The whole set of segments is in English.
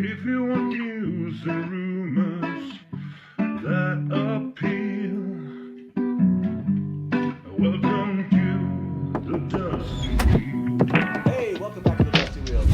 If you want news and rumors that appeal, welcome to the Dusty Wheel. Hey, welcome back to the Dusty Wheel.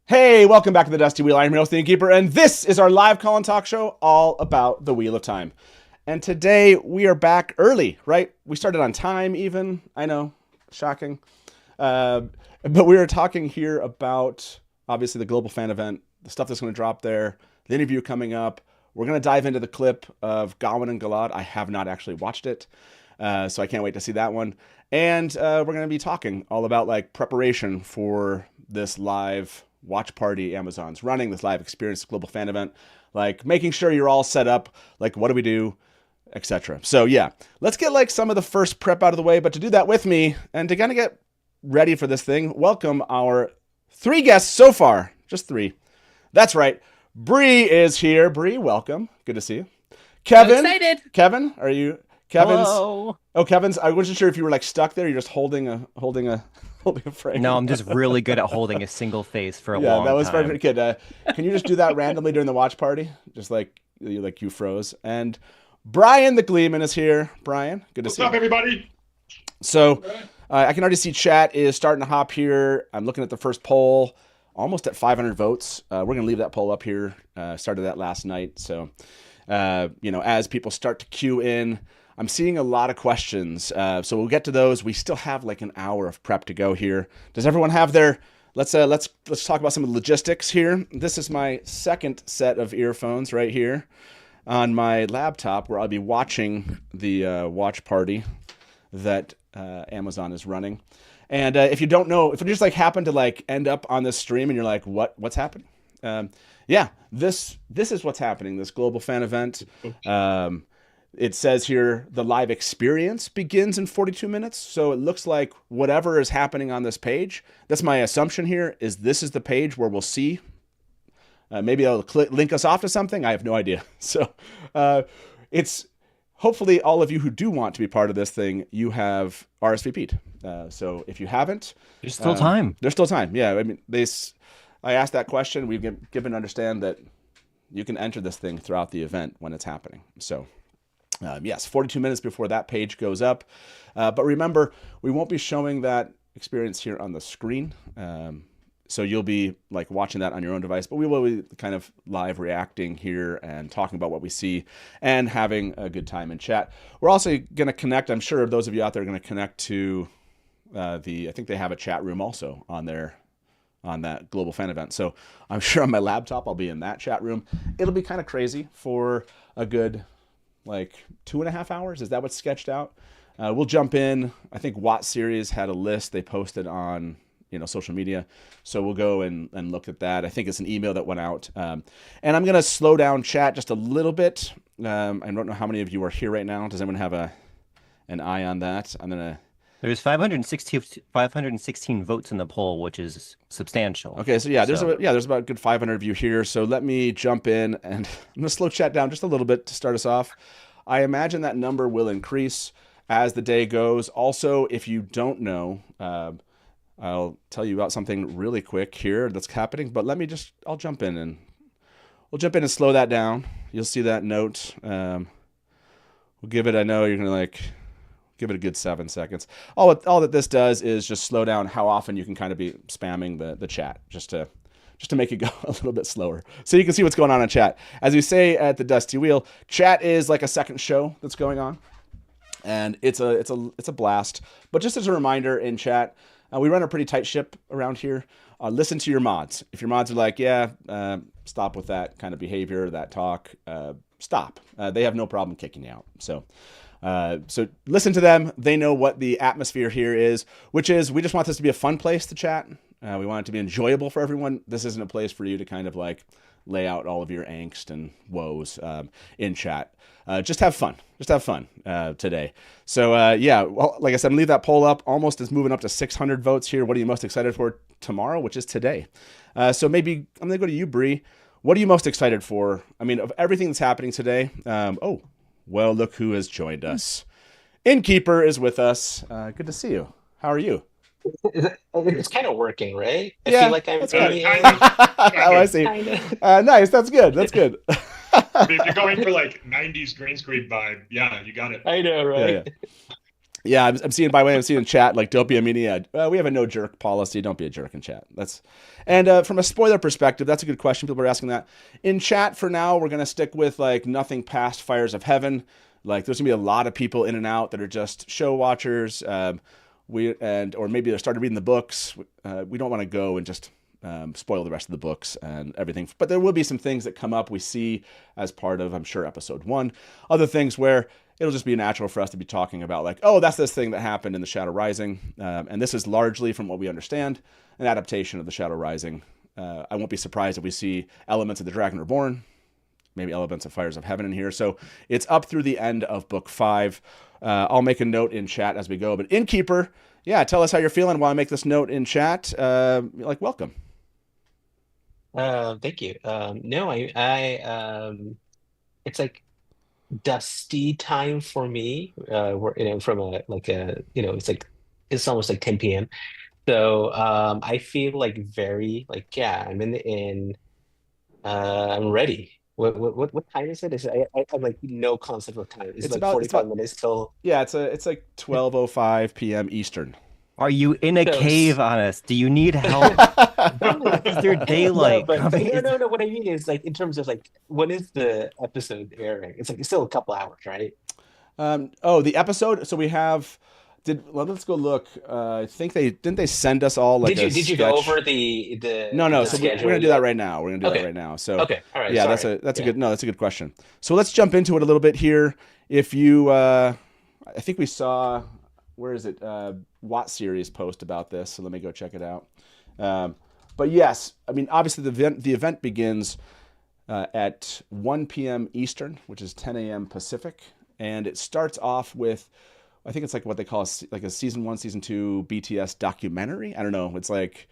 Hey, welcome back to the Dusty Wheel. I'm your host, the Innkeeper, and this is our live call and talk show all about the Wheel of Time. And today we are back early, right? We started on time even. I know, shocking. But we were talking here about, obviously, the Global Fan Event, the stuff that's going to drop there, the interview coming up. We're going to dive into the clip of Gawyn and Galad. I have not actually watched it, so I can't wait to see that one. And we're going to be talking all about like preparation for this live watch party Amazon's running, this live experience Global Fan Event, like making sure you're all set up, like what do we do, etc. So yeah, let's get like some of the first prep out of the way. But to do that with me and to kind of get ready for this thing, welcome our 3 guests so far, just 3. That's right. Bree is here. Bree, welcome. Good to see you. Kevin. I'm excited. Kevin, are you? Kevin's. Hello. Oh, Kevin's. I wasn't sure if you were like stuck there. You're just holding a frame. No, I'm just really good at holding a single face for a long time. Yeah, that was very good. Can you just do that randomly during the watch party? Just like you froze. And Brian the Gleeman is here. Brian, good to see you. What's up, everybody? So I can already see chat is starting to hop here. I'm looking at the first poll, almost at 500 votes. We're going to leave that poll up here. Started that last night. So, as people start to queue in, I'm seeing a lot of questions, so we'll get to those. We still have like an hour of prep to go here. Does everyone have their? Let's talk about some of the logistics here. This is my second set of earphones right here on my laptop, where I'll be watching the watch party that Amazon is running. And if you don't know, if you just like happen to like end up on this stream and you're like, what's happening? This is what's happening. This Global Fan Event. It says here the live experience begins in 42 minutes. So it looks like whatever is happening on this page, that's my assumption here, is this is the page where we'll see. Maybe it'll link us off to something. I have no idea. So it's hopefully all of you who do want to be part of this thing, you have RSVP'd. So if you haven't. There's still time. There's still time. Yeah. I mean, I asked that question. We've given to understand that you can enter this thing throughout the event when it's happening. So. Yes, 42 minutes before that page goes up. But remember, we won't be showing that experience here on the screen. So you'll be like watching that on your own device, but we will be kind of live reacting here and talking about what we see and having a good time in chat. We're also going to connect. I'm sure those of you out there are going to connect to I think they have a chat room also on that Global Fan Event. So I'm sure on my laptop, I'll be in that chat room. It'll be kind of crazy for a good like 2.5 hours. Is that what's sketched out? We'll jump in. I think Watt Series had a list they posted on social media. So we'll go and look at that. I think it's an email that went out. And I'm going to slow down chat just a little bit. I don't know how many of you are here right now. Does anyone have an eye on that? I'm going to... There's 516 votes in the poll, which is substantial. Okay, so there's about a good 500 of you here. So let me jump in, and I'm going to slow chat down just a little bit to start us off. I imagine that number will increase as the day goes. Also, if you don't know, I'll tell you about something really quick here that's happening. But I'll jump in and slow that down. You'll see that note. We'll give it. I know you're going to give it a good 7 seconds. All that this does is just slow down how often you can kind of be spamming the chat, just to make it go a little bit slower, so you can see what's going on in chat. As we say at the Dusty Wheel, chat is like a second show that's going on, and it's a blast. But just as a reminder, in chat, we run a pretty tight ship around here. Listen to your mods. If your mods are like, stop with that kind of behavior, that talk, stop. They have no problem kicking you out. So listen to them. They know what the atmosphere here is, which is we just want this to be a fun place to chat. We want it to be enjoyable for everyone. This isn't a place for you to kind of like lay out all of your angst and woes in chat. Just have fun. Just have fun today. So yeah, well, like I said, I'm gonna leave that poll up. Almost is moving up to 600 votes here. What are you most excited for tomorrow, which is today? So maybe I'm gonna go to you, Bree. What are you most excited for? I mean, of everything that's happening today. Oh, well, look who has joined us. Innkeeper is with us. Good to see you. How are you? It's kind of working, right? I Yeah, feel like I'm that's in good. the Kind end. of. Oh, I see. Kinda. Nice. That's good. That's good. I mean, if you're going for like 90s green screen vibe, yeah, you got it. I know, Yeah, right? yeah. I'm seeing, by the way, I'm seeing in chat, like, don't be a meanie. We have a no jerk policy. Don't be a jerk in chat. And from a spoiler perspective, that's a good question. People are asking that. In chat for now, we're going to stick with like nothing past Fires of Heaven. Like there's going to be a lot of people in and out that are just show watchers. Or maybe they started reading the books. We don't want to go and just spoil the rest of the books and everything. But there will be some things that come up we see as part of, I'm sure, episode 1. Other things where it'll just be natural for us to be talking about like, oh, that's this thing that happened in the Shadow Rising. And this is largely, from what we understand, an adaptation of the Shadow Rising. I won't be surprised if we see elements of the Dragon Reborn, maybe elements of Fires of Heaven in here. So it's up through the end of book 5. I'll make a note in chat as we go. But Innkeeper, yeah, tell us how you're feeling while I make this note in chat. Welcome. Thank you. No, it's like dusty time for me. From it's almost like 10 p.m. So I feel like very like yeah, I'm ready. What time is it? I have like no concept of time. It's like 45 minutes till. Yeah, it's like 12:05 p.m. Eastern. Are you in a cave, Honest? Do you need help? Is there daylight? No. What I mean is like in terms of like when is the episode airing? It's still a couple hours, right? The episode. So we have. Let's go look. I think they send us all like did you go over the No. the So we're schedule gonna do yet? that right now. We're gonna do that right now. So Okay, all right. yeah, Sorry. that's a good question. So let's jump into it a little bit here. If you, I think we saw, where is it? Watt series post about this. So let me go check it out. But yes, I mean obviously the event begins at 1 p.m. Eastern, which is 10 a.m. Pacific, and it starts off with, I think it's like what they call like a season 1, season 2 BTS documentary. I don't know. It's like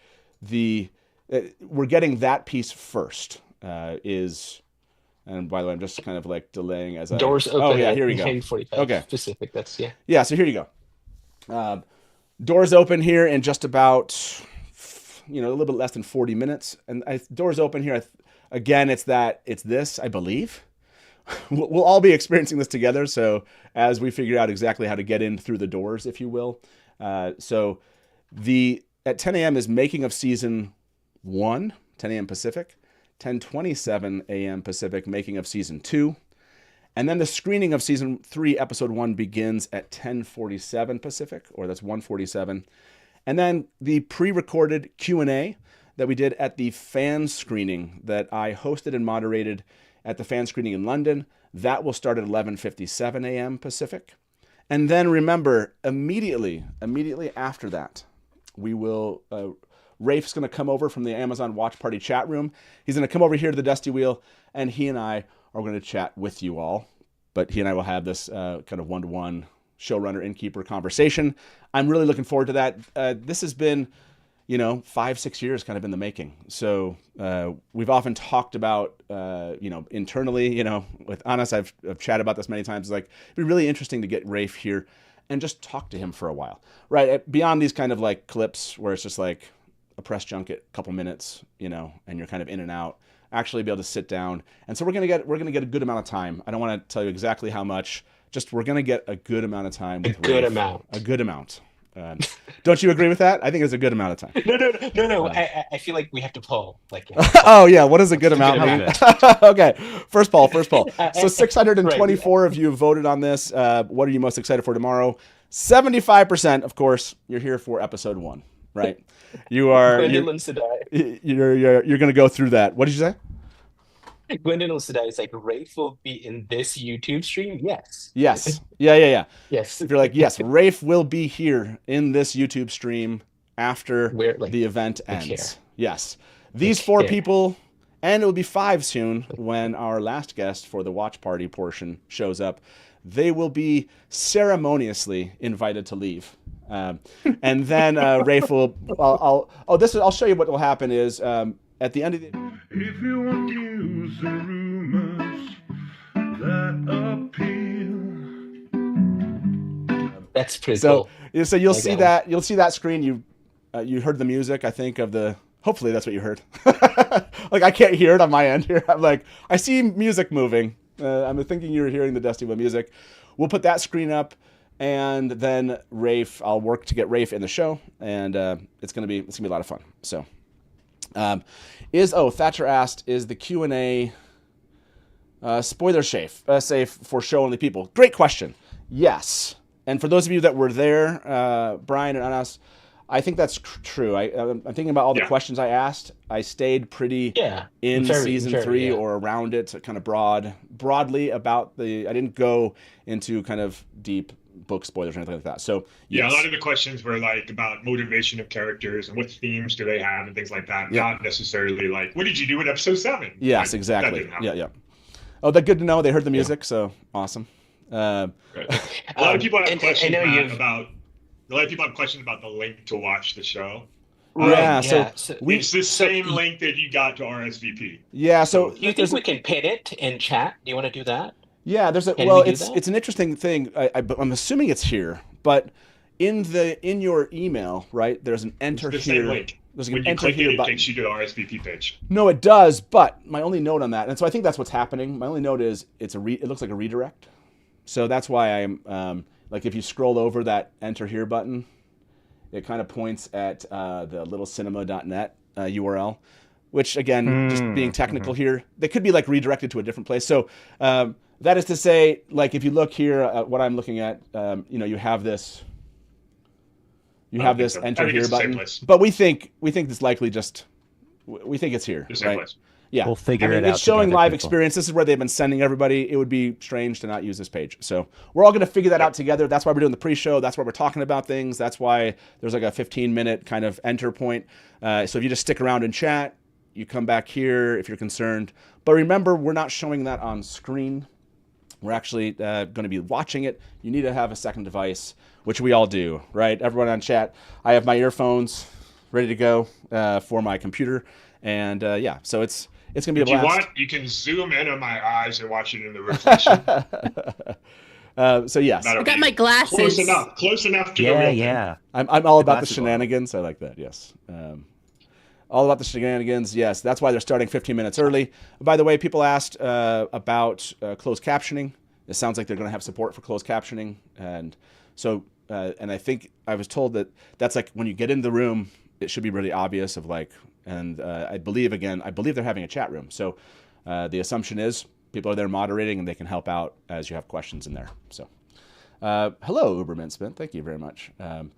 we're getting that piece first. And by the way, I'm just kind of like delaying as Doors open. Oh yeah, at here we go. 10:45 Okay. Pacific. That's yeah. Yeah, so here you go. Doors open here in just about, a little bit less than 40 minutes. And doors open here. Again, it's this, I believe. We'll all be experiencing this together. So as we figure out exactly how to get in through the doors, if you will. So at 10 a.m. is making of season 1, 10 a.m. Pacific. 10:27 a.m. Pacific, making of season 2. And then the screening of season 3, episode 1 begins at 10:47 Pacific, or that's 1:47. And then the pre-recorded Q&A that we did at the fan screening that I hosted and moderated at the fan screening in London, that will start at 11:57 a.m. Pacific. And then remember, immediately after that, we will, Rafe's going to come over from the Amazon Watch Party chat room. He's going to come over here to the Dusty Wheel, and he and I are going to chat with you all. But he and I will have this kind of one-to-one showrunner Innkeeper conversation. I'm really looking forward to that. This has been, 5-6 years kind of in the making. So we've often talked about, internally, with Anas, I've chatted about this many times. It's like, it'd be really interesting to get Rafe here and just talk to him for a while, right? Beyond these kind of like clips where it's just like a press junket, couple minutes, and you're kind of in and out. Actually be able to sit down. And so we're gonna get a good amount of time. I don't want to tell you exactly how much, just we're gonna get a good amount of time with good Rafe. amount. A good amount. Don't you agree with that? I think it's a good amount of time. No. I feel like we have to poll. Like, oh yeah, what does a good amount mean? Okay, first poll. So 624 of you voted on this. What are you most excited for tomorrow? 75%, of course, you're here for episode 1, right? You are. Gwendolyn Sedai. You're going to go through that. What did you say? Gwendolyn Sedai is like, Rafe will be in this YouTube stream? Yes. Yes. Yeah. Yes. If you're like, yes, Rafe will be here in this YouTube stream, after Where, like, the event they ends. care. Yes. These They 4 care. people, and it will be 5 soon when our last guest for the watch party portion shows up. They will be ceremoniously invited to leave. And then Rafe will. I'll show you what will happen is at the end of the. If you want news and rumors that appeal. That's pretty So cool. so you'll Like see that that you'll see that screen. You heard the music. I think of the. Hopefully that's what you heard. Like I can't hear it on my end here. I'm like I see music moving. I'm thinking you were hearing the Dusty Wood music. We'll put that screen up, and then Rafe. I'll work to get Rafe in the show, and it's gonna be a lot of fun. So, Thatcher asked, is the Q&A spoiler safe for show only people? Great question. Yes, and for those of you that were there, Brian and Anas, I think that's true. I'm thinking about all the questions I asked. I stayed pretty in season 3 or around it, kind of broadly about the. I didn't go into kind of deep book spoilers or anything like that. So a lot of the questions were like about motivation of characters and what themes do they have and things like that. Not necessarily like, what did you do in episode 7? Yes, exactly. Yeah. Oh, that's good to know. They heard the music, so awesome. A lot of people have questions about. A lot of people have questions about the link to watch the show. So it's the same link that you got to RSVP. Yeah. So do you think we can pin it in chat? Do you want to do that? Yeah. It's an interesting thing. I'm assuming it's here, but in your email, right? There's an enter the here. Same link. There's when an you enter click here it, button. It takes you to the RSVP page. No, it does. But my only note on that, and so I think that's what's happening. My only note is it looks like a redirect. So that's why I'm like if you scroll over that enter here button, it kind of points at the littlecinema.net URL, which again, just being technical here, they could be like redirected to a different place. So that is to say, like if you look here at what I'm looking at, you have this. Enter here button, but we think it's likely just we think it's here, right? Place. Yeah, we'll figure it out. It's showing live people. experience. This is where they've been sending everybody. It would be strange to not use this page. So we're all going to figure that out together. That's why we're doing the pre-show. That's why we're talking about things. That's why there's like a 15-minute kind of enter point. So if you just stick around and chat, you come back here if you're concerned. But remember, we're not showing that on screen. We're actually going to be watching it. You need to have a second device, which we all do, right? Everyone on chat. I have my earphones ready to go for my computer. And so it's going to be a blast. You can zoom in on my eyes and watch it in the reflection. So yes, I got my glasses. Close enough to Yeah. I'm all about the shenanigans. I like that. Yes, all about the shenanigans. Yes, that's why they're starting 15 minutes early. By the way, people asked about closed captioning. It sounds like they're going to have support for closed captioning, and so and I think I was told that that's like when you get in the room, it should be really obvious of like. And I believe they're having a chat room. So the assumption is people are there moderating and they can help out as you have questions in there. So hello, Uberman Smith. Thank you very much. I'm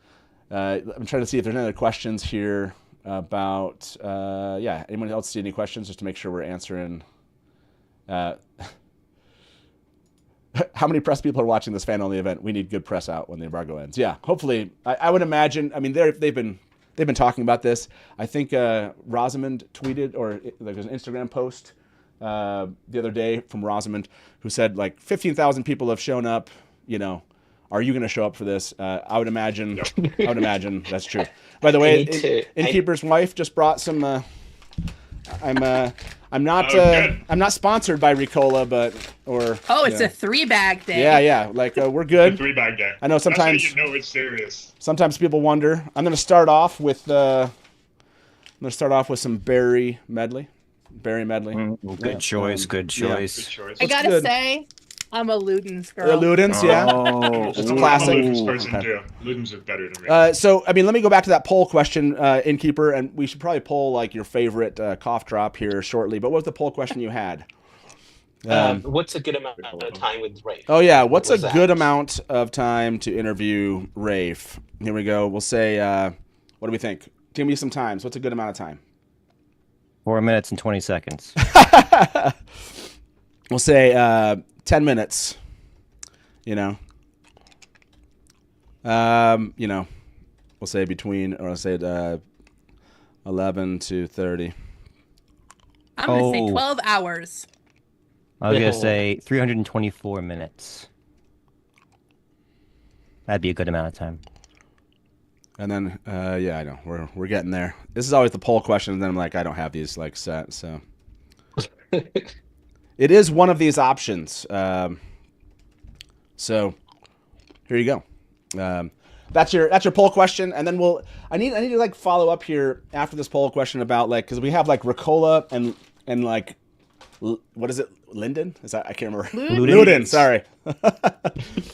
trying to see if there's any other questions here about, anyone else see any questions just to make sure we're answering. How many press people are watching this fan-only event? We need good press out when the embargo ends. Yeah, hopefully. I would imagine, I mean, they've been talking about this. I think Rosamund tweeted, or there was an Instagram post the other day from Rosamund who said like 15,000 people have shown up. Are you going to show up for this? I would imagine. I would imagine that's true. By the way, Innkeeper's wife just brought some. I'm not sponsored by Ricola, but it's a 3-bag day. Yeah, like we're good. The 3-bag day. I know sometimes that's how you know it's serious. Sometimes people wonder. I'm going to start off with some berry medley. Good choice. Good choice. I gotta say, I'm a Ludens girl. Ludens, yeah. It's a classic. I'm a Ludens person too. Ludens is better than me. So, I mean, let me go back to that poll question, Innkeeper, and we should probably poll like your favorite cough drop here shortly. But what was the poll question you had? What's a good amount of time with Rafe? Oh yeah, what's a good amount of time to interview Rafe? Here we go. We'll say, what do we think? Give me some times. What's a good amount of time? 4 minutes and 20 seconds. We'll say 10 minutes. We'll We'll say between, or I'll say 11 to 30. I'm going to say 12 hours. I was going to say 324 minutes. That'd be a good amount of time. And then, yeah, I know we're getting there. This is always the poll question, and then I'm like, I don't have these like set, so it is one of these options. So here you go. That's your poll question, and then I need to like follow up here after this poll question about like, because we have like Ricola and like what is it, Linden? Is that, I can't remember. Luden, sorry.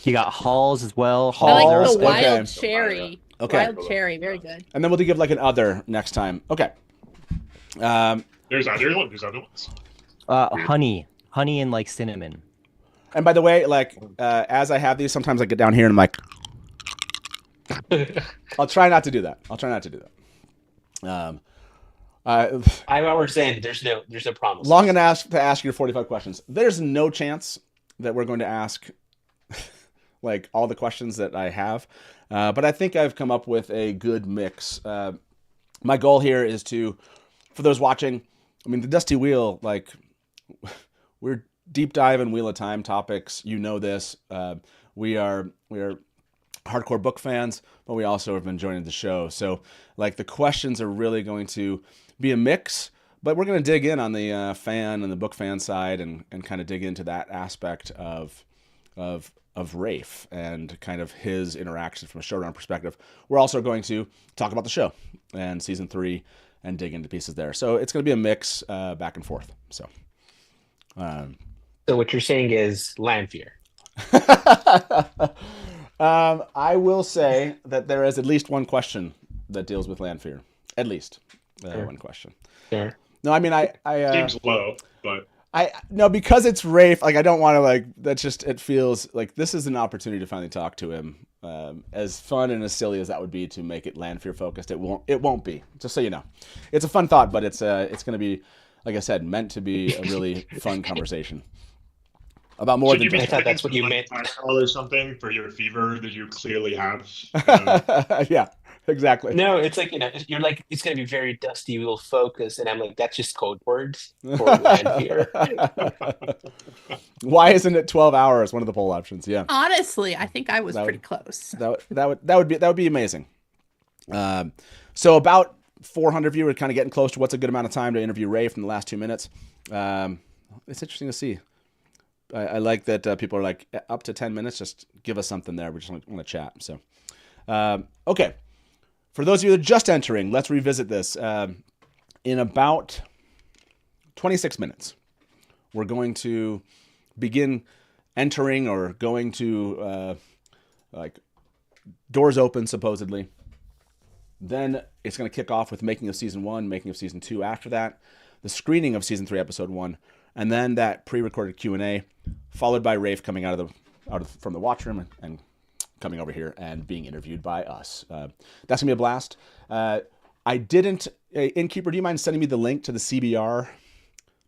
You got Halls as well. I like the okay. wild cherry. Okay. Wild cherry, very good. And then we'll give like an other next time. Okay. There's other ones. Honey and like cinnamon. And by the way, like as I have these, sometimes I get down here and I'm like, I'll try not to do that. 5 hours in, there's no promise. Long enough to ask your 45 questions. There's no chance that we're going to ask like all the questions that I have, but I think I've come up with a good mix. My goal here is to, for those watching, I mean, the Dusty Wheel, like we're deep dive in Wheel of Time topics. You know this. We are hardcore book fans, but we also have been joining the show. So like the questions are really going to be a mix, but we're going to dig in on the fan and the book fan side and kind of dig into that aspect of Rafe and kind of his interactions from a showrunner perspective. We're also going to talk about the show and season 3 and dig into pieces there. So it's going to be a mix back and forth. So what you're saying is Lanfear. I will say that there is at least one question that deals with Lanfear. At least one question. Sure. No, I mean, I seems low, but no, because it's Rafe. Like, I don't want to like. That's just. It feels like this is an opportunity to finally talk to him. As fun and as silly as that would be to make it Lanfear focused, it won't be. Just so you know, it's a fun thought, but it's going to be, like I said, meant to be a really fun conversation. About more than I thought that's what you meant. Or something for your fever that you clearly have. Yeah, exactly. No, it's like, you're like, it's going to be very Dusty Wheel focused. And I'm like, that's just code words for Lanfear. Why isn't it 12 hours? One of the poll options. Yeah. Honestly, I think I was pretty close. That would be amazing. So about 400 viewers, kind of getting close to what's a good amount of time to interview Rafe in the last 2 minutes. It's interesting to see. I like that people are like, up to 10 minutes, just give us something there. We just want to chat. So, okay. For those of you that are just entering, let's revisit this. In about 26 minutes, we're going to begin entering or going to like doors open, supposedly. Then it's going to kick off with making of season 1, making of season 2 after that, the screening of season 3, episode 1, and then that pre-recorded Q&A, followed by Rafe coming from the watch room and coming over here and being interviewed by us. That's gonna be a blast. I didn't. Innkeeper, do you mind sending me the link to the CBR,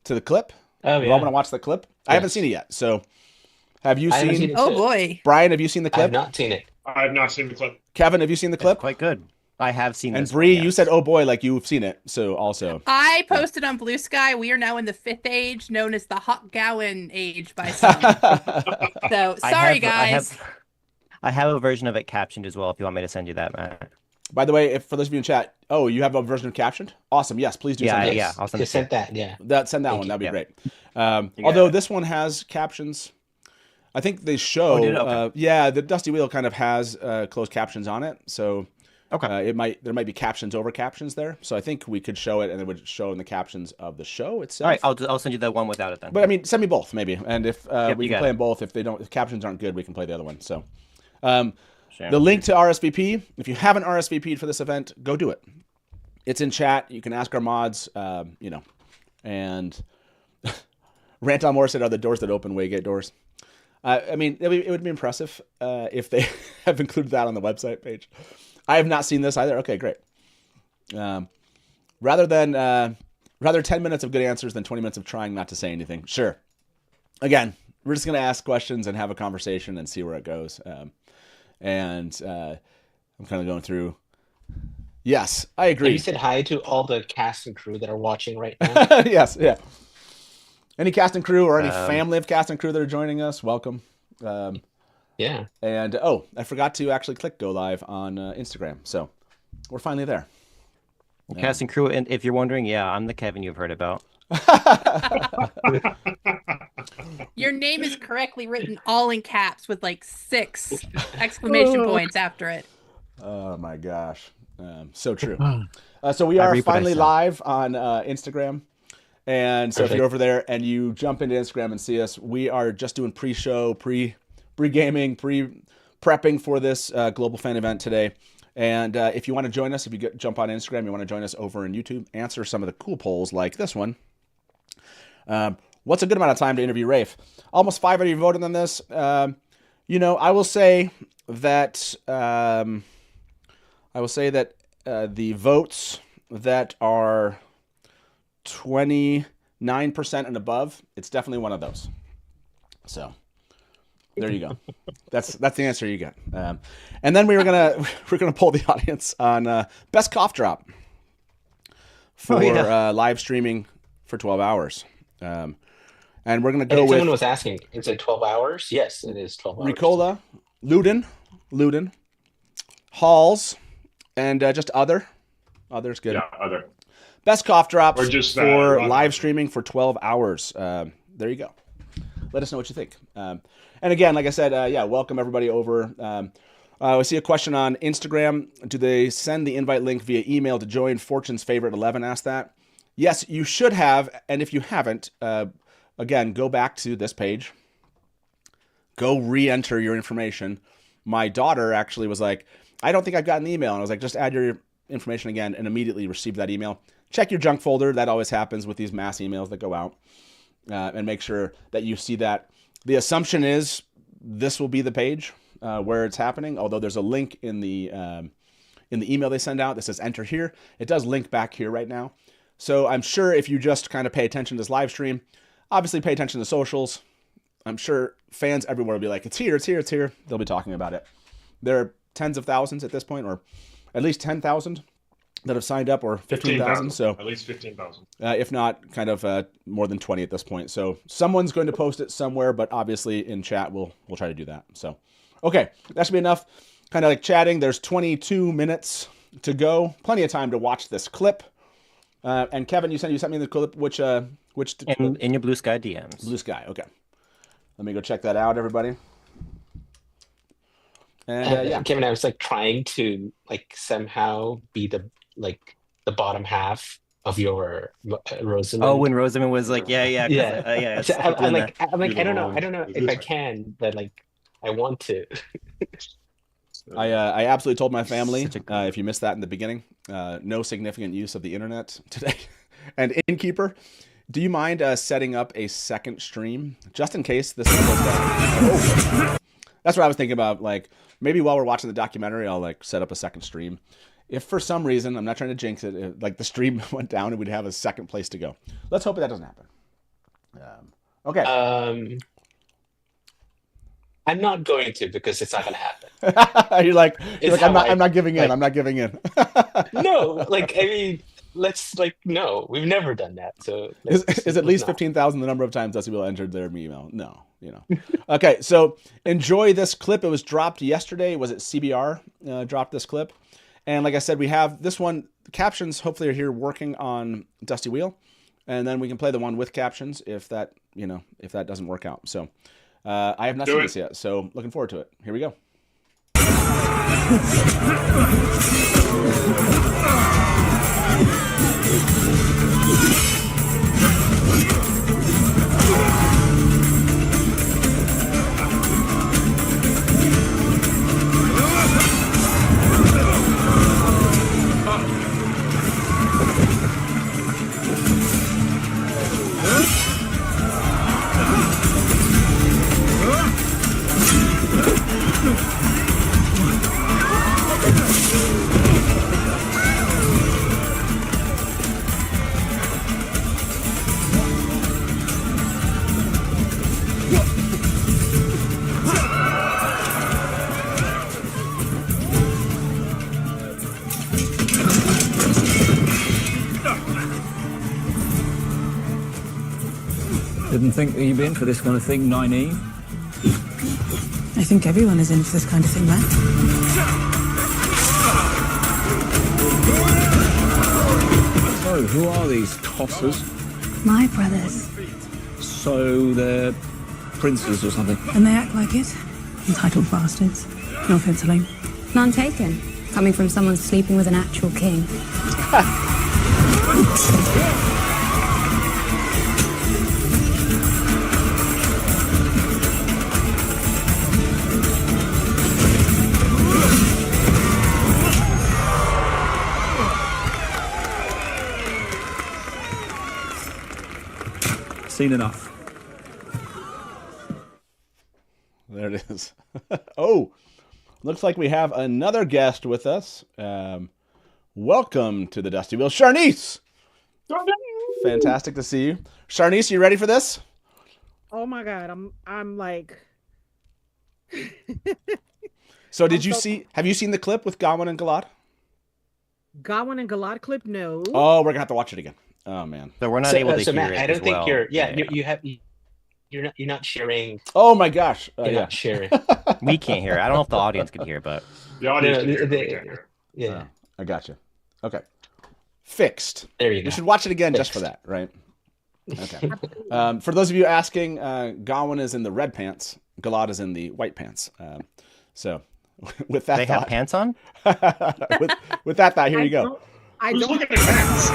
to the clip? Oh yeah. I want to watch the clip. Yes. I haven't seen it yet. So, have you seen it? Oh boy, Brian, have you seen the clip? I have not seen it. I have not seen the clip. Kevin, have you seen the clip? It's quite good. I have seen and this. And Bree, yes. You said, "Oh boy," like you've seen it. So also, I posted on Blue Sky. We are now in the 5th age, known as the Hot Gawyn age by some. So sorry, guys. I have a version of it captioned as well. If you want me to send you that, Matt. By the way, for those of you in chat, you have a version of captioned? Awesome. Yes, please do. Yeah, send yeah. I'll send that. Yeah. Send that one. That'd be great. Yep. Although this one has captions. I think they show. Okay. Yeah, the Dusty Wheel kind of has closed captions on it. So. Okay. There might be captions over captions there, so I think we could show it, and it would show in the captions of the show itself. All right, I'll send you the one without it then. But I mean, send me both maybe, and if we can play them both. If captions aren't good, we can play the other one. So, the link to RSVP. If you haven't RSVP'd for this event, go do it. It's in chat. You can ask our mods. And Rant on More said, "Are the doors that open Waygate doors?" I mean, it would be impressive if they have included that on the website page. I have not seen this either. Okay, great. Rather 10 minutes of good answers than 20 minutes of trying not to say anything. Sure. Again, we're just going to ask questions and have a conversation and see where it goes. I'm kind of going through Yes, I Have you agree. said hi to all the cast and crew that are watching right now? Yes, yeah. Any cast and crew or any Um, family of cast and crew that are joining us, welcome. Yeah. And I forgot to actually click go live on Instagram, so we're finally there. Cast and crew, and if you're wondering, yeah, I'm the Kevin you've heard about. Your name is correctly written all in caps with like 6 exclamation points after it. Oh my gosh, so true. So we are reap what I finally sow. live on Instagram. And so if Perfect. you're over there and you jump into Instagram and see us, we are just doing pre-show, pre-gaming, prepping for this global fan event today. And if you want to join us, if you jump on Instagram, you want to join us over on YouTube, answer some of the cool polls like this one. What's a good amount of time to interview Rafe? Almost 5 of you voted on this. I will say that the votes that are 29% and above, it's definitely one of those. So there you go. That's the answer you get. And then we're gonna poll the audience on best cough drop for live streaming for 12 hours. And we're gonna go And with someone was asking, is it 12 hours? Yes, it is 12 hours. Ricola, Luden, Halls, and just others good. Yeah, other. Best cough drops Or just, for Ron. live streaming for 12 hours. There you go. Let us know what you think. And again, like I said, welcome everybody over. We see a question on Instagram. Do they send the invite link via email to join? Fortune's Favorite 11 asked that. Yes, you should have. And if you haven't, again, go back to this page. Go re-enter your information. My daughter actually was like, I don't think I've gotten the email. And I was like, just add your information again, and immediately received that email. Check your junk folder. That always happens with these mass emails that go out. And make sure that you see that. The assumption is this will be the page where it's happening, although there's a link in the email they send out that says enter here. It does link back here right now. So I'm sure if you just kind of pay attention to this live stream, obviously pay attention to socials, I'm sure fans everywhere will be like, it's here. They'll be talking about it. There are tens of thousands at this point, or at least 10,000 that have signed up, or 15,000. So at least 15,000. if not, kind of more than 20 at this point. So someone's going to post it somewhere, but obviously in chat we'll try to do that. So okay, that should be enough. Kind of like chatting. There's 22 minutes to go. Plenty of time to watch this clip. And Kevin, you sent me the clip. Which in your Blue Sky DMs. Blue Sky. Okay, let me go check that out, everybody. And Kevin, I was like trying to like somehow be the bottom half of your Rosamund. Oh, when Rosamund was like, yeah. So I'm like, I don't know Blue if I Sky. can, but like, I want to. I absolutely told my family, Such a- if you missed that in the beginning, no significant use of the internet today. And Innkeeper, do you mind setting up a second stream just in case this one goes down? That's what I was thinking about. Like, maybe while we're watching the documentary, I'll like set up a second stream. If for some reason, I'm not trying to jinx it, if, like the stream went down and we'd have a second place to go. Let's hope that doesn't happen. Okay. I'm not going to, because it's not going to happen. you're like I'm how not giving in. like- I'm not giving in. No, like, I mean, let's like, no, we've never done that. So Is at least not. 15,000 the number of times Dusty Will entered their email? No, Okay, so enjoy this clip. It was dropped yesterday. Was it CBR dropped this clip? And like I said, we have this one. Captions hopefully are here working on Dusty Wheel, and then we can play the one with captions if that doesn't work out. So I have not seen this yet, so looking forward to it. Here we go. Didn't think you'd be in for this kind of thing, Naive. I think everyone is in for this kind of thing, Matt. So, who are these tossers? My brothers. So, they're princes or something? And they act like it. Entitled bastards. No offense, Elaine. None taken. Coming from someone sleeping with an actual king. Seen enough. There it is. Oh, looks like we have another guest with us. Welcome to the Dusty Wheel, Sharnice. Fantastic to see you, Sharnice. You ready for this? Oh my God, I'm like. So did you see? Have you seen the clip with Gawyn and Galad? Gawyn and Galad clip? No. Oh, we're gonna have to watch it again. Oh man. So we're not able to hear Matt, it I don't as think well. you're not sharing. Oh my gosh. You're not sharing. We can't hear it. I don't know if the audience can hear, but The audience can hear, but we can't hear. Yeah. I gotcha. Okay. Fixed. There you go. We should watch it again just Fixed. for that, right? Okay. For those of you asking, Gawyn is in the red pants. Galad is in the white pants. So, with that they thought, have pants on. with that thought, here you go. I Who's don't. looking at pants?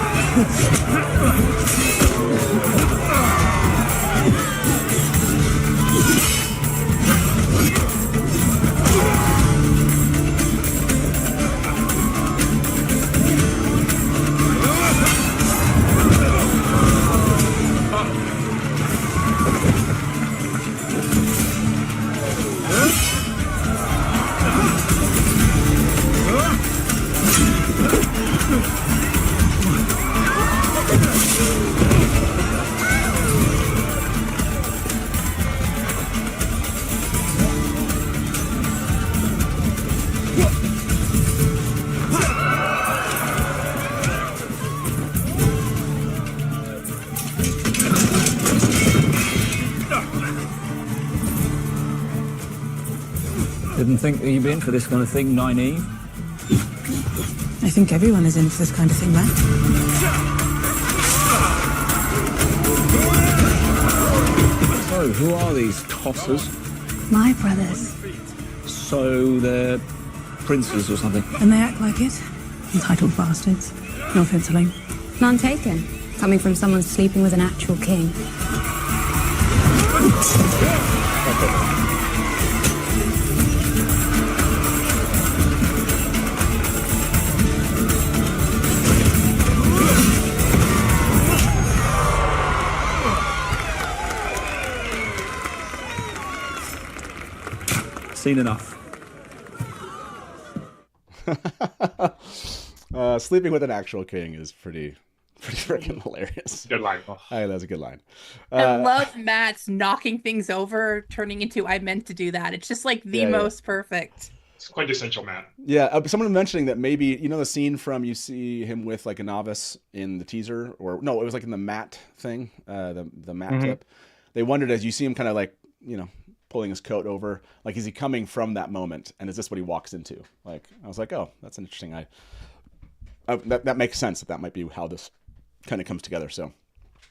Didn't think you'd be in for this kind of thing, Naive. I think everyone is in for this kind of thing, Matt. So, who are these tossers? My brothers. So, they're princes or something? And they act like it. Entitled bastards. No offense, Elaine. None taken. Coming from someone sleeping with an actual king. Seen enough. Sleeping with an actual king is pretty freaking hilarious. Good line. That's a good line. I love Matt's knocking things over, turning into "I meant to do that." It's just like the most perfect. It's quintessential, Matt. Yeah, someone mentioning that maybe you know the scene from you see him with like a novice in the teaser, or no, it was like in the Matt thing, the Matt clip. They wondered as you see him kind of like pulling his coat over, like is he coming from that moment, and is this what he walks into? Like I was like, oh, that's interesting. That makes sense that might be how this kind of comes together. So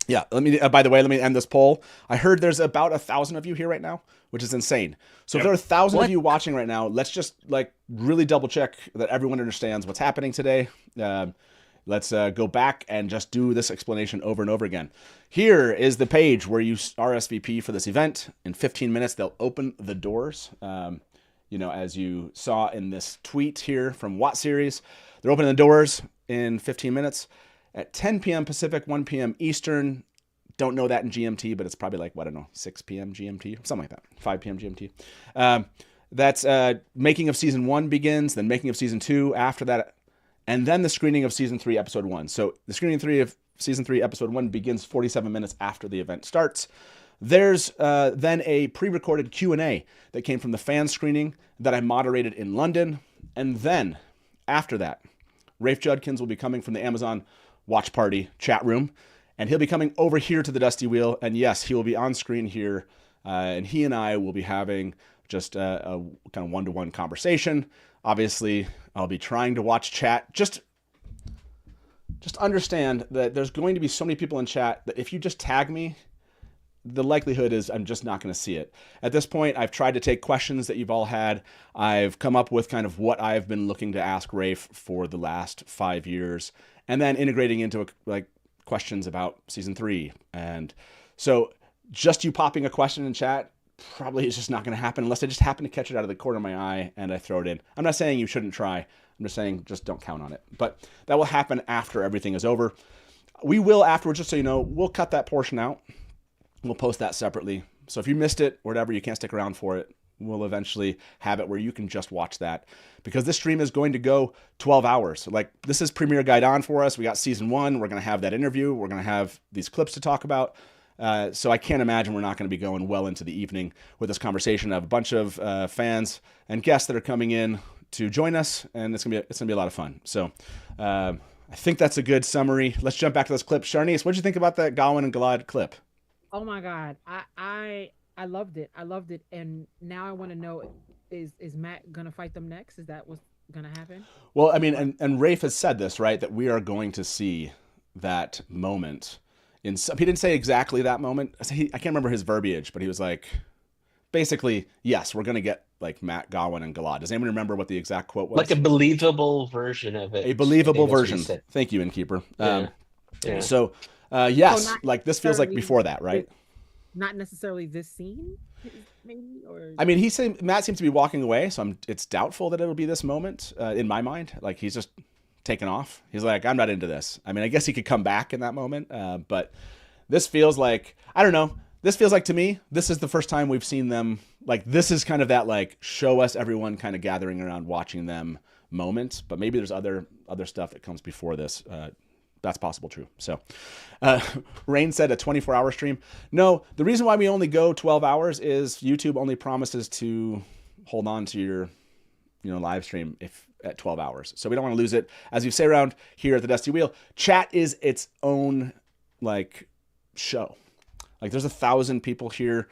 yeah, by the way, let me end this poll. I heard there's about 1,000 of you here right now, which is insane. So if there are 1,000 of you watching right now, let's just like really double check that everyone understands what's happening today. Let's go back and just do this explanation over and over again. Here is the page where you RSVP for this event. In 15 minutes, they'll open the doors. As you saw in this tweet here from Watt Series, they're opening the doors in 15 minutes at 10 p.m. Pacific, 1 p.m. Eastern. Don't know that in GMT, but it's probably like, 6 p.m. GMT, something like that, 5 p.m. GMT. That's making of season 1 begins, then making of season 2 after that, and then the screening of season 3, episode 1. So the screening 3 of season 3, episode 1 begins 47 minutes after the event starts. There's then a pre-recorded Q&A that came from the fan screening that I moderated in London. And then after that, Rafe Judkins will be coming from the Amazon Watch Party chat room. and he'll be coming over here to the Dusty Wheel. And yes, he will be on screen here, and he and I will be having just a kind of one-to-one conversation. Obviously, I'll be trying to watch chat. Just understand that there's going to be so many people in chat that if you just tag me, the likelihood is I'm just not going to see it. At this point, I've tried to take questions that you've all had. I've come up with kind of what I've been looking to ask Rafe for the last 5 years, and then integrating into like questions about season 3. And so just you popping a question in chat probably is just not going to happen unless I just happen to catch it out of the corner of my eye and I throw it in. I'm not saying you shouldn't try. I'm just saying just don't count on it. But that will happen after everything is over. We will afterwards, just so you know, we'll cut that portion out. We'll post that separately. So if you missed it or whatever, you can't stick around for it, we'll eventually have it where you can just watch that. Because this stream is going to go 12 hours. Like, this is Premiere Guide On for us. We got season 1. We're going to have that interview. We're going to have these clips to talk about. So I can't imagine we're not going to be going well into the evening with this conversation. I have a bunch of fans and guests that are coming in to join us, and it's gonna be a lot of fun. So I think that's a good summary. Let's jump back to those clips. Sharnice, what did you think about that Gawyn and Galad clip? Oh my God, I loved it. I loved it, and now I want to know: is Matt gonna fight them next? Is that what's gonna happen? Well, I mean, and Rafe has said this, right? That we are going to see that moment. He didn't say exactly that moment. I can't remember his verbiage, but he was like, basically, yes, we're gonna get like Matt, Gawyn, and Galad. Does anyone remember what the exact quote was? Like a believable version of it. A believable version. Thank you, Innkeeper. Yeah. So, yes, So like this feels like before that, right? Not necessarily this scene, maybe, or I mean, Matt seems to be walking away, so it's doubtful that it'll be this moment in my mind. Like, he's just taken off. He's like, I'm not into this. I mean, I guess he could come back in that moment, but this feels like, I don't know. This feels like, to me, this is the first time we've seen them. Like, this is kind of that, like, show us everyone kind of gathering around watching them moment. But maybe there's other stuff that comes before this. That's possible, true. So, Rain said a 24-hour stream. No, the reason why we only go 12 hours is YouTube only promises to hold on to your, live stream at 12 hours. So we don't want to lose it. As you say around here at the Dusty Wheel, chat is its own, like, show. Like, there's 1,000 people here,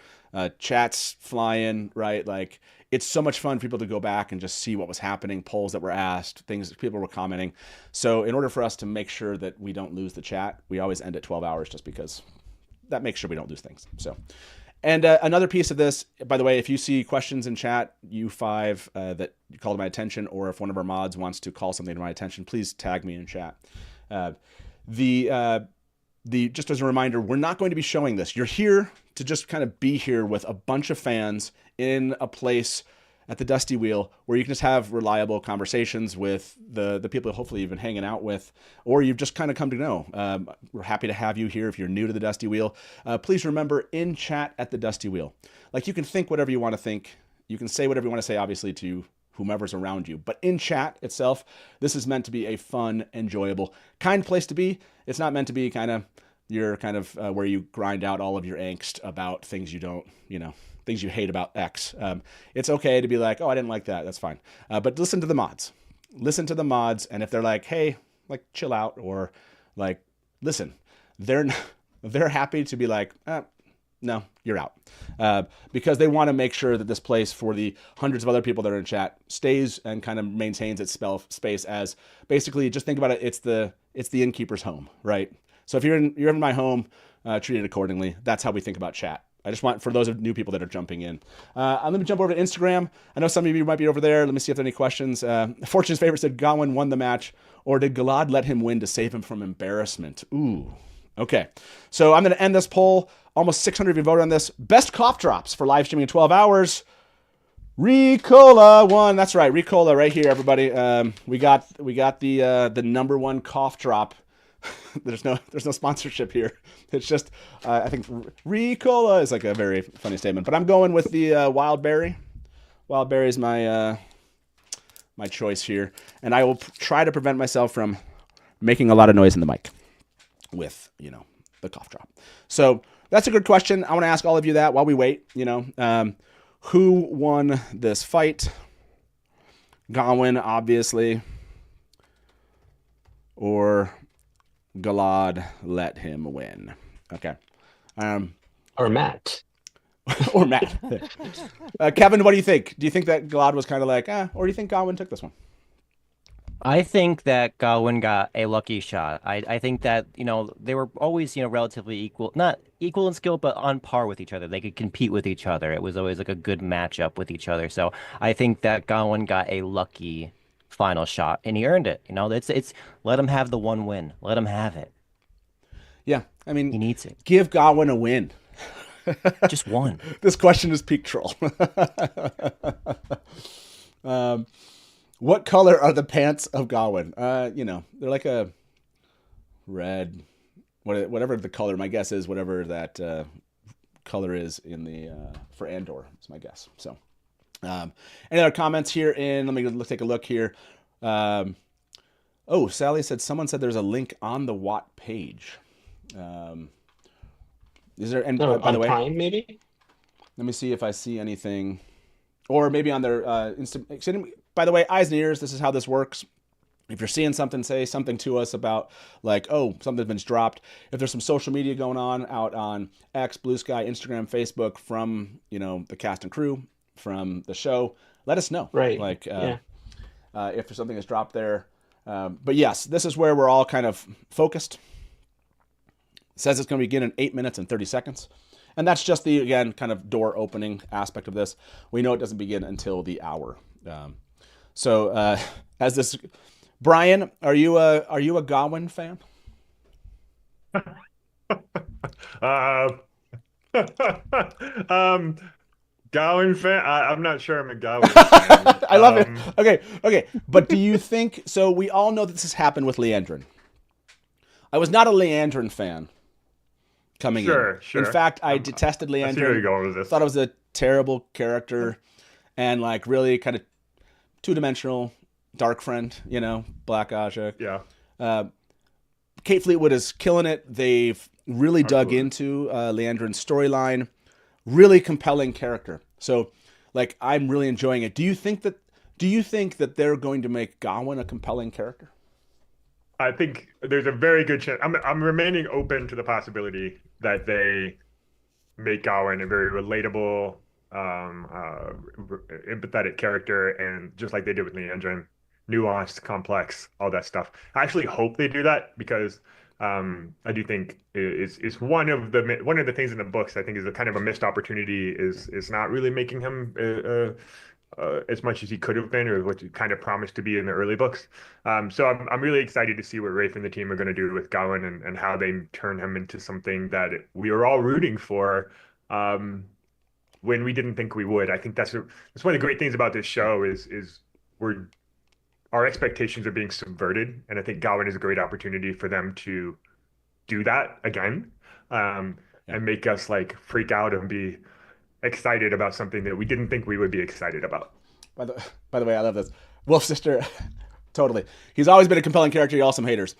chats flying, right? Like, it's so much fun for people to go back and just see what was happening, polls that were asked, things that people were commenting. So in order for us to make sure that we don't lose the chat, we always end at 12 hours just because that makes sure we don't lose things. So, and another piece of this, by the way, if you see questions in chat, you 5 that you call to my attention, or if one of our mods wants to call something to my attention, please tag me in chat. Just as a reminder, we're not going to be showing this. You're here to just kind of be here with a bunch of fans in a place at the Dusty Wheel where you can just have reliable conversations with the people hopefully you've been hanging out with, or you've just kind of come to know. We're happy to have you here if you're new to the Dusty Wheel. Please remember, in chat at the Dusty Wheel, like, you can think whatever you want to think. You can say whatever you want to say, obviously, to whomever's around you. But in chat itself, this is meant to be a fun, enjoyable, kind place to be. It's not meant to be where you grind out all of your angst about things you don't, things you hate about X. It's okay to be like, oh, I didn't like that. That's fine. But listen to the mods. Listen to the mods. And if they're like, hey, like, chill out, or like, listen, they're happy to be like, no, you're out. Because they want to make sure that this place, for the hundreds of other people that are in chat, stays and kind of maintains its space as, basically, just think about it, it's the Innkeeper's home, right? So if you're in my home, treat it accordingly. That's how we think about chat. I just want, for those of new people that are jumping in. Let me jump over to Instagram. I know some of you might be over there. Let me see if there are any questions. Fortune's Favorite said, Gawyn won the match, or did Galad let him win to save him from embarrassment? Ooh. Okay. So I'm going to end this poll. Almost 600 of you voted on this. Best cough drops for live streaming in 12 hours. Ricola won. That's right. Ricola right here, everybody. We got the number one cough drop. There's no sponsorship here. It's just, I think Ricola is like a very funny statement, but I'm going with the wild berry. Wild berry is my choice here, and I will try to prevent myself from making a lot of noise in the mic with, the cough drop. So that's a good question. I want to ask all of you that while we wait. Who won this fight? Gawyn, obviously, or Galad let him win. Okay. Or Matt. Or Matt. Kevin, what do you think? Do you think that Galad was kind of like, or do you think Gawyn took this one? I think that Gawyn got a lucky shot. I think that, they were always, relatively equal, not equal in skill, but on par with each other. They could compete with each other. It was always like a good matchup with each other. So I think that Gawyn got a lucky final shot and he earned it. It's let him have the one win. Let him have it. Yeah. I mean, he needs it. Give Gawyn a win. Just one. This question is peak troll. What color are the pants of Gawyn? They're like a red, whatever the color. My guess is whatever that color is in the for Andor. Is my guess. So, any other comments here? Let's take a look here. Sally said someone said there's a link on the Watt page. Is there? And by the way, Prime maybe. Let me see if I see anything, or maybe on their Insta. By the way, eyes and ears, this is how this works. If you're seeing something, say something to us about like, something's been dropped. If there's some social media going on out on X, Blue Sky, Instagram, Facebook from, the cast and crew, from the show, let us know. Right. Like, if there's something that's dropped there. But yes, this is where we're all kind of focused. It says it's going to begin in 8 minutes and 30 seconds. And that's just the, again, kind of door opening aspect of this. We know it doesn't begin until the hour. So as this, Brian, are you a Gawyn fan? Gawyn fan? I'm not sure I'm a Gawyn fan. I love it. Okay. But do you think, so we all know that this has happened with Leandrin. I was not a Leandrin fan coming in. Sure. In fact, I detested Leandrin. I see where you're going with this. Thought it was a terrible character and like really kind of two-dimensional, dark friend, Black Aja. Yeah. Kate Fleetwood is killing it. They've really dug into Leandrin's storyline. Really compelling character. So, like, I'm really enjoying it. Do you think that they're going to make Gawyn a compelling character? I think there's a very good chance. I'm remaining open to the possibility that they make Gawyn a very relatable, empathetic character, and just like they did with Leandrin, nuanced, complex, all that stuff. I actually hope they do that because I do think it's one of the things in the books I think is a kind of a missed opportunity is not really making him as much as he could have been or what he kind of promised to be in the early books. So I'm really excited to see what Rafe and the team are going to do with Gawyn and how they turn him into something that we are all rooting for. When we didn't think we would. I think that's one of the great things about this show is our expectations are being subverted, and I think Gawyn is a great opportunity for them to do that again, and make us like freak out and be excited about something that we didn't think we would be excited about. By the way, I love this. Wolf Sister, totally. He's always been a compelling character. Y'all some haters.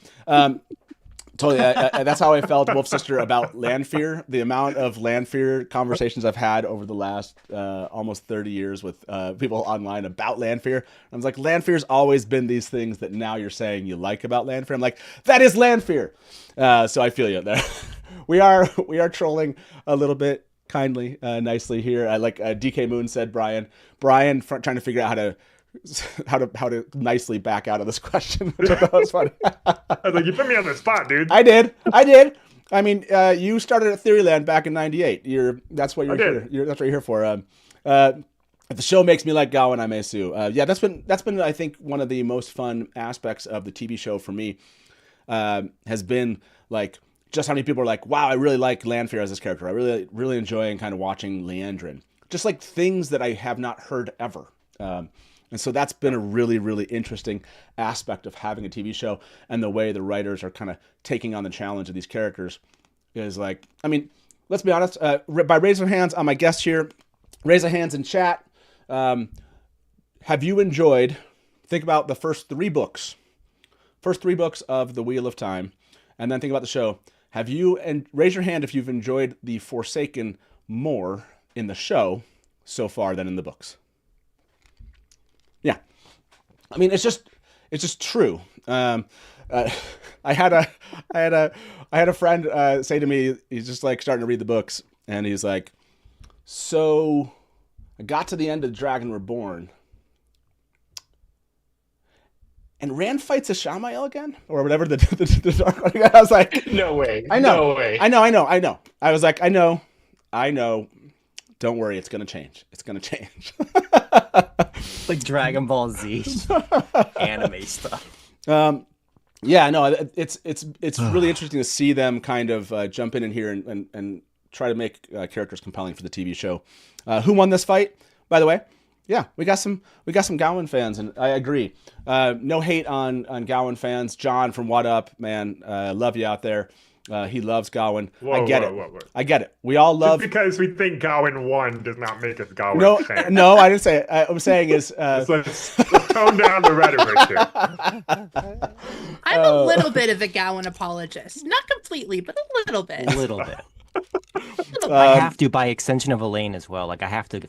Totally. That's how I felt, Wolf Sister, about Lanfear. The amount of Lanfear conversations I've had over the last almost 30 years with people online about Lanfear. I was like, Lanfear's always been these things that now you're saying you like about Lanfear. I'm like, that is Lanfear. So I feel you there. We are trolling a little bit kindly, nicely here. I like DK Moon said, Brian trying to figure out how to nicely back out of this question, which I thought was funny. I was like, you put me on the spot, dude. I did. I mean, you started at Theoryland back in '98. That's what you're here. That's what you're here for. If the show makes me like Gawyn, I may sue. Yeah, that's been I think one of the most fun aspects of the TV show for me. Has been like just how many people are like, wow, I really like Lanfear as this character. I really enjoying kind of watching Leandrin. Just like things that I have not heard ever. And so that's been a really, really interesting aspect of having a TV show, and the way the writers are kind of taking on the challenge of these characters is like, I mean, let's be honest, by raising hands on my guests here, raise a hands in chat. Have you enjoyed, think about the first three books of The Wheel of Time, and then think about the show. And raise your hand if you've enjoyed The Forsaken more in the show so far than in the books. Yeah. I mean, it's just true. I had a friend say to me, he's just like starting to read the books, and he's like, so I got to the end of Dragon Reborn, and Rand fights a Shamael again, or whatever the dark one again. I was like, No way. I know, No way. I know. I was like, I know. Don't worry, it's gonna change. It's gonna change. Like Dragon Ball Z anime stuff. Yeah, no, it's really interesting to see them kind of jump in here and try to make characters compelling for the TV show. Who won this fight, by the way? Yeah, we got some Gawyn fans, and I agree. No hate on Gawyn fans. John from What Up, man, love you out there. He loves Gawyn. I get it. I get it. We all love. Just because we think Gawyn won does not make us Gawyn fans. No, I didn't say it. I'm saying is let's tone down the rhetoric here. I'm a little bit of a Gawyn apologist. Not completely, but a little bit. A little bit. I have to, by extension of Elaine as well. Like I have to,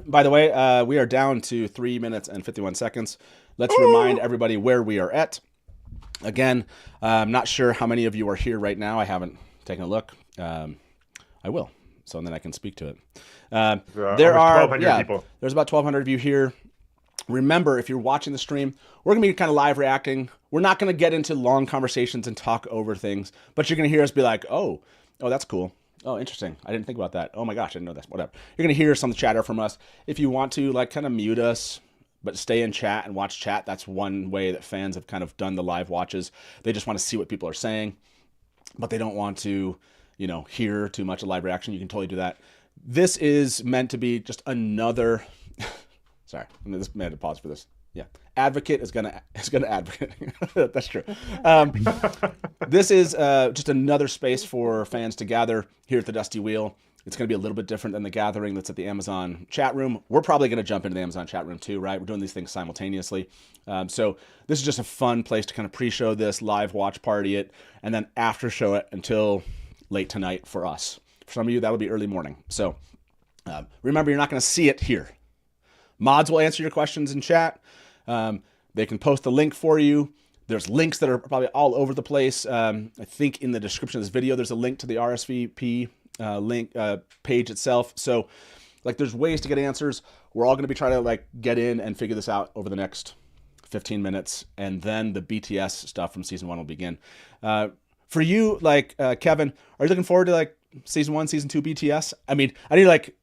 By the way, we are down to 3 minutes and 51 seconds. Let's remind everybody where we are at. Again, I'm not sure how many of you are here right now. I haven't taken a look. I will, so then I can speak to it. There are 1,200 people. There's about 1,200 of you here. Remember, if you're watching the stream, we're going to be kind of live reacting. We're not going to get into long conversations and talk over things, but you're going to hear us be like, oh, that's cool. Oh, interesting. I didn't think about that. Oh my gosh, I didn't know that. Whatever. You're going to hear some chatter from us. If you want to like kind of mute us, but stay in chat and watch chat, that's one way that fans have kind of done the live watches. They just want to see what people are saying, but they don't want to, hear too much of live reaction. You can totally do that. This is meant to be just another, sorry, I'm going to pause for this. Yeah. Advocate is gonna advocate. That's true. This is just another space for fans to gather here at the Dusty Wheel. It's going to be a little bit different than the gathering that's at the Amazon chat room. We're probably going to jump into the Amazon chat room too, right? We're doing these things simultaneously. So this is just a fun place to kind of pre-show this, live watch party it, and then after show it until late tonight for us. For some of you, that'll be early morning. So remember, you're not going to see it here. Mods will answer your questions in chat. They can post the link for you. There's links that are probably all over the place. I think in the description of this video, there's a link to the RSVP link page itself. So like there's ways to get answers. We're all going to be trying to like get in and figure this out over the next 15 minutes. And then the BTS stuff from season 1 will begin. For you, like Kevin, are you looking forward to like season 1, season 2 BTS? I mean, I need like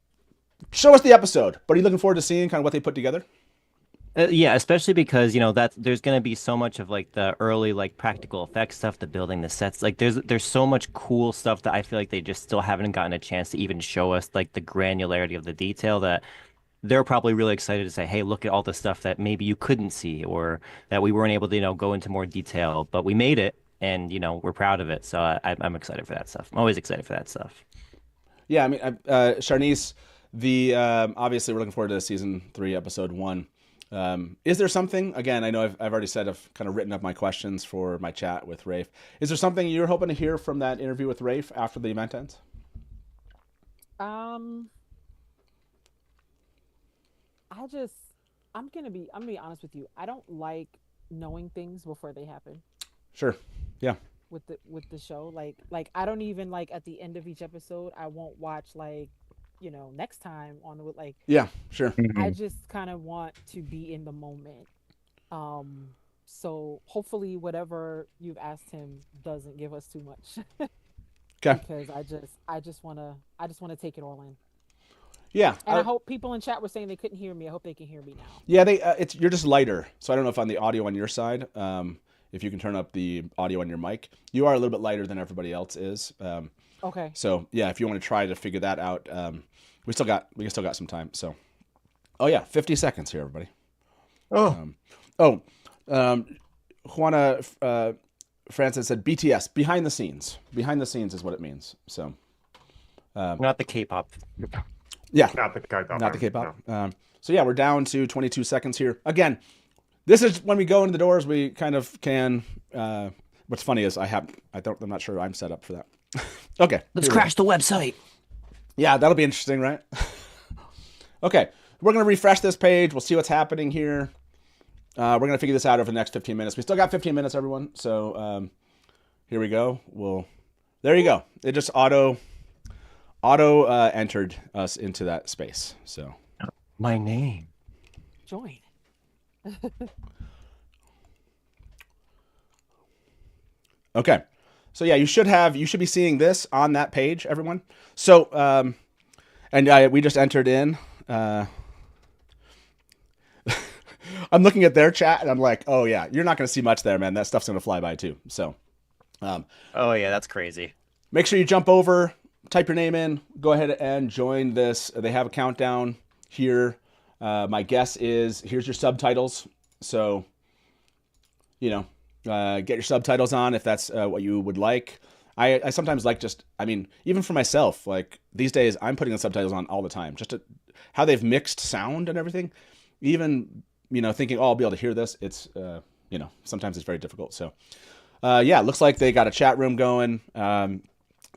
show us the episode, but are you looking forward to seeing kind of what they put together? Yeah, especially because that there's gonna be so much of like the early like practical effects stuff, the building the sets. Like there's so much cool stuff that I feel like they just still haven't gotten a chance to even show us like the granularity of the detail that they're probably really excited to say, hey, look at all the stuff that maybe you couldn't see or that we weren't able to go into more detail, but we made it and we're proud of it. So I'm excited for that stuff. I'm always excited for that stuff. Yeah, I mean, Charnice, obviously we're looking forward to season 3, episode 1. Is there something, again, I know I've already said I've kind of written up my questions for my chat with Rafe. Is there something you're hoping to hear from that interview with Rafe after the event ends? I'm gonna be honest with you. I don't like knowing things before they happen. Sure. Yeah. With the show, like I don't even like at the end of each episode, I won't watch next time on the yeah, sure. I just kind of want to be in the moment. So hopefully whatever you've asked him doesn't give us too much. Okay. Because I just want to take it all in. Yeah. And I hope people in chat were saying they couldn't hear me. I hope they can hear me now. Yeah, you're just lighter. So I don't know if on the audio on your side, if you can turn up the audio on your mic, you are a little bit lighter than everybody else is. Okay. So yeah, if you want to try to figure that out, we still got some time. So, 50 seconds here, everybody. Juana Francis said BTS behind the scenes. Behind the scenes is what it means. So, not the K-pop. Yeah, not the K-pop. Not the K-pop. No. So yeah, we're down to 22 seconds here. Again, this is when we go into the doors. We kind of can. What's funny is I'm not sure I'm set up for that. Okay, let's crash the website. Yeah, that'll be interesting, right? Okay, we're gonna refresh this page. We'll see what's happening here. we're going to figure this out over the next 15 minutes. We still got 15 minutes, everyone. So here we go. There you go. It just auto entered us into that space. So my name. Join. Okay. So yeah, you should be seeing this on that page, everyone. So we just entered in. I'm looking at their chat and I'm like, oh yeah, you're not going to see much there, man. That stuff's going to fly by too. So, oh yeah, that's crazy. Make sure you jump over, type your name in, go ahead and join this. They have a countdown here. My guess is here's your subtitles. So, get your subtitles on if that's what you would like. I sometimes like even for myself, like these days I'm putting the subtitles on all the time, just how they've mixed sound and everything. Even, thinking, oh, I'll be able to hear this. It's, sometimes it's very difficult. So, it looks like they got a chat room going.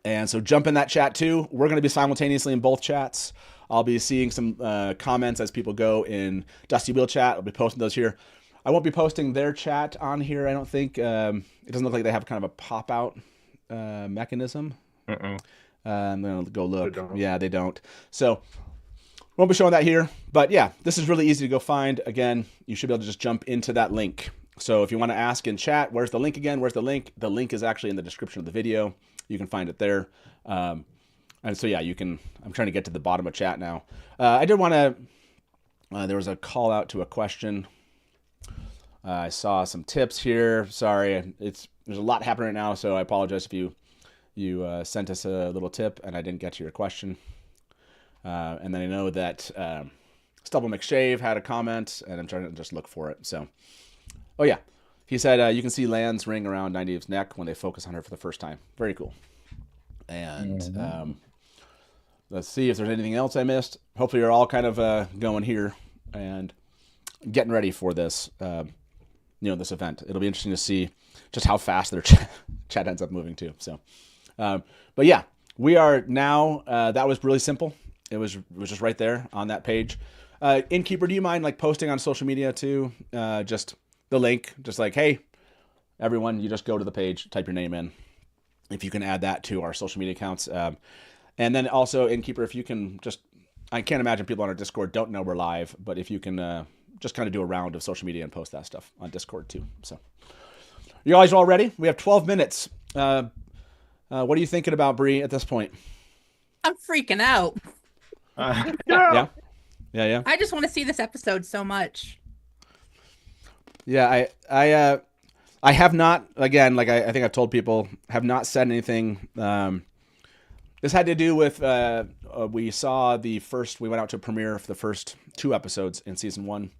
And so jump in that chat too. We're going to be simultaneously in both chats. I'll be seeing some comments as people go in Dusty Wheel chat. I'll be posting those here. I won't be posting their chat on here, I don't think. It doesn't look like they have kind of a pop-out mechanism. I'm going to go look. Yeah, they don't. So won't be showing that here. But yeah, this is really easy to go find. Again, you should be able to just jump into that link. So if you want to ask in chat, where's the link again? Where's the link? The link is actually in the description of the video. You can find it there. And so, yeah, I'm trying to get to the bottom of chat now. I did want to, there was a call out to a question. I saw some tips here. Sorry, there's a lot happening right now, so I apologize if you sent us a little tip and I didn't get to your question. And then I know that Stubble McShave had a comment, and I'm trying to just look for it. So, oh yeah, he said you can see Lan's ring around Nynaeve's neck when they focus on her for the first time. Very cool. And let's see if there's anything else I missed. Hopefully you're all kind of going here and getting ready for this, this event. It'll be interesting to see just how fast their chat ends up moving too. So, but yeah, we are now. That was really simple. It was just right there on that page. Innkeeper, do you mind posting on social media too? Just the link, just like, hey, everyone, you just go to the page, type your name in. If you can add that to our social media accounts. And then also, Innkeeper, if you can I can't imagine people on our Discord don't know we're live, but if you can just kind of do a round of social media and post that stuff on Discord too. So, you guys all ready? We have 12 minutes. What are you thinking about, Bree, at this point? I'm freaking out. Yeah. I just want to see this episode so much. Yeah, I have not, again, like I think I've told people, have not said anything. This had to do with, we went out to premiere for the first 2 episodes in season 1.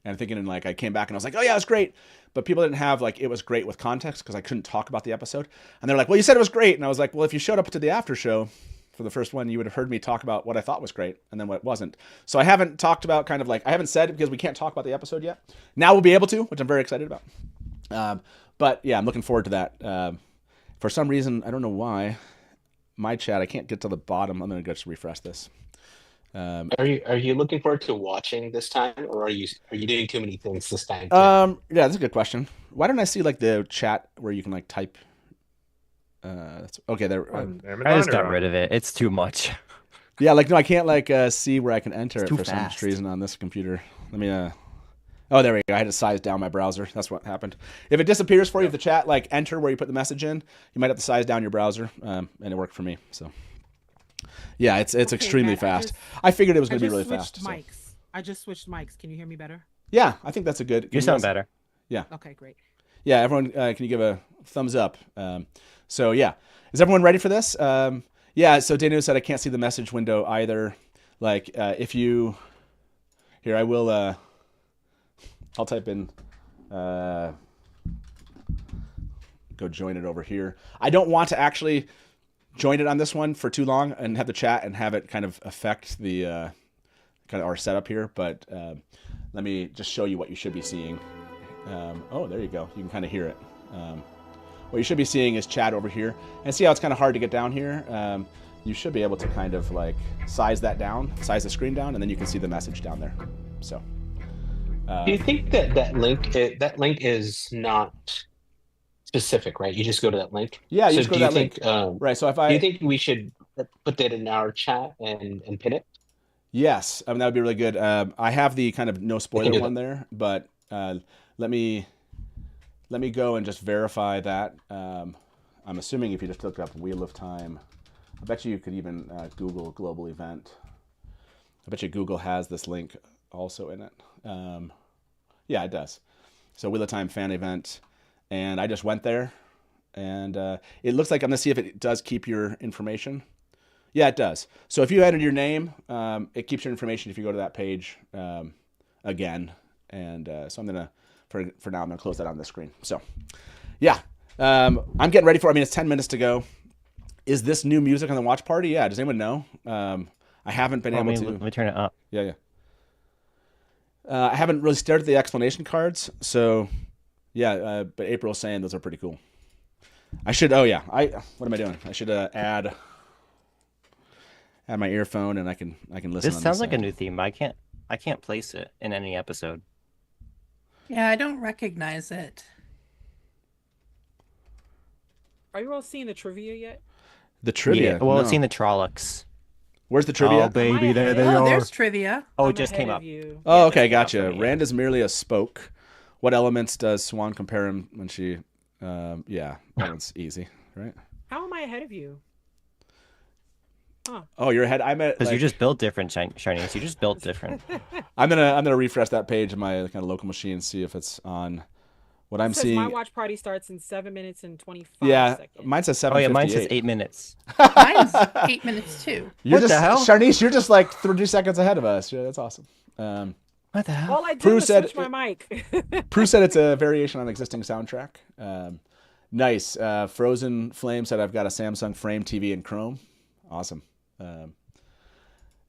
And thinking, I came back and I was like, oh yeah, it was great. But people didn't have, it was great with context because I couldn't talk about the episode. And they're like, well, you said it was great. And I was like, well, if you showed up to the after show for the first one, you would have heard me talk about what I thought was great and then what wasn't. So I haven't talked about I haven't said because we can't talk about the episode yet. Now we'll be able to, which I'm very excited about. But yeah, I'm looking forward to that. For some reason, I don't know why, my chat, I can't get to the bottom. I'm going to just refresh this. Are you looking forward to watching this time, or are you doing too many things this time? Yeah, that's a good question. Why don't I see the chat where you can type? Okay, there. I just got rid of it. It's too much. Yeah, no, I can't see where I can enter it's it for some reason on this computer. Let me. Oh, there we go. I had to size down my browser. That's what happened. If it disappears for you, if the chat enter where you put the message in, you might have to size down your browser, and it worked for me. So. Yeah, it's extremely fast. I figured it was going to be really fast. Mics. So. I just switched mics. Can you hear me better? Yeah, I think that's a good. You sound better. Yeah. Okay, great. Yeah, everyone, can you give a thumbs up? So yeah, is everyone ready for this? Yeah. So Daniel said I can't see the message window either. If you, here I will. I'll type in. Go join it over here. I don't want to actually join it on this one for too long and have the chat and have it kind of affect the kind of our setup here. But let me just show you what you should be seeing. Oh, there you go. You can kind of hear it. What you should be seeing is chat over here. And see how it's kind of hard to get down here? You should be able to kind of size that down, size the screen down, and then you can see the message down there. So Do you think that link is not specific, right? You just go to that link. Yeah, you So just go do to you that think, link. Right. So if do you think we should put that in our chat and pin it? Yes, I mean that would be really good. I have the kind of no spoiler do one that. there, but let me go and just verify that. I'm assuming if you just look up Wheel of Time, I bet you could even Google global event. I bet you Google has this link also in it. Yeah, it does. So Wheel of Time fan event, and I just went there, and it looks like I'm gonna see if it does keep your information. Yeah, it does. So if you entered your name, it keeps your information if you go to that page again. And so I'm gonna, for now, I'm gonna close that on the screen. So, yeah, I'm getting ready for. I mean, it's 10 minutes to go. Is this new music on the watch party? Yeah. Does anyone know? I haven't been able to. Let me turn it up. Yeah. I haven't really stared at the explanation cards. So, yeah. But April's saying those are pretty cool. I should. Oh yeah. What am I doing? I should add my earphone and I can listen. This sounds like a new theme. I can't place it in any episode. Yeah, I don't recognize it. Are you all seeing the trivia yet? The trivia? Yeah, well, no. it's in the Trollocs. Where's the trivia? Oh, baby, there they are. There's trivia. Oh, it just came up. Oh, okay, gotcha. Rand is merely a spoke. What elements does Swan compare him when she... yeah, that one's easy, right? How am I ahead of you? Huh. Oh, you're ahead. I'm at because you just built different, Sharnice. You just built different. I'm gonna refresh that page in my kind of local machine and see if it's on. What I'm seeing. My watch party starts in 7 minutes and 25 yeah, seconds. mine says 7:58. Oh yeah, mine says 8 minutes. Mine's 8 minutes too. You're what just, the hell, Sharnice? You're just like 30 seconds ahead of us. Yeah, that's awesome. What the hell? All I did was switch my mic. Prue said it's a variation on an existing soundtrack. Nice. Frozen Flame said I've got a Samsung Frame TV in Chrome. Awesome.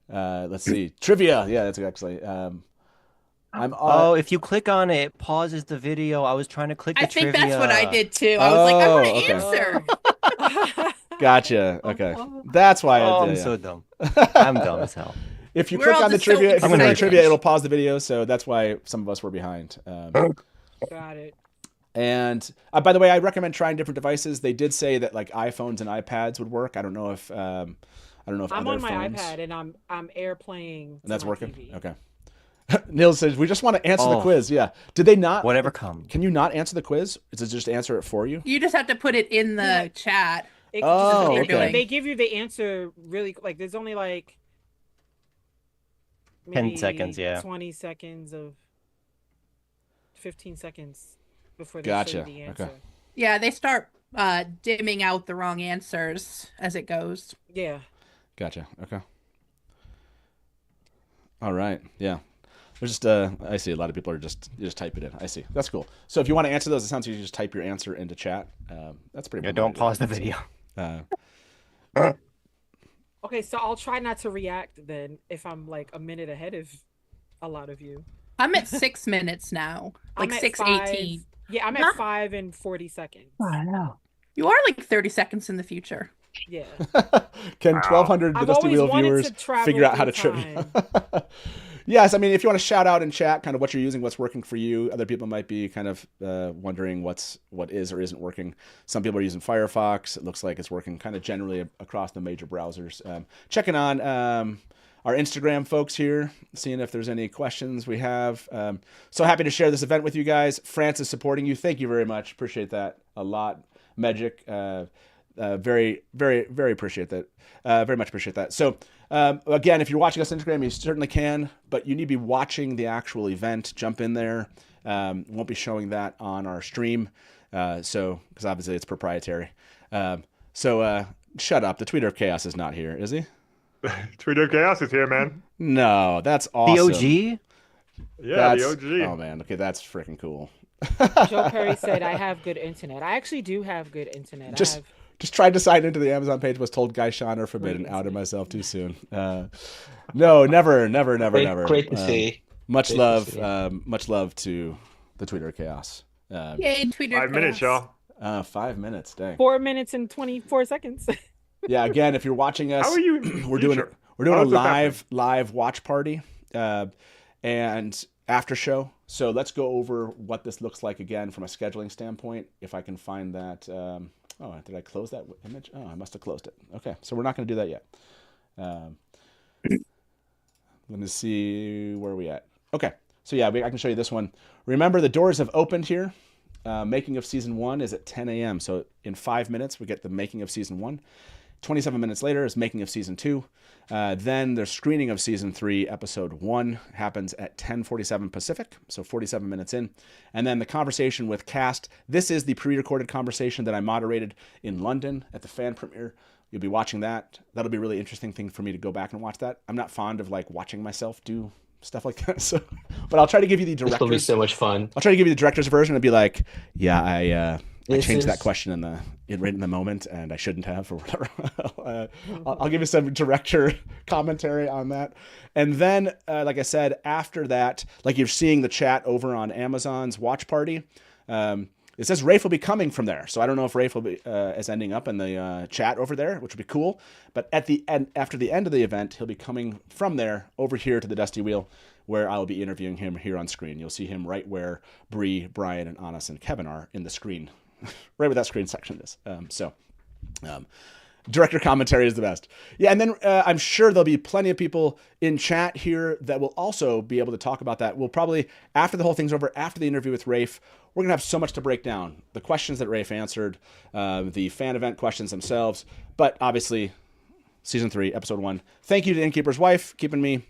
Let's see. Trivia. Yeah, that's actually. If you click on it, it pauses the video. I was trying to click the trivia. I think that's what I did too. I was like, I want to answer. Gotcha. Okay. That's why I did. I'm so dumb. I'm dumb as hell. If you click on the trivia, it'll pause the video. So that's why some of us were behind. Got it. And by the way, I recommend trying different devices. They did say that like iPhones and iPads would work. I don't know if I'm other on my phones... iPad and I'm AirPlaying. And that's working. TV. Okay. Neil says we just want to answer the quiz. Yeah. Did they not? Whatever comes. Can you not answer the quiz? Is it just answer it for you? You just have to put it in the chat. Okay. They give you the answer really like. There's only like 10 seconds. Yeah. 20 seconds of 15 seconds before they gotcha. show you the answer. Okay. Yeah, they start dimming out the wrong answers as it goes. Yeah. Gotcha. Okay. All right. Yeah. There's just I see a lot of people are you just type it in. I see. That's cool. So if you want to answer those, it sounds like you just type your answer into chat. That's pretty. Yeah. Don't pause the video. Okay, so I'll try not to react then if I'm like a minute ahead of a lot of you. I'm at 6 minutes now. Like 6:18. Yeah, I'm at 5 and 40 seconds. I know. You are like 30 seconds in the future. Yeah. Can 1,200 the Dusty Wheel viewers figure out how to trivia? Yes, I mean, if you want to shout out in chat kind of what you're using, what's working for you. Other people might be kind of wondering what is or isn't working. Some people are using Firefox. It looks like it's working kind of generally across the major browsers. Checking on our Instagram folks here, seeing if there's any questions we have. So happy to share this event with you guys. France is supporting you. Thank you very much. Appreciate that a lot. Magic. Very, very, very appreciate that. Very much appreciate that. So, again, if you're watching us on Instagram, you certainly can, but you need to be watching the actual event. Jump in there. Won't be showing that on our stream. Because obviously it's proprietary. Shut up. The Tweeter of Chaos is not here, is he? Tweeter of Chaos is here, man. No, that's awesome. The OG? Yeah, the OG. Oh, man. Okay, that's freaking cool. Joe Perry said, I have good internet. I actually do have good internet. Just tried to sign into the Amazon page, was told Guy Sean are forbidden. Outed myself too soon. No, never. Great to see. Much love to the Tweeter of Chaos. Yay, Tweeter 5 minutes, y'all. 5 minutes, dang. 4 minutes and 24 seconds. Yeah, again, if you're watching us, how are you? we're doing a live watch party, and after show. So let's go over what this looks like again from a scheduling standpoint. If I can find that. Oh, did I close that image? Oh, I must have closed it. Okay, so we're not going to do that yet. Let me see where are we at. Okay, so yeah, I can show you this one. Remember, the doors have opened here. Making of season 1 is at 10 a.m. So in 5 minutes, we get the making of season 1. 27 minutes later is making of season 2. Then the screening of season 3, episode 1 happens at 10:47 Pacific, so 47 minutes in. And then the conversation with cast. This is the pre-recorded conversation that I moderated in London at the fan premiere. You'll be watching that. That'll be a really interesting thing for me to go back and watch that. I'm not fond of like watching myself do stuff like that. So, but I'll try to give you the director's. This will be so much fun. I'll try to give you the director's version and be like, yeah, I changed that question right in the moment, and I shouldn't have, or whatever. I'll give you some director commentary on that. And then, like I said, after that, like you're seeing the chat over on Amazon's watch party, it says Rafe will be coming from there. So I don't know if Rafe will be is ending up in the chat over there, which would be cool. But at the end, after the end of the event, he'll be coming from there over here to the Dusty Wheel, where I'll be interviewing him here on screen. You'll see him right where Bree, Brian, and Anas and Kevin are in the screen, right where that screen section is. Director commentary is the best. Yeah, and then I'm sure there'll be plenty of people in chat here that will also be able to talk about that. We'll probably, after the whole thing's over, after the interview with Rafe, we're going to have so much to break down. The questions that Rafe answered, the fan event questions themselves, but obviously, Season 3, Episode 1. Thank you to Innkeeper's wife, keeping me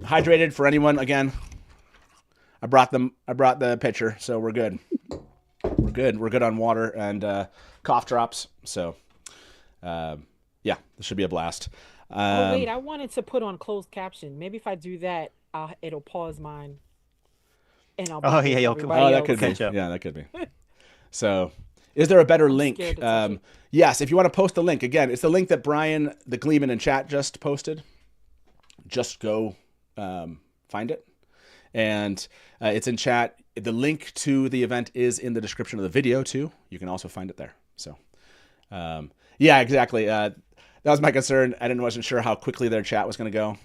hydrated for anyone. Again, I brought the pitcher, so we're good. We're good. We're good on water and cough drops. So, yeah, this should be a blast. Wait, I wanted to put on closed caption. Maybe if I do that, it'll pause mine. And I'll that could be. Yeah, that could be. So, is there a better link? Yes, if you want to post the link, again, it's the link that Brian, the Gleeman in chat, just posted. Just go find it. And it's in chat. The link to the event is in the description of the video, too. You can also find it there. So, yeah, exactly. That was my concern. I wasn't sure how quickly their chat was going to go.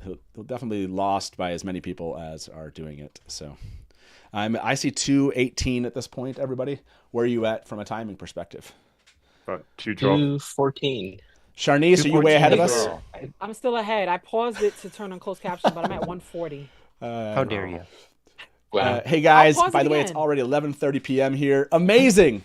He'll definitely be lost by as many people as are doing it. So, I see 2:18 at this point, everybody. Where are you at from a timing perspective? About 2:12. 2:14. Sharnice, are you way ahead of us? I'm still ahead. I paused it to turn on closed caption, but I'm at 1:40. How dare you? Wow. Hey guys, by the way, it's already 11:30 p.m. here. Amazing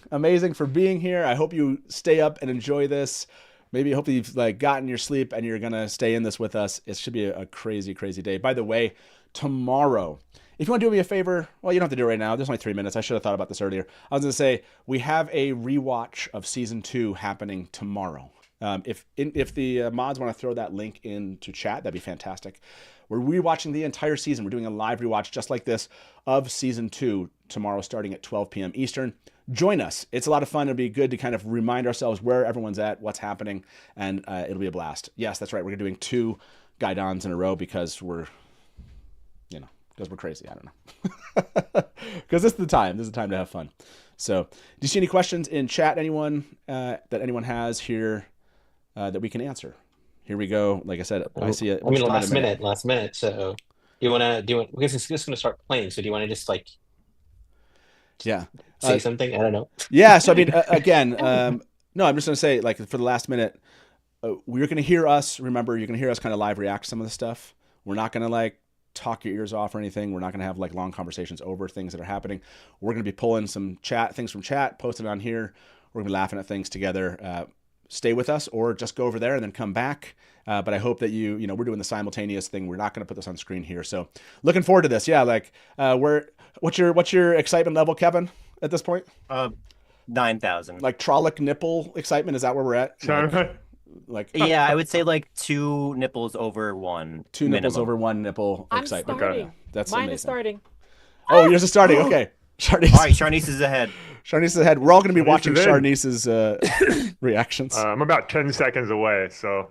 for being here. I hope you stay up and enjoy this. Maybe hopefully you've gotten your sleep and you're gonna stay in this with us. It should be a crazy day. By the way, tomorrow, if you want to do me a favor, well, you don't have to do it right now. There's only 3 minutes. I should have thought about this earlier. I was gonna say we have a rewatch of season 2 happening tomorrow. If the mods want to throw that link into chat, that'd be fantastic. We're rewatching the entire season. We're doing a live rewatch just like this of season 2 tomorrow starting at 12 p.m. Eastern. Join us. It's a lot of fun. It'll be good to kind of remind ourselves where everyone's at, what's happening, and it'll be a blast. Yes, that's right. We're doing 2 Gaidans in a row because we're crazy. I don't know. Because this is the time. This is the time to have fun. So, do you see any questions in chat? Anyone that anyone has here that we can answer? Here we go. Like I said, I see it. Last minute. So, we're just going to start playing. So, do you want to just say something? I don't know. Yeah. So, I mean, again, no, I'm just going to say, for the last minute, you're going to hear us. Remember, you're going to hear us kind of live react to some of the stuff. We're not going to talk your ears off or anything. We're not going to have long conversations over things that are happening. We're going to be pulling some things from chat, posting on here. We're going to be laughing at things together. Stay with us or just go over there and then come back. But I hope that we're doing the simultaneous thing. We're not going to put this on screen here. So looking forward to this. Yeah. What's your excitement level, Kevin, at this point? 9,000. Trollic nipple excitement. Is that where we're at? Yeah, I would say 2 nipples over 1. 2 nipples over 1 nipple excitement. Starting. That's Mine amazing. is starting. Oh, yours is starting. Okay. Sharnice. All right, Sharnice is ahead. Sharnice is ahead. We're all going to be watching Sharnice's reactions. I'm about 10 seconds away, so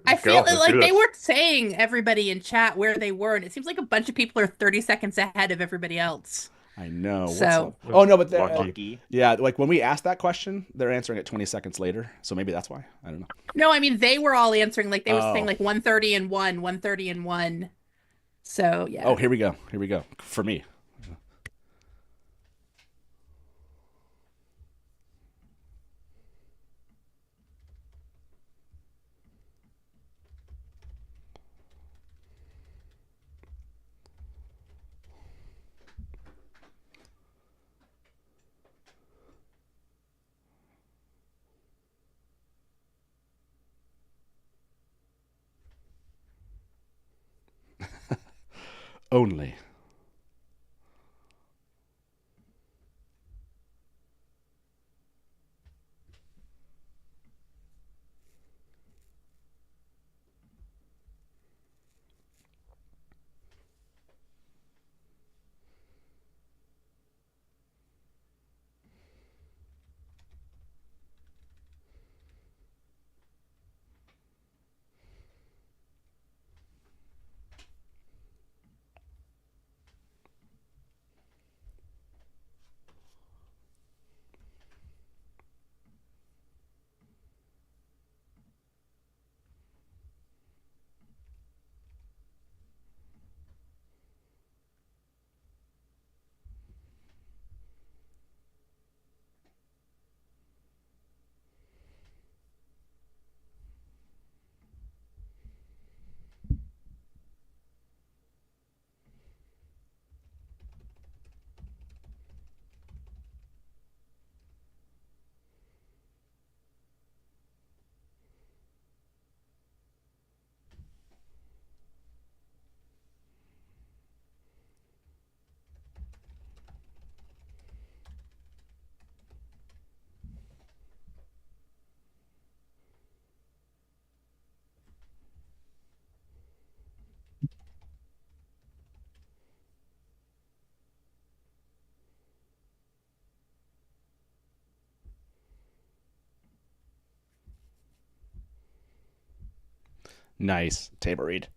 I feel like they were saying everybody in chat where they were, and it seems like a bunch of people are 30 seconds ahead of everybody else. I know. So, oh no, but yeah, when we asked that question, they're answering it 20 seconds later. So maybe that's why. I don't know. No, I mean they were all answering they were saying 1:30 and 1, 1:30 and 1. So yeah. Oh, here we go. Here we go. For me. Only. Nice. Table read.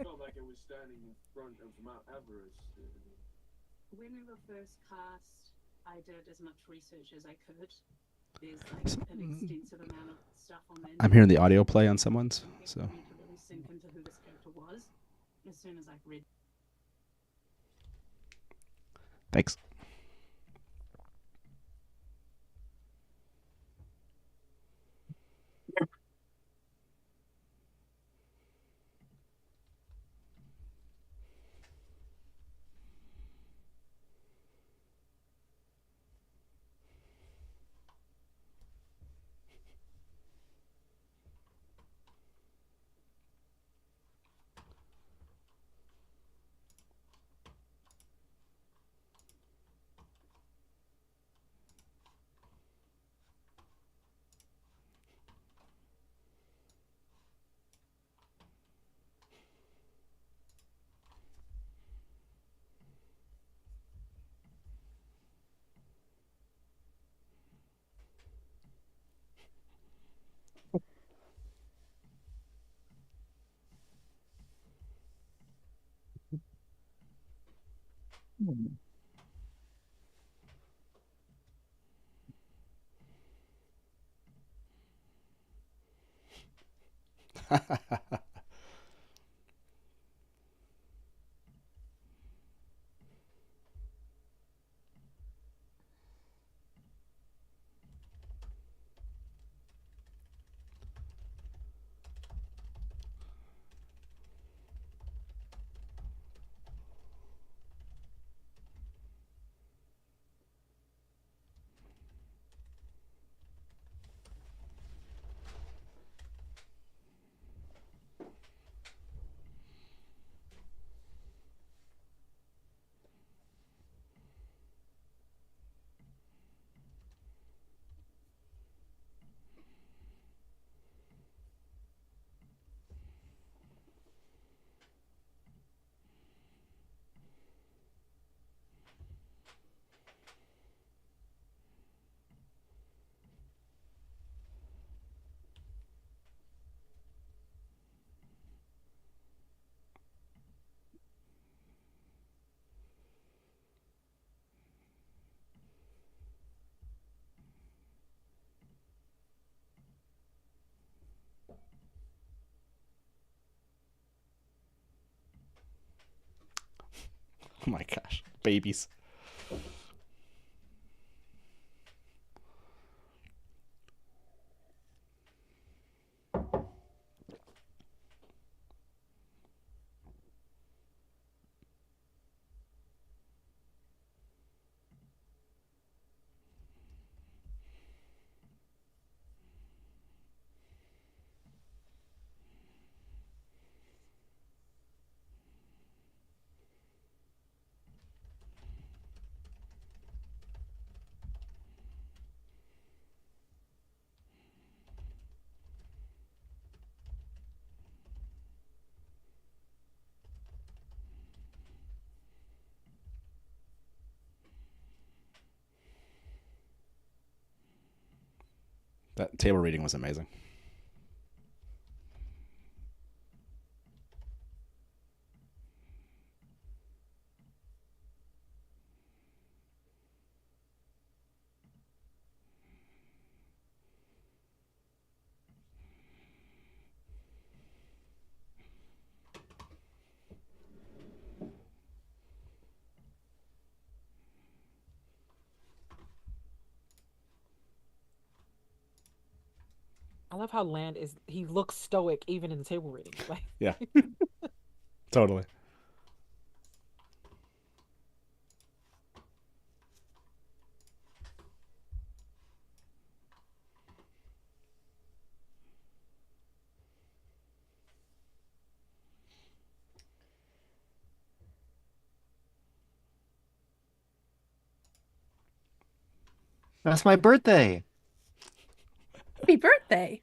Felt like I was standing in front of Mount Everest. When we were first cast, I did as much research as I could. There's like an extensive amount of stuff on there. I'm hearing the audio play on someone's, so. For me to really sink into who this character was, as soon as I read. Thanks. Oh my gosh, babies. That table reading was amazing. I love how Land is. He looks stoic even in the table reading. Like, Yeah. Totally. That's my birthday. Happy birthday.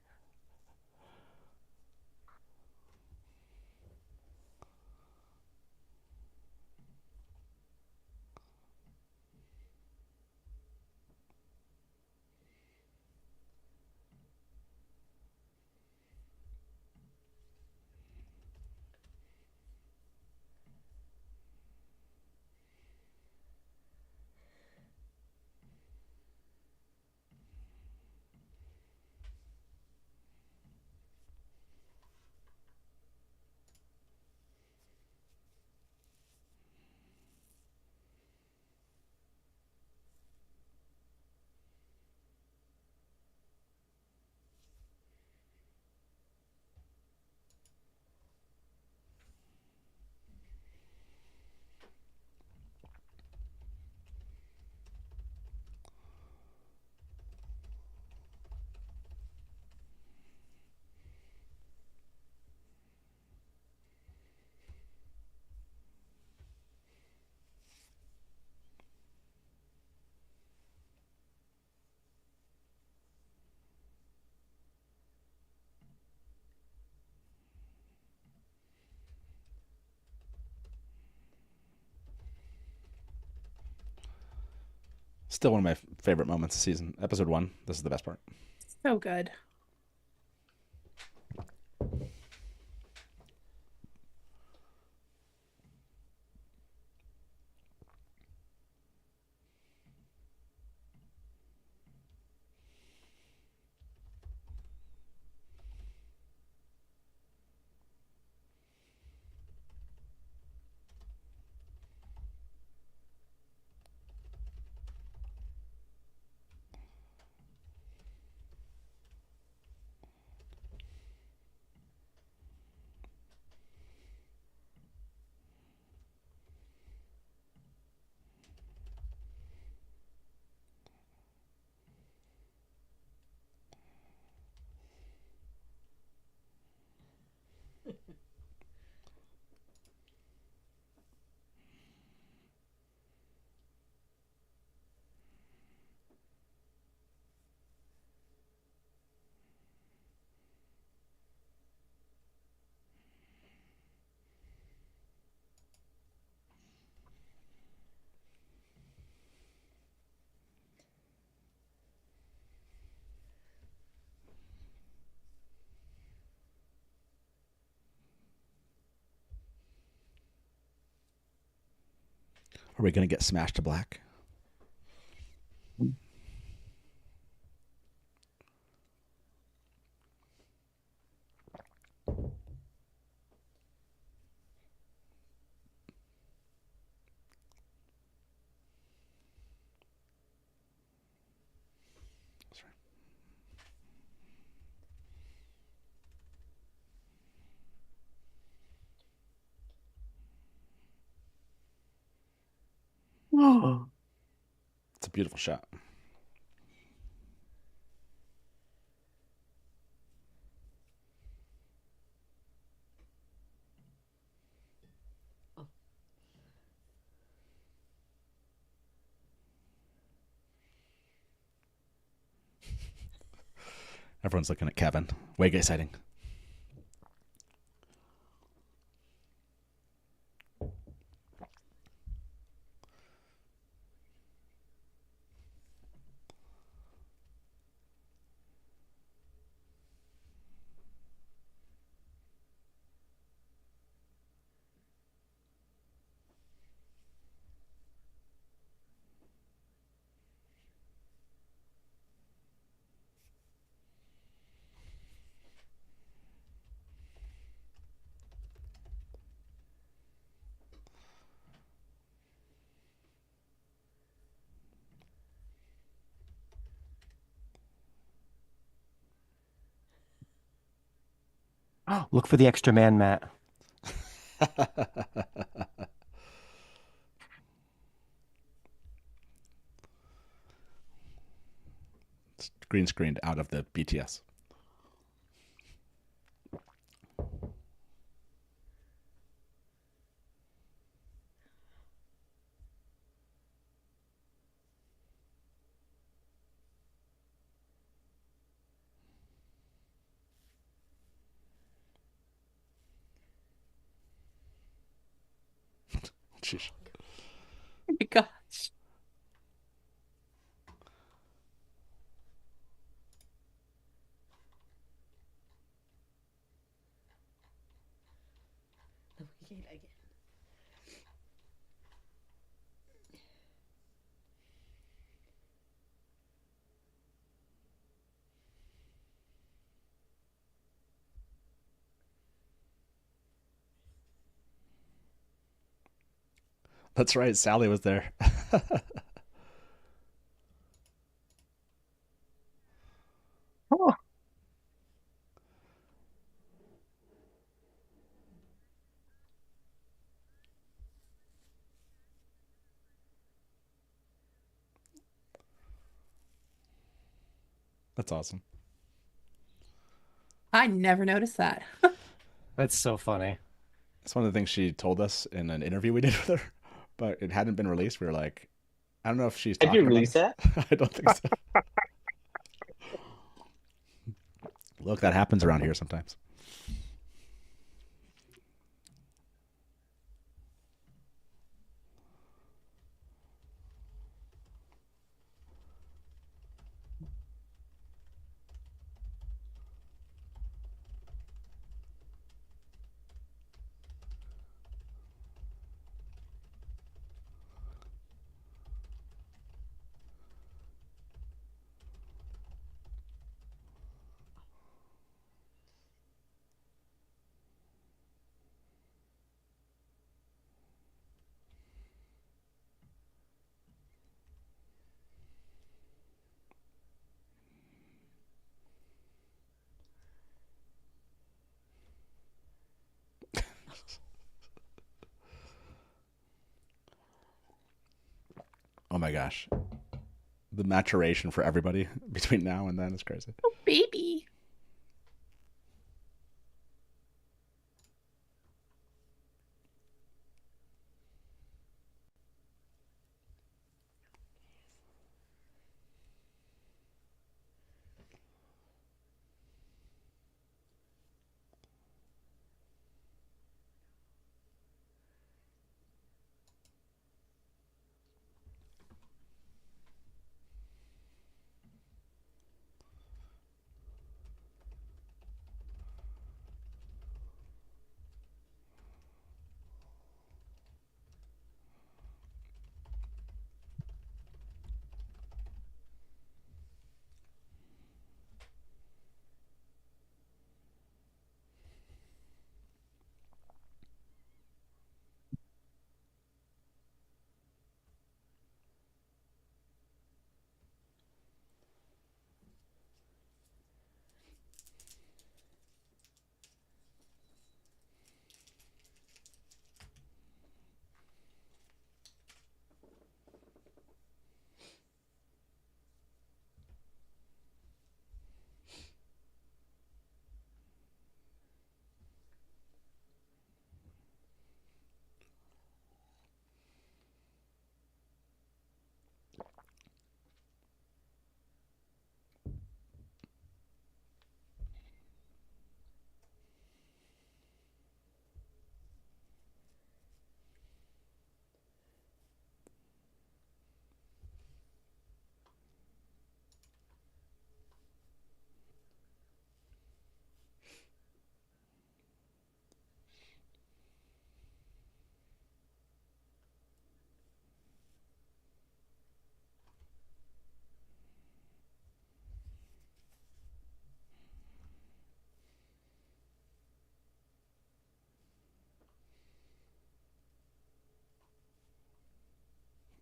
Still one of my favorite moments of season. Episode 1. This is the best part. So good. Are we going to get smashed to black? It's a beautiful shot. Everyone's looking at Kevin. Way exciting. Oh, look for the extra man, Matt. It's green screened out of the BTS. Sheesh. Oh my gosh. That's right. Sally was there. Oh. That's awesome. I never noticed that. That's so funny. It's one of the things she told us in an interview we did with her, but it hadn't been released. We were like, I don't know if she's Have talking you released about that? I don't think so. Look, that happens around here sometimes. Oh my gosh. The maturation for everybody between now and then is crazy. Oh, baby.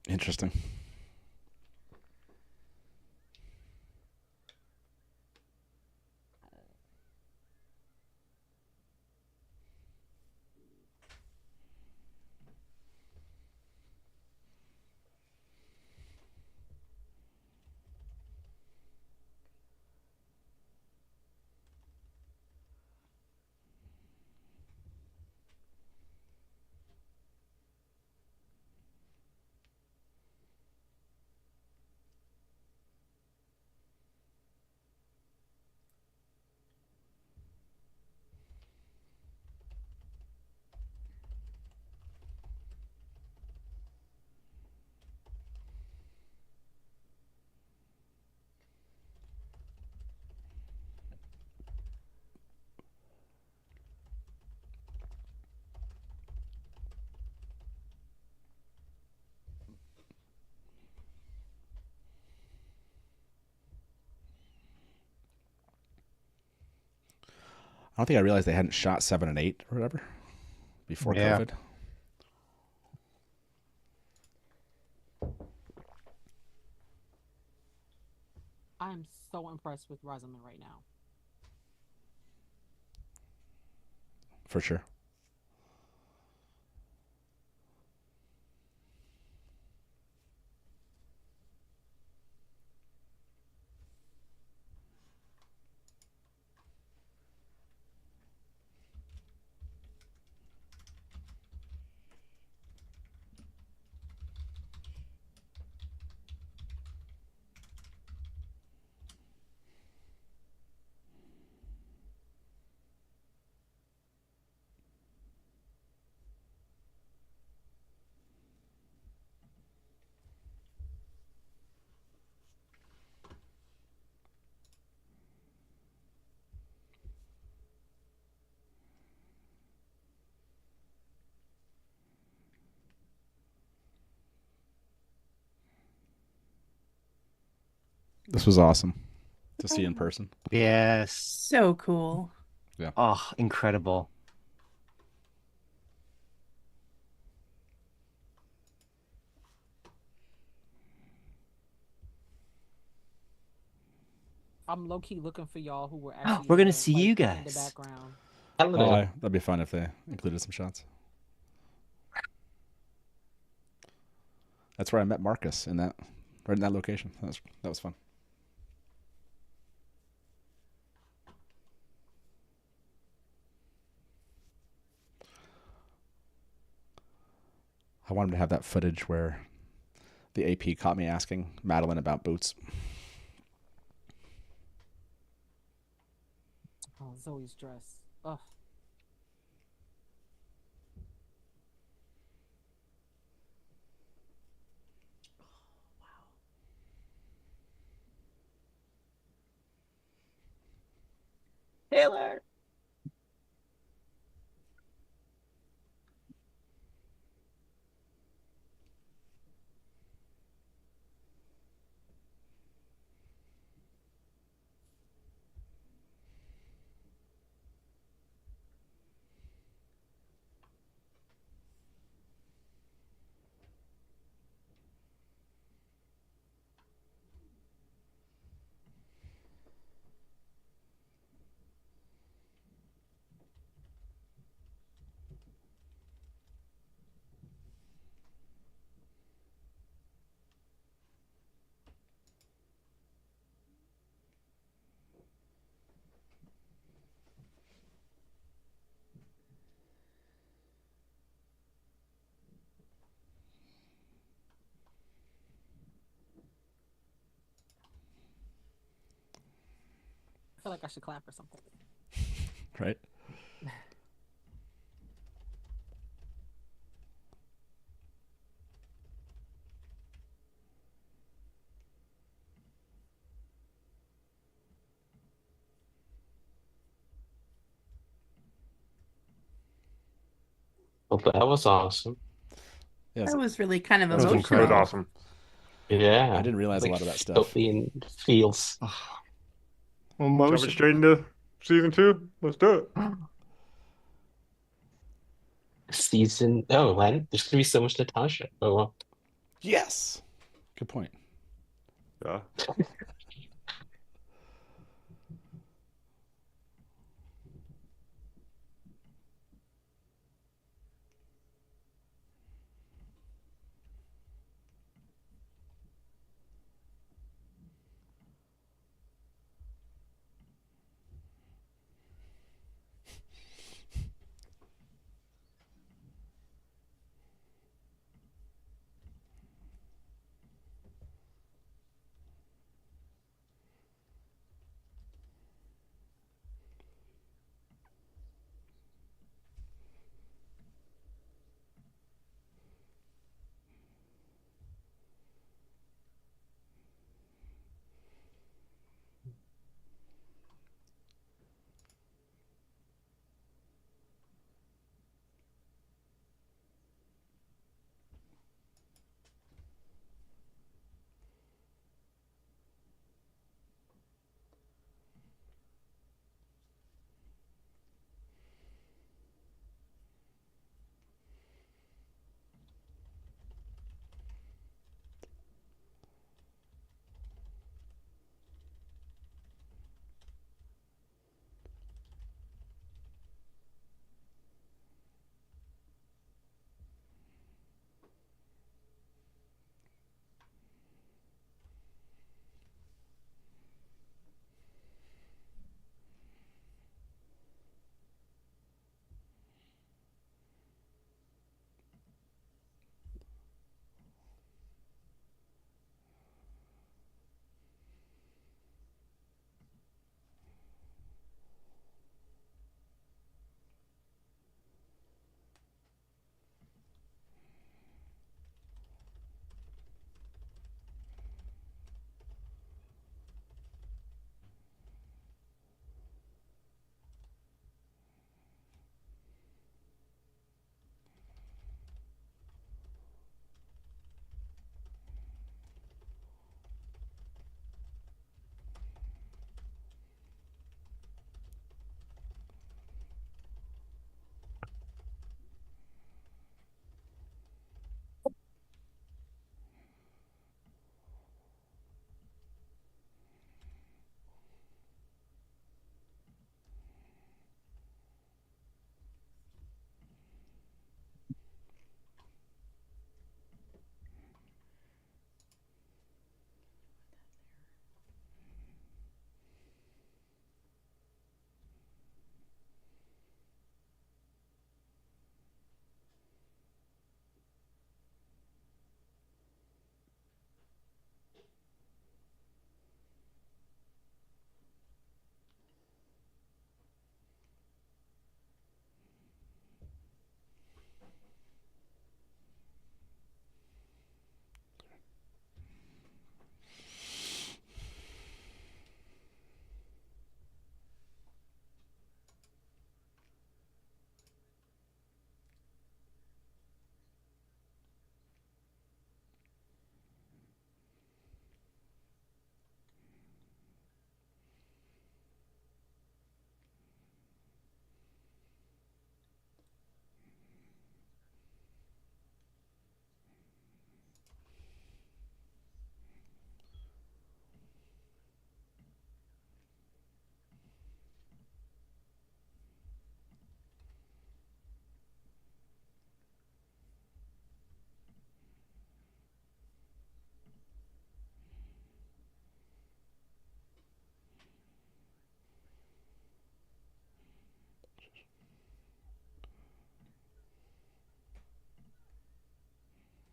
Interesting. I don't think I realized they hadn't shot 7 and 8 or whatever before COVID. I am so impressed with Rosamund right now. For sure. This was awesome to see in person. Yes. So cool. Yeah. Oh, incredible. I'm low key looking for y'all who were actually. We're gonna there, see like, you in the guys. background. I don't know. That'd be fun if they included some shots. That's where I met Marcus right in that location. That was fun. I wanted to have that footage where the AP caught me asking Madeline about boots. Oh, Zoe's dress. Ugh. Taylor. I feel like I should clap or something. Right? Well, that was awesome. Yeah, That was really kind of That was emotional. incredible. Awesome. Yeah. I didn't realize Like, a lot of that stuff. totally in feels. Jumping straight into season 2. Let's do it. Season. Oh, man. There's going to be so much Natasha. Oh, well. Yes. Good point. Yeah.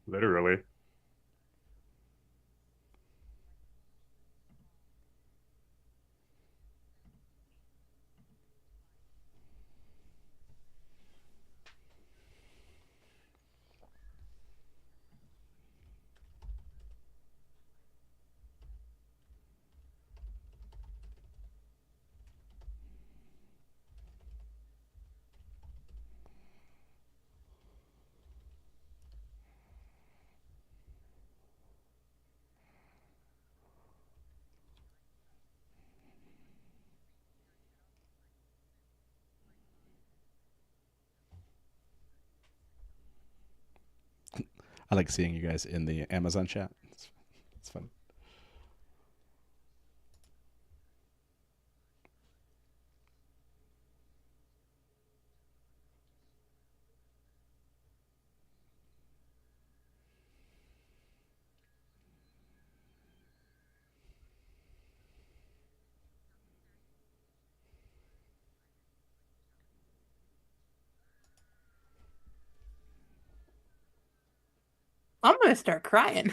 Literally. I like seeing you guys in the Amazon chat. It's fun. I'm gonna start crying.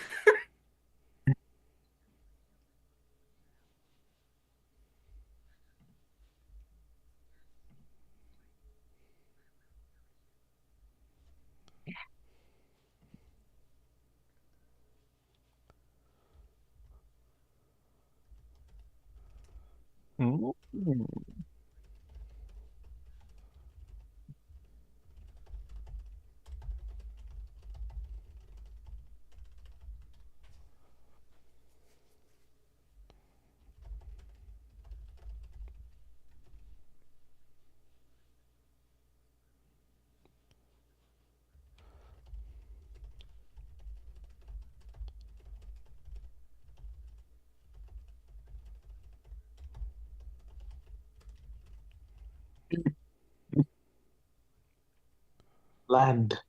Land.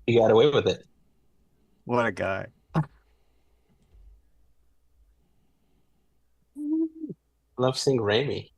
He got away with it. What a guy. Love seeing Raimi.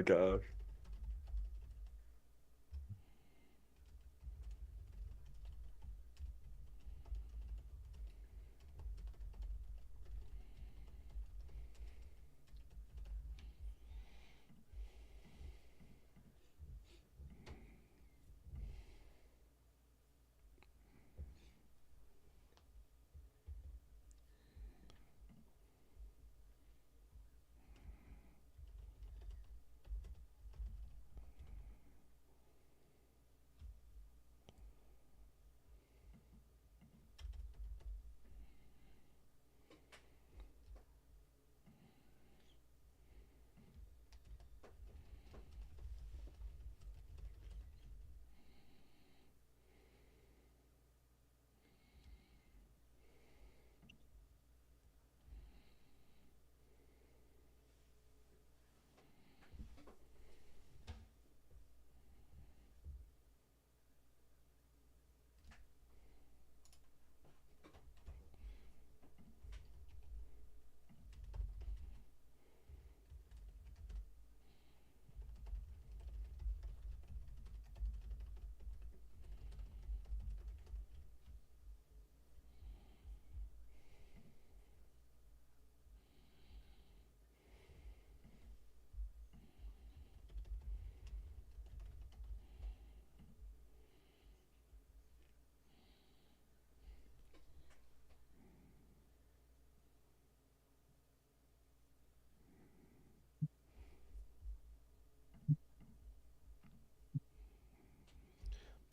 gosh.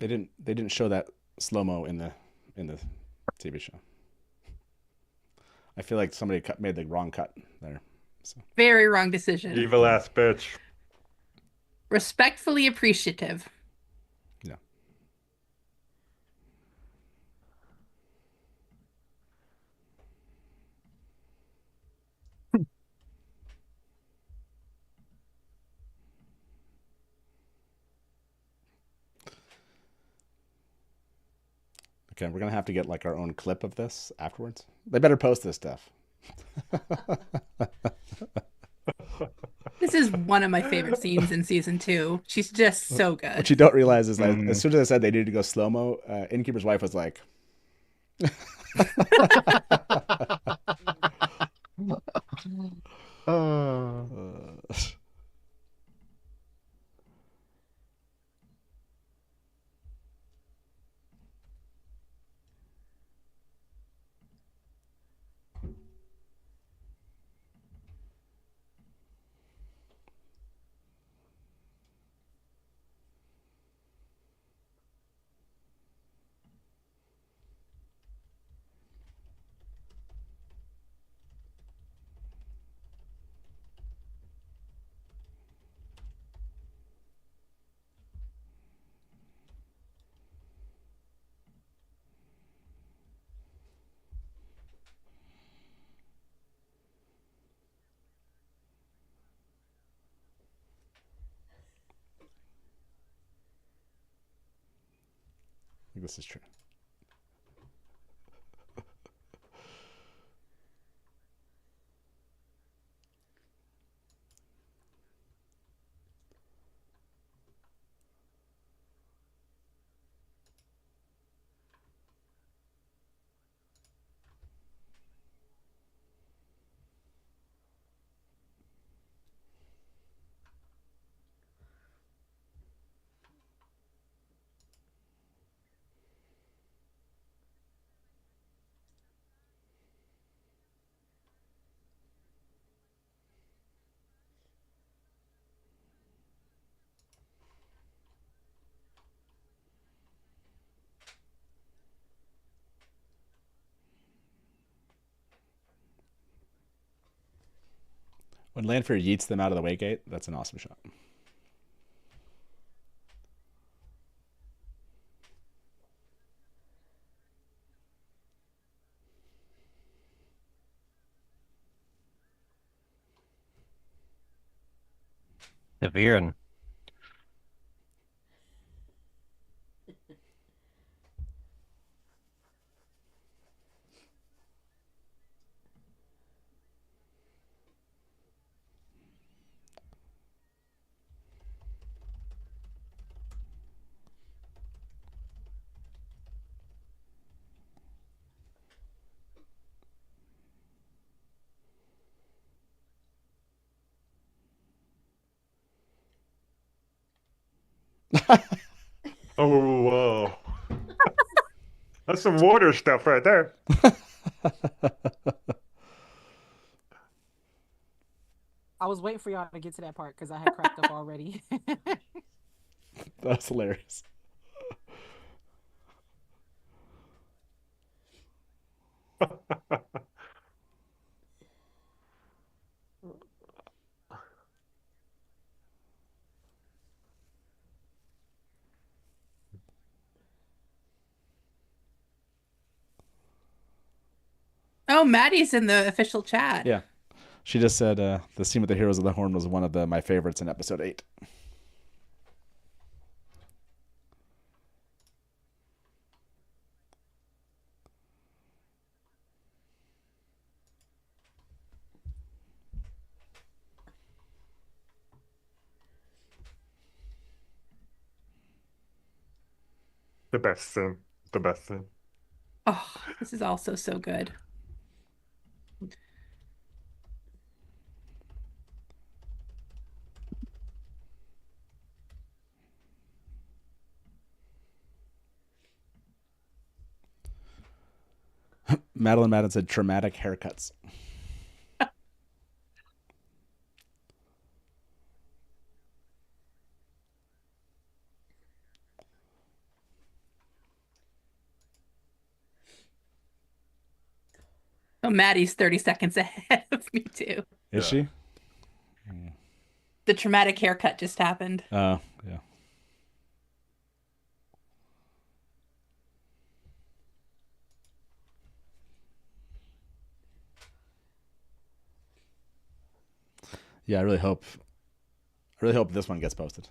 They didn't show that slow-mo in the TV show. I feel like somebody made the wrong cut there. So. Very wrong decision. Evil ass bitch. Respectfully appreciative. Yeah. Okay, we're gonna have to get like our own clip of this afterwards. They better post this stuff. This is one of my favorite scenes in season 2. She's just so good. What you don't realize is like as soon as I said they needed to go slow-mo, Innkeeper's wife was like I think this is true. When Lanfear yeets them out of the Waygate, that's an awesome shot. Severin. Oh, whoa. That's some water stuff right there. I was waiting for y'all to get to that part because I had cracked up already. That's hilarious. Oh, Maddie's in the official chat. Yeah. She just said the scene with the Heroes of the Horn was one of my favorites in episode 8. The best thing. The best thing. Oh, this is also so good. Madeline Madden said traumatic haircuts. Oh, Maddie's 30 seconds ahead of me too. Is she? The traumatic haircut just happened. Oh, yeah. Yeah, I really hope this one gets posted.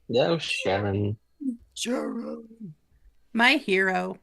No, Sharon. My hero.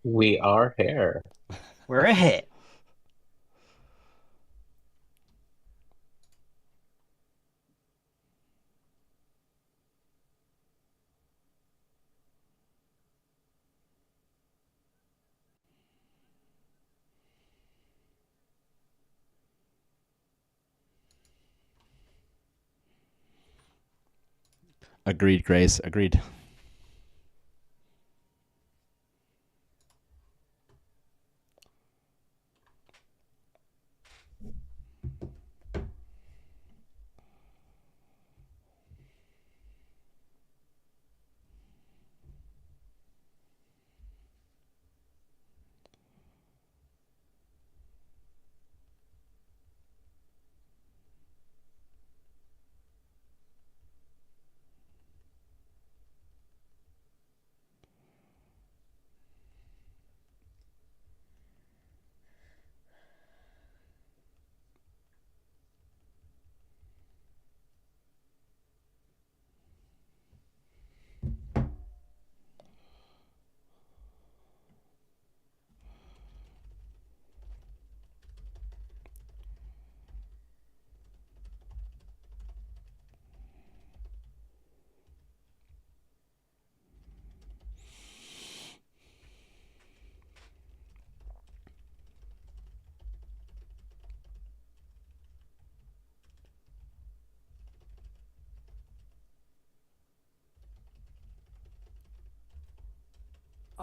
We are here. We're a hit. Agreed, Grace. Agreed.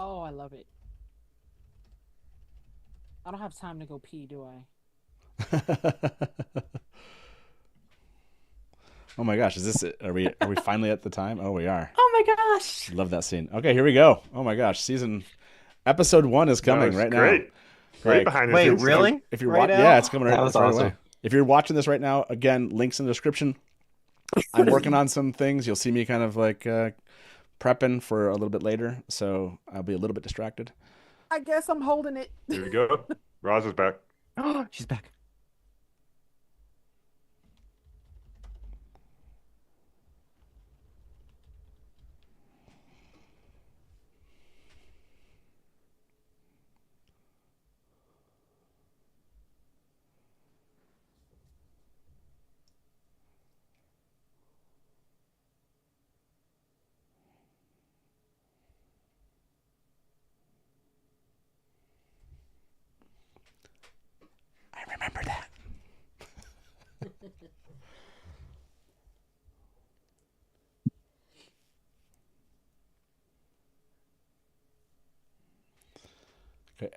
Oh, I love it. I don't have time to go pee, do I? Oh my gosh, is this it? Are we finally at the time? Oh, we are. Oh my gosh. Love that scene. Okay, here we go. Oh my gosh, episode 1 is coming right great. now. Great behind the Wait, scenes. really? If you're Right watching, now? yeah, it's coming right, That was right awesome. away. If you're watching this right now, again, links in the description. I'm working on some things. You'll see me kind of like prepping for a little bit later, so I'll be a little bit distracted. I guess I'm holding it. Here we go. Roz is back. Oh, she's back. I remember that. Okay.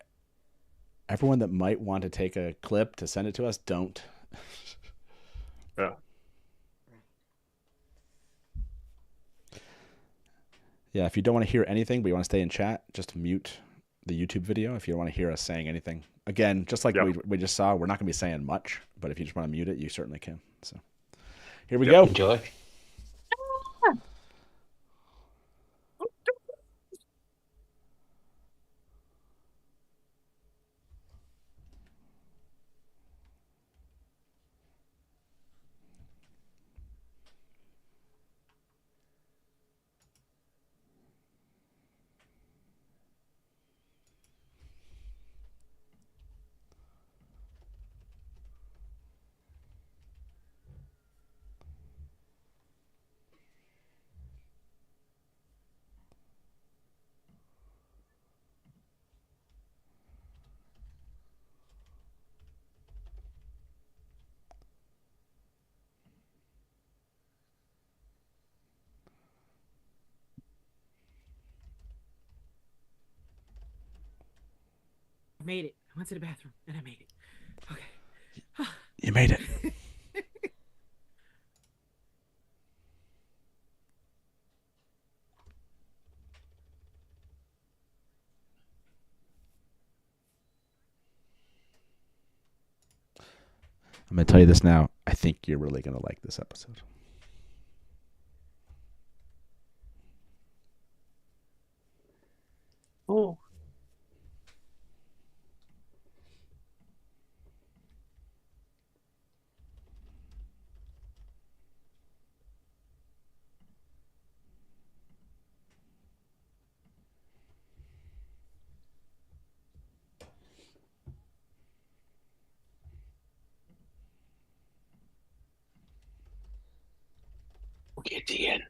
Everyone that might want to take a clip to send it to us, don't. Yeah. Yeah, if you don't want to hear anything, but you want to stay in chat, just mute the YouTube video if you don't want to hear us saying anything. Again, just like we just saw, we're not going to be saying much, but if you just want to mute it, you certainly can. So here we go. Enjoy. I made it. I went to the bathroom and I made it. Okay. You made it. I'm going to tell you this now. I think you're really going to like this episode. Oh. Gideon.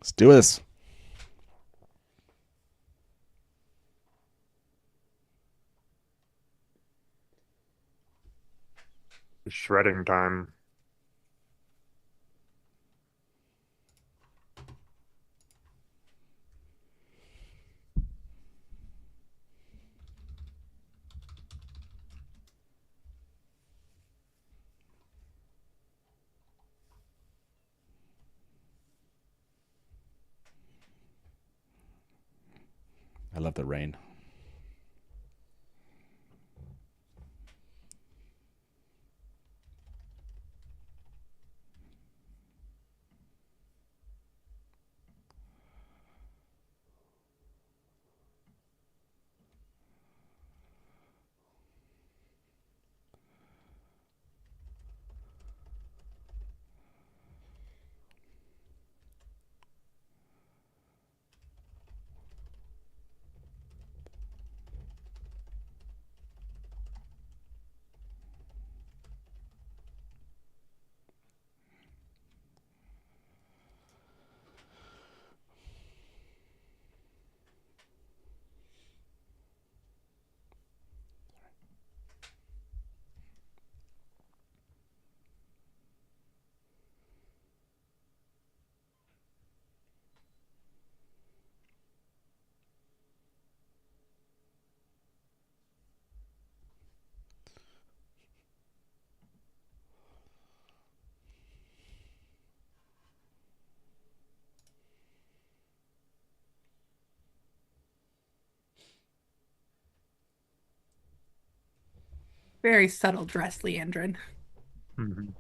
Let's do this. Shredding time. I love the rain. Very subtle dress, Leandrin. Mm-hmm.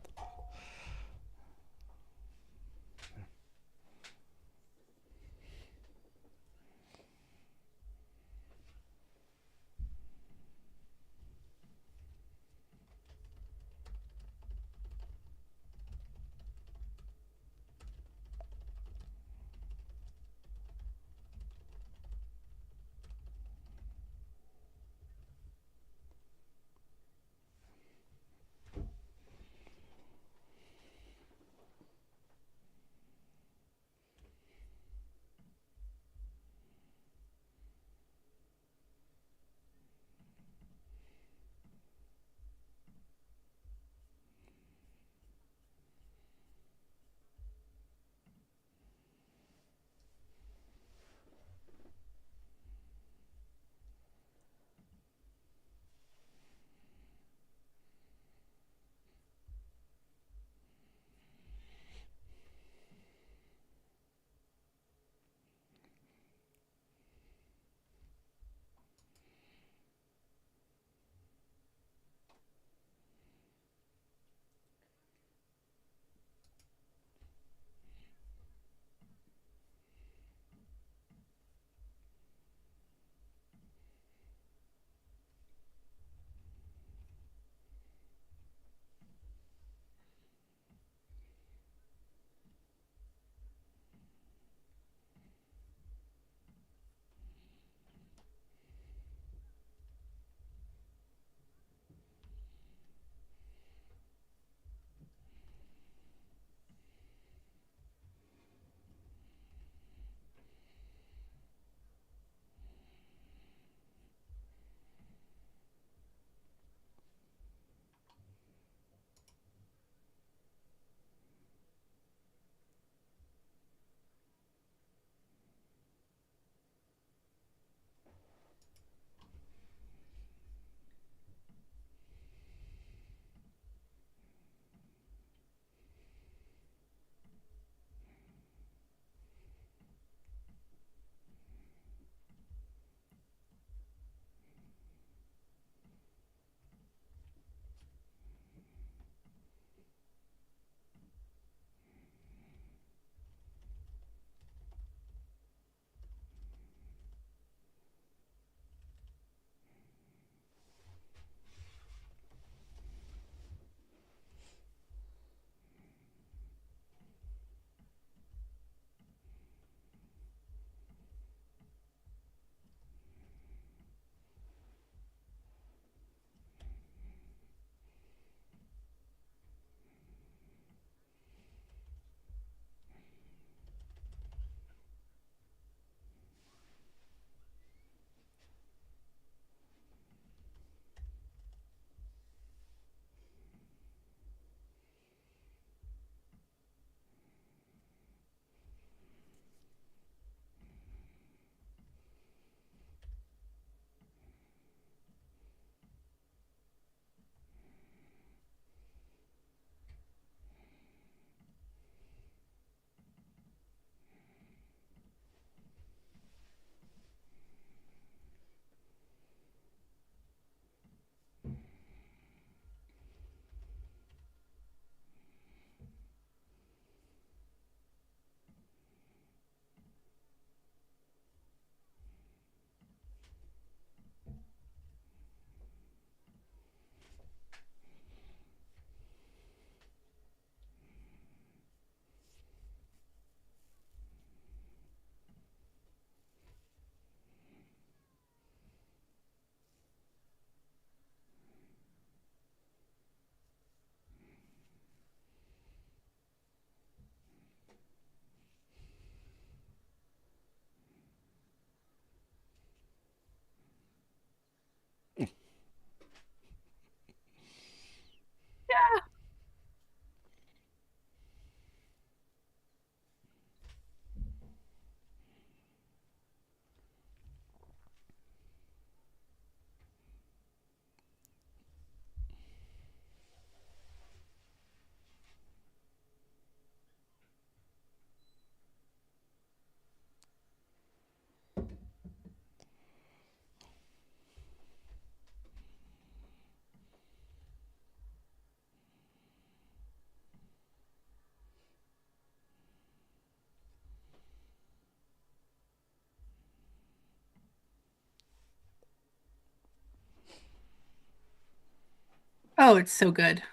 Oh, it's so good.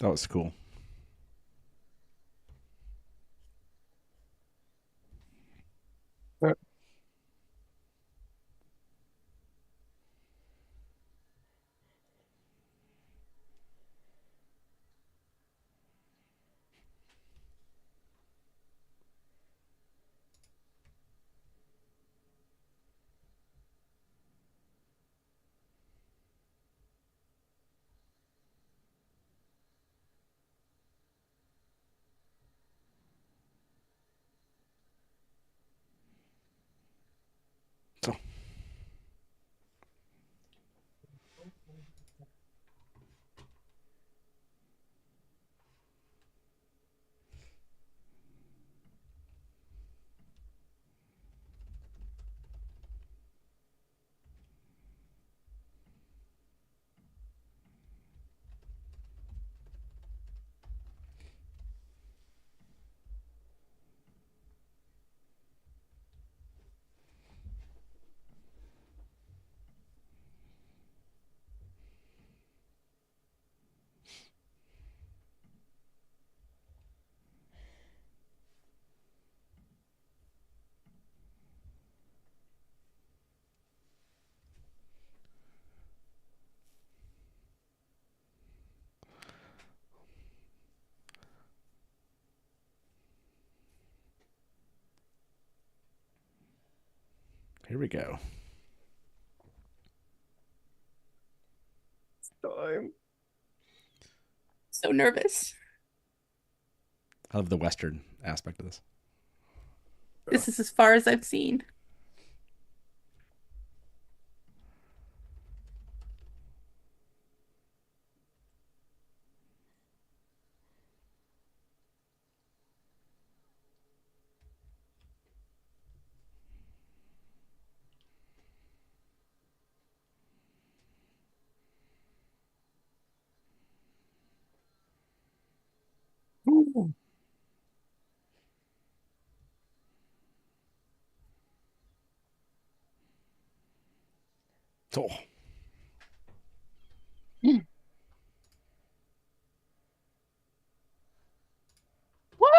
That was cool. So. Here we go. Storm. So nervous. I love the Western aspect of this. This is as far as I've seen. Ooh. Oh. Mm. What?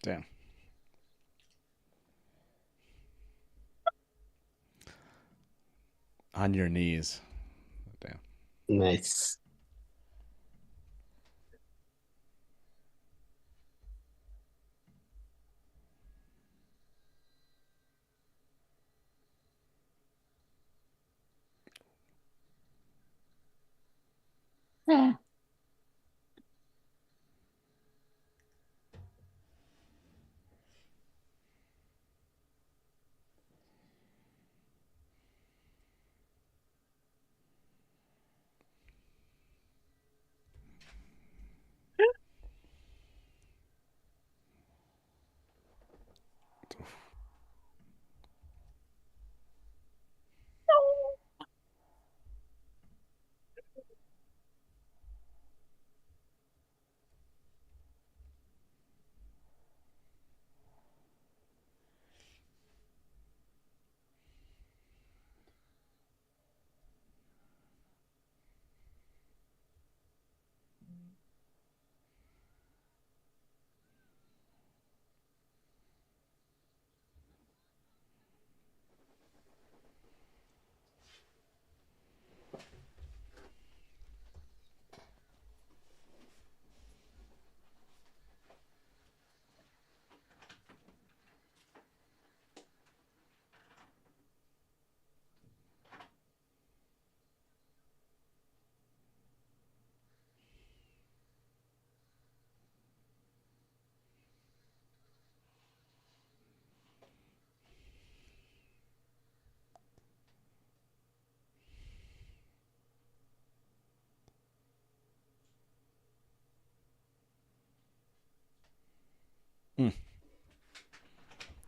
Damn. On your knees. Damn. Nice.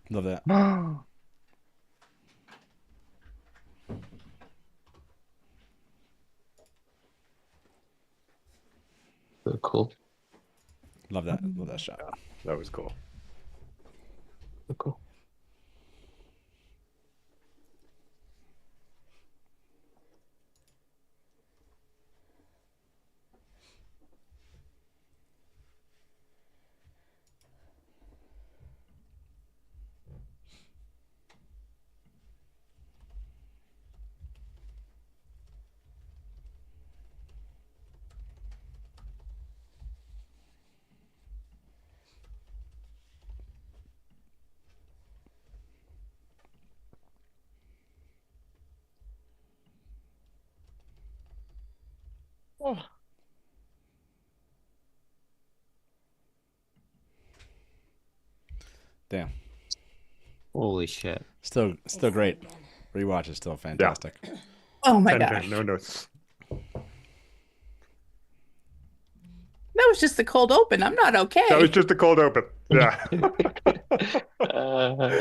Love that. So cool. Love that. Love that shot. That was cool. So cool. Damn. Holy shit. Still great. Rewatch is still fantastic. Oh my 10 gosh. no notes. That was just the cold open. I'm not okay. That was just a cold open. Yeah.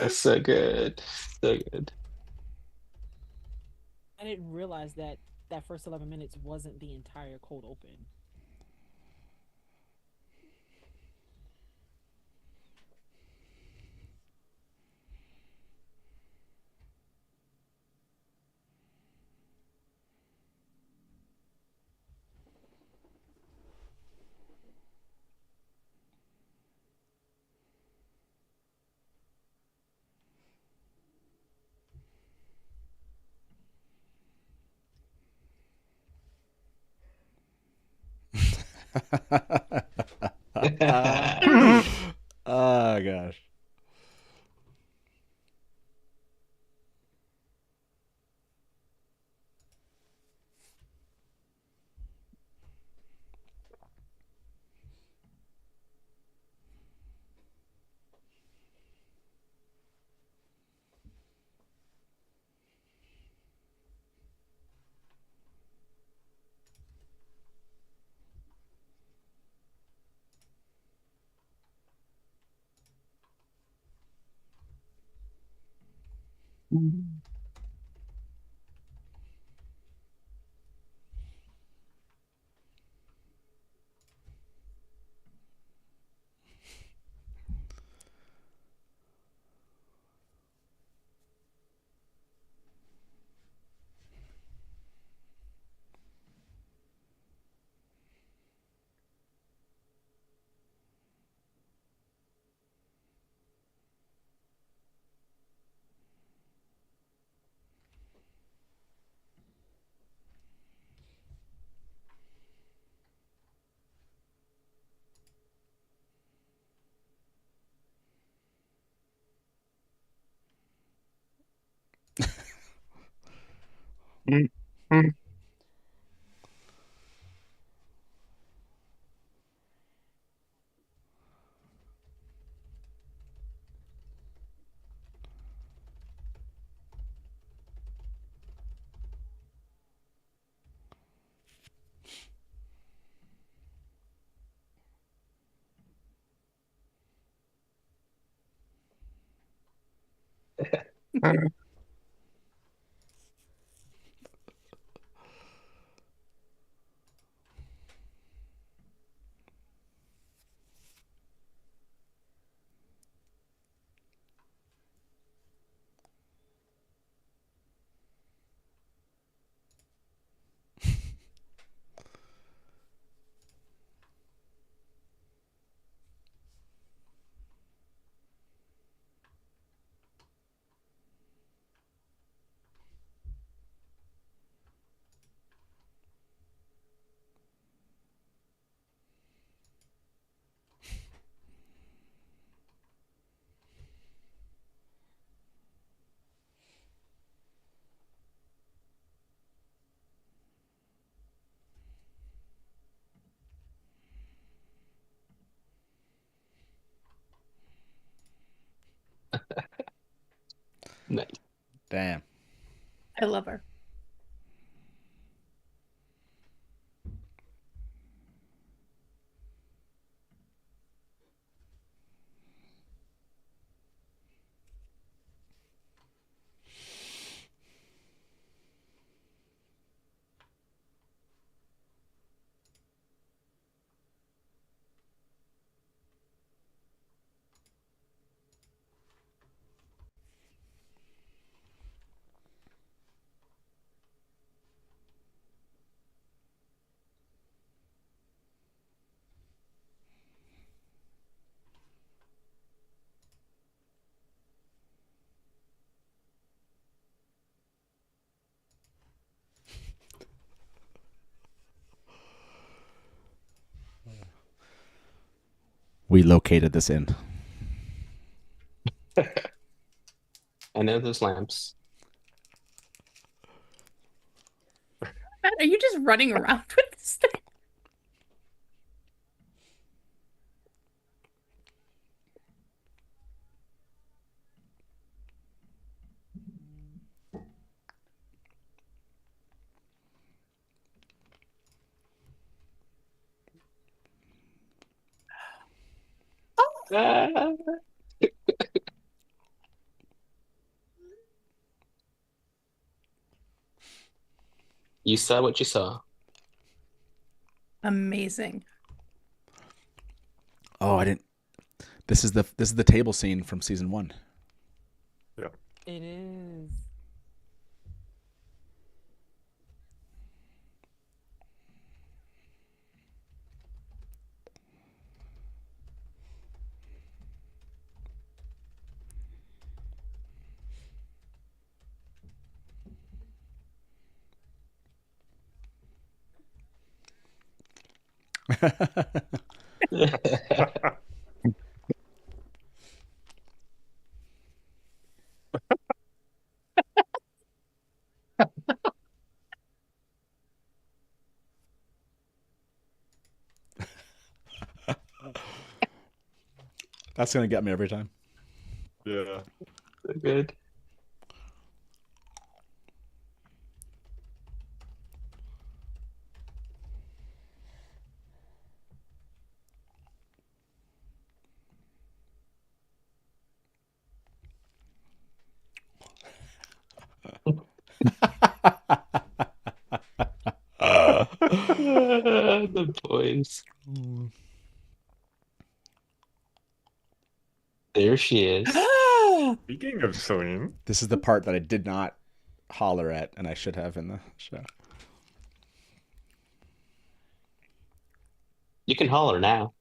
So good. So good. I didn't realize that that first 11 minutes wasn't the entire cold open. Oh gosh. Nice. Damn. I love her. We located this inn. I know those lamps. Matt, are you just running around with this thing? Ah. You saw what you saw. Amazing. Oh, I didn't. This is the table scene from season 1. Yeah. It is. That's gonna get me every time. Yeah. Good. The boys. There she is. Speaking of swinging, This is the part that I did not holler at, and I should have in the show. You can holler now.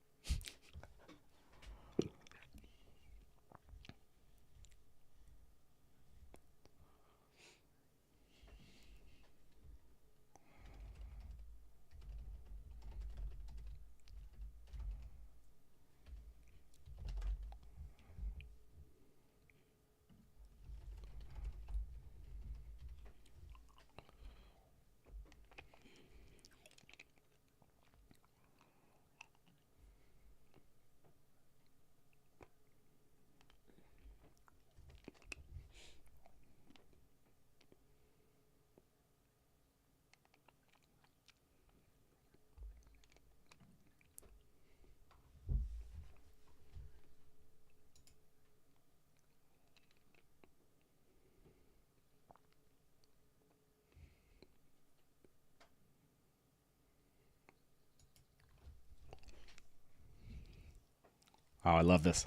Oh, I love this.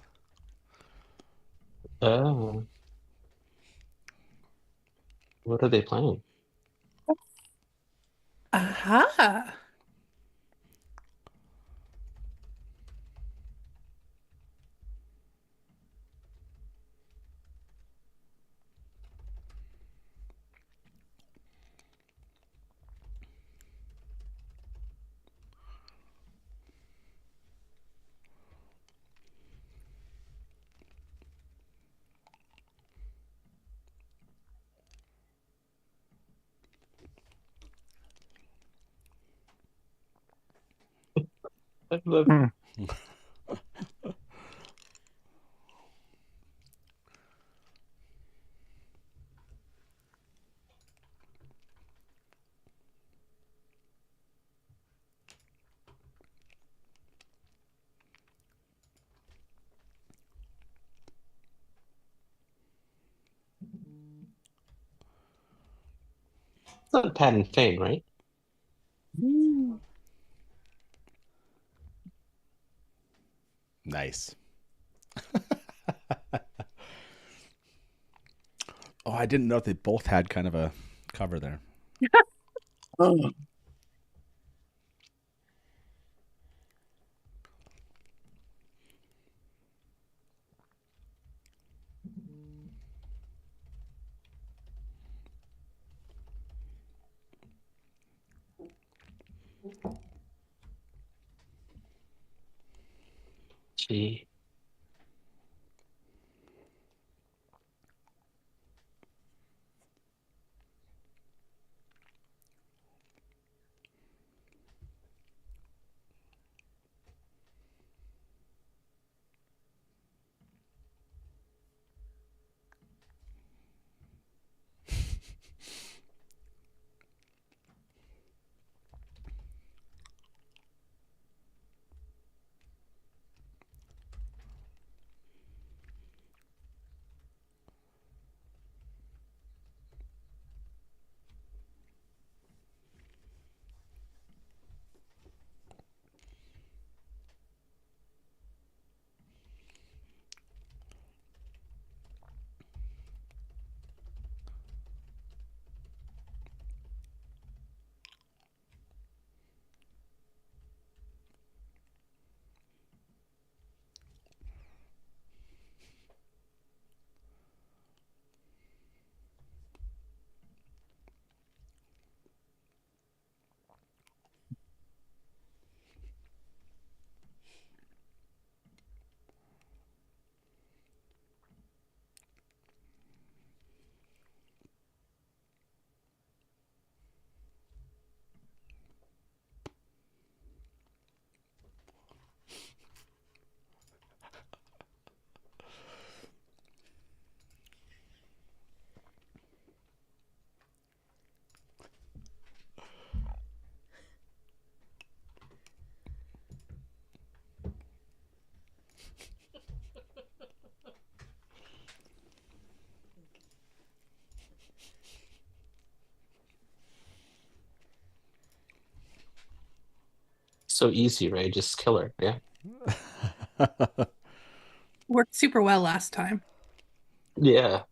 Oh, what are they playing? Aha. I love It's not Pat and Fane, right? Nice. Oh, I didn't know they both had kind of a cover there. Oh. Gee. So easy, right? Just kill her. Yeah. Worked super well last time. Yeah.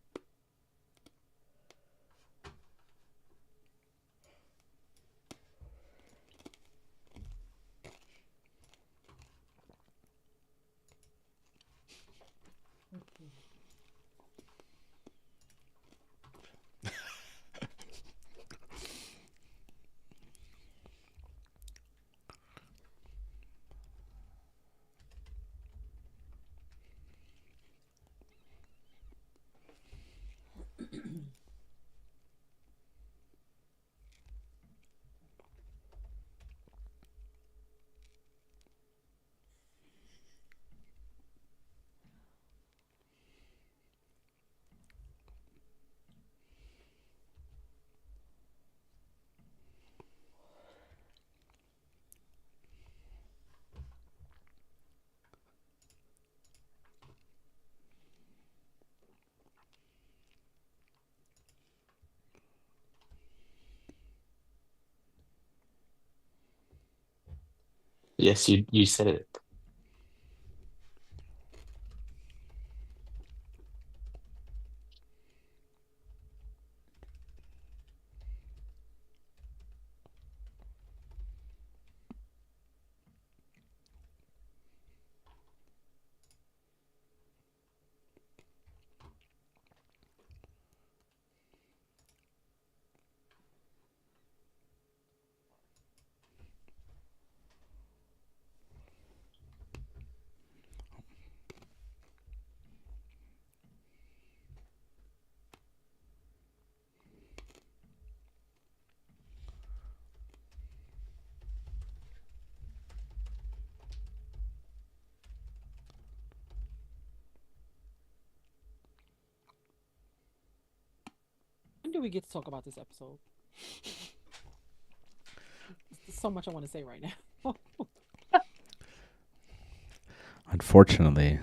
Yes, you said it. we get to talk about this episode. There's so much I want to say right now. Unfortunately,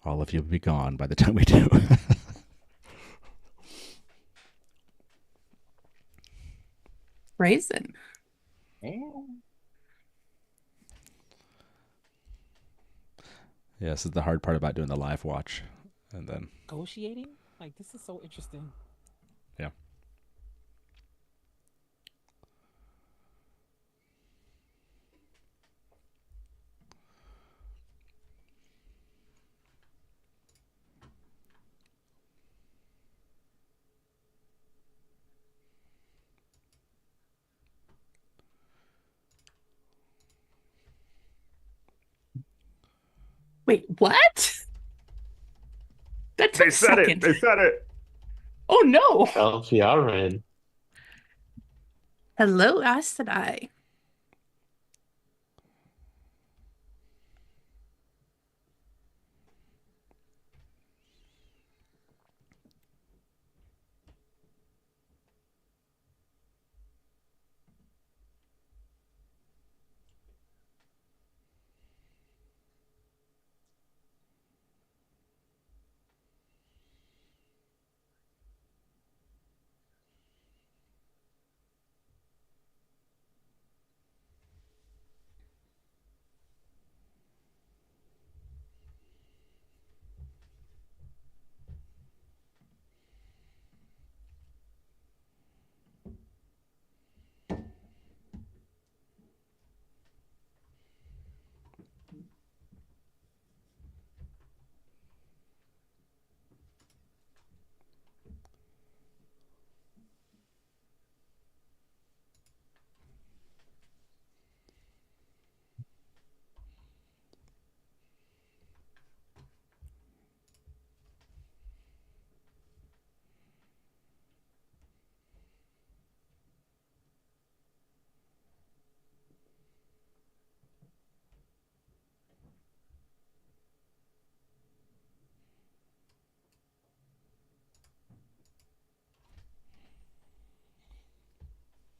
all of you will be gone by the time we do. Raisin. Yeah, this is the hard part about doing the live watch. And then Negotiating? Like, this is so interesting. yeah. Wait, what? That took They a said second. it. They said it. Oh no. Elfiarin. Hello, Asadai.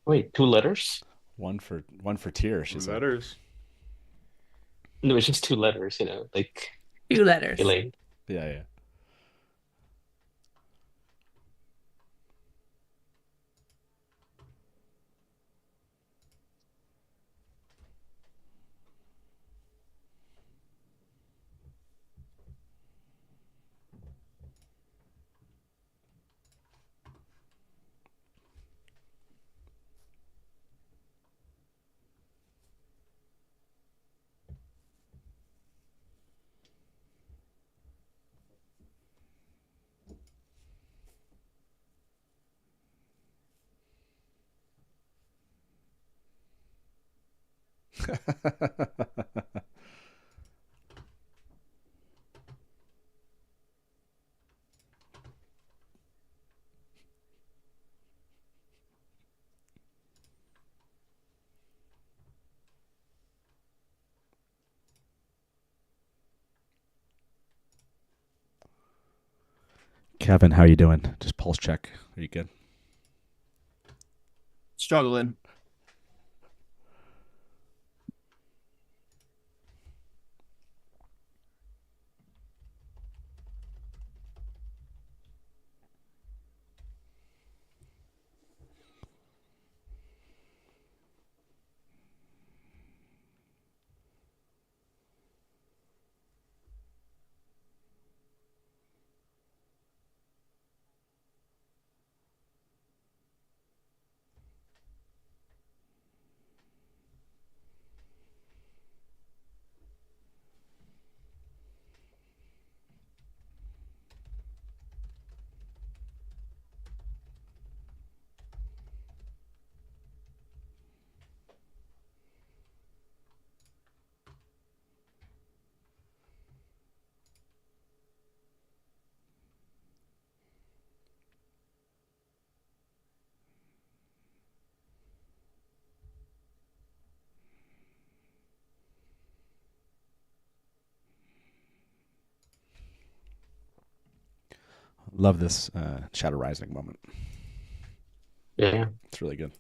Wait, 2 letters? One for Tyr, she said. Letters. No, it's just 2 letters, like 2 letters. Elaine. Yeah, yeah. Kevin, how you doing? Just pulse check. Are you good? Struggling. Love this Shadow Rising moment. Yeah. It's really good.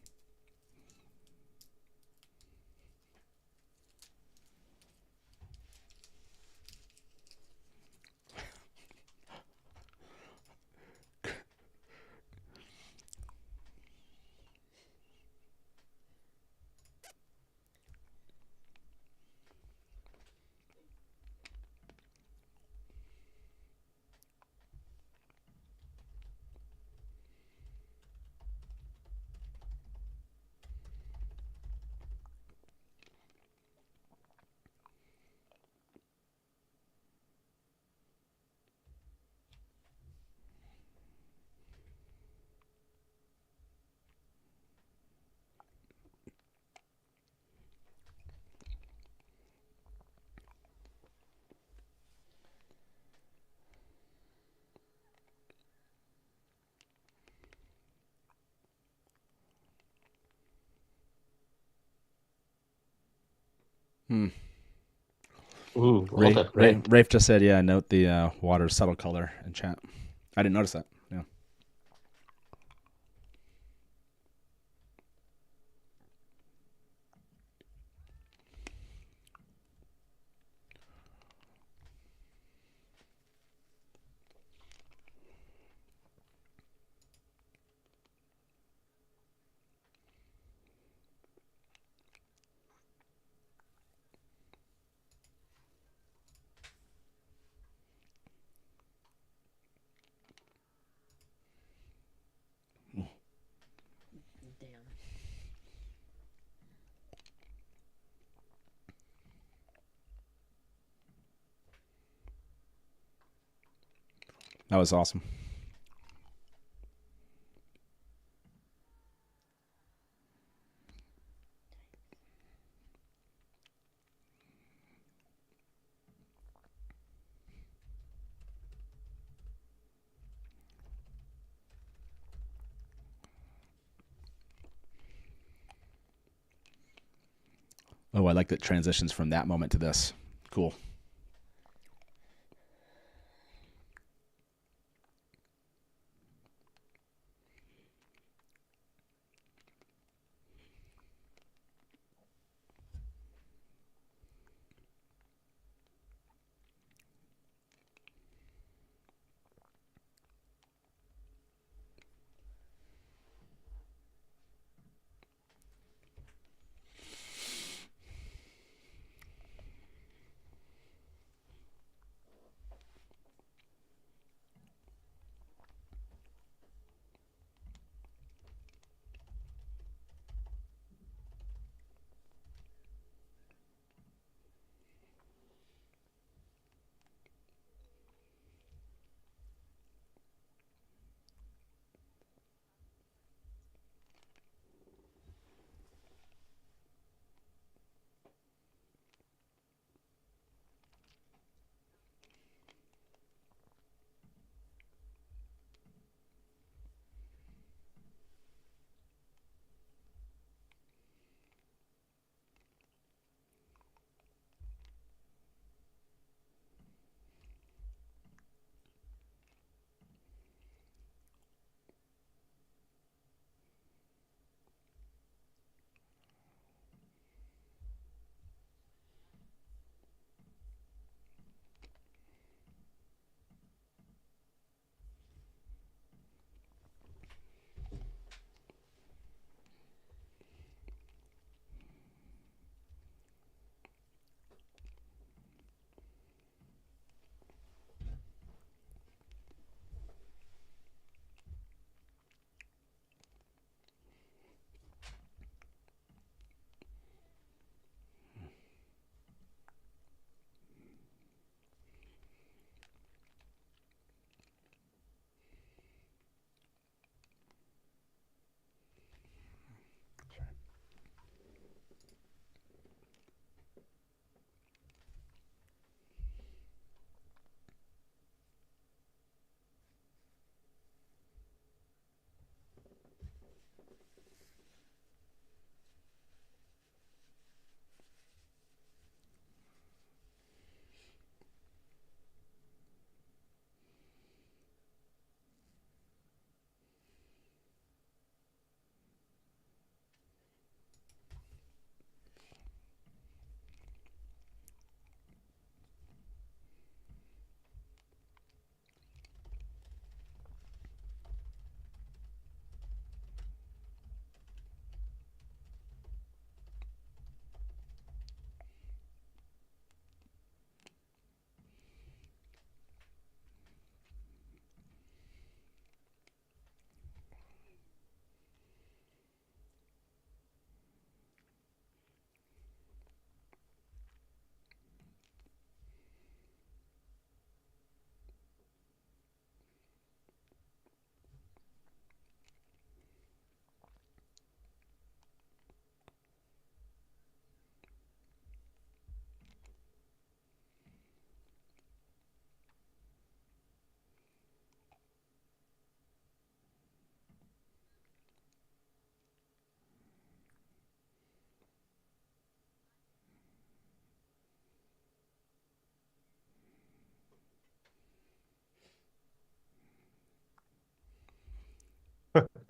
Hmm. Ooh, all that red. Rafe just said, yeah, note the water's subtle color in chat. I didn't notice that. Yeah. Damn. That was awesome. Oh, I like that transitions from that moment to this. Cool.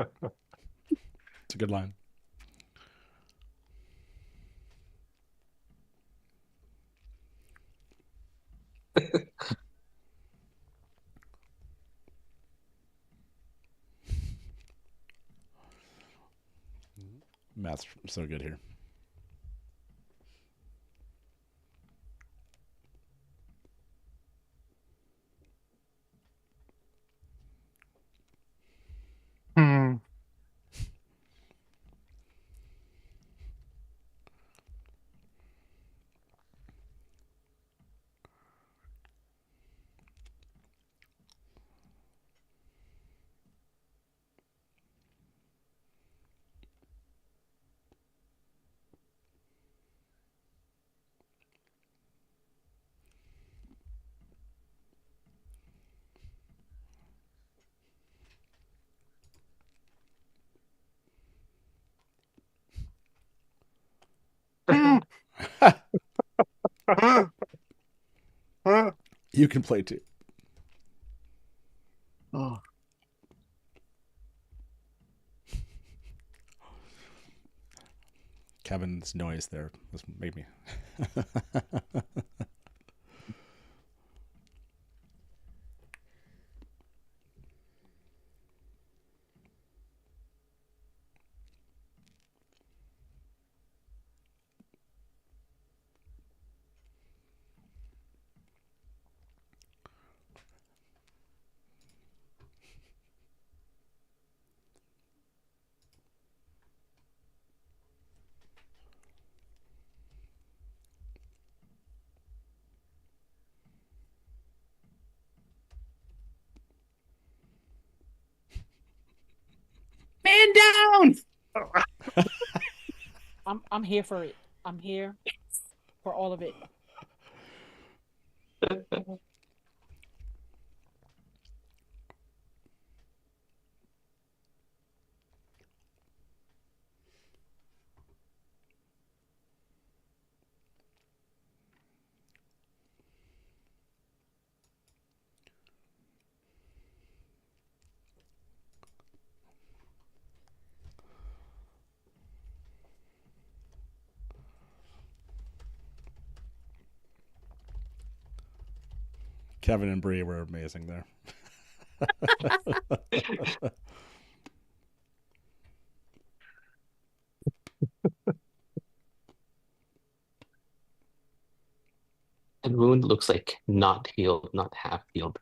It's a good line. Math's so good here. You can play too. Oh. Kevin's noise there was made me. Man down. I'm here for it. I'm here for all of it. Kevin and Bree were amazing there. And wound looks like not healed, not half healed.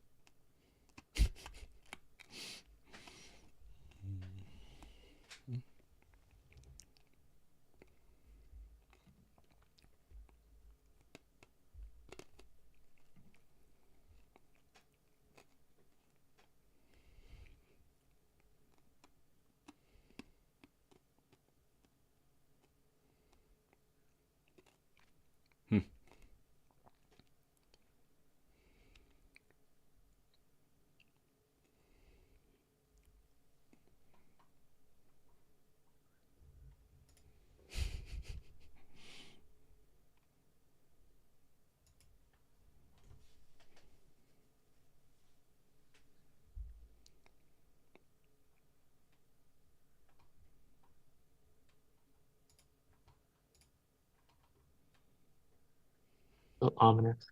Oh, ominous.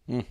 Mm.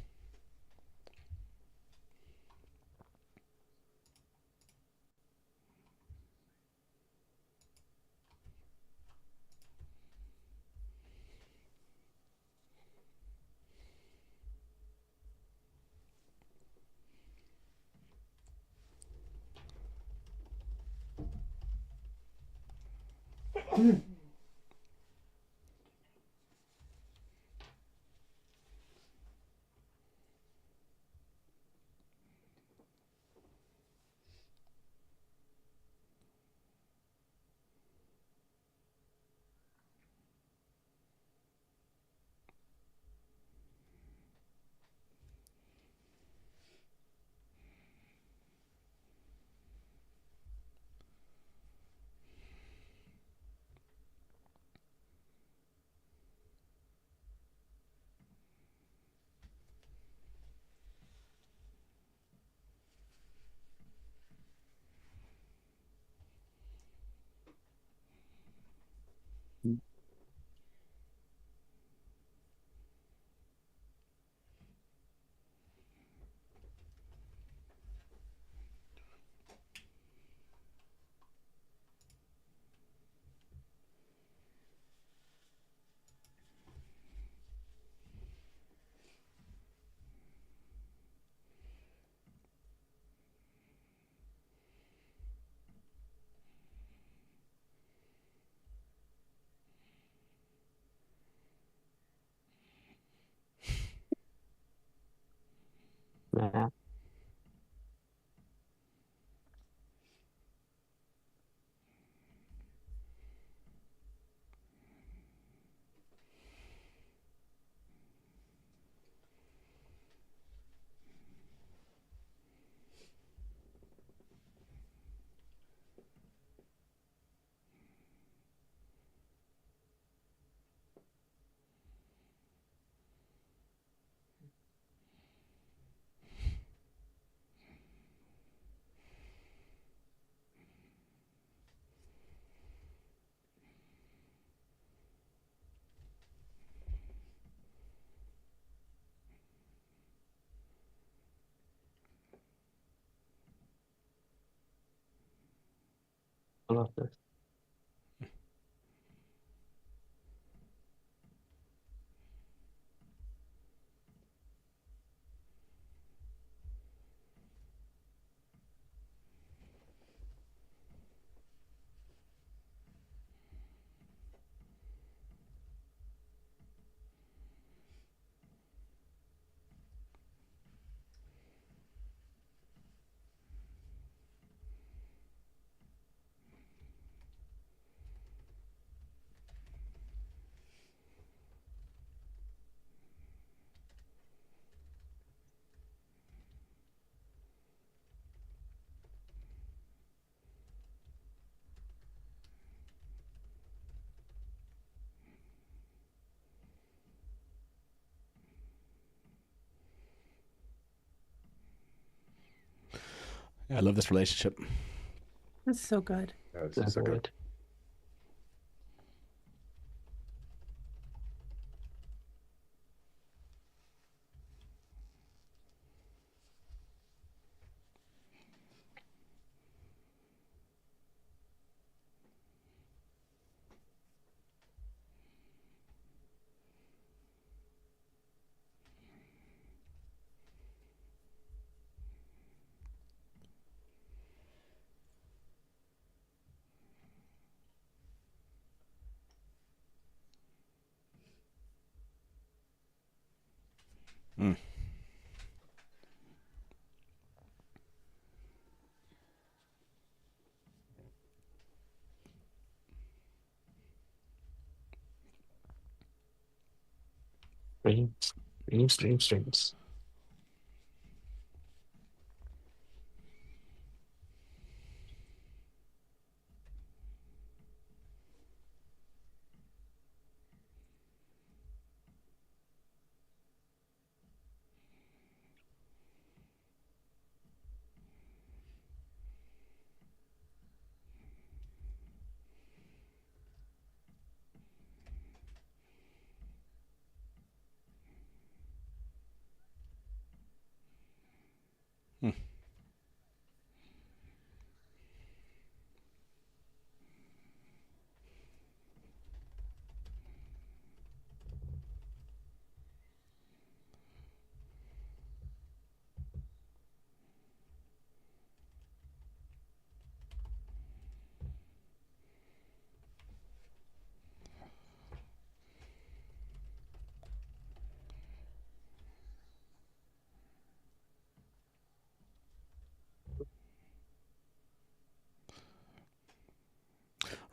Yeah. I love this. Yeah, I love this relationship. That's so good. Yeah, this is so good. Mm. Streams. Mm.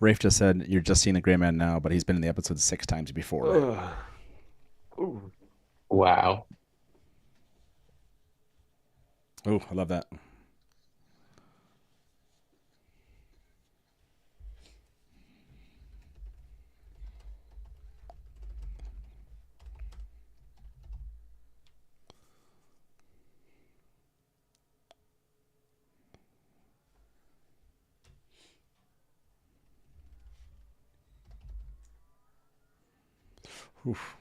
Rafe just said you're just seeing the Gray Man now, but he's been in the episode 6 times before. Ooh. Wow. Oh, I love that. Oof.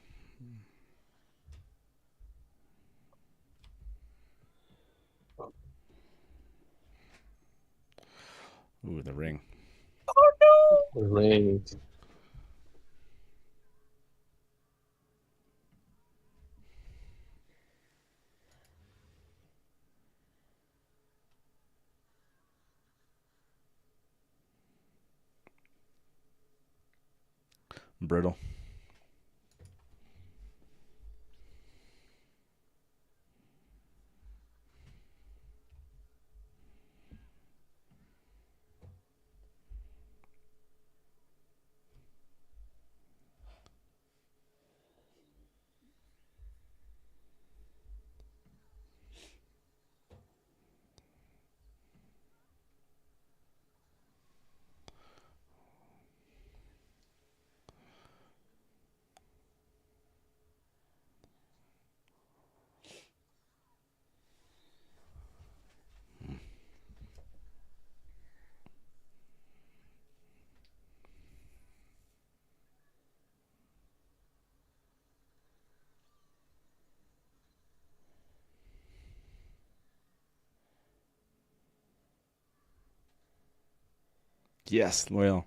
Ooh, the ring. Ring. Brittle. Yes, loyal.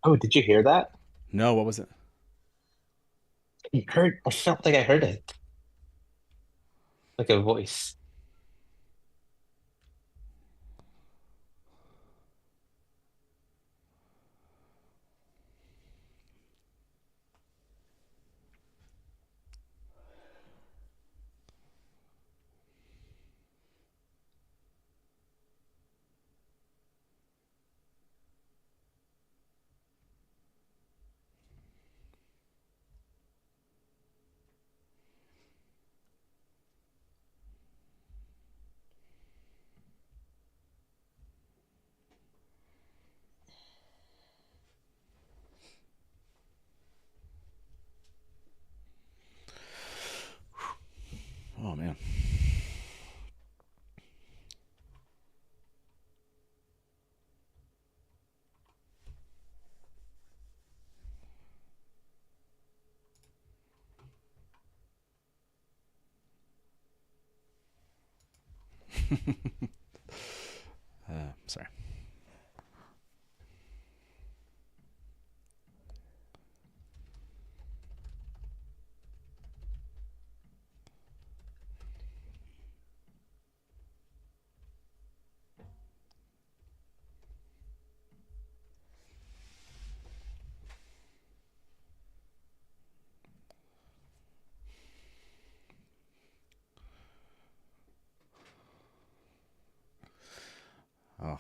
Oh, did you hear that? No, what was it? I felt like I heard it. Like a voice. Oh man. Sorry. Oh.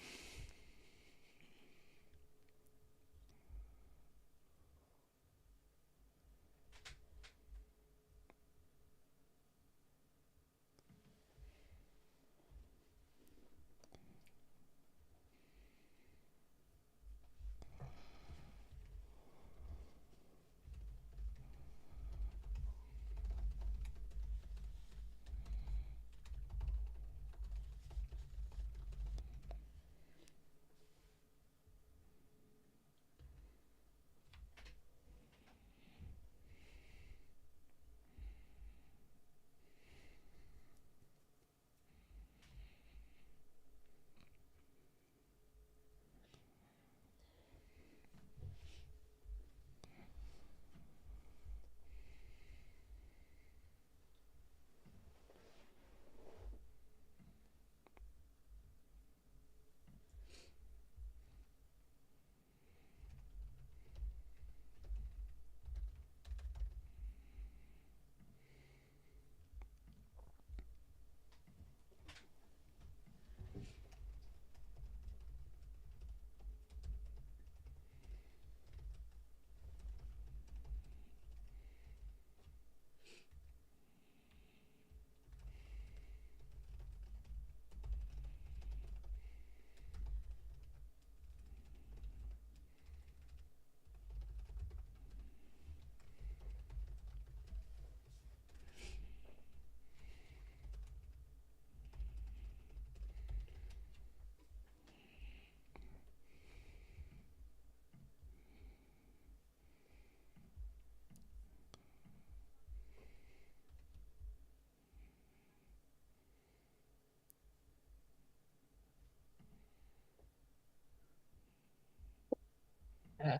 Yeah.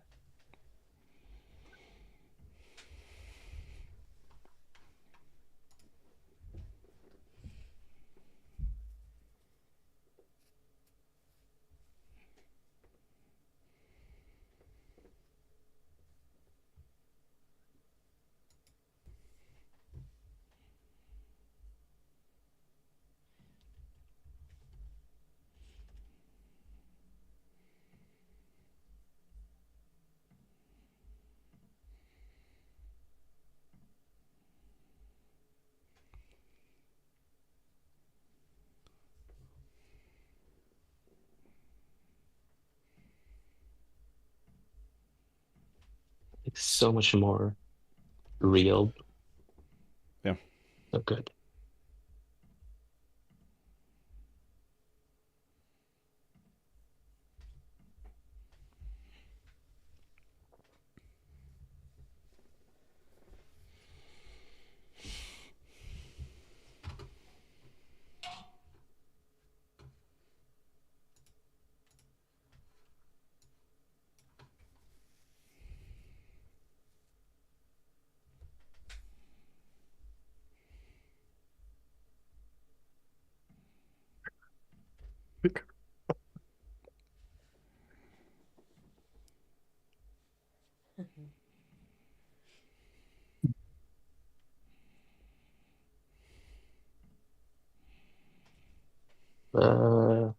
like so much more real. Yeah. So good.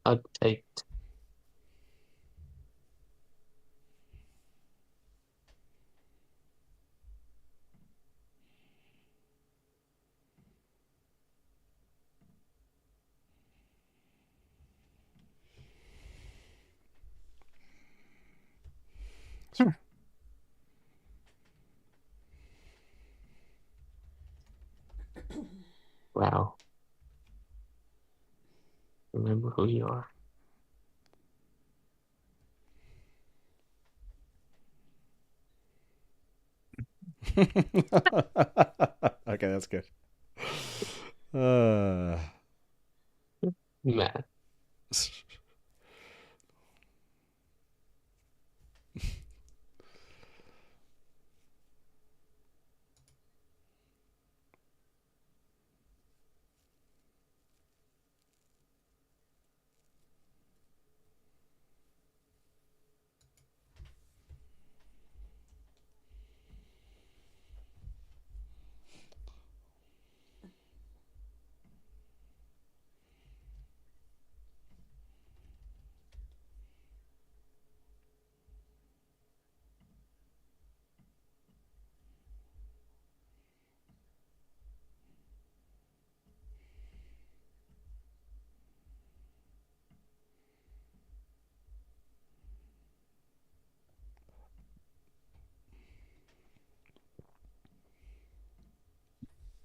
Hug tight. Wow. Remember who you are. Okay, that's good. Matt.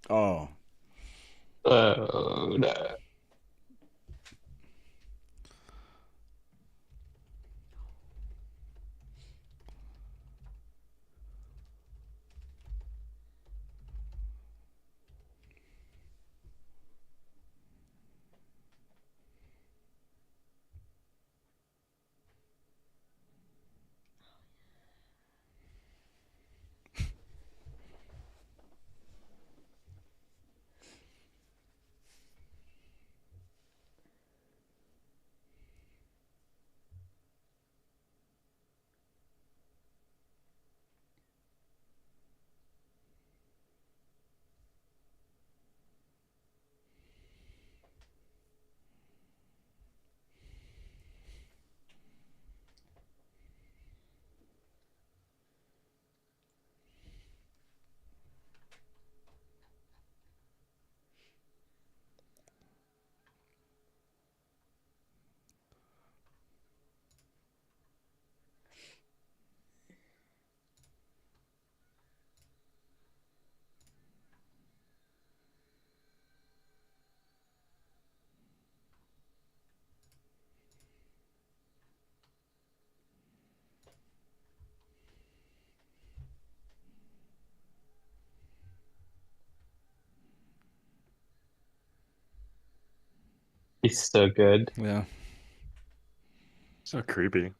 Oh. Oh no. He's so good. Yeah. So creepy.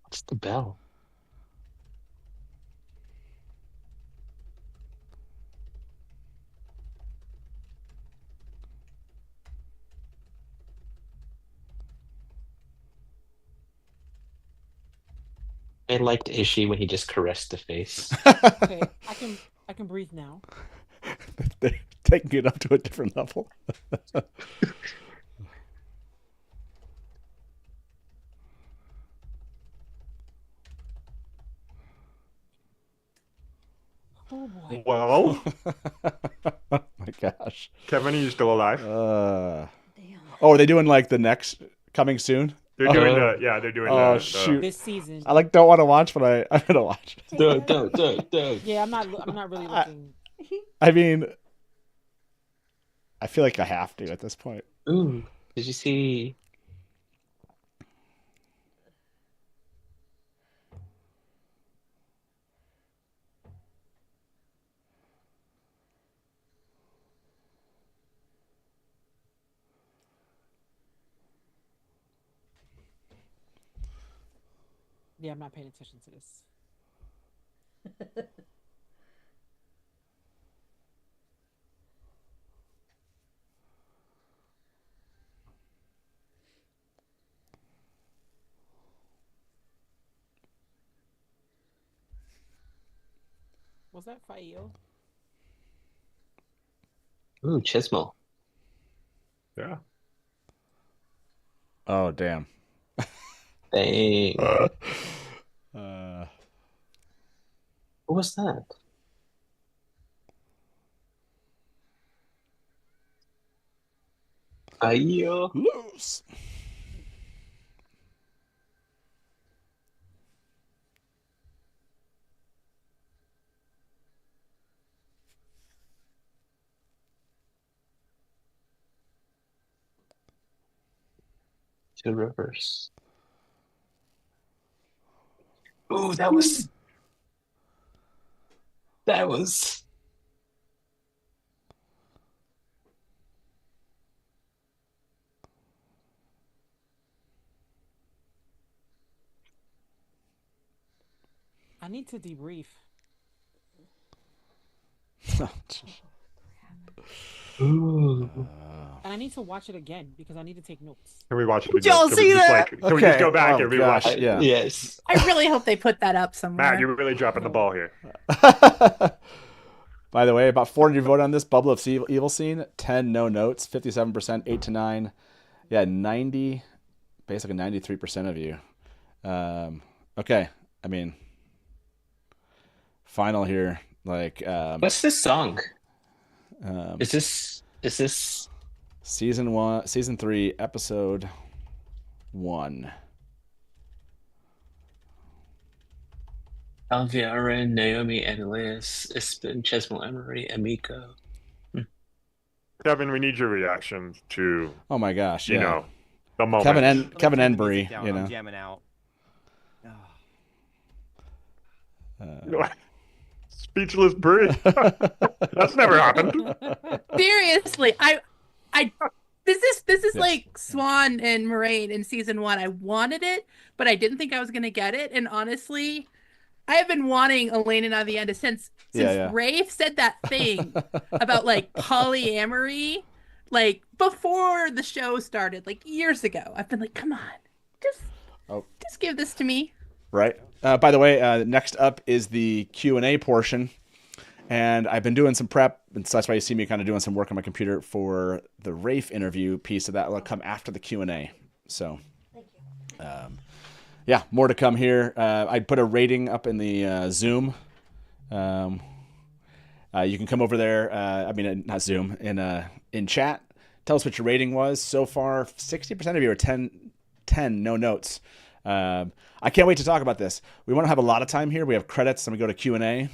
What's the bell? I liked Ishi when he just caressed the face. Okay, I can breathe now. They're taking it up to a different level. Oh boy. Well, Oh my gosh. Kevin, are you still alive? Damn. Oh, are they doing like the next coming soon? They're doing they're doing Oh, shoot. This season. I like don't want to watch, but I'm gonna watch. Don't. Yeah, I'm not really looking. I mean, I feel like I have to at this point. Ooh, did you see? Yeah, I'm not paying attention to this. Was that Faio? Ooh, Chismo. Yeah. Oh damn. Dang. Uh, What was that? Ayo. Loose. Two rivers. Ooh, that was. I need to debrief. Ooh. And I need to watch it again because I need to take notes. Can we watch it Did again? y'all Can we see just, that? can we just go back Oh, and rewatch gosh, it? yeah. Yes. I really hope they put that up somewhere. Matt, you're really dropping the ball here. By the way, about 400 voted on this. Bubble of Evil Scene, 10 no notes, 57%, 8 to 9. Yeah, 90, basically 93% of you. Okay, I mean, final here. Like, What's this song? Is this season 3, episode 1? Alviarin, Naomi, Annelies, Espen, Chesmo, Emery, Amiko. Kevin, we need your reaction to. Oh my gosh, You yeah. know, the moment. Kevin Turn the Enbury, music down, you know. I'm jamming out. Speechless Brie. That's never happened. Seriously, this is Yes. like Swan and Moraine in season 1. I wanted it, but I didn't think I was gonna get it. And honestly, I have been wanting Elaine and Avienda since Yeah. Rafe said that thing about like polyamory, like before the show started, like years ago. I've been like, come on, just give this to me. Right. By the way, next up is the Q&A portion. And I've been doing some prep, and so that's why you see me kind of doing some work on my computer for the Rafe interview piece of that. Will come after the Q&A. So, yeah, more to come here. I put a rating up in the Zoom. You can come over there. I mean, not Zoom, in chat. Tell us what your rating was. So far, 60% of you are 10 no notes. I can't wait to talk about this. We want to have a lot of time here. We have credits, and we go to Q&A.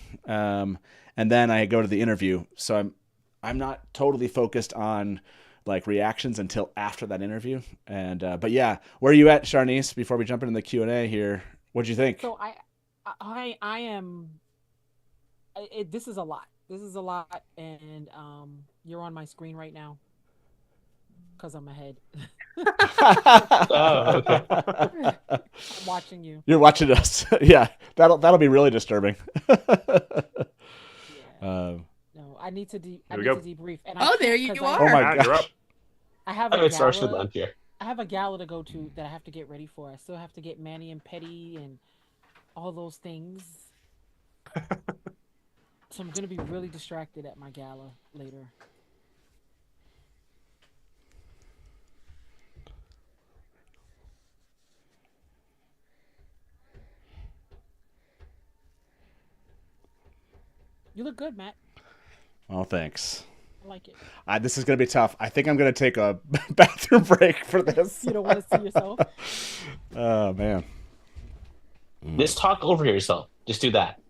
And then I go to the interview. So I'm not totally focused on like reactions until after that interview. And but yeah, where are you at, Sharnice? Before we jump into the Q&A here, what'd you think? So I am. This is a lot. This is a lot, and you're on my screen right now because I'm ahead. Oh, okay. I'm watching you. You're watching us. Yeah, that'll be really disturbing. No, I need to debrief. And Oh, there you are. Oh my Matt, you're gosh. up. I have a Oh, it starts with gala. Lamphere. I have a gala to go to that I have to get ready for. I still have to get Manny and Petty and all those things. So I'm gonna be really distracted at my gala later. You look good, Matt. Oh, thanks. I like it. This is going to be tough. I think I'm going to take a bathroom break for this. You don't want to see yourself? Oh, man. Just talk over yourself. Just do that.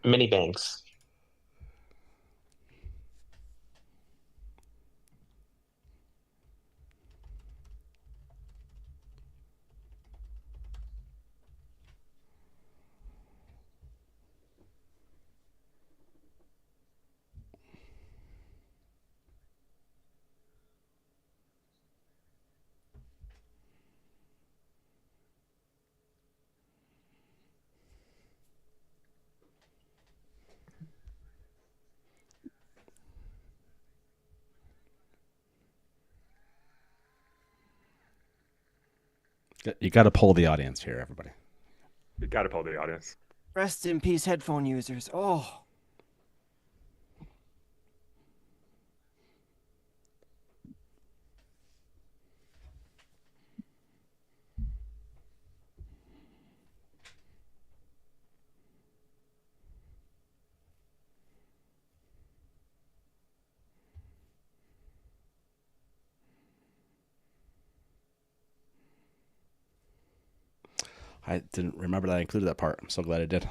Mini banks. You got to poll the audience here, everybody. You got to poll the audience. Rest in peace, headphone users. Oh. I didn't remember that I included that part. I'm so glad I did.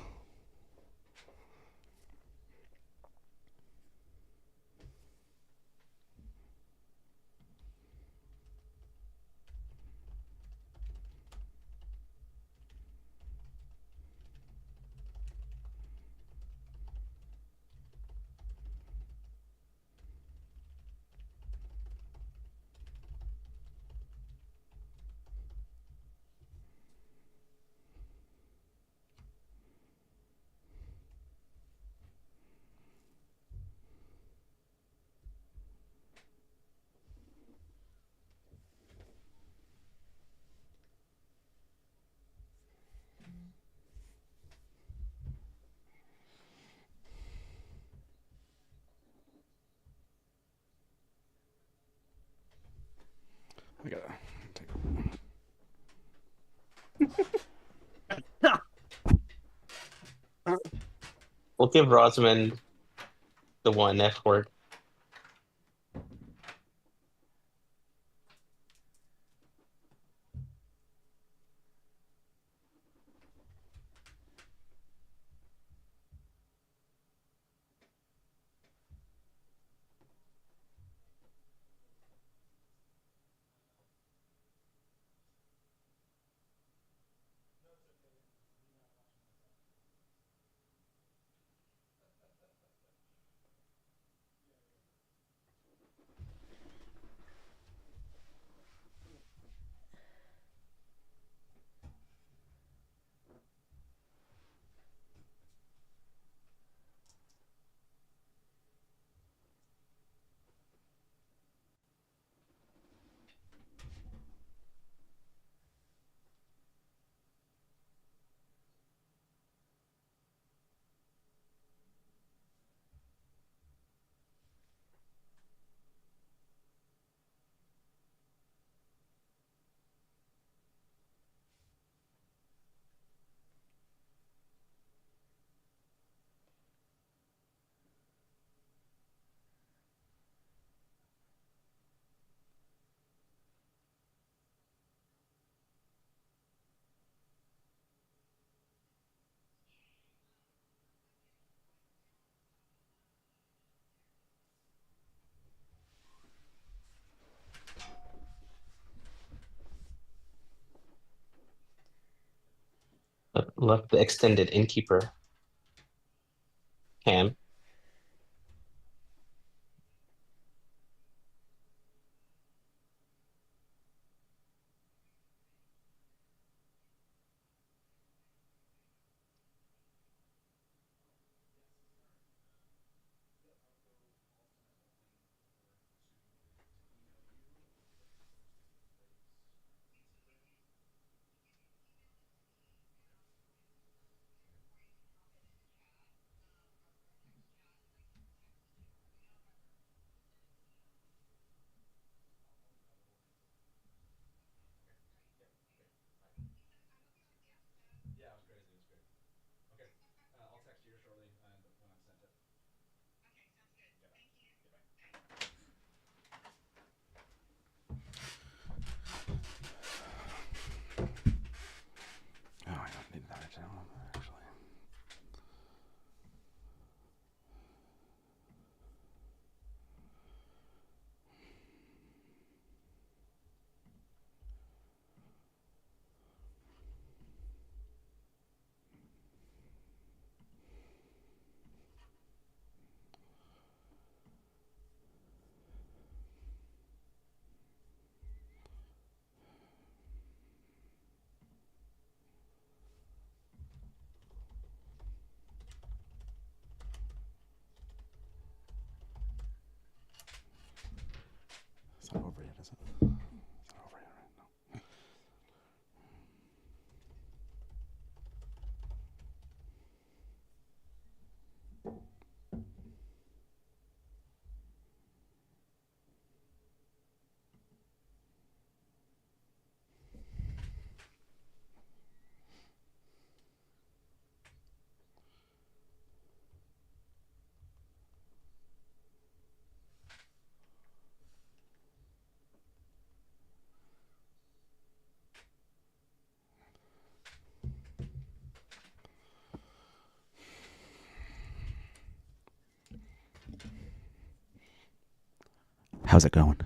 I gotta take. We'll give Rosamund the one F word. Love the extended Innkeeper cam. Oh, I don't need that actually. It's not over yet, is it? It's not over yet, right? No. How's it going?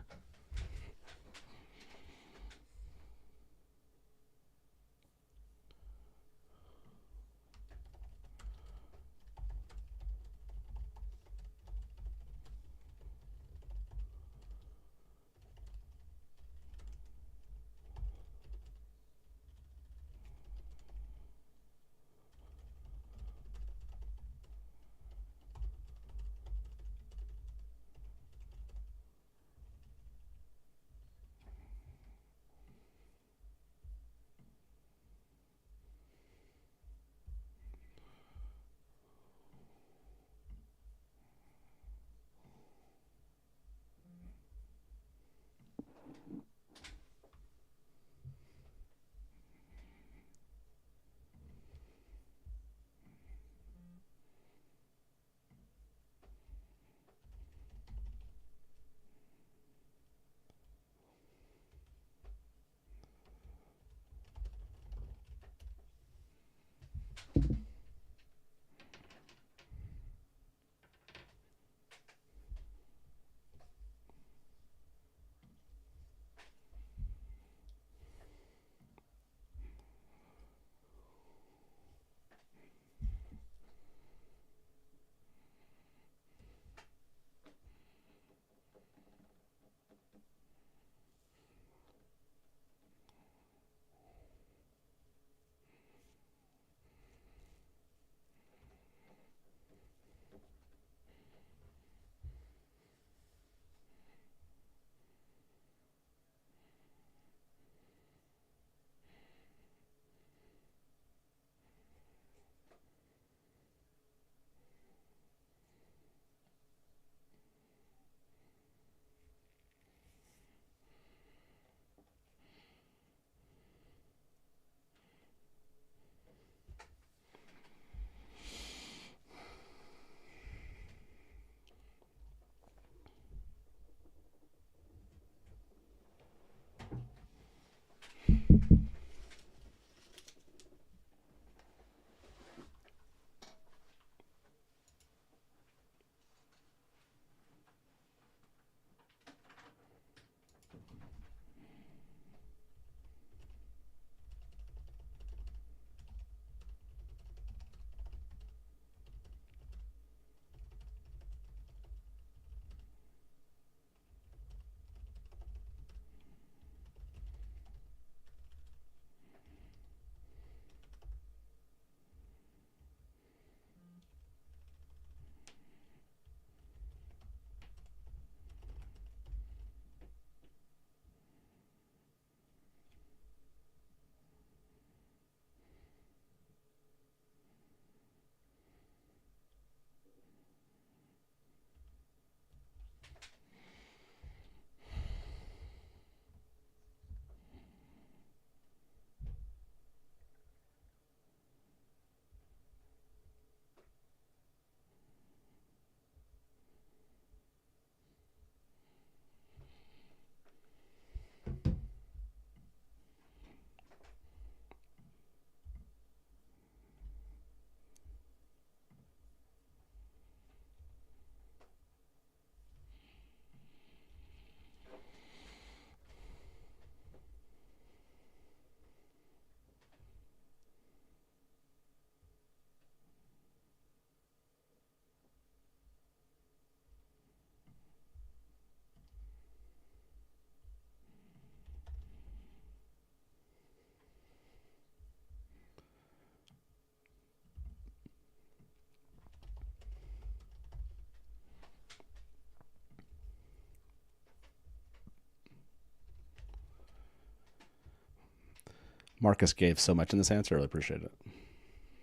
Marcus gave so much in this answer. I really appreciate it.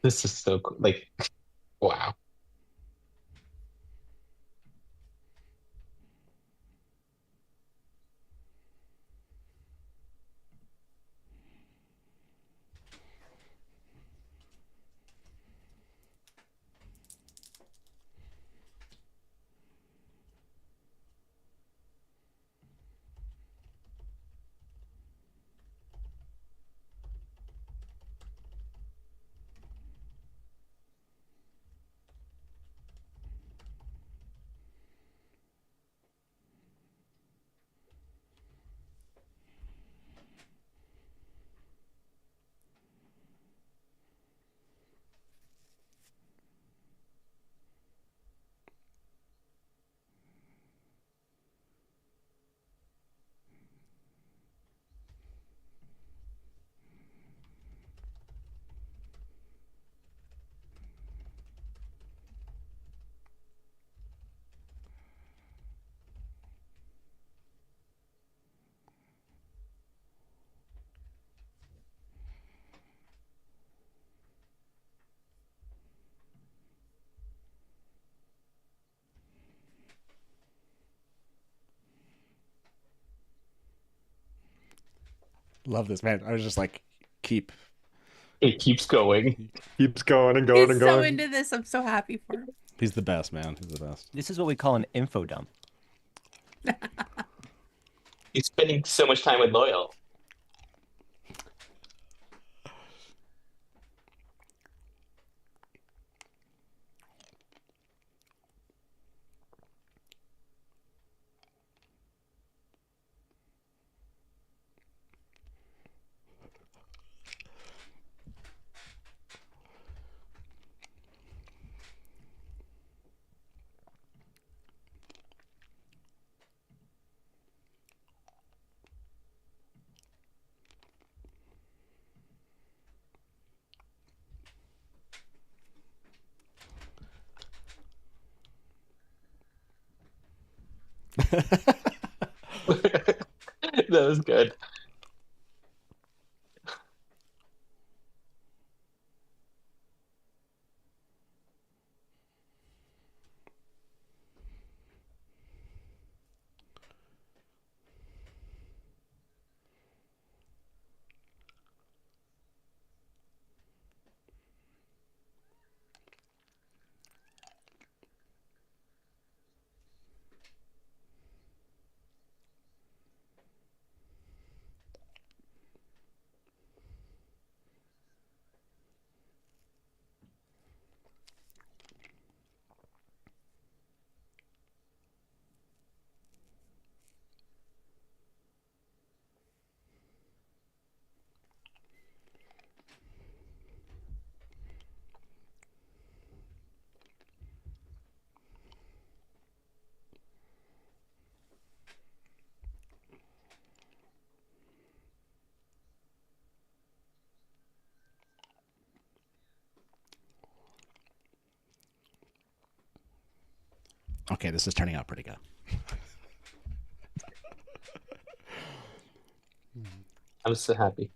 This is so cool. Like, wow. Love this, man. I was just like, keep. It keeps going. Keeps going and going He's and so going. into this. I'm so happy for him. He's the best, man. He's the best. This is what we call an info dump. He's spending so much time with Loyal. That was good. Okay, this is turning out pretty good. I'm so happy.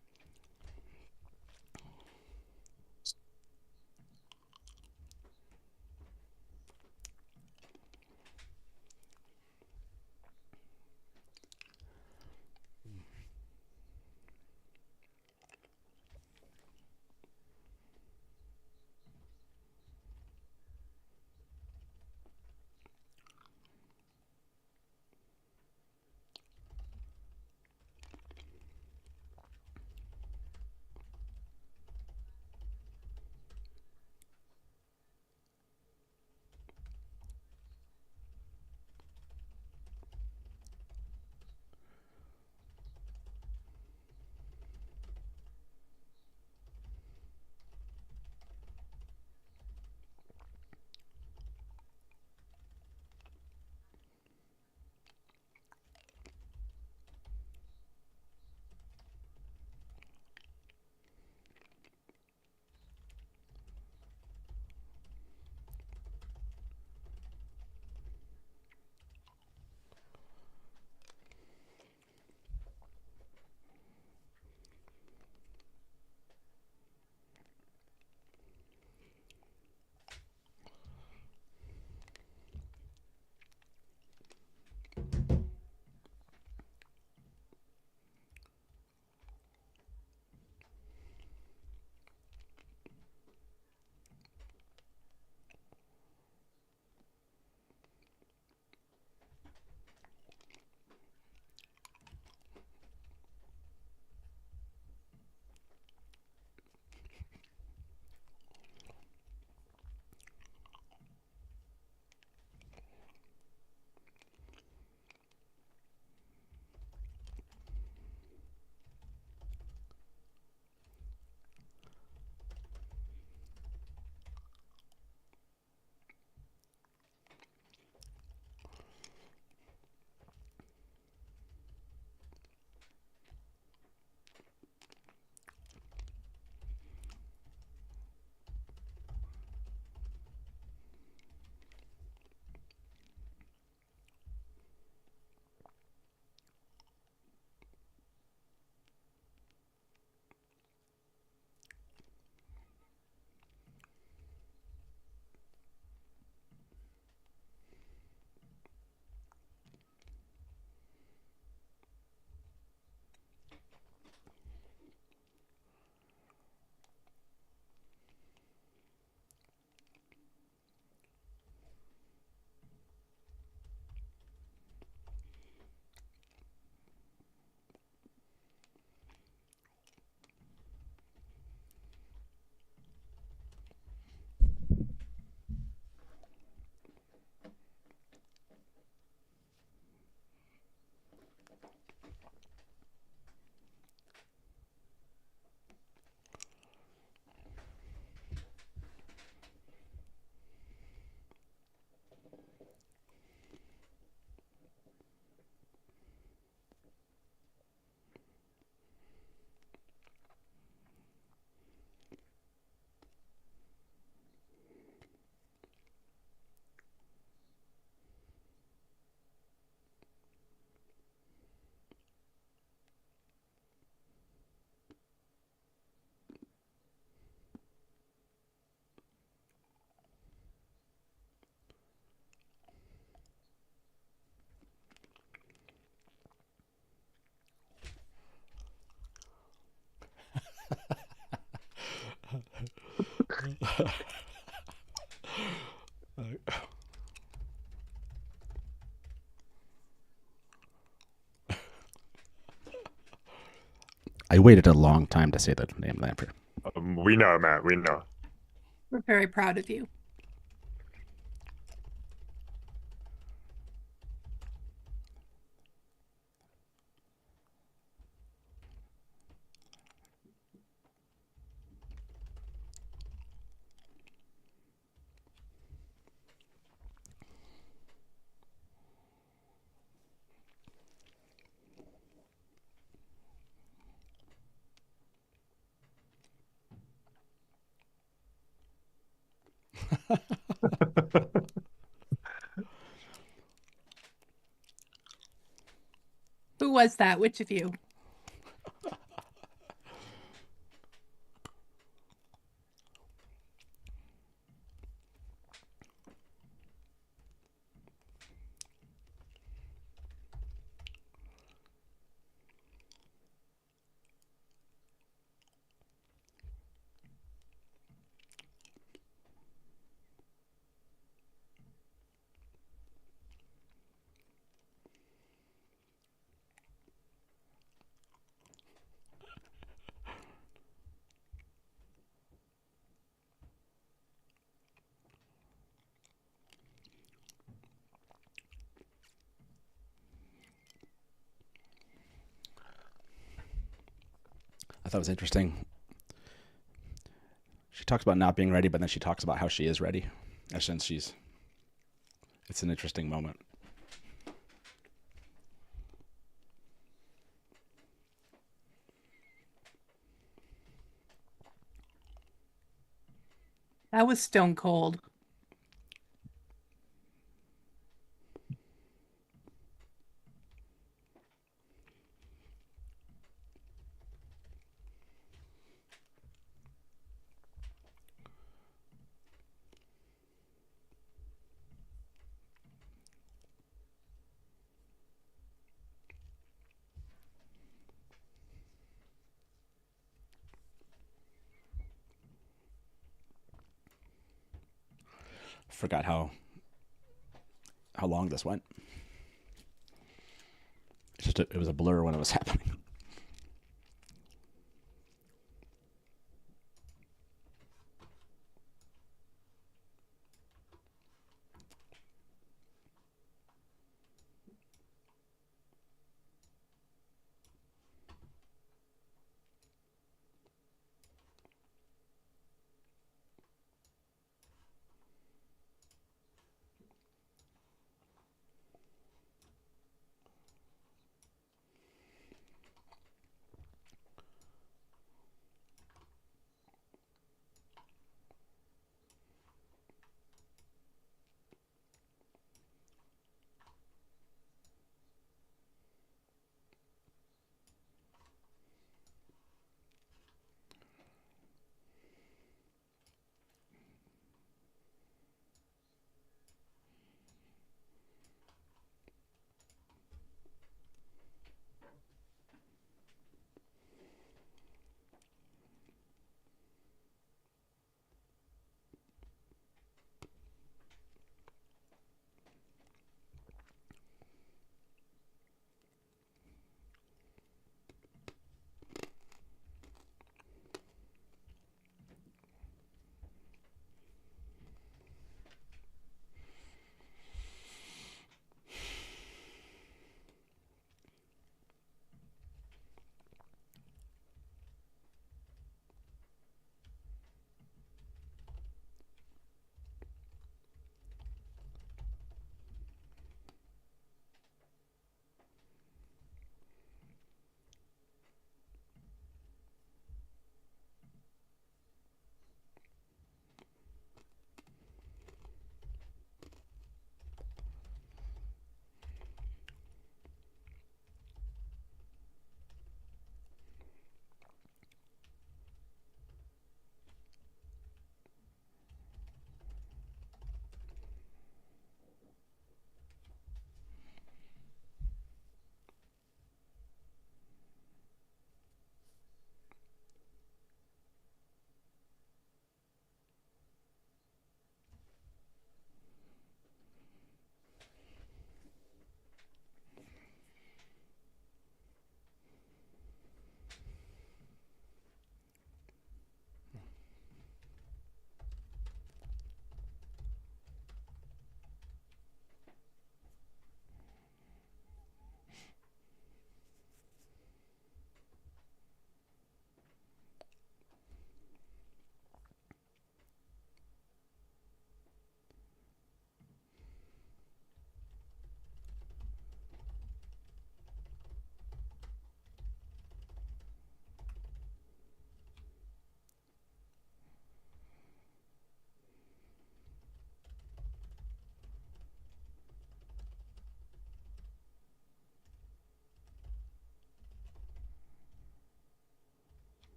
I waited a long time to say the name Lamprey. We know, Matt. We know. We're very proud of you. Who was that? Which of you? I thought it was interesting. She talks about not being ready, but then she talks about how she is ready. Since it's an interesting moment. That was stone cold. Forgot how long this went. It was a blur when it was happening.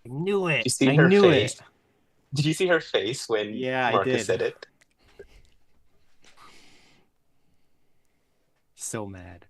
knew it. Did you see I her knew face? it. Did you see her face when Yeah, I Marcus did. said it? So mad.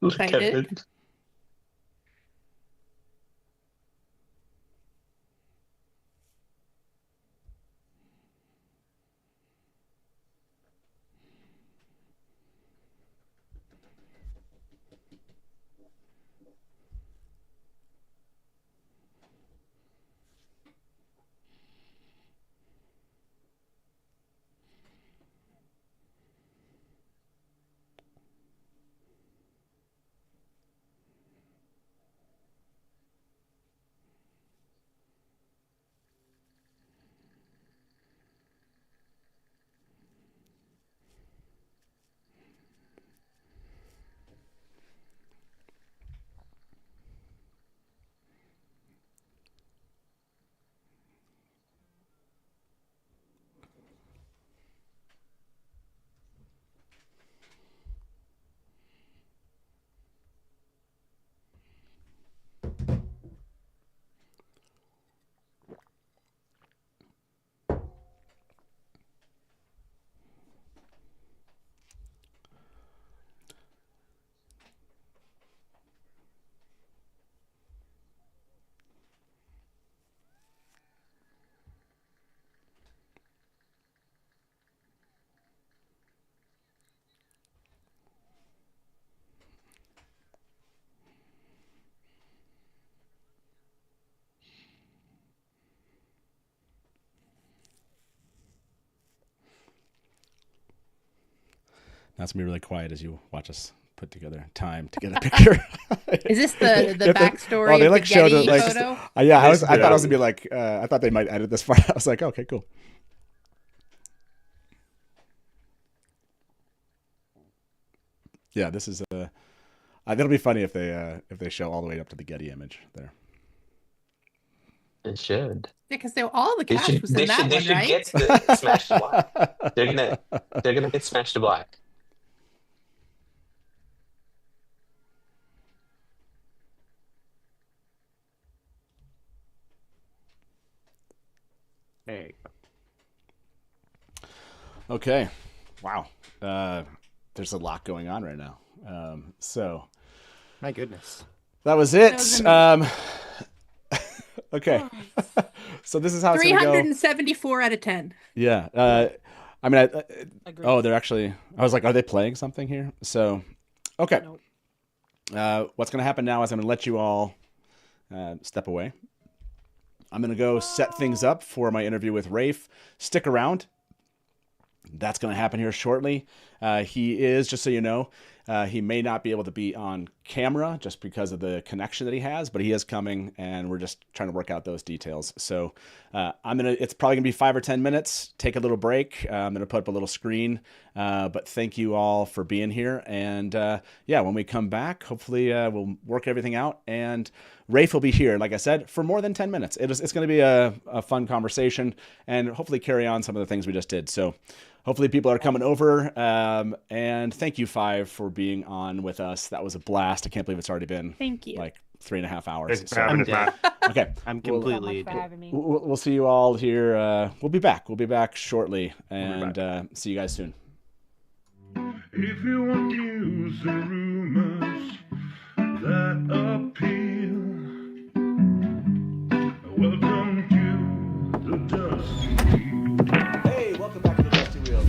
Look at Excited. it. Now it's gonna be really quiet as you watch us put together time to get a picture. Is this the backstory? Oh, they of like the showed Getty it like photo? yeah. I thought it was gonna be like I thought they might edit this part. I was like, okay, cool. Yeah, this is that'll be funny if they show all the way up to the Getty image there. It should. Yeah, because all the They cast should. was in that They one, should right? get the smashed to black. They're gonna get smashed to black. There you go. Okay, wow. There's a lot going on right now. So My goodness. that was it. Okay. So this is how it's gonna go. 374 out of 10. Yeah. I mean, Agreed. oh, they're actually. I was like, are they playing something here? So, okay. Nope. What's gonna happen now is I'm gonna let you all step away. I'm gonna go set things up for my interview with Rafe. Stick around. That's gonna happen here shortly. He is, just so you know, he may not be able to be on camera just because of the connection that he has, but he is coming, and we're just trying to work out those details. So it's probably gonna be 5 or 10 minutes. Take a little break. I'm gonna put up a little screen, but thank you all for being here. And yeah, when we come back, hopefully we'll work everything out, and Rafe will be here, like I said, for more than 10 minutes. It's gonna be a fun conversation, and hopefully carry on some of the things we just did. So hopefully people are coming over, and thank you, Five, for being on with us. That was a blast. I can't believe it's already been like 3.5 hours. Thanks for having us, Matt. Okay, I'm completely. For having me. we'll see you all here. We'll be back. We'll be back shortly, and see you guys soon. If you want news and rumors that appeal, welcome to the Dusty Wheel. Hey, welcome back to the Dusty Wheel.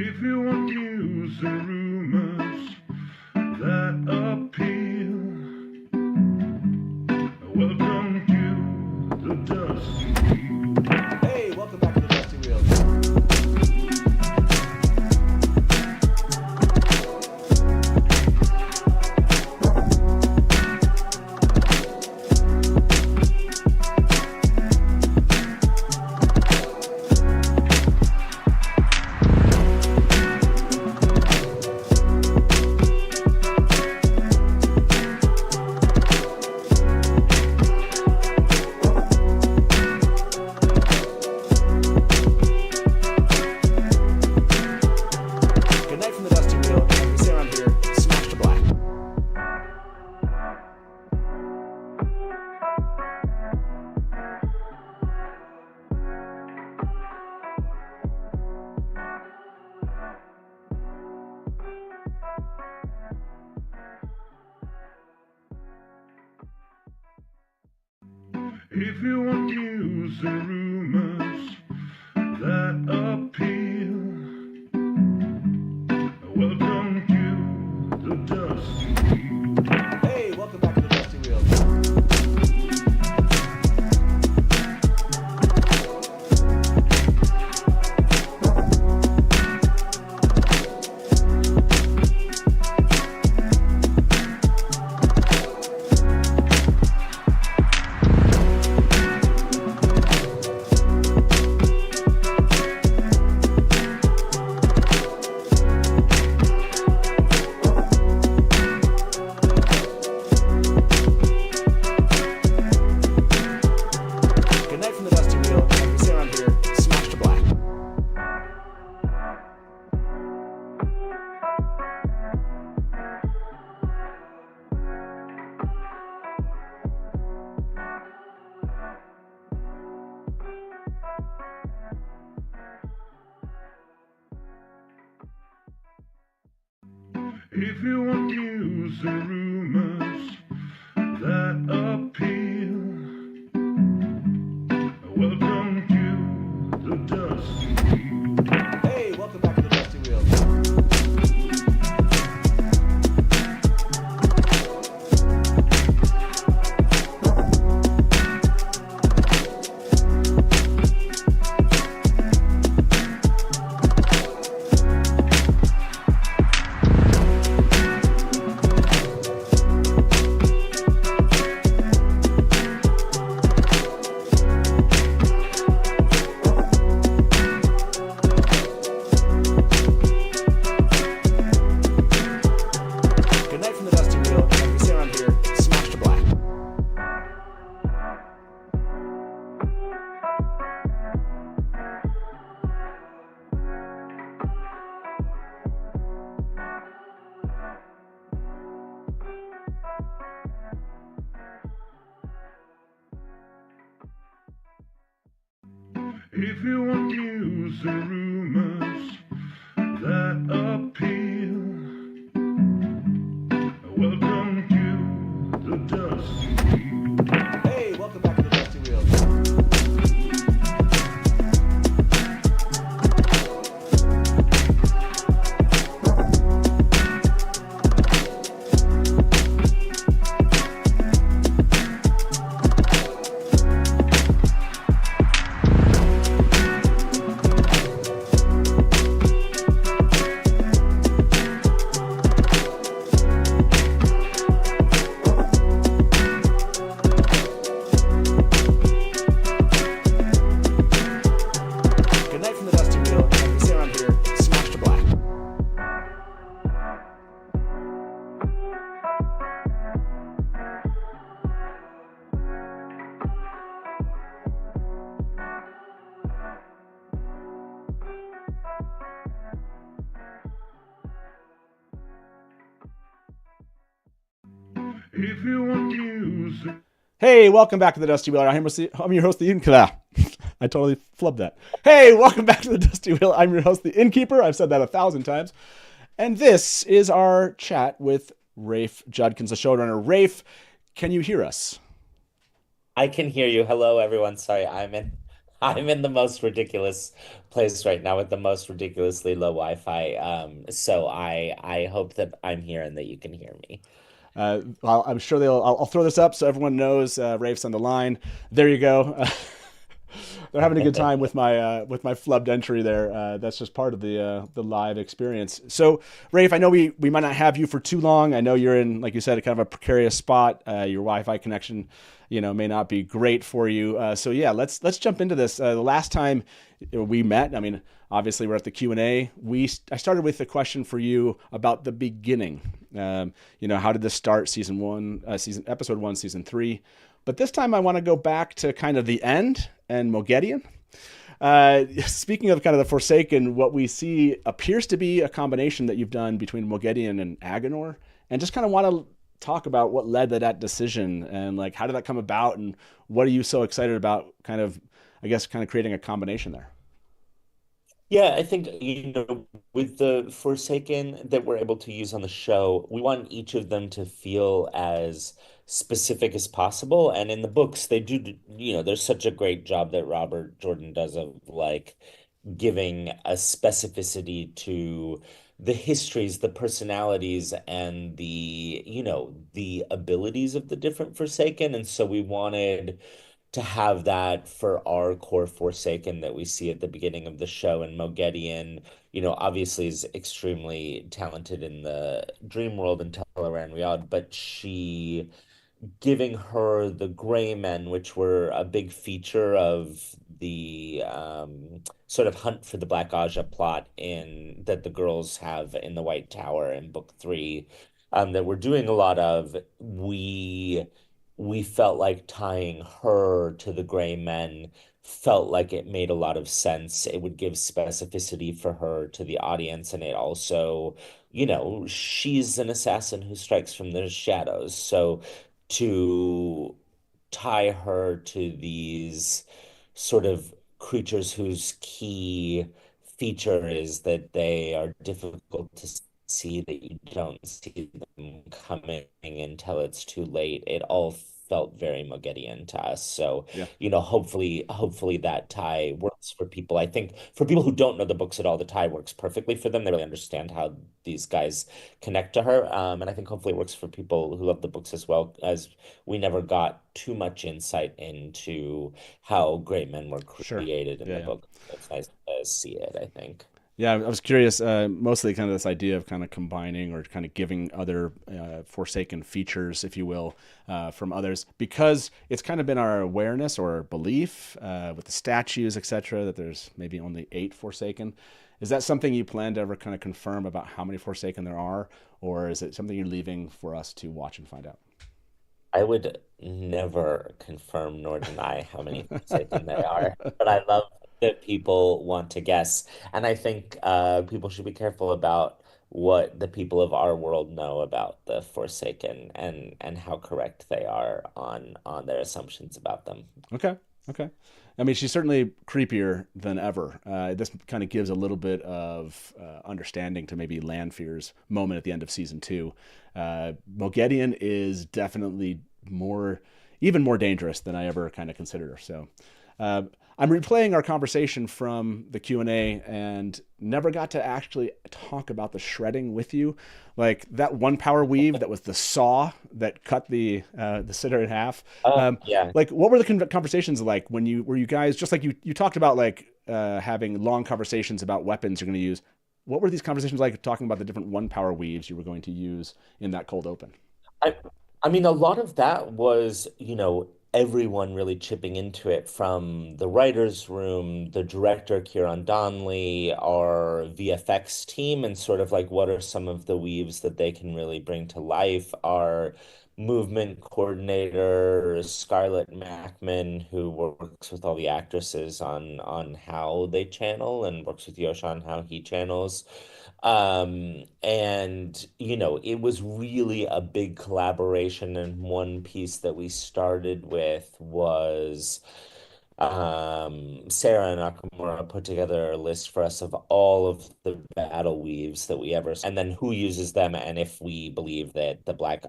If you want news and rumors that appeal, welcome to the Dusty Wheel. Hey, welcome back to the Dusty Wheel. Good night from the Dusty Wheel. As we say around here, smash to black. If you want news and rumors that appeal, welcome to the Dusty Wheel. Hey, welcome back to the Dusty Wheel. Good night from the Dusty Wheel. As we say around here, smash to black. If you want news and rumors that appeal, welcome to the Dusty Wheel. Hey, welcome back to the Dusty Wheel. Good night from the Dusty Wheel. As we say around here, smash to black. If you want news and rumors that appeal, welcome to the Dusty Wheel. Hey, welcome back to the Dusty Wheel. Good night from the Dusty Wheel. As we say around here, smash to black. If you want news, Hey, welcome back to the Dusty Wheel. I'm your host, the Innkeeper. I totally flubbed that. Hey, welcome back to the Dusty Wheel. I'm your host, the Innkeeper. I've said that 1,000 times. And this is our chat with Rafe Judkins, the showrunner. Rafe, can you hear us? I can hear you. Hello, everyone. Sorry, I'm in I'm in the most ridiculous place right now with the most ridiculously low Wi-Fi. So I hope that I'm here and that you can hear me. I'm sure I'll throw this up so everyone knows Rafe's on the line. There you go. They're having a good time with my flubbed entry there. That's just part of the live experience. So, Rafe, I know we might not have you for too long. I know you're in, like you said, kind of a precarious spot. Your Wi-Fi connection, may not be great for you. So yeah, let's jump into this. The last time we met, I mean, obviously we're at the Q&A. I started with a question for you about the beginning. How did this start? Episode 1, season 3. But this time I want to go back to kind of the end and Moghedien. Speaking of kind of the Forsaken, what we see appears to be a combination that you've done between Moghedien and Agenor, and just kind of want to talk about what led to that decision and like how did that come about and what are you so excited about kind of creating a combination there. Yeah, I think, with the Forsaken that we're able to use on the show, we want each of them to feel as specific as possible. And in the books, they do, there's such a great job that Robert Jordan does of like giving a specificity to the histories, the personalities, and the abilities of the different Forsaken. And so we wanted to have that for our core Forsaken that we see at the beginning of the show. And Moghedien, obviously is extremely talented in the dream world and Teleran Riyadh, but giving her the gray men, which were a big feature of the sort of hunt for the Black Aja plot in that the girls have in the White Tower in book 3, that we're doing a lot of. We felt like tying her to the gray men felt like it made a lot of sense. It would give specificity for her to the audience, and it also, she's an assassin who strikes from the shadows. So to tie her to these sort of creatures whose key feature is that they are difficult to see, that you don't see them coming until it's too late. It all felt very Moghedien to us. So, Yeah. hopefully that tie works for people. I think for people who don't know the books at all, the tie works perfectly for them. They really understand how these guys connect to her. And I think hopefully it works for people who love the books as well, as we never got too much insight into how great men were Sure. created in Yeah, the yeah. book. It's nice to see it, I think. Yeah, I was curious, mostly kind of this idea of kind of combining or kind of giving other Forsaken features, if you will, from others, because it's kind of been our awareness or belief with the statues, etc., that there's maybe only 8 Forsaken. Is that something you plan to ever kind of confirm about how many Forsaken there are, or is it something you're leaving for us to watch and find out? I would never confirm nor deny how many Forsaken there are, but I love that people want to guess. And I think people should be careful about what the people of our world know about the Forsaken and how correct they are on their assumptions about them. Okay. I mean, she's certainly creepier than ever. This kind of gives a little bit of understanding to maybe Lanfear's moment at the end of season 2. Moghedien is definitely even more dangerous than I ever kind of considered her. So I'm replaying our conversation from the Q&A and never got to actually talk about the shredding with you. Like that one power weave that was the saw that cut the sitter in half. Yeah. Like what were the conversations like when were you guys, just like you talked about like having long conversations about weapons you're going to use. What were these conversations like talking about the different one power weaves you were going to use in that cold open? I mean, a lot of that was, everyone really chipping into it, from the writer's room, the director, Kieran Donnelly, our VFX team, and sort of like what are some of the weaves that they can really bring to life. Our movement coordinator, Scarlett Mackman, who works with all the actresses on how they channel and works with Yosha on how he channels. And it was really a big collaboration. And one piece that we started with was Sarah Nakamura put together a list for us of all of the battle weaves that we ever, and then who uses them, and if we believe that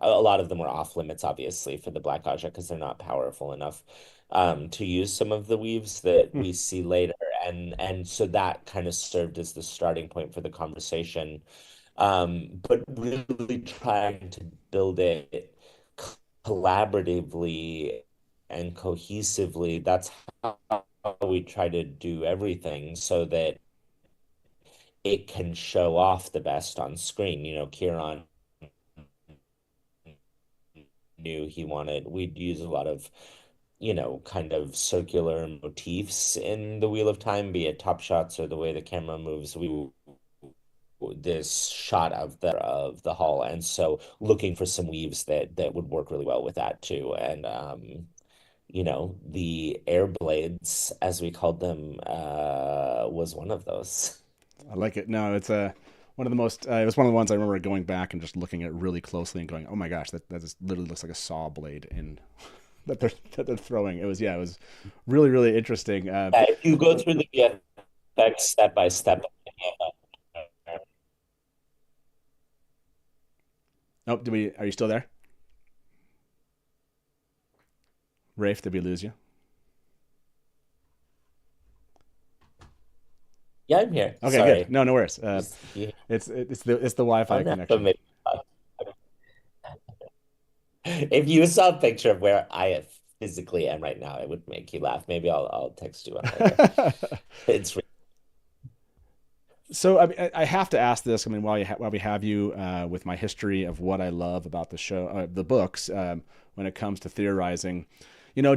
a lot of them were off limits, obviously, for the Black Aja because they're not powerful enough to use some of the weaves that we see later. And so that kind of served as the starting point for the conversation. But really trying to build it collaboratively and cohesively. That's how we try to do everything so that it can show off the best on screen. You know, Kieran knew we'd use a lot of, kind of circular motifs in the Wheel of Time, be it top shots or the way the camera moves. This shot of the hall, and so looking for some weaves that would work really well with that too. And the air blades, as we called them, was one of those. I like it. No, it's one of the most. It was one of the ones I remember going back and just looking at it really closely and going, "Oh my gosh, that just literally looks like a saw blade in that they're throwing." It was really really interesting. If you go through the VFX step by step. Oh, are you still there? Rafe, did we lose you? Yeah, I'm here. Okay, Sorry. good. No worries. It's the Wi-Fi connection. If you saw a picture of where I physically am right now, it would make you laugh. Maybe I'll text you one later. It's So I have to ask this. I mean, while we have you, with my history of what I love about the show, the books, when it comes to theorizing,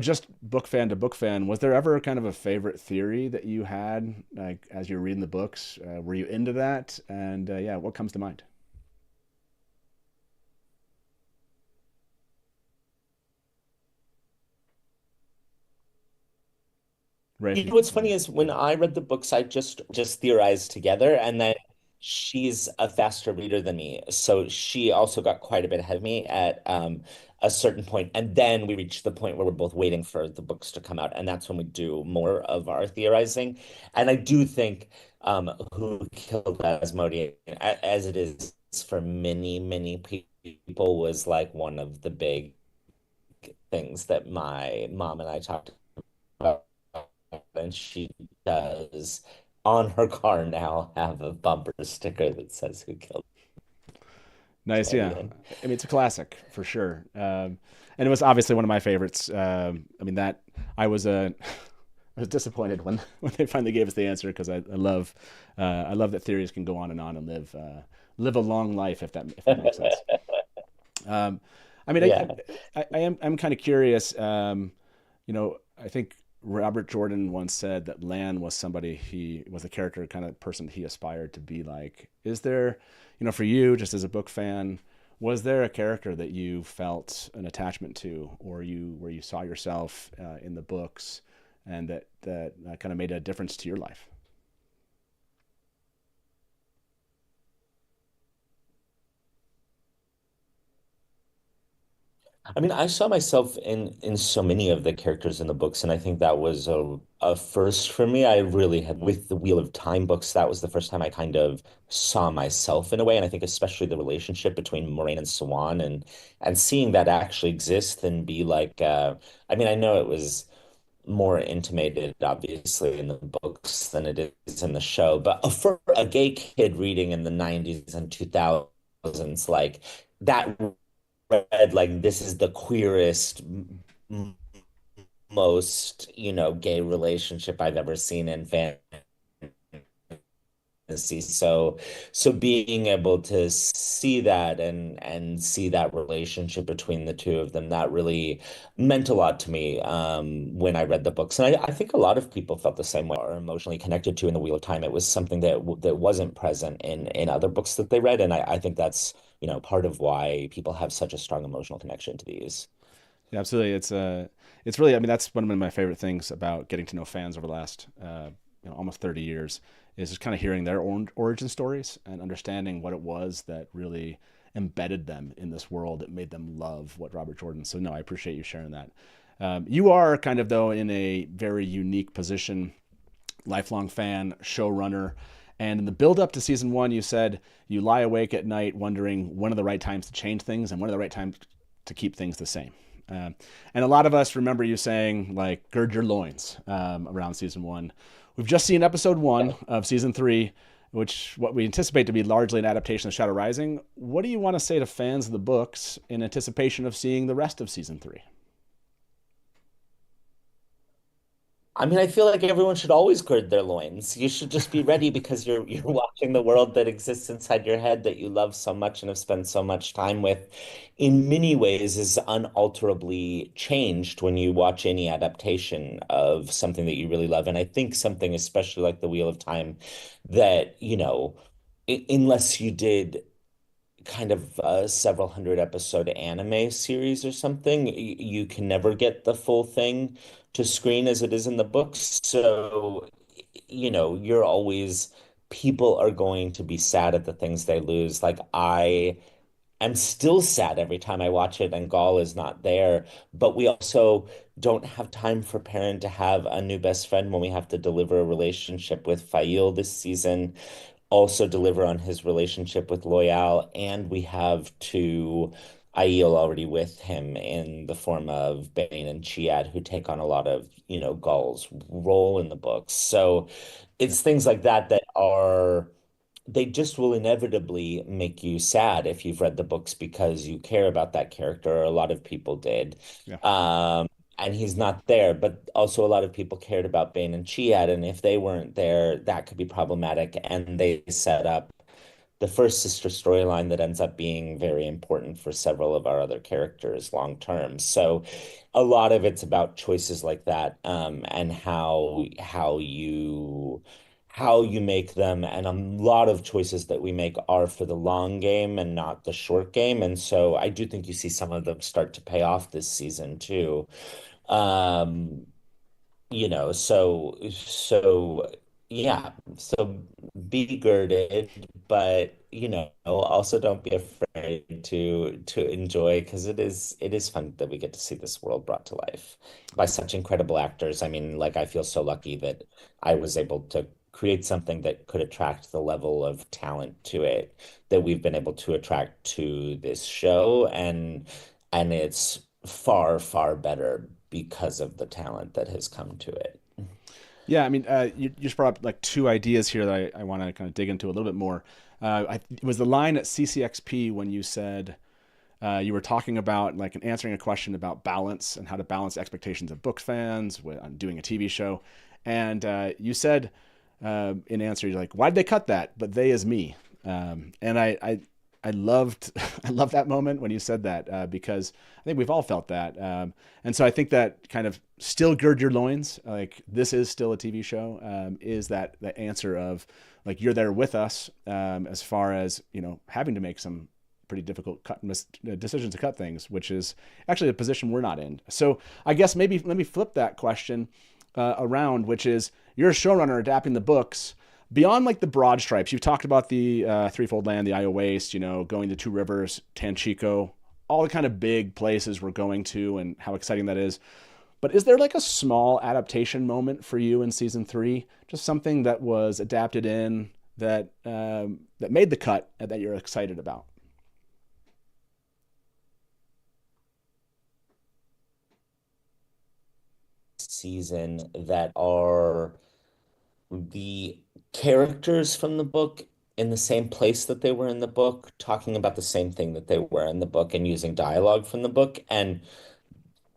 just book fan to book fan, was there ever kind of a favorite theory that you had, like as you're reading the books? Were you into that? And what comes to mind? Rafe, what's funny is when I read the books, I just theorized together, and then she's a faster reader than me, so she also got quite a bit ahead of me at a certain point, and then we reached the point where we're both waiting for the books to come out, and that's when we do more of our theorizing. And I do think Who Killed Asmodeus, as it is for many, many people, was like one of the big things that my mom and I talked about. And she does on her car now have a bumper sticker that says "Who Killed." Nice, yeah. I mean, it's a classic for sure, and it was obviously one of my favorites. I mean, that I was I was disappointed when they finally gave us the answer, because I love that theories can go on and live a long life, if that makes sense. I mean, Yeah. I'm kind of curious. I think Robert Jordan once said that Lan was he was a character, kind of person he aspired to be like. Is there, for you, just as a book fan, was there a character that you felt an attachment to, or where you saw yourself in the books, and that kind of made a difference to your life? I mean, I saw myself in so many of the characters in the books, and I think that was a first for me. I really had with the Wheel of Time books, that was the first time I kind of saw myself in a way, and I think especially the relationship between Moraine and Swan, and seeing that actually exist and be like, I mean, I know it was more intimated, obviously, in the books than it is in the show, but for a gay kid reading in the 90s and 2000s, like that read like this is the queerest, most, gay relationship I've ever seen in fantasy. So being able to see that and see that relationship between the two of them, that really meant a lot to me when I read the books. And I think a lot of people felt the same way, or emotionally connected to in the Wheel of Time. It was something that wasn't present in other books that they read. And I think that's, part of why people have such a strong emotional connection to these. Yeah, absolutely. It's really, I mean, that's one of my favorite things about getting to know fans over the last, almost 30 years, is just kind of hearing their origin stories and understanding what it was that really embedded them in this world that made them love what Robert Jordan. So no, I appreciate you sharing that. You are kind of, though, in a very unique position, lifelong fan, showrunner. And in the build up to season 1, you said you lie awake at night wondering when are the right times to change things and when are the right times to keep things the same. And a lot of us remember you saying, like, gird your loins around season 1. We've just seen episode 1 of season 3, which what we anticipate to be largely an adaptation of Shadow Rising. What do you want to say to fans of the books in anticipation of seeing the rest of season 3? I mean, I feel like everyone should always gird their loins. You should just be ready because you're watching the world that exists inside your head that you love so much and have spent so much time with. In many ways, is unalterably changed when you watch any adaptation of something that you really love. And I think something especially like The Wheel of Time that, unless you did kind of a several hundred episode anime series or something, you can never get the full thing to screen as it is in the books. So, you're always, people are going to be sad at the things they lose. Like I am still sad every time I watch it and Gaul is not there, but we also don't have time for Perrin to have a new best friend when we have to deliver a relationship with Fail this season, also deliver on his relationship with Loyal, and we have to Aiel already with him in the form of Bane and Chiad, who take on a lot of, Gaul's role in the books. So it's things like that that are they just will inevitably make you sad if you've read the books because you care about that character, or a lot of people did. Yeah. And he's not there, but also a lot of people cared about Bane and Chiad, and if they weren't there, that could be problematic. And they set up the first sister storyline that ends up being very important for several of our other characters long term. So a lot of it's about choices like that, and how you make them, and a lot of choices that we make are for the long game and not the short game. And so I do think you see some of them start to pay off this season too. Um, so yeah, so be girded, but also don't be afraid to enjoy, because it is fun that we get to see this world brought to life by such incredible actors. I mean, like, I feel so lucky that I was able to create something that could attract the level of talent to it that we've been able to attract to this show, and it's far, far better because of the talent that has come to it. Yeah, I mean, you just brought up like 2 ideas here that I want to kind of dig into a little bit more. It was the line at CCXP when you said you were talking about like answering a question about balance and how to balance expectations of book fans on doing a TV show. And you said in answer, you're like, why'd they cut that? But they is me. And I loved I loved that moment when you said that, because I think we've all felt that. And so I think that kind of still gird your loins, like this is still a TV show, is that answer of like you're there with us, as far as, having to make some pretty difficult decisions to cut things, which is actually a position we're not in. So I guess maybe let me flip that question around, which is you're a showrunner adapting the books. Beyond like the broad stripes, you've talked about the Threefold Land, the Io Waste, going to Two Rivers, Tanchico, all the kind of big places we're going to and how exciting that is. But is there like a small adaptation moment for you in season 3? Just something that was adapted in that made the cut and that you're excited about? Season that are the characters from the book in the same place that they were in the book, talking about the same thing that they were in the book and using dialogue from the book. And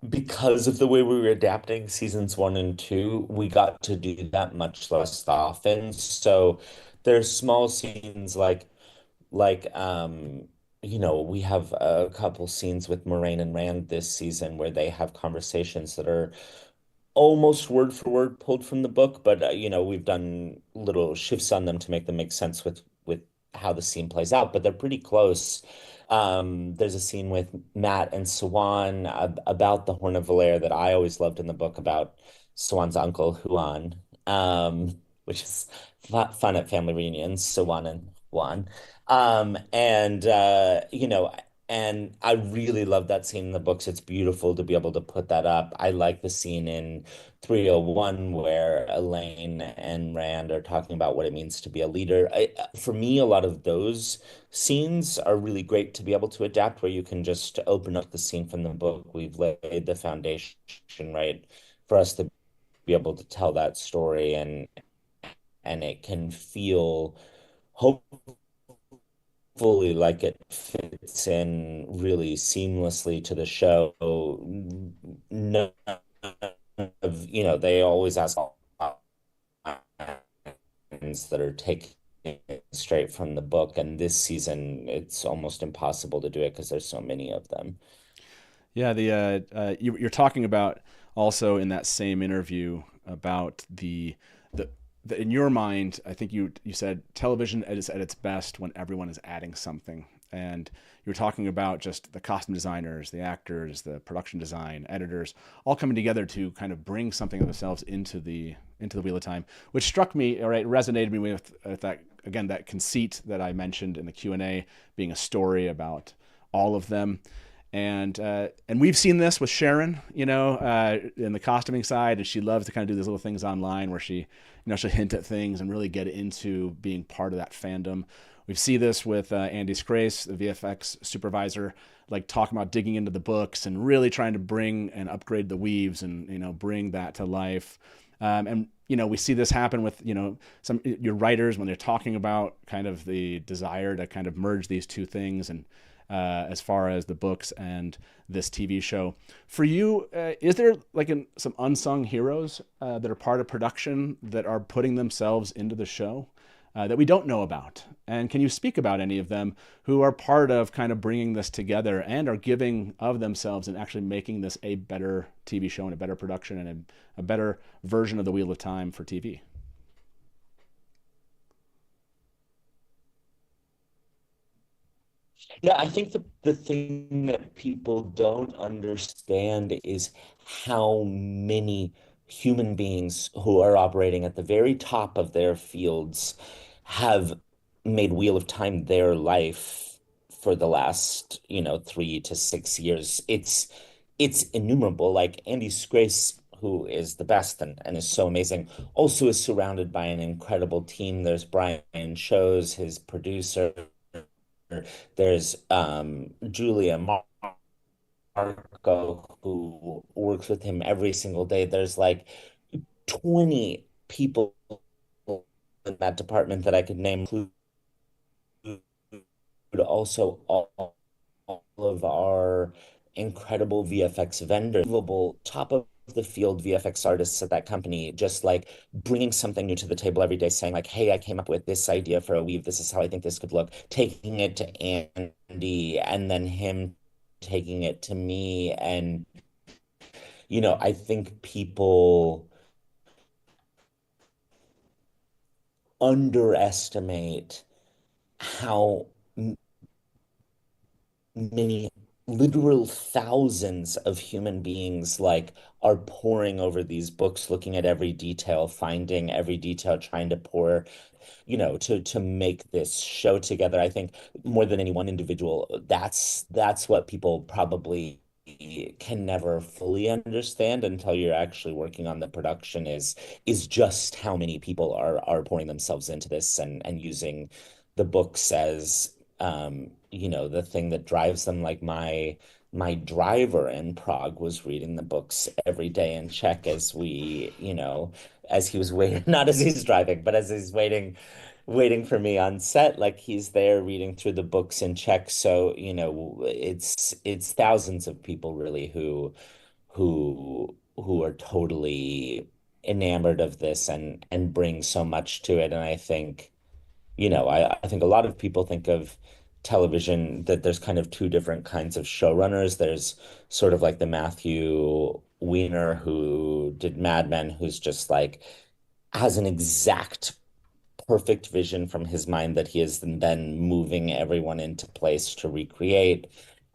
because of the way we were adapting seasons 1 and 2, we got to do that much less often. So there's small scenes like we have a couple scenes with Moraine and Rand this season where they have conversations that are almost word for word pulled from the book, but we've done little shifts on them to make them make sense with how the scene plays out, but they're pretty close. There's a scene with Matt and Swan about the Horn of Valere that I always loved in the book about Swan's uncle Huan, which is fun at family reunions, Swan and Juan. And And I really love that scene in the books. It's beautiful to be able to put that up. I like the scene in 301 where Elaine and Rand are talking about what it means to be a leader. For me, a lot of those scenes are really great to be able to adapt, where you can just open up the scene from the book. We've laid the foundation, right, for us to be able to tell that story, and it can feel hopefully like it fits in really seamlessly to the show. None of, they always ask lines that are taken straight from the book, and this season it's almost impossible to do it because there's so many of them. Yeah, you're talking about also in that same interview about the in your mind, I think you said television is at its best when everyone is adding something. And you were talking about just the costume designers, the actors, the production design, editors, all coming together to kind of bring something of themselves into the Wheel of Time, which struck me, or it resonated me with that, again, that conceit that I mentioned in the Q&A, being a story about all of them. And we've seen this with Sharon, in the costuming side, and she loves to kind of do these little things online where she, she'll hint at things and really get into being part of that fandom. We see this with Andy Scrace, the VFX supervisor, like talking about digging into the books and really trying to bring and upgrade the weaves and, bring that to life. And we see this happen with, some your writers when they're talking about kind of the desire to kind of merge these two things, and as far as the books and this TV show. For you, is there like some unsung heroes that are part of production that are putting themselves into the show that we don't know about? And can you speak about any of them who are part of kind of bringing this together and are giving of themselves and actually making this a better TV show and a better production and a better version of the Wheel of Time for TV? Yeah, I think the thing that people don't understand is how many human beings who are operating at the very top of their fields have made Wheel of Time their life for the last, 3 to 6 years. It's innumerable. Like Andy Scrace, who is the best and is so amazing, also is surrounded by an incredible team. There's Brian Shows, his producer. There's Julia Marco, who works with him every single day. There's like 20 people in that department that I could name, but also all of our incredible VFX vendors, top of the field VFX artists at that company, just like bringing something new to the table every day, saying like, hey, I came up with this idea for a weave. This is how I think this could look. Taking it to Andy and then him taking it to me. And, I think people underestimate how many literal thousands of human beings like are poring over these books, looking at every detail, finding every detail, trying to pour, to make this show together. I think more than any one individual, that's what people probably can never fully understand until you're actually working on the production, is just how many people are pouring themselves into this and using the books as the thing that drives them. Like my driver in Prague was reading the books every day in Czech as as he was waiting, not as he's driving, but as he's waiting for me on set, like he's there reading through the books in Czech. So, it's thousands of people really who are totally enamored of this and bring so much to it. And I think I think a lot of people think of television that there's kind of two different kinds of showrunners. There's sort of like the Matthew Weiner who did Mad Men, who's just like has an exact perfect vision from his mind that he is then moving everyone into place to recreate.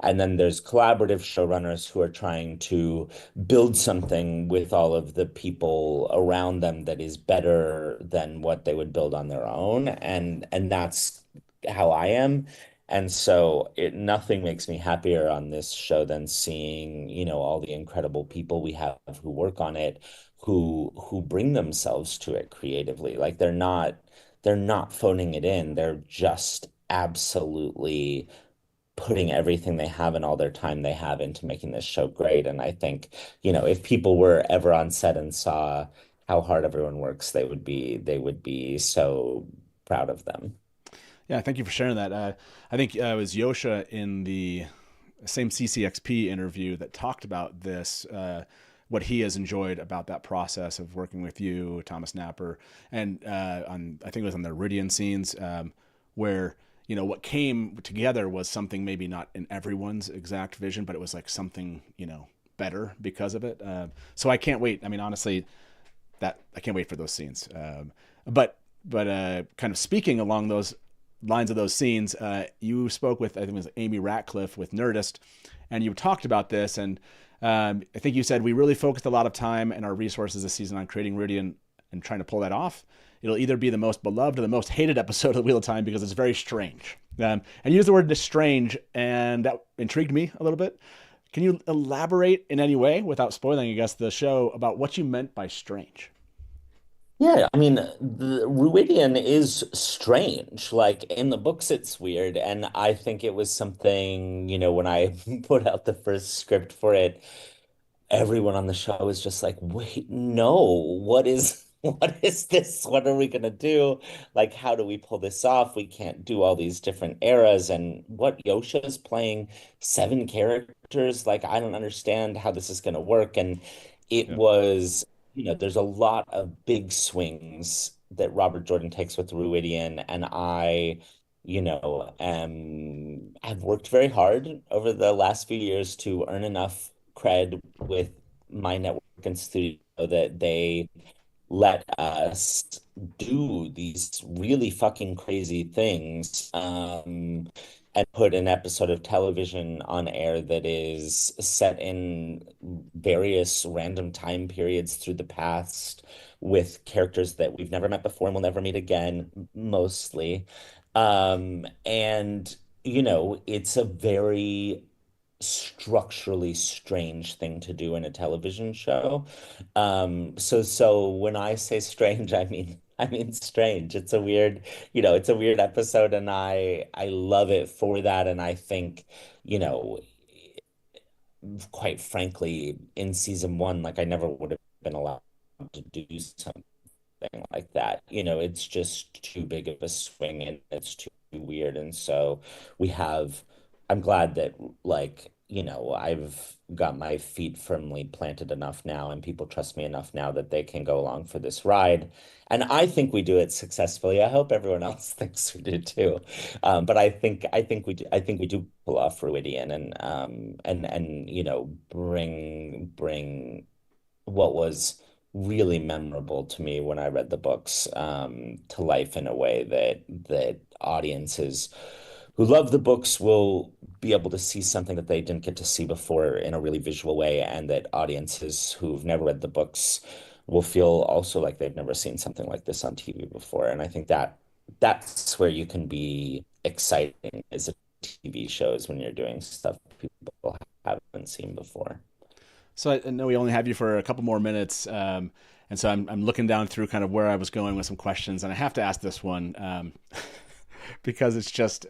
And then there's collaborative showrunners who are trying to build something with all of the people around them that is better than what they would build on their own. And that's how I am. And so nothing makes me happier on this show than seeing, all the incredible people we have who work on it, who bring themselves to it creatively. Like they're not phoning it in. They're just absolutely putting everything they have and all their time they have into making this show great. And I think, if people were ever on set and saw how hard everyone works, they would be so proud of them. Yeah, thank you for sharing that. I think it was Yosha in the same CCXP interview that talked about this, what he has enjoyed about that process of working with you, Thomas Napper, and I think it was on the Iridian scenes, where what came together was something maybe not in everyone's exact vision, but it was like something better because of it. So I can't wait. I mean, honestly, that I can't wait for those scenes. But kind of speaking along those lines of those scenes, you spoke with, I think it was Amy Ratcliffe with Nerdist, and you talked about this, and I think you said we really focused a lot of time and our resources this season on creating Iridian and trying to pull that off. It'll either be the most beloved or the most hated episode of the Wheel of Time because it's very strange. And you used the word strange, and that intrigued me a little bit. Can you elaborate in any way, without spoiling, I guess, the show, about what you meant by strange? Yeah, I mean, the Ruidian is strange. Like in the books, it's weird. And I think it was something, when I put out the first script for it, everyone on the show was just like, wait, no, what is this? What are we gonna do? Like, how do we pull this off? We can't do all these different eras. And what Yosha is playing 7 characters. Like, I don't understand how this is gonna work. And it Yeah. was, there's a lot of big swings that Robert Jordan takes with Ruidian, and I, have worked very hard over the last few years to earn enough cred with my network and studio that they let us do these really fucking crazy things, and put an episode of television on air that is set in various random time periods through the past with characters that we've never met before and will never meet again, mostly. And, it's a very structurally strange thing to do in a television show. So when I say strange, I mean strange. It's a weird episode, and I love it for that. And I think, you know, quite frankly, in season one, like I never would have been allowed to do something like that. It's just too big of a swing and it's too weird. And so I'm glad that, like, I've got my feet firmly planted enough now and people trust me enough now that they can go along for this ride. And I think we do it successfully. I hope everyone else thinks we do too. But I think we do pull off Fruidian and bring what was really memorable to me when I read the books, to life in a way that audiences who love the books will be able to see something that they didn't get to see before in a really visual way, and that audiences who've never read the books will feel also like they've never seen something like this on TV before. And I think that's where you can be exciting as a TV shows, when you're doing stuff people haven't seen before. So I know we only have you for a couple more minutes, and so I'm looking down through kind of where I was going with some questions, and I have to ask this one, because it's just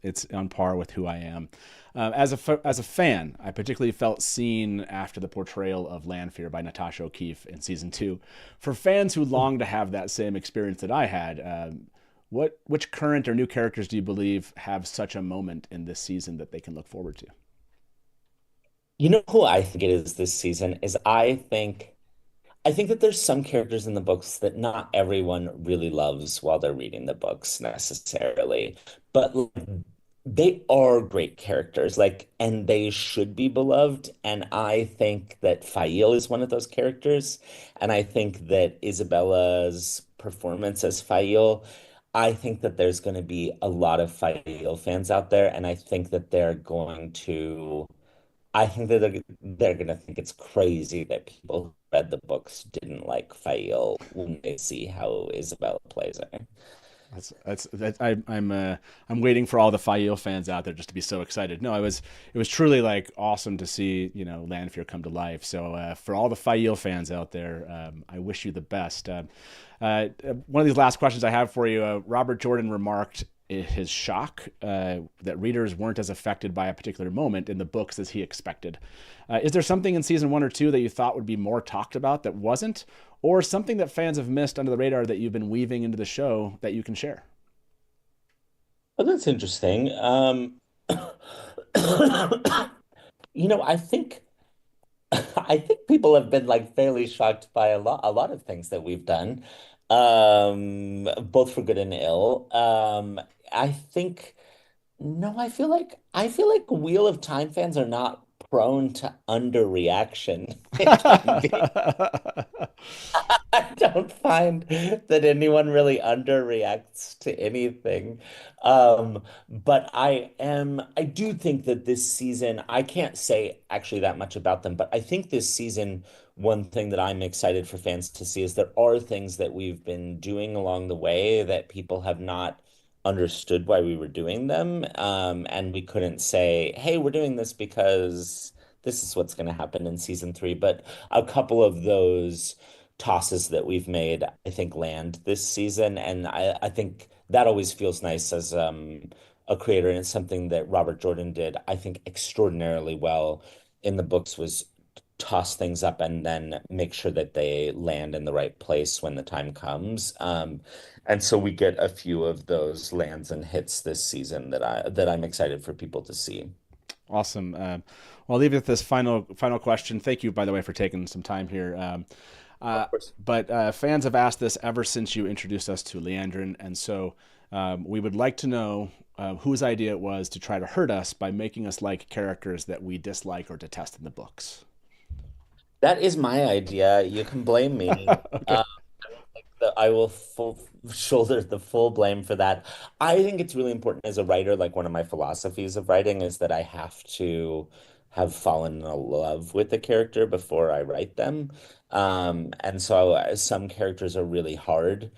it's on par with who I am. As a fan, I particularly felt seen after the portrayal of Lanfear by Natasha O'Keeffe in season 2. For fans who long to have that same experience that I had, which current or new characters do you believe have such a moment in this season that they can look forward to? You know who I think it is this season is I think that there's some characters in the books that not everyone really loves while they're reading the books necessarily, but like, they are great characters, like, and they should be beloved. And I think that Fail is one of those characters, and I think that Isabella's performance as Fail, I think that there's going to be a lot of Fail fans out there, and I think that they're gonna think it's crazy that people who read the books didn't like Fail when they see how Isabella plays her. I'm waiting for all the Fael fans out there just to be so excited. No, it was truly like awesome to see, Lanfear come to life. So for all the Fael fans out there, I wish you the best. One of these last questions I have for you, Robert Jordan remarked his shock that readers weren't as affected by a particular moment in the books as he expected. Is there something in season 1 or 2 that you thought would be more talked about that wasn't, or something that fans have missed under the radar that you've been weaving into the show that you can share? Well, that's interesting. I think I think people have been like fairly shocked by a lot of things that we've done, both for good and ill. I think no, I feel like Wheel of Time fans are not prone to underreaction. If I'm being I don't find that anyone really underreacts to anything. But I do think that this season, I can't say actually that much about them, but I think this season, one thing that I'm excited for fans to see is there are things that we've been doing along the way that people have not understood why we were doing them. And we couldn't say, hey, we're doing this because this is what's going to happen in season 3. But a couple of those tosses that we've made, I think, land this season. And I think that always feels nice as a creator. And it's something that Robert Jordan did, I think, extraordinarily well in the books, was toss things up and then make sure that they land in the right place when the time comes. And so we get a few of those lands and hits this season that I'm excited for people to see. Awesome. Well, I'll leave it with this final question. Thank you, by the way, for taking some time here. Of course. But fans have asked this ever since you introduced us to Leandrin, and so we would like to know whose idea it was to try to hurt us by making us like characters that we dislike or detest in the books. That is my idea. You can blame me. Okay. I will shoulder the full blame for that. I think it's really important as a writer, like one of my philosophies of writing is that I have to have fallen in love with the character before I write them. And so some characters are really hard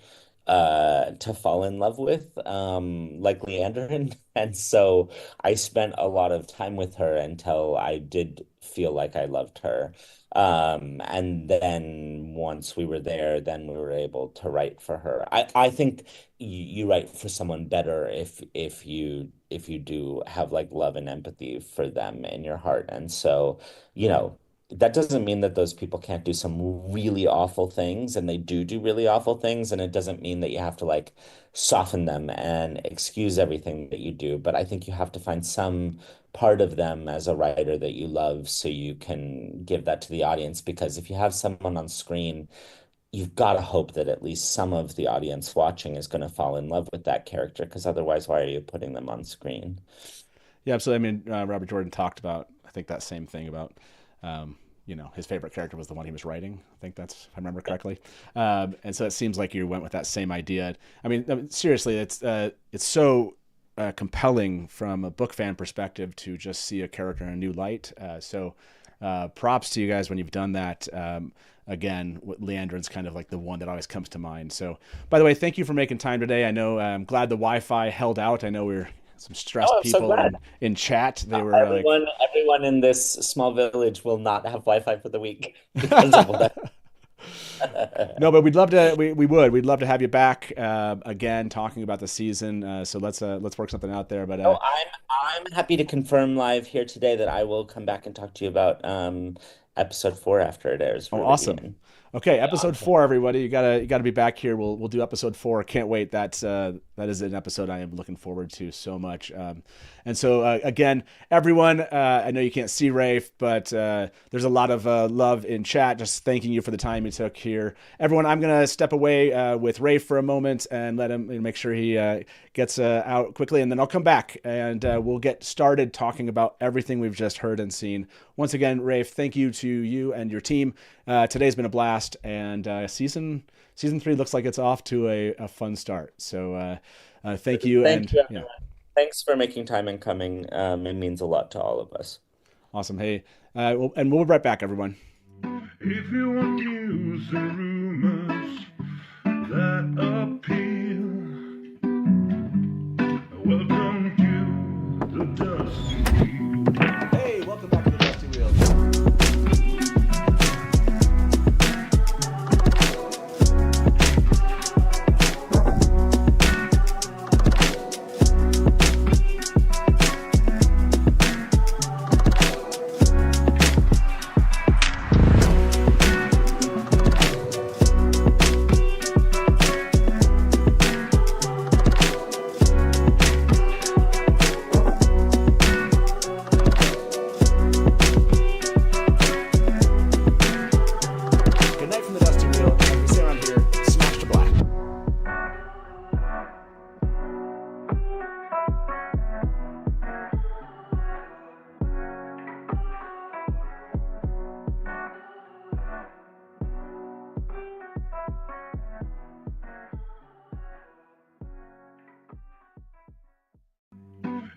to fall in love with, like Leandrin. And so I spent a lot of time with her until I did feel like I loved her. And then once we were there, then we were able to write for her. I think you write for someone better if you do have like love and empathy for them in your heart. And so, that doesn't mean that those people can't do some really awful things, and they do really awful things. And it doesn't mean that you have to like soften them and excuse everything that you do. But I think you have to find some part of them as a writer that you love so you can give that to the audience. Because if you have someone on screen, you've got to hope that at least some of the audience watching is going to fall in love with that character. Because otherwise, why are you putting them on screen? Yeah, absolutely. I mean, Robert Jordan talked about, I think, that same thing about, his favorite character was the one he was writing. I think that's, if I remember correctly. And so it seems like you went with that same idea. I mean seriously, it's so compelling from a book fan perspective to just see a character in a new light. So props to you guys when you've done that. Again, Leandrin's kind of like the one that always comes to mind. So, by the way, thank you for making time today. I know I'm glad the Wi-Fi held out. I know we were some stressed I'm so people glad. in chat. They were Everyone in this small village will not have Wi-Fi for the week because of that. No, but we'd love to. We'd love to have you back again, talking about the season. So let's work something out there. But I'm happy to confirm live here today that I will come back and talk to you about episode 4 after it airs. Oh, awesome. Okay, episode 4, everybody. You gotta be back here. We'll do episode 4. Can't wait. That is an episode I am looking forward to so much. And so again, everyone, I know you can't see Rafe, but there's a lot of love in chat. Just thanking you for the time you took here, everyone. I'm gonna step away with Rafe for a moment and let him make sure he gets out quickly, and then I'll come back and we'll get started talking about everything we've just heard and seen. Once again, Rafe, thank you to you and your team. Today's been a blast, and season 3 looks like it's off to a fun start. So thank you. Thank you. Yeah. Thanks for making time and coming. It means a lot to all of us. Awesome. Hey, and we'll be right back, everyone. If you want news and rumors that appeal,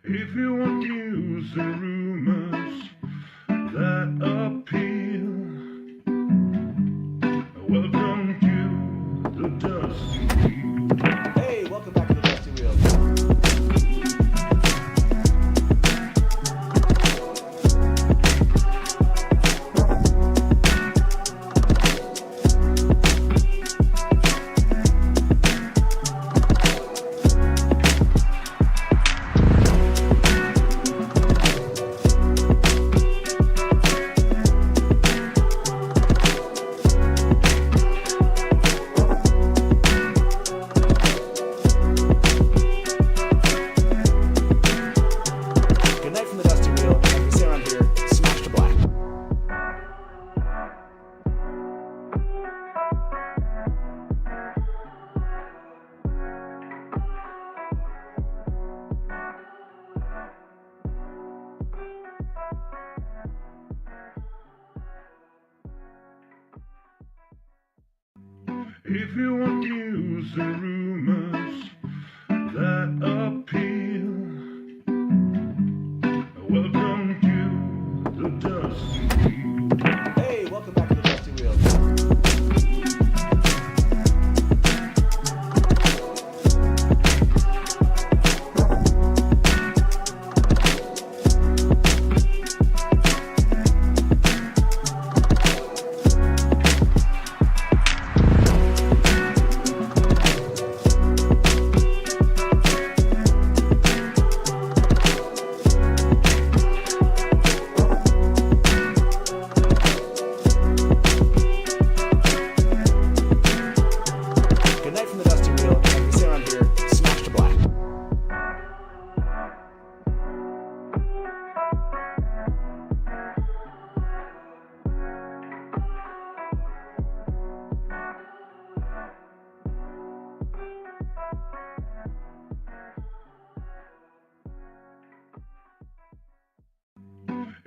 If you want news and rumors that appeal, welcome to the Dusty Wheel. Hey, welcome back to the Dusty Wheel. Good night from the Dusty Wheel. Like we say around here, smash to black. If you want news and rumors that appeal, welcome to the Dusty Wheel. Hey, welcome back to the Dusty Wheel. Good night from the Dusty Wheel. Like we say around here, smash to black.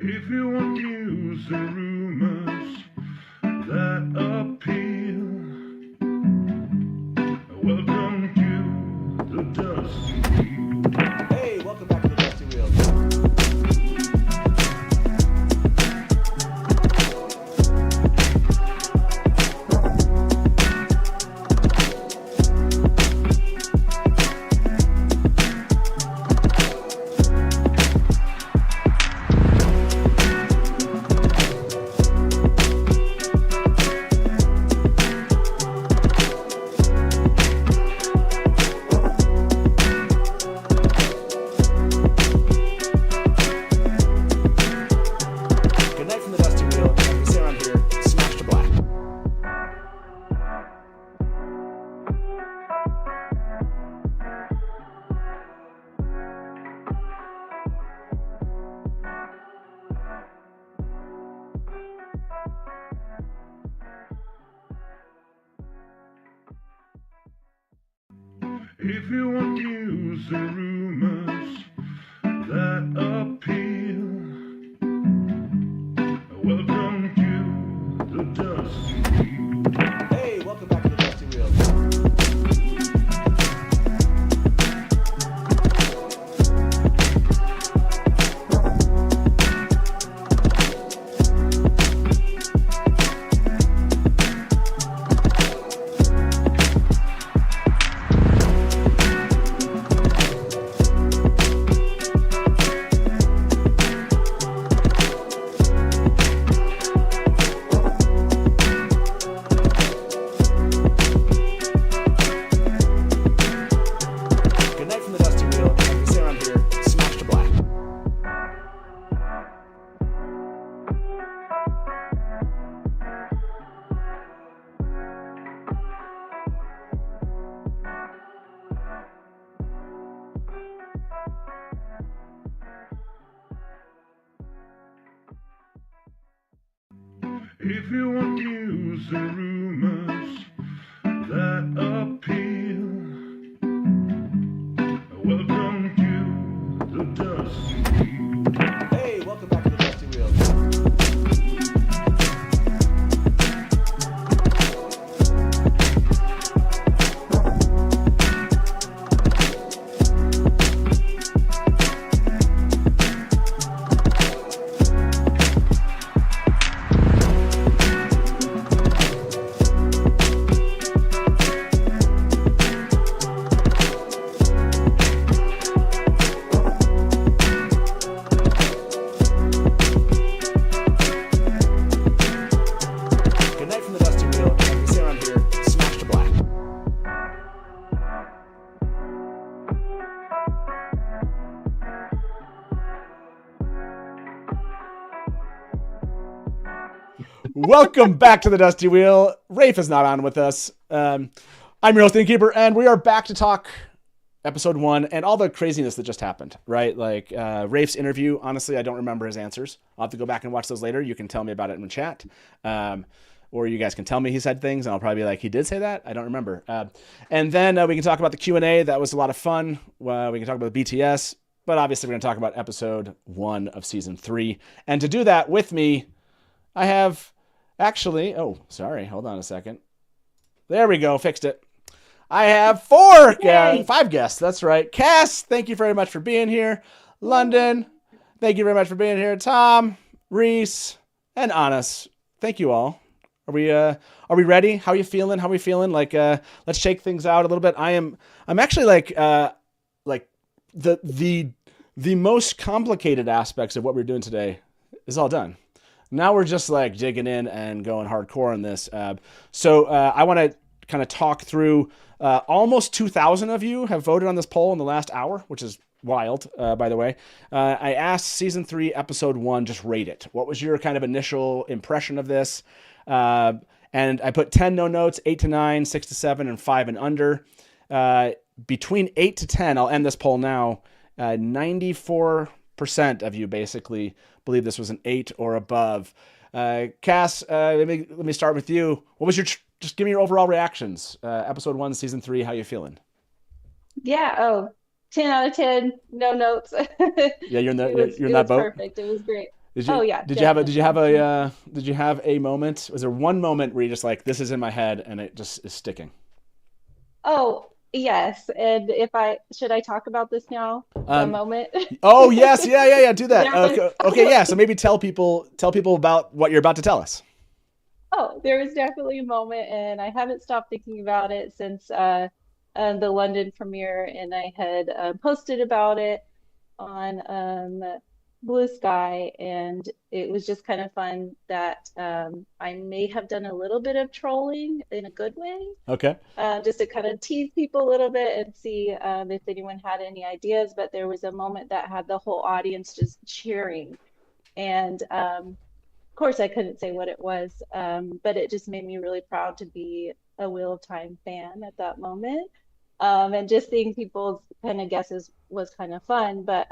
If you want news and rumors that appeal, welcome to the Dusty Wheel. Hey, welcome back to the Dusty Wheel. Good night from the Dusty Wheel. Like we say around here, smash to black. If you want news and rumors that appeal, welcome to the Dusty Wheel. Hey, welcome back to the Dusty Wheel. Good night from the Dusty Wheel. Like we say around here, smash to black. If you want news and rumors that appeal, welcome to the Dusty Wheel. Hey, welcome back to the Dusty Wheel. Welcome back to the Dusty Wheel. Rafe is not on with us. I'm your host, Innkeeper, and we are back to talk episode 1 and all the craziness that just happened, right? Like Rafe's interview, honestly, I don't remember his answers. I'll have to go back and watch those later. You can tell me about it in the chat. Or you guys can tell me he said things, and I'll probably be like, he did say that? I don't remember. And then we can talk about the Q&A. That was a lot of fun. We can talk about the BTS. But obviously, we're going to talk about episode 1 of season 3. And to do that with me, I have actually... Oh, sorry. Hold on a second. There we go. Fixed it. I have 5 guests. That's right. Cass, thank you very much for being here. London, thank you very much for being here. Tom, Reese, and Anas, thank you all. Are we ready? How are you feeling? How are we feeling? Like, let's shake things out a little bit. I'm actually like the most complicated aspects of what we're doing today is all done. Now we're just like digging in and going hardcore on this. So I want to kind of talk through, almost 2,000 of you have voted on this poll in the last hour, which is wild, by the way. I asked season 3, episode 1, just rate it. What was your kind of initial impression of this? And I put 10 no notes, 8 to 9, 6 to 7, and 5 and under. Between 8 to 10, I'll end this poll now. 94% of you basically believe this was an 8 or above. Cass, let me start with you. What was just give me your overall reactions. Episode 1, season 3, how you feeling? Yeah, 10 out of 10, no notes. Yeah, you're in that boat. Perfect. It was great. Did you have a moment? Was there one moment where you just like, this is in my head and it just is sticking? Oh, yes. And should I talk about this now? The moment? Oh, yes. Yeah. Do that. Okay. Yeah. So maybe tell people about what you're about to tell us. Oh, there was definitely a moment, and I haven't stopped thinking about it since the London premiere, and I had posted about it on Blue Sky, and it was just kind of fun that I may have done a little bit of trolling in a good way. Okay. Just to kind of tease people a little bit and see if anyone had any ideas. But there was a moment that had the whole audience just cheering, and of course I couldn't say what it was, but it just made me really proud to be a Wheel of Time fan at that moment. And just seeing people's kind of guesses was kind of fun. But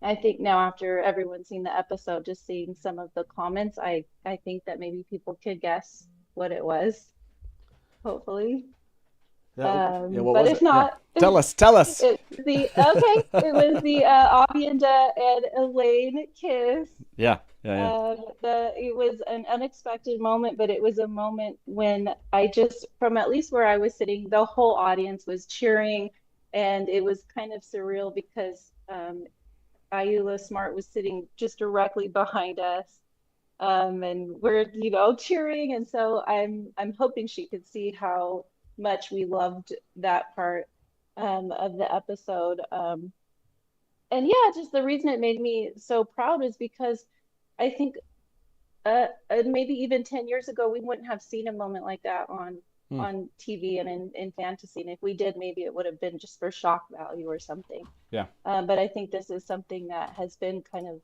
I think now, after everyone's seen the episode, just seeing some of the comments, I think that maybe people could guess what it was, hopefully. What but was if it? not, Yeah. Tell us. It was the Avienda and Elaine kiss. Yeah. It was an unexpected moment, but it was a moment when I just, from at least where I was sitting, the whole audience was cheering, and it was kind of surreal because Ayula Smart was sitting just directly behind us, and we're cheering, and so I'm hoping she could see how much we loved that part of the episode. And yeah, just the reason it made me so proud is because I think maybe even 10 years ago we wouldn't have seen a moment like that on TV and in fantasy, and if we did, maybe it would have been just for shock value or something. Yeah. But I think this is something that has been kind of,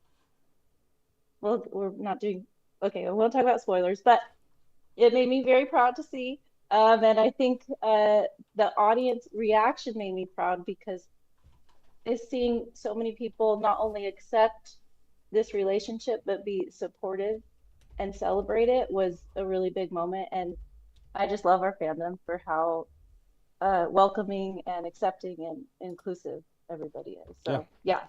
well, we're not doing, okay, we'll talk about spoilers, but it made me very proud to see. And I think the audience reaction made me proud because it's seeing so many people not only accept this relationship, but be supportive and celebrate it was a really big moment. And I just love our fandom for how welcoming and accepting and inclusive everybody is. So yeah,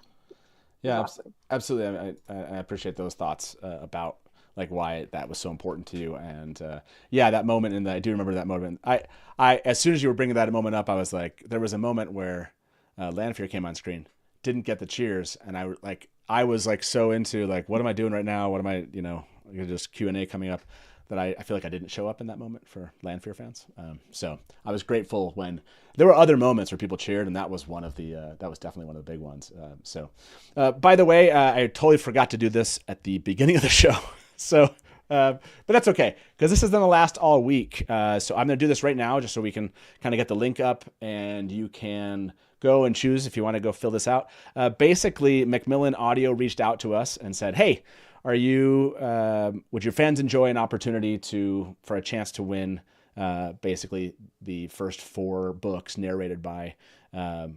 awesome. Absolutely. I appreciate those thoughts about like why that was so important to you. And that moment, and I do remember that moment. I as soon as you were bringing that moment up, I was like, there was a moment where Lanfear came on screen, didn't get the cheers, and I was so into like, what am I doing right now? What am I, just Q&A coming up, that I feel like I didn't show up in that moment for Lanfear fans. So I was grateful when there were other moments where people cheered, and that was that was definitely one of the big ones. By the way, I totally forgot to do this at the beginning of the show. So, but that's okay, because this is going to last all week. So I'm going to do this right now just so we can kind of get the link up and you can go and choose if you want to go fill this out. Basically, Macmillan Audio reached out to us and said, hey, are you would your fans enjoy an opportunity for a chance to win basically the first 4 books narrated by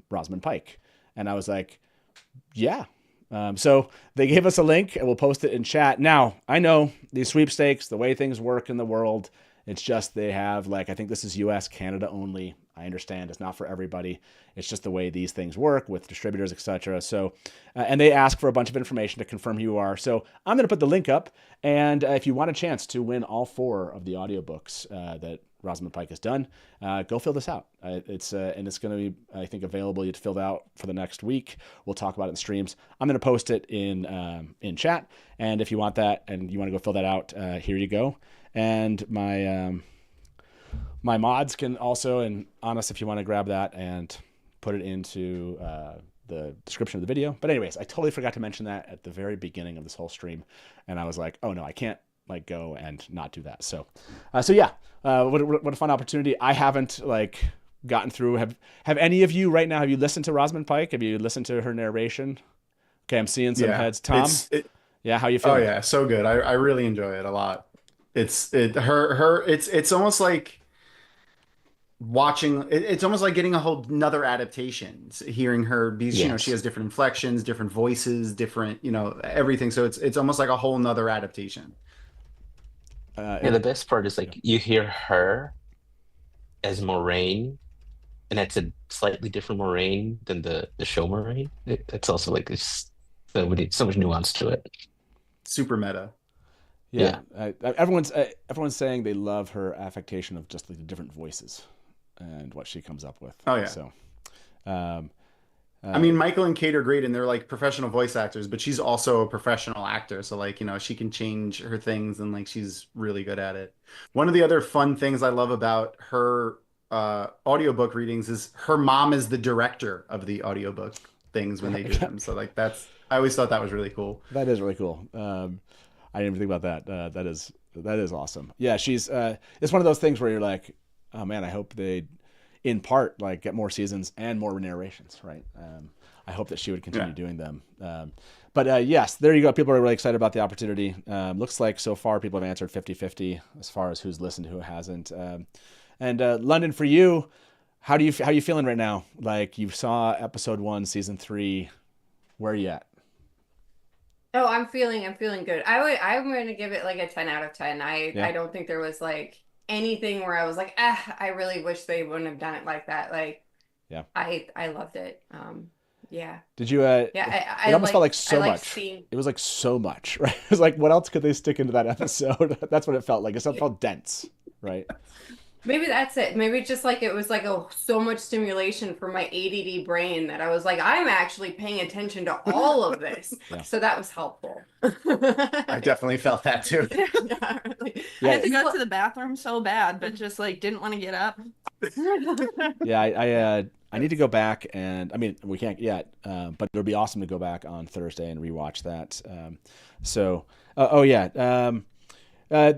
Rosamund Pike? And I was like, yeah. So they gave us a link, and we'll post it in chat. Now, I know these sweepstakes, the way things work in the world, it's just they have, like, I think this is US, Canada only. I understand it's not for everybody. It's just the way these things work with distributors, etc. So, and they ask for a bunch of information to confirm who you are. So I'm going to put the link up. And if you want a chance to win all 4 of the audiobooks that Rosamund Pike has done, go fill this out. It's going to be, I think, available. You have to fill it out for the next week. We'll talk about it in streams. I'm going to post it in chat. And if you want that and you want to go fill that out, here you go. And my mods can also, and Honest, if you want to grab that and put it into the description of the video. But anyways, I totally forgot to mention that at the very beginning of this whole stream. And I was like, oh no, I can't like go and not do that. So yeah, what a fun opportunity. I haven't like gotten through. Have any of you right now, have you listened to Rosamund Pike? Have you listened to her narration? Okay, I'm seeing some heads. Tom? Yeah, how you feeling? Oh yeah, so good. I really enjoy it a lot. It's almost like watching it's almost like getting a whole another adaptation, hearing her be, you know, she has different inflections, different voices, different, you know, everything. So it's almost like a whole nother adaptation. Yeah, the best part is like you hear her as Moraine, and it's a slightly different Moraine than the show Moraine. It's also like it's so much nuance to it. Super meta. Yeah. Everyone's saying they love her affectation of just like the different voices and what she comes up with. Oh yeah. So, I mean, Michael and Kate are great, and they're like professional voice actors, but she's also a professional actor. So like, you know, she can change her things, and like she's really good at it. One of the other fun things I love about her audiobook readings is her mom is the director of the audiobook things when they do them. So like I always thought that was really cool. That is really cool. I didn't even think about that. That is awesome. Yeah, she's it's one of those things where you're like, oh man, I hope they, in part, like get more seasons and more narrations, right? I hope that she would continue doing them. But yes, there you go. People are really excited about the opportunity. Looks like so far people have answered 50-50 as far as who's listened, who hasn't. And London, for you, how you feeling right now? Like you saw episode 1, season 3. Where are you at? Oh, I'm feeling good. I'm going to give it like a 10 out of 10. I don't think there was like anything where I was like, I really wish they wouldn't have done it like that. Like, yeah, I loved it. Yeah. Did you? Yeah, it almost felt like so much. It was like so much, right? It was like, what else could they stick into that episode? That's what it felt like. It felt dense, right? Maybe that's it. Maybe just like it was like so much stimulation for my ADD brain that I was like, I'm actually paying attention to all of this. So that was helpful. I definitely felt that too. I had to go to the bathroom so bad, but just like didn't want to get up. Yeah, I need to go back, and I mean we can't yet, but it'll be awesome to go back on Thursday and rewatch that.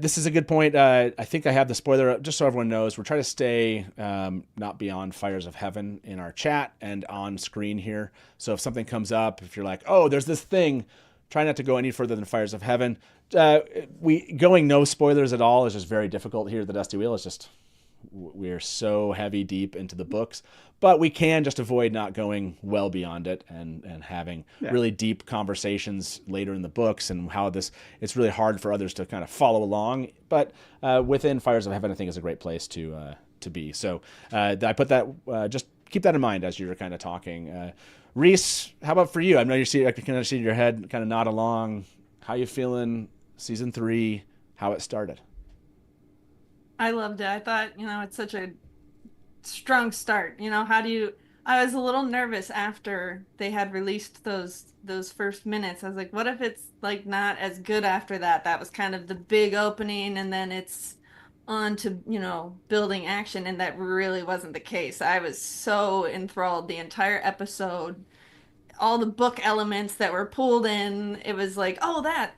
This is a good point. I think I have the spoiler up just so everyone knows. We're trying to stay not beyond Fires of Heaven in our chat and on screen here. So if something comes up, if you're like, oh, there's this thing, try not to go any further than Fires of Heaven. Going no spoilers at all is just very difficult here at the Dusty Wheel. It's just we're so heavy deep into the books, but we can just avoid not going well beyond it and having really deep conversations later in the books and how it's really hard for others to kind of follow along. But within Fires of Heaven, I think is a great place to be. So I put that, just keep that in mind as you're kind of talking. Reese, how about for you? I know I can kind of see your head kind of nod along. How you feeling? Season 3, how it started. I loved it. I thought, it's such a strong start. I was a little nervous after they had released those first minutes. I was like, what if it's like not as good after that? That was kind of the big opening, and then it's on to, building action, and that really wasn't the case. I was so enthralled the entire episode. All the book elements that were pulled in, it was like, oh that.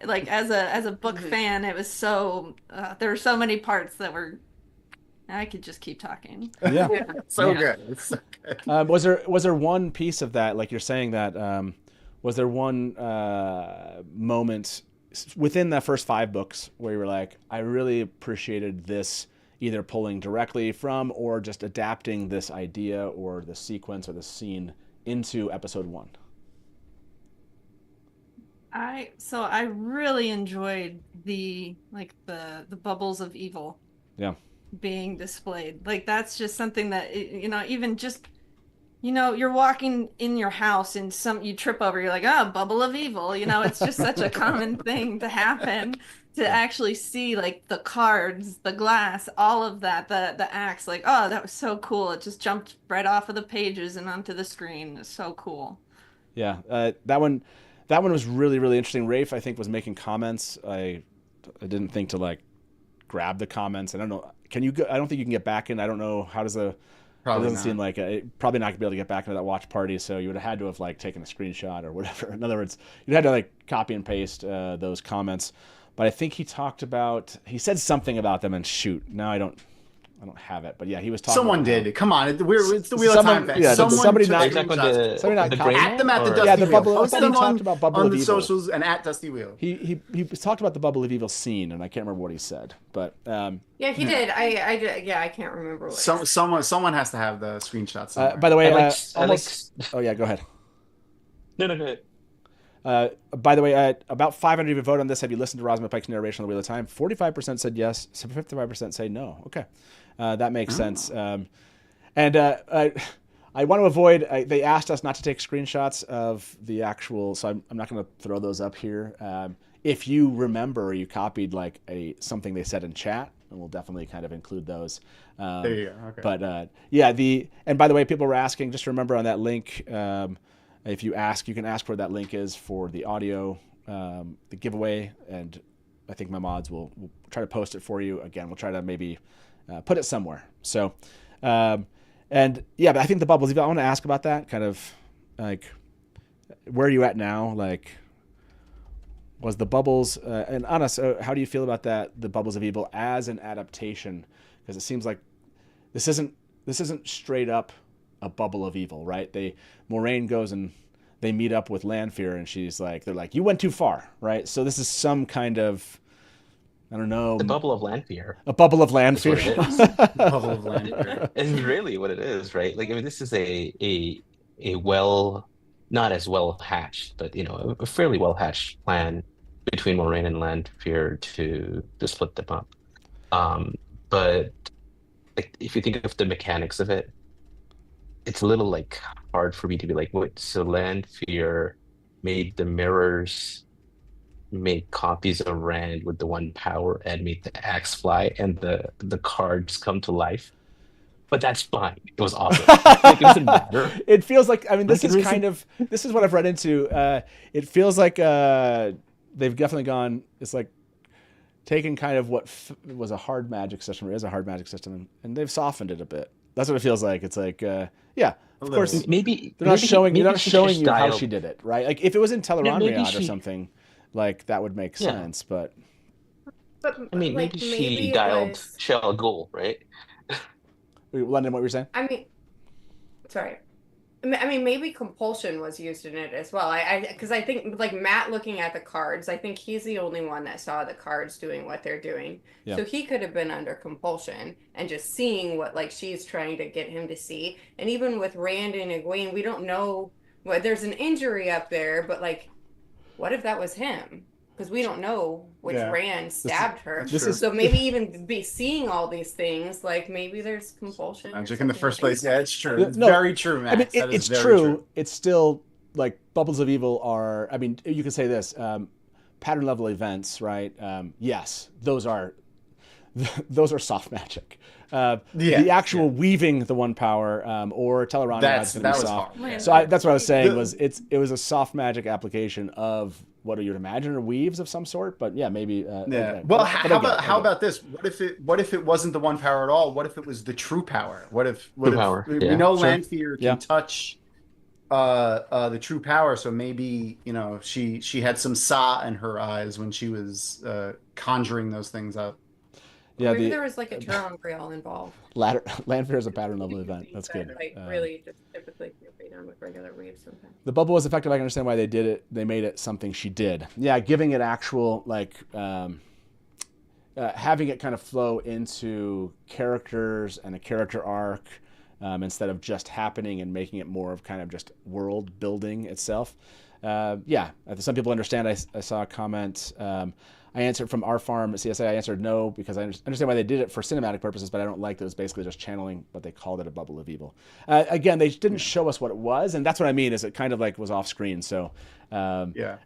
Like as a book fan, it was so there were so many parts that were. I could just keep talking. Yeah, so good. It's so good. Was there one piece of that, like you're saying that was there one moment within the first 5 books where you were like, I really appreciated this, either pulling directly from or just adapting this idea or the sequence or the scene into episode 1? I really enjoyed the bubbles of evil being displayed. Like, that's just something that, even just, you're walking in your house and you trip over, you're like, oh, bubble of evil. It's just such a common thing to happen, to actually see like the cards, the glass, all of that, the axe, like, oh, that was so cool. It just jumped right off of the pages and onto the screen. It's so cool. Yeah, that one was really, really interesting. Rafe, I think, was making comments. I didn't think to like grab the comments. I don't know. Can you go? I don't think you can get back in. I don't know. How does it doesn't seem like probably not gonna be able to get back into that watch party. So you would have had to have like taken a screenshot or whatever. In other words, you'd had to like copy and paste those comments. But I think he said something about them, and shoot, now I don't have it, but yeah, he was talking. Someone did. Come on, it's the Wheel of Time. Yeah, somebody not at them at the Dusty Wheel. Post them on the socials and at Dusty Wheel. He talked about the Bubble of Evil scene, and I can't remember what he said, but yeah, he did. I can't remember what. Someone has to have the screenshots. By the way, oh yeah, go ahead. No, go ahead. By the way, about 500 of you voted on this. Have you listened to Rosamund Pike's narration on the Wheel of Time? 45% said yes. 55% say no. Okay. That makes sense. And I want to avoid, they asked us not to take screenshots of the actual, so I'm not going to throw those up here. If you remember, you copied like something they said in chat, and we'll definitely kind of include those. There you go. Okay. But yeah, and by the way, people were asking, just remember on that link, if you ask, you can ask where that link is for the audio, the giveaway, and I think my mods will try to post it for you. Again, we'll try to maybe put it somewhere. So, and yeah, but I think the bubbles, I want to ask about that, kind of like, where are you at now? Like, was the bubbles, and Anna, so how do you feel about that, the Bubbles of Evil as an adaptation? Because it seems like this isn't straight up a bubble of evil, right? Moraine goes and they meet up with Lanfear, and they're like, you went too far, right? So this is some kind of, I don't know. The bubble of Lanfear. A bubble of Lanfear. Bubble of Lanfear. It's really what it is, right? Like, I mean, this is a not as well hatched, but a fairly well hatched plan between Moraine and Lanfear to split them up. But like, if you think of the mechanics of it, it's a little like hard for me to be like, what? So Lanfear made the mirrors make copies of Rand with the one power and made the axe fly and the cards come to life. But that's fine. It was awesome. Like, it doesn't matter. It feels like, I mean, this is what I've read into. It feels like they've definitely gone, it's like taking kind of what was a hard magic system, or is a hard magic system, and they've softened it a bit. That's what it feels like. It's like, yeah, of course, maybe they're not showing you how dialed... she did it, right? Like, if it was in Tel'aran'rhiod or something, like, that would make sense. But I mean, maybe she dialed Shell Ghoul, right? London, what were you saying? I mean, sorry. I mean, maybe compulsion was used in it as well. Because I think, like, Matt looking at the cards, I think he's the only one that saw the cards doing what they're doing. Yeah. So he could have been under compulsion and just seeing what, like, she's trying to get him to see. And even with Rand and Egwene, we don't know. Well, there's an injury up there, but, like, what if that was him? Because we don't know which Rand stabbed her. So maybe even be seeing all these things, like, maybe there's compulsion. Magic in the first place. Yeah, it's true. It's very true, Matt. I mean, it's true. It's still, like, Bubbles of Evil are, I mean, you could say this, pattern level events, right? Yes, those are soft magic. The actual weaving the one power, or Tel'aran'rhiod is going to be soft. Hard. So that's what I was saying, it was a soft magic application of what you would imagine are weaves of some sort, but yeah, maybe. Okay. Well, how about this? What if it wasn't the one power at all? What if it was the true power? What if we know Lanfear can touch the true power, so maybe she had some Sa in her eyes when she was conjuring those things up. Yeah, maybe there was like a Turon Grial involved. Lanfear is a pattern level event. That's good. Like, really just typically. down with regular reads sometimes. The bubble was effective. I can understand why they did it. They made it something she did. Yeah, giving it actual, like, having it kind of flow into characters and a character arc instead of just happening, and making it more of kind of just world building itself. Yeah, some people understand. I saw a comment. I answered from our farm at CSA. I answered no because I understand why they did it for cinematic purposes, but I don't like that it was basically just channeling, but they called it a bubble of evil. Again, they didn't show us what it was, and that's what I mean. Is it kind of like was off screen? So yeah.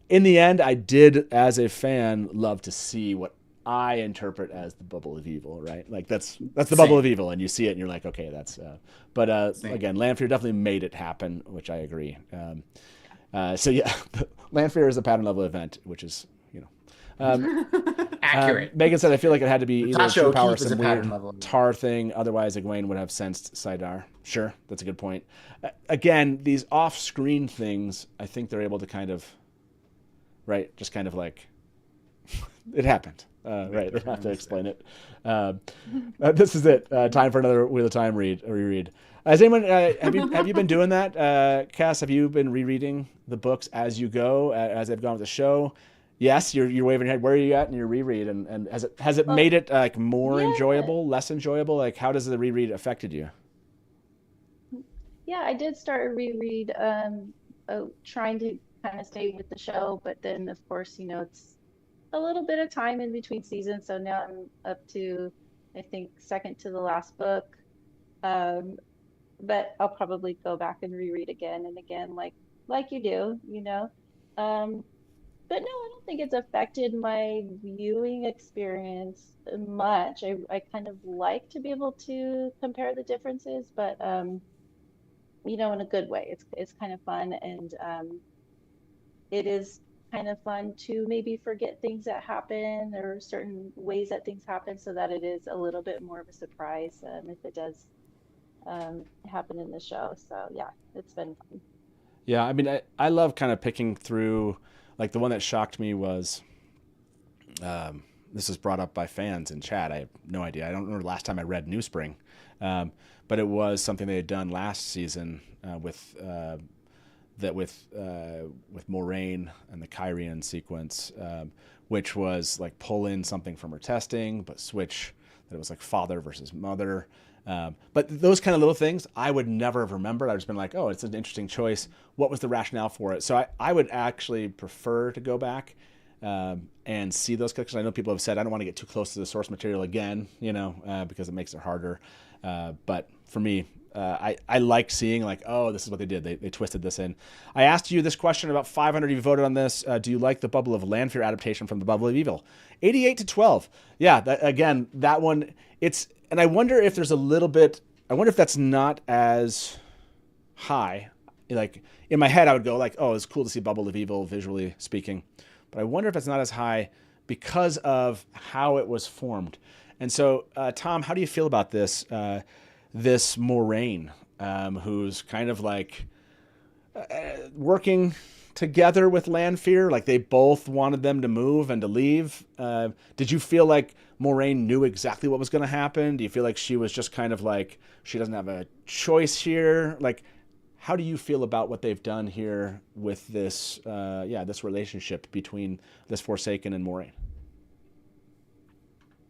In the end, I did as a fan love to see what I interpret as the bubble of evil, right? Like that's the bubble of evil, and you see it and you're like, okay, that's. But again, Lanfear definitely made it happen, which I agree. So yeah, Lanfear is a pattern level event, which is accurate. Megan said, I feel like it had to be either Tasha true power or O'Keefe is some a pattern weird level. tar thing. Otherwise, Egwene would have sensed Sidar. Sure, that's a good point. Again, these off-screen things, I think they're able to kind of, right, just kind of like, it happened. Right, they have to explain it. This is it. Time for another Wheel of Time reread. Has anyone have you been doing that, Cass? Have you been rereading the books as you go, as they've gone with the show? Yes, you're waving your head. Where are you at in your reread? And has it made it like more enjoyable, less enjoyable? Like, how does the reread affected you? Yeah, I did start a reread, trying to kind of stay with the show, but then of course, it's a little bit of time in between seasons. So now I'm up to, I think, second to the last book. But I'll probably go back and reread again and again, like you do, But no, I don't think it's affected my viewing experience much. I kind of like to be able to compare the differences, but in a good way. It's kind of fun, and it is kind of fun to maybe forget things that happen or certain ways that things happen, so that it is a little bit more of a surprise if it does happen in the show. So yeah, it's been fun. Yeah, I mean, I love kind of picking through. Like the one that shocked me was, this was brought up by fans in chat. I have no idea. I don't remember the last time I read New Spring, but it was something they had done last season with Moraine and the Kyrian sequence, which was like pull in something from her testing, but switch that it was like father versus mother. But those kind of little things I would never have remembered. I've just been like, oh, it's an interesting choice. What was the rationale for it? So I would actually prefer to go back and see those because I know people have said I don't want to get too close to the source material again, because it makes it harder. But for me, I like seeing like, oh, this is what they did. They twisted this in. I asked you this question, about 500 of you voted on this. Do you like the Bubble of Lanfear adaptation from the Bubble of Evil? 88-12. Yeah, that one, and I wonder if there's a little bit, I wonder if that's not as high. Like in my head, I would go like, oh, it's cool to see Bubble of Evil visually speaking. But I wonder if it's not as high because of how it was formed. And so, Tom, how do you feel about this Moraine, who's kind of like working together with Lanfear? Like they both wanted them to move and to leave. Did you feel like Moraine knew exactly what was going to happen? Do you feel like she was just kind of like, she doesn't have a choice here? Like, how do you feel about what they've done here with this, this relationship between this Forsaken and Moraine?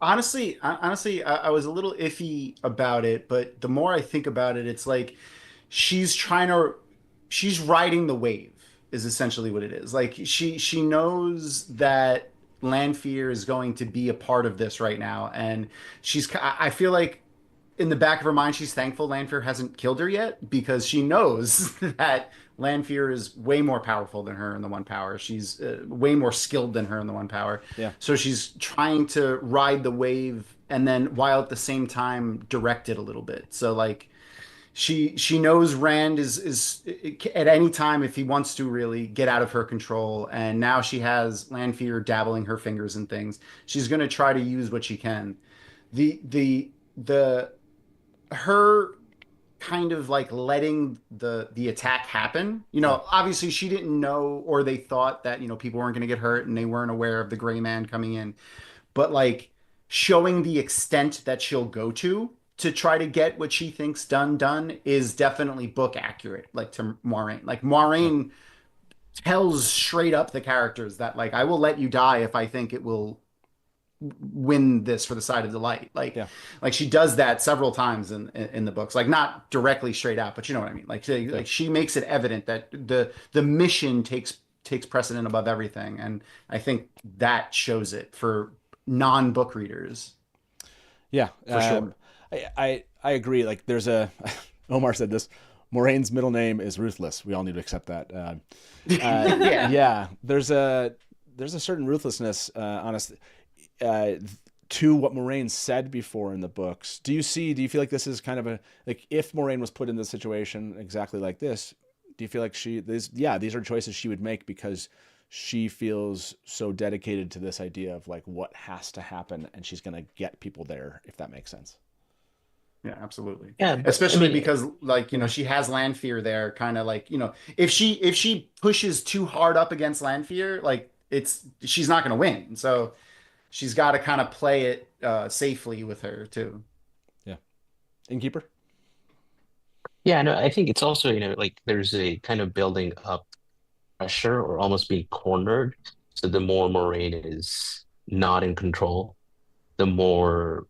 Honestly, I was a little iffy about it, but the more I think about it, it's like she's riding the wave is essentially what it is. Like she knows that Lanfear is going to be a part of this right now, and I feel like in the back of her mind, she's thankful Lanfear hasn't killed her yet, because she knows that Lanfear is way more powerful than her in the One Power. She's way more skilled than her in the One Power. Yeah. So she's trying to ride the wave, and then while at the same time direct it a little bit. So like she knows Rand is at any time, if he wants to really get out of her control, and now she has Lanfear dabbling her fingers in things, she's going to try to use what she can. Her kind of like letting the attack happen, obviously she didn't know, or they thought that people weren't going to get hurt and they weren't aware of the gray man coming in, but like showing the extent that she'll go to to try to get what she thinks done is definitely book accurate, like to Moiraine. Like Moiraine tells straight up the characters that like I will let you die if I think it will win this for the side of the light. Like like she does that several times in the books. Like not directly straight out, but you know what I mean. Like she makes it evident that the mission takes precedent above everything, and I think that shows it for non-book readers. Yeah, for sure. I agree. Like there's a Omar said this. Moraine's middle name is Ruthless. We all need to accept that. Yeah. There's a certain ruthlessness, honestly, to what Moraine said before in the books. Do you feel like this is kind of like if Moraine was put in this situation exactly like this? Do you feel like these are choices she would make because she feels so dedicated to this idea of like what has to happen, and she's going to get people there, if that makes sense? Yeah, absolutely. Yeah, especially because like, you know, she has Lanfear there, kind of like, you know, if she pushes too hard up against Lanfear, like she's not going to win. So she's got to kind of play it safely with her too. Yeah. Innkeeper? Yeah, no, I think it's also, you know, like there's a kind of building up pressure or almost being cornered. So the more Moraine is not in control, the more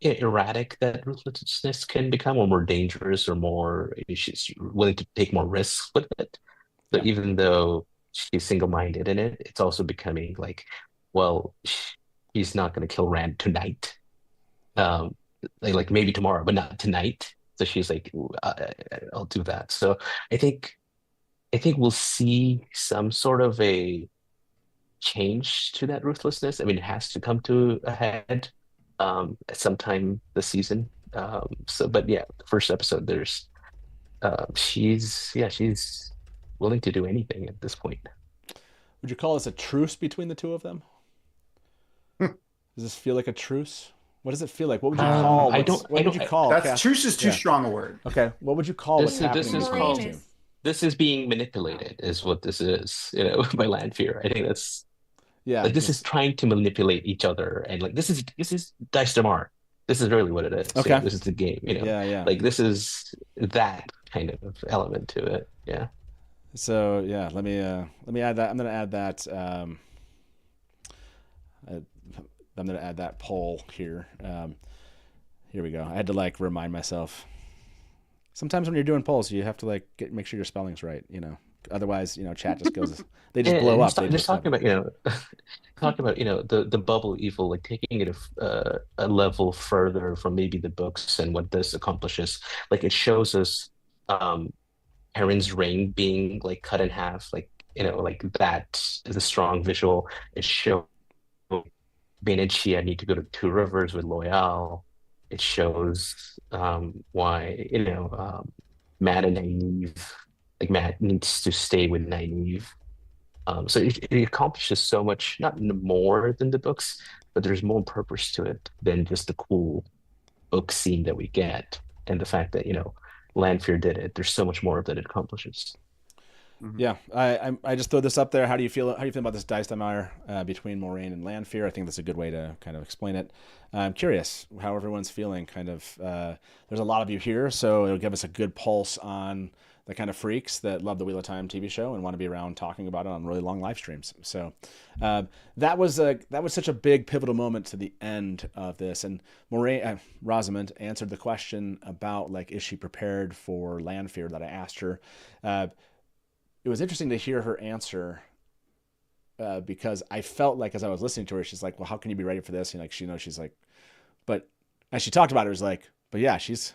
erratic that ruthlessness can become, or more dangerous, or more she's willing to take more risks with it. So even though she's single-minded in it, it's also becoming like, well, she's not going to kill Rand tonight. Like maybe tomorrow, but not tonight. So she's like, I'll do that. So I think we'll see some sort of a change to that ruthlessness. I mean, it has to come to a head at some time this season. But yeah, the first episode, there's she's willing to do anything at this point. Would you call this a truce between the two of them? Does this feel like a truce? What does it feel like? What would you call? What would you call? That's truce is too strong a word. Okay, what would you call what's happening? This is being manipulated, is what this is. You know, by Lanfear. I think that's like this is trying to manipulate each other, and like this is Dice Damar. This is really what it is. Okay, you know, this is the game. You know, yeah. Like this is that kind of element to it. Yeah. So yeah, let me add that. I'm gonna add that. I'm going to add that poll here. Here we go. I had to like remind myself. Sometimes when you're doing polls, you have to like make sure your spelling's right, you know. Otherwise, you know, chat just goes, they just blow up. Just talking about, you know, the bubble evil, like taking it a level further from maybe the books and what this accomplishes. Like it shows us Perrin's ring being like cut in half, like, you know, like that is a strong visual. It shows Bane and Shia need to go to Two Rivers with Loyal. It shows why, you know, Matt and Nynaeve, like Matt needs to stay with Nynaeve. So it accomplishes so much, not more than the books, but there's more purpose to it than just the cool book scene that we get. And the fact that, you know, Lanfear did it, there's so much more that it accomplishes. Yeah, I just throw this up there. How do you feel about this Dice Damar between Moraine and Lanfear? I think that's a good way to kind of explain it. I'm curious how everyone's feeling. Kind of, there's a lot of you here, so it'll give us a good pulse on the kind of freaks that love the Wheel of Time TV show and want to be around talking about it on really long live streams. So that was such a big pivotal moment to the end of this. And Moraine, Rosamund answered the question about like, is she prepared for Lanfear that I asked her. It was interesting to hear her answer because I felt like as I was listening to her, she's like, well, how can you be ready for this? And like, she's like, but as she talked about it, it was like, but yeah, she's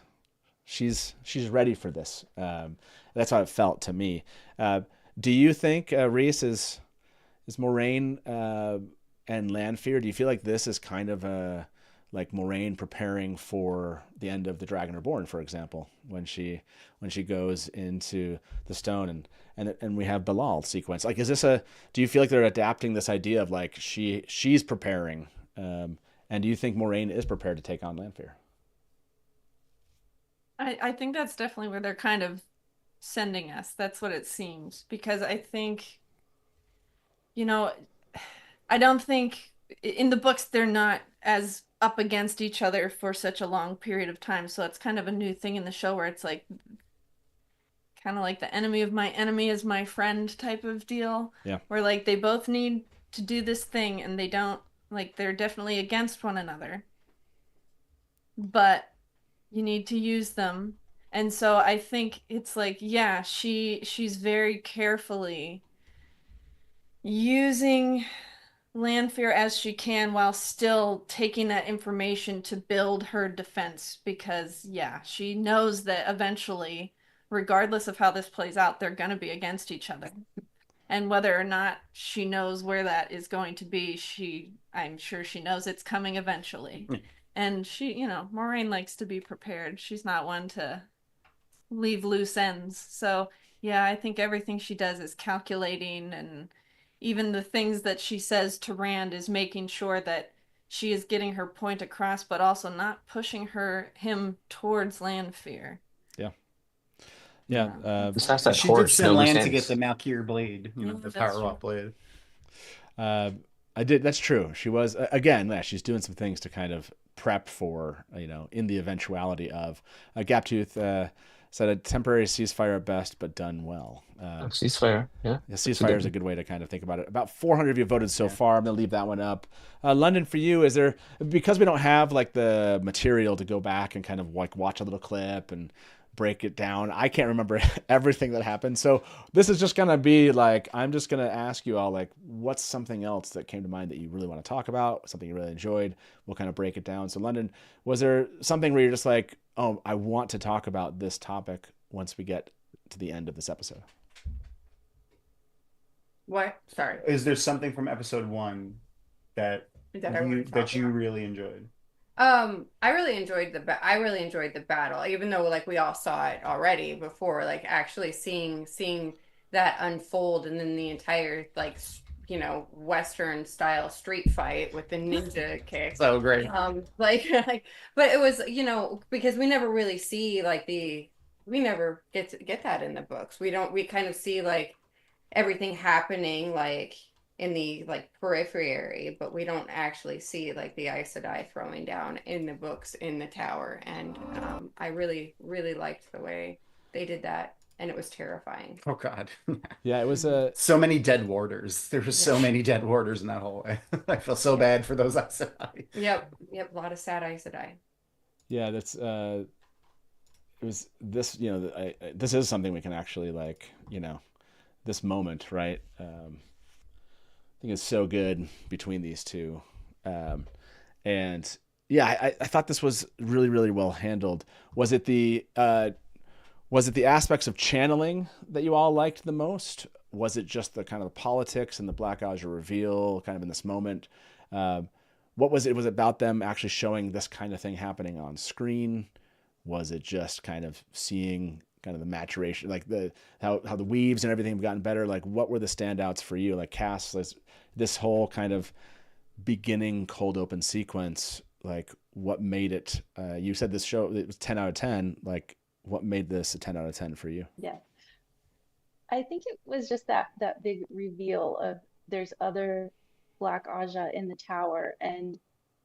ready for this. That's how it felt to me. Do you think, Reese, is Moraine and Lanfear, do you feel like this is kind of like Moraine preparing for the end of The Dragon Reborn, for example, when she goes into the stone and we have Bilal sequence? Like, do you feel like they're adapting this idea of like she's preparing, and do you think Moraine is prepared to take on Lanfear? I think that's definitely where they're kind of sending us. That's what it seems, because I think, you know, I don't think in the books they're not as up against each other for such a long period of time. So it's kind of a new thing in the show where it's like kind of like the enemy of my enemy is my friend type of deal. Yeah. Where like they both need to do this thing and they don't, like, they're definitely against one another. But you need to use them. And so I think it's like, yeah, she's very carefully using Lanfear as she can while still taking that information to build her defense, because yeah, she knows that eventually, regardless of how this plays out, they're going to be against each other. And whether or not she knows where that is going to be, I'm sure she knows it's coming eventually. And she, Moraine likes to be prepared. She's not one to leave loose ends. So yeah, I think everything she does is calculating, and even the things that she says to Rand is making sure that she is getting her point across, but also not pushing him towards Lanfear. Yeah. Yeah. She did send Lan to get the Malkir blade, the power up blade. I did. That's true. She was, again, she's doing some things to kind of prep for, in the eventuality of Gaptooth said a temporary ceasefire at best, but done well. Ceasefire, yeah. Ceasefire is a good way to kind of think about it. About 400 of you voted so far. I'm going to leave that one up. London, for you, is there, because we don't have like the material to go back and kind of like watch a little clip and break it down, I can't remember everything that happened. So this is just going to be like, I'm just going to ask you all, like, what's something else that came to mind that you really want to talk about, something you really enjoyed? We'll kind of break it down. So London, was there something where you're just like, oh, I want to talk about this topic once we get to the end of this episode? What? Sorry. Is there something from episode 1 that you really enjoyed? I really enjoyed the battle, even though like we all saw it already before, like actually seeing that unfold, and then the entire like Western style street fight with the ninja kick. So great. But it was, because we never really see we never get that in the books. We kind of see like everything happening like in the like periphery, but we don't actually see like the Aes Sedai throwing down in the books in the tower. And I really, really liked the way they did that, and it was terrifying. Oh God. Yeah, it was so many dead warders. There were so many dead warders in that hallway. I feel so bad for those Aes Sedai. Yep, a lot of sad Aes Sedai. Yeah, that's it was this, this is something we can actually like, this moment, right? I think it's so good between these two. And yeah, I thought this was really, really well handled. Was it the aspects of channeling that you all liked the most? Was it just the kind of the politics and the Black Azure reveal kind of in this moment? What was it? Was it about them actually showing this kind of thing happening on screen? Was it just kind of seeing kind of the maturation, like how the weaves and everything have gotten better? Like, what were the standouts for you? Like, Cass, this whole kind of beginning cold open sequence, like what made it, you said this show, it was 10 out of 10. Like, what made this a 10 out of 10 for you? Yeah. I think it was just that big reveal of there's other Black Aja in the tower. And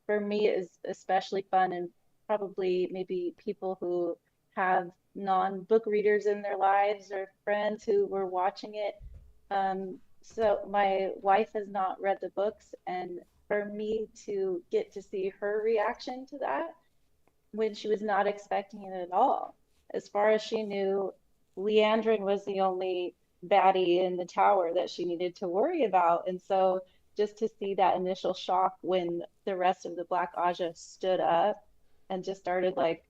for me, it was especially fun, and probably maybe people who have non-book readers in their lives or friends who were watching it. So my wife has not read the books, and for me to get to see her reaction to that when she was not expecting it at all. As far as she knew, Leandrin was the only baddie in the tower that she needed to worry about. And so just to see that initial shock when the rest of the Black Aja stood up and just started like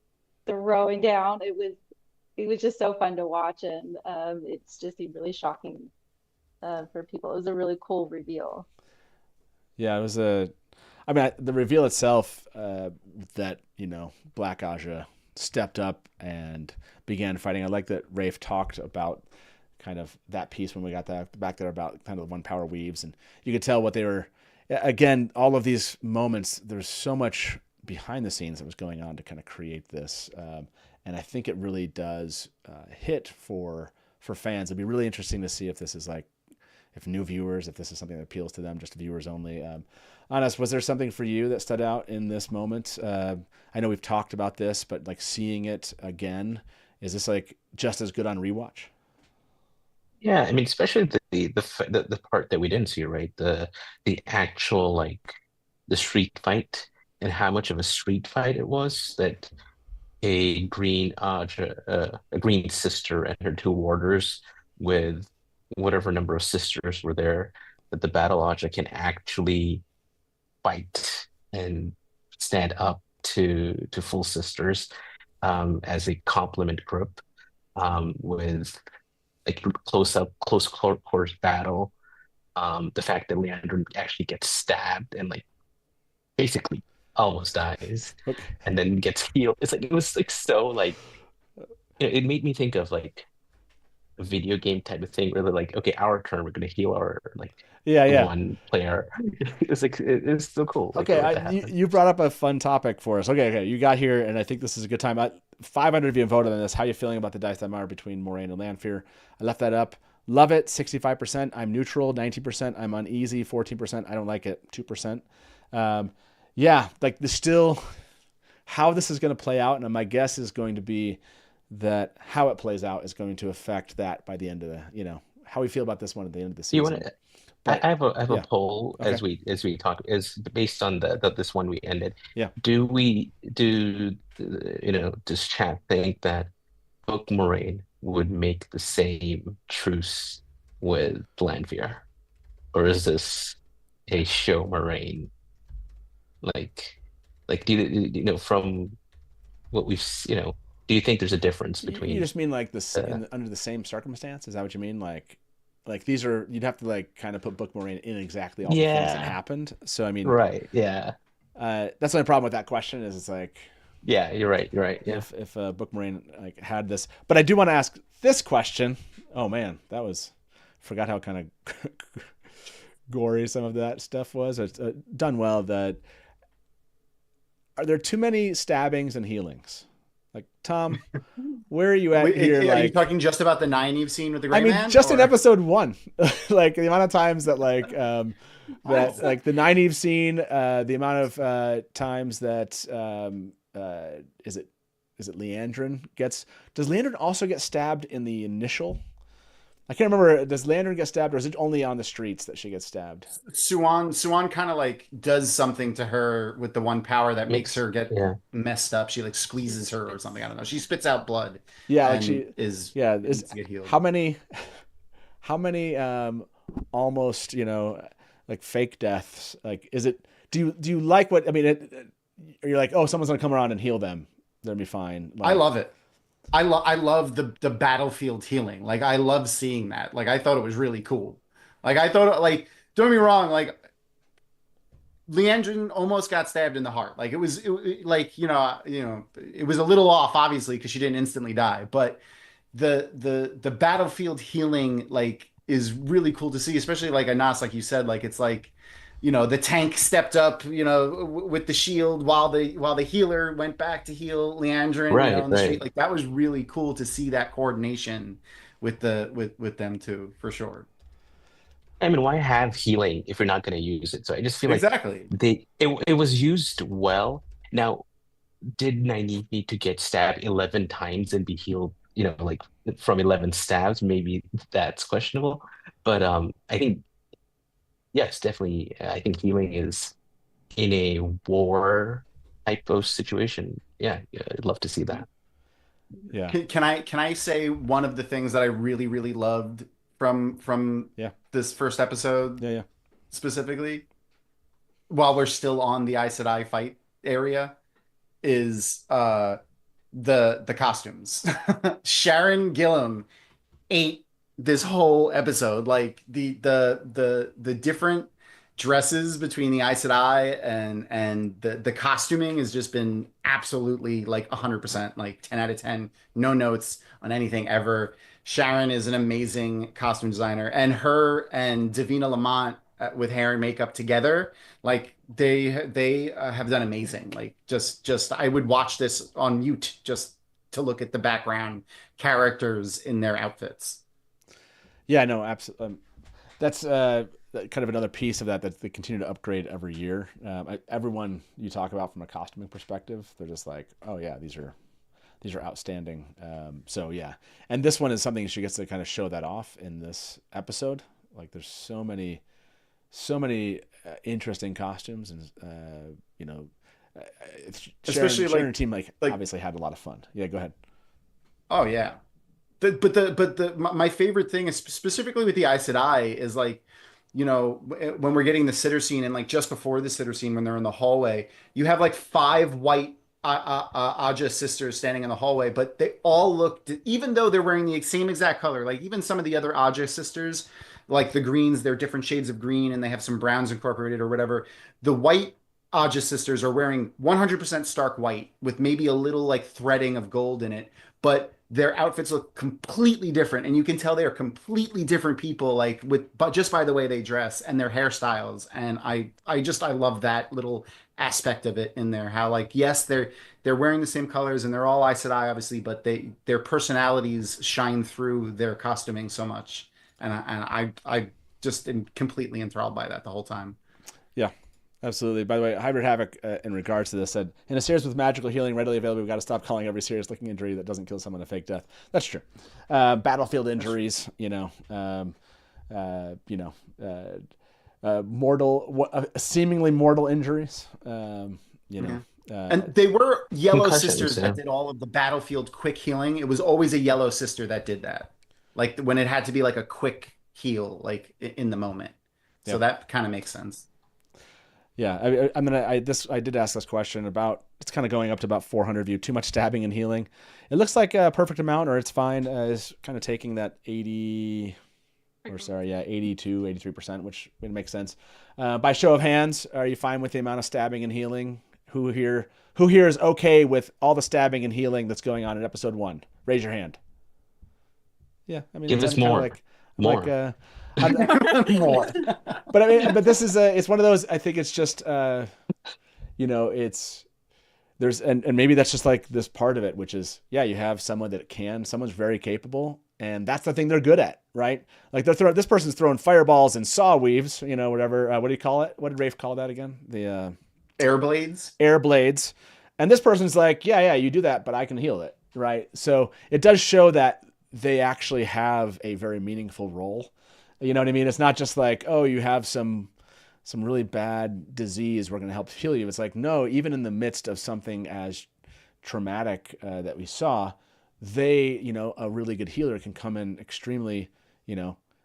throwing down, it was just so fun to watch. And it's just really shocking for people. It was a really cool reveal. Yeah, it was the reveal itself, that, Black Aja stepped up and began fighting. I like that Rafe talked about kind of that piece when we got that back there about kind of the one power weaves, and you could tell what they were, again, all of these moments, there's so much behind the scenes that was going on to kind of create this. And I think it really does hit for fans. It'd be really interesting to see if this is like, if new viewers, if this is something that appeals to them, just viewers only. Anas, was there something for you that stood out in this moment? I know we've talked about this, but like seeing it again, is this like just as good on rewatch? Yeah, I mean, especially the part that we didn't see, right? The actual like the street fight and how much of a street fight it was that a green sister and her two warders with whatever number of sisters were there, that the battle Aja can actually fight and stand up to full sisters as a complement group with like close quarters battle. The fact that Leandrin actually gets stabbed and like basically almost dies and then gets healed. It's like it was like so like it made me think of like a video game type of thing where they're like, okay, our turn, we're gonna heal our like one player. It's like it's so cool. Okay, you brought up a fun topic for us. Okay, you got here, and I think this is a good time. 500 of you voted on this. How are you feeling about the dice that are between Moraine and Lanfear? I left that up. Love it, 65%. I'm neutral, 19%. I'm uneasy, 14%. I don't like it, 2%. Yeah, like the still how this is going to play out, and my guess is going to be that how it plays out is going to affect that by the end of the, how we feel about this one at the end of the season. I have a poll as we talk is based on this one we ended. Yeah. Does chat think that Book Moraine would make the same truce with Lanfear, or is this a show Moraine? Like, do you from what we've do you think there's a difference between? You just mean like this under the same circumstance? Is that what you mean? Like these are you'd have to like kind of put Book Moraine in exactly all the things that happened. So I mean, right? Yeah. That's the only problem with that question is it's like. Yeah, you're right. You're right. Yeah. If Book Moraine like had this, but I do want to ask this question. Oh man, forgot how kind of gory some of that stuff was. It's done well. Are there too many stabbings and healings? Like Tom, where are you at here? Are you talking just about the Nynaeve scene with the Gray Man? Just in episode 1, like the amount of times that like the Nynaeve scene, the amount of times that is it Leandrin gets? Does Leandrin also get stabbed in the initial? I can't remember. Does Leandrin get stabbed, or is it only on the streets that she gets stabbed? Suan kind of like does something to her with the one power that makes her get messed up. She like squeezes her or something. I don't know. She spits out blood. Yeah, like she is to get healed. How many almost like fake deaths? Like is it? Do you like what I mean? You're like, oh, someone's gonna come around and heal them. They'll be fine. Like, I love it. I love the battlefield healing. Like I love seeing that. Like I thought it was really cool. Like I thought like don't get me wrong. Like Leandrin almost got stabbed in the heart. Like it was it was a little off obviously because she didn't instantly die. But the battlefield healing like is really cool to see, especially like Anas, like you said, like it's like. The tank stepped up, with the shield while the healer went back to heal Leandrin on the street. Like that was really cool to see that coordination with them too, for sure. I mean, why have healing if you're not going to use it? So I just feel like it was used well. Now, did Nynaeve need to get stabbed 11 times and be healed? Like from 11 stabs, maybe that's questionable. But I think. Yes, definitely. I think healing is in a war type of situation. Yeah, I'd love to see that. Yeah. Can I say one of the things that I really, really loved from this first episode? Yeah. Specifically, while we're still on the Aes Sedai fight area, is the costumes. Sharon Gillan ate this whole episode, like the different dresses between the Aes Sedai and the costuming has just been absolutely like 100%, like 10 out of 10, no notes on anything ever. Sharon is an amazing costume designer, and her and Davina Lamont with hair and makeup together, like they have done amazing. Like just I would watch this on mute just to look at the background characters in their outfits. Yeah, no, absolutely. that's kind of another piece of that they continue to upgrade every year. Everyone you talk about from a costuming perspective, they're just like, oh yeah, these are outstanding. So yeah, and this one is something she gets to kind of show that off in this episode. Like there's so many interesting costumes, and especially Sharon and her team like obviously had a lot of fun. Yeah, go ahead. Oh yeah. My favorite thing is specifically with the Aes Sedai is like, when we're getting the sitter scene and like just before the sitter scene when they're in the hallway, you have like 5 white Aja sisters standing in the hallway, but they all look, even though they're wearing the same exact color, like even some of the other Aja sisters, like the greens, they're different shades of green and they have some browns incorporated or whatever. The white Aja sisters are wearing 100% stark white with maybe a little like threading of gold in it, but their outfits look completely different, and you can tell they are completely different people, but just by the way they dress and their hairstyles. And I love that little aspect of it in there. How like yes, they're wearing the same colors and they're all Aes Sedai obviously, but their personalities shine through their costuming so much, and I just am completely enthralled by that the whole time. Yeah. Absolutely. By the way, Hybrid Havoc, in regards to this, said, in a series with magical healing readily available, we've got to stop calling every serious-looking injury that doesn't kill someone a fake death. That's true. Battlefield injuries, seemingly mortal injuries, And they were yellow sisters yeah. that did all of the battlefield quick healing. It was always a yellow sister that did that. Like when it had to be like a quick heal, like in the moment. So that kind of makes sense. Yeah, I did ask this question about, it's kind of going up to about 400 view, too much stabbing and healing. It looks like a perfect amount, or it's fine. Is kind of taking that 82, 83%, which would make sense. By show of hands, are you fine with the amount of stabbing and healing? Who here is okay with all the stabbing and healing that's going on in episode 1? Raise your hand. Yeah, I mean, give us more. More. But this is it's one of those. I think it's just there's and maybe that's just like this part of it, which is you have someone's very capable, and that's the thing they're good at, right? Like this person's throwing fireballs and saw weaves, whatever. What do you call it? What did Rafe call that again? The air blades. Air blades, and this person's like, you do that, but I can heal it, right? So it does show that they actually have a very meaningful role. You know what I mean? It's not just like, oh, you have some really bad disease, we're going to help heal you. It's like, no, even in the midst of something as traumatic that we saw, a really good healer can come in extremely,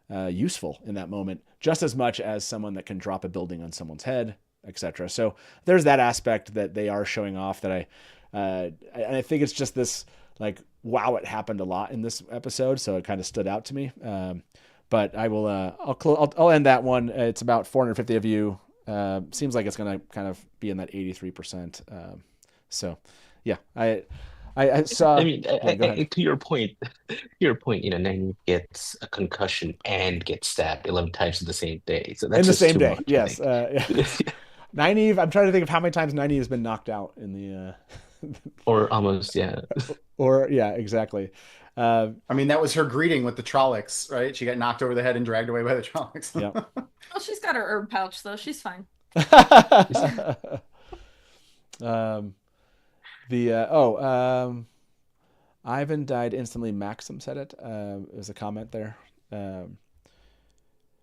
useful in that moment, just as much as someone that can drop a building on someone's head, etc. So there's that aspect that they are showing off that I think it's just this like, wow, it happened a lot in this episode, so it kind of stood out to me. But I will. I'll end that one. It's about 450 of you. Seems like it's going to kind of be in that 83%. So, yeah, I saw. I mean, to your point, Nynaeve gets a concussion and gets stabbed 11 times in the same day. So that's in the just same too day. much, Yes. Nynaeve. I'm trying to think of how many times Nynaeve has been knocked out in the. Or almost, yeah. Or yeah, exactly. I mean, that was her greeting with the Trollocs, right? She got knocked over the head and dragged away by the Trollocs. Yeah. Well, she's got her herb pouch, though. She's fine. Ivan died instantly. Maxim said it. There's a comment there.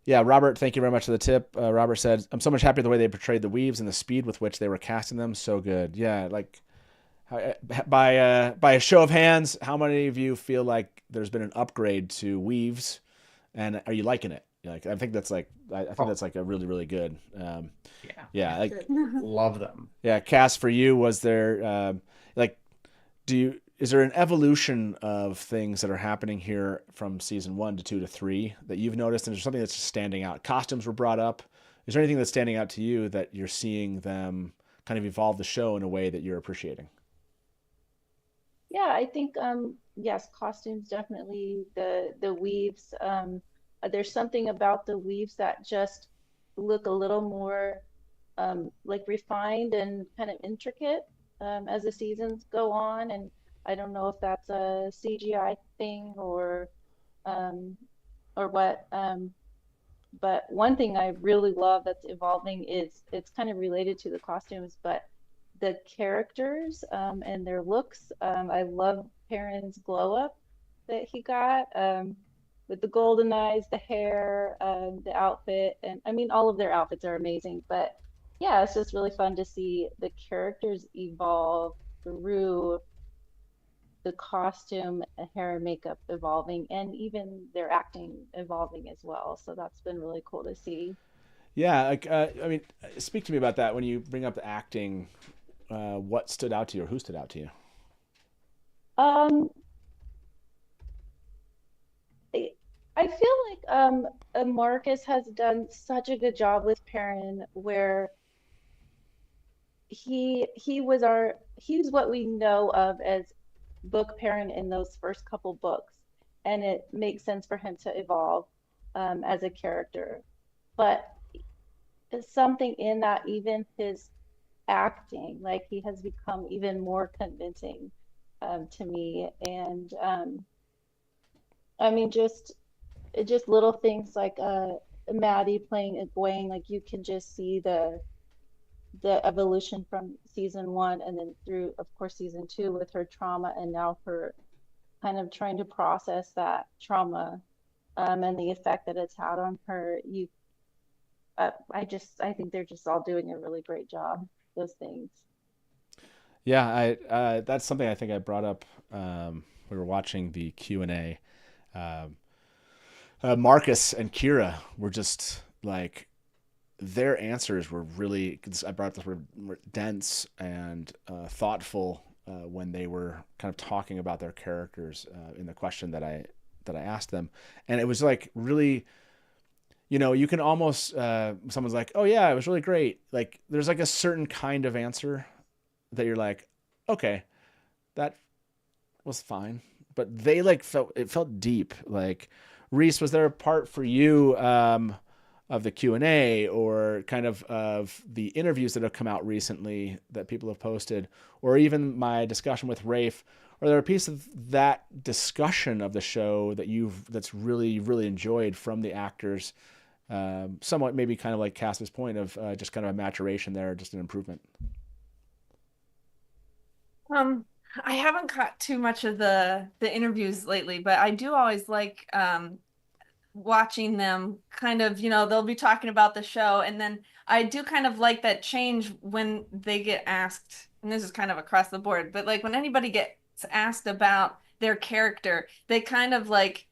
Yeah, Robert, thank you very much for the tip. Robert said, I'm so much happier the way they portrayed the weaves and the speed with which they were casting them. So good. Yeah, like by a show of hands, how many of you feel like there's been an upgrade to weaves, and are you liking it? Like, I think that's like that's like a really, really good. Yeah, like love them. Yeah, Cass, for you, was there is there an evolution of things that are happening here from season 1 to 2 to 3 that you've noticed, and is there something that's just standing out? Costumes were brought up. Is there anything that's standing out to you that you're seeing them kind of evolve the show in a way that you're appreciating? Yeah, I think yes, costumes definitely, the weaves. There's something about the weaves that just look a little more like refined and kind of intricate as the seasons go on, and I don't know if that's a CGI thing or what. But one thing I really love that's evolving is it's kind of related to the costumes, but the characters and their looks. I love Perrin's glow up that he got with the golden eyes, the hair, the outfit, and I mean all of their outfits are amazing. But yeah, it's just really fun to see the characters evolve through the costume, hair and makeup evolving, and even their acting evolving as well. So that's been really cool to see. Yeah, like I mean, speak to me about that when you bring up the acting. What stood out to you, or who stood out to you? I feel like Marcus has done such a good job with Perrin, where he's what we know of as book Perrin in those first couple books, and it makes sense for him to evolve as a character. But there's something in that, even his acting, like he has become even more convincing to me. And I mean, just little things like Maddie playing Egwene, like you can just see the evolution from season 1 and then through, of course, season 2 with her trauma, and now her kind of trying to process that trauma and the effect that it's had on her. I think they're just all doing a really great job, those things. Yeah, I that's something I think I brought up. We were watching the Q&A. Marcus and Kira were just like, their answers were really, I brought up this were dense and thoughtful when they were kind of talking about their characters in the question that I asked them. And it was like really, you know, you can almost, someone's like, oh yeah, it was really great. Like there's like a certain kind of answer that you're like, okay, that was fine. But they like felt deep. Like, Reese, was there a part for you of the Q&A or kind of the interviews that have come out recently that people have posted, or even my discussion with Rafe? Are there a piece of that discussion of the show that's really, really enjoyed from the actors? Somewhat maybe kind of like Cass's point of just kind of a maturation there, just an improvement. I haven't caught too much of the interviews lately, but I do always like watching them kind of, you know, they'll be talking about the show, and then I do kind of like that change when they get asked, and this is kind of across the board, but like when anybody gets asked about their character, they kind of like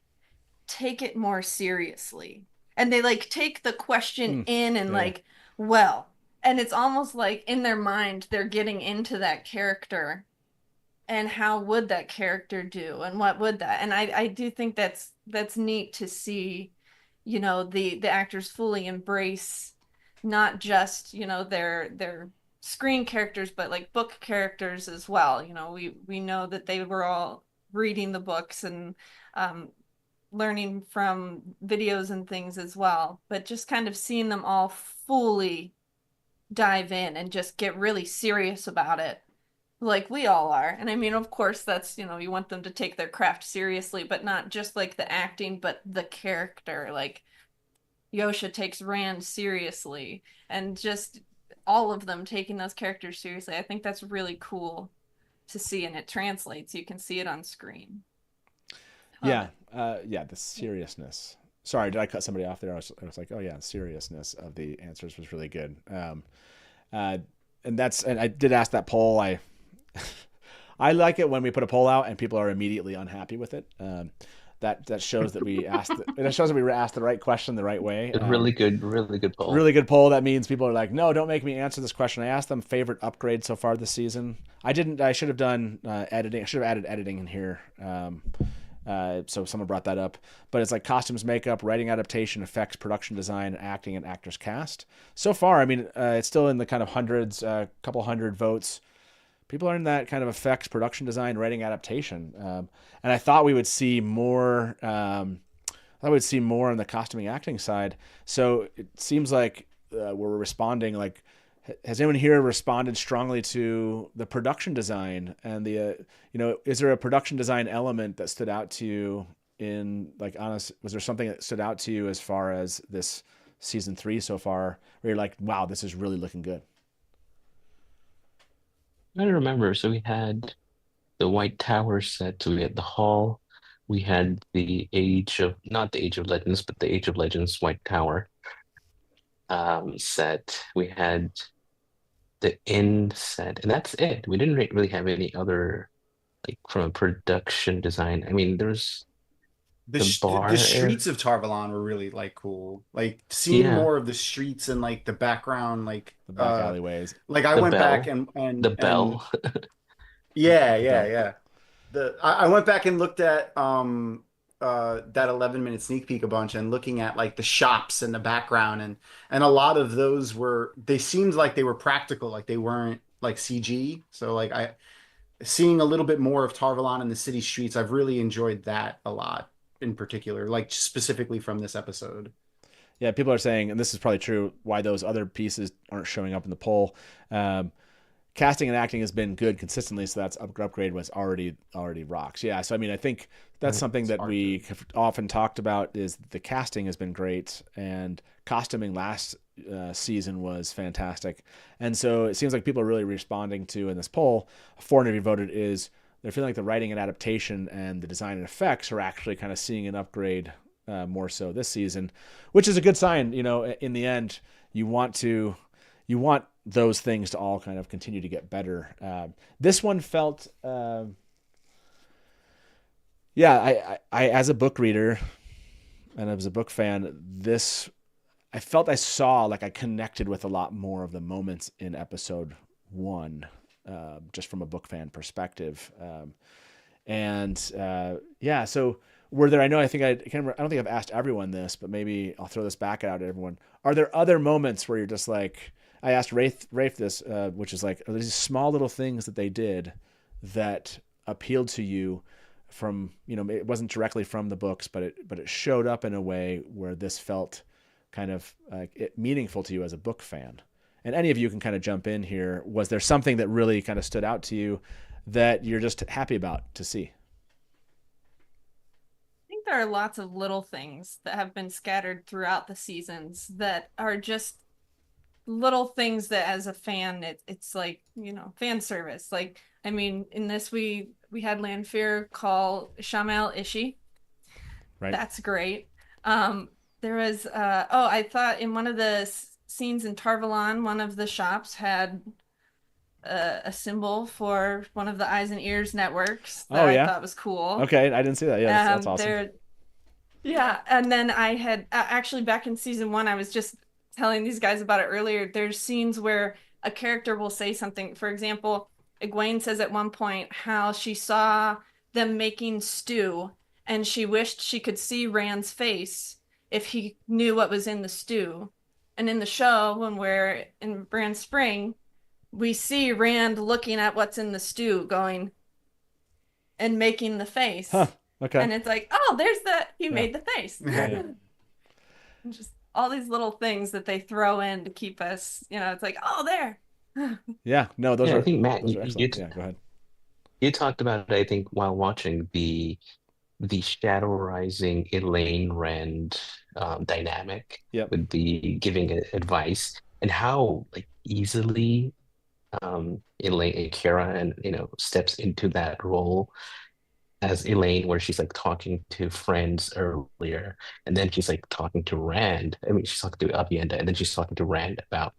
take it more seriously, and they like take the question in and like, well, and it's almost like in their mind they're getting into that character and how would that character do and what would that, and I do think that's neat to see, you know, the actors fully embrace not just, you know, their screen characters, but like book characters as well. You know, we know that they were all reading the books and learning from videos and things as well, but just kind of seeing them all fully dive in and just get really serious about it, like we all are. And I mean, of course, that's, you know, you want them to take their craft seriously, but not just like the acting, but the character. Like Yosha takes Rand seriously, and just all of them taking those characters seriously. I think that's really cool to see, and it translates. You can see it on screen. Yeah, the seriousness. Sorry, did I cut somebody off there? I was like, oh yeah, the seriousness of the answers was really good. And I did ask that poll. I like it when we put a poll out and people are immediately unhappy with it. That shows that we asked the right question the right way. Really good poll. Really good poll. That means people are like, no, don't make me answer this question. I asked them favorite upgrade so far this season. I didn't. I should have done editing. I should have added editing in here. So someone brought that up, but it's like costumes, makeup, writing adaptation, effects, production design, acting, and actors cast. So far, I mean, it's still in the kind of hundreds, couple hundred votes. People are in that kind of effects, production design, writing adaptation. And I thought we would see more. I thought we'd see more on the costuming acting side. So it seems like we're responding. Like, has anyone here responded strongly to the production design and the, you know, is there a production design element that stood out to you in like honest? Was there something that stood out to you as far as this season 3 so far, where you're like, wow, this is really looking good? I don't remember. So we had the White Tower set, so we had the Hall, we had the not the Age of Legends, but the Age of Legends White Tower set. We had the Inn set, and that's it. We didn't really have any other, like from a production design. I mean, there's the bar the area. streets of Tarvalon were really like cool. Like seeing Yeah. more of the streets and like the background, like The back alleyways. Like I The went back bell. and The bell. yeah, The yeah, bell. yeah. I went back and looked at that 11-minute sneak peek a bunch and looking at like the shops in the background and a lot of those they seemed like they were practical, like they weren't like CG. So like seeing a little bit more of Tarvalon in the city streets, I've really enjoyed that a lot in particular, like specifically from this episode. Yeah, people are saying, and this is probably true, why those other pieces aren't showing up in the poll. Casting and acting has been good consistently, so that's upgrade was already rocks. Yeah, so I mean, I think that's something that we have often talked about is the casting has been great, and costuming last season was fantastic. And so it seems like people are really responding to, in this poll, 400 voted, is they're feeling like the writing and adaptation and the design and effects are actually kind of seeing an upgrade more so this season, which is a good sign. You know, in the end, you want those things to all kind of continue to get better. This one felt, I as a book reader and as a book fan, I felt I saw, like I connected with a lot more of the moments in episode 1, just from a book fan perspective. So were there, I don't think I've asked everyone this, but maybe I'll throw this back out at everyone. Are there other moments where you're just like, I asked Rafe this, which is like, are there these small little things that they did that appealed to you from, it wasn't directly from the books, but it showed up in a way where this felt kind of meaningful to you as a book fan? And any of you can kind of jump in here. Was there something that really kind of stood out to you that you're just happy about to see? I think there are lots of little things that have been scattered throughout the seasons that are just little things that as a fan it's like, fan service. Like, I mean, in this we had Lanfear call Shamel Ishi. Right. That's great. There was I thought in one of the scenes in Tarvalon, one of the shops had a symbol for one of the Eyes and Ears networks that I thought was cool. Okay, I didn't see that. Yeah, that's awesome. Yeah, and then I had actually back in season 1, I was just telling these guys about it earlier. There's scenes where a character will say something. For example, Egwene says at one point how she saw them making stew and she wished she could see Rand's face if he knew what was in the stew. And in the show, when we're in Brand Spring, we see Rand looking at what's in the stew going and making the face. Huh. Okay. And it's like, oh, there's he made the face. Yeah. Just all these little things that they throw in to keep us, it's like, oh, there. Yeah, no, I think, Matt, those are excellent. Yeah, go ahead. You talked about it, I think, while watching the Shadow Rising Elaine Rand dynamic with the giving advice, and how like easily Elaine Kara and steps into that role as Elaine, where she's like talking to friends earlier, and then she's like talking to Rand. I mean, she's talking to Avienda, and then she's talking to Rand about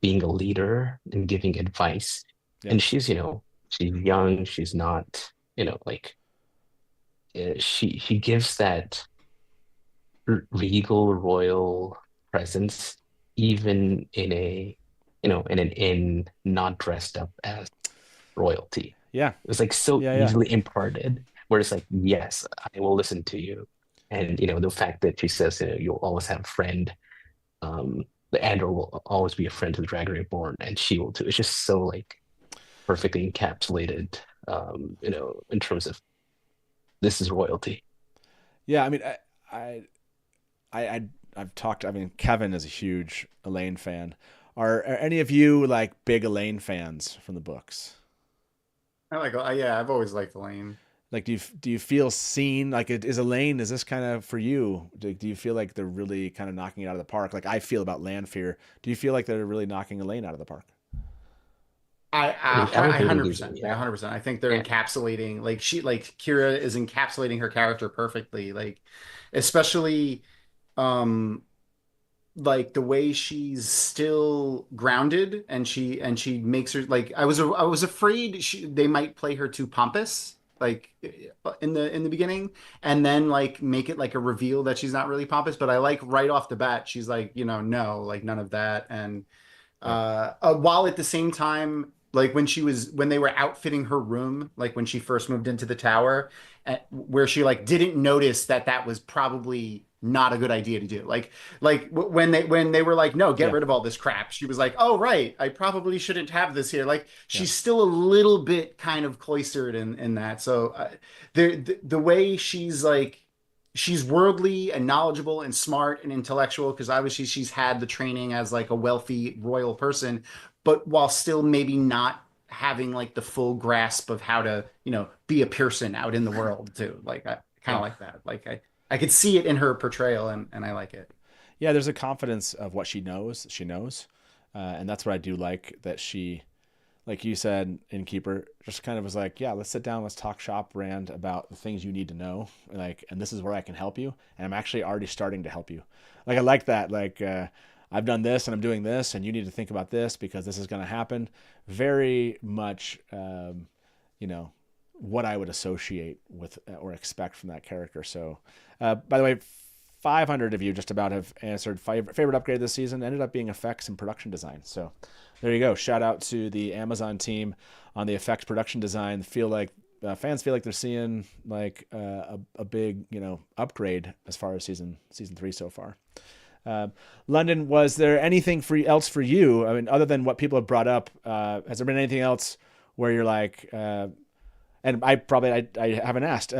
being a leader and giving advice. And she's she's young, she's not she gives that regal royal presence even in in an inn not dressed up as royalty. Yeah, it's like so easily imparted, where it's like, yes, I will listen to you. And the fact that she says you'll always have a friend, the Andor will always be a friend to the Dragon Reborn, and she will too. It's just so like perfectly encapsulated, in terms of this is royalty. Yeah, I mean, I've talked. I mean, Kevin is a huge Elaine fan. Are any of you like big Elaine fans from the books? I've always liked Elaine. Like, do you feel seen? Like, is Elaine, is this kind of for you? Do you feel like they're really kind of knocking it out of the park? Like I feel about Lanfear. Do you feel like they're really knocking Elaine out of the park? I I don't think 100%. yeah. 100%. I think they're Yeah. encapsulating, like Kira is encapsulating her character perfectly. Like, especially, like the way she's still grounded, and she makes her like, I was afraid they might play her too pompous, like in the beginning, and then like make it like a reveal that she's not really pompous. But I like right off the bat, she's like, no, like none of that. And while at the same time, like when they were outfitting her room, like when she first moved into the tower, where she like didn't notice that was probably not a good idea to do. When they were like, no, get rid of all this crap. She was like, oh right, I probably shouldn't have this here. Like she's still a little bit kind of cloistered in that. So the way she's like, she's worldly and knowledgeable and smart and intellectual, because obviously she's had the training as like a wealthy royal person, but while still maybe not having like the full grasp of how to, be a person out in the world too. Like I kind of like that. Like I could see it in her portrayal, and I like it. Yeah, there's a confidence of what she knows. And that's what I do like, that she, like you said, Innkeeper, just kind of was like, yeah, let's sit down, let's talk shop, Rand, about the things you need to know. Like, and this is where I can help you. And I'm actually already starting to help you. Like, I like that. Like, I've done this and I'm doing this, and you need to think about this because this is going to happen. Very much, what I would associate with or expect from that character. So, by the way, 500 of you just about have answered favorite upgrade this season. Ended up being effects and production design. So there you go. Shout out to the Amazon team on the effects production design. Fans feel like they're seeing like a big upgrade as far as season 3 so far. London, was there anything else for you? I mean, other than what people have brought up, has there been anything else where you're like, and I haven't asked.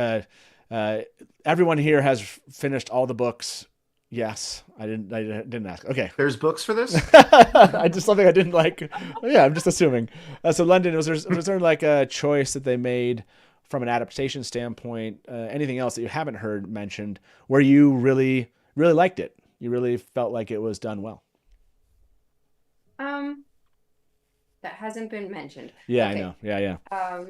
Everyone here has finished all the books. Yes, I didn't ask. Okay, there's books for this. I just something I didn't like. Yeah, I'm just assuming. So London, was there like a choice that they made from an adaptation standpoint? Anything else that you haven't heard mentioned where you really really liked it? You really felt like it was done well. That hasn't been mentioned. Yeah, okay. I know. Yeah. Well,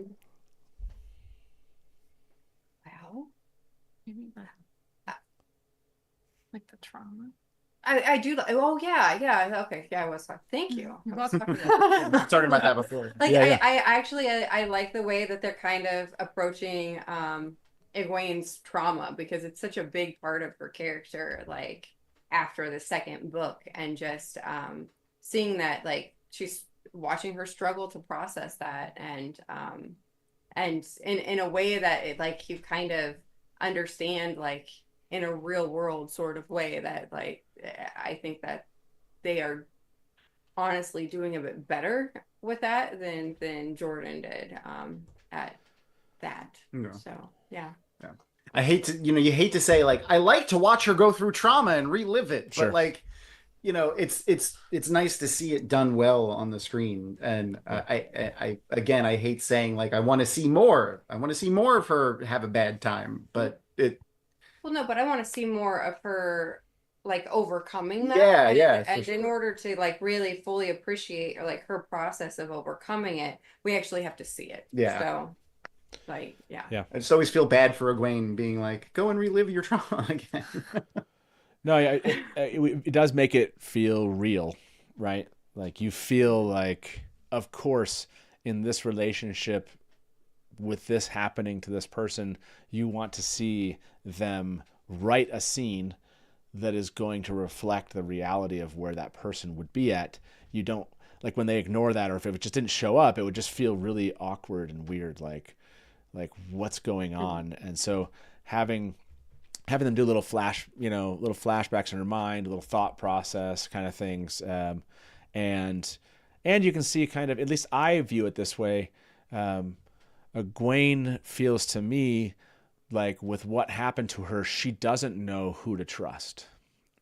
like the trauma. I do. Oh yeah. Okay, yeah. I was talking. Thank you. I was talking about that before. Like yeah. I actually I like the way that they're kind of approaching Egwene's trauma, because it's such a big part of her character. Like after the second book, and just seeing that, like she's watching her struggle to process that, and in a way that it, like, you kind of understand, like in a real world sort of way, that like I think that they are honestly doing a bit better with that than Jordan did at that. Yeah. So yeah. I hate to, you hate to say like, I like to watch her go through trauma and relive it, Sure. but like, it's nice to see it done well on the screen. And I hate saying like, I want to see more. I want to see more of her have a bad time, but Well, no, but I want to see more of her like overcoming that. And in order to like really fully appreciate like her process of overcoming it, we actually have to see it. Yeah. So like, yeah. I just always feel bad for Egwene being like, go and relive your trauma again. No, it does make it feel real, right? Like you feel like, of course, in this relationship, with this happening to this person, you want to see them write a scene that is going to reflect the reality of where that person would be at. You don't, like when they ignore that, or if it just didn't show up, it would just feel really awkward and weird, like what's going on. And so having them do little flashbacks in her mind, a little thought process kind of things. And you can see kind of, at least I view it this way. Egwene feels to me like with what happened to her, she doesn't know who to trust,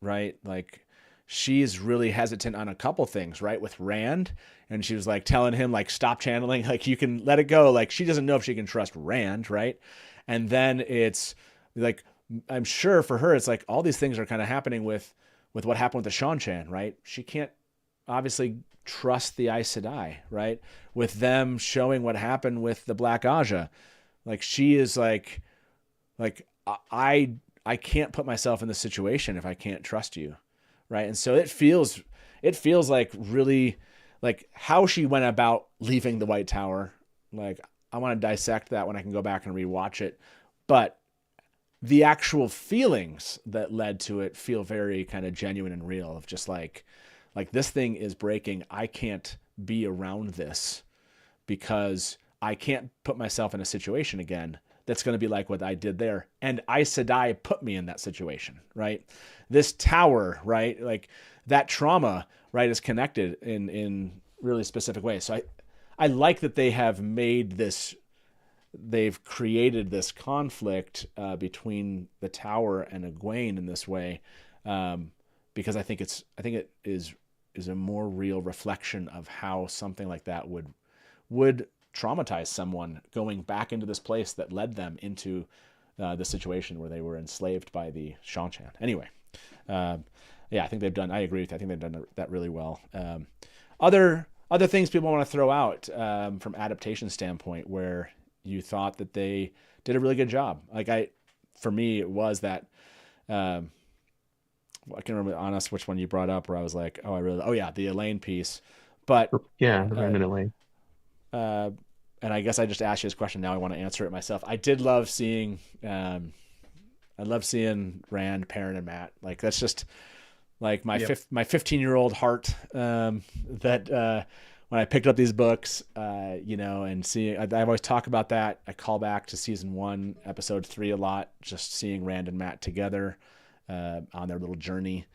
right? Like she's really hesitant on a couple things, right? With Rand, and she was like telling him like, stop channeling, like you can let it go. Like she doesn't know if she can trust Rand, right? And then it's like, I'm sure for her, it's like all these things are kind of happening with what happened with the Seanchan, right? She can't obviously trust the Aes Sedai, right? With them showing what happened with the Black Aja. Like she is like I can't put myself in this situation if I can't trust you, right? And so it feels like really like how she went about leaving the White Tower. Like I want to dissect that when I can go back and rewatch it, but the actual feelings that led to it feel very kind of genuine and real, of just like this thing is breaking. I can't be around this because I can't put myself in a situation again that's going to be like what I did there. And Aes Sedai put me in that situation, right? This tower, right? Like that trauma, right, is connected in really specific ways. So I like that they have made this, they've created this conflict between the tower and Egwene in this way, because I think it is a more real reflection of how something like that would traumatize someone, going back into this place that led them into the situation where they were enslaved by the Seanchan. Anyway, I think they've done. I agree with you. I think they've done that really well. Other things people want to throw out from adaptation standpoint, where you thought that they did a really good job. For me, it was that. I can't remember honest which one you brought up where I was like, the Elaine piece, but Rand and Elaine. And I guess I just asked you this question. Now I want to answer it myself. I did love seeing, Rand, Perrin, and Matt. Like that's just like my 15-year-old heart. That when I picked up these books, and seeing, I always talk about that. I call back to season 1, episode 3 a lot. Just seeing Rand and Matt together on their little journey.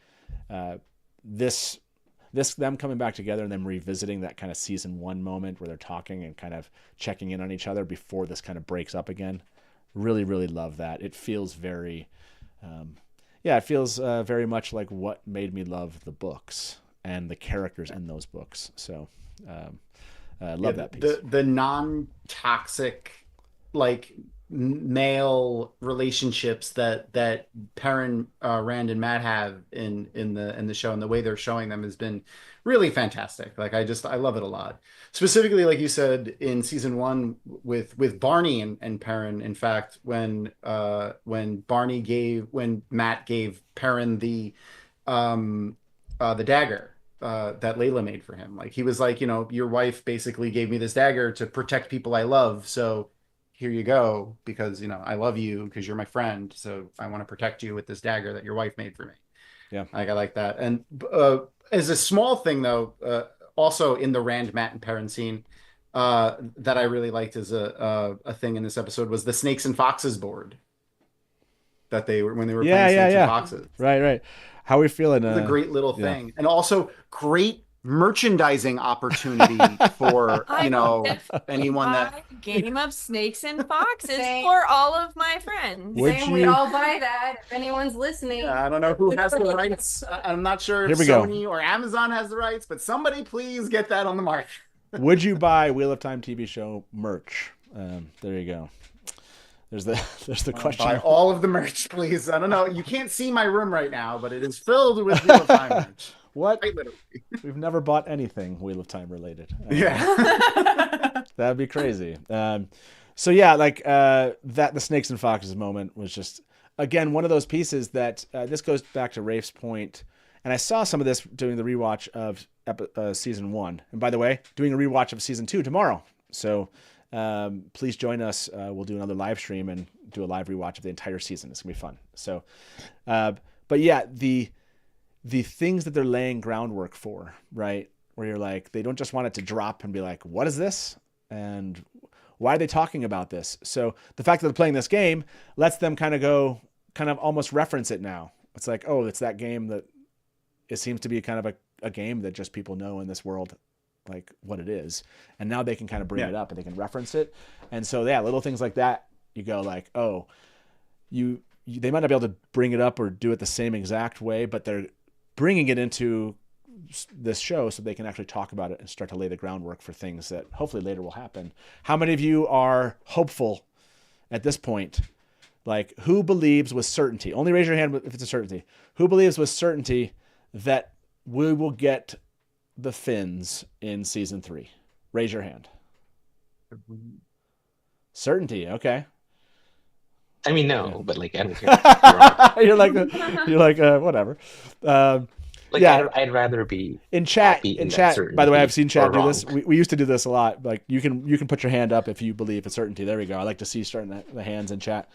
Them coming back together and them revisiting that kind of season 1 moment where they're talking and kind of checking in on each other before this kind of breaks up again. Really, really love that. It feels very, very much like what made me love the books and the characters in those books. So, love that piece. The non-toxic, like male relationships that Perrin, Rand, and Matt have in the show, and the way they're showing them has been really fantastic. Like I love it a lot. Specifically, like you said, in season 1 with Barney and Perrin. In fact, when Matt gave Perrin the dagger that Layla made for him, like he was like, your wife basically gave me this dagger to protect people I love, so here you go, because I love you because you're my friend, so I want to protect you with this dagger that your wife made for me. Yeah, I like that. And as a small thing though, also in the Rand, Matt, and Perrin scene, that I really liked as a thing in this episode was the Snakes and Foxes board that they were, when they were playing Snakes and Foxes. Right. How are we feeling? It was a great little thing, and also great merchandising opportunity for anyone that game of Snakes and Foxes for all of my friends. We all buy that if anyone's listening. I don't know who has the rights. I'm not sure if Sony or Amazon has the rights, but somebody please get that on the market. Would you buy Wheel of Time TV show merch? There you go. There's the question. Buy all of the merch, please. I don't know. You can't see my room right now, but it is filled with Wheel of Time merch. What? We've never bought anything Wheel of Time related. That'd be crazy. The Snakes and Foxes moment was just, again, one of those pieces that this goes back to Rafe's point, and I saw some of this doing the rewatch of season 1. And by the way, doing a rewatch of season 2 tomorrow. So please join us. We'll do another live stream and do a live rewatch of the entire season. It's gonna be fun. So, the things that they're laying groundwork for, right? Where you're like, they don't just want it to drop and be like, what is this? And why are they talking about this? So the fact that they're playing this game lets them kind of almost reference it now. It's like, oh, it's that game that it seems to be kind of a game that just people know in this world, like what it is. And now they can kind of bring it up and they can reference it. And so, little things like that, you go like, oh, they might not be able to bring it up or do it the same exact way, but they're bringing it into this show so they can actually talk about it and start to lay the groundwork for things that hopefully later will happen. How many of you are hopeful at this point, like, who believes with certainty, only raise your hand if it's a certainty, who believes with certainty that we will get the Finns in season 3? Raise your hand. Certainty. Okay. I mean, no, but like, I don't care. you're like, whatever. Like, yeah, I'd rather be in chat. happy In that chat. certainty By the way, I've seen chat or do wrong. this. We used to do this a lot. Like, you can put your hand up if you believe it's certainty. There we go. I like to see starting the hands in chat.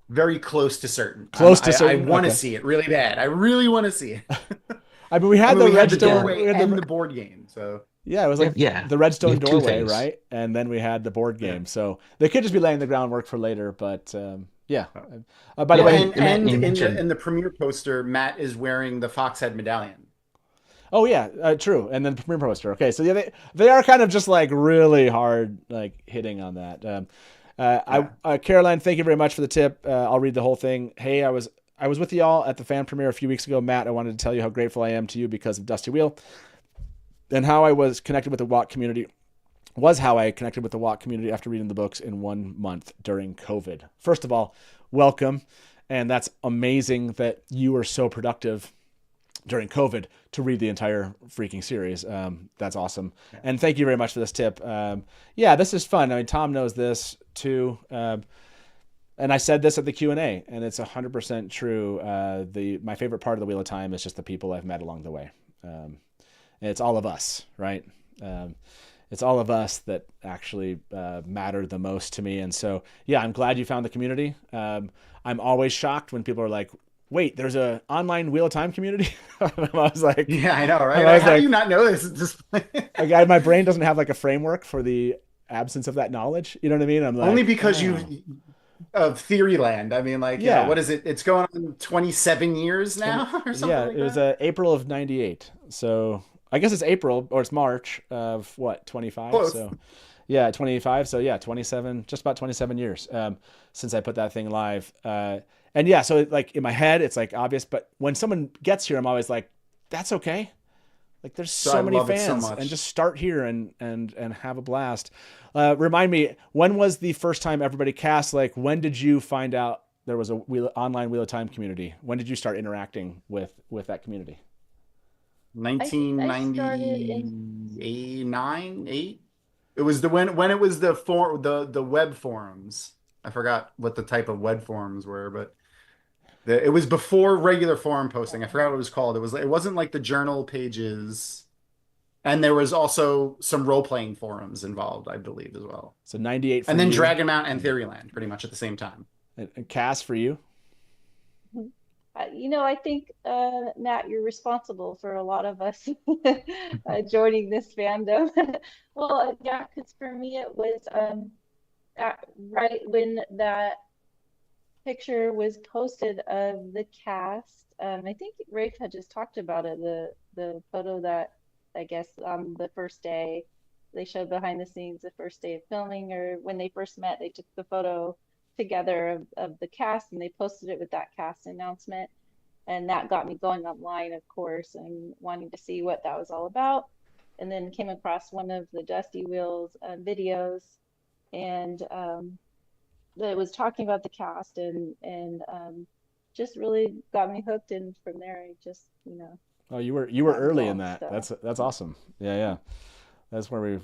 Very close to certain. Close to certain. I want to see it really bad. I really want to see it. I mean, we had the Redstone doorway and the board game. So yeah, it was like the Redstone doorway, right? And then we had the board game. So they could just be laying the groundwork for later. But yeah. By the way, and in the premiere poster, Matt is wearing the fox head medallion. Oh yeah, true. And then the premiere poster. Okay, so yeah, they are kind of just like really hard, like hitting on that. Caroline, thank you very much for the tip. I'll read the whole thing. Hey, I was with y'all at the fan premiere a few weeks ago. Matt, I wanted to tell you how grateful I am to you because of Dusty Wheel and how I was connected with the WOC community. Was how I connected with the WOC community after reading the books in 1 month during COVID. First of all, welcome. And that's amazing that you were so productive during COVID to read the entire freaking series. That's awesome. And thank you very much for this tip. Yeah, this is fun. I mean, Tom knows this too. And I said this at the Q&A, and it's 100% true. My favorite part of the Wheel of Time is just the people I've met along the way. And it's all of us, right? It's all of us that actually matter the most to me. And so, yeah, I'm glad you found the community. I'm always shocked when people are like, wait, there's an online Wheel of Time community? I was like... Yeah, I know, right? How do you not know this? It's just... my brain doesn't have like a framework for the absence of that knowledge. You know what I mean? I'm like, only because of Theoryland. I mean, like, yeah, what is it? It's going on 27 years now or something like that? It was April of 98. So... I guess it's April or it's March of what, 25? Close. So yeah, 25. So yeah, 27, just about 27 years since I put that thing live. And yeah, so like in my head, it's like obvious, but when someone gets here, I'm always like, that's okay. Like there's so many fans and just start here and have a blast. Remind me, when was the first time everybody cast? Like when did you find out there was a online Wheel of Time community? When did you start interacting with that community? 1999, 8. It was when it was the web forums. I forgot what the type of web forums were, but it was before regular forum posting. I forgot what it was called. It wasn't like the journal pages, and there was also some role playing forums involved, I believe, as well. So 98, and then Dragonmount and Theoryland, pretty much at the same time. And Cass, for you. I think, Matt, you're responsible for a lot of us joining this fandom. Well, yeah, because for me it was right when that picture was posted of the cast. I think Rafe had just talked about it, the photo that I guess the first day they showed behind the scenes, the first day of filming, or when they first met, they took the photo together of the cast and they posted it with that cast announcement, and that got me going online, of course, and wanting to see what that was all about. And then came across one of the Dusty Wheels videos, and that was talking about the cast and just really got me hooked. And from there, I just Oh, you were early in that. So. That's awesome. Yeah. That's where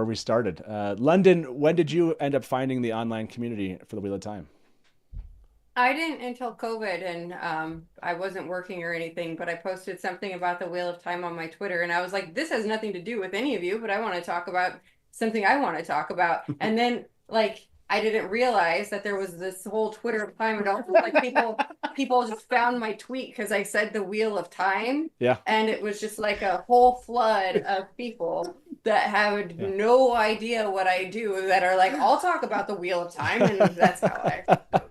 we started. London, when did you end up finding the online community for the Wheel of Time? I didn't until COVID, and I wasn't working or anything, but I posted something about the Wheel of Time on my Twitter, and I was like, this has nothing to do with any of you, but I want to talk about something I want to talk about. And then, like, I didn't realize that there was this whole Twitter of time, and also like people just found my tweet because I said the Wheel of Time. Yeah. And it was just like a whole flood of people that had no idea what I do that are like, I'll talk about the Wheel of Time, and that's how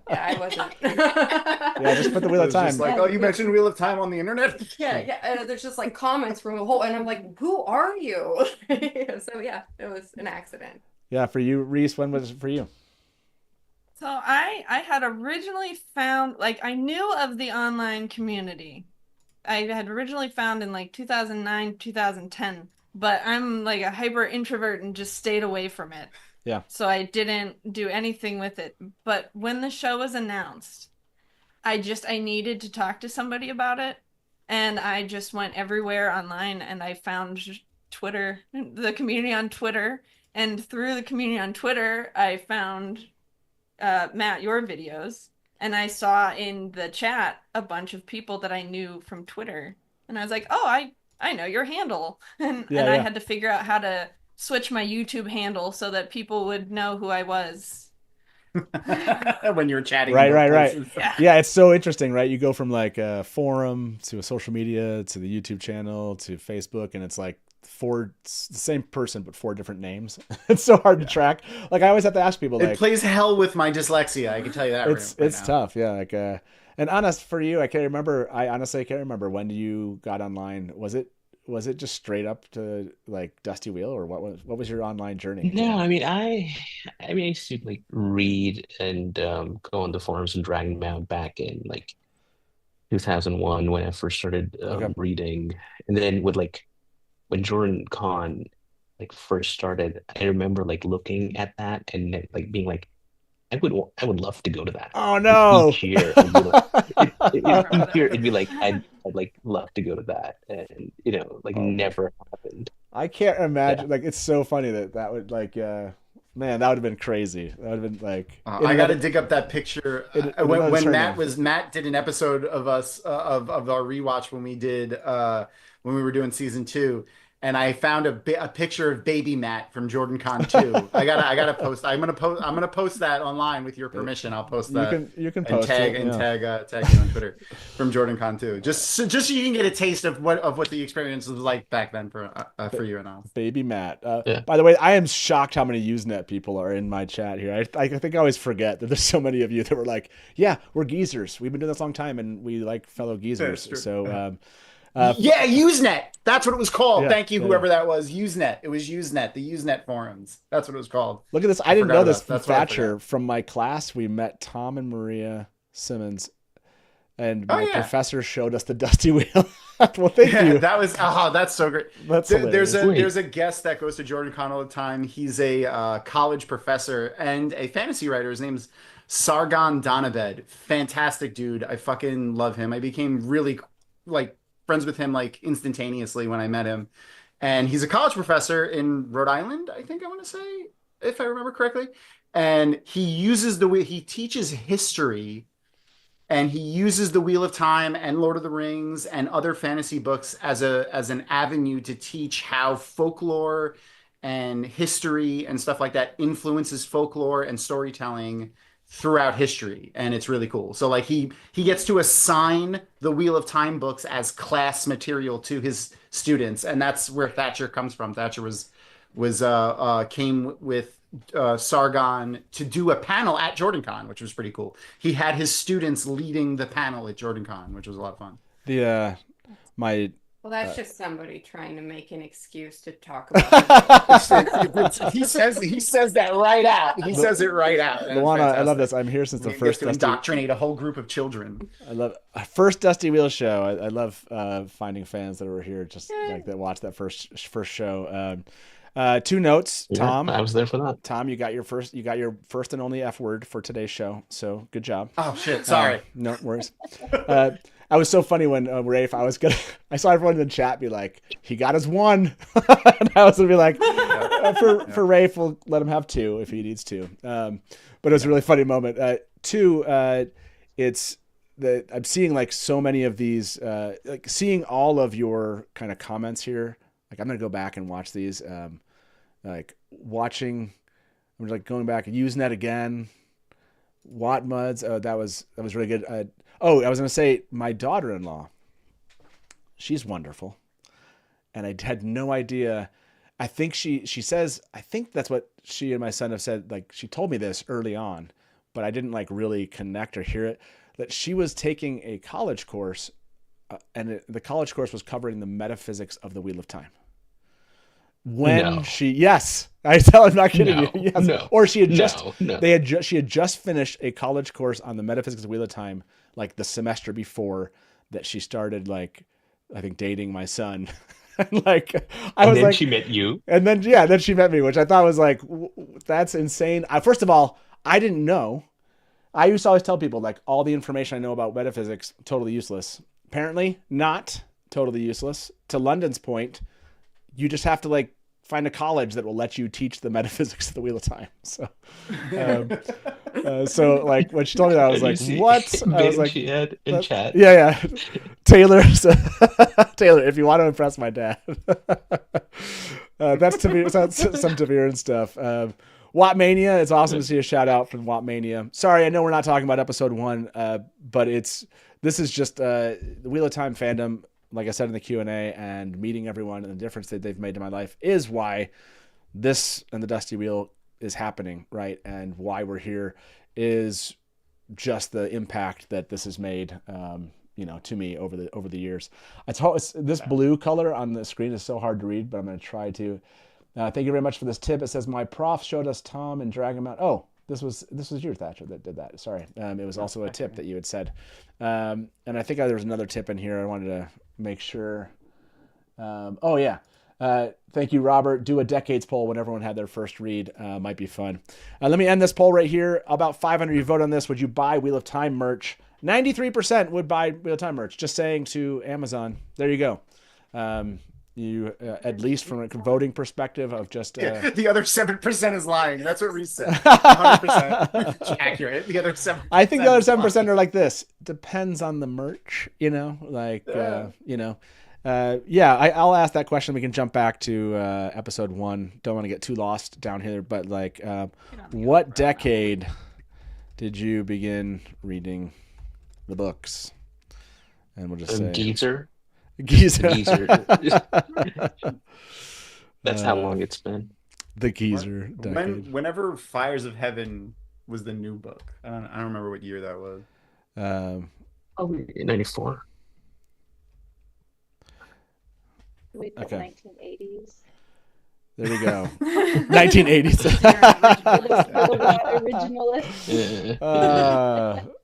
I wasn't. Yeah, just put the Wheel of Time. Just like, oh, you mentioned Wheel of Time on the internet? Yeah. And there's just like comments from a whole, and I'm like, who are you? So yeah, it was an accident. Yeah, for you, Reese, when was it for you? So I had originally found, like, I knew of the online community. I had originally found in like 2009, 2010, but I'm like a hyper introvert and just stayed away from it. Yeah. So I didn't do anything with it. But when the show was announced, I needed to talk to somebody about it. And I just went everywhere online and I found Twitter, the community on Twitter. And through the community on Twitter, I found Matt, your videos. And I saw in the chat a bunch of people that I knew from Twitter. And I was like, oh, I know your handle. And I had to figure out how to switch my YouTube handle so that people would know who I was. When you're chatting. Right. Yeah, it's so interesting, right? You go from like a forum to a social media to the YouTube channel to Facebook, and it's like the same person but 4 different names. It's so hard to track. Like I always have to ask people. It plays hell with my dyslexia. I can tell you that. It's tough. Yeah. Like and honest for you, I honestly can't remember when you got online. Was it just straight up to like Dusty Wheel, or what was your online journey? No, I mean I used to like read and go on the forums and drag them out back in like 2001 when I first started reading, and then with like when Jordan Con like first started, I remember like looking at that and then, like being like, I would love to go to that. Oh no! Each year, it'd be like I'd like love to go to that, and never happened. I can't imagine. Like it's so funny that would like man, that would have been crazy. That would have been like I got to dig up that picture when Matt did an episode of us of our rewatch when we were doing season 2. And I found a picture of baby Matt from Jordan Con 2. I gotta post. I'm gonna post that online with your permission. I'll post that. You can post tag it, tag you on Twitter from Jordan Con 2. Just so you can get a taste of what the experience was like back then for you and I. Baby Matt. By the way, I am shocked how many Usenet people are in my chat here. I think I always forget that there's so many of you that were like, yeah, we're geezers. We've been doing this a long time and we like fellow geezers. So. Usenet. That's what it was called. Yeah, Thank you, whoever that was. Usenet. It was Usenet. The Usenet forums. That's what it was called. Look at this. I didn't know this from Thatcher. From my class, we met Tom and Maria Simmons, and my professor showed us the Dusty Wheel. Well, thank you. That was that's so great. There's a guest that goes to Jordan Con all the time. He's a college professor and a fantasy writer. His name's Sargon Donabed. Fantastic dude. I fucking love him. I became really friends with him like instantaneously when I met him, and he's a college professor in Rhode Island, I think I want to say, if I remember correctly. And he teaches history, and he uses the Wheel of Time and Lord of the Rings and other fantasy books as an avenue to teach how folklore and history and stuff like that influences folklore and storytelling throughout history, and it's really cool. So like he gets to assign the Wheel of Time books as class material to his students, and that's where Thatcher comes from. Thatcher came with Sargon to do a panel at Jordan Con, which was pretty cool. He had his students leading the panel at Jordan Con, which was a lot of fun. Well, that's just somebody trying to make an excuse to talk about it. He says that right out. He says it right out. Luana, I love this. I'm here since the first to indoctrinate a whole group of children. I love first Dusty Wheel show. I love finding fans that were here just like that watched that first show. 2 notes, Tom. I was there for that. Tom, you got your first and only F word for today's show. So good job. Oh shit, sorry. No worries. I was so funny when Rafe, I saw everyone in the chat be like, he got his 1. And I was going to be like, for Rafe, we'll let him have 2 if he needs to. But it was a really funny moment. 2, it's that I'm seeing like so many of these, like seeing all of your kind of comments here. Like I'm going to go back and watch these, I'm like going back and using that again. Watt Muds. Oh, that was really good. I was going to say my daughter-in-law, she's wonderful. And I had no idea. I think she says, I think that's what she and my son have said. Like she told me this early on, but I didn't like really connect or hear it, that she was taking a college course the college course was covering the metaphysics of the Wheel of Time. Yes, I'm not kidding you. Yes. No, or she had she had just finished a college course on the metaphysics of the Wheel of Time, like the semester before that she started, like, I think dating my son. Like I And was then like, she met you. and then she met me, which I thought was like, that's insane. First of all, I didn't know. I used to always tell people like all the information I know about metaphysics totally useless. Apparently, not totally useless. To London's point, you just have to like find a college that will let you teach the metaphysics of the Wheel of Time. So, so like when she told me that, I was like, "What?" I was like, in chat. Yeah. Taylor, Taylor, if you want to impress my dad, that's some Tavir and stuff. Wattmania, it's awesome to see a shout out from Wattmania. Sorry, I know we're not talking about episode 1, but this is just the Wheel of Time fandom. Like I said in the Q&A, and meeting everyone and the difference that they've made to my life is why this and the Dusty Wheel is happening, right? And why we're here is just the impact that this has made, to me over the years. This blue color on the screen is so hard to read, but I'm going to try to. Thank you very much for this tip. It says my prof showed us Tom and Dragon Mount. Oh, this was you, Thatcher, that did that. Sorry. It was also a tip that you had said. And I think there was another tip in here I wanted to make sure. Oh, yeah. Thank you, Robert. Do a decades poll when everyone had their first read. Might be fun. Let me end this poll right here. About 500 you vote on this. Would you buy Wheel of Time merch? 93% would buy Wheel of Time merch. Just saying to Amazon. There you go. You at least from a voting perspective of just the other 7% is lying. That's what Reese said. 100% accurate. The other 7%. I think the other 7% are like this. Depends on the merch, I'll ask that question. We can jump back to episode 1. Don't want to get too lost down here, but like, what decade did you begin reading the books? And we'll just say Geezer. That's how long it's been. The Geezer decade. Whenever Fires of Heaven was the new book. I don't remember what year that was. 94. We put 1980s. There we go. 1980s. Originalist.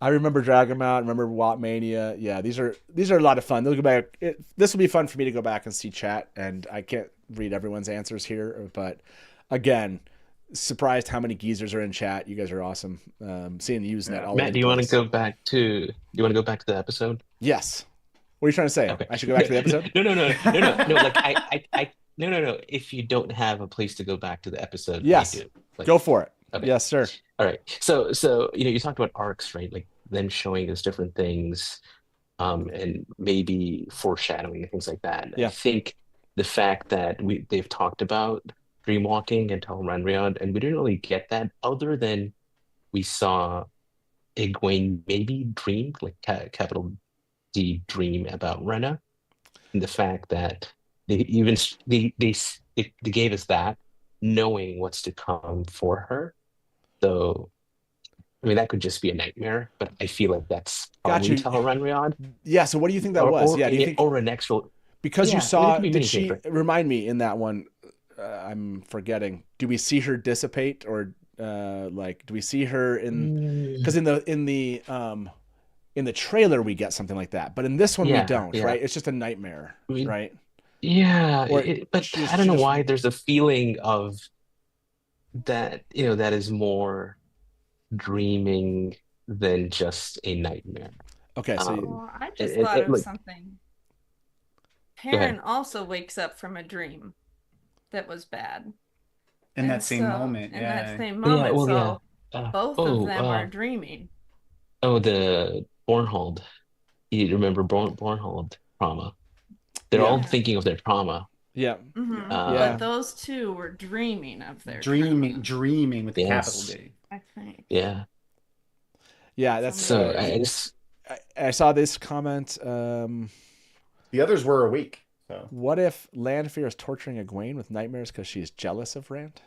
I remember Dragon Mount. Remember Wattmania. Yeah, these are a lot of fun. They'll go back. This will be fun for me to go back and see chat. And I can't read everyone's answers here, but again, surprised how many geezers are in chat. You guys are awesome. Seeing the Usenet. All Matt, do you want to go back to the episode? Yes. What are you trying to say? Okay. I should go back to the episode? No. Like No. If you don't have a place to go back to the episode, yes, go for it. Okay. Yes, sir. All right. So you talked about arcs, right? Like them showing us different things, and maybe foreshadowing and things like that. Yeah. I think the fact that they've talked about dreamwalking and Tel'Ran'rhiod, and we didn't really get that other than we saw Egwene maybe dream, like capital D dream about Rena, and the fact that they gave us that, knowing what's to come for her. So, I mean, that could just be a nightmare, but I feel like that's probably Tel'Ran'rhiod. Yeah. So, what do you think that was? Yeah. Do you think, or an actual? Because you saw? Did she remind me in that one? I'm forgetting. Do we see her dissipate, or do we see her in? Because in the trailer we get something like that, but in this one we don't. Yeah. Right? It's just a nightmare, right? Yeah, but I don't know why there's a feeling of that, that is more dreaming than just a nightmare. Okay, so I just thought of something. Perrin also wakes up from a dream that was bad. In that same moment. In that same moment. Both of them are dreaming. Oh, the Bornhold. You remember Bornhold trauma? They're all thinking of their trauma. Yeah. Mm-hmm. But those two were dreaming of their dreaming with the capital D. I think. Yeah. Yeah, that's so. I saw this comment. The others were awake. So. What if Lanfear is torturing Egwene with nightmares because she's jealous of Rand?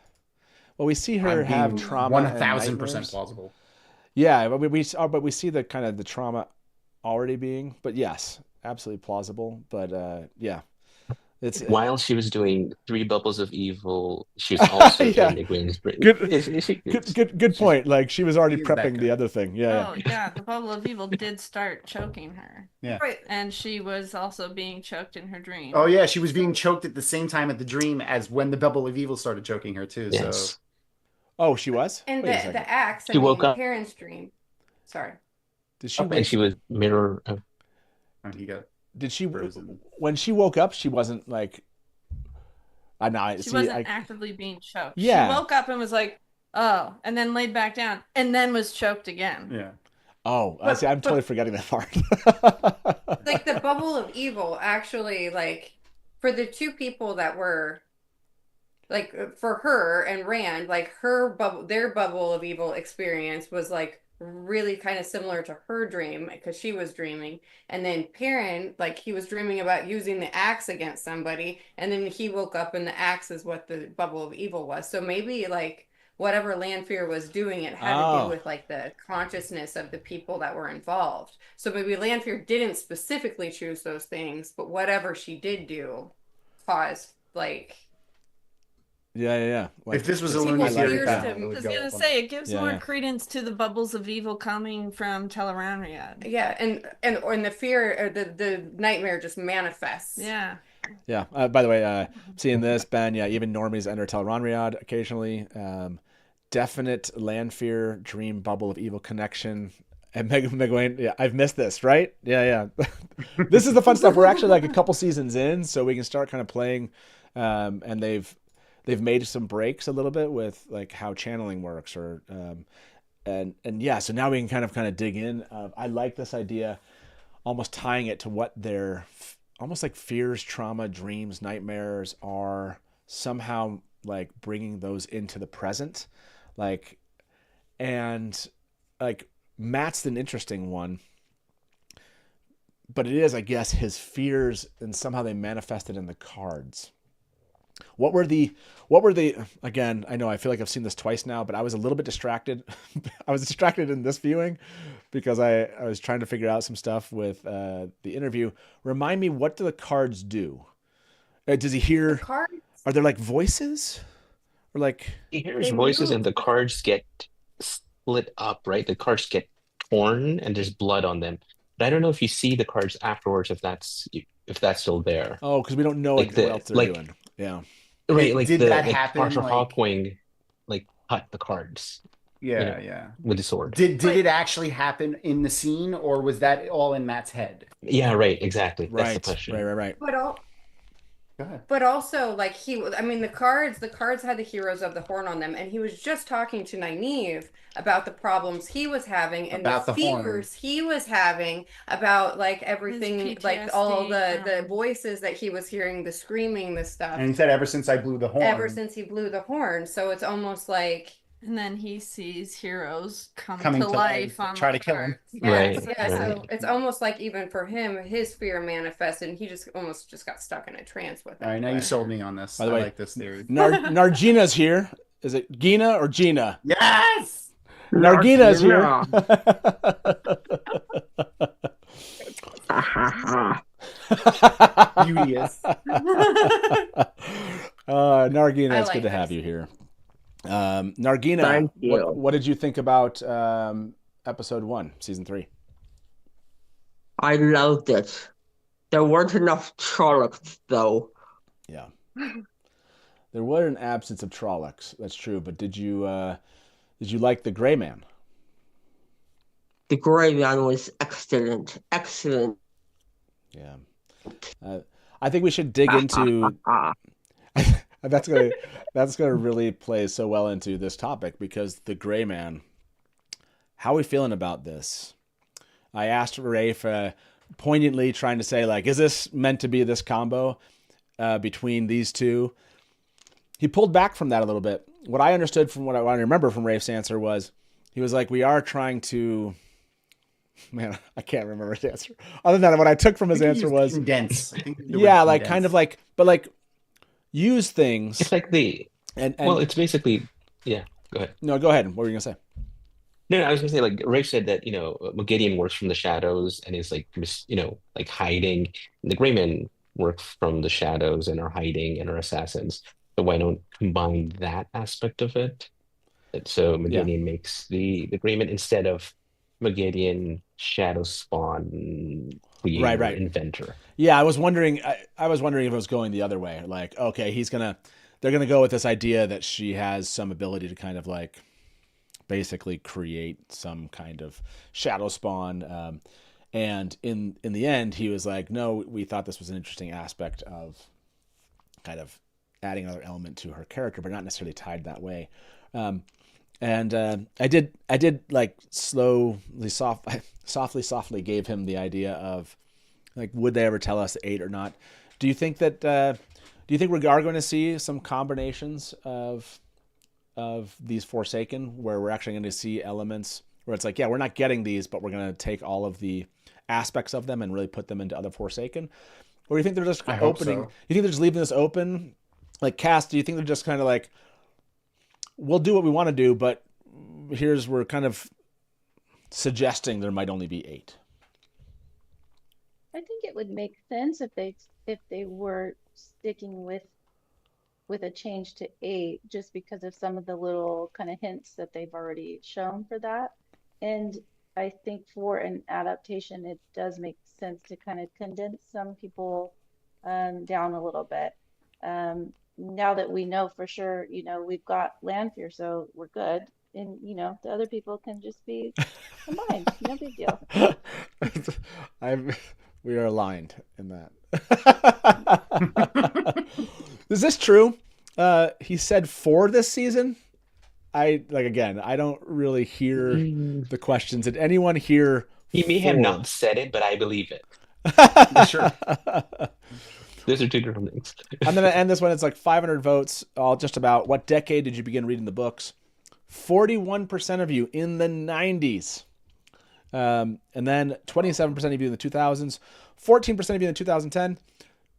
Well, we see her have trauma. 1,000% plausible. Yeah, but we see the kind of the trauma already being. But yes. Absolutely plausible, but yeah. It's While she was doing 3 bubbles of evil, she was also yeah. in Egwene's brain. Good point. Like she was already She is that prepping good. the other thing. Yeah, Oh yeah, the bubble of evil did start choking her. Yeah. Right. And she was also being choked in her dream. Oh yeah, she was being choked at the same time at the dream as when the bubble of evil started choking her too. Yes. So Oh, she was. And Wait a second. the axe, She woke up. Perrin's dream. Sorry. Did she? And she was mirror. oh, you got Did she? frozen. When she woke up, she wasn't like. She wasn't actively being choked. Yeah. She woke up and was like, oh, and then laid back down, and then was choked again. Yeah. Oh, I see. I'm totally forgetting that part. Like the bubble of evil actually, like for the two people that were like for her and Rand, like their bubble of evil experience was like really kind of similar to her dream because she was dreaming. And then Perrin, like he was dreaming about using the axe against somebody, and then he woke up and the axe is what the bubble of evil was. So maybe like whatever Lanfear was doing, it had to do with like the consciousness of the people that were involved. So maybe Lanfear didn't specifically choose those things, but whatever she did do caused like Yeah. Like, if this was a Looney Theory, I was gonna say it gives more credence to the bubbles of evil coming from Tel'aran'rhiod. Yeah, and the fear or the nightmare just manifests. Yeah. Yeah. By the way, seeing this, Ben, yeah, even normies enter Tel'aran'rhiod occasionally. Definite Lanfear dream bubble of evil connection. And Megwayne, yeah, I've missed this, right? Yeah. This is the fun stuff. We're actually like a couple seasons in, so we can start kind of playing. And they've made some breaks a little bit with like how channeling works, or and yeah. So now we can kind of dig in. I like this idea, almost tying it to what their almost like fears, trauma, dreams, nightmares are, somehow like bringing those into the present, like, and like Matt's an interesting one, but it is, I guess, his fears, and somehow they manifested in the cards. What were the again, I know I feel like I've seen this twice now, but I was a little bit distracted. I was distracted in this viewing because I was trying to figure out some stuff with the interview. Remind me, what do the cards do? Does he hear? Are there like voices? Or like he hears voices and the cards get split up, right? The cards get torn and there's blood on them. But I don't know if you see the cards afterwards, if that's still there. Oh, because we don't know like what else they're doing. Yeah. Right, like did that happen? Arthur like... Hawkwing, like cut the cards. Yeah, you know, with the sword. Did it actually happen in the scene, or was that all in Matt's head? Yeah, right, exactly. Right. That's the question. Right. But also, like the cards had the heroes of the horn on them, and he was just talking to Nynaeve about the problems he was having and about the fears he was having about like everything, like all the voices that he was hearing, the screaming, the stuff. And he said, ever since I blew the horn. Ever since he blew the horn. So it's almost like. And then he sees heroes coming to life on try to kill him. Yes, so it's almost like even for him, his fear manifested, and he just got stuck in a trance with it. All right, now you sold me on this. By the way, I like this theory. Nargina's here. Is it Gina or Gina? Yes! Nargina's here. Beauteous. Nargina, it's good to have you here. Nargina, what did you think about episode 1, season 3? I loved it. There weren't enough Trollocs, though. Yeah. There were an absence of Trollocs, that's true, but did you like the Gray Man? The Gray Man was excellent. Yeah. I think we should dig into that's gonna really play so well into this topic, because the Gray Man, how are we feeling about this? I asked Rafe poignantly, trying to say, like, is this meant to be this combo between these two? He pulled back from that a little bit. What I understood from what I remember from Rafe's answer was, he was like, we are trying to, man, I can't remember his answer. Other than that, what I took from his answer was condense. Yeah, like condense. Kind of like, but like use things. It's like and well, it's basically, yeah. Go ahead. No, go ahead. What were you gonna say? No, I was gonna say, like, Rafe said that, Gideon works from the shadows and is like, like hiding. And the Gray Man work from the shadows and are hiding and are assassins. So why don't combine that aspect of it? And so Mogedion makes the agreement instead of Mogedion shadow spawn creator Right. inventor. Yeah, I was wondering. I was wondering if it was going the other way. Like, okay, they're gonna go with this idea that she has some ability to kind of like basically create some kind of shadow spawn. And in the end, he was like, no, we thought this was an interesting aspect of kind of adding another element to her character, but not necessarily tied that way. I did like softly gave him the idea of like, would they ever tell us 8 or not? Do you think that? Do you think we are going to see some combinations of these Forsaken, where we're actually going to see elements where it's like, yeah, we're not getting these, but we're going to take all of the aspects of them and really put them into other Forsaken? Or do you think they're just opening? So. You think they're just leaving this open? Like, cast, do you think they're just kind of like, we'll do what we want to do, but we're kind of suggesting there might only be 8? I think it would make sense if they were sticking with a change to 8, just because of some of the little kind of hints that they've already shown for that. And I think for an adaptation, it does make sense to kind of condense some people down a little bit. Now that we know for sure, we've got Lanfear, so we're good. And, the other people can just be combined. No big deal. We are aligned in that. Is this true? He said 4 this season. I don't really hear the questions. Did anyone hear? He may have not said it, but I believe it. Sure. Those are two different things. I'm going to end this one. It's like 500 votes, all just about what decade did you begin reading the books? 41% of you in the 90s. And then 27% of you in the 2000s, 14% of you in the 2010.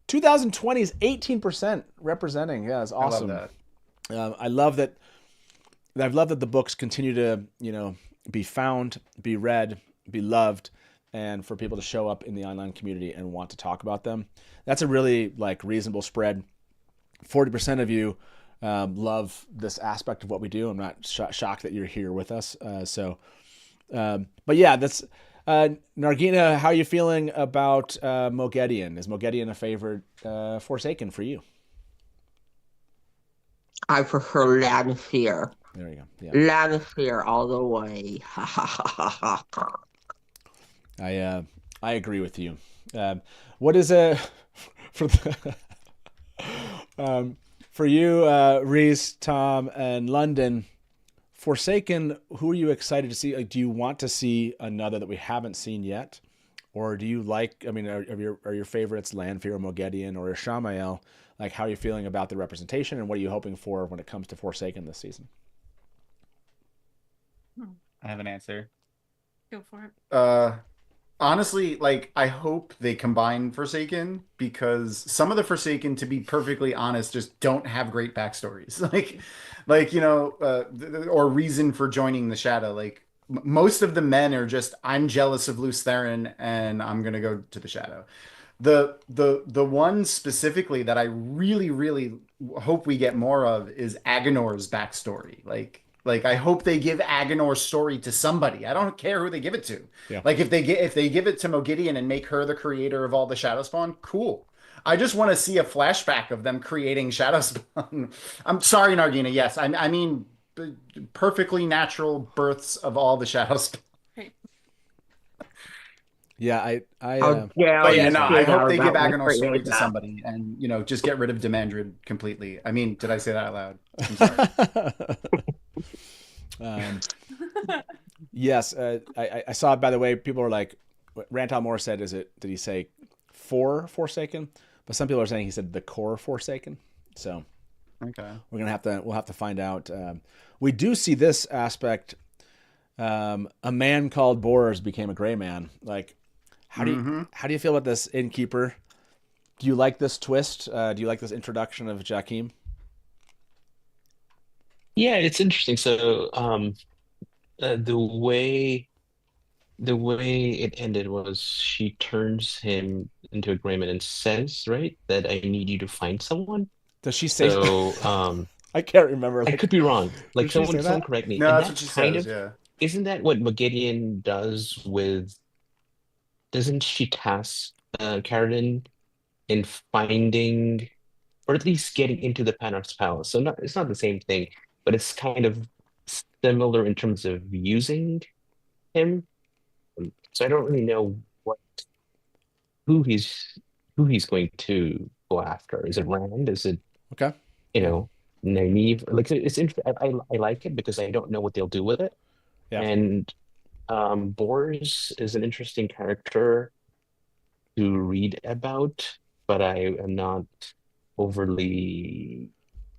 2020 is 18% representing. Yeah, it's awesome. I love that. I love that the books continue to, be found, be read, be loved, and for people to show up in the online community and want to talk about them. That's a really reasonable spread. 40% of you love this aspect of what we do. I'm not shocked that you're here with us. But yeah, that's Nargina. How are you feeling about Mogedion? Is Mogedion a favorite Forsaken for you? I prefer Lanfear. There you go. Yeah. Lanfear all the way. I agree with you. What is for you, Reese, Tom, and London? Forsaken, who are you excited to see? Like, do you want to see another that we haven't seen yet? Or do you are your favorites Lanfear, Mogedion, or Ishamael? Like, how are you feeling about the representation, and what are you hoping for when it comes to Forsaken this season? I have an answer. Go for it. Honestly, I hope they combine Forsaken, because some of the Forsaken, to be perfectly honest, just don't have great backstories. Or reason for joining the Shadow. Most of the men are just, I'm jealous of Luce Theron and I'm gonna go to the Shadow. The one specifically that I really, really hope we get more of is Agonor's backstory. I hope they give Agonor's story to somebody. I don't care who they give it to. Yeah. If they give it to Mogedion and make her the creator of all the Shadowspawn, cool. I just want to see a flashback of them creating Shadowspawn. I'm sorry, Nargina. Yes, I mean perfectly natural births of all the Shadowspawn. Yeah, I I hope they give Agonor's story to somebody, and just get rid of Demandred completely. I mean, did I say that out loud? I'm sorry. Yes, I saw it. By the way, people are like, Rantal Moore said, did he say 4 Forsaken? But some people are saying he said the core Forsaken. So okay, we'll have to find out. We do see this aspect. A man called Bors became a gray man. How do you feel about this, Innkeeper? Do you like this twist? Do you like this introduction of Jakim? Yeah, it's interesting. So the way the way it ended was she turns him into a Greyman and says, right, that I need you to find someone. Does she say? So, I can't remember. I Like, could be wrong. Like did she say someone that? correct me. No, And that's that what she kind says. of Yeah. isn't that what Gideon does with? Doesn't she task Carradine in finding, or at least getting into the Panos Palace? So not, it's not the same thing, but it's kind of similar in terms of using him. So I don't really know who he's who he's going to go after. Is it Rand? Is it Okay. Nynaeve? Like it's I like it because I don't know what they'll do with it. Yeah. And Bors is an interesting character to read about, but I am not overly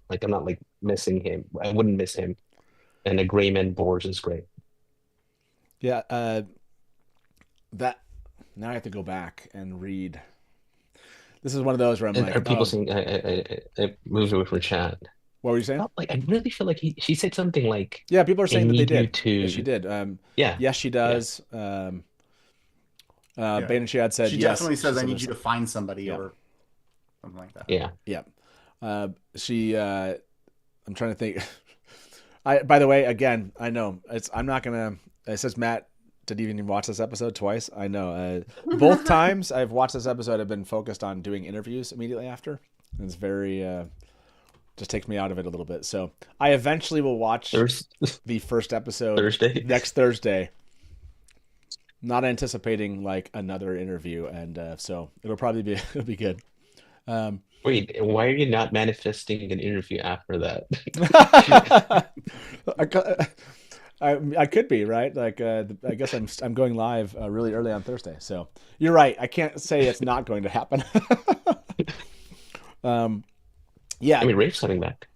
like I'm not like missing him. I wouldn't miss him. And a Greyman Bors is great. Yeah. That now I have to go back and read. This is one of those where I'm And like, are people saying I moved away from chat? What were you saying? Like I really feel like she said something like, yeah, people are I saying that they need you did. to Yeah, she did. yeah. Yes, she does. Bane and Shad said She yes. definitely says, She "I said need this. you to find somebody," Yeah. or something like that. Yeah. Yeah. She. I'm trying to think. By the way, again, I know I'm not gonna. It says Matt didn't even watch this episode twice. I know. Both times I've watched this episode, I've been focused on doing interviews immediately after. And it's very. Just takes me out of it a little bit. So I eventually will watch the first episode next Thursday. Not anticipating like another interview, and so it'll be good. Wait, why are you not manifesting an interview after that? I could be right. Like I guess I'm going live really early on Thursday. So you're right. I can't say it's not going to happen. Yeah. I mean, Rafe's coming back,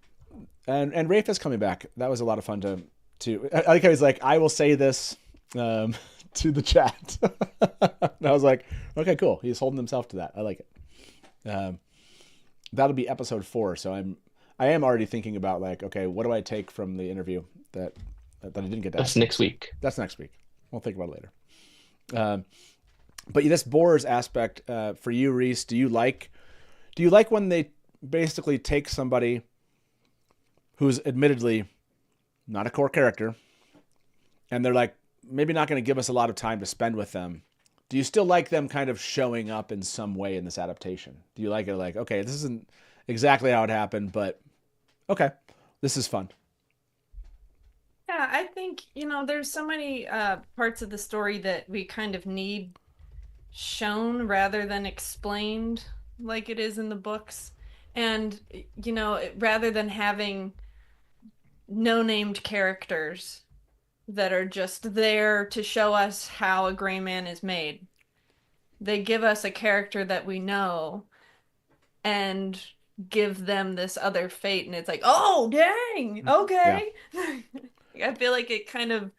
and Rafe is coming back. That was a lot of fun to. I like how he's like, I will say this to the chat. And I was like, okay, cool. He's holding himself to that. I like it. That'll be episode 4. So I am already thinking about like, okay, what do I take from the interview that I didn't get to That's ask? next week. That's next week. We'll think about it later. But this Bors aspect for you, Reese, do you like when they basically take somebody who's admittedly not a core character and they're like maybe not going to give us a lot of time to spend with them? Do you still like them kind of showing up in some way in this adaptation? Do you like it like, okay, this isn't exactly how it happened, but okay, this is fun? Yeah, I think, there's so many parts of the story that we kind of need shown rather than explained like it is in the books. And, rather than having no-named characters that are just there to show us how a gray man is made, they give us a character that we know and give them this other fate. And it's like, oh, dang, okay. Yeah. I feel like it kind of,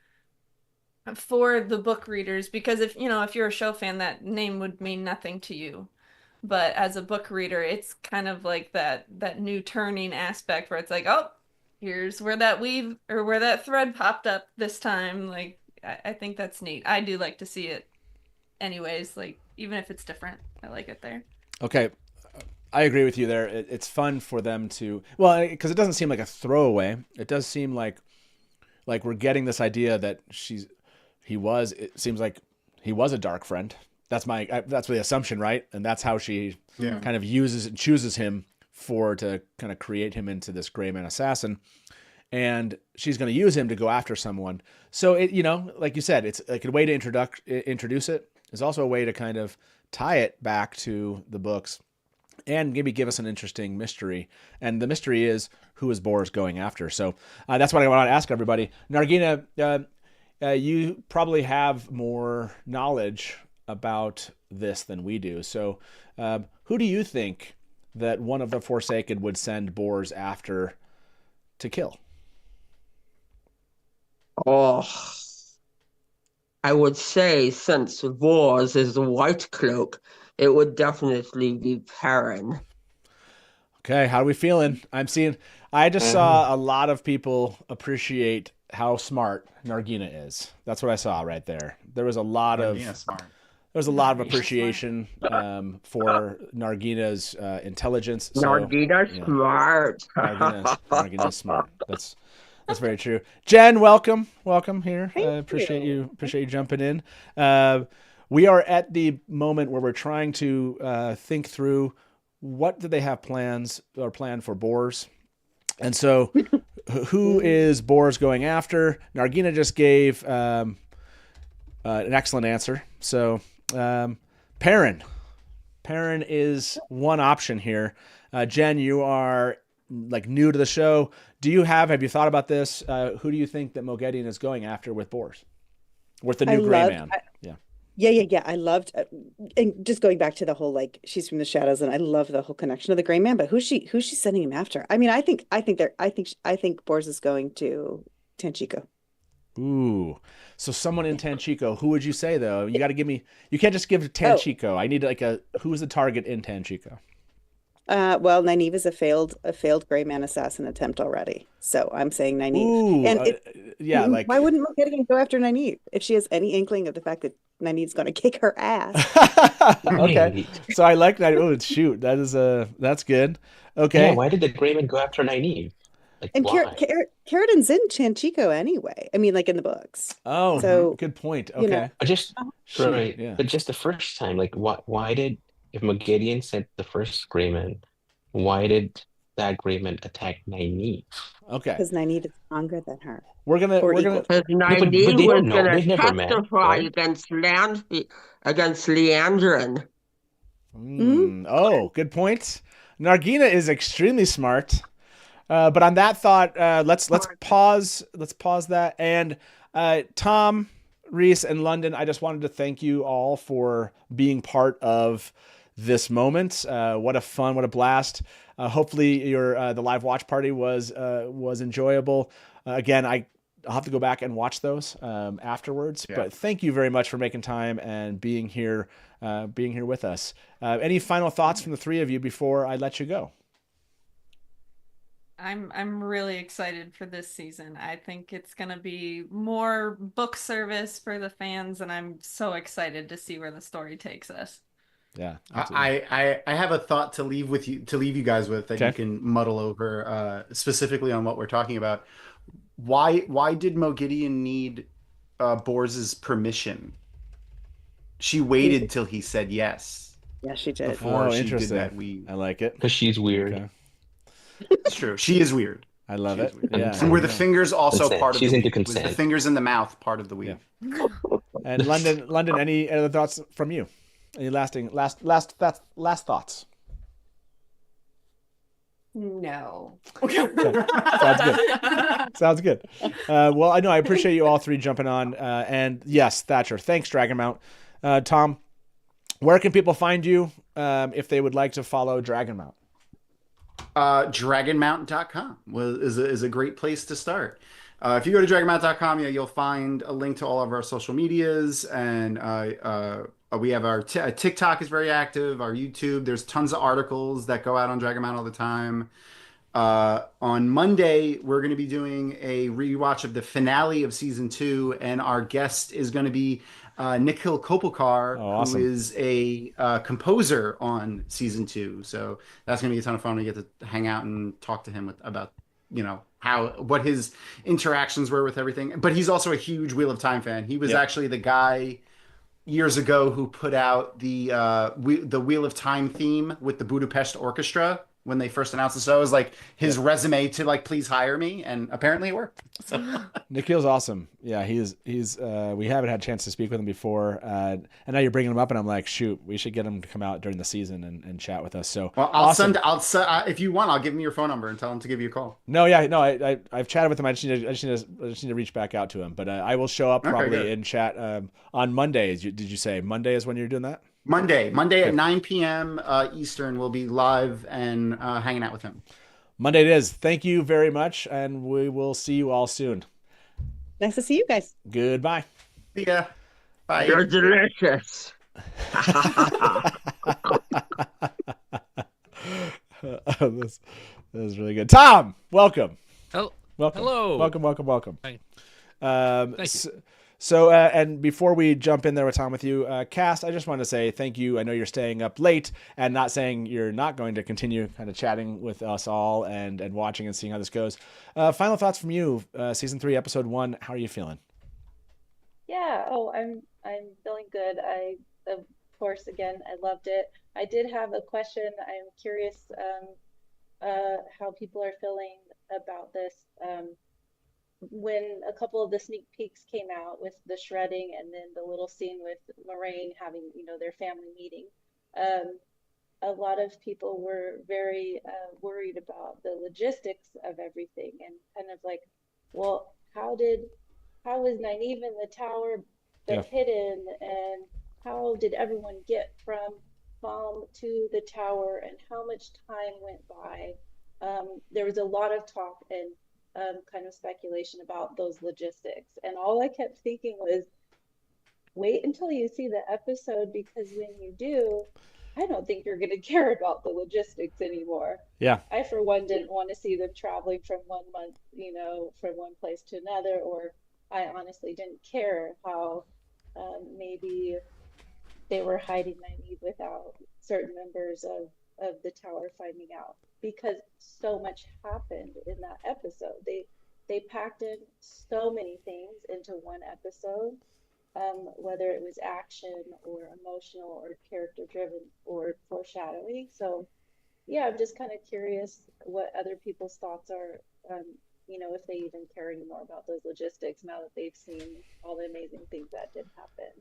for the book readers, because if you're a show fan, that name would mean nothing to you. But as a book reader, it's kind of like that new turning aspect where it's like, oh, here's where that weave or where that thread popped up this time. Like, I think that's neat. I do like to see it anyways, like, even if it's different. I like it there. Okay. I agree with you there. It's fun for them to, well, because it doesn't seem like a throwaway. It does seem like we're getting this idea that it seems like he was a dark friend. That's the assumption, right? And that's how she kind of uses and chooses him to kind of create him into this gray man assassin. And she's going to use him to go after someone. So it, like you said, it's like a way to introduce it. It's also a way to kind of tie it back to the books and maybe give us an interesting mystery. And the mystery is, who is Bors going after? So that's what I want to ask everybody. Nargina, you probably have more knowledge about this than we do. So who do you think that one of the Forsaken would send Bors after to kill? Oh, I would say since Bors is the White Cloak, it would definitely be Perrin. Okay, how are we feeling? I just saw a lot of people appreciate how smart Nargina is. That's what I saw right there. There was a lot smart. There's a lot of appreciation for Nargina's intelligence. So, Nargina's smart. Nargina's smart. That's very true. Jen, welcome here. I appreciate you jumping in. We are at the moment where we're trying to think through what do they have planned for Boars, and so who is Boars going after? Nargina just gave an excellent answer. So. Perrin is one option here. Jen, you are like new to the show. Have you thought about this? Who do you think that Moghedien is going after with Boars? With the new Gray Man? Yeah. I loved, and just going back to the whole like she's from the shadows, and I love the whole connection of the Gray Man. But who's she sending him after? I mean, I think Boars is going to Tanchico. Ooh, so someone in Tanchico. Who would you say though? You got to give me. You can't just give Tanchico. I need who's the target in Tanchico? Well, Nynaeve is a failed Gray Man assassin attempt already. So I'm saying Nynaeve. Ooh, and why wouldn't Moghedien go after Nynaeve if she has any inkling of the fact that Nynaeve's going to kick her ass? Okay, so I like that. Oh, shoot, that's good. Okay, yeah. Why did the Gray Man go after Nynaeve? And Carradin's in Tanchico anyway. I mean, like in the books. Oh, so good point. Okay, but just the first time, like, why did if Moghedien sent the first Gray Man, why did that Gray Man attack Nynaeve? Okay, because Nynaeve is stronger than her. We're gonna Nynaeve was gonna testify against Leandrin. Oh, good point. Nargina is extremely smart. But on that thought, let's pause that. And Tom, Reese, and London, I just wanted to thank you all for being part of this moment. What a blast. Hopefully the live watch party was enjoyable. Again, I'll have to go back and watch those afterwards. Yeah. But thank you very much for making time and being here with us. Any final thoughts from the three of you before I let you go? I'm really excited for this season. I think it's going to be more book service for the fans, and I'm so excited to see where the story takes us. Yeah, I have a thought to leave you guys with that you can muddle over specifically on what we're talking about. Why did Moghedien need Bors's permission? She waited till he said yes. Yeah, she did. Before she did that, I like it because she's weird. Okay. It's true. She is weird. I love it. Yeah. And were the fingers also part of the weave? Was the fingers in the mouth part of the weave? Yeah. And London, any other thoughts from you? Any last thoughts? No. Sounds good. Well, I know I appreciate you all three jumping on. And yes, Thatcher. Thanks, Dragonmount. Tom, where can people find you if they would like to follow Dragonmount? Dragonmount.com is a great place to start. If you go to dragonmount.com, you'll find a link to all of our social medias, and we have our TikTok is very active, our YouTube. There's tons of articles that go out on Dragonmount all the time. On Monday, we're going to be doing a rewatch of the finale of season 2, and our guest is going to be Nikhil Kopalkar, awesome. Who is a composer on season 2. So that's going to be a ton of fun. We get to hang out and talk to him about, what his interactions were with everything. But he's also a huge Wheel of Time fan. He was actually the guy years ago who put out the Wheel of Time theme with the Budapest Orchestra when they first announced the show. It was like his resume to please hire me, and apparently it worked. So. Nikhil's awesome. Yeah, he's we haven't had a chance to speak with him before, and now you're bringing him up, and I'm like, shoot, we should get him to come out during the season and chat with us. So awesome. I'll send if you want, I'll give him your phone number and tell him to give you a call. I've chatted with him. I just need to reach back out to him, but I will show up probably in chat on Monday. Did you say Monday is when you're doing that? Monday at 9 p.m. Eastern, we'll be live and hanging out with him. Monday it is. Thank you very much, and we will see you all soon. Nice to see you guys. Goodbye. See ya. Bye. You're delicious. This is really good. Tom, welcome. Oh, Welcome. Hello. Welcome. Hi. Thank you. So, and before we jump in there with Tom with you, Cass, I just want to say thank you. I know you're staying up late and not saying you're not going to continue kind of chatting with us all and watching and seeing how this goes. Final thoughts from you, season 3, episode 1. How are you feeling? Yeah, I'm feeling good. Of course, again, I loved it. I did have a question. I'm curious how people are feeling about this. When a couple of the sneak peeks came out with the shredding and then the little scene with Moraine having, their family meeting, a lot of people were very worried about the logistics of everything and kind of like, well, how was Nynaeve in the tower but hidden, and how did everyone get from Mom to the tower, and how much time went by? There was a lot of talk and kind of speculation about those logistics. And all I kept thinking was, wait until you see the episode, because when you do, I don't think you're going to care about the logistics anymore. Yeah. I, for one, didn't want to see them traveling from one month, from one place to another, or I honestly didn't care how maybe they were hiding Nynaeve without certain members of the tower finding out, because so much happened in that episode. They packed in so many things into one episode, whether it was action or emotional or character driven or foreshadowing. So yeah, I'm just kind of curious what other people's thoughts are, if they even care anymore about those logistics now that they've seen all the amazing things that did happen.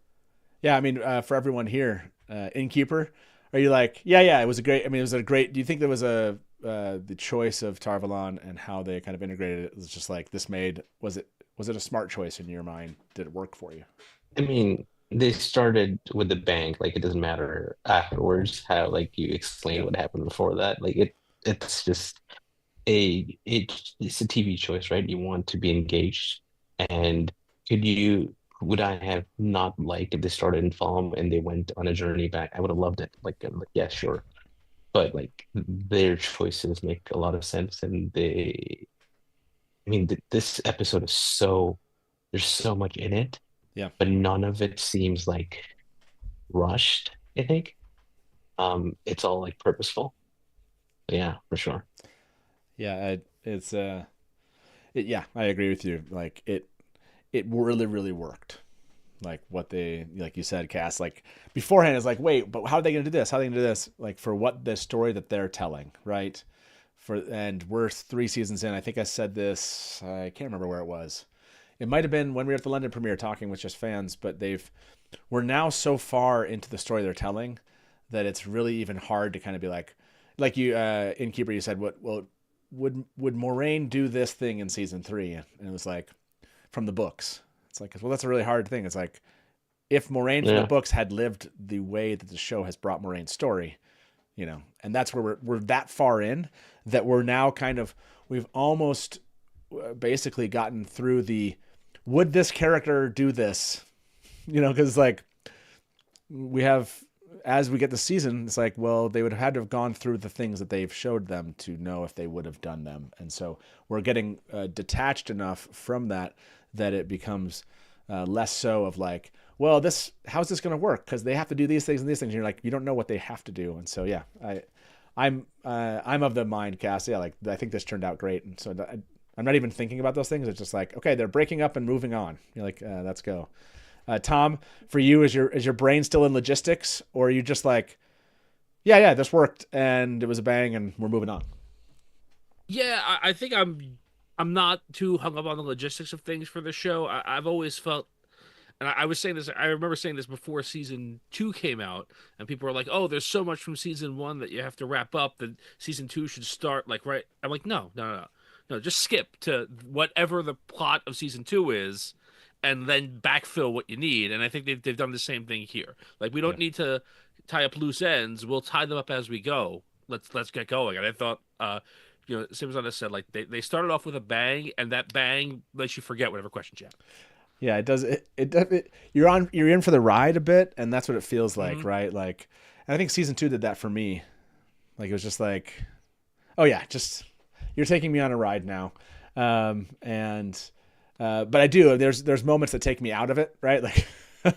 Yeah, I mean, for everyone here, Innkeeper, are you like, yeah, it was a great, do you think there was the choice of Tar Valon and how they kind of integrated it was just like was it a smart choice in your mind? Did it work for you? I mean, they started with the bank. Like, it doesn't matter afterwards how, like, you explain what happened before that. Like, it's just it's a TV choice, right? You want to be engaged. And would I have not liked if they started in Falm and they went on a journey back? I would have loved it. Like, yeah, sure. But like, their choices make a lot of sense, and this episode is there's so much in it. Yeah. But none of it seems like rushed, I think. It's all like purposeful. Yeah, for sure. Yeah, I agree with you. Like it really, really worked. Like what like you said, Cass, like beforehand is like, wait, but how are they going to do this? How are they going to do this? Like for what the story that they're telling, right? And we're 3 seasons in. I think I said this, I can't remember where it was. It might've been when we were at the London premiere talking with just fans, but we're now so far into the story they're telling that it's really even hard to kind of be like you, Innkeeper, you said, would Moraine do this thing in season 3? And it was like, from the books. It's like, well, that's a really hard thing. It's like, if Moraine from the books had lived the way that the show has brought Moraine's story, and that's where we're that far in that we're now we've almost basically gotten through would this character do this? Because like we have, as we get the season, it's like, well, they would have had to have gone through the things that they've showed them to know if they would have done them. And so we're getting detached enough from that it becomes less so of like, well, how's this going to work? Because they have to do these things and these things. And you're like, you don't know what they have to do. And so, yeah, I'm of the mind, Cass. Yeah, like I think this turned out great. And so I'm not even thinking about those things. It's just like, okay, they're breaking up and moving on. You're like, let's go. Tom, for you, is your brain still in logistics, or are you just like, yeah, this worked and it was a bang and we're moving on? Yeah, I think I'm not too hung up on the logistics of things for the show. I've always felt, and I was saying this, I remember saying this before season 2 came out, and people were like, oh, there's so much from season 1 that you have to wrap up that season 2 should start like right. I'm like, no, just skip to whatever the plot of season 2 is, and then backfill what you need. And I think they've done the same thing here. Like, we don't need to tie up loose ends. We'll tie them up as we go. Let's get going. And I thought, Simzana said, like, they started off with a bang, and that bang lets you forget whatever questions you have. Yeah, it does. You're in for the ride a bit, and that's what it feels like, right? Like, and I think season 2 did that for me. Like, it was just like, oh yeah, just you're taking me on a ride now. But I do. There's moments that take me out of it, right? Like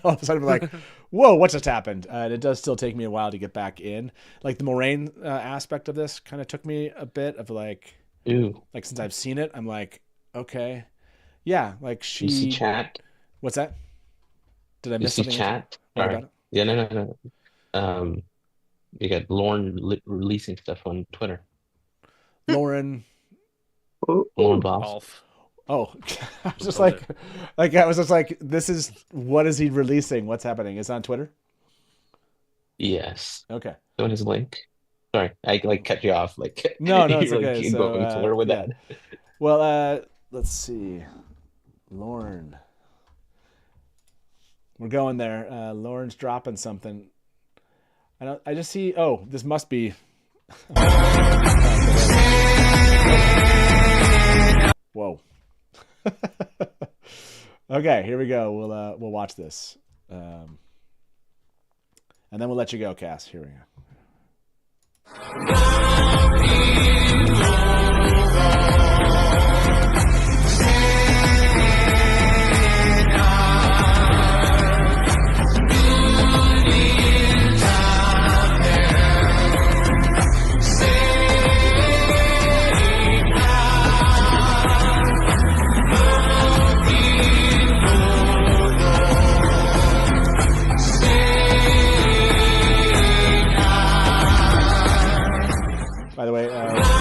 all of a sudden, I'm like, whoa, what just happened? And it does still take me a while to get back in. Like the Moraine aspect of this kind of took me a bit of like, Ooh. Like since I've seen it, I'm like, okay, yeah, like she. You see chat? What's that? Did I miss You see something? chat? What All about right. it? Yeah, no. You got Lauren releasing stuff on Twitter. Lauren Balf. Oh, I was just like I was just like, this is what is he releasing? What's happening? It's on Twitter. Yes. Okay. Showing his link. Sorry, I like cut you off. Like no, it's you're okay. Like, So going somewhere with yeah. that. Well, let's see, Lauren. We're going there. Lauren's dropping something. I just see. Oh, this must be. Whoa. Okay, here we go. We'll watch this, and then we'll let you go, Cass. Here we go. By the way,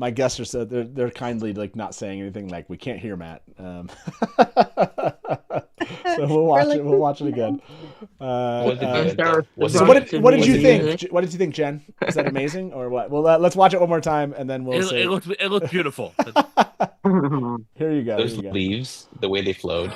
my guests are so they're kindly like not saying anything. Like we can't hear Matt, so we'll watch it. We'll watch it again. So what did you think? What did you think, Jen? Is that amazing or what? Well, let's watch it one more time and then we'll say it looked beautiful. Here you go. Those leaves, the way they flowed.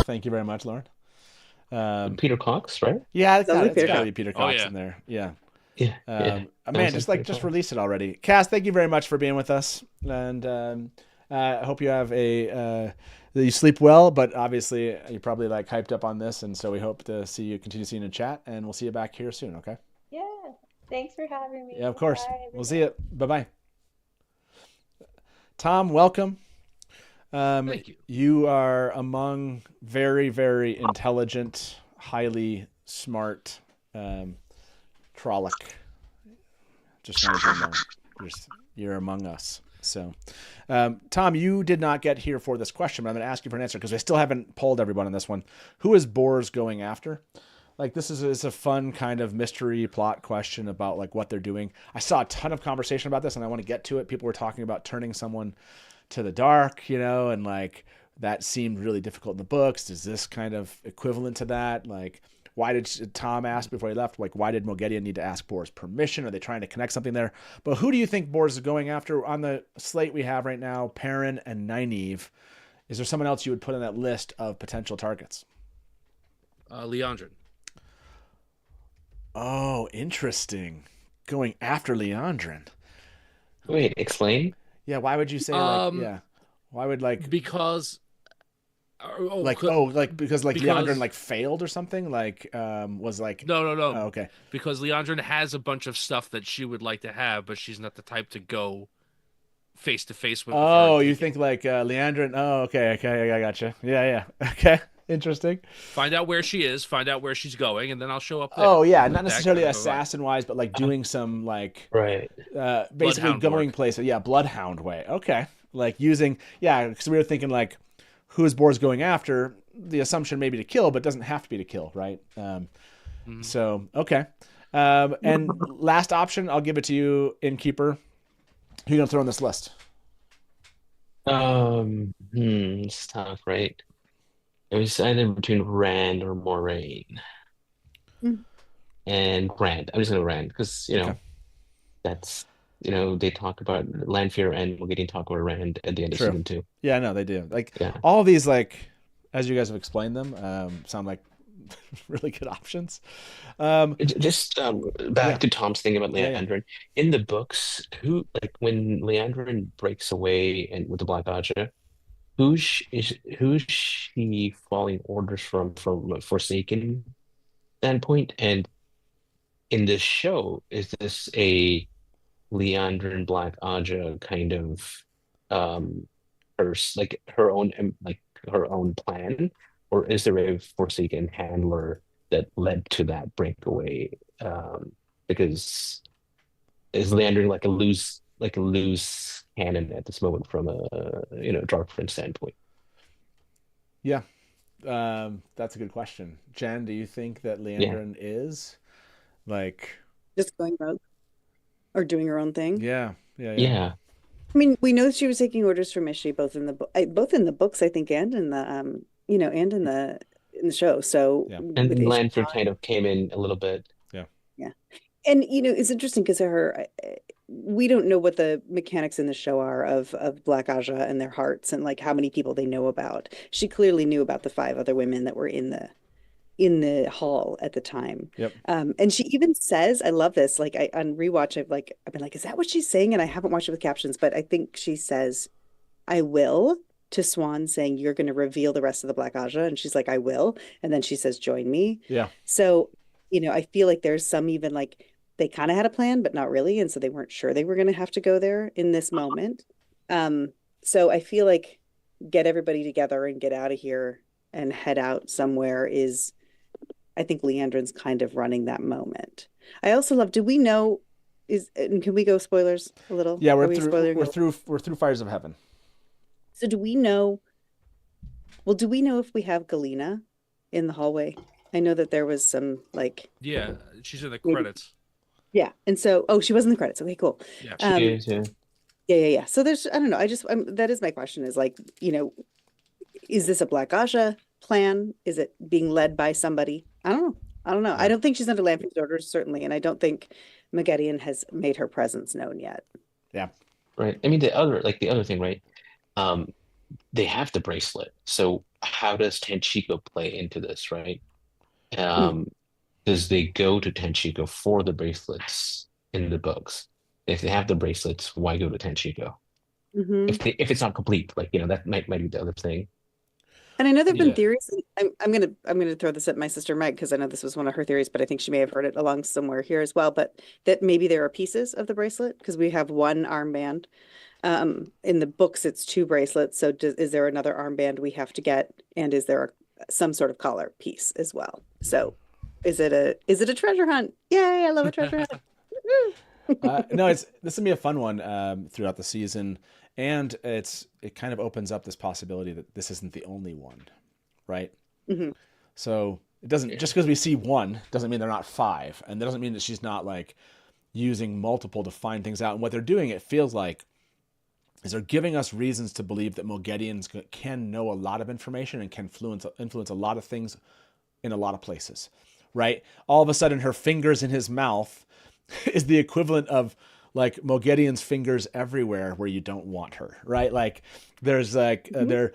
Thank you very much, Lauren. Peter Cox, right? Yeah, it's got to be Peter Cox in there. Yeah. Yeah. Man, just release it already. Cass, thank you very much for being with us, and I hope you have that you sleep well. But obviously, you're probably like hyped up on this, and so we hope to continue seeing you in chat, and we'll see you back here soon. Okay. Yeah. Thanks for having me. Yeah, of course. Bye, we'll see you. Bye. Tom, welcome. Thank you. You are among very, very intelligent, highly smart Trolloc. Just wanted you to know you're among us. So, Tom, you did not get here for this question, but I'm going to ask you for an answer because I still haven't polled everyone on this one. Who is Bors going after? Like, this is a fun kind of mystery plot question about like what they're doing. I saw a ton of conversation about this, and I want to get to it. People were talking about turning someone to the dark, and like that seemed really difficult in the books. Is this kind of equivalent to that? Like, why did Tom ask before he left? Like, why did Moghedien need to ask Bors permission? Are they trying to connect something there? But who do you think Bors is going after on the slate we have right now? Perrin and Nynaeve. Is there someone else you would put on that list of potential targets? Liandrin. Oh, interesting. Going after Liandrin. Wait, explain. Yeah, why would you say yeah? Why would because because Liandrin failed or something? Was like No. Oh, okay. Because Liandrin has a bunch of stuff that she would like to have, but she's not the type to go face to face with. Oh, you think Liandrin? Oh, okay, I gotcha. Yeah. Okay. Interesting. Find out where she is, find out where she's going, and then I'll show up there. Oh yeah, not necessarily assassin-wise, but doing some right. Basically going places. Yeah, bloodhound way. Okay. Using because we were thinking who is Bors going after? The assumption maybe to kill, but doesn't have to be to kill, right? So okay. And last option, I'll give it to you, Innkeeper. Who are you gonna throw on this list? It's tough, right? It was either between Rand or Moraine. And Rand. I'm just gonna Rand because that's they talk about Lanfear and Morgadian talk about Rand at the end of True. season 2. Yeah, no, they do. Like Yeah. all of these, like as you guys have explained them, sound like really good options. Just back Yeah. to Tom's thing about Yeah, yeah. Leandrin. In the books, who when Leandrin breaks away and with the Black Aja, who's she following orders from a Forsaken standpoint? And in this show, is this a Leandrin Black Aja kind of her own plan, or is there a Forsaken handler that led to that breakaway? Because is Leandrin like a loose cannon at this moment from a Dark Prince standpoint? Yeah. That's a good question. Jen, do you think that Leandrin is like just going rogue or doing her own thing? Yeah. I mean, we know she was taking orders from Ishii both in the books, I think, and in the and in the show. So And with Lanford kind of came in a little bit. Yeah. And it's interesting because we don't know what the mechanics in the show are of Black Aja and their hearts and like how many people they know about. She clearly knew about the 5 other women that were in the hall at the time. Yep. And she even says, I love this, like on rewatch, I've been like, is that what she's saying? And I haven't watched it with captions, but I think she says, I will, to Swan, saying, you're going to reveal the rest of the Black Aja. And she's like, I will. And then she says, join me. Yeah. So, I feel like there's some even like they kind of had a plan, but not really. And so they weren't sure they were going to have to go there in this moment. So I feel like get everybody together and get out of here and head out somewhere is, I think Leandrin's kind of running that moment. I also love, do we know, and can we go spoilers a little? Yeah, Are we're we through spoiling we're a- through we're through Fires of Heaven. So do we know if we have Galena in the hallway? I know that there was some like Yeah, she's in the Maybe. credits. Yeah, and so she was in the credits. Okay, cool. Yeah, She is, yeah. Yeah. So there's, I don't know. That is my question is like, is this a Black Aja plan? Is it being led by somebody? I don't know. I don't think she's under Lanfear's orders, certainly. And I don't think Mogedion has made her presence known yet. Yeah. Right. I mean, the other thing, right? They have the bracelet. So how does Tenchiko play into this, right? Does they go to Tenchiko for the bracelets in the books? If they have the bracelets, why go to Tenchiko? If it's not complete, that might be the other thing. And I know there've been theories. I'm gonna throw this at my sister Meg because I know this was one of her theories, but I think she may have heard it along somewhere here as well. But that maybe there are pieces of the bracelet because we have one armband. In the books, it's 2 bracelets. So is there another armband we have to get? And is there some sort of collar piece as well? So is it a treasure hunt? Yay! I love a treasure hunt. No, this will be a fun one throughout the season, and it kind of opens up this possibility that this isn't the only one, right? Mm-hmm. So it doesn't just because we see one doesn't mean they're not 5, and that doesn't mean that she's not like using multiple to find things out. And what they're doing, it feels like, is they're giving us reasons to believe that Mogedians can know a lot of information and can influence a lot of things in a lot of places, right? All of a sudden, her fingers in his mouth is the equivalent of like Mogedian's fingers everywhere where you don't want her, right? Like there's like they're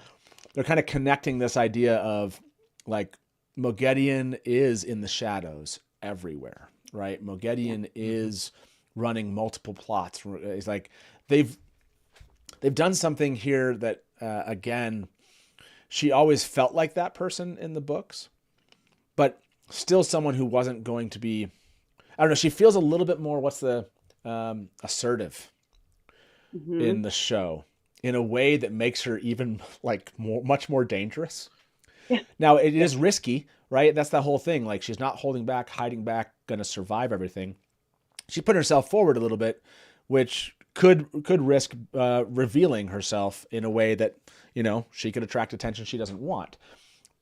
kind of connecting this idea of like Mogedian is in the shadows everywhere, right? Mogedian is running multiple plots. It's like they've done something here that again, she always felt like that person in the books, but still someone who wasn't going to be, I don't know, she feels a little bit more, assertive in the show in a way that makes her even like much more dangerous. Yeah. Now it is risky, right? That's the whole thing. Like she's not holding back, hiding back, going to survive everything. She put herself forward a little bit, which could risk revealing herself in a way that, she could attract attention she doesn't want.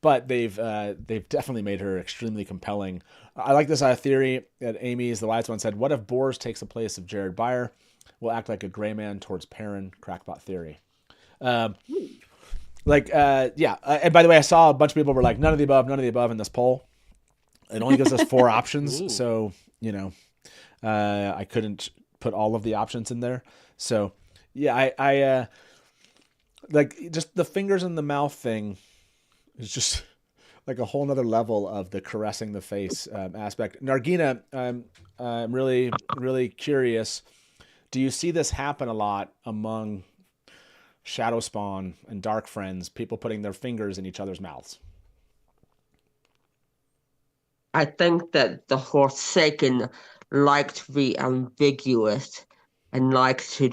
But they've definitely made her extremely compelling. I like this theory that Amy's the wise one said, what if Bors takes the place of Jared Byer? Will act like a gray man towards Perrin. Crackpot theory. And by the way, I saw a bunch of people were like, none of the above in this poll. It only gives us 4 options. So, I couldn't put all of the options in there. So yeah, I like just the fingers in the mouth thing is just like a whole nother level of the caressing the face aspect. Nargina, I'm really, really curious. Do you see this happen a lot among Shadow Spawn and Dark Friends, people putting their fingers in each other's mouths? I think that the Forsaken like to be ambiguous and like to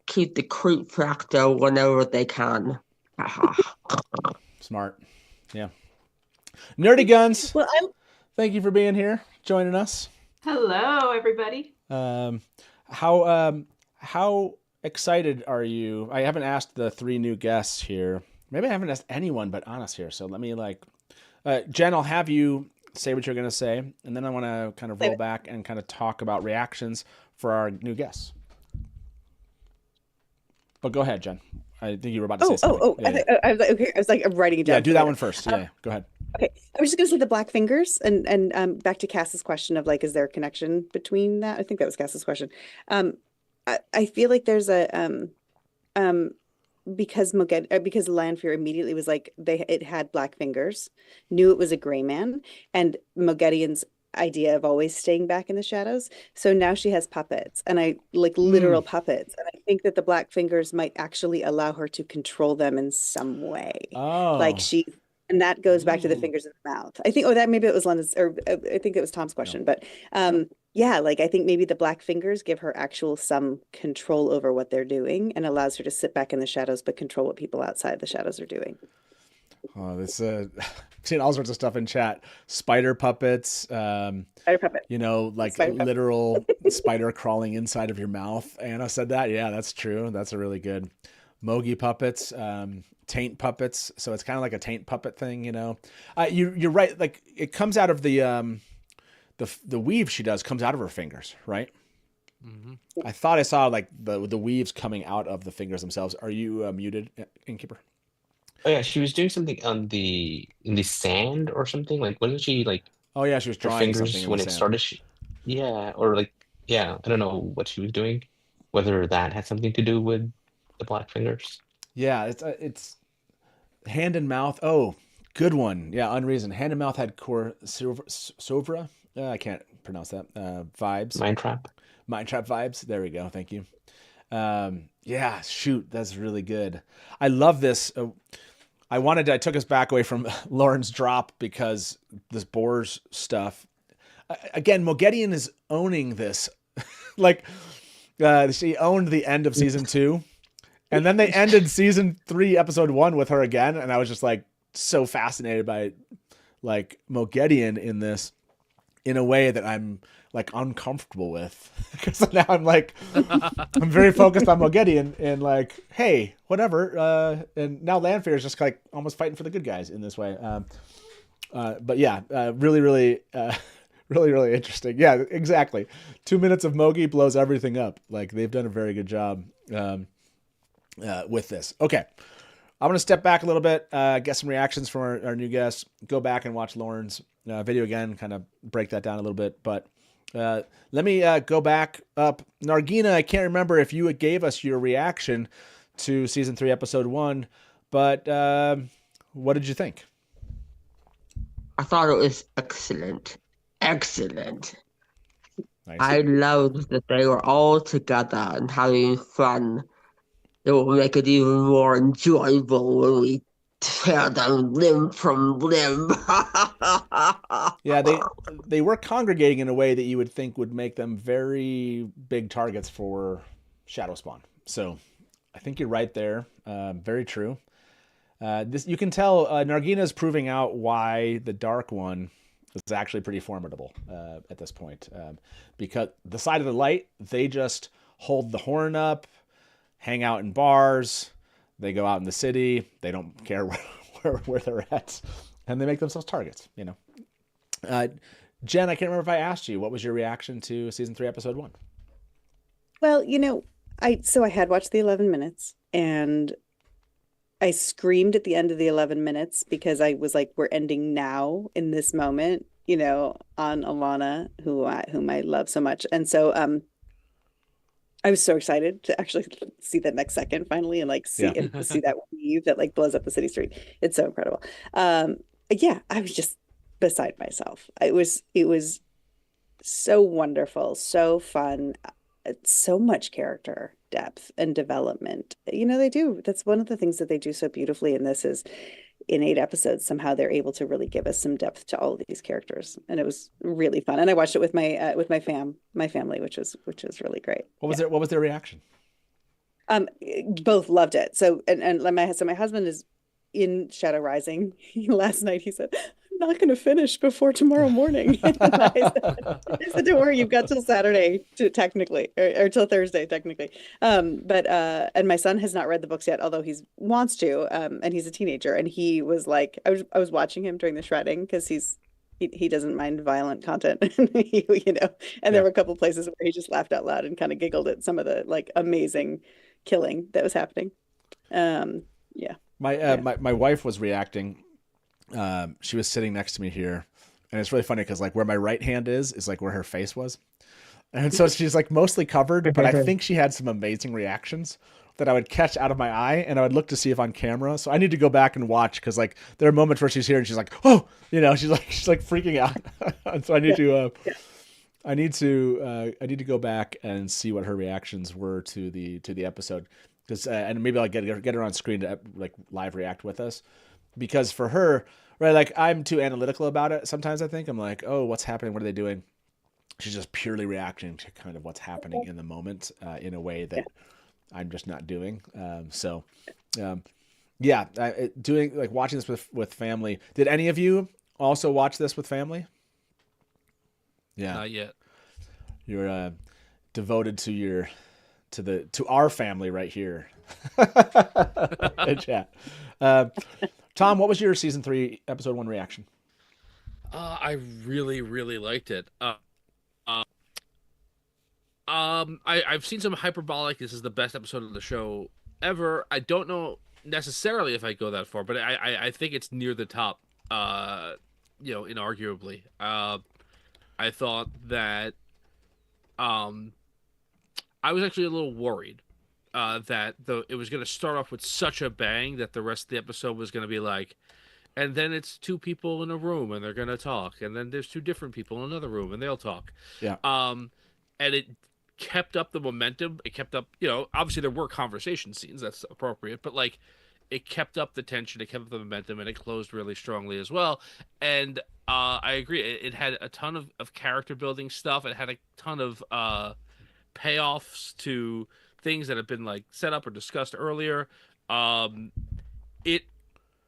keep the creep factor whenever they can. Smart. Yeah. Nerdy Guns. Well, thank you for being here, joining us. Hello, everybody. How excited are you? I haven't asked the 3 new guests here. Maybe I haven't asked anyone but Anas here. So let me Jen, I'll have you say what you're going to say. And then I want to kind of roll back and kind of talk about reactions for our new guests. But go ahead, Jen. I think you were about to say something. I was like, okay. I was like, I'm writing it down. Yeah, do that one first. Yeah, go ahead. Okay, I was just going to say the black fingers, and back to Cass's question of like, is there a connection between that? I think that was Cass's question. I feel like there's a because Lanfear immediately was like it had black fingers, knew it was a gray man, and Mogedian's idea of always staying back in the shadows. So now she has puppets, and I like literal puppets, and I think that the black fingers might actually allow her to control them in some way. Like and that goes back to the fingers in the mouth. I think, that maybe it was Lena's, or I think it was Tom's question, but yeah, like I think maybe the black fingers give her some control over what they're doing and allows her to sit back in the shadows, but control what people outside the shadows are doing. Oh, this I've seen all sorts of stuff in chat. Spider puppets. Spider puppet. Like literal spider crawling inside of your mouth. Anna said that. Yeah, that's true. That's a really good. Mogi puppets. Taint puppets. So it's kind of like a taint puppet thing. You're right. Like it comes out of the weave she does comes out of her fingers, right? Mm-hmm. I thought I saw like the weaves coming out of the fingers themselves. Are you muted, Innkeeper? Oh yeah, she was doing something in the sand or something. Like wasn't she like? Oh yeah, she was drawing fingers something when in it the started. I don't know what she was doing. Whether that had something to do with the black fingers. Yeah, it's hand and mouth. Oh, good one. Yeah, unreason. Hand and mouth had core sovra. I can't pronounce that. Vibes. Mind trap vibes. There we go. Thank you. Yeah, shoot, that's really good. I love this. I took us back away from Lauren's drop because this Boars stuff. Again, Mogedian is owning this. She owned the end of season 2, and then they ended season 3, episode 1 with her again, and I was just like so fascinated by like Mogedian in this in a way that I'm like uncomfortable with, because now I'm like I'm very focused on Mogedian and like, hey, whatever. And now Lanfear is just like almost fighting for the good guys in this way. But yeah, really, really, really interesting. Yeah, exactly. 2 minutes of Mogi blows everything up. Like they've done a very good job with this. Okay. I'm going to step back a little bit, get some reactions from our new guests, go back and watch Lauren's video again, kind of break that down a little bit. But let me go back up. Nargina, I can't remember if you gave us your reaction to season 3, episode 1, but what did you think? I thought it was excellent. Excellent. Nice. I loved that they were all together and having fun. It will make it even more enjoyable when we tear them limb from limb. Yeah, they were congregating in a way that you would think would make them very big targets for Shadow Spawn. So I think you're right there. Very true. This you can tell Nargina is proving out why the Dark One is actually pretty formidable at this point. Because the side of the light, they just hold the horn up, hang out in bars, they go out in the city, they don't care where they're at, and they make themselves targets, Jen, I can't remember if I asked you, what was your reaction to season 3, episode 1? Well, I had watched the 11 minutes, and I screamed at the end of the 11 minutes because I was like, we're ending now in this moment, on Alana, whom I love so much. And so I was so excited to actually see that next second finally, and like see that weave that like blows up the city street. It's so incredible. Yeah, I was just beside myself. It was so wonderful, so fun, so much character depth and development. They do. That's one of the things that they do so beautifully in this is in 8 episodes, somehow they're able to really give us some depth to all of these characters. And it was really fun. And I watched it with my family, which was really great. What was their reaction? Both loved it. So, my husband is in Shadow Rising. Last night he said, I'm not going to finish before tomorrow morning. I said, don't worry, you've got till Saturday to technically, or till Thursday technically. And my son has not read the books yet, although he wants to. And he's a teenager, and he was like, I was watching him during the shredding because he doesn't mind violent content, and there were a couple places where he just laughed out loud and kind of giggled at some of the like amazing killing that was happening. Yeah. My wife was reacting. She was sitting next to me here, and it's really funny because like where my right hand is like where her face was, and so she's like mostly covered, but I think she had some amazing reactions that I would catch out of my eye, and I would look to see if on camera. So I need to go back and watch because like there are moments where she's here and she's like, oh, she's like freaking out. And so I need I need to go back and see what her reactions were to the episode, because and maybe I'll get her on screen to like live react with us. Because for her, right, like I'm too analytical about it. Sometimes I think I'm like, oh, what's happening? What are they doing? She's just purely reacting to kind of what's happening in the moment in a way that I'm just not doing. Doing like watching this with family. Did any of you also watch this with family? Yeah, not yet. You're devoted to our family right here. In chat. Tom, what was your season 3 episode 1 reaction? I really, really liked it. I've seen some hyperbolic. This is the best episode of the show ever. I don't know necessarily if I go that far, but I think it's near the top. Inarguably. I thought that. I was actually a little worried. That it was going to start off with such a bang that the rest of the episode was going to be like, and then it's 2 people in a room and they're going to talk, and then there's 2 different people in another room and they'll talk. Yeah. And it kept up the momentum. It kept up, obviously there were conversation scenes, that's appropriate, but like it kept up the tension, it kept up the momentum, and it closed really strongly as well. And I agree. It had a ton of character building stuff. It had a ton of payoffs to things that have been like set up or discussed earlier. It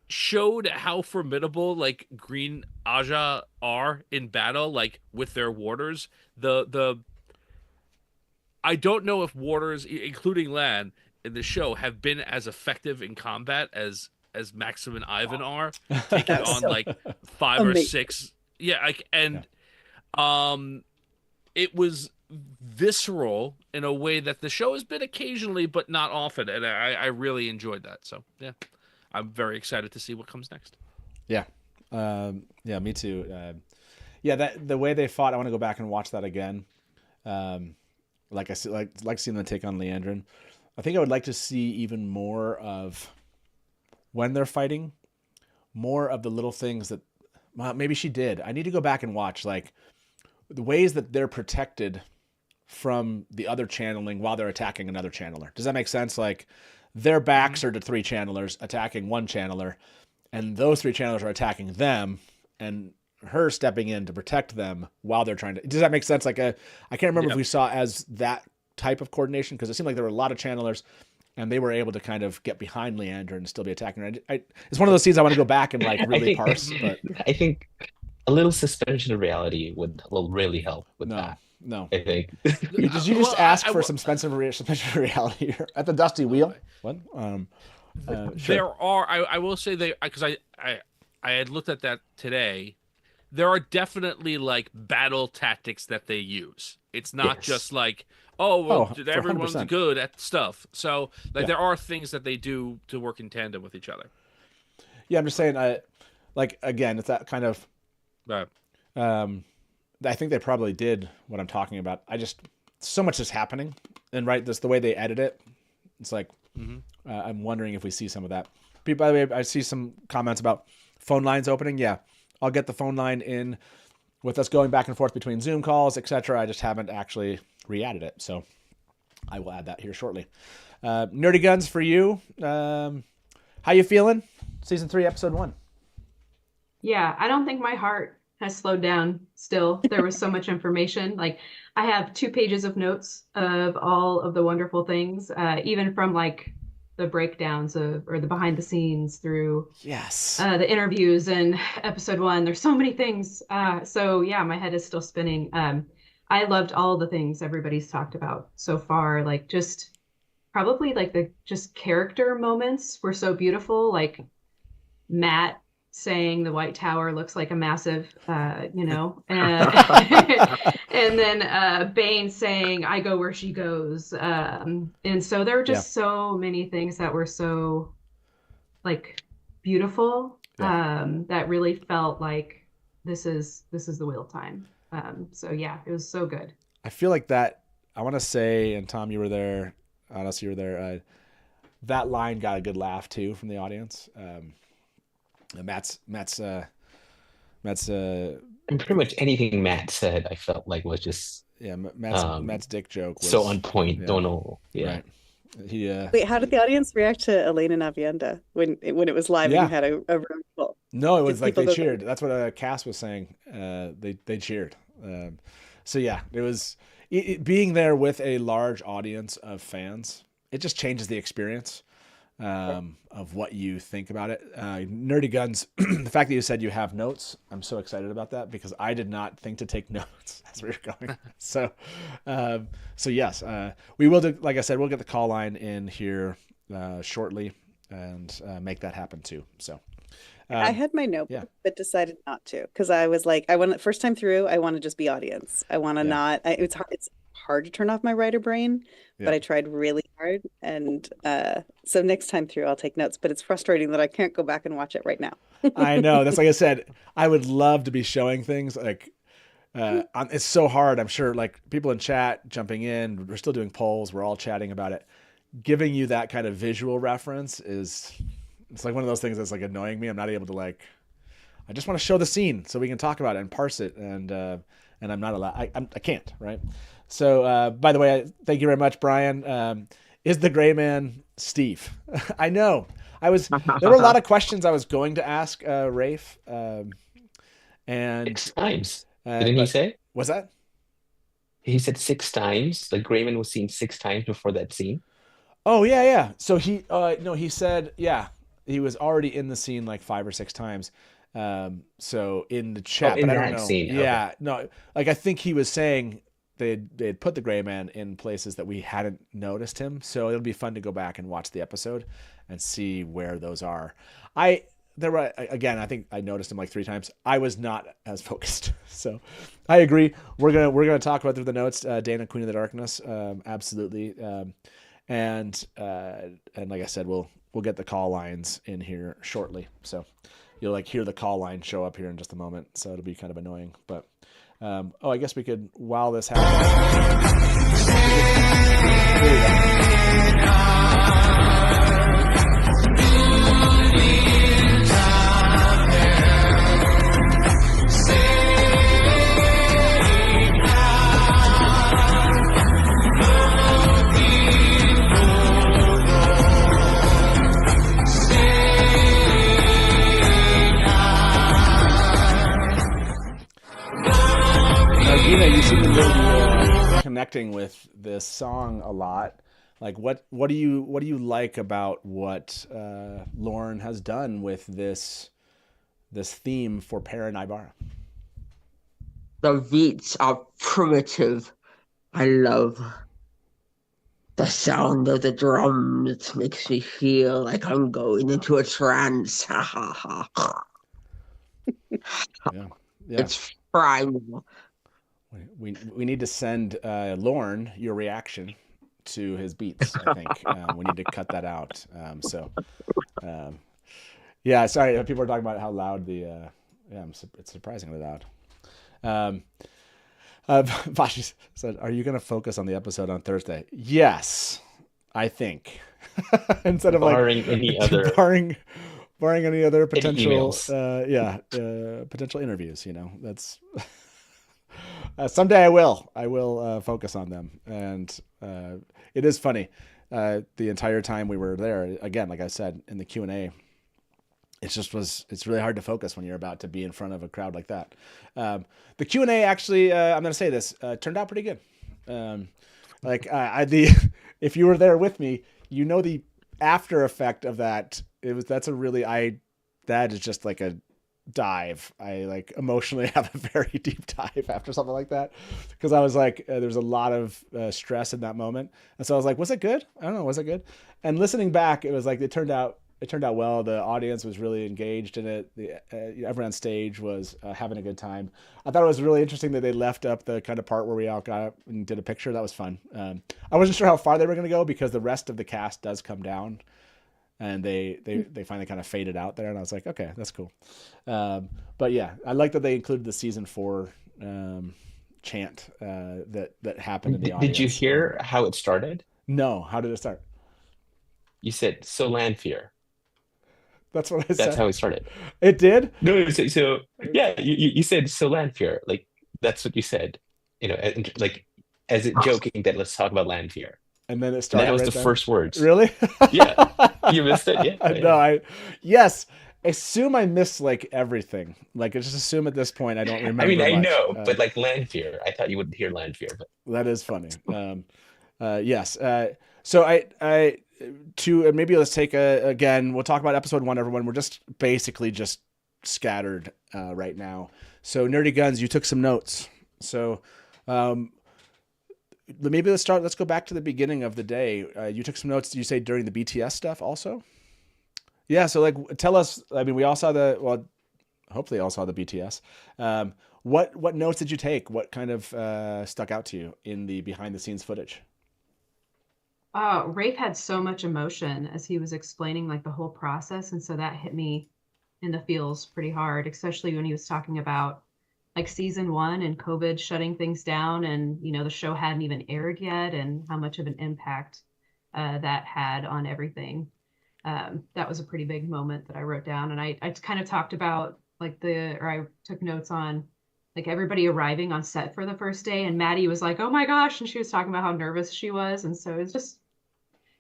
showed how formidable like Green Aja are in battle, like with their warders. I don't know if warders, including Lan, in the show have been as effective in combat as Maxim and Ivan are, taking on like 5 or 6. Yeah, it was visceral in a way that the show has been occasionally, but not often, and I really enjoyed that. So yeah, I'm very excited to see what comes next. Yeah, me too. That the way they fought, I want to go back and watch that again. Like I said, like seeing them take on Leandrin. I think I would like to see even more of when they're fighting, more of the little things that maybe she did. I need to go back and watch like the ways that they're protected from the other channeling while they're attacking another channeler. Does that make sense? Like their backs are to 3 channelers attacking 1 channeler, and those 3 channelers are attacking them, and her stepping in to protect them while they're trying to. Does that make sense? Like I can't remember if we saw as that type of coordination, because it seemed like there were a lot of channelers, and they were able to kind of get behind Leandra and still be attacking her. It's one of those scenes I want to go back and like really parse. But I think a little suspension of reality will really help with that. No, I think. Did you just ask for some suspension of reality here at the Dusty Wheel? What? Sure. There are. I will say because I had looked at that today. There are definitely like battle tactics that they use. It's not just like, everyone's 100%. good at stuff. So like there are things that they do to work in tandem with each other. Yeah, I'm just saying. Like again, it's that kind of. I think they probably did what I'm talking about. So much is happening, and this the way they edit it. It's like I'm wondering if we see some of that. By the way, I see some comments about phone lines opening. Yeah, I'll get the phone line in with us going back and forth between Zoom calls, etc. I just haven't actually re-added it, so I will add that here shortly. Nerdy Guns for you. How you feeling? Season 3, episode 1. Yeah, I don't think my heart has slowed down still. There was so much information. Like, I have 2 pages of notes of all of the wonderful things, even from like the breakdowns or the behind the scenes through the interviews in episode 1. There's so many things. So yeah, my head is still spinning. I loved all the things everybody's talked about so far. Like, just probably like the just character moments were so beautiful. Like Matt saying the White Tower looks like a massive, and then Bane saying, I go where she goes. And so there were just so many things that were so like beautiful, that really felt like this is the wheel time. So yeah, it was so good. I feel like that, I want to say, and Tom, you were there, Honest, you were there, that line got a good laugh too from the audience. Matt's and pretty much anything Matt said, I felt like was just Matt's dick joke was so on point. Don't know, right. He Wait, how did the audience react to Elena Navienda when it was live and you had a room full? No, it was like they cheered. That's what Cass was saying. They cheered. So yeah, it was being there with a large audience of fans. It just changes the experience of what you think about it. Nerdy Guns, the fact that you said you have notes, I'm so excited about that because I did not think to take notes as we were going. So yes, we will do, like I said, we'll get the call line in here shortly and make that happen too. So I had my notebook, but decided not to because I was like, first time through, I want to just be audience. I want to it's hard to turn off my writer brain, but I tried really hard. And so next time through, I'll take notes, but it's frustrating that I can't go back and watch it right now. I know. That's like I said, I would love to be showing things like, it's so hard. I'm sure like people in chat jumping in, we're still doing polls. We're all chatting about it. Giving you that kind of visual reference it's like one of those things that's like annoying me. I'm not able to I just want to show the scene so we can talk about it and parse it. And I'm not allowed, I can't, right? So, by the way, thank you very much, Brian. Is the gray man Steve? I know. There were a lot of questions I was going to ask Rafe. And 6 times. Didn't he say? Was that? He said 6 times. The gray man was seen 6 times before that scene. Oh, yeah. So he said, he was already in the scene like 5 or 6 times. So in the chat, in but I that don't know. Scene. Yeah, okay. No, like I think he was saying they had put the gray man in places that we hadn't noticed him. So it'll be fun to go back and watch the episode and see where those are. I think I noticed him like 3 times. I was not as focused. So I agree. We're gonna talk about through the notes. Dana, Queen of the Darkness, absolutely. And like I said, we'll get the call lines in here shortly. So you'll hear the call line show up here in just a moment. So it'll be kind of annoying, but I guess we could, while this happens. Gina, you seem to really be connecting with this song a lot. Like, what do you like about what Lauren has done with this theme for Para Nybara? The beats are primitive. I love the sound of the drums. It makes me feel like I'm going into a trance. Yeah. It's primal. We need to send Lauren your reaction to his beats. I think we need to cut that out. Sorry, people are talking about how loud it's surprisingly loud. Vashi said, "Are you going to focus on the episode on Thursday?" Yes, I think. Instead of barring any other barring any other potential potential interviews, that's someday I will focus on them. And it is funny, the entire time we were there, again, like I said in the Q&A, it's really hard to focus when you're about to be in front of a crowd like that. The Q&A actually, I'm going to say this, turned out pretty good. If you were there with me, the after effect of that, that is just like a dive. I emotionally have a very deep dive after something like that, because I was like, there's a lot of stress in that moment. And so I was like, was it good? I don't know. Was it good? And listening back, it was like, it turned out well. The audience was really engaged in it. Everyone on stage was having a good time. I thought it was really interesting that they left up the kind of part where we all got up and did a picture. That was fun. I wasn't sure how far they were going to go, because the rest of the cast does come down, and they finally kind of faded out there. And I was like, okay, that's cool. But yeah, I like that they included the season 4 chant that happened in the audience. Did you hear how it started? No. How did it start? You said, "So Lanfear." That's what I said. That's how it started. It did? No, so yeah, you said, "So Lanfear." Like, that's what you said. Like, as it joking that let's talk about Lanfear. And then it started. That was the first words. Really? Yeah. You missed it? Yeah. No, yes. Assume I missed like everything. Like, I just assume at this point I don't remember. I mean, I much. know, but like Lanfear, I thought you would hear Lanfear. But... That is funny. Yes. So maybe let's take again, we'll talk about episode 1, everyone. We're just basically just scattered right now. So Nerdy Guns, you took some notes. So maybe let's go back to the beginning of the day. You took some notes, did you say, during the BTS stuff also? Yeah. So tell us, I mean, we all saw hopefully all saw the BTS. What notes did you take? What kind of stuck out to you in the behind the scenes footage? Rafe had so much emotion as he was explaining the whole process, and so that hit me in the feels pretty hard, especially when he was talking about season 1 and COVID shutting things down, and the show hadn't even aired yet, and how much of an impact that had on everything. That was a pretty big moment that I wrote down, and I kind of talked about I took notes on everybody arriving on set for the first day, and Maddie was like, "Oh my gosh," and she was talking about how nervous she was, and so it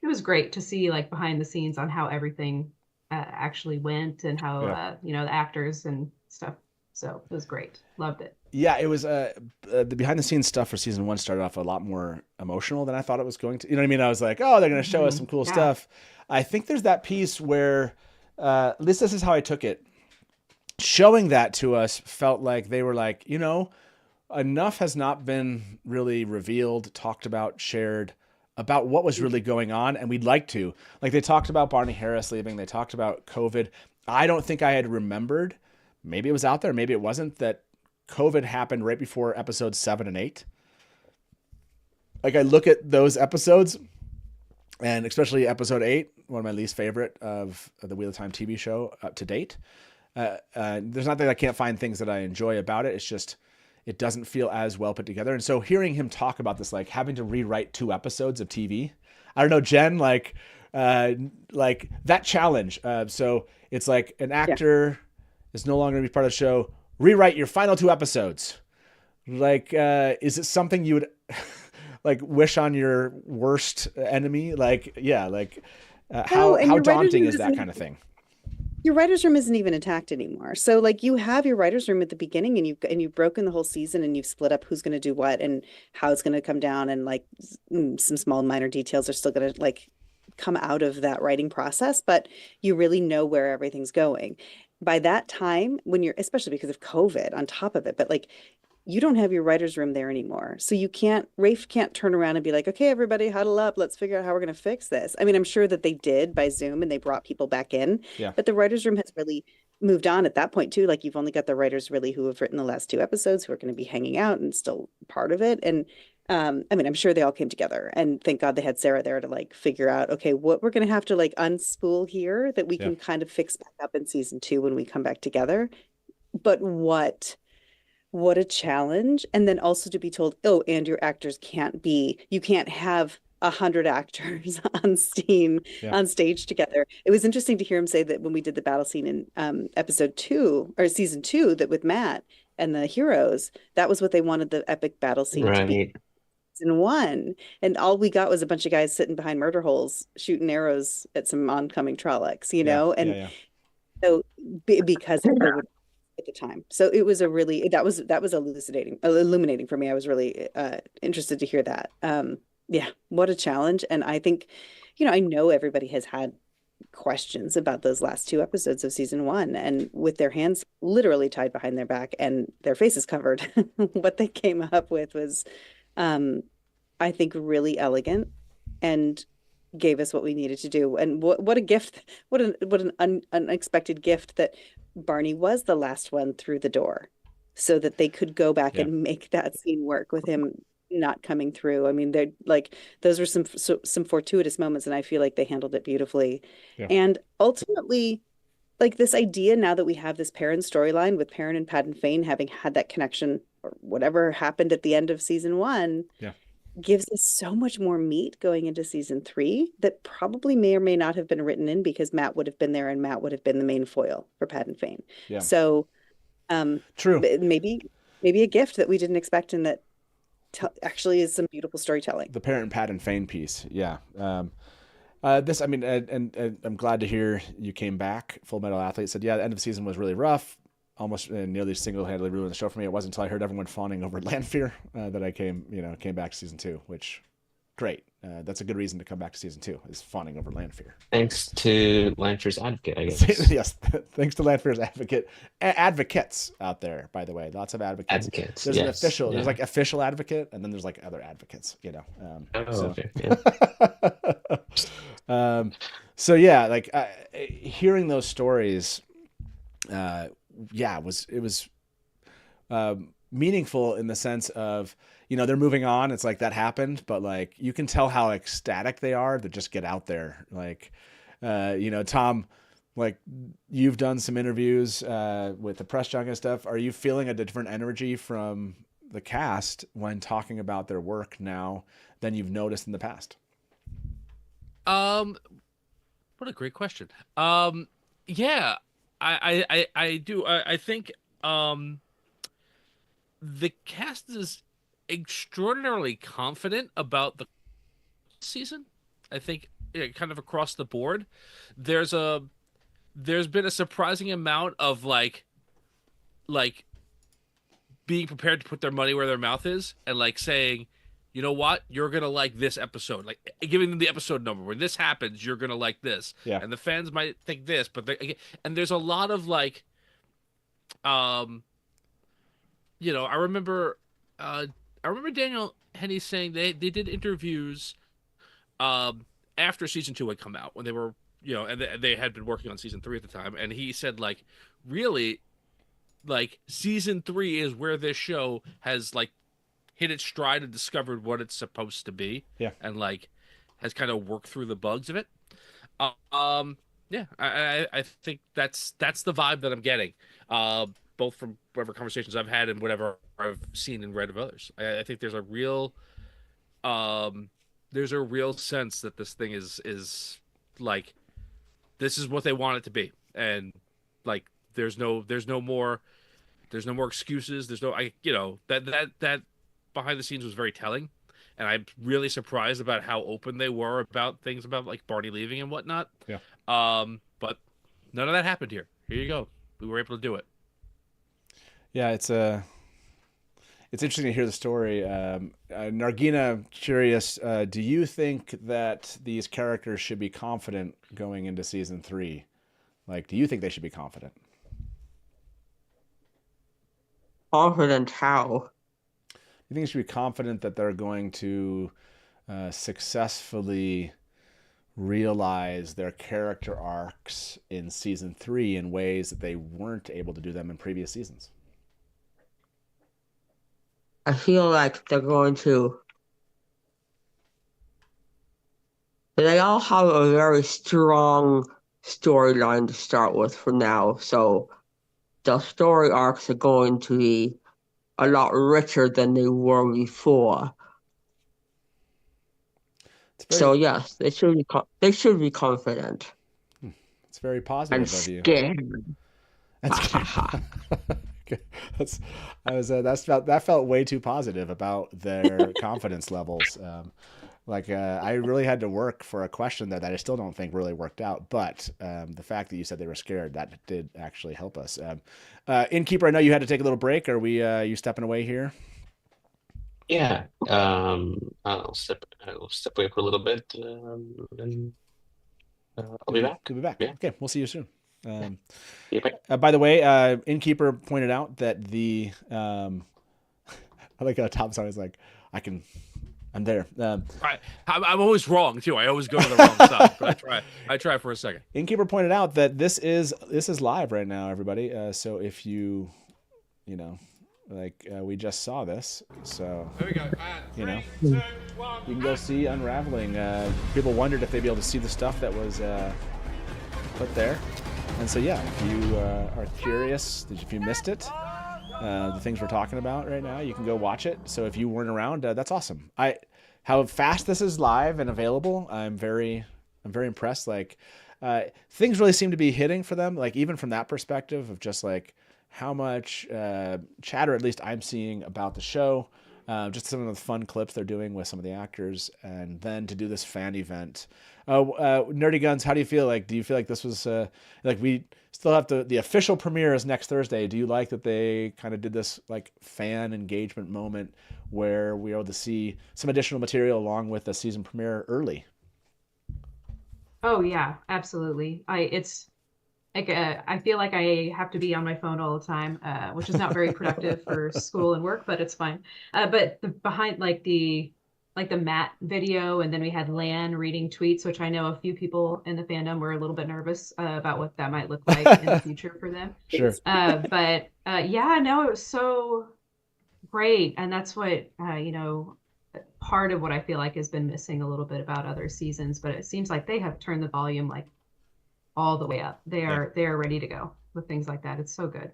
was great to see behind the scenes on how everything actually went, and how the actors and stuff. So it was great. Loved it. Yeah, it was the behind the scenes stuff for season 1 started off a lot more emotional than I thought it was going to. You know what I mean? I was like, oh, they're going to show us some cool stuff. I think there's that piece where, at least this is how I took it. Showing that to us felt like they were like, enough has not been really revealed, talked about, shared about what was really going on, and we'd like to. They talked about Barney Harris leaving, they talked about COVID. I don't think I had remembered, maybe it was out there, maybe it wasn't, that COVID happened right before episodes 7 and 8. I look at those episodes, and especially episode 8, one of my least favorite of the Wheel of Time TV show up to date. There's not that I can't find things that I enjoy about it. It's just, it doesn't feel as well put together. And so hearing him talk about this, having to rewrite 2 episodes of TV, I don't know, Jen, that challenge. So it's an actor is no longer going to be part of the show. Rewrite your final 2 episodes. Is it something you would wish on your worst enemy? How daunting is that kind of thing? Your writer's room isn't even attacked anymore. So you have your writer's room at the beginning, and you've broken the whole season, and you've split up who's going to do what and how it's going to come down, and some small minor details are still going to come out of that writing process, but you really know where everything's going. By that time, especially because of COVID on top of it, but you don't have your writer's room there anymore. So Rafe can't turn around and be like, okay, everybody huddle up. Let's figure out how we're going to fix this. I mean, I'm sure that they did by Zoom, and they brought people back in, but the writer's room has really moved on at that point too. You've only got the writers really who have written the last 2 episodes, who are going to be hanging out and still part of it. And I'm sure they all came together, and thank God they had Sarah there to figure out, okay, what we're going to have to unspool here that we can kind of fix back up in season 2 when we come back together. But what what a challenge. And then also to be told, oh, and your actors you can't have 100 actors on stage together. It was interesting to hear him say that when we did the battle scene in episode 2 or season 2, that with Matt and the heroes, that was what they wanted the epic battle scene to be. Right. Season 1, and all we got was a bunch of guys sitting behind murder holes shooting arrows at some oncoming Trollocs, and so because they would at the time. So it was a really that was illuminating for me. I was really interested to hear that. Yeah, what a challenge. And I think, I know everybody has had questions about those last 2 episodes of season 1, and with their hands literally tied behind their back and their faces covered, what they came up with was I think really elegant and gave us what we needed to do. And what a gift, what an unexpected gift that Barney was the last one through the door, so that they could go back and make that scene work with him not coming through. I mean, they're like, those were some fortuitous moments, and I feel like they handled it beautifully. And ultimately, like, this idea now that we have this Perrin storyline with Perrin and Paddon Fane having had that connection or whatever happened at the end of season 1 gives us so much more meat going into season 3 that probably may or may not have been written in, because Matt would have been there and Matt would have been the main foil for Paddon Fane. So true, maybe a gift that we didn't expect, and that actually is some beautiful storytelling. The Perrin Paddon Fane piece. And I'm glad to hear you came back. Full Metal Athlete said, the end of the season was really rough. Almost nearly single-handedly ruined the show for me. It wasn't until I heard everyone fawning over Lanfear that I came back to season 2, which, great. That's a good reason to come back to season 2, is fawning over Lanfear. Thanks to Lanfear's advocate, I guess. Yes, thanks to Lanfear's advocate. Advocates out there, by the way. Lots of advocates. There's an official, there's like official advocate, and then there's like other advocates, Okay. Hearing those stories, it was meaningful in the sense of, they're moving on. It's like that happened, but like, you can tell how ecstatic they are to just get out there. Like, Tom, like, you've done some interviews with the press junk and stuff. Are you feeling a different energy from the cast when talking about their work now than you've noticed in the past? What a great question. I do. I think the cast is extraordinarily confident about the season. I think kind of across the board, there's been a surprising amount of like being prepared to put their money where their mouth is, and like saying, you know what, you're gonna like this episode, like giving them the episode number. When this happens, you're gonna like this, and the fans might think this, but and there's a lot of like, I remember Daniel Henney saying they did interviews after season 2 had come out, when they were, and they had been working on season 3 at the time, and he said, like, really, like, season 3 is where this show has like hit its stride and discovered what it's supposed to be, and like has kind of worked through the bugs of it. I think that's the vibe that I'm getting, both from whatever conversations I've had and whatever I've seen and read of others. I think there's a real sense that this thing is like, this is what they want it to be, and like there's no more excuses. There's no that behind the scenes was very telling, and I'm really surprised about how open they were about things about like Barney leaving and whatnot. But none of that happened here. Here you go. We were able to do it. Yeah, it's interesting to hear the story. Nargina, curious, do you think that these characters should be confident going into season 3? Like, do you think they should be confident? Confident how? You think they should be confident that they're going to successfully realize their character arcs in season 3 in ways that they weren't able to do them in previous seasons? I feel like they're going to. They all have a very strong storyline to start with for now, so the story arcs are going to be a lot richer than they were before. So yes, they should be confident. It's very positive And of you. scared. That felt way too positive about their confidence levels. I really had to work for a question there that I still don't think really worked out. But the fact that you said they were scared, that did actually help us. Innkeeper, I know you had to take a little break. Are we you stepping away here? Yeah. I'll step away for a little bit, and I'll be back. Could be back. Yeah. Okay, we'll see you soon. Yeah. By the way, Innkeeper pointed out that the I like how Tom's always like, I'm there. I'm always wrong too. I always go to the wrong side, but I try for a second. Innkeeper pointed out that this is live right now, everybody. So if you we just saw this, so there we go. You know, 3, 2, 1, you can go see Unraveling. People wondered if they'd be able to see the stuff that was put there, and so yeah, if you are curious, if you missed it, the things we're talking about right now, you can go watch it. So if you weren't around, that's awesome. How fast this is live and available, I'm very impressed. Things really seem to be hitting for them, even from that perspective of just how much chatter, at least I'm seeing, about the show. Just some of the fun clips they're doing with some of the actors, and then to do this fan event. Nerdy Guns, how do you feel? Do you feel like this was we still have the official premiere is next Thursday? Do you like that they kind of did this fan engagement moment where we were able to see some additional material along with the season premiere early? Oh yeah, absolutely. I feel like I have to be on my phone all the time, which is not very productive for school and work, but it's fine. But behind the Matt video, and then we had Lan reading tweets, which I know a few people in the fandom were a little bit nervous about what that might look like in the future for them. Sure. But yeah, no, it was so great, and that's what part of what I feel like has been missing a little bit about other seasons. But it seems like they have turned the volume all the way up. They are ready to go with things like that. It's so good.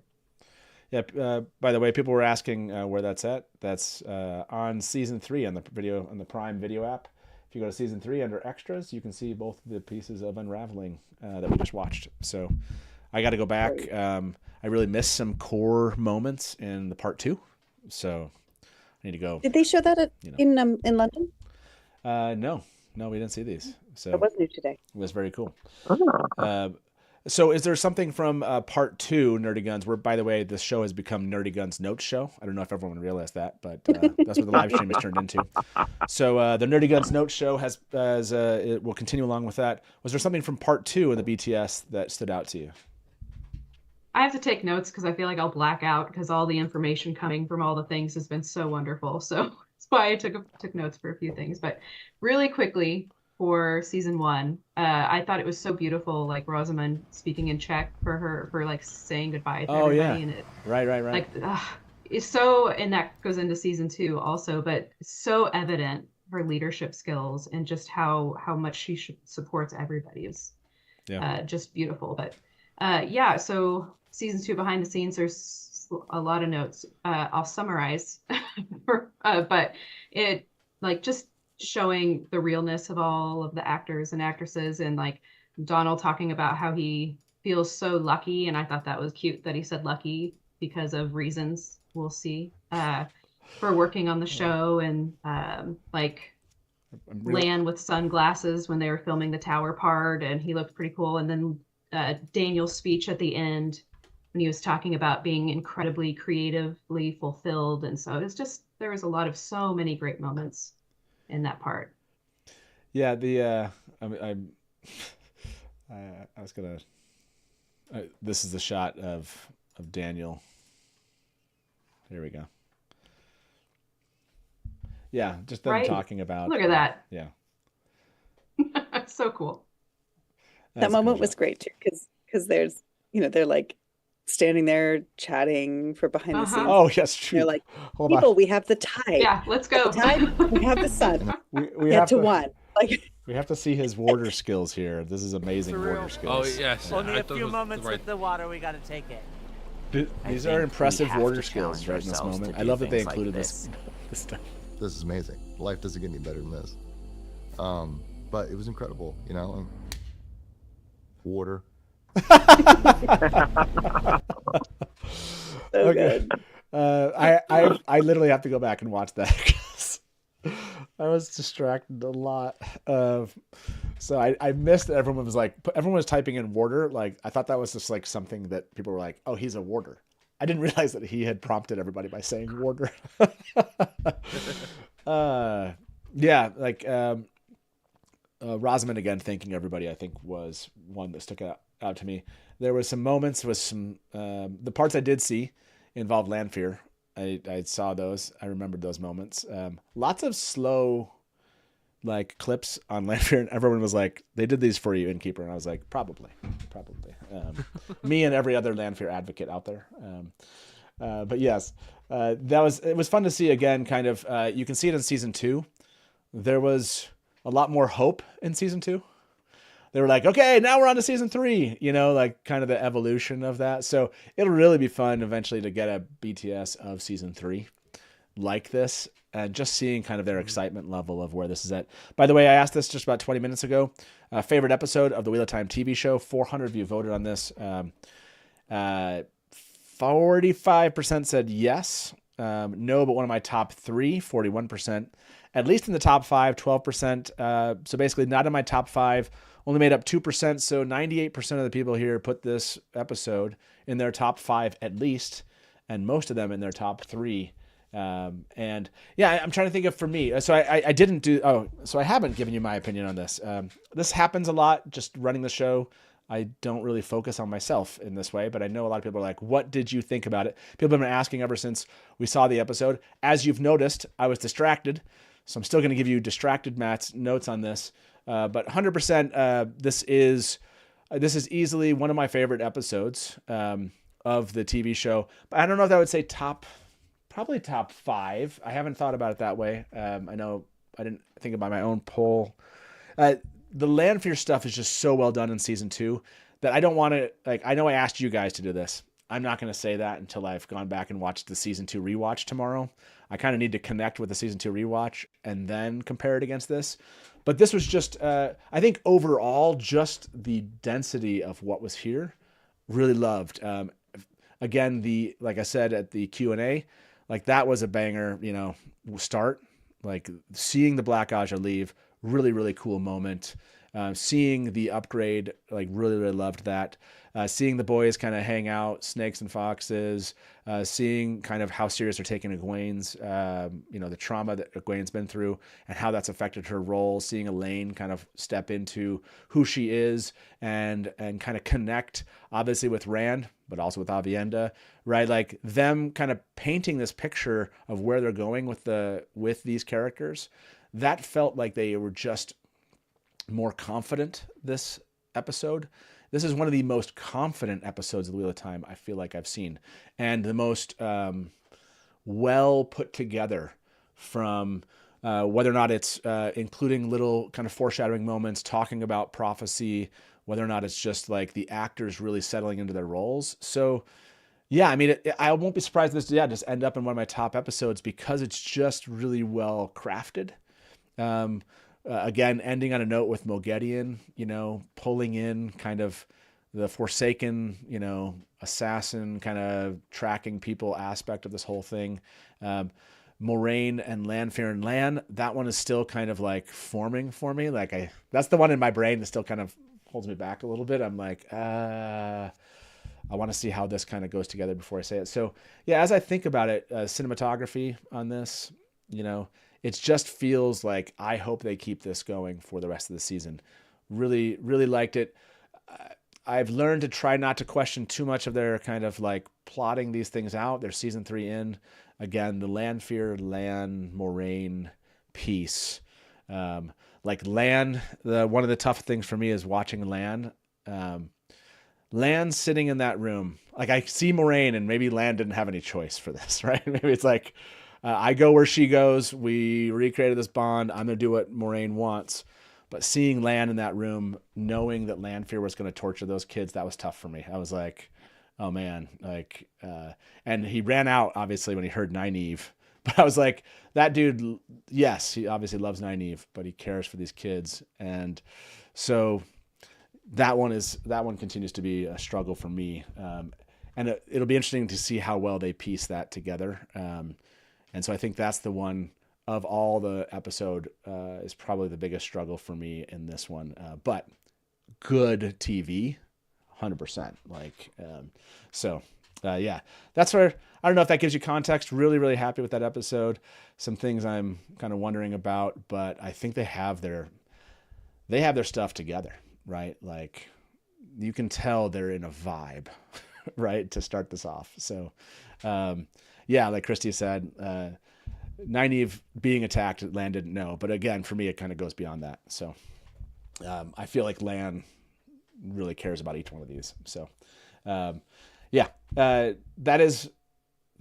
Yeah. By the way, people were asking where that's at. That's on season 3 on the Prime Video app. If you go to season 3 under extras, you can see both the pieces of Unraveling that we just watched. So I got to go back. I really missed some core moments in the part 2. So I need to go. Did they show that in London? No, we didn't see these. So it was new today. It was very cool. So is there something from part 2, Nerdy Guns, where, by the way, this show has become Nerdy Guns Notes Show? I don't know if everyone realized that, but that's what the live stream has turned into. So the Nerdy Guns Notes Show it will continue along with that. Was there something from part 2 in the BTS that stood out to you? I have to take notes because I feel like I'll black out because all the information coming from all the things has been so wonderful. So that's why I took notes for a few things. But really quickly, for season 1, I thought it was so beautiful, Rosamund speaking in Czech for saying goodbye to everybody. Yeah. And it, right. It's so, and that goes into season 2 also, but it's so evident her leadership skills and just how much she supports everybody is just beautiful. But so season 2 behind the scenes, there's a lot of notes. I'll summarize, but it just showing the realness of all of the actors and actresses, and Donald talking about how he feels so lucky, and I thought that was cute that he said lucky because of reasons we'll see for working on the show, and Lan with sunglasses when they were filming the tower part, and he looked pretty cool. And then Daniel's speech at the end when he was talking about being incredibly creatively fulfilled, and so it's just there was so many great moments in that part. Yeah, I was gonna. This is the shot of Daniel. Here we go. Yeah, just them talking about. Look at that. Yeah. So cool. That moment was great too, because there's they're standing there chatting for behind the scenes. Oh, yes, true. They're people, we have the tide. Yeah, let's go. The tide, we have the sun. We Get have to one. We have to see his water skills here. This is amazing water skills. Oh yes. Only a few moments with the water. We got to take it. These are impressive warder skills right in this moment. I love that they included this stuff. This is amazing. Life doesn't get any better than this. But it was incredible, you know. Water. Okay. I literally have to go back and watch that because I was distracted a lot. So I missed that everyone was typing in warder. Like, I thought that was just like something that people were like, oh, he's a warder. I didn't realize that he had prompted everybody by saying warder. Yeah, like Rosamund again thanking everybody, I think, was one that stuck out to me. There was some moments with some the parts I did see involved Lanfear. I saw those. I remembered those moments. Lots of slow like clips on Lanfear, and everyone was like, they did these for you, Innkeeper. And I was like, probably. Me and every other Lanfear advocate out there. But yes, it was fun to see again, kind of, you can see it in season 2. There was a lot more hope in season 2. They were like, okay, now we're on to season 3, you know, like kind of the evolution of that. So it'll really be fun eventually to get a BTS of season 3 like this, and just seeing kind of their excitement level of where this is at. By the way, I asked this just about 20 minutes ago. Favorite episode of the Wheel of Time TV show. 400 of you voted on this. 45% said yes. No, but one of my top 3, 41%. At least in the top 5, 12%. So basically not in my top 5. Only made up 2%. So 98% of the people here put this episode in their top 5 at least, and most of them in their top 3. And yeah, I'm trying to think of for me. So I didn't do. So I haven't given you my opinion on this. This happens a lot. Just running the show, I don't really focus on myself in this way, but I know a lot of people are like, what did you think about it? People have been asking ever since we saw the episode. As you've noticed, I was distracted, so I'm still going to give you distracted Matt's notes on this. But 100%, this is easily one of my favorite episodes of the TV show. But I don't know if I would say probably top 5. I haven't thought about it that way. I know I didn't think about my own poll. The Lanfear stuff is just so well done in season 2 that I don't want to, like, I know I asked you guys to do this. I'm not going to say that until I've gone back and watched the season 2 rewatch tomorrow. I kind of need to connect with the season 2 rewatch and then compare it against this. But this was just, I think overall, just the density of what was here, really loved. Again, like I said at the Q&A, like that was a banger, you know, start. Like seeing the Black Aja leave, really, really cool moment. Seeing the upgrade, like really, really loved that. Seeing the boys kind of hang out, snakes and foxes. Seeing kind of how serious they're taking Egwene's, the trauma that Egwene's been through and how that's affected her role. Seeing Elaine kind of step into who she is and kind of connect, obviously with Rand, but also with Avienda, right? Like them kind of painting this picture of where they're going with these characters. That felt like they were just more confident this episode. This is one of the most confident episodes of The Wheel of Time I feel like I've seen, and the most well put together from whether or not it's including little kind of foreshadowing moments, talking about prophecy, whether or not it's just like the actors really settling into their roles. So yeah, I mean, I won't be surprised if this just end up in one of my top episodes because it's just really well crafted. Again, ending on a note with Moghedien, pulling in kind of the Forsaken, assassin kind of tracking people aspect of this whole thing. Moraine and Lanfear and Lan, that one is still kind of like forming for me. Like that's the one in my brain that still kind of holds me back a little bit. I'm like, I want to see how this kind of goes together before I say it. So yeah, as I think about it, cinematography on this, it just feels like I hope they keep this going for the rest of the season. Really, really liked it. I've learned to try not to question too much of their kind of like plotting these things out. They're season 3 in. Again, the Lanfear, Lan, Moraine piece. Like Lan, one of the tough things for me is watching Lan. Lan sitting in that room. Like I see Moraine and maybe Lan didn't have any choice for this, right? Maybe it's like, I go where she goes. We recreated this bond. I'm going to do what Moraine wants. But seeing Lan in that room, knowing that Lanfear was going to torture those kids, that was tough for me. I was like, oh man, like, and he ran out obviously when he heard Nynaeve, but I was like, that dude, yes, he obviously loves Nynaeve, but he cares for these kids. And so that one continues to be a struggle for me. And it'll be interesting to see how well they piece that together. And so I think that's the one of all the episode is probably the biggest struggle for me in this one. But good TV, 100%. Like, yeah, that's where, I don't know if that gives you context. Really, really happy with that episode. Some things I'm kind of wondering about, but I think they have their stuff together, right? Like, you can tell they're in a vibe, right, to start this off. So, yeah, like Christy said, Nynaeve being attacked, Lan didn't know. But again, for me, it kind of goes beyond that. So I feel like Lan really cares about each one of these. So yeah,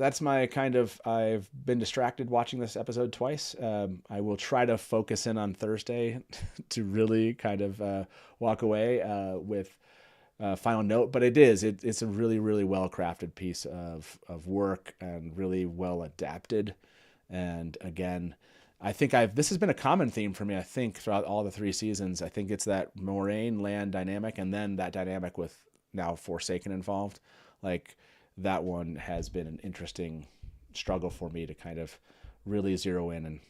that's my kind of, I've been distracted watching this episode twice. I will try to focus in on Thursday to really kind of walk away with final note, but it's a really, really well-crafted piece of work and really well adapted. And again, I think this has been a common theme for me, I think, throughout all the 3 seasons. I think it's that Moraine Lan dynamic, and then that dynamic with now Forsaken involved. Like, that one has been an interesting struggle for me to kind of really zero in and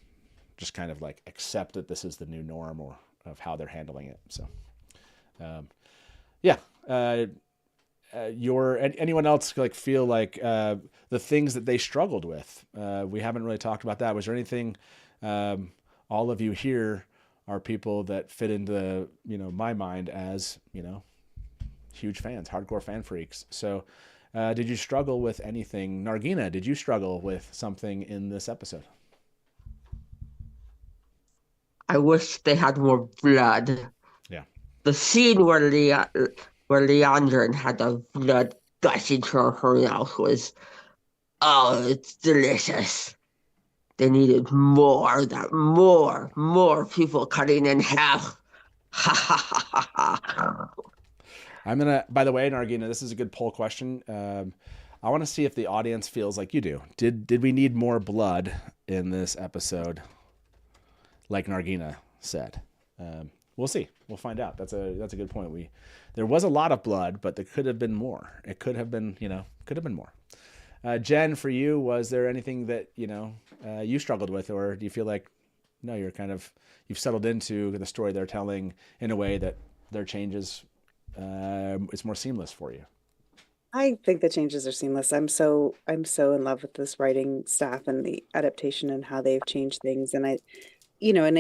just kind of like accept that this is the new norm or of how they're handling it. So, yeah. Anyone else like feel like the things that they struggled with? We haven't really talked about that. Was there anything? All of you here are people that fit into my mind as huge fans, hardcore fan freaks. So, did you struggle with anything? Nargina, did you struggle with something in this episode? I wish they had more blood. Yeah. The scene where Leandrin had the blood gushing from her mouth was, oh, it's delicious. They needed more of that, more people cutting in half. Ha ha ha ha ha. By the way, Nargina, this is a good poll question. I want to see if the audience feels like you do. Did we need more blood in this episode? Like Nargina said. We'll see. We'll find out. That's a good point. There was a lot of blood, but there could have been more. It could have been, more. Jen, for you, was there anything that, you struggled with, or do you feel like, no, you've settled into the story they're telling in a way that their changes, it's more seamless for you? I think the changes are seamless. I'm so in love with this writing staff and the adaptation and how they've changed things. And I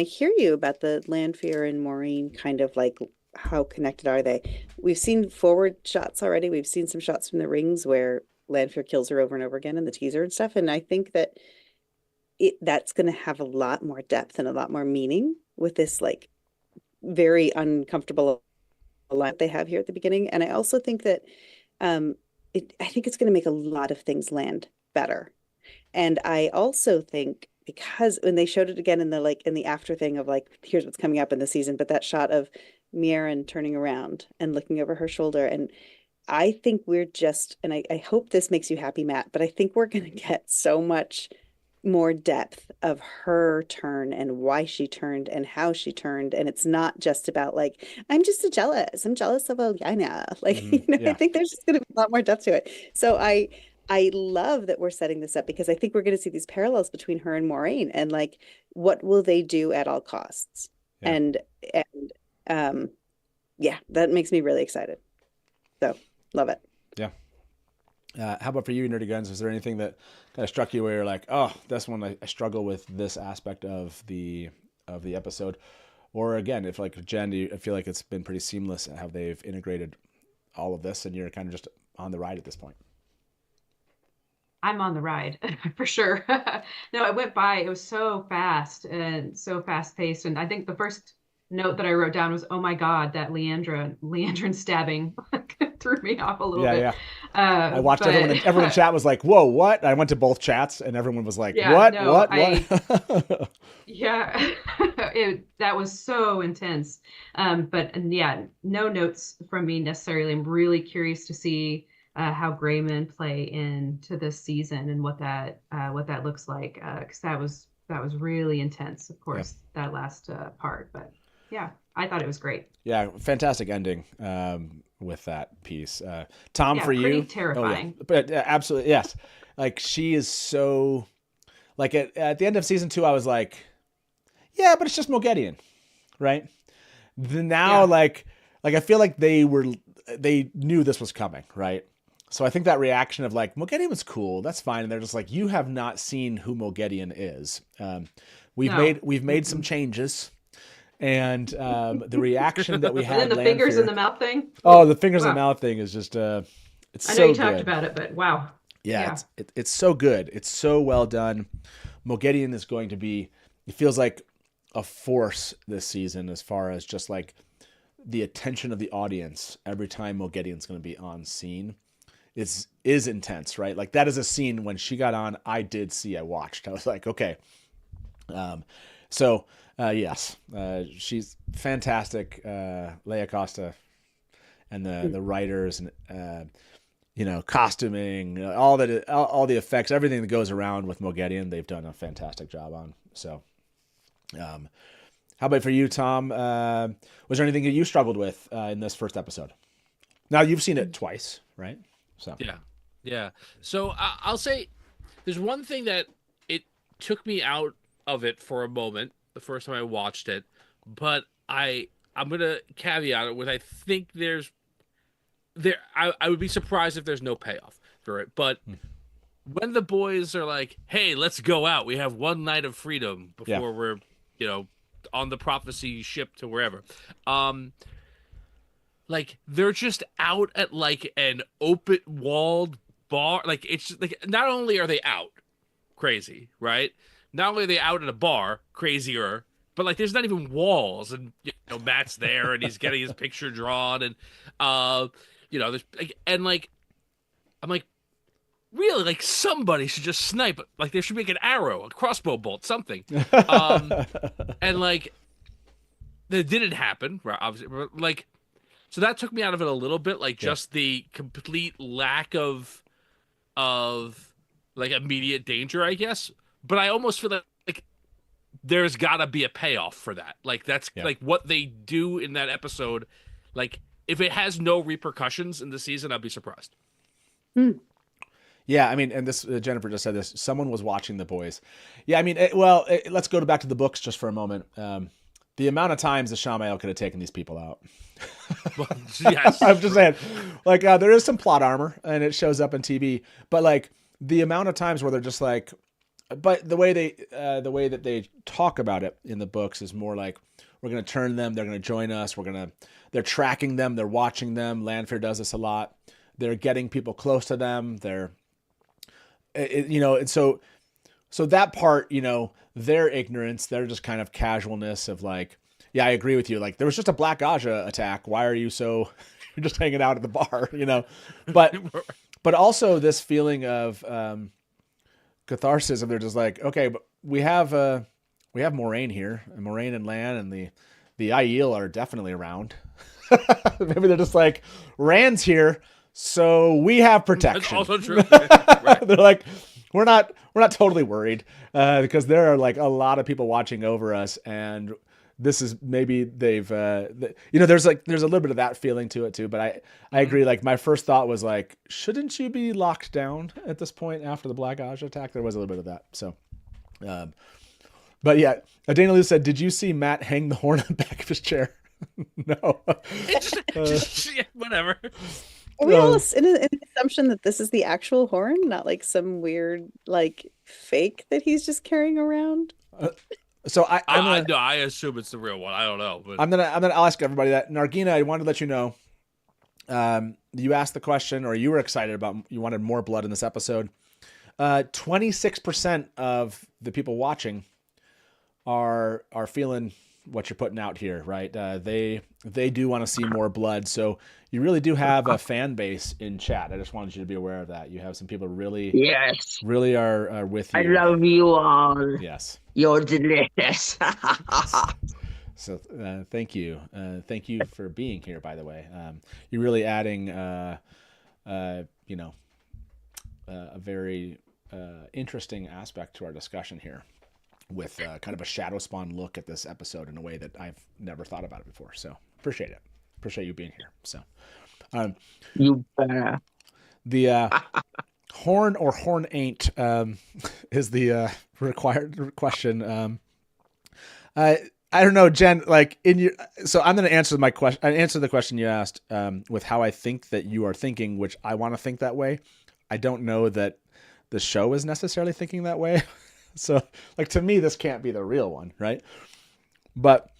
hear you about the Lanfear and Maureen, kind of like how connected are they? We've seen forward shots already. We've seen some shots from the rings where Lanfear kills her over and over again in the teaser and stuff. And I think that that's going to have a lot more depth and a lot more meaning with this like very uncomfortable alliance they have here at the beginning. And I also think that I think it's going to make a lot of things land better. And I also think, because when they showed it again in the after thing of like, here's what's coming up in the season, but that shot of Mierin turning around and looking over her shoulder, and I think and I hope this makes you happy, Matt, but I think we're going to get so much more depth of her turn and why she turned and how she turned. And it's not just about like, I'm jealous of Olyana. Like, yeah. I think there's just going to be a lot more depth to it. So I love that we're setting this up, because I think we're going to see these parallels between her and Moraine, and like, what will they do at all costs? Yeah. And yeah, that makes me really excited. So love it. Yeah. How about for you, Nerdy Guns? Is there anything that kind of struck you where you're like, oh, this one I struggle with this aspect of the episode? Or again, if like Jen, I feel like it's been pretty seamless how they've integrated all of this, and you're kind of just on the ride at this point. I'm on the ride for sure. No, it went by. It was so fast and so fast paced. And I think the first note that I wrote down was, oh my God, that Leandrin stabbing threw me off a little bit. Yeah. I watched everyone in chat was like, whoa, what? I went to both chats and everyone was like, what? Yeah, that was so intense. But yeah, no notes from me necessarily. I'm really curious to see how gray men play into this season and what that looks like, because that was really intense, of course, that last part. But yeah, I thought it was great. Yeah, fantastic ending with that piece. Tom, for you, terrifying. But absolutely, yes. Like, she is so, like, at the end of season 2, I was like, yeah, but it's just Moghedien, right? Now, like I feel like they knew this was coming, right? So I think that reaction of like, Moghedien was cool, that's fine, and they're just like, you have not seen who Moghedien is. We've made some changes. And the reaction that we had, and then the fingers in the mouth thing. Oh, the fingers in the mouth thing is just it's I know so you talked good. about it, but wow. Yeah. It's so good. It's so well done. Moghedien is going to be, it feels like a force this season as far as just like the attention of the audience every time Moghedien's going to be on scene is intense, right? Like, that is a scene when she got on, I watched. I was like, okay. Yes, she's fantastic. Leia Costa and the writers and costuming, all the effects, everything that goes around with Moghedien, they've done a fantastic job on. So, how about for you, Tom? Was there anything that you struggled with in this first episode? Now you've seen it twice, right? So yeah. So I'll say there's one thing that it took me out of it for a moment the first time I watched it, but I'm gonna caveat it with, I think I would be surprised if there's no payoff for it. But when the boys are like, hey, let's go out, we have one night of freedom before we're on the prophecy ship to wherever, like, they're just out at like an open walled bar. Like, it's just, like, not only are they out crazy, right? Not only are they out at a bar, crazier, but like, there's not even walls, and Matt's there and he's getting his picture drawn, and there's like, and like, I'm like, really, like, somebody should just snipe. Like, there should be like an arrow, a crossbow bolt, something. And like, that didn't happen, right? Obviously, but like, so that took me out of it a little bit, like just the complete lack of like immediate danger, I guess. But I almost feel like there's got to be a payoff for that. Like, that's like what they do in that episode. Like, if it has no repercussions in the season, I'd be surprised. Yeah, I mean, and this Jennifer just said this. Someone was watching The Boys. Yeah, I mean, let's go back to the books just for a moment. The amount of times that Shamael could have taken these people out. Yes, I'm just saying, like, there is some plot armor and it shows up on TV, but like the amount of times where they're just like, but the way that they talk about it in the books is more like, we're going to turn them, they're going to join us, they're tracking them, they're watching them. Landfear does this a lot. They're getting people close to them. And so that part, their ignorance, their just kind of casualness of like, yeah, I agree with you. Like, there was just a Black Aja attack. Why are you you're just hanging out at the bar, but also this feeling of catharsis. They're just like, okay, but we have Moraine here, and Moraine and Lan and the Aiel are definitely around. Maybe they're just like, Rand's here, so we have protection. That's also true. Right. They're like, we're not totally worried because there are like a lot of people watching over us, and this is maybe they've there's a little bit of that feeling to it too. But I agree. Like, my first thought was like, shouldn't you be locked down at this point after the Black Aja attack? There was a little bit of that. So, but yeah, Dana Lou said, did you see Matt hang the horn on the back of his chair? No. Whatever. Are we all in the assumption that this is the actual horn, not like some weird like fake that he's just carrying around? So I assume it's the real one. I don't know. But I'm gonna ask everybody that. Nargina, I wanted to let you know. You asked the question, or you were excited about, you wanted more blood in this episode. 26% of the people watching are feeling what you're putting out here, right? They do want to see more blood. So you really do have a fan base in chat. I just wanted you to be aware of that. You have some people really are with you. I love you all. Yes. You're delicious. So thank you. Thank you for being here, by the way. You're really adding a very interesting aspect to our discussion here, with kind of a shadow spawn look at this episode in a way that I've never thought about it before. So appreciate it. Appreciate you being here. So, you better. The horn or horn ain't is the required question. I don't know, Jen. Like so I'm going to answer my question. I answer the question you asked with how I think that you are thinking, which I want to think that way. I don't know that the show is necessarily thinking that way. So, like, to me, this can't be the real one, right? But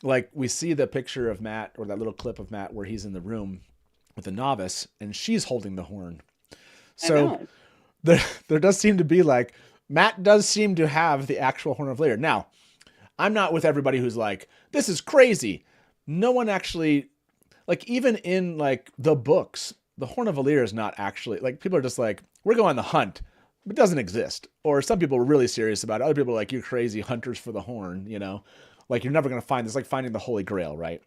like, we see the picture of Matt, or that little clip of Matt where he's in the room with a novice and she's holding the horn. So there does seem to be, like, Matt does seem to have the actual Horn of Valere. Now, I'm not with everybody who's like, this is crazy. No one actually, like, even in like the books, the Horn of Valere is not actually, like, people are just like, we're going on the hunt. It doesn't exist. Or some people are really serious about it. Other people are like, you're crazy hunters for the horn, like, you're never going to find this, like finding the Holy Grail, right?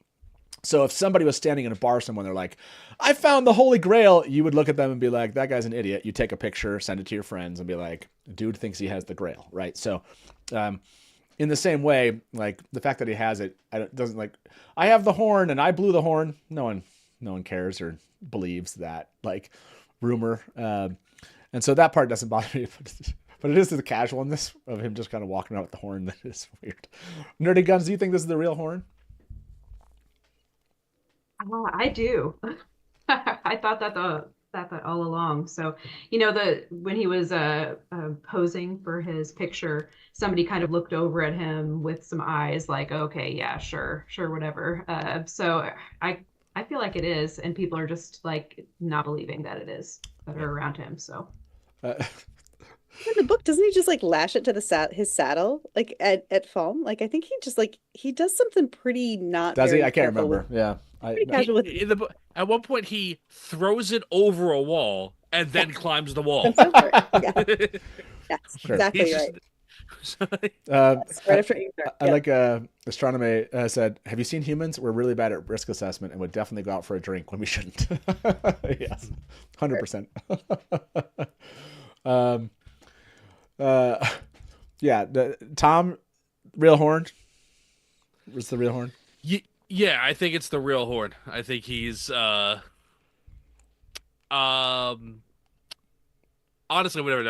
So if somebody was standing in a bar somewhere, they're like, I found the Holy Grail, you would look at them and be like, that guy's an idiot. You take a picture, send it to your friends and be like, dude thinks he has the Grail, right? So in the same way, like, the fact that he has it, doesn't, like, I have the horn and I blew the horn. No one cares or believes that, like, rumor. And so that part doesn't bother me, but it is the casualness of him just kind of walking around with the horn that is weird. Nerdy Guns, do you think this is the real horn? I do. I thought that all along. So, when he was posing for his picture, somebody kind of looked over at him with some eyes like, okay, yeah, sure, whatever. So I feel like it is, and people are just like not believing that it is, that are around him. So. In the book, doesn't he just like lash it to his saddle, like at Falm? Like, I think he does something pretty not. Does he? very I can't careful remember. Yeah. Pretty casual with In the book, at one point, he throws it over a wall and then climbs the wall. Yes, exactly right. Right after I like Astronomy said, have you seen humans? We're really bad at risk assessment and would definitely go out for a drink when we shouldn't. Yes, 100%. Yeah, Tom, real horn. What's the real horn? Yeah, I think it's the real horn. I think he's honestly, whatever.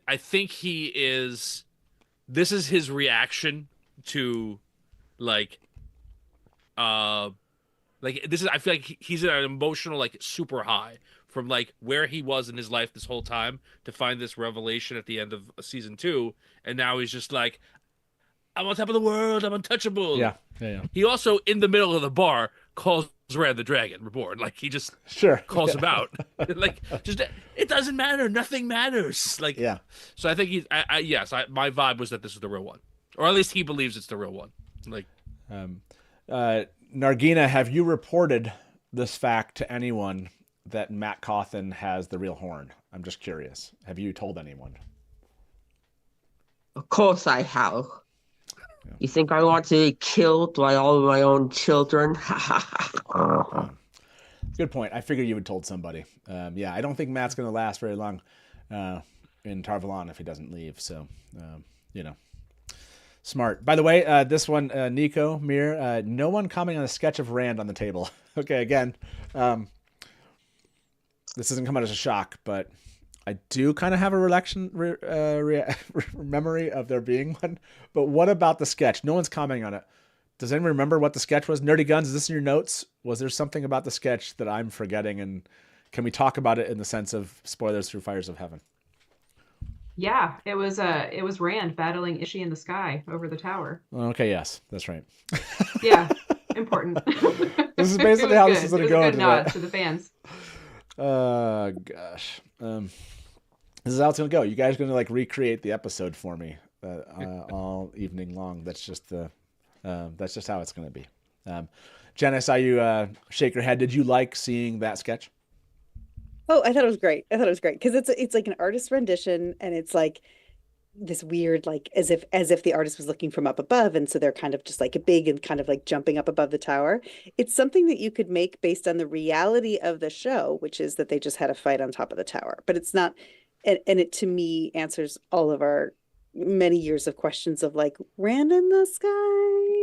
I think he is. This is his reaction to, like this is. I feel like he's at an emotional, like, super high from, like, where he was in his life this whole time to find this revelation at the end of season 2, and now he's just like, I'm on top of the world. I'm untouchable. Yeah. He also, in the middle of the bar, calls Rand the Dragon Reborn. Like, he just calls him out. Like, just, it doesn't matter. Nothing matters. Like, yeah. So I think he's. My vibe was that this is the real one, or at least he believes it's the real one. Like, Nargina, have you reported this fact to anyone that Matt Cawthon has the real horn? I'm just curious. Have you told anyone? Of course I have. You think I want to be killed by all of my own children? Good point. I figured you had told somebody. I don't think Matt's going to last very long in Tar Valon if he doesn't leave. So, smart. By the way, this one, Nico, Mir, no one commenting on a sketch of Rand on the table. Okay, again, this doesn't come out as a shock, but I do kind of have a memory of there being one. But what about the sketch? No one's commenting on it. Does anyone remember what the sketch was? Nerdy Guns, is this in your notes? Was there something about the sketch that I'm forgetting? And can we talk about it in the sense of spoilers through Fires of Heaven? Yeah, it was Rand battling Ishii in the sky over the tower. Okay, yes, that's right. Yeah, important. This is basically how this is going to go. It was a good nod to the fans. Gosh. This is how it's going to go. You guys are going to, like, recreate the episode for me all evening long. That's just how it's going to be. Jen, I saw you shake your head. Did you like seeing that sketch? Oh, I thought it was great. Because it's like an artist rendition, and it's like this weird, like as if the artist was looking from up above, and so they're kind of just like big and kind of like jumping up above the tower. It's something that you could make based on the reality of the show, which is that they just had a fight on top of the tower. But it's not, and it to me answers all of our many years of questions of like Rand in the sky.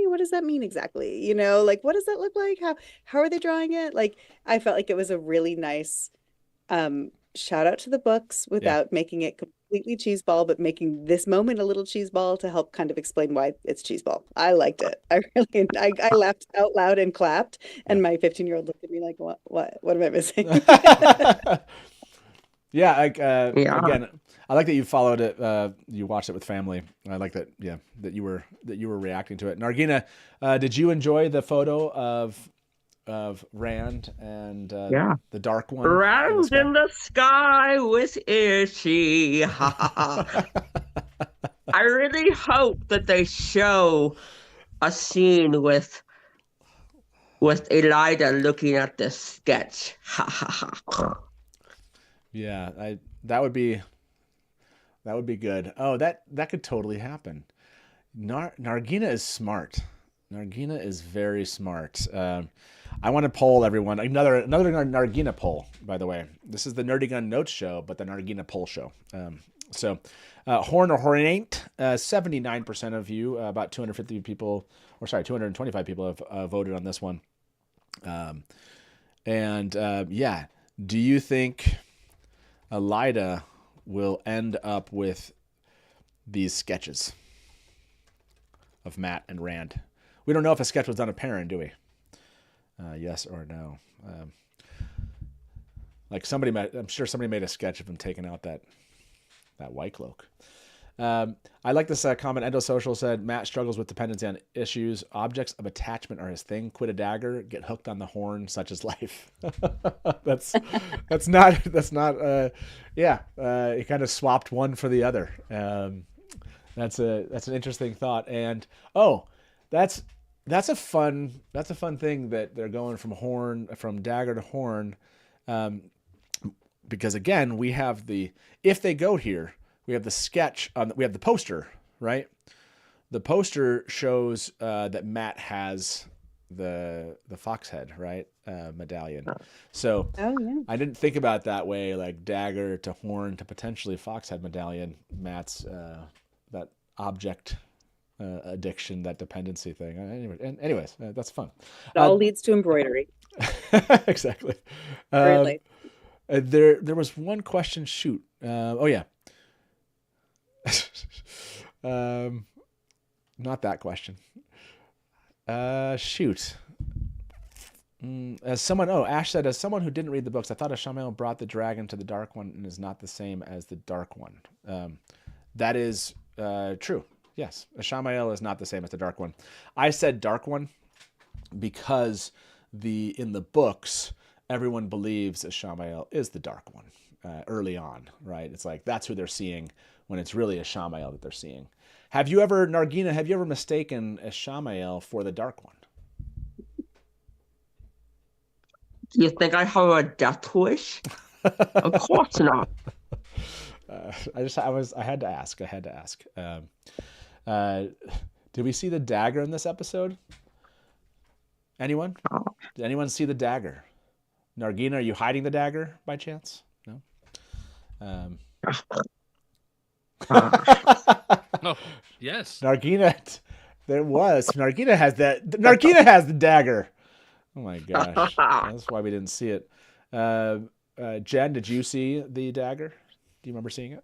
What does that mean exactly? You know, like what does that look like? How are they drawing it? Like I felt like it was a really nice shout out to the books without making it completely cheeseball, but making this moment a little cheeseball to help kind of explain why it's cheeseball. I liked it. I laughed out loud and clapped, and my 15-year-old looked at me like, what am I missing? Yeah, again, I like that you followed it. You watched it with family. I like that. Yeah, that you were reacting to it. Nargina, did you enjoy the photo of Rand and the dark one? Rand in the sky with Itchy. I really hope that they show a scene with Elida looking at the sketch. Yeah, that would be good. Oh, that could totally happen. Nargina is smart. Nargina is very smart. I want to poll everyone. Another Nargina poll, by the way. This is the Nerdy Gun Notes show, but the Nargina poll show. Horn or Horn ain't. 79% of you, about 225 people have voted on this one. Do you think Elida will end up with these sketches of Matt and Rand? We don't know if a sketch was done of Perrin, do we? Yes or no? I'm sure somebody made a sketch of him taking out that white cloak. I like this comment. Endosocial said Matt struggles with dependency on issues. Objects of attachment are his thing. Quit a dagger. Get hooked on the horn. Such is life. that's not. He kind of swapped one for the other. That's an interesting thought. And that's a fun thing that they're going from dagger to horn, because again we have if they go here. We have the sketch we have the poster, right? The poster shows that Matt has the fox head, right? Medallion. So I didn't think about it that way, like dagger to horn to potentially fox head medallion. Matt's that object addiction, that dependency thing. Anyways, that's fun. It all leads to embroidery. Exactly. There was one question. Shoot. Not that question. Shoot. Ash said, as someone who didn't read the books, I thought Ashamael brought the dragon to the Dark One and is not the same as the Dark One. That is true. Yes, Ashamael is not the same as the Dark One. I said Dark One because in the books, everyone believes Ashamael is the Dark One early on, right? It's like that's who they're seeing when it's really Ashamael that they're seeing. Nargina, have you ever mistaken Ashamael for the Dark One? Do you think I have a death wish? Of course not. I had to ask. Did we see the dagger in this episode? Anyone? Did anyone see the dagger? Nargina, are you hiding the dagger by chance? No. Oh, yes. Nargina, there was. Nargina has that. Nargina has the dagger. Oh my gosh. That's why we didn't see it. Jen, did you see the dagger? Do you remember seeing it?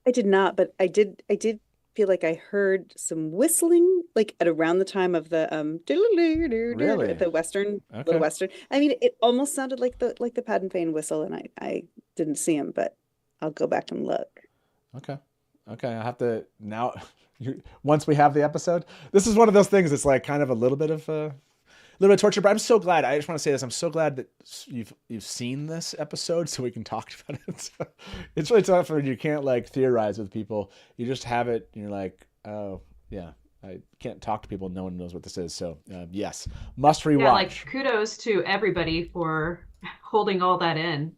I did not, but I did feel like I heard some whistling like at around the time of the Really? the Western Okay. little Western. I mean, it almost sounded like the Pad and Fane whistle, and I didn't see him, but I'll go back and look. Okay. I have to now. Once we have the episode, this is one of those things. It's like kind of a little bit of torture, but I'm so glad. I just want to say this. I'm so glad that you've seen this episode, so we can talk about it. So it's really tough when you can't like theorize with people. You just have it, and you're like, oh yeah, I can't talk to people. No one knows what this is. So yes, must rewatch. Yeah, like kudos to everybody for holding all that in.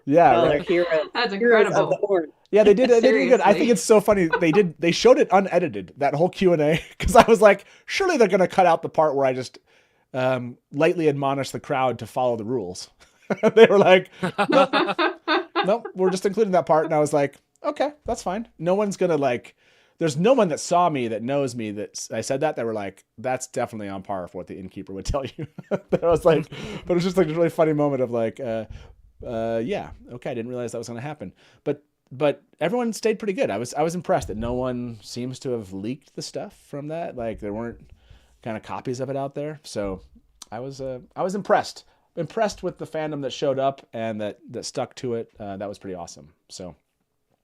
Yeah, Y'all right. are heroes. That's Heroes of the incredible. Horde. Yeah, they did. They did good. I think Seriously. it's so funny. They showed it unedited, that whole Q&A, because I was like, surely they're going to cut out the part where I just lightly admonish the crowd to follow the rules. They were like, nope, we're just including that part. And I was like, okay, that's fine. No one's going to like, there's no one that saw me that knows me that I said that. They were like, that's definitely on par with what the Innkeeper would tell you. I was like, but it was just like a really funny moment of like, yeah, okay, I didn't realize that was going to happen. But everyone stayed pretty good. I was impressed that no one seems to have leaked the stuff from that. Like there weren't kind of copies of it out there. So I was impressed with the fandom that showed up and that stuck to it. That was pretty awesome. So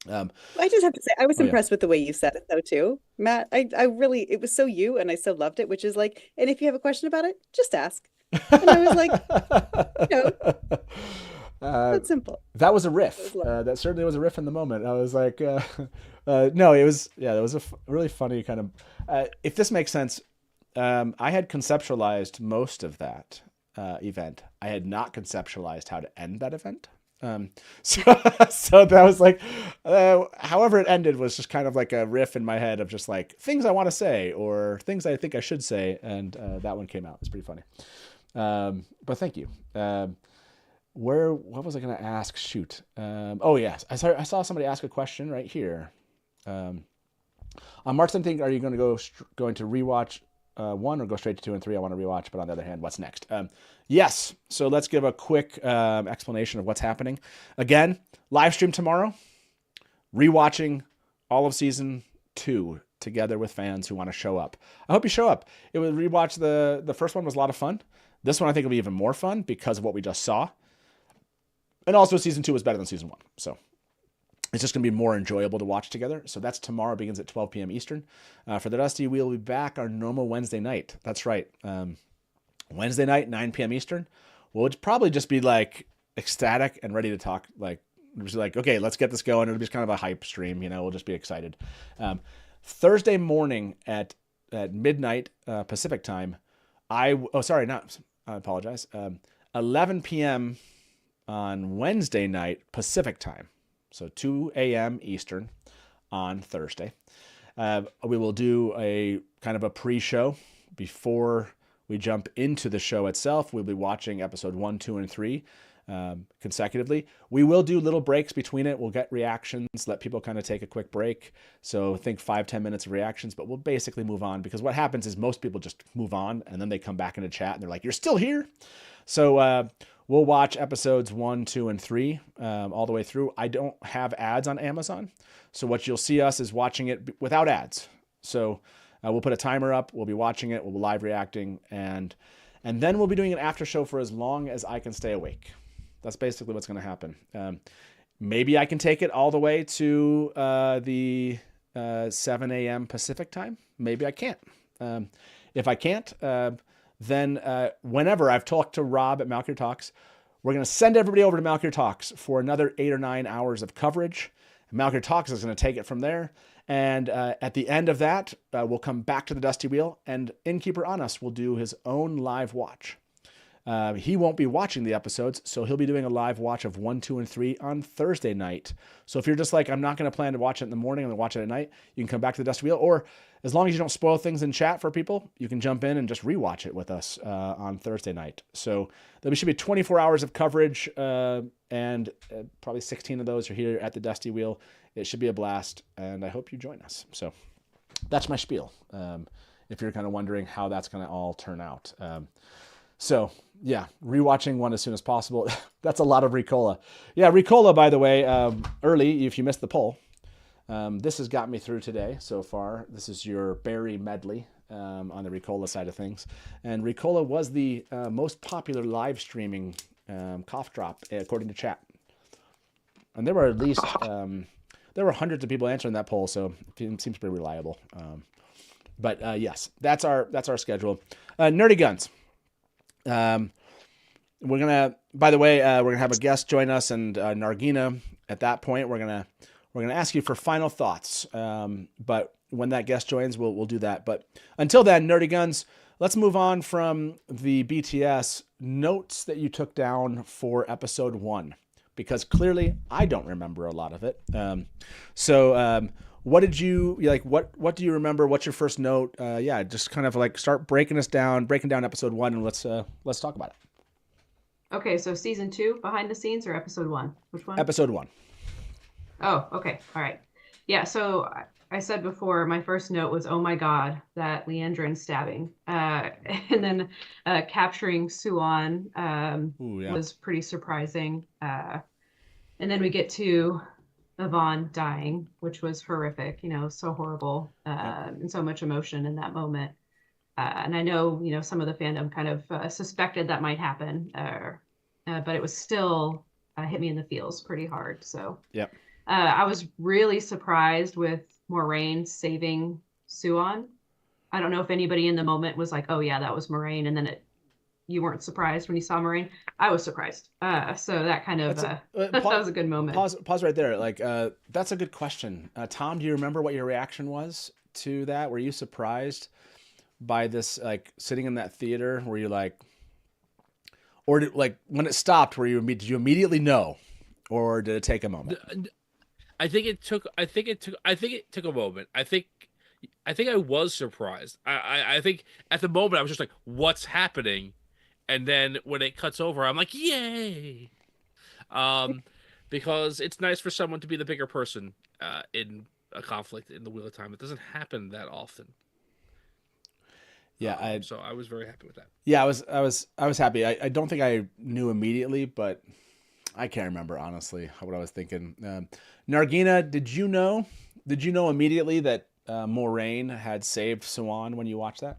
I just have to say, I was Oh, yeah. impressed with the way you said it though too, Matt. I really, it was so you, and I so loved it, which is like, and if you have a question about it, just ask. And I was like, you know, that's simple. That was a It riff. was lovely. That certainly was a riff in the moment. I was like, no, it was, yeah, that was a really funny kind of, if this makes sense, I had conceptualized most of that event. I had not conceptualized how to end that event. So that was like, however it ended was just kind of like a riff in my head of just like things I want to say or things I think I should say. And that one came out. It's pretty funny. But thank you. What was I going to ask? Shoot. Oh yes. I saw somebody ask a question right here. On March 17th, are you going to going to rewatch 1 or go straight to 2 and 3? I want to rewatch, but on the other hand, what's next? Yes. So let's give a quick explanation of what's happening. Again, live stream tomorrow, rewatching all of season 2 together with fans who want to show up. I hope you show up. It was rewatch the first one was a lot of fun. This one I think will be even more fun because of what we just saw. And also season 2 was better than season 1. So it's just going to be more enjoyable to watch together. So that's tomorrow, begins at 12 p.m. Eastern. For the Dusty, we'll be back our normal Wednesday night. That's right. Wednesday night, 9 p.m. Eastern. We'll probably just be like ecstatic and ready to talk. Like, just like, okay, let's get this going. It'll be just kind of a hype stream. You know, we'll just be excited. Thursday morning at midnight Pacific time, I apologize. 11 p.m. on Wednesday night Pacific time. So 2 a.m. Eastern on Thursday. We will do a kind of a pre-show before we jump into the show itself. We'll be watching episode 1, 2, and 3 consecutively. We will do little breaks between it. We'll get reactions, let people kind of take a quick break. So think 5-10 minutes of reactions, but we'll basically move on because what happens is most people just move on and then they come back into chat and they're like, you're still here? So we'll watch episodes 1, 2, and 3 all the way through. I don't have ads on Amazon. So what you'll see us is watching it without ads. So we'll put a timer up. We'll be watching it. We'll be live reacting. And then we'll be doing an after show for as long as I can stay awake. That's basically what's going to happen. Maybe I can take it all the way to the 7 a.m. Pacific time. Maybe I can't. If I can't, then whenever I've talked to Rob at Malkier Talks, we're going to send everybody over to Malkier Talks for another 8 or 9 hours of coverage. Malkier Talks is going to take it from there. And at the end of that, we'll come back to the Dusty Wheel, and Innkeeper on Us will do his own live watch. He won't be watching the episodes, so he'll be doing a live watch of 1, 2, and 3 on Thursday night. So if you're just like, I'm not going to plan to watch it in the morning, I'm going to watch it at night, you can come back to the Dusty Wheel. Or as long as you don't spoil things in chat for people, you can jump in and just rewatch it with us on Thursday night. So there should be 24 hours of coverage, and probably 16 of those are here at the Dusty Wheel. It should be a blast, and I hope you join us. So that's my spiel, if you're kind of wondering how that's going to all turn out. So yeah, rewatching 1 as soon as possible. That's a lot of Ricola. Yeah, Ricola, by the way, early, if you missed the poll, this has got me through today so far. This is your berry medley on the Ricola side of things. And Ricola was the most popular live streaming cough drop, according to chat. And there were at least, there were hundreds of people answering that poll, so it seems pretty reliable. But yes, that's our schedule. Nerdy Guns. We're gonna, by the way, we're gonna have a guest join us, and Nargina. At that point, we're gonna ask you for final thoughts. But when that guest joins, we'll do that. But until then, Nerdy Guns, let's move on from the BTS notes that you took down for episode 1. because clearly I don't remember a lot of it. What did you like? What do you remember? What's your first note? Just kind of like start breaking down episode 1, and let's talk about it. Okay, so season 2, behind the scenes, or episode 1? Which one? Episode 1. Oh, okay. All right. Yeah, so I said before, my first note was, oh my God, that Leandrin stabbing. And then capturing Suan was pretty surprising. And then we get to Yvonne dying, which was horrific, so horrible, and so much emotion in that moment. And I know, some of the fandom kind of suspected that might happen, but it was still hit me in the feels pretty hard. So I was really surprised with Moraine saving Suan. I don't know if anybody in the moment was like, oh yeah, that was Moraine. And then you weren't surprised when you saw Moraine. I was surprised. So that kind of, that was a good moment. Pause right there. Like, that's a good question. Tom, do you remember what your reaction was to that? Were you surprised by this, like sitting in that theater? Were you like, or did, like when it stopped, did you immediately know, or did it take a moment? I think it took a moment. I think I was surprised. I think at the moment I was just like, what's happening? And then when it cuts over, I'm like, yay. Because it's nice for someone to be the bigger person in a conflict in the Wheel of Time. It doesn't happen that often. Yeah, so I was very happy with that. Yeah, I was happy. I don't think I knew immediately, but I can't remember honestly what I was thinking. Nargina, did you know immediately that Moraine had saved Suan when you watched that?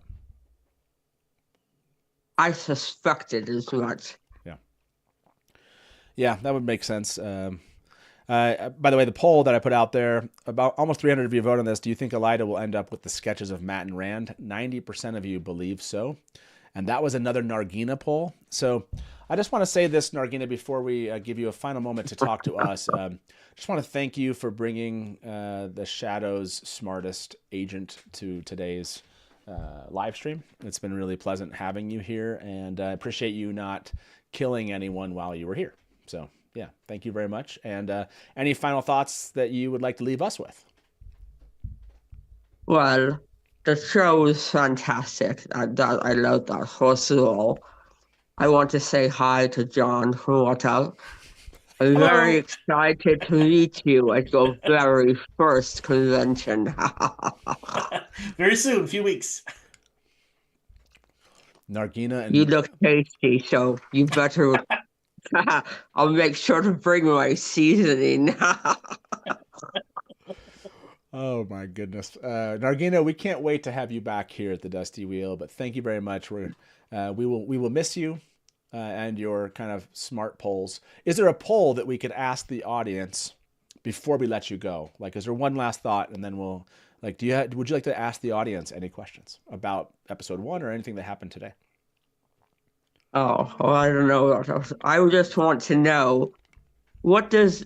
I suspected as much. Yeah, that would make sense. By the way, the poll that I put out there, about almost 300 of you vote on this. Do you think Elida will end up with the sketches of Matt and Rand? 90% of you believe so. And that was another Nargina poll. So I just want to say this, Nargina, before we give you a final moment to talk to us. Just want to thank you for bringing the Shadow's smartest agent to today's live stream. It's been really pleasant having you here, and I appreciate you not killing anyone while you were here. So yeah, thank you very much. And any final thoughts that you would like to leave us with? Well, the show is fantastic. I love that. First of all, I want to say hi to John from WhatsApp. I'm very excited to meet you at your very first convention. Very soon, a few weeks. Nargina and you look tasty, so you better. I'll make sure to bring my seasoning. Oh my goodness, Nargina, we can't wait to have you back here at the Dusty Wheel. But thank you very much. We will miss you and your kind of smart polls. Is there a poll that we could ask the audience before we let you go? Like, is there one last thought, and then we'll like, would you like to ask the audience any questions about episode 1 or anything that happened today? Oh, I don't know. I just want to know, what does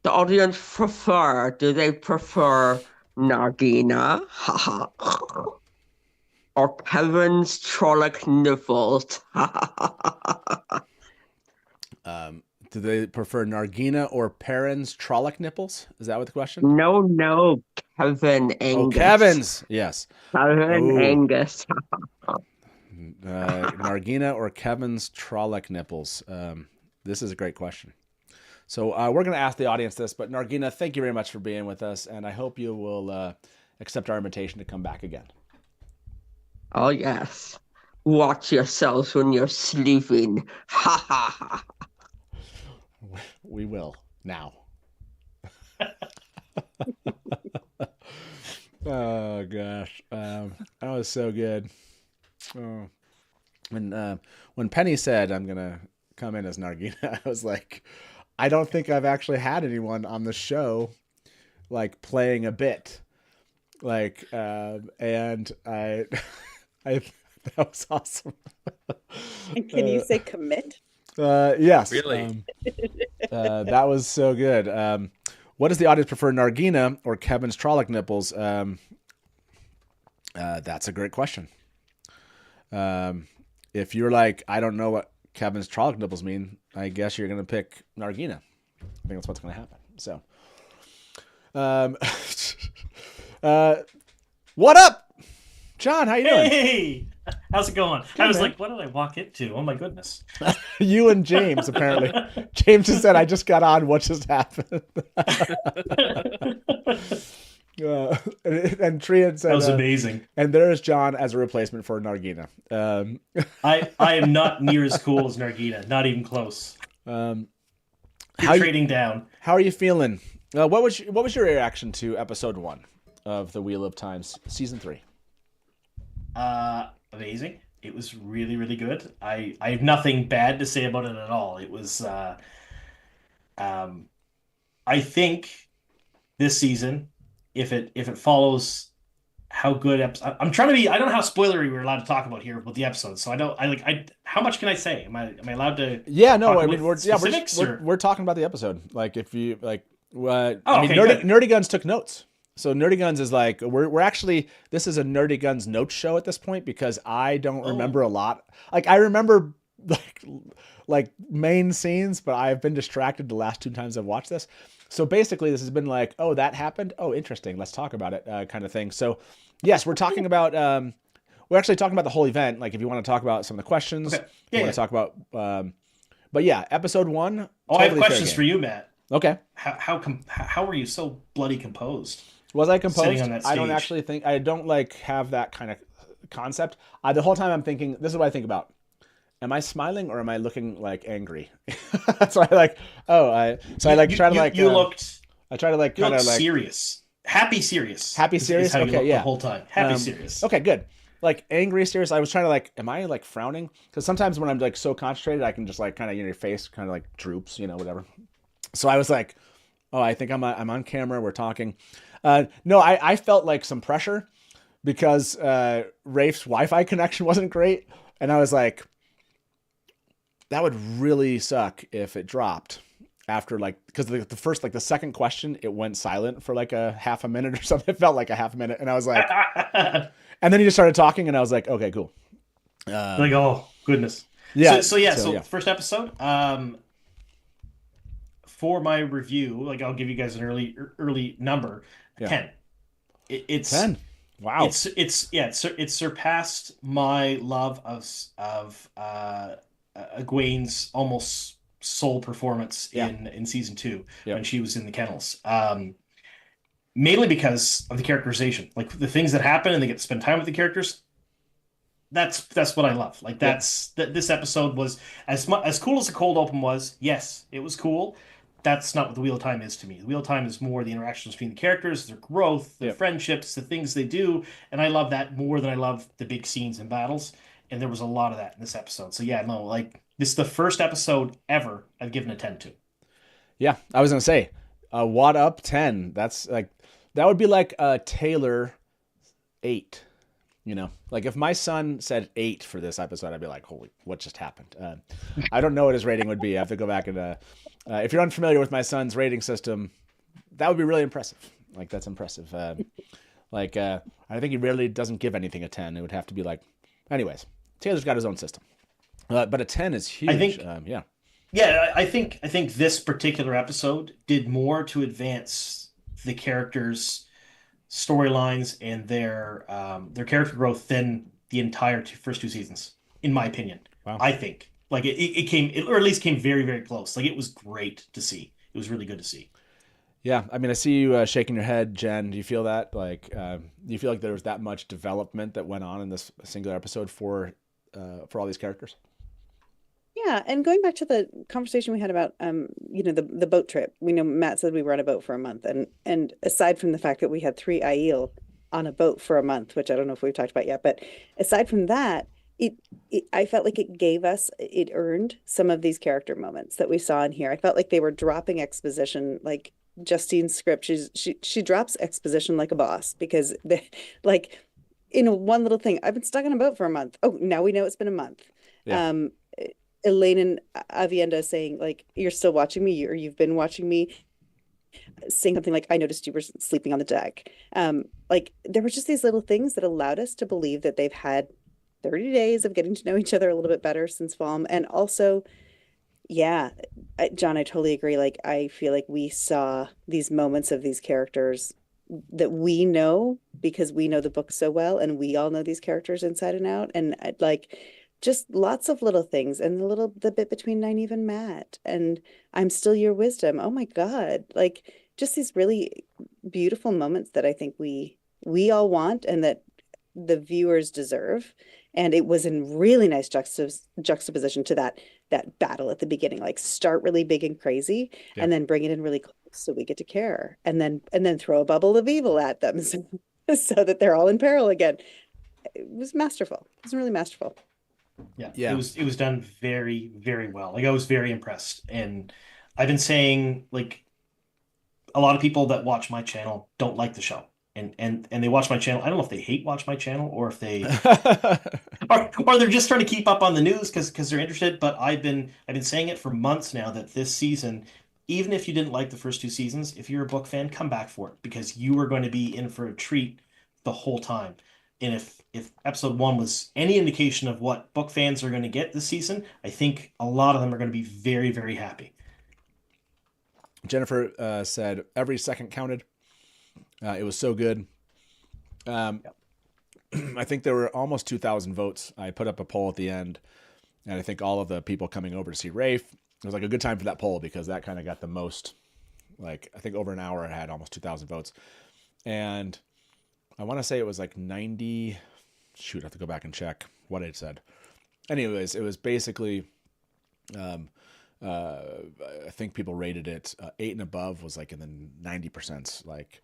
the audience prefer? Do they prefer Nargina? Or Kevin's Trolloc nipples? Do they prefer Nargina or Perrin's Trolloc nipples? Is that what the question? No, Kevin Angus. Oh, Kevin's, yes. Kevin Angus. Nargina or Kevin's Trolloc nipples? This is a great question. So we're going to ask the audience this, but Nargina, thank you very much for being with us, and I hope you will accept our invitation to come back again. Oh, yes. Watch yourselves when you're sleeping. Ha ha ha. We will now. Oh gosh, that was so good. Oh. When Penny said I'm gonna come in as Nargina, I was like, I don't think I've actually had anyone on the show like playing a bit, like, and I that was awesome. And can you say commit? Yes. Really? That was so good. What does the audience prefer, Nargina or Kevin's Trolloc nipples? That's a great question. If you're like, I don't know what Kevin's Trolloc nipples mean, I guess you're going to pick Nargina. I think that's what's going to happen. So, what up, John? How you doing? Hey, how's it going? Good, I was man. like, what did I walk into? Oh my goodness. You and James, apparently. James just said, I just got on. What just happened? And Trian said, That was amazing. And there's John as a replacement for Nargina. I am not near as cool as Nargina. Not even close. Keep trading down. How are you feeling? What was your reaction to episode 1 of The Wheel of Times, season 3? Amazing. It was really, really good. I have nothing bad to say about it at all. It was I think this season, if it follows how good I'm trying to be, I don't know how spoilery we're allowed to talk about here with the episode, so how much can I say? Am I allowed to? Yeah, no, talk I mean we're talking about the episode. Like if you like, Nerdy Guns took notes. So Nerdy Guns is like we're actually, this is a Nerdy Guns notes show at this point because I don't remember a lot. Like I remember like main scenes, but I've been distracted the last 2 times I've watched this. So basically, this has been like, oh, that happened. Oh, interesting. Let's talk about it, kind of thing. So yes, we're talking about we're actually talking about the whole event. Like if you want to talk about some of the questions, you want to talk about. But yeah, episode 1. I have questions for you, Matt. Okay. How were you so bloody composed? Was I composed? Sitting on that I don't stage? actually think, I don't like have that kind of concept. The whole time I'm thinking, this is what I think about. Am I smiling or am I looking like angry? That's why I like, I try to like kind of like serious. Happy serious. Happy serious. Is how you Okay, look yeah. The whole time. Happy serious. Okay, good. Like angry serious. I was trying to like, am I like frowning? Because sometimes when I'm like so concentrated, I can just like kind of, your face kind of like droops, whatever. So I was like, oh, I think I'm on camera. We're talking. No, I felt like some pressure because Rafe's Wi-Fi connection wasn't great, and I was like, that would really suck if it dropped after because the second question, it went silent for like a half a minute or something. It felt like a half a minute. And I was like, and then he just started talking and I was like, okay, cool. Oh goodness. Yeah. So first episode, for my review, I'll give you guys an early number, 10. It's 10. Wow. It's surpassed my love of Egwene's almost soul performance in season 2 when she was in the kennels. Mainly because of the characterization, like the things that happen and they get to spend time with the characters. That's what I love. This episode was as cool as the cold open was. Yes, it was cool. That's not what the Wheel of Time is to me. The Wheel of Time is more the interactions between the characters, their growth, their friendships, the things they do, and I love that more than I love the big scenes and battles. And there was a lot of that in this episode. So this is the first episode ever I've given a 10 to. Yeah, I was gonna say, what up 10? That's like, that would be like a Taylor 8. Like if my son said 8 for this episode, I'd be like, holy, what just happened? I don't know what his rating would be. I have to go back and if you're unfamiliar with my son's rating system, that would be really impressive. Like that's impressive. I think he really doesn't give anything a 10. It would have to be like, anyways, Taylor's got his own system. But a 10 is huge. I think, I think this particular episode did more to advance the characters' storylines and their character growth than the entire first 2 seasons, in my opinion. Wow. I think it came, or at least came very, very close. It was great to see. It was really good to see. Yeah, I mean, I see you shaking your head, Jen. Do you feel that? Do you feel like there was that much development that went on in this singular episode for all these characters? Yeah, and going back to the conversation we had about the boat trip. We know Matt said we were on a boat for a month, and aside from the fact that we had 3 Aiel on a boat for a month, which I don't know if we've talked about yet, but aside from that, I felt like it earned some of these character moments that we saw in here. I felt like they were dropping exposition, like Justine's script. She drops exposition like a boss because one little thing. I've been stuck on a boat for a month. Oh, now we know it's been a month. Yeah. Elaine and Avienda saying you're still watching me, or you've been watching me, saying something like, I noticed you were sleeping on the deck. There were just these little things that allowed us to believe that they've had 30 days of getting to know each other a little bit better since Falm. And also, Yeah, John, I totally agree. Like, I feel like we saw these moments of these characters that we know because we know the book so well, and we all know these characters inside and out. And like, just lots of little things, and the bit between Nynaeve and Matt, and I'm still your wisdom. Oh my God. Like, just these really beautiful moments that I think we all want and that the viewers deserve. And it was in really nice juxtaposition to that battle at the beginning. Like, start really big and crazy, Yeah. and then bring it in really close so we get to care, and then throw a bubble of evil at them so that they're all in peril again. It was masterful. It was really masterful. Yeah. It was done very, very well. Like, I was very impressed. And I've been saying, like, a lot of people that watch my channel don't like the show. And they watch my channel. I don't know if they watch my channel, or if they or they're just trying to keep up on the news because they're interested. But I've been saying it for months now that this season, even if you didn't like the first two seasons, if you're a book fan, come back for it, because you are going to be in for a treat the whole time. And if episode 1 was any indication of what book fans are going to get this season, I think a lot of them are going to be very, very happy. Jennifer said every second counted. It was so good. I think there were almost 2,000 votes. I put up a poll at the end, and I think all of the people coming over to see Rafe, it was like a good time for that poll because that kind of got the most, like, I think over an hour it had almost 2,000 votes. And I want to say it was like 90, shoot, I have to go back and check what it said. Anyways, it was basically, I think people rated it 8 and above was like in the 90%. Like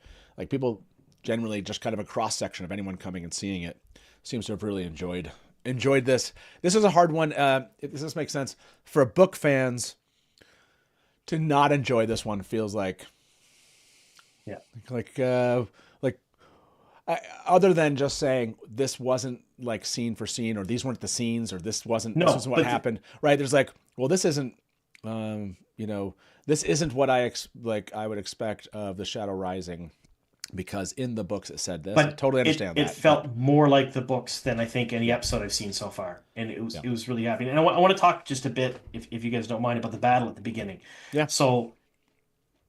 people generally, just kind of a cross section of anyone coming and seeing it, seems to have really enjoyed this. This is a hard one. If this makes sense for book fans to not enjoy this one, feels like, other than just saying this wasn't like scene for scene, or these weren't the scenes, or this wasn't what happened, right? There's like, well, this isn't, this isn't what I would expect of the Shadow Rising, because in the books it said this. But I totally understand that. It felt more like the books than I think any episode I've seen so far, and it was really happy. And I want to talk just a bit, if you guys don't mind, about the battle at the beginning. Yeah. So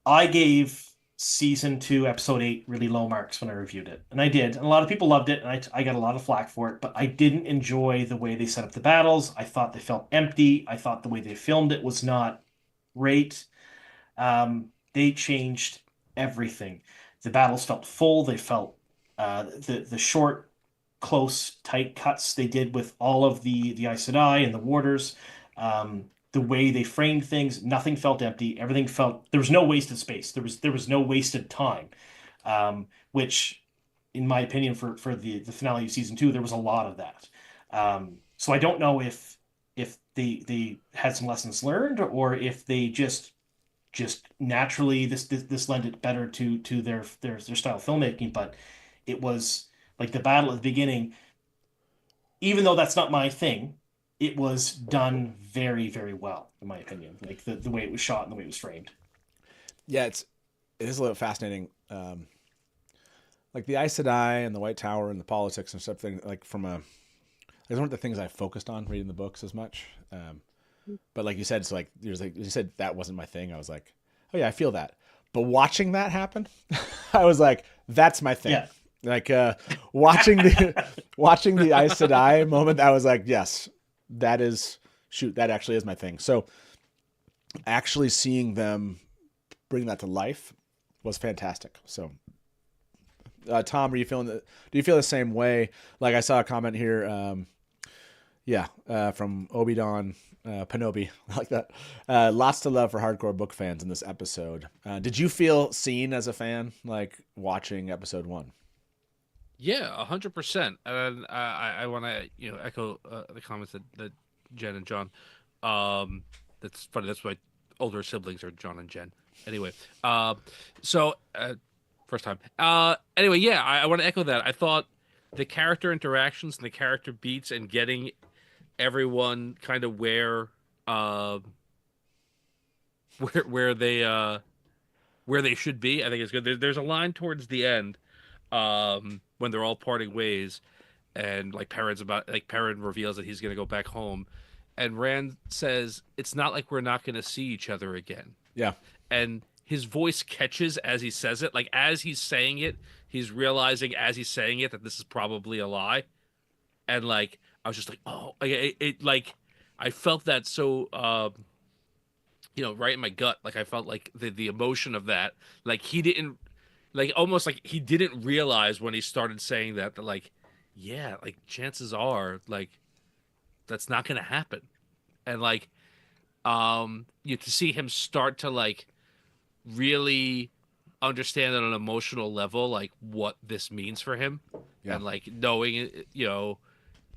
I gave season 2, episode 8 really low marks when I reviewed it, and I did. And a lot of people loved it, and I got a lot of flack for it. But I didn't enjoy the way they set up the battles. I thought they felt empty. I thought the way they filmed it was not great. They changed everything. The battles felt full. They felt the short, close, tight cuts they did with all of the Aes Sedai and the warders. The way they framed things, nothing felt empty. Everything felt, there was no wasted space. There was no wasted time, which, in my opinion, for the finale of season 2, there was a lot of that. So I don't know if they had some lessons learned, or if they just naturally this lent it better to their style of filmmaking. But it was like the battle at the beginning, even though that's not my thing, it was done very, very well, in my opinion. Like the way it was shot and the way it was framed. Yeah, it is a little fascinating. Like the Aes Sedai and the White Tower and the politics and stuff. Like those weren't the things I focused on reading the books as much. But like you said, it's like you said that wasn't my thing. I was like, oh yeah, I feel that. But watching that happen, I was like, that's my thing. Yeah. Like watching the Aes Sedai moment, I was like, yes, that actually is my thing. So actually seeing them bring that to life was fantastic. So Tom, do you feel the same way? Like I saw a comment here, from Obidon Panobi, I like that. Lots to love for hardcore book fans in this episode. Did you feel seen as a fan, like watching episode 1? Yeah, 100%. And I want to echo the comments that Jen and John. That's funny. That's my older siblings are John and Jen. Anyway, first time. Anyway, yeah, I want to echo that. I thought the character interactions and the character beats and getting everyone kind of where they should be, I think it's good. There's a line towards the end when they're all parting ways, and like Perrin reveals that he's going to go back home, and Rand says, "It's not like we're not going to see each other again." Yeah. And his voice catches as he says it. Like, as he's saying it, he's realizing as he's saying it that this is probably a lie. And, like, I was just like, oh, like, I felt that so, right in my gut. Like, I felt like the emotion of that. Like, he didn't, like, almost like he didn't realize when he started saying that, like, yeah, like, chances are, like, that's not going to happen. And, like, to see him start to, like, really understand on an emotional level, like, what this means for him. Yeah. And, like, knowing,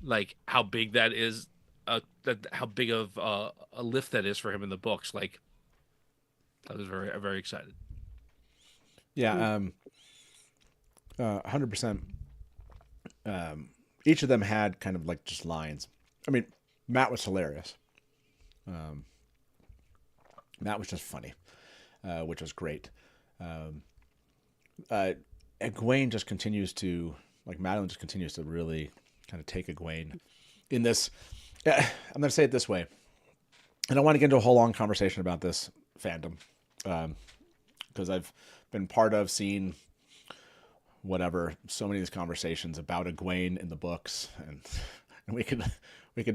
like, how big that is, how big of a lift that is for him in the books. Like, I was very, very excited. Yeah. 100%. Each of them had kind of like just lines. I mean, Matt was hilarious. Matt was just funny, which was great. And Gawyn just continues to, like, Madeline just continues to really kind of take a Gawyn in this. I'm going to say it this way. And I want to get into a whole long conversation about this fandom, because I've been part of, seen whatever, so many of these conversations about a Gawyn in the books, and we could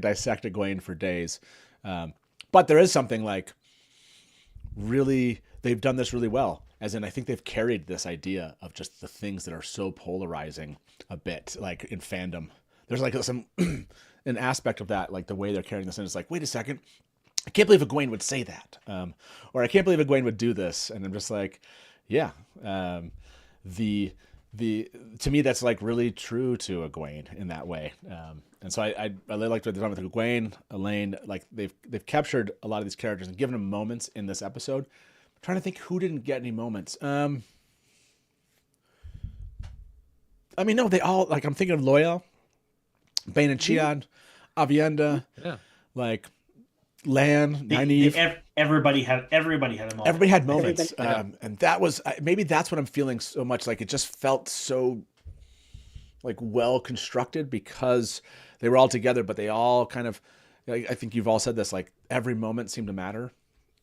dissect a Gawyn for days. But there is something like, really, they've done this really well. As in, I think they've carried this idea of just the things that are so polarizing a bit, like in fandom. There's like some an aspect of that, like the way they're carrying this in. It's like, wait a second, I can't believe a Gawyn would say that, or I can't believe a Gawyn would do this, and I'm just like, yeah. To me, that's like really true to a Gawyn in that way. And so I really liked what they've done with Gawyn, Elaine. Like they've captured a lot of these characters and given them moments in this episode. I'm trying to think who didn't get any moments. I mean, no, they all, like, I'm thinking of Loyal, Bane and Chiad, Avienda, like Lan, Nynaeve. Everybody had a moment. Everybody had moments. And that was, maybe that's what I'm feeling so much. Like, it just felt so, like, well constructed because they were all together, but they all kind of, I think you've all said this, like, every moment seemed to matter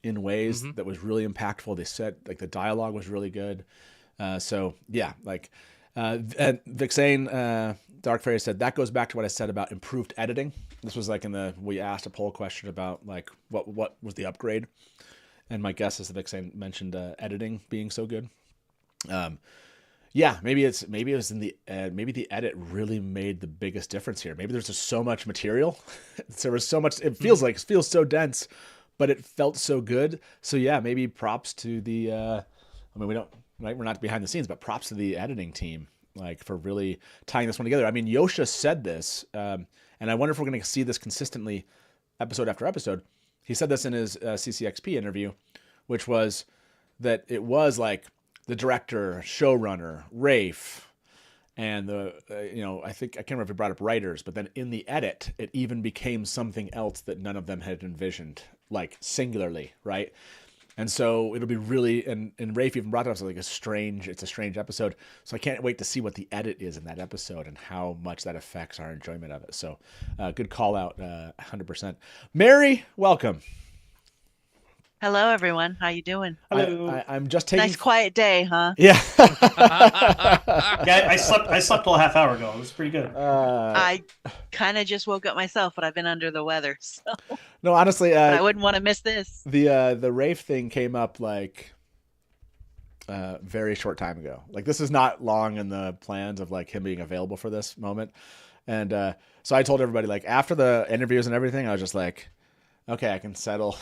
in ways that was really impactful. They said, like, the dialogue was really good. So yeah, like, and Vixane, Dark Fairy said, that goes back to what I said about improved editing. This was like we asked a poll question about, like, what was the upgrade? And my guess is that Vixane mentioned editing being so good. Yeah, maybe it was in the maybe the edit really made the biggest difference here. Maybe there's just so much material. There was so much, it feels so dense, but it felt so good. So yeah, maybe props to the I mean, we're not behind the scenes, but props to the editing team, like, for really tying this one together. I mean, Yosha said this, and I wonder if we're going to see this consistently episode after episode. He said this in his CCXP interview, which was that it was like the director, showrunner, Rafe, and the, I can't remember if he brought up writers, but then in the edit, it even became something else that none of them had envisioned, like, singularly, right? And so it'll be really, and Rafe even brought it up as like it's a strange episode. So I can't wait to see what the edit is in that episode and how much that affects our enjoyment of it. So good call out, 100%. Mary, welcome. Hello, everyone. How you doing? Hello. I'm just taking... Nice quiet day, huh? Yeah. Yeah, I slept till a half hour ago. It was pretty good. I kind of just woke up myself, but I've been under the weather, so... No, honestly... I wouldn't want to miss this. The Rafe thing came up, like, very short time ago. Like, this is not long in the plans of, like, him being available for this moment. And so I told everybody, like, after the interviews and everything, I was just like, okay, I can settle...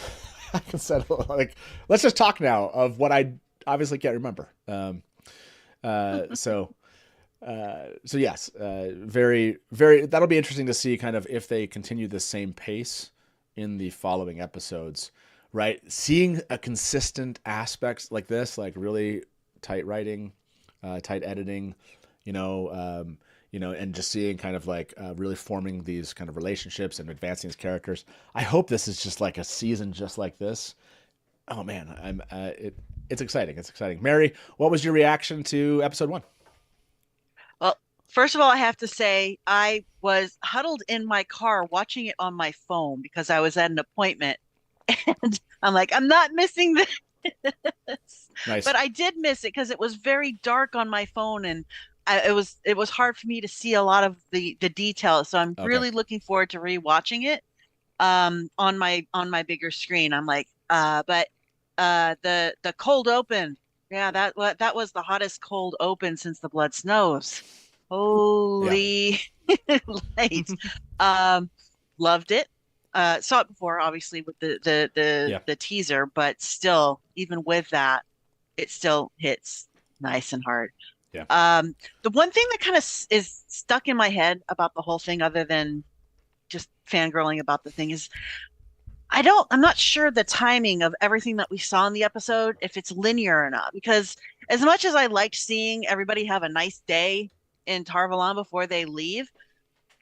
like, let's just talk now of what I obviously can't remember. So yes, very, very, that'll be interesting to see kind of if they continue the same pace in the following episodes, right? Seeing a consistent aspects like this, like really tight writing, tight editing, and just seeing kind of like really forming these kind of relationships and advancing these characters. I hope this is just like a season just like this. Oh man, it's exciting. It's exciting. Mary, what was your reaction to episode 1? Well, First of all, I have to say I was huddled in my car watching it on my phone because I was at an appointment, and I'm like, I'm not missing this. Nice. But I did miss it because it was very dark on my phone, and it was hard for me to see a lot of the details. So I'm really looking forward to rewatching it on my bigger screen. I'm like, but the cold open, yeah, that was the hottest cold open since the Blood Snows. Holy lights. Loved it. Saw it before, obviously, with the teaser, but still, even with that, it still hits nice and hard. Yeah. The one thing that kind of is stuck in my head about the whole thing, other than just fangirling about the thing, is I'm not sure the timing of everything that we saw in the episode, if it's linear or not, because as much as I liked seeing everybody have a nice day in Tar-Valon before they leave,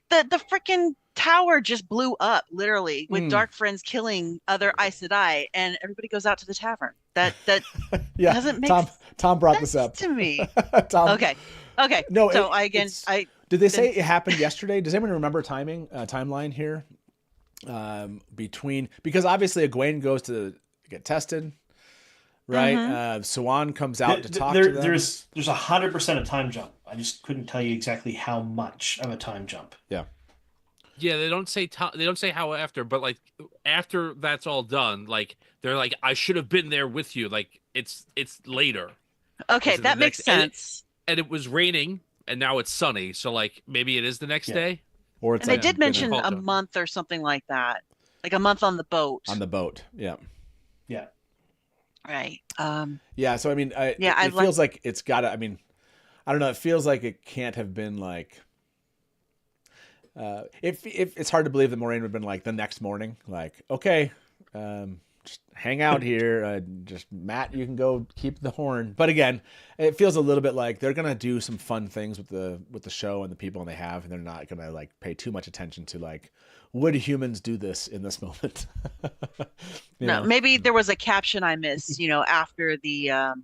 the freaking tower just blew up, literally, with Dark Friends killing other Aes Sedai, and everybody goes out to the tavern. That yeah. doesn't make Tom brought this up to me. Tom, Okay. No, so did they say it happened yesterday? Does anyone remember timeline here? Because obviously Egwene goes to get tested, right? Siwan comes out to talk to them. There's 100% a time jump. I just couldn't tell you exactly how much of a time jump. Yeah. Yeah, they don't say how after, but like after that's all done, like they're like, I should have been there with you. Like it's later. Okay, that makes sense. And it was raining, and now it's sunny, so like maybe it is the next day. Or it's and they did mention a month or something like that, like a month on the boat. On the boat, yeah. Right. Yeah. So I mean, it feels like it's gotta. I mean, I don't know. It feels like it can't have been like. If it's hard to believe that Moraine would have been like the next morning, like, okay, just hang out here. Just Matt, you can go keep the horn. But again, it feels a little bit like they're gonna do some fun things with the show and the people they have, and they're not gonna like pay too much attention to like, would humans do this in this moment? No, maybe there was a caption I missed. After the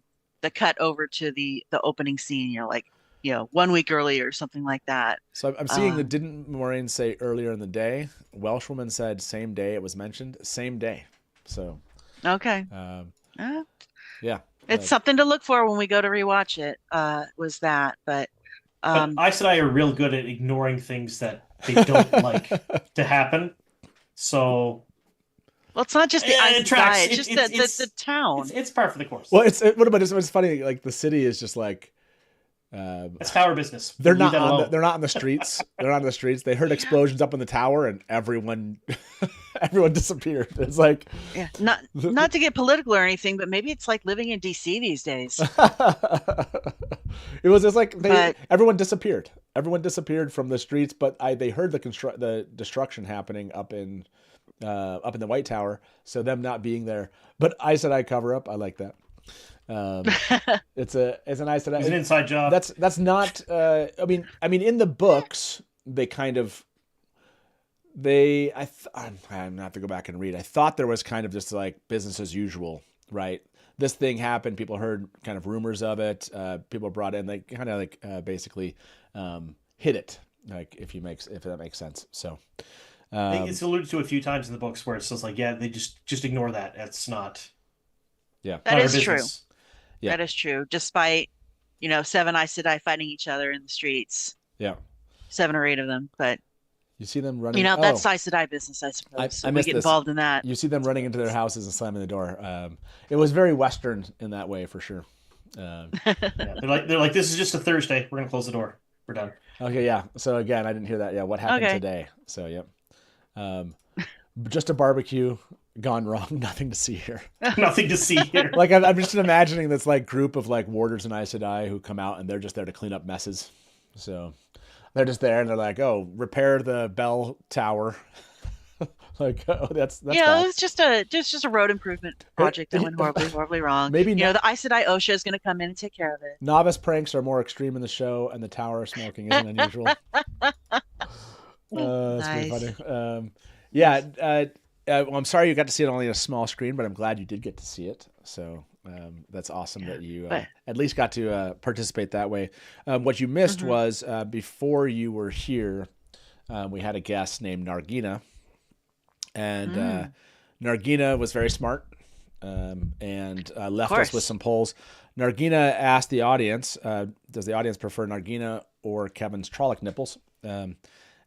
cut over to the opening scene. Like, 1 week earlier or something like that. So I'm seeing that didn't Moraine say earlier in the day? Welshwoman said same day it was mentioned, same day. So okay. Yeah. It's something to look for when we go to rewatch it. Was that, but Aes Sedai are real good at ignoring things that they don't like to happen. So well, it's not just the Aes Sedai, it's just the town. It's par for the course. Well, it's funny. Like the city is just like. It's tower business. They're not on the streets. They're not on the streets. They heard explosions up in the tower, and everyone disappeared. It's like not to get political or anything, but maybe it's like living in DC these days. It was just like everyone disappeared. Everyone disappeared from the streets, but they heard the destruction happening up in the White Tower. So them not being there, but I said I cover up. I like that. It's an Aes Sedai. It's an inside job. That's not. I mean, in the books, they kind of. I have to go back and read. I thought there was kind of just like business as usual, right? This thing happened. People heard kind of rumors of it. People brought in. They kind of like basically hid it, like if that makes sense. So. I think it's alluded to a few times in the books where it's just like, yeah, they just ignore that. It's not. Yeah, that is true. Yeah. That is true. Despite, 7 Aes Sedai fighting each other in the streets. Yeah. 7 or 8 of them, but you see them running. That's Aes Sedai business, I suppose. We get involved in that. You see them running into their houses and slamming the door. It was very Western in that way, for sure. Yeah, they're like, this is just a Thursday. We're gonna close the door. We're done. Okay, yeah. So again, I didn't hear that. Yeah, what happened today? So yep. Just a barbecue. Gone wrong. Nothing to see here. Nothing to see here. Like I'm just imagining this like group of like warders and Aes Sedai who come out and they're just there to clean up messes. So they're just there and they're like, oh, repair the bell tower. Like, oh, that's bad. It's just a road improvement project that went horribly wrong. Maybe the Aes Sedai OSHA is going to come in and take care of it. Novice pranks are more extreme in the show, and the tower smoking isn't unusual. That's pretty funny. Well, I'm sorry you got to see it only on a small screen, but I'm glad you did get to see it. So That's awesome that you But at least got to participate that way. What you missed was before you were here, we had a guest named Nargina, and Nargina was very smart and left us with some polls. Nargina asked the audience, does the audience prefer Nargina or Kevin's Trolloc nipples?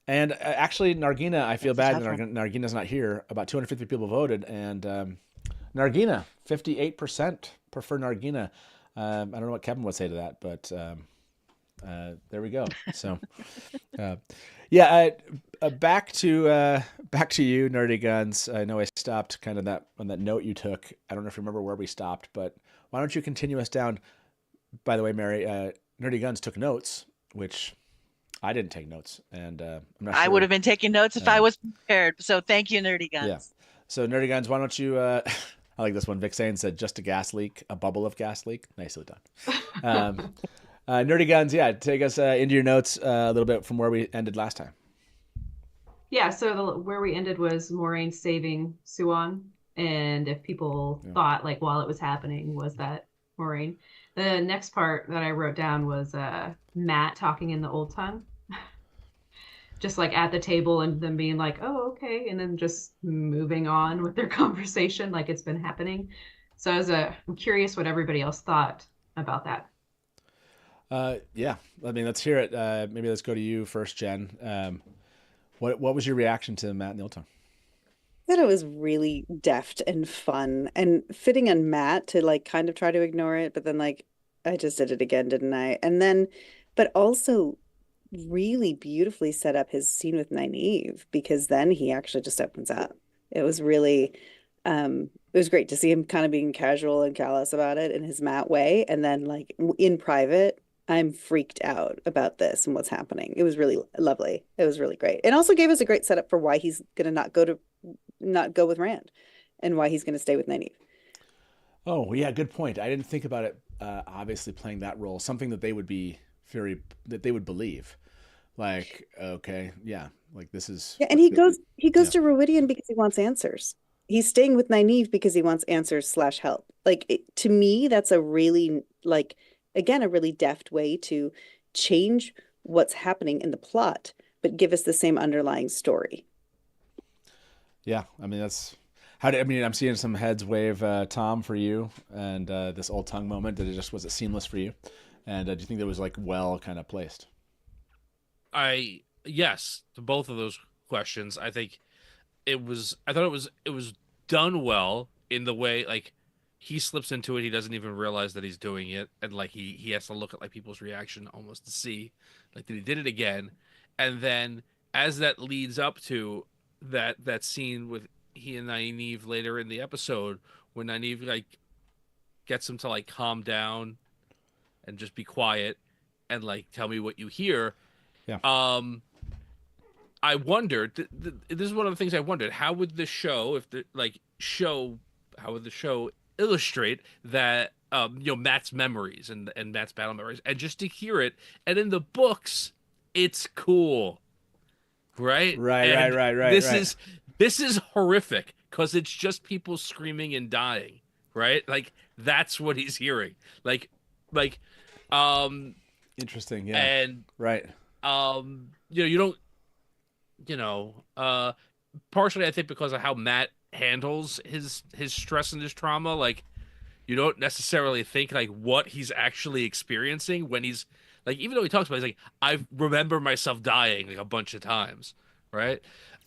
And actually, Nargina, I feel bad that Nargina's not here. About 250 people voted, and Nargina, 58% prefer Nargina. I don't know what Kevin would say to that, but there we go. So, back to you, Nerdy Guns. I know I stopped kind of on that note you took. I don't know if you remember where we stopped, but why don't you continue us down? By the way, Mary, Nerdy Guns took notes, which I didn't take notes, and I'm not sure. I would have been taking notes if I was prepared. So thank you, Nerdy Guns. Yeah. So Nerdy Guns, why don't you? I like this one. Vic Sane said, "Just a gas leak, a bubble of gas leak." Nicely done. Nerdy Guns, take us into your notes a little bit from where we ended last time. Yeah, so where we ended was Moraine saving Suan, and if people thought like while it was happening was that Moraine. The next part that I wrote down was Matt talking in the old tongue, just like at the table and them being like, "Oh, okay," and then just moving on with their conversation like it's been happening. So I'm curious what everybody else thought about that. Yeah, I mean, let's hear it. Maybe let's go to you first, Jen. What was your reaction to Matt and the old tongue? I thought it was really deft and fun and fitting on Matt to like kind of try to ignore it, but then like I just did it again, didn't I? And then, but also really beautifully set up his scene with Nynaeve, because then he actually just opens up. It was really, it was great to see him kind of being casual and callous about it in his Matt way. And then like in private, I'm freaked out about this and what's happening. It was really lovely. It was really great. And also gave us a great setup for why he's going to not go with Rand and why he's going to stay with Nynaeve. Oh, yeah, good point. I didn't think about it obviously playing that role, something that they would believe. Like, okay, yeah, like this is... Yeah, and he goes to Ruidian because he wants answers. He's staying with Nynaeve because he wants answers / help. Like, to me, that's a really, like, again, a really deft way to change what's happening in the plot, but give us the same underlying story. Yeah, I mean, I'm seeing some heads wave, Tom, for you, and this old tongue moment. Was it seamless for you? And do you think that was like well kind of placed? Yes, to both of those questions. I think it was done well in the way like he slips into it. He doesn't even realize that he's doing it. And like, he has to look at like people's reaction almost to see like that he did it again. And then as that leads up to that scene with he and Nynaeve later in the episode, when Nynaeve like gets him to like calm down and just be quiet and like tell me what you hear. Yeah. I wondered. This is one of the things I wondered. How would the show, how would the show illustrate that? Matt's memories and Matt's battle memories, and just to hear it. And in the books, it's cool, right? Right. This is horrific because it's just people screaming and dying, right? Like that's what he's hearing. Interesting. Yeah. And right. You don't, partially I think because of how Matt handles his stress and his trauma, like you don't necessarily think like what he's actually experiencing when he's like, even though he talks about it, he's like, I remember myself dying like a bunch of times, right?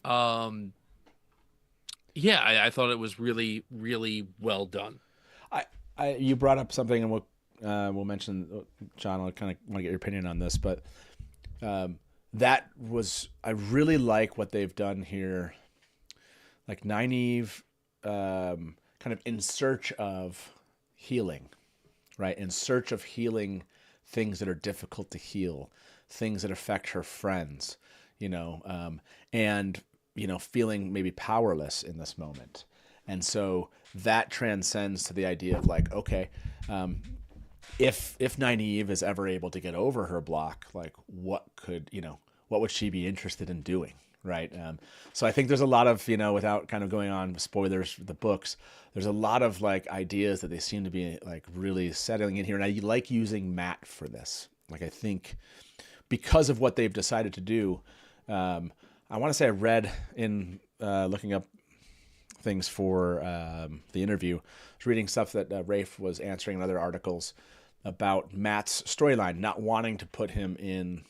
I thought it was really, really well done. You brought up something, and we'll mention, John, I kind of want to get your opinion on this, but I really like what they've done here. Like Nynaeve, kind of in search of healing, right? In search of healing things that are difficult to heal, things that affect her friends, and, feeling maybe powerless in this moment. And so that transcends to the idea of like, okay, if Nynaeve is ever able to get over her block, like what would she be interested in doing? right? So I think there's a lot of, without kind of going on spoilers for the books, there's a lot of like ideas that they seem to be like really settling in here. And I like using Matt for this. Like, I think because of what they've decided to do, I want to say I read in looking up things for the interview, I was reading stuff that Rafe was answering in other articles about Matt's storyline, not wanting to put him in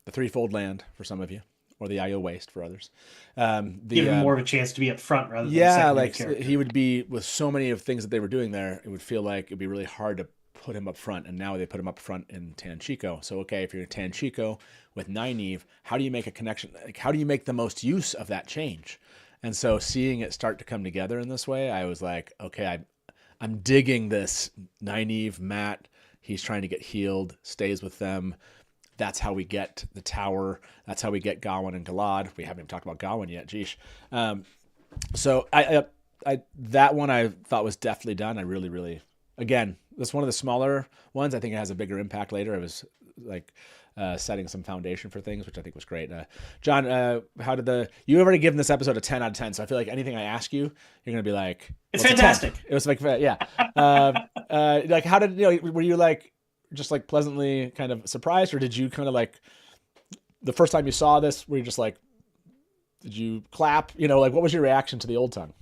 the Threefold Land for some of you, or the Io Waste for others. Give him more of a chance to be up front rather than like character. He would be, with so many of things that they were doing there, it would feel like it'd be really hard to put him up front, and now they put him up front in Tanchico. So okay, if you're in Tanchico with Nynaeve, how do you make a connection? Like, how do you make the most use of that change? And so seeing it start to come together in this way, I was like, okay, I'm digging this. Nynaeve, Matt, he's trying to get healed, stays with them. That's how we get the tower. That's how we get Gawyn and Galad. We haven't even talked about Gawyn yet. Geesh. So I that one I thought was deftly done. I really, really, again, that's one of the smaller ones. I think it has a bigger impact later. It was like setting some foundation for things, which I think was great. John, how did you already given this episode a 10 out of 10? So I feel like anything I ask you, you're going to be like, it's fantastic. It was like, yeah. Like, how did, were you like, just like pleasantly kind of surprised, or did you kind of like the first time you saw this, were you just like, did you clap? Like, what was your reaction to the old tongue?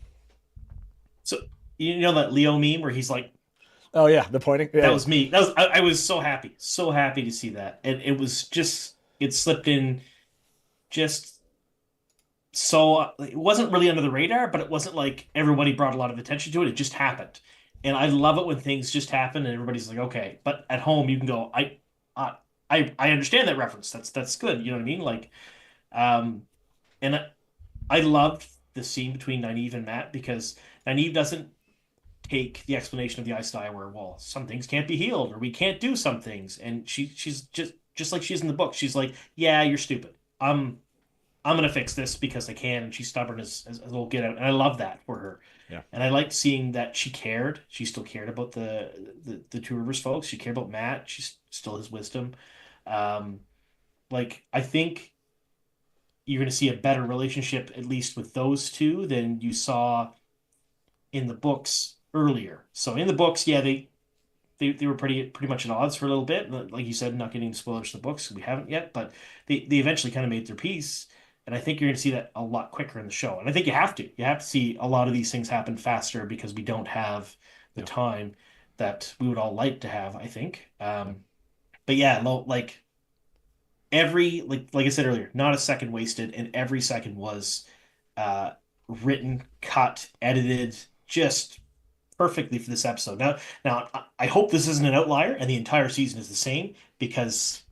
So, that Leo meme where he's like, oh yeah, the pointing. Yeah. That was me. I was so happy to see that. And it was just, it slipped in just so, it wasn't really under the radar, but it wasn't like everybody brought a lot of attention to it. It just happened. And I love it when things just happen and everybody's like, okay. But at home you can go, I understand that reference. That's good. You know what I mean? Like, and I loved the scene between Nynaeve and Matt, because Nynaeve doesn't take the explanation of the Aes Sedai where, well, some things can't be healed, or we can't do some things. And she's just like she is in the book. She's like, yeah, you're stupid. I'm going to fix this because I can. And she's stubborn as all get out. And I love that for her. Yeah. And I liked seeing that she cared. She still cared about the Two Rivers folks. She cared about Matt. She's still his wisdom. Like, I think you're going to see a better relationship, at least with those two, than you saw in the books earlier. So in the books, yeah, they were pretty much at odds for a little bit. Like you said, not getting spoilers to the books, we haven't yet, but they eventually kind of made their peace. And I think you're going to see that a lot quicker in the show. And I think you have to. You have to see a lot of these things happen faster, because we don't have the time that we would all like to have, I think. But yeah, like every, like I said earlier, not a second wasted, and every second was written, cut, edited, just perfectly for this episode. Now, I hope this isn't an outlier and the entire season is the same, because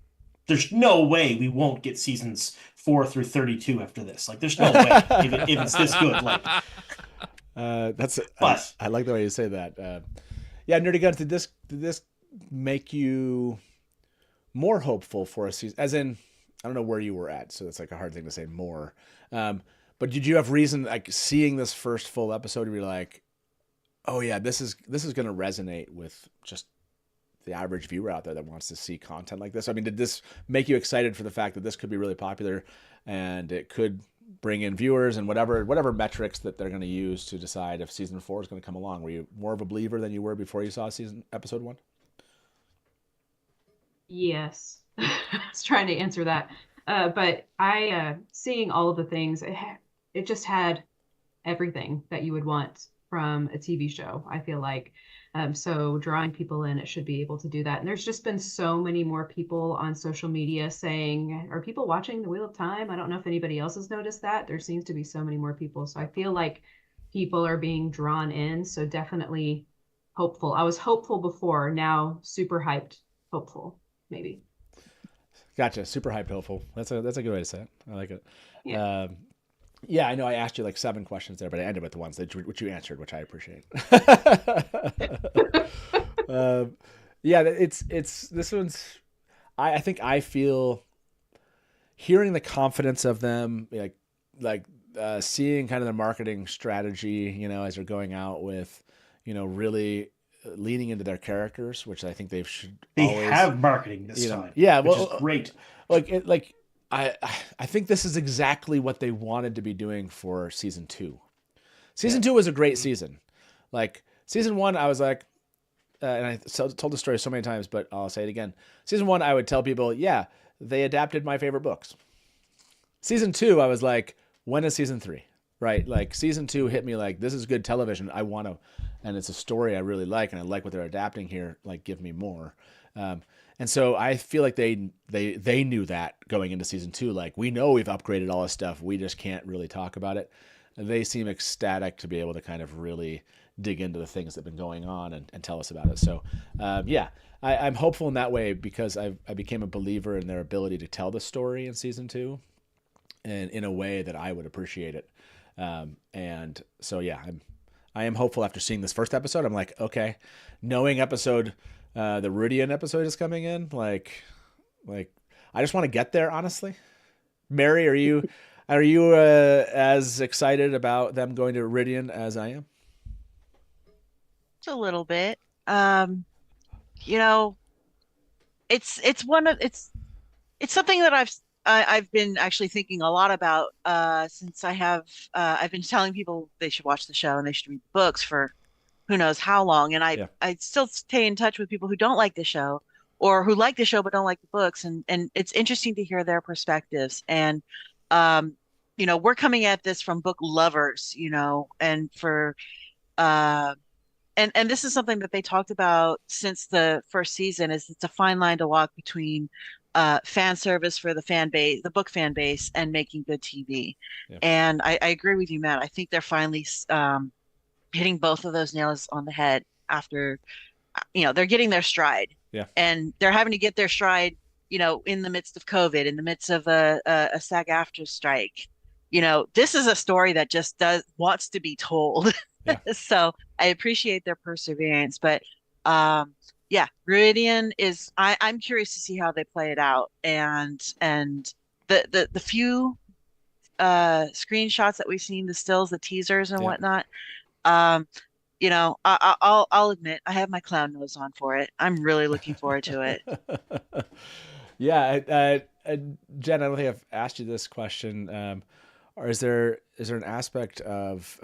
there's no way we won't get seasons 4 through 32 after this. Like, there's no way if it's this good. Like, I like the way you say that. Yeah, Nerdy Guns, did this make you more hopeful for a season? As in, I don't know where you were at, so it's like a hard thing to say more. But did you have reason, like seeing this first full episode, to be like, oh yeah, this is going to resonate with just the average viewer out there that wants to see content like this? I mean, did this make you excited for the fact that this could be really popular and it could bring in viewers and whatever metrics that they're going to use to decide if season 4 is going to come along? Were you more of a believer than you were before you saw episode 1? Yes. I was trying to answer that. But I, seeing all of the things, it just had everything that you would want from a TV show, I feel like. So drawing people in, it should be able to do that. And there's just been so many more people on social media saying, are people watching The Wheel of Time? I don't know if anybody else has noticed that. There seems to be so many more people. So I feel like people are being drawn in. So definitely hopeful. I was hopeful before, now super hyped, hopeful, maybe. Gotcha. Super hyped, hopeful. That's a good way to say it. I like it. Yeah. Yeah, I know I asked you like 7 questions there, but I ended with the ones which you answered, which I appreciate. Yeah, it's this one's. I think I feel hearing the confidence of them, like seeing kind of the marketing strategy, as they're going out with, really leaning into their characters, which I think they should. They always have marketing this time. Yeah, which is great. I think this is exactly what they wanted to be doing for season 2. Season 2 was a great season. Like season 1, I was like, and I told the story so many times, but I'll say it again. Season 1, I would tell people, yeah, they adapted my favorite books. Season 2, I was like, when is season 3? Right? Like season 2 hit me like, this is good television. I want to, and it's a story I really like, and I like what they're adapting here. Like, give me more. And so I feel like they knew that going into season 2. Like, we know we've upgraded all this stuff. We just can't really talk about it. They seem ecstatic to be able to kind of really dig into the things that have been going on and tell us about it. So, yeah, I'm hopeful in that way because I became a believer in their ability to tell the story in season 2 and in a way that I would appreciate it. And so, yeah, I am hopeful after seeing this first episode. I'm like, okay, knowing the Rudian episode is coming in. Like I just want to get there, honestly. Mary, are you as excited about them going to Rudian as I am? Just a little bit. You know, it's something that I've been actually thinking a lot about since I've been telling people they should watch the show and they should read the books for who knows how long. And I still stay in touch with people who don't like the show or who like the show but don't like the books. And it's interesting to hear their perspectives. And, you know, we're coming at this from book lovers, you know, and for, and this is something that they talked about since the first season is it's a fine line to walk between fan service for the fan base, the book fan base, and making good TV. Yeah. And I agree with you, Matt. I think they're finally, hitting both of those nails on the head after, you know, they're getting their stride. Yeah. And they're having to get their stride, you know, in the midst of COVID, in the midst of a SAG-AFTRA strike. You know, this is a story that just wants to be told. Yeah. So I appreciate their perseverance, but yeah, Rudian is, I'm curious to see how they play it out. And the few screenshots that we've seen, the stills, the teasers and whatnot, you know, I'll admit I have my clown nose on for it. I'm really looking forward to it. Yeah, Jen, I don't think I've asked you this question. Or is there an aspect of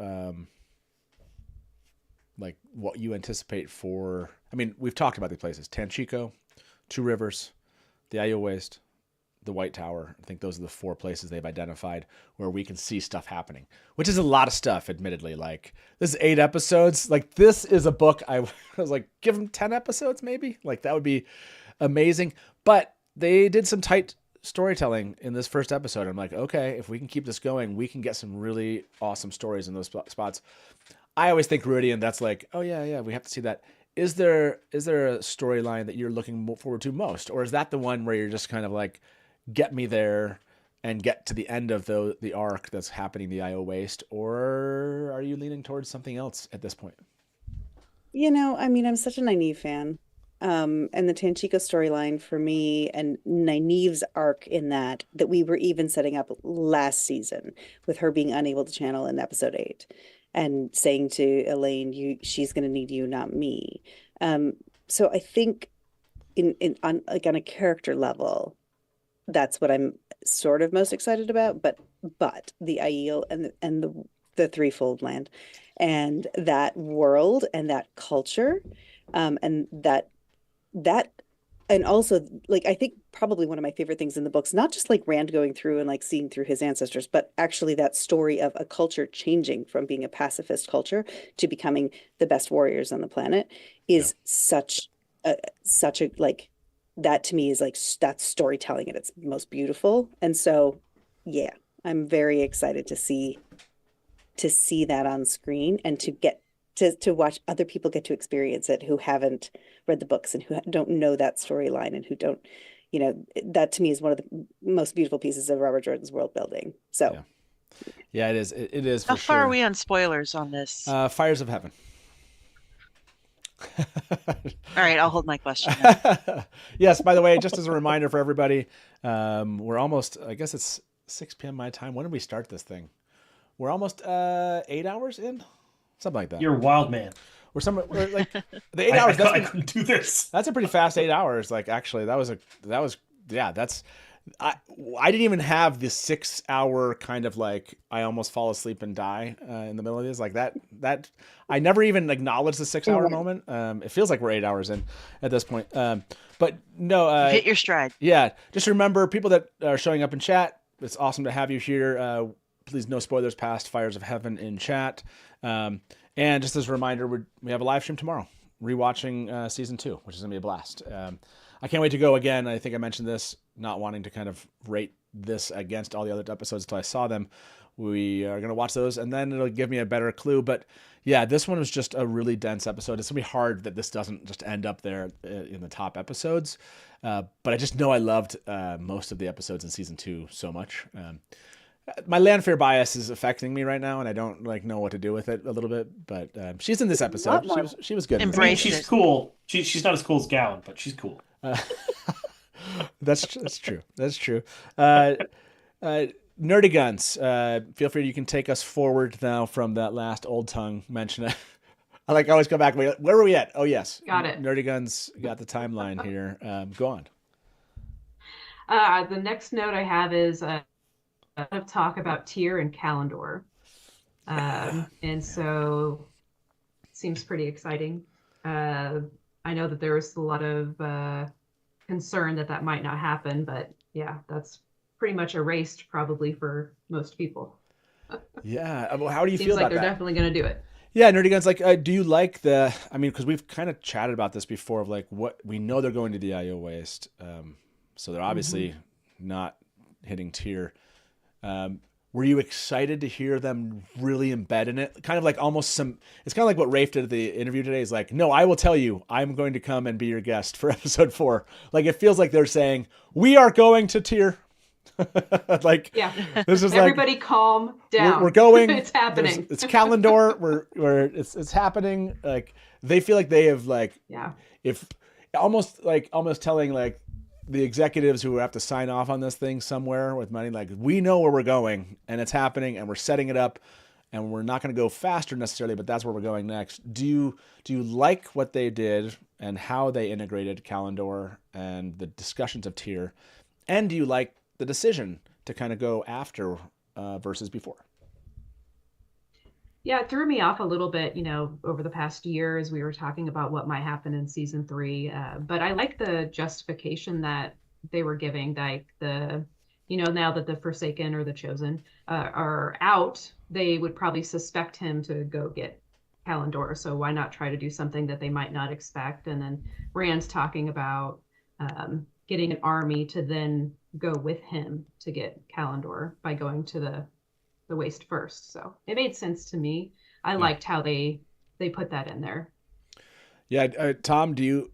like what you anticipate for? I mean, we've talked about these places: Tanchico, Two Rivers, the Aiel Waste, the White Tower. I think those are the 4 places they've identified where we can see stuff happening, which is a lot of stuff, admittedly. Like, this is 8 episodes. Like, this is a book I was like, give them 10 episodes maybe. Like, that would be amazing. But they did some tight storytelling in this first episode. I'm like, okay, if we can keep this going, we can get some really awesome stories in those spots. I always think Rudian, that's like, oh yeah, we have to see that. Is there a storyline that you're looking forward to most? Or is that the one where you're just kind of like, get me there and get to the end of the arc that's happening, the Aiel Waste? Or are you leaning towards something else at this point? You know, I mean, I'm such a Nynaeve fan. And the Tanchico storyline for me and Nynaeve's arc in that we were even setting up last season with her being unable to channel in episode 8 and saying to Elaine, she's going to need you, not me. So I think on a character level, that's what I'm sort of most excited about. But the Aiel and the Threefold Land and that world and that culture, and that and also, like, I think probably one of my favorite things in the books, not just like Rand going through and like seeing through his ancestors, but actually that story of a culture changing from being a pacifist culture to becoming the best warriors on the planet is such a like, that to me is like, that's storytelling at its most beautiful. And so, yeah, I'm very excited to see that on screen and to get to watch other people get to experience it who haven't read the books and who don't know that storyline and who don't, you know, that to me is one of the most beautiful pieces of Robert Jordan's world building. So yeah, it is. It is. How far are we on spoilers on this? Fires of Heaven. All right, I'll hold my question. Yes, by the way, just as a reminder for everybody, we're almost, I guess it's 6 p.m. my time. When did we start this thing? We're almost 8 hours in? Something like that. You're a wild man. We're like the 8 hours. I couldn't do this. That's a pretty fast 8 hours. Like, actually, that's I didn't even have the 6 hour kind of like I almost fall asleep and die in the middle of this like that I never even acknowledged the 6 hour moment. It feels like we're 8 hours in at this point. But no, hit your stride. Yeah, just remember people that are showing up in chat. It's awesome to have you here. Please no spoilers past Fires of Heaven in chat. And just as a reminder, we have a live stream tomorrow, rewatching season 2, which is gonna be a blast. I can't wait to go again. I think I mentioned this, not wanting to kind of rate this against all the other episodes until I saw them. We are going to watch those, and then it'll give me a better clue. But yeah, this one was just a really dense episode. It's going to be hard that this doesn't just end up there in the top episodes. But I just know I loved most of the episodes in season 2 so much. My Lanfear bias is affecting me right now, and I don't know what to do with it a little bit. But she's in this episode. She was good. She's cool. She's not as cool as Gawyn, but she's cool. That's true. That's true. Nerdy Guns, feel free. You can take us forward now from that last old tongue mention. I always go back. Where were we at? Oh yes, got it. Nerdy Guns got the timeline here. Go on. The next note I have is talk about Tyr and Kalendor, and so it seems pretty exciting. I know that there was a lot of concern that might not happen, but yeah, that's pretty much erased probably for most people. Yeah, well, how do you Seems feel like about they're that? definitely going to do it. Yeah, Nerdy Guns, do you like because we've kind of chatted about this before of what we know they're going to the IO Waste, so they're obviously not hitting Tyr. Were you excited to hear them really embed in it? Kind of like almost it's kind of like what Rafe did at the interview today. Is like, no, I will tell you, I'm going to come and be your guest for episode 4. Like, it feels like they're saying, we are going to Tyr. Yeah. This is everybody calm down. We're going. It's happening. It's Kalendor. It's happening. Like, they feel like they have if almost telling the executives who have to sign off on this thing somewhere with money, we know where we're going and it's happening and we're setting it up and we're not going to go faster necessarily, but that's where we're going next. Do you like what they did and how they integrated Kalendor and the discussions of Tyr? And do you like the decision to kind of go after versus before? Yeah, it threw me off a little bit, over the past year as we were talking about what might happen in season 3. But I like the justification that they were giving, now that the Forsaken or the Chosen are out, they would probably suspect him to go get Kalendor. So why not try to do something that they might not expect? And then Rand's talking about getting an army to then go with him to get Kalendor by going to the waste first. So it made sense to me. I liked how they put that in there. Yeah. Tom, do you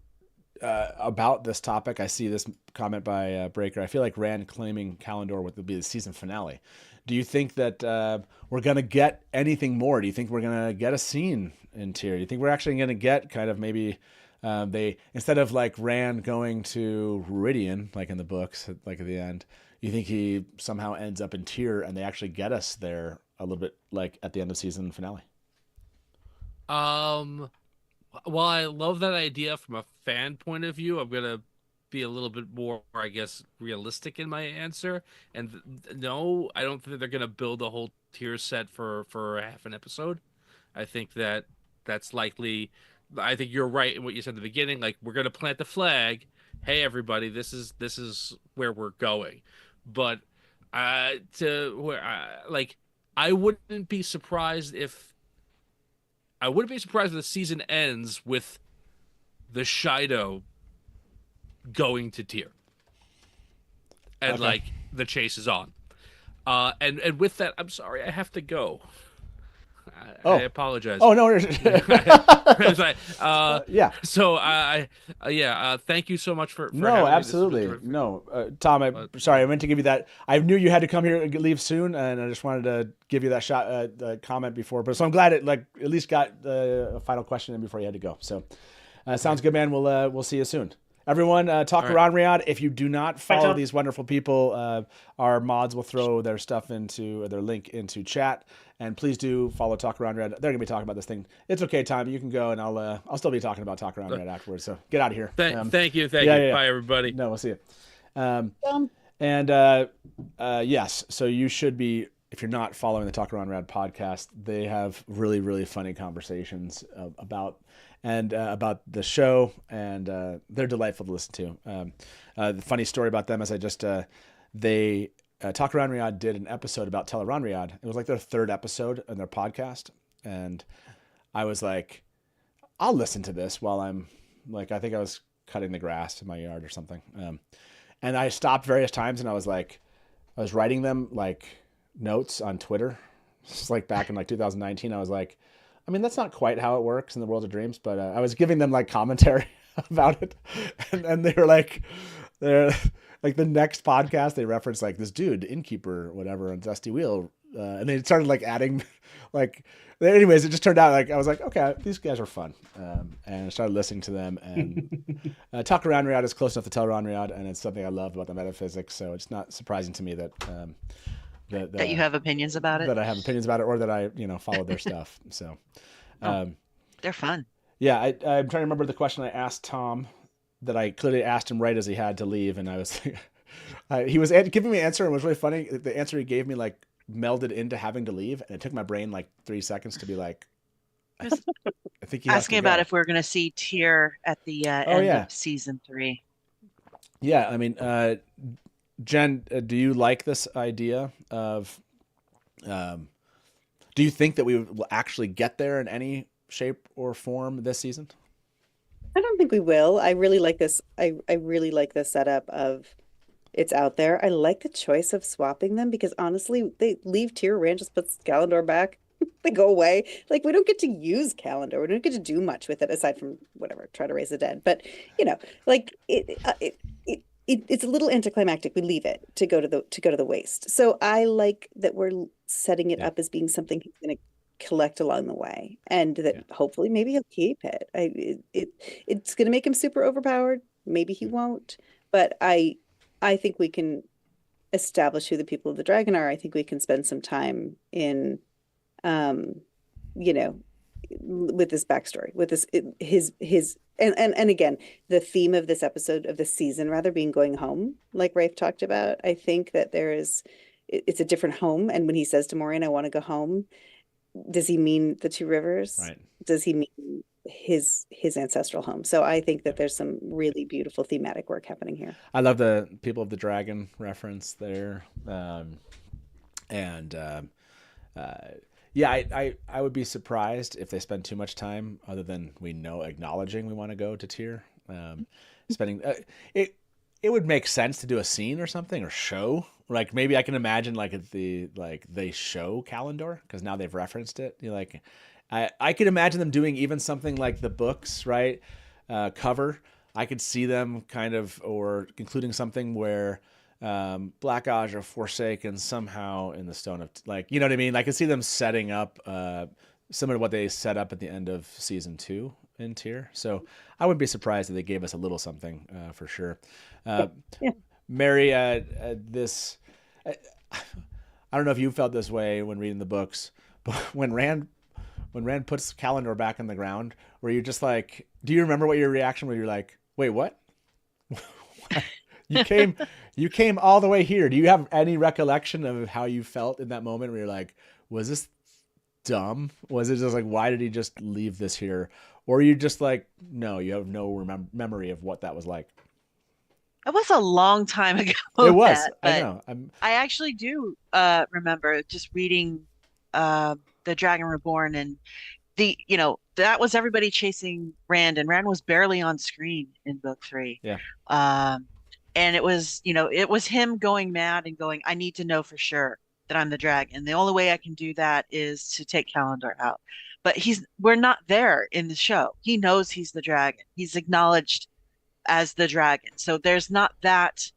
about this topic, I see this comment by Breaker. I feel like Rand claiming Kalendor would be the season finale. Do you think that we're going to get anything more? Do you think we're going to get a scene in Tyr? Do you think we're actually going to get kind of maybe they, instead of Rand going to Rhuidean, like in the books, like at the end, you think he somehow ends up in Tyr and they actually get us there a little bit like at the end of season finale? Well, I love that idea from a fan point of view. I'm going to be a little bit more, I guess, realistic in my answer. And no, I don't think they're going to build a whole Tyr set for half an episode. I think that's likely. I think you're right in what you said at the beginning. We're going to plant the flag. Hey, everybody, this is where we're going. But I wouldn't be surprised if the season ends with the Shido going to Tyr. And the chase is on. And with that, I'm sorry, I have to go. I apologize. Oh no. Yeah. So thank you so much for no, absolutely. No, Tom, I'm sorry. I meant to give you that. I knew you had to come here and leave soon, and I just wanted to give you that shot, comment before. But so I'm glad it at least got a final question in before you had to go. So sounds good, man. We'll see you soon. Everyone, talk around Riyadh. If you do not follow these wonderful people, our mods will throw their stuff their link into chat. And please do follow Talk Around Red. They're going to be talking about this thing. It's okay, Tom. You can go, and I'll still be talking about Talk Around Red afterwards. So get out of here. Thank you. Bye, everybody. No, we'll see you. And yes, so you should be, if you're not following the Talk Around Rad podcast, they have really, really funny conversations about the show, and they're delightful to listen to. The funny story about them is they Talk Around Riyadh did an episode about Teleron Riyadh. It was like their third episode in their podcast, and I was like, I'll listen to this while I'm like, I think I was cutting the grass in my yard or something. And I stopped various times, and I was writing them like notes on Twitter. It's like back in like 2019. I was like, I mean, that's not quite how it works in the world of dreams, but I was giving them like commentary about it, and they're like the next podcast they referenced like this dude, Innkeeper, whatever, on Dusty Wheel, and they started like adding like. Anyways, it just turned out like I was like, okay, these guys are fun, and I started listening to them. And Talk Around Riyadh is close enough to Teleron Riyadh, and it's something I love about the metaphysics. So it's not surprising to me that that you have opinions about it. That I have opinions about it, or that I follow their stuff. So they're fun. Yeah, I'm trying to remember the question I asked Tom, that I clearly asked him right as he had to leave, and I was he was giving me an answer, and it was really funny. The answer he gave me like melded into having to leave, and it took my brain like 3 seconds to be like, I think asking about if we're going to see Tyr at the end of season 3. Yeah, I mean, Jen, do you like this idea of? Do you think that we will actually get there in any shape or form this season? I don't think we will. I really like this. I really like the setup of. It's out there. I like the choice of swapping them because honestly, they leave Tyr. Rand just puts Galandor back. They go away. Like we don't get to use Galandor. We don't get to do much with it aside from whatever, try to raise the dead. But like it's a little anticlimactic. We leave it to go to the waste. So I like that we're setting it up as being something he's going to collect along the way, and that hopefully maybe he'll keep it. It's going to make him super overpowered. Maybe he won't, but I think we can establish who the people of the dragon are. I think we can spend some time in, with this backstory, with this, and again, the theme of this episode of this season, rather being going home, like Rafe talked about. I think that it's a different home. And when he says to Maureen, I want to go home, does he mean the two rivers? Right. Does he mean his ancestral home? So I think that there's some really beautiful thematic work happening here. I love the people of the dragon reference there. I would be surprised if they spend too much time other than acknowledging we want to go to Tyr. Spending it would make sense to do a scene or something, or show. Like maybe I can imagine they show Calendar because now they've referenced it. I could imagine them doing even something like the books, right? Cover. I could see them kind of, or including something where Black Age are forsaken somehow in the Stone of, you know what I mean? I could see them setting up similar to what they set up at the end of season 2 in Tyr. So I wouldn't be surprised if they gave us a little something for sure. Mary, this, I don't know if you felt this way when reading the books, but when Rand puts Calendar back in the ground, where you're just like, do you remember what your reaction was? You're like, wait, what? You came all the way here. Do you have any recollection of how you felt in that moment where you're like, was this dumb? Was it just like, why did he just leave this here? Or are you just like, no, you have no memory of what that was like? It was a long time ago. It was. I know. I actually do remember just reading The Dragon Reborn, and that was everybody chasing Rand, and Rand was barely on screen in book 3. Yeah. And it was him going mad and going, I need to know for sure that I'm the dragon. The only way I can do that is to take Calendar out. But we're not there in the show. He knows he's the dragon. He's acknowledged as the dragon. So there's not that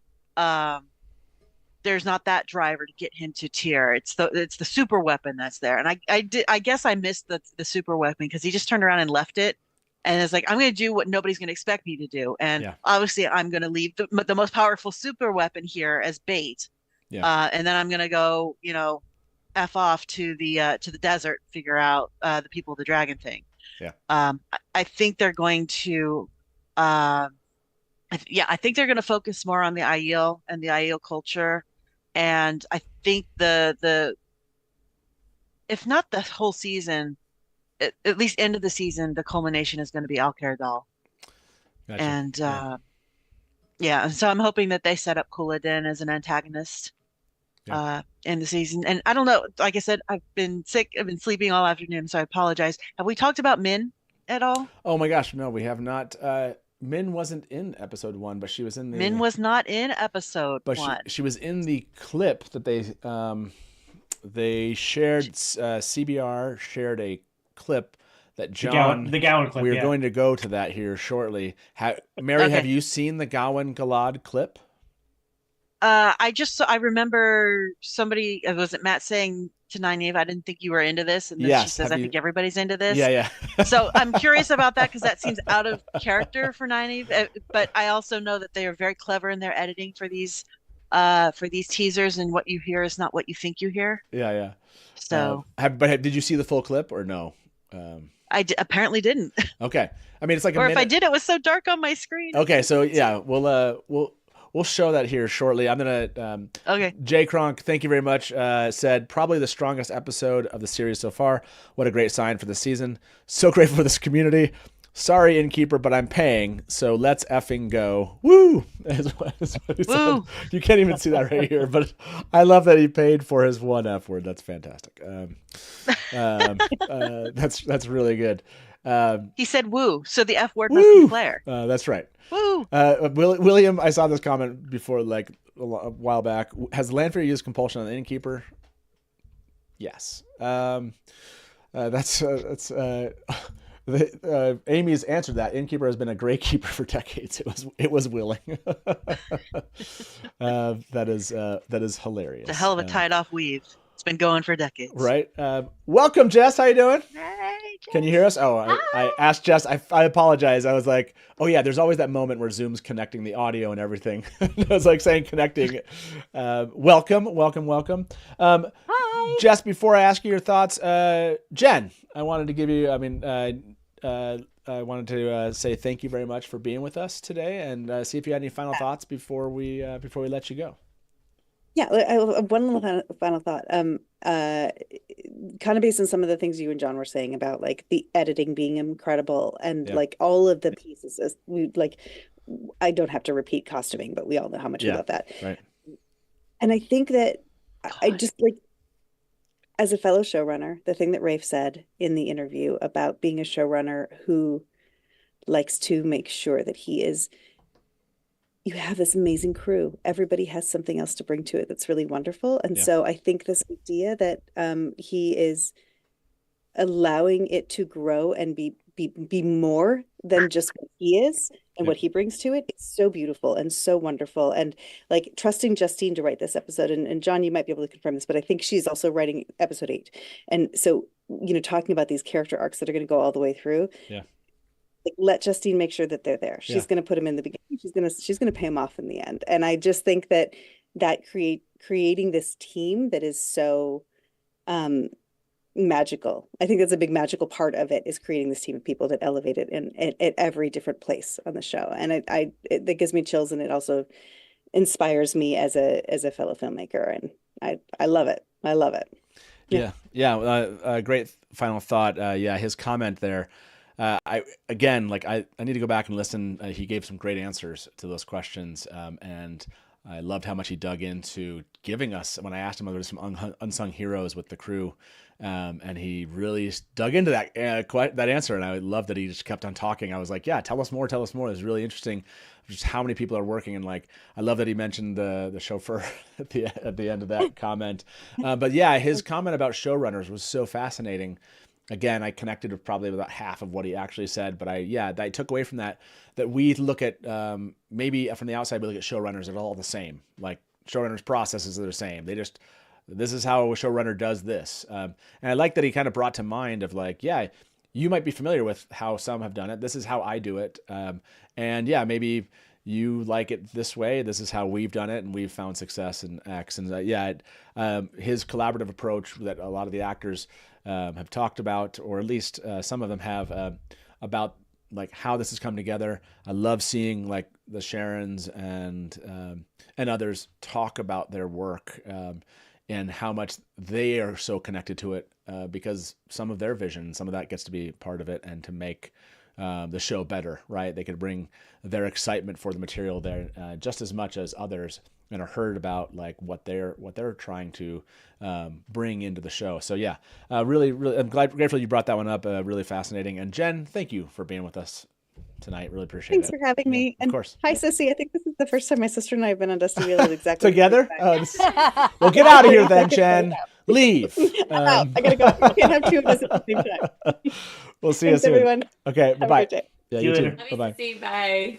driver to get him to Tyr. It's the super weapon that's there. And I guess I missed the super weapon because he just turned around and left it. And it's like, I'm going to do what nobody's going to expect me to do. And obviously I'm going to leave the most powerful super weapon here as bait. Yeah. And then I'm going to go, F off to the desert, figure out the people of the dragon thing. Yeah. I think they're going to I think they're going to focus more on the Aiel and the Aiel culture, and I think the if not the whole season, at least end of the season, the culmination is going to be Alcaradal. Gotcha. And and so I'm hoping that they set up Couladin as an antagonist in the season. And I don't know, like I said, I've been sick, I've been sleeping all afternoon, so I apologize. Have we talked about Min at all? Oh my gosh, no, we have not. Min wasn't in episode 1, but she was in the. Min was not in episode 1. She was in the clip that they shared. CBR shared a clip that John, the Gawyn clip. We're going to go to that here shortly. Mary, have you seen the Gawyn Galad clip? I remember somebody, was it Matt saying to Nynaeve, I didn't think you were into this, and then she says, I think everybody's into this. Yeah. So I'm curious about that because that seems out of character for Nynaeve. But I also know that they are very clever in their editing for these teasers, and what you hear is not what you think you hear. Yeah. So, but did you see the full clip or no? I apparently didn't. Okay, I mean it's like. Or if I did, it was so dark on my screen. Okay, so yeah, we'll show that here shortly. I'm gonna. Okay. Jay Kronk, thank you very much. Said probably the strongest episode of the series so far. What a great sign for the season. So grateful for this community. Sorry, Innkeeper, but I'm paying, so let's effing go. Woo! Is what he said. You can't even see that right here, but I love that he paid for his one F word. That's fantastic. That's really good. He said woo, so the F word must be Claire. That's right. Woo! William, I saw this comment before, like a while back. Has Lanfear used compulsion on the Innkeeper? Yes. Amy's answered that. Innkeeper has been a great keeper for decades. It was willing. That is hilarious. It's a hell of a tied off weave. It's been going for decades. Right. Welcome, Jess. How you doing? Hey, Jess. Can you hear us? Oh, I asked Jess. I apologize. I was like, oh yeah, there's always that moment where Zoom's connecting the audio and everything. I was like saying connecting. Welcome. Hi. Jess, before I ask you your thoughts, Jen, I wanted to give you, I wanted to say thank you very much for being with us today, and see if you had any final thoughts before we let you go. Yeah, one little final thought. Kind of based on some of the things you and John were saying about like the editing being incredible and like all of the pieces. I don't have to repeat costuming, but we all know how much we love that. Right. And I think that I just like, as a fellow showrunner, the thing that Rafe said in the interview about being a showrunner who likes to make sure that you have this amazing crew. Everybody has something else to bring to it that's really wonderful. And so I think this idea that he is allowing it to grow and be more than just what he is and what he brings to it, it's so beautiful and so wonderful. And like trusting Justine to write this episode, and John, you might be able to confirm this, but I think she's also writing episode 8. And so, talking about these character arcs that are going to go all the way through. Yeah. Like, let Justine make sure that they're there. She's going to put them in the beginning. She's going to pay them off in the end. And I just think that creating this team that is so magical. I think that's a big magical part of it, is creating this team of people that elevate it at every different place on the show. And that gives me chills, and it also inspires me as a fellow filmmaker. And I love it. I love it. Yeah. Great final thought. His comment there. I need to go back and listen. He gave some great answers to those questions, and I loved how much he dug into giving us. When I asked him whether there's some unsung heroes with the crew, and he really dug into that answer, and I loved that he just kept on talking. I was like, yeah, tell us more. It's really interesting, just how many people are working, and like I love that he mentioned the chauffeur at the end of that comment. But yeah, his comment about showrunners was so fascinating. Again, I connected with probably about half of what he actually said, but I took away from that we look at, maybe from the outside, we look at showrunners, they're all the same. Like showrunners' processes are the same. This is how a showrunner does this. And I like that he kind of brought to mind of like, yeah, you might be familiar with how some have done it. This is how I do it. And yeah, maybe you like it this way. This is how we've done it, and we've found success in X. And his collaborative approach that a lot of the actors have talked about, or at least some of them have, about like how this has come together. I love seeing like the Sharons and others talk about their work and how much they are so connected to it because some of their vision, some of that gets to be part of it and to make the show better, right? They could bring their excitement for the material there just as much as others and are heard about like what they're trying to bring into the show. So yeah, really, I'm grateful you brought that one up. Really fascinating. And Jen, thank you for being with us tonight. Really appreciate Thanks it. for having me. Of course. Hi, Sissy. I think this is the first time my sister and I have been on Dusty Wheels exactly together. Well, get out of here then, Jen. Leave. I gotta go. You can't have two of us at the same time. We'll see Thanks, you soon. everyone. Okay. Bye bye. Yeah, See you you too. later. Bye bye. Bye.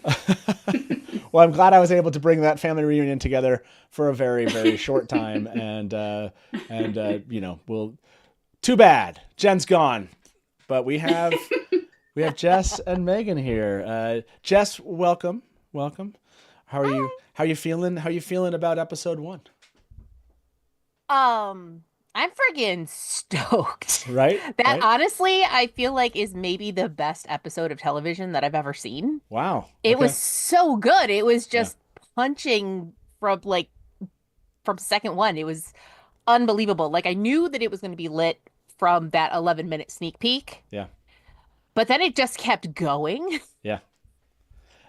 Well, I'm glad I was able to bring that family reunion together for a very, very short time, and too bad Jen's gone, but we have Jess and Megan here. Jess, welcome. How are you? How are you feeling? How are you feeling about episode 1? I'm friggin' stoked. Right? That honestly, I feel like is maybe the best episode of television that I've ever seen. Wow. It was so good. It was just punching from second one. It was unbelievable. Like I knew that it was going to be lit from that 11-minute sneak peek. Yeah. But then it just kept going. Yeah.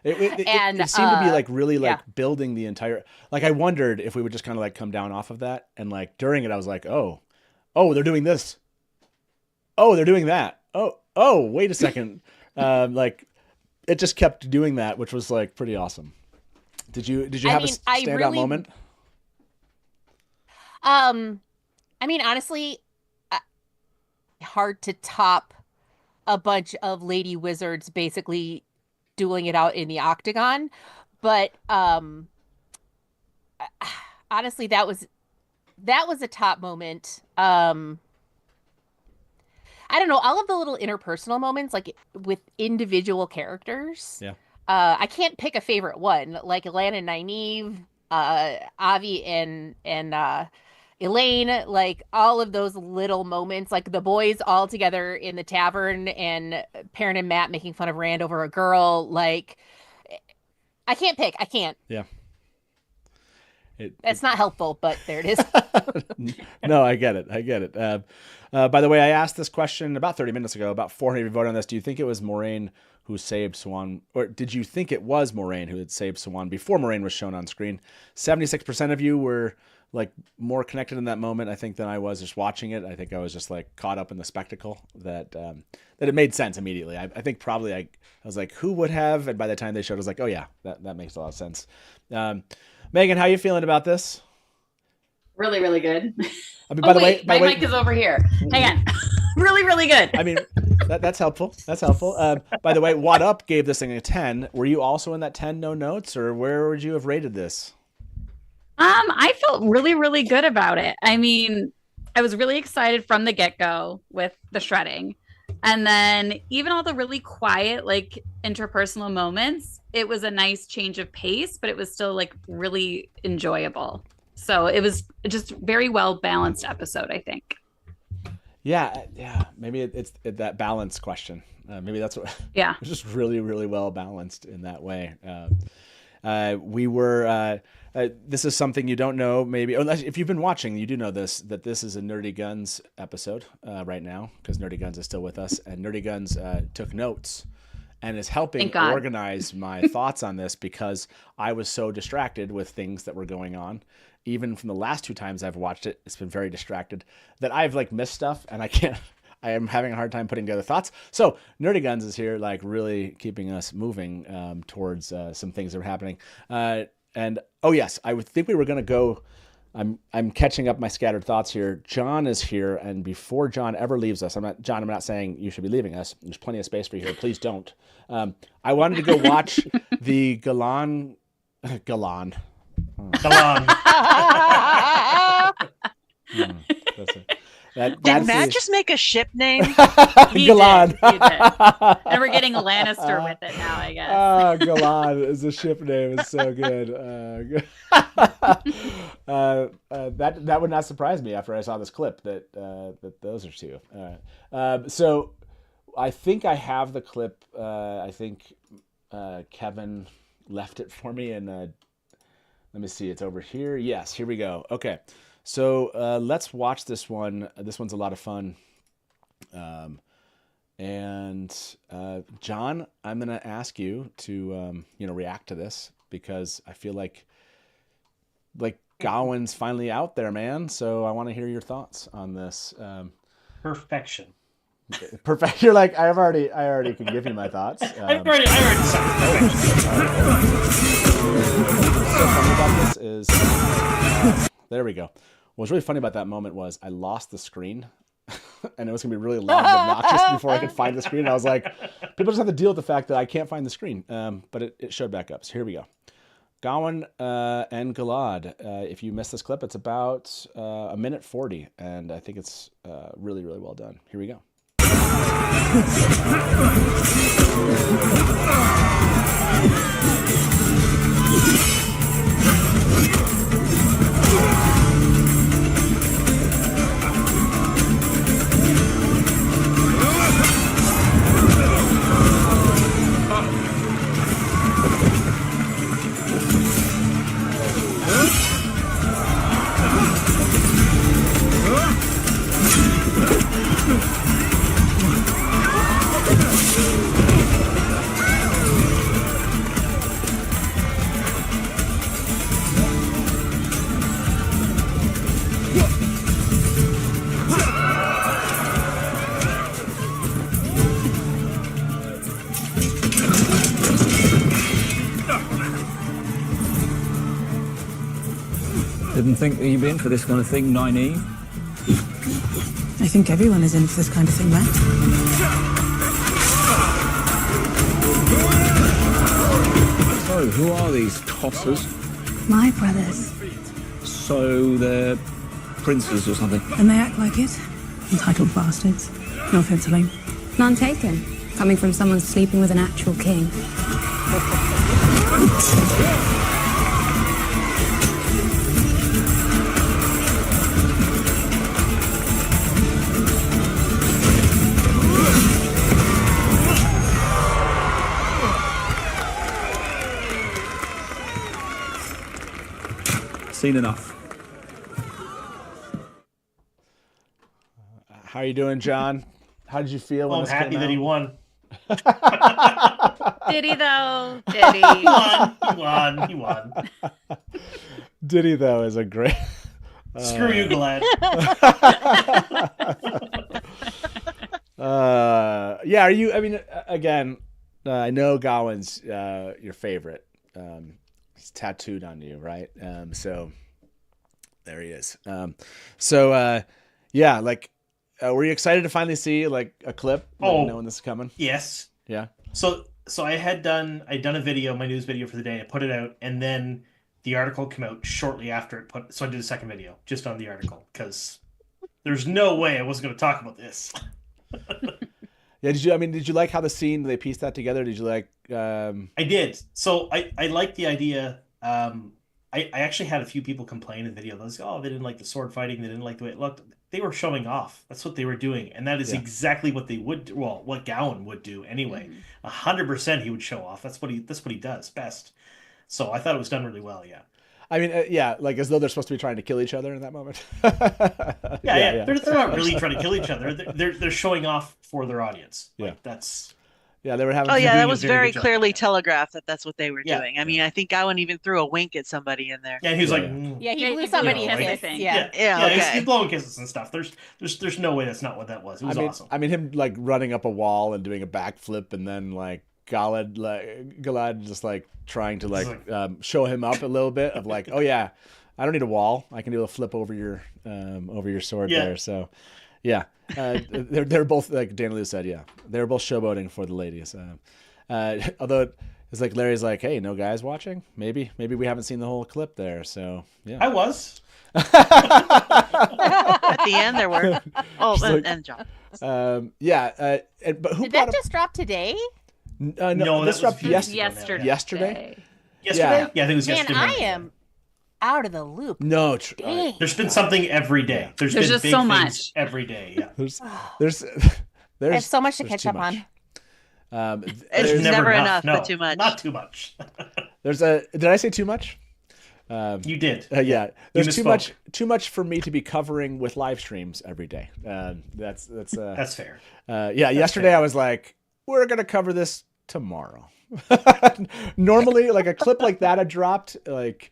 It seemed to be like really like building the entire, like I wondered if we would just kind of like come down off of that. And like during it, I was like, oh, they're doing this. Oh, they're doing that. Oh, wait a second. Like it just kept doing that, which was like pretty awesome. Did you have a standout moment? I mean, honestly, hard to top a bunch of lady wizards basically dueling it out in the octagon, but honestly, that was a top moment. I don't know, all of the little interpersonal moments, like with individual characters. Yeah. I can't pick a favorite one, like Alana and Nynaeve, Avi and Elaine, like all of those little moments, like the boys all together in the tavern and Perrin and Matt making fun of Rand over a girl. Like, I can't pick. I can't. Yeah. It's not helpful, but there it is. No, I get it. By the way, I asked this question about 30 minutes ago. About 400 of you voted on this. Do you think it was Moraine who saved Siuan, or did you think it was Moraine who had saved Siuan before Moraine was shown on screen? 76% of you were like more connected in that moment, I think, than I was just watching it. I think I was just like caught up in the spectacle that it made sense immediately. I think probably I was like, who would have? And by the time they showed, I was like, oh yeah, that makes a lot of sense. Megan, how are you feeling about this? Really, really good. I mean, by the way, my mic is over here. Hang on. Really, really good. I mean, that's helpful. That's helpful. By the way, What Up gave this thing a 10. Were you also in that 10 no notes, or where would you have rated this? I felt really, really good about it. I mean, I was really excited from the get-go with the shredding. And then even all the really quiet, like interpersonal moments, it was a nice change of pace, but it was still like really enjoyable. So it was just very well balanced episode, I think. Yeah. Maybe it's that balance question. Maybe that's what. Yeah. It was just really, really well balanced in that way. We were. This is something you don't know, maybe, unless if you've been watching, you do know this, that this is a Nerdy Guns episode right now, because Nerdy Guns is still with us, and Nerdy Guns took notes and is helping organize my thoughts on this, because I was so distracted with things that were going on. Even from the last 2 times I've watched it, it's been very distracted, that I've like missed stuff, and I am having a hard time putting together thoughts. So Nerdy Guns is here, like really keeping us moving towards some things that are happening. And oh yes, I would think we were going to go. I'm catching up my scattered thoughts here. John is here, and before John ever leaves us, I'm not saying you should be leaving us. There's plenty of space for you here. Please don't. I wanted to go watch the Galan. Did Matt just make a ship name? Galad. He did. And we're getting Lannister with it now, I guess. Galad is a ship name. It's so good. That would not surprise me after I saw this clip that those are 2. So I think I have the clip. I think Kevin left it for me, and let me see. It's over here. Yes, here we go. Okay, so let's watch this one. This one's a lot of fun. John, I'm gonna ask you to react to this, because I feel like Gawyn's finally out there, man. So I want to hear your thoughts on this. Perfection. Perfect. You're like, I already can give you my thoughts. I already said What's so funny about this is, there we go. What's really funny about that moment was I lost the screen, and it was gonna be really loud and obnoxious before I could find the screen. And I was like, people just have to deal with the fact that I can't find the screen. But it showed back up. So here we go. Gawyn and Galad. If you missed this clip, it's about a minute 40, and I think it's really, really well done. Here we go. Didn't think that you'd be in for this kind of thing, Nynaeve. I think everyone is in for this kind of thing, man. So, who are these tossers? My brothers. So, they're princes or something? And they act like it. Entitled bastards. No offense, Elaine. None taken. Coming from someone sleeping with an actual king. Seen enough. How are you doing, John? How did you feel when I'm this happy came that out? he won. Did he though? Did he? He won. Did he though is a great. Screw you, Galad. Yeah, are you? I mean, again, I know Gawyn's your favorite. He's tattooed on you, right? So there he is. Yeah, like, were you excited to finally see like a clip? Knowing this is coming. Yes. Yeah. So I'd done a video, my news video for the day. I put it out, and then the article came out shortly after it. So I did a second video just on the article, because there's no way I wasn't going to talk about this. Yeah. Did you like how they pieced that together? Did you like? I did. So I liked the idea. I actually had a few people complain in the video. They was, they didn't like the sword fighting. They didn't like the way it looked. They were showing off. That's what they were doing, and that is exactly what they would do. Well, what Gawyn would do anyway. 100% he would show off. That's what he does best. So I thought it was done really well. Yeah. I mean, like as though they're supposed to be trying to kill each other in that moment. Yeah. They're not really trying to kill each other. They're showing off for their audience. Like, that's. Yeah, they were having. Oh yeah, that was very clearly telegraphed that that's what they were doing. I mean, I think Gawyn even threw a wink at somebody in there. Yeah, he was like, Yeah, he blew somebody in the face. Yeah. Okay. He's blowing kisses and stuff. There's no way that's not what that was. It was awesome. I mean, him like running up a wall and doing a backflip, and then like Galad just like trying to show him up a little bit of like, oh yeah, I don't need a wall. I can do a flip over your sword there. So. Yeah, they're both, like Daniel said. Yeah, they're both showboating for the ladies. Although it's like Larry's like, "Hey, no guys watching? Maybe we haven't seen the whole clip there." So yeah, I was. At the end, there were. Oh, and John. Yeah, but who did that just drop today? No, this dropped yesterday. Yesterday. Yesterday? Yeah, I think it was yesterday. Man, I am out of the loop. No, there's been something every day. There's been just big so things much every day. Yeah. There's I have so much to catch up on. It's never enough, but too much. Not too much. Did I say too much? You did. Yeah. There's too much for me to be covering with live streams every day. That's fair. Yesterday I was like, we're gonna cover this tomorrow. Normally, like a clip like that I dropped, like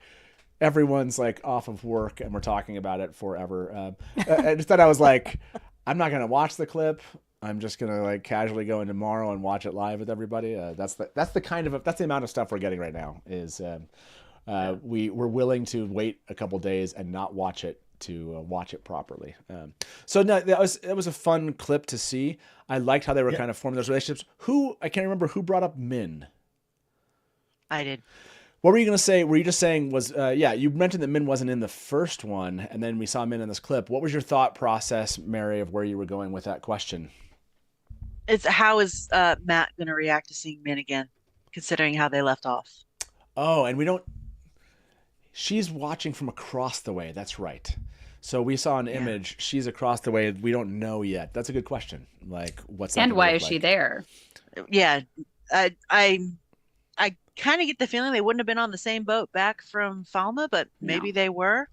everyone's like off of work and we're talking about it forever. Instead, I was like, I'm not gonna watch the clip. I'm just gonna like casually go in tomorrow and watch it live with everybody. That's the amount of stuff we're getting right now. Is we're willing to wait a couple days and not watch it to watch it properly. So no, that was a fun clip to see. I liked how they were kind of forming those relationships. I can't remember who brought up Min. I did. What were you going to say? Were you just saying you mentioned that Min wasn't in the first one, and then we saw Min in this clip. What was your thought process, Mary, of where you were going with that question? It's how is Matt going to react to seeing Min again, considering how they left off? Oh, and she's watching from across the way. That's right. So we saw an image. She's across the way. We don't know yet. That's a good question. Like, what's and why is she there? Yeah, I kind of get the feeling they wouldn't have been on the same boat back from Falma, but maybe they were.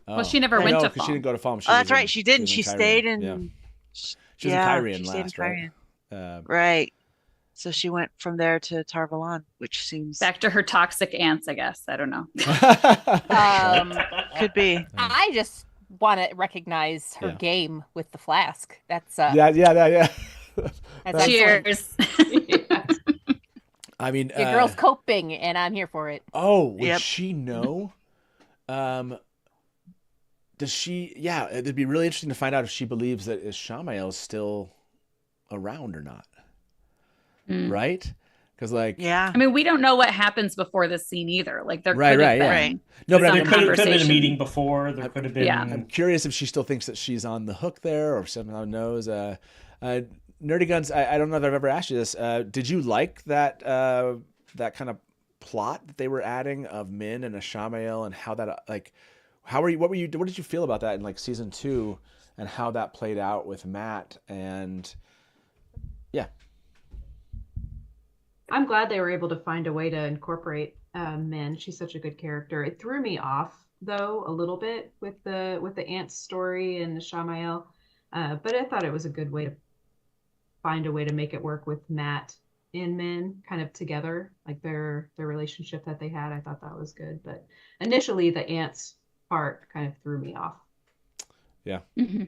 Oh. Well, she never went to Falma. She didn't go to Falma. That's right. She didn't. She stayed in. Yeah. She was in Kyrian last, right? Right. So she went from there to Tarvalon, which seems back to her toxic aunts, I guess. I don't know. Could be. I just want to recognize her game with the flask. That's yeah. That's cheers. I mean, your girl's coping, and I'm here for it. Oh, would she know? Does she? Yeah, it'd be really interesting to find out if she believes that Ishamael is still around or not. Right? Because I mean, we don't know what happens before this scene either. Like there could have been no, but there could have been a meeting before. There could have been. Yeah. I'm curious if she still thinks that she's on the hook there, or somehow knows. Nerdy Guns. I don't know if I've ever asked you this. Did you like that that kind of plot that they were adding of Min and Ishamael, and how that what did you feel about that in like season 2, and how that played out with Matt and I'm glad they were able to find a way to incorporate Min. She's such a good character. It threw me off though a little bit with the aunt's story and Ishamael, but I thought it was a good way to find a way to make it work with Matt and Min kind of together, like their relationship that they had. I thought that was good, but initially the aunt's part kind of threw me off. Yeah. Mm-hmm.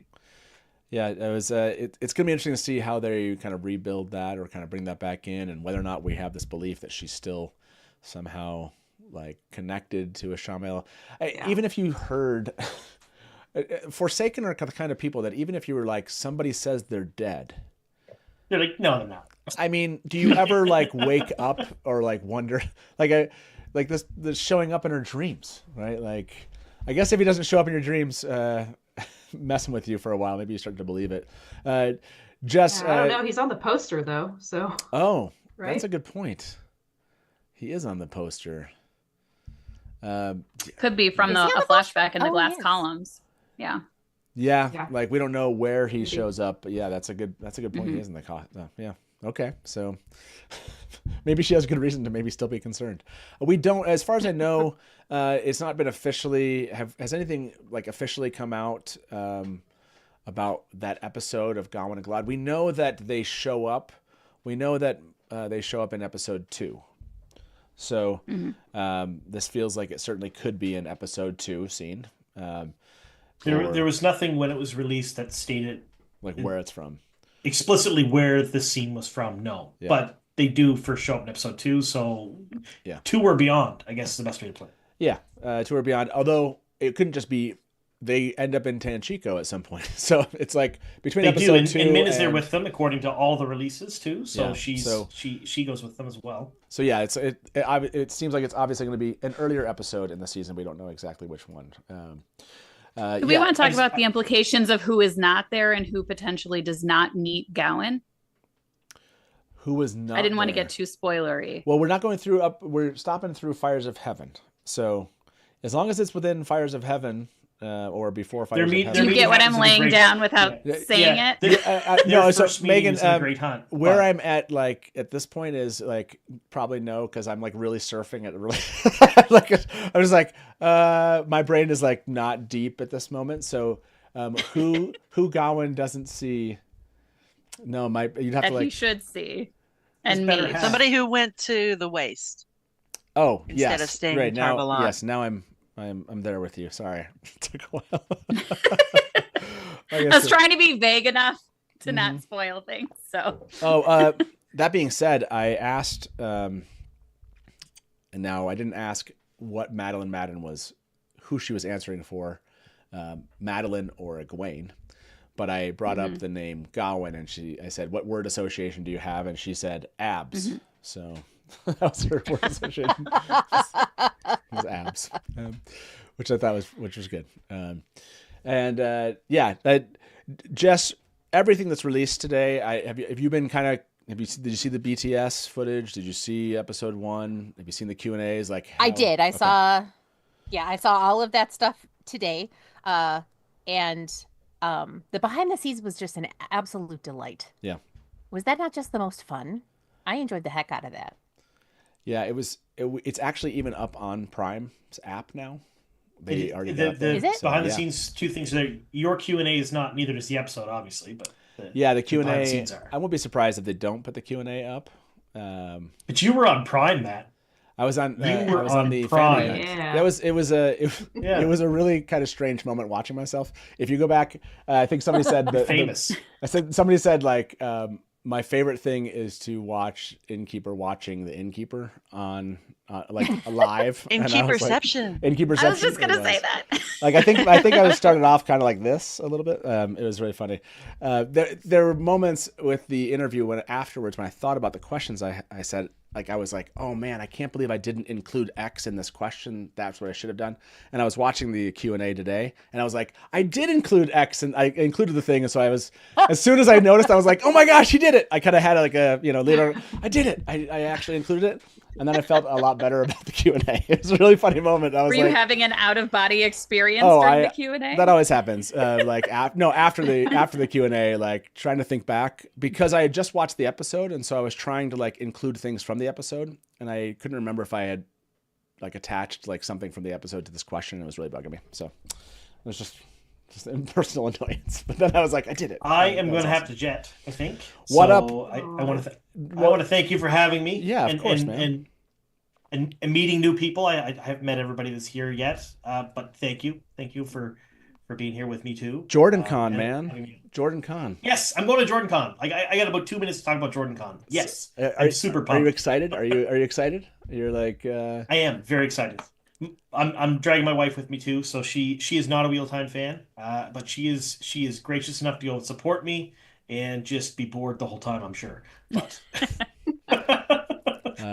Yeah, it was. It's going to be interesting to see how they kind of rebuild that or kind of bring that back in, and whether or not we have this belief that she's still somehow like connected to Ishamael. Even if you heard, Forsaken are the kind of people that even if you were like somebody says they're dead, you're like, no, they're not. I mean, do you ever like wake up or like wonder like this showing up in her dreams, right? Like, I guess if he doesn't show up in your dreams, messing with you for a while, maybe you start to believe it. I don't know. He's on the poster though, so. Oh, right? That's a good point. He is on the poster. Could be from a flashback in the glass columns. Yeah. Yeah, like we don't know where he shows up, but yeah, that's a good point. Mm-hmm. He is in the yeah. Okay, so maybe she has good reason to maybe still be concerned. We don't, as far as I know, it's not been officially. Has anything like officially come out about that episode of Gawyn and Galad? We know that they show up. We know that they show up in episode 2. So this feels like it certainly could be an episode 2 scene. There was nothing when it was released that stated like where it's from. Explicitly where the scene was from, no. Yeah. But they do first show up in episode 2, so 2 or beyond, I guess is the best way to play it. Yeah, 2 or beyond. Although it couldn't just be they end up in Tanchico at some point. So it's like between episode 2 and Min is there with them according to all the releases too. So she goes with them as well. So yeah, it seems like it's obviously going to be an earlier episode in the season. We don't know exactly which one. Do we want to talk about the implications of who is not there and who potentially does not meet Gawyn? Who is not? I didn't want to get too spoilery. Well, we're not going through we're stopping through Fires of Heaven. So as long as it's within Fires of Heaven, or before Their fighters. meet- of their Do you meeting get what I'm happens in the laying Great- down without Yeah. saying Yeah. it? Their No, so first meeting Megan, is in the Great Hunt, where but- I'm at, like at this point, is like probably no, because I'm like really surfing it. Really, like I was like, my brain is like not deep at this moment. So, who Gawyn doesn't see? No, you'd have That to like. he should see, and me, somebody who went to the waste. Oh, instead yes, of staying right in now. Tarvalon. Yes, now I'm there with you. Sorry, it took a while. I was trying to be vague enough to not spoil things. So. Oh, that being said, I asked, and now I didn't ask what Madeline Madden was, who she was answering for, Madeline or Gawyn, but I brought up the name Gawyn, and I said, "What word association do you have?" And she said, "Abs." So that was her word association. It was abs, which I thought was good. Jess, everything that's released today, have you been kind of, did you see the BTS footage? Did you see episode 1? Have you seen the Q&As? Like I did. I saw all of that stuff today. And the behind the scenes was just an absolute delight. Yeah. Was that not just the most fun? I enjoyed the heck out of that. Yeah, it's actually even up on Prime's app now. They already got the it. So, behind the yeah. scenes, two things there. Your Q&A is not, neither is the episode, obviously, but The behind Q&A. the scenes are. I won't be surprised if they don't put the Q&A up. But you were on Prime, Matt. I was on. You were I was on the Prime. Family Guy. Yeah. That was. It was a really kind of strange moment watching myself. If you go back, I think somebody said Famous. Somebody said like my favorite thing is to watch Innkeeper watching the Innkeeper on like live. Innkeeperception. Innkeeperception. I was just gonna say that. Like I think I started off kind of like this a little bit. It was really funny. There were moments with the interview when afterwards when I thought about the questions I said, like I was like, oh man, I can't believe I didn't include X in this question. That's what I should have done. And I was watching the Q&A today, and I was like, I did include X, and I included the thing. And so I was, as soon as I noticed, I was like, oh my gosh, he did it. I kind of had like a later, I did it. I actually included it. And then I felt a lot better about the Q&A. It was a really funny moment. I was Were you having an out of body experience Oh, during the Q&A? That always happens. After the Q&A, like trying to think back, because I had just watched the episode, and so I was trying to like include things from the episode, and I couldn't remember if I had like attached like something from the episode to this question, and it was really bugging me. So it was just a personal annoyance. But then I was like, I did it. I am going to have to jet, I think. What so up? I want to thank you for having me. Yeah, of course, man. And meeting new people. I haven't met everybody that's here yet, but thank you for being here with me too. Jordan Con, man. Jordan Con. Yes, I'm going to Jordan Con. I got about 2 minutes to talk about Jordan Con. Yes, I'm super pumped. Are you excited? Are you excited? You're like. I am very excited. I'm dragging my wife with me too, so she is not a Wheel Time fan, but she is gracious enough to go and support me and just be bored the whole time, I'm sure. But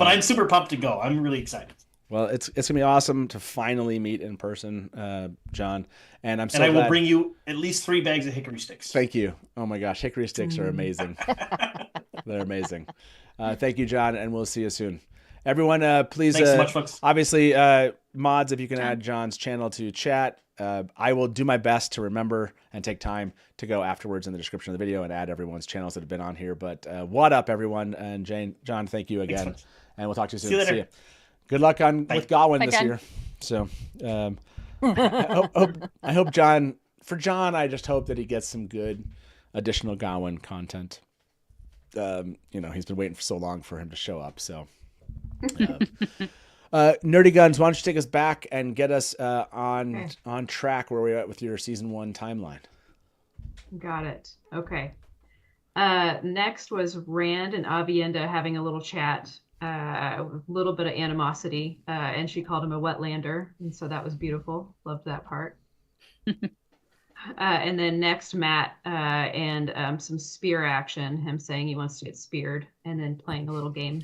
I'm super pumped to go. I'm really excited. Well, it's gonna be awesome to finally meet in person, John. And I'm so glad. will Bring you at least 3 bags of hickory sticks. Thank you. Oh my gosh, hickory sticks are amazing. They're amazing. Thank you, John, and we'll see you soon. Everyone, please. Thanks so much, folks. Obviously, mods, if you can add John's channel to chat. I will do my best to remember and take time to go afterwards in the description of the video and add everyone's channels that have been on here. But what up, everyone? And John, thank you again. Thanks, and we'll talk to you soon. See you later. See you. Good luck with Gawyn this John. year. So I hope John, I just hope that he gets some good additional Gawyn content. He's been waiting for so long for him to show up. So Nerdy Guns, why don't you take us back and get us on track where we're at with your season 1 timeline? Got it. Okay. Next was Rand and Avienda having a little chat, a little bit of animosity, and she called him a wetlander, and so that was beautiful. Loved that part. And then next, Matt and some spear action, him saying he wants to get speared, and then playing a little game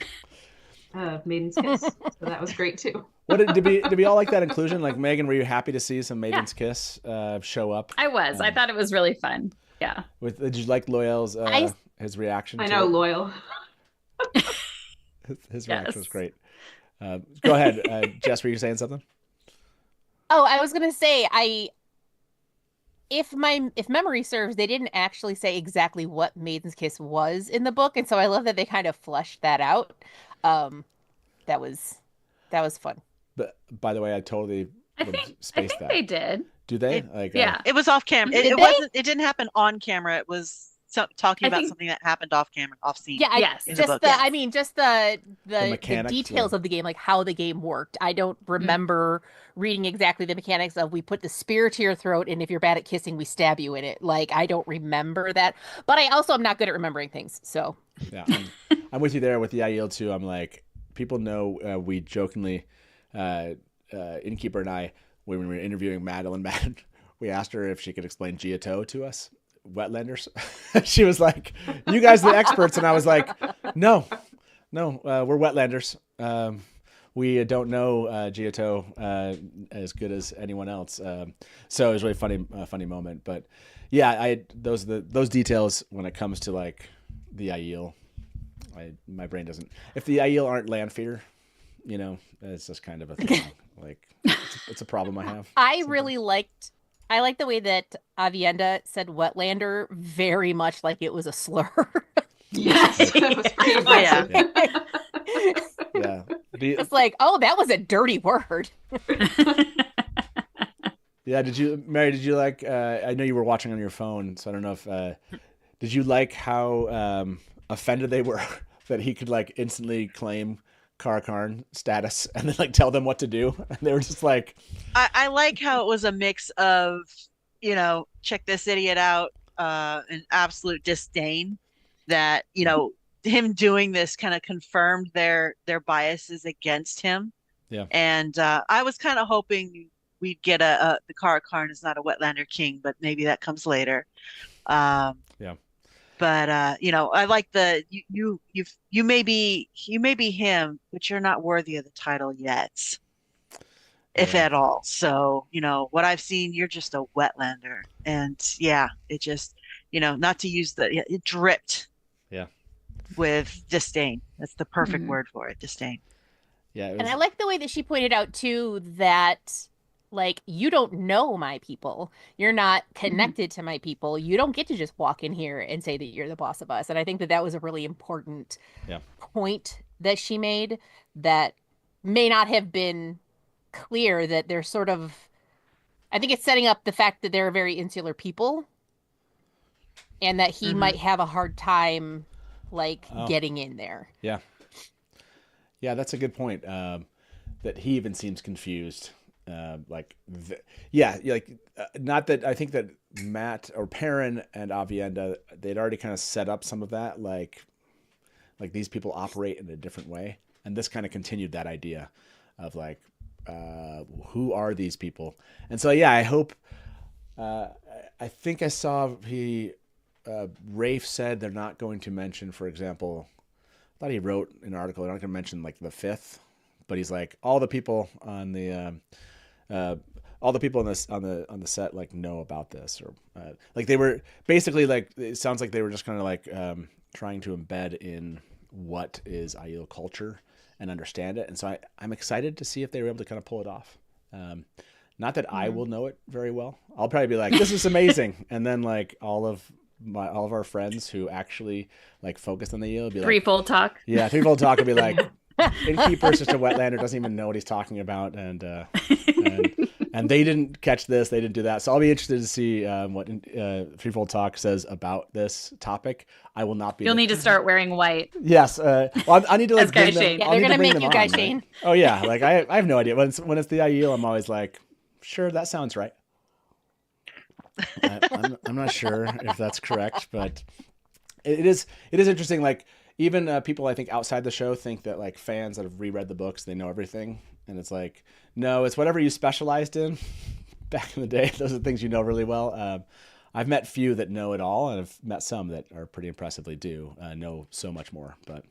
of Maiden's Kiss. So that was great too. Did we all like that inclusion? Like, Megan, were you happy to see some Maiden's Kiss show up? I was. I thought it was really fun. Yeah. Did you like Loyal's his reaction? I know Loyal. His reaction was great. Go ahead, Jess. Were you saying something? Oh, I was gonna say if memory serves, they didn't actually say exactly what Maiden's Kiss was in the book, and so I love that they kind of fleshed that out. That was fun. But by the way, I totally spaced that. They did. Do they? It was off camera. It wasn't. It didn't happen on camera. It was talking about something that happened off camera, off scene. Yeah, I mean, just the details yeah. of the game, like how the game worked. I don't remember reading exactly the mechanics of we put the spear to your throat, and if you're bad at kissing, we stab you in it. Like, I don't remember that, but I also am not good at remembering things. So yeah, I'm with you there with the Aiel too. I'm like, people know we jokingly, Innkeeper and I, when we were interviewing Madeline, we asked her if she could explain Giotto to us. Wetlanders. She was like, you guys are the experts, and I was like, no, we're wetlanders. We don't know Giotto as good as anyone else. So it was really funny moment. But yeah, those details when it comes to like the Aiel, my brain doesn't. If the Aiel aren't land fear, it's just kind of a thing. Like it's a problem I have. I like the way that Avienda said Wetlander very much like it was a slur. Yes, that was pretty impressive. Yeah. It's like, oh, that was a dirty word. Yeah. Mary, did you like, I know you were watching on your phone, so I don't know if, did you like how offended they were that he could like instantly claim Karakarn status and then like tell them what to do? And they were just like, I like how it was a mix of, check this idiot out, an absolute disdain that, him doing this kind of confirmed their biases against him. Yeah. And I was kind of hoping we'd get the Karakarn is not a Wetlander king, but maybe that comes later. Yeah. But I like you may be him, but you're not worthy of the title yet, if at all. So what I've seen, you're just a Wetlander, and it just not to use it dripped. Yeah. With disdain. That's the perfect word for it, disdain. Yeah. And I like the way that she pointed out too that, like, you don't know my people. You're not connected to my people. You don't get to just walk in here and say that you're the boss of us. And I think that was a really important point that she made that may not have been clear, that they're sort of, I think it's setting up the fact that they're a very insular people and that he might have a hard time getting in there. Yeah. Yeah, that's a good point. That he even seems confused. Not that I think that Matt or Perrin and Avienda, they'd already kind of set up some of that, like these people operate in a different way, and this kind of continued that idea of like, who are these people? And so I hope. I think I saw Rafe said they're not going to mention, for example, I thought he wrote an article. They're not going to mention like the fifth, but he's like all the people on the. All the people on the set like know about this, or like they were basically like, it sounds like they were just kind of like trying to embed in what is Aiel culture and understand it. And so I'm excited to see if they were able to kind of pull it off. Not that I will know it very well. I'll probably be like, this is amazing, and then like all of our friends who actually like focus on the Aiel will be like threefold talk. Yeah, threefold talk will be like, Innkeeper's just a Wetlander, doesn't even know what he's talking about, and they didn't catch this, they didn't do that. So I'll be interested to see what Threefold Talk says about this topic. I will not be. You'll need to start wearing white. Yes, well, I need to like. Guy Shane. Yeah, they're gonna make you Guy Shane. Right? Oh yeah, like I have no idea when it's the Aiel. I'm always like, sure, that sounds right. I'm not sure if that's correct, but it is interesting. Like even people I think outside the show think that like fans that have reread the books, they know everything, and it's like, no, it's whatever you specialized in back in the day. Those are the things you know really well. I've met few that know it all, and I've met some that are pretty impressively know so much more. But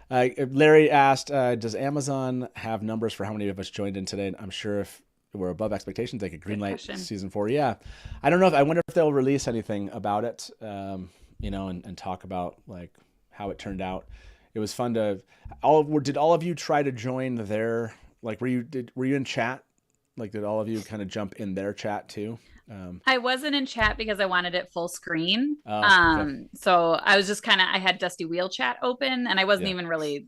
Larry asked, does Amazon have numbers for how many of us joined in today? And I'm sure if we're above expectations, they could greenlight season 4. Yeah. I don't know I wonder if they'll release anything about it, and talk about like how it turned out. It was fun did all of you try to join their, like, were you in chat? Like, did all of you kind of jump in their chat too? I wasn't in chat because I wanted it full screen. Okay. So I was just I had Dusty Wheel chat open, and I wasn't even really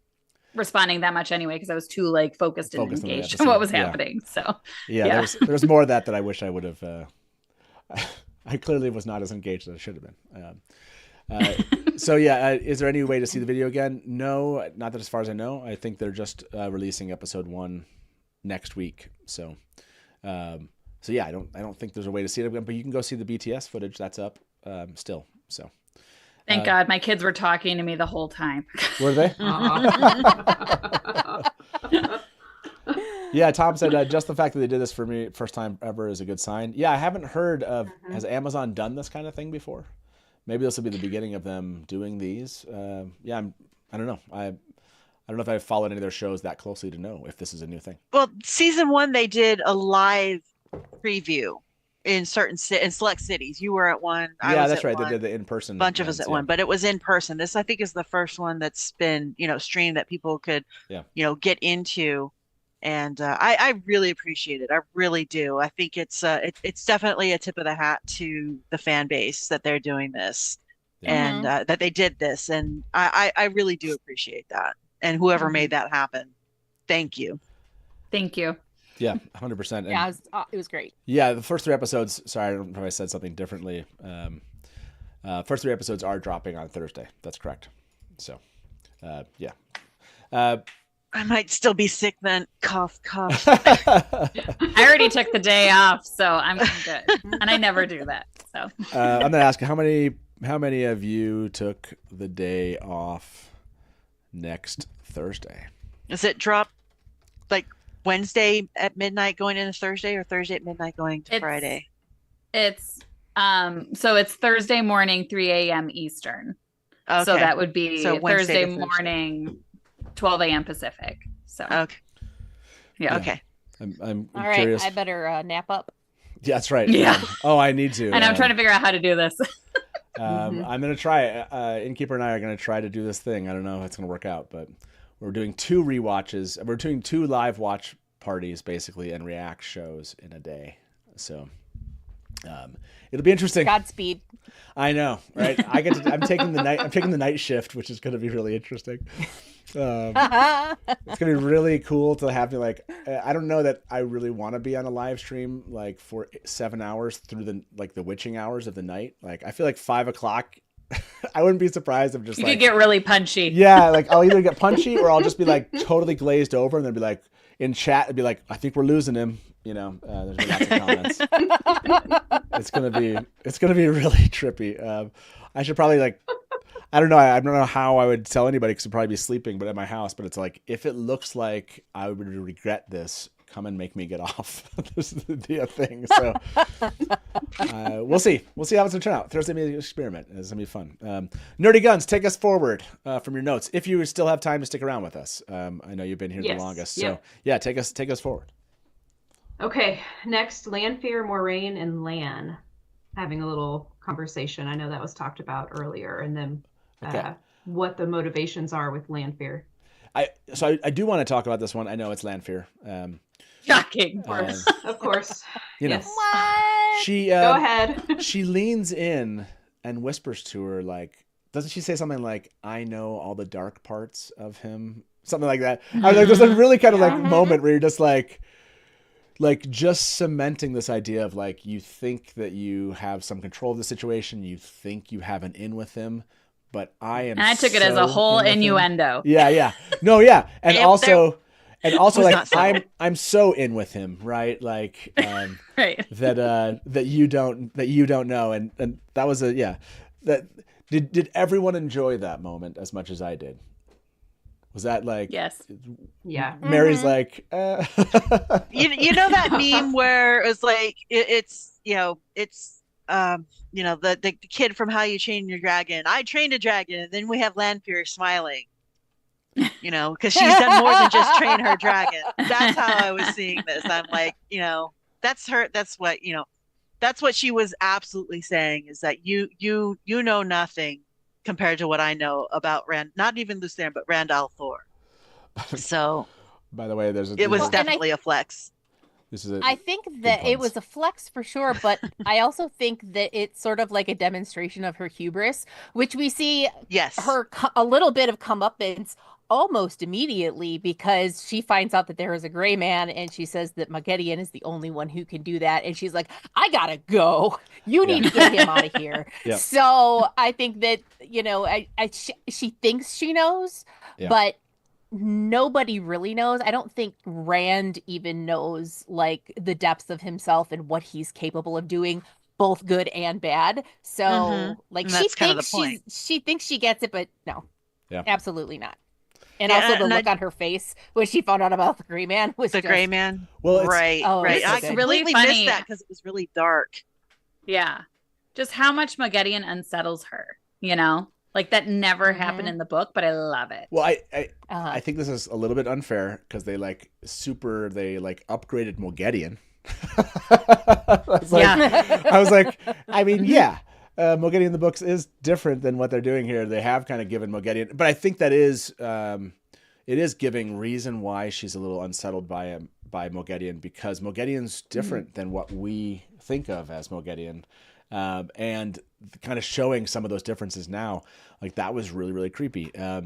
responding that much anyway because I was too focused and engaged in what was happening. So there's more of that I wish I would have. I clearly was not as engaged as I should have been. So is there any way to see the video again? No, not that as far as I know. I think they're just releasing episode 1 next week. So, I don't think there's a way to see it again. But you can go see the BTS footage that's up still. So, thank God my kids were talking to me the whole time. Were they? Yeah, Tom said just the fact that they did this for me first time ever is a good sign. Yeah, I haven't heard of. Has Amazon done this kind of thing before? Maybe this will be the beginning of them doing these. I don't know. I don't know if I've followed any of their shows that closely to know if this is a new thing. Well, season 1 they did a live preview in select cities. You were at one. I was that's at right. one. They did the in-person. Bunch of us at one, but it was in person. This I think is the first one that's been streamed that people could get into. And I really appreciate it. I really do. I think it's definitely a tip of the hat to the fan base that they're doing this and that they did this. And I really do appreciate that. And whoever made that happen, thank you. Thank you. Yeah, 100%. Yeah, it was great. Yeah, the first 3 episodes. Sorry, I don't know if I said something differently. First 3 episodes are dropping on Thursday. That's correct. So, yeah. I might still be sick then. Cough, cough. I already took the day off, so I'm good. And I never do that. So I'm gonna ask how many of you took the day off next Thursday? Is it drop Wednesday at midnight going into Thursday, or Thursday at midnight going to Friday? It's Thursday morning, 3 a.m. Eastern. Okay. So that would be Wednesday Thursday morning, 12 a.m. Pacific. So okay. Yeah. Okay. I'm all right. curious. I better nap up. Yeah, that's right. Yeah. I need to. And I'm trying to figure out how to do this. I'm gonna try. Innkeeper and I are gonna try to do this thing. I don't know if it's gonna work out, but we're doing 2 rewatches. We're doing 2 live watch parties basically and react shows in a day. So it'll be interesting. Godspeed. I know, right? I'm taking the night shift, which is going to be really interesting. It's going to be really cool to have me I don't know that I really want to be on a live stream for 7 hours through the witching hours of the night. I feel like 5 o'clock. I wouldn't be surprised if just you could get really punchy. Yeah, I'll either get punchy or I'll just be totally glazed over and then be in chat it'd be I think we're losing him. There's been lots of comments. It's gonna be really trippy. I should probably I don't know how I would tell anybody because I'd probably be sleeping, but at my house. But it's if it looks like I would regret this, come and make me get off. This is the thing. So we'll see. We'll see how it's gonna turn out. Thursday Music Experiment is gonna be fun. Nerdy Guns, take us forward from your notes if you still have time to stick around with us. I know you've been here the longest, so yeah, take us forward. Okay, next, Lanfear, Moraine, and Lan having a little conversation. I know that was talked about earlier, and then what the motivations are with Lanfear. I do want to talk about this one. I know it's Lanfear. Shocking. Of course. Yes. What? She go ahead. She leans in and whispers to her doesn't she say something I know all the dark parts of him? Something like that. I was there's a really kind of moment where you're just just cementing this idea of you think that you have some control of the situation, you think you have an in with him, but I am. And I took it as a whole innuendo. Yeah. No, yeah, and also I'm so in with him, right? Right. that you don't know, and that was that did everyone enjoy that moment as much as I did? Was that yes? Yeah. Mary's you know that meme where it was the kid from How You Train Your Dragon. I trained a dragon, and then we have Lanfear smiling. Because she's done more than just train her dragon. That's how I was seeing this. I'm that's her. That's what she was absolutely saying is that you know nothing compared to what I know about not even Lucerne, but Rand al'Thor. So, by the way, it was definitely a flex. I think that it was a flex for sure, but I also think that it's sort of like a demonstration of her hubris, which we see her a little bit of comeuppance almost immediately because she finds out that there is a gray man and she says that Moghedien is the only one who can do that. And she's like, I gotta go. You need to get him out of here. Yeah. So I think that, she thinks she knows, but nobody really knows. I don't think Rand even knows like the depths of himself and what he's capable of doing, both good and bad. So like she thinks she gets it, but no, absolutely not. And also the look on her face when she found out about the gray man was the gray man. Well, right. I It's completely really funny. missed that because it was really dark. Yeah. Just how much Moghedien unsettles her, Like that never happened in the book, but I love it. Well, I think this is a little bit unfair because they upgraded Moghedien. I was like, I mean, Moghedien in the books is different than what they're doing here. They have kind of given Moghedien, but I think that is it is giving reason why she's a little unsettled by Moghedien, because Moghedien's different than what we think of as Moghedien. And kind of showing some of those differences now, like that was really, really creepy. But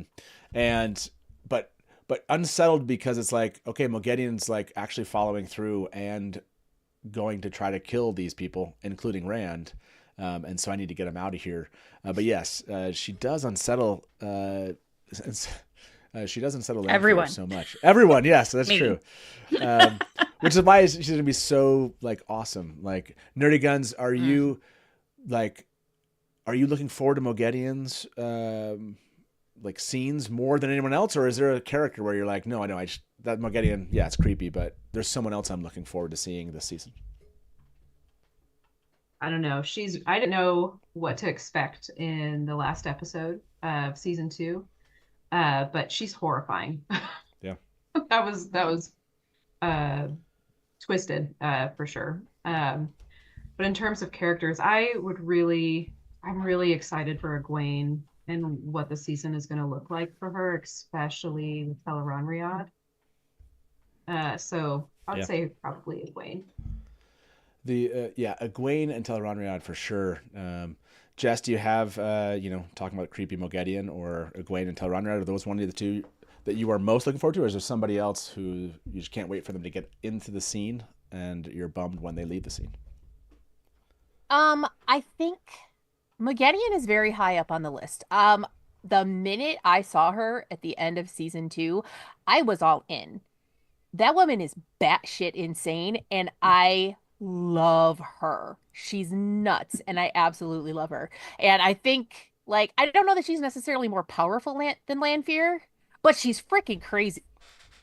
unsettled because it's like, okay, Moghedien's like actually following through and going to try to kill these people, including Rand. And so I need to get him out of here. But yes, she does unsettle. She does unsettle everyone so much. Everyone, yes, that's true. Which is why she's gonna be so like awesome. Like Nerdy Guns, are you looking forward to Moghedien's like scenes more than anyone else, or is there a character where you're like, no, I know, that Moghedien, it's creepy, but there's someone else I'm looking forward to seeing this season? I don't know. I didn't know what to expect in the last episode of season 2. But she's horrifying. Yeah. that was twisted, for sure. But in terms of characters, I'm really excited for Egwene and what the season is going to look like for her, especially with Tel'aran'rhiod. So I would say probably Egwene. Egwene and Tel'aran'rhiod for sure. Jess, do you have talking about creepy Moghedien or Gawyn and Galad? Are those one of the two that you are most looking forward to, or is there somebody else who you just can't wait for them to get into the scene and you're bummed when they leave the scene? I think Moghedien is very high up on the list. The minute I saw her at the end of season 2, I was all in. That woman is batshit insane, and I love her. She's nuts, and I absolutely love her. And I think, like, I don't know that she's necessarily more powerful than Lanfear, but she's freaking crazy.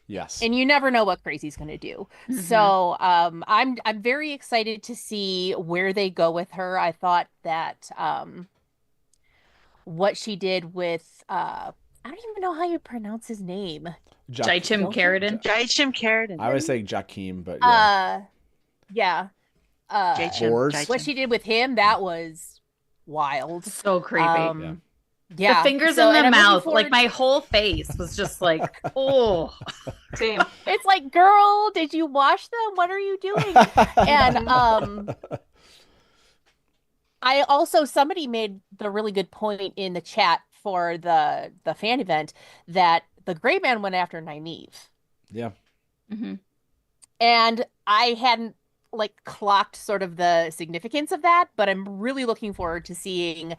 Yes. And you never know what crazy's going to do. Mm-hmm. So I'm very excited to see where they go with her. I thought that what she did with I don't even know how you pronounce his name. Jaichim Carradine. Jaichim Carradine. I would say Jakeem, but yeah. What she did with him, that was wild. So creepy. Yeah. The fingers in the mouth, like my whole face was just like, oh. Same. It's like, girl, did you wash them? What are you doing? And I also, somebody made the really good point in the chat for the fan event that the gray man went after Nynaeve. Yeah. Mm-hmm. And I hadn't clocked sort of the significance of that, but I'm really looking forward to seeing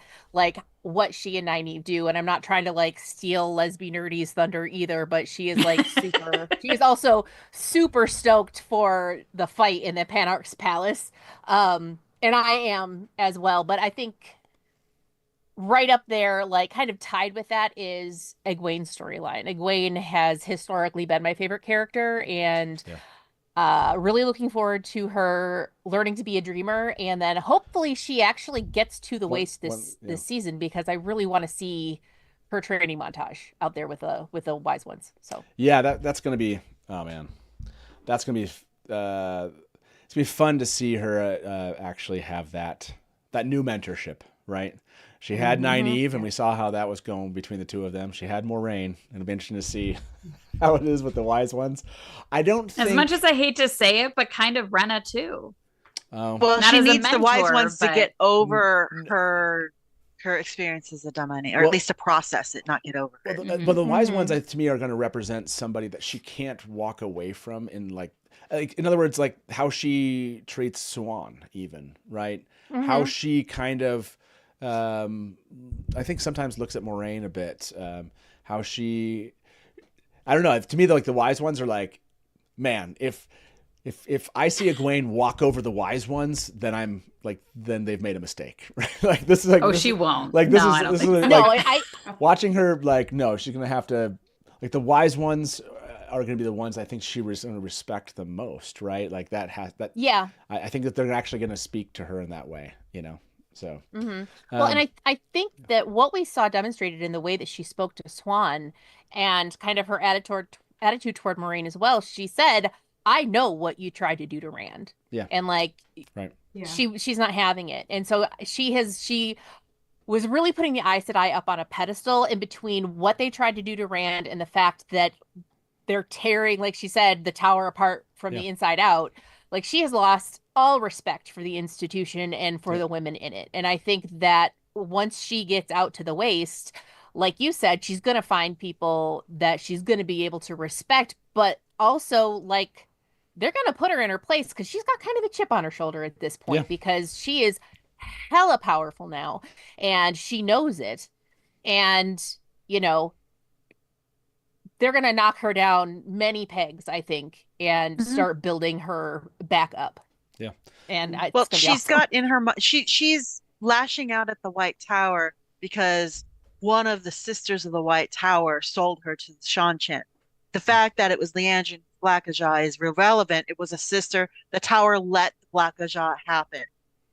what she and Nynaeve do. And I'm not trying to steal Lesbian Nerdy's thunder either, but she is super she is also super stoked for the fight in the Panarch's palace. And I am as well, but I think right up there, kind of tied with that, is Egwene's storyline. Egwene has historically been my favorite character, and really looking forward to her learning to be a dreamer, and then hopefully she actually gets to the waist this season, because I really want to see her training montage out there with the wise ones. So that's gonna be that's gonna be it's gonna be fun to see her actually have that new mentorship right? She had Nynaeve, and we saw how that was going between the two of them. She had Moraine, and it'll be interesting to see how it is with the Wise Ones. I don't think... As much as I hate to say it, but kind of Rena too. Oh. Well, Not she as a needs the Wise mentor, Ones to but- get over her experience as a Dummy, or Well- at least to process it, not get over it. But the Wise Ones, to me, are going to represent somebody that she can't walk away from in like in other words, like how she treats Swan, even, right? How she kind of, I think sometimes looks at Moraine a bit. How she, I don't know. To me, like the Wise Ones are like, man, if I see Egwene walk over the Wise Ones, then I'm like, then they've made a mistake, right? Like this is like, Oh, this she is, won't. Like this No, is I don't this think is so. like watching her. Like no, she's gonna have to. Like the Wise Ones are gonna be the ones I think she was gonna respect the most, right? Like that has that. Yeah. I think that they're actually gonna speak to her in that way, you know. So. Well, and I think that what we saw demonstrated in the way that she spoke to Swan and kind of her attitude toward Moraine as well. She said, I know what you tried to do to Rand. Yeah. And like, right. Yeah. she's not having it. And so she was really putting the Aes Sedai up on a pedestal in between what they tried to do to Rand and the fact that they're tearing, like she said, the tower apart from the inside out. Like she has lost all respect for the institution and for the women in it. And I think that once she gets out to the waste, like you said, she's going to find people that she's going to be able to respect, but also like they're going to put her in her place because she's got kind of a chip on her shoulder at this point because she is hella powerful now and she knows it. And, you know, they're going to knock her down many pegs, I think, and start building her back up. Yeah. And Well, she's got in her mind, she's lashing out at the White Tower because one of the sisters of the White Tower sold her to Shan-Chen. The fact that it was Liandrin and Black Ajah is irrelevant. It was a sister. The tower let the Black Ajah happen,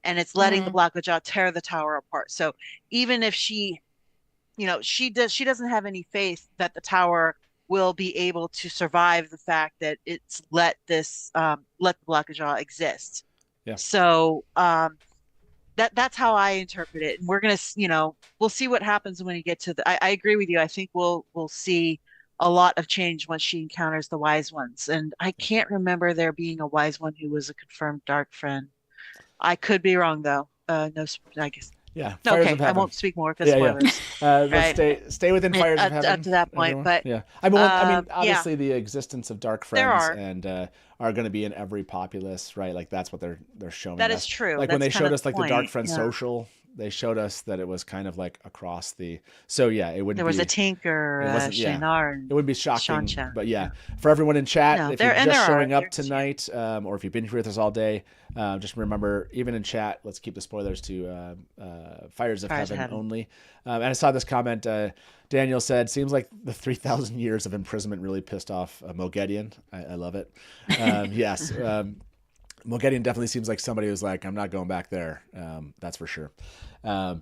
and it's letting the Black Ajah tear the tower apart. So even if she, you know, she doesn't have any faith that the tower will be able to survive the fact that it's let the Black Ajah exist. Yeah. So that's how I interpret it. And we're gonna, you know, we'll see what happens when you get to I agree with you. I think we'll see a lot of change once she encounters the Wise Ones. And I can't remember there being a Wise One who was a confirmed dark friend. I could be wrong though. No, I guess. Yeah. Fires Okay, of I Heaven. won't speak more because spoilers. Let's stay within Fires of Heaven up to that point, everyone. but yeah. I mean, obviously the existence of dark friends and are going to be in every populace, right? Like that's what they're showing. That us. is true. Like That's when they kind showed of us like the point, dark friend yeah. social, they showed us that it was kind of like across the. So yeah, it would. There was a Tinker, Shaynar, and it would be shocking, Shan-Chen. but yeah, for everyone in chat, No, if you're and just there showing are. up tonight, or if you've been here with us all day, just remember, even in chat, let's keep the spoilers to Fires of Heaven only. And I saw this comment. Daniel said, "Seems like the 3,000 years of imprisonment really pissed off Moghedien." I love it. Yes. Moghedien definitely seems like somebody who's like, I'm not going back there. That's for sure. And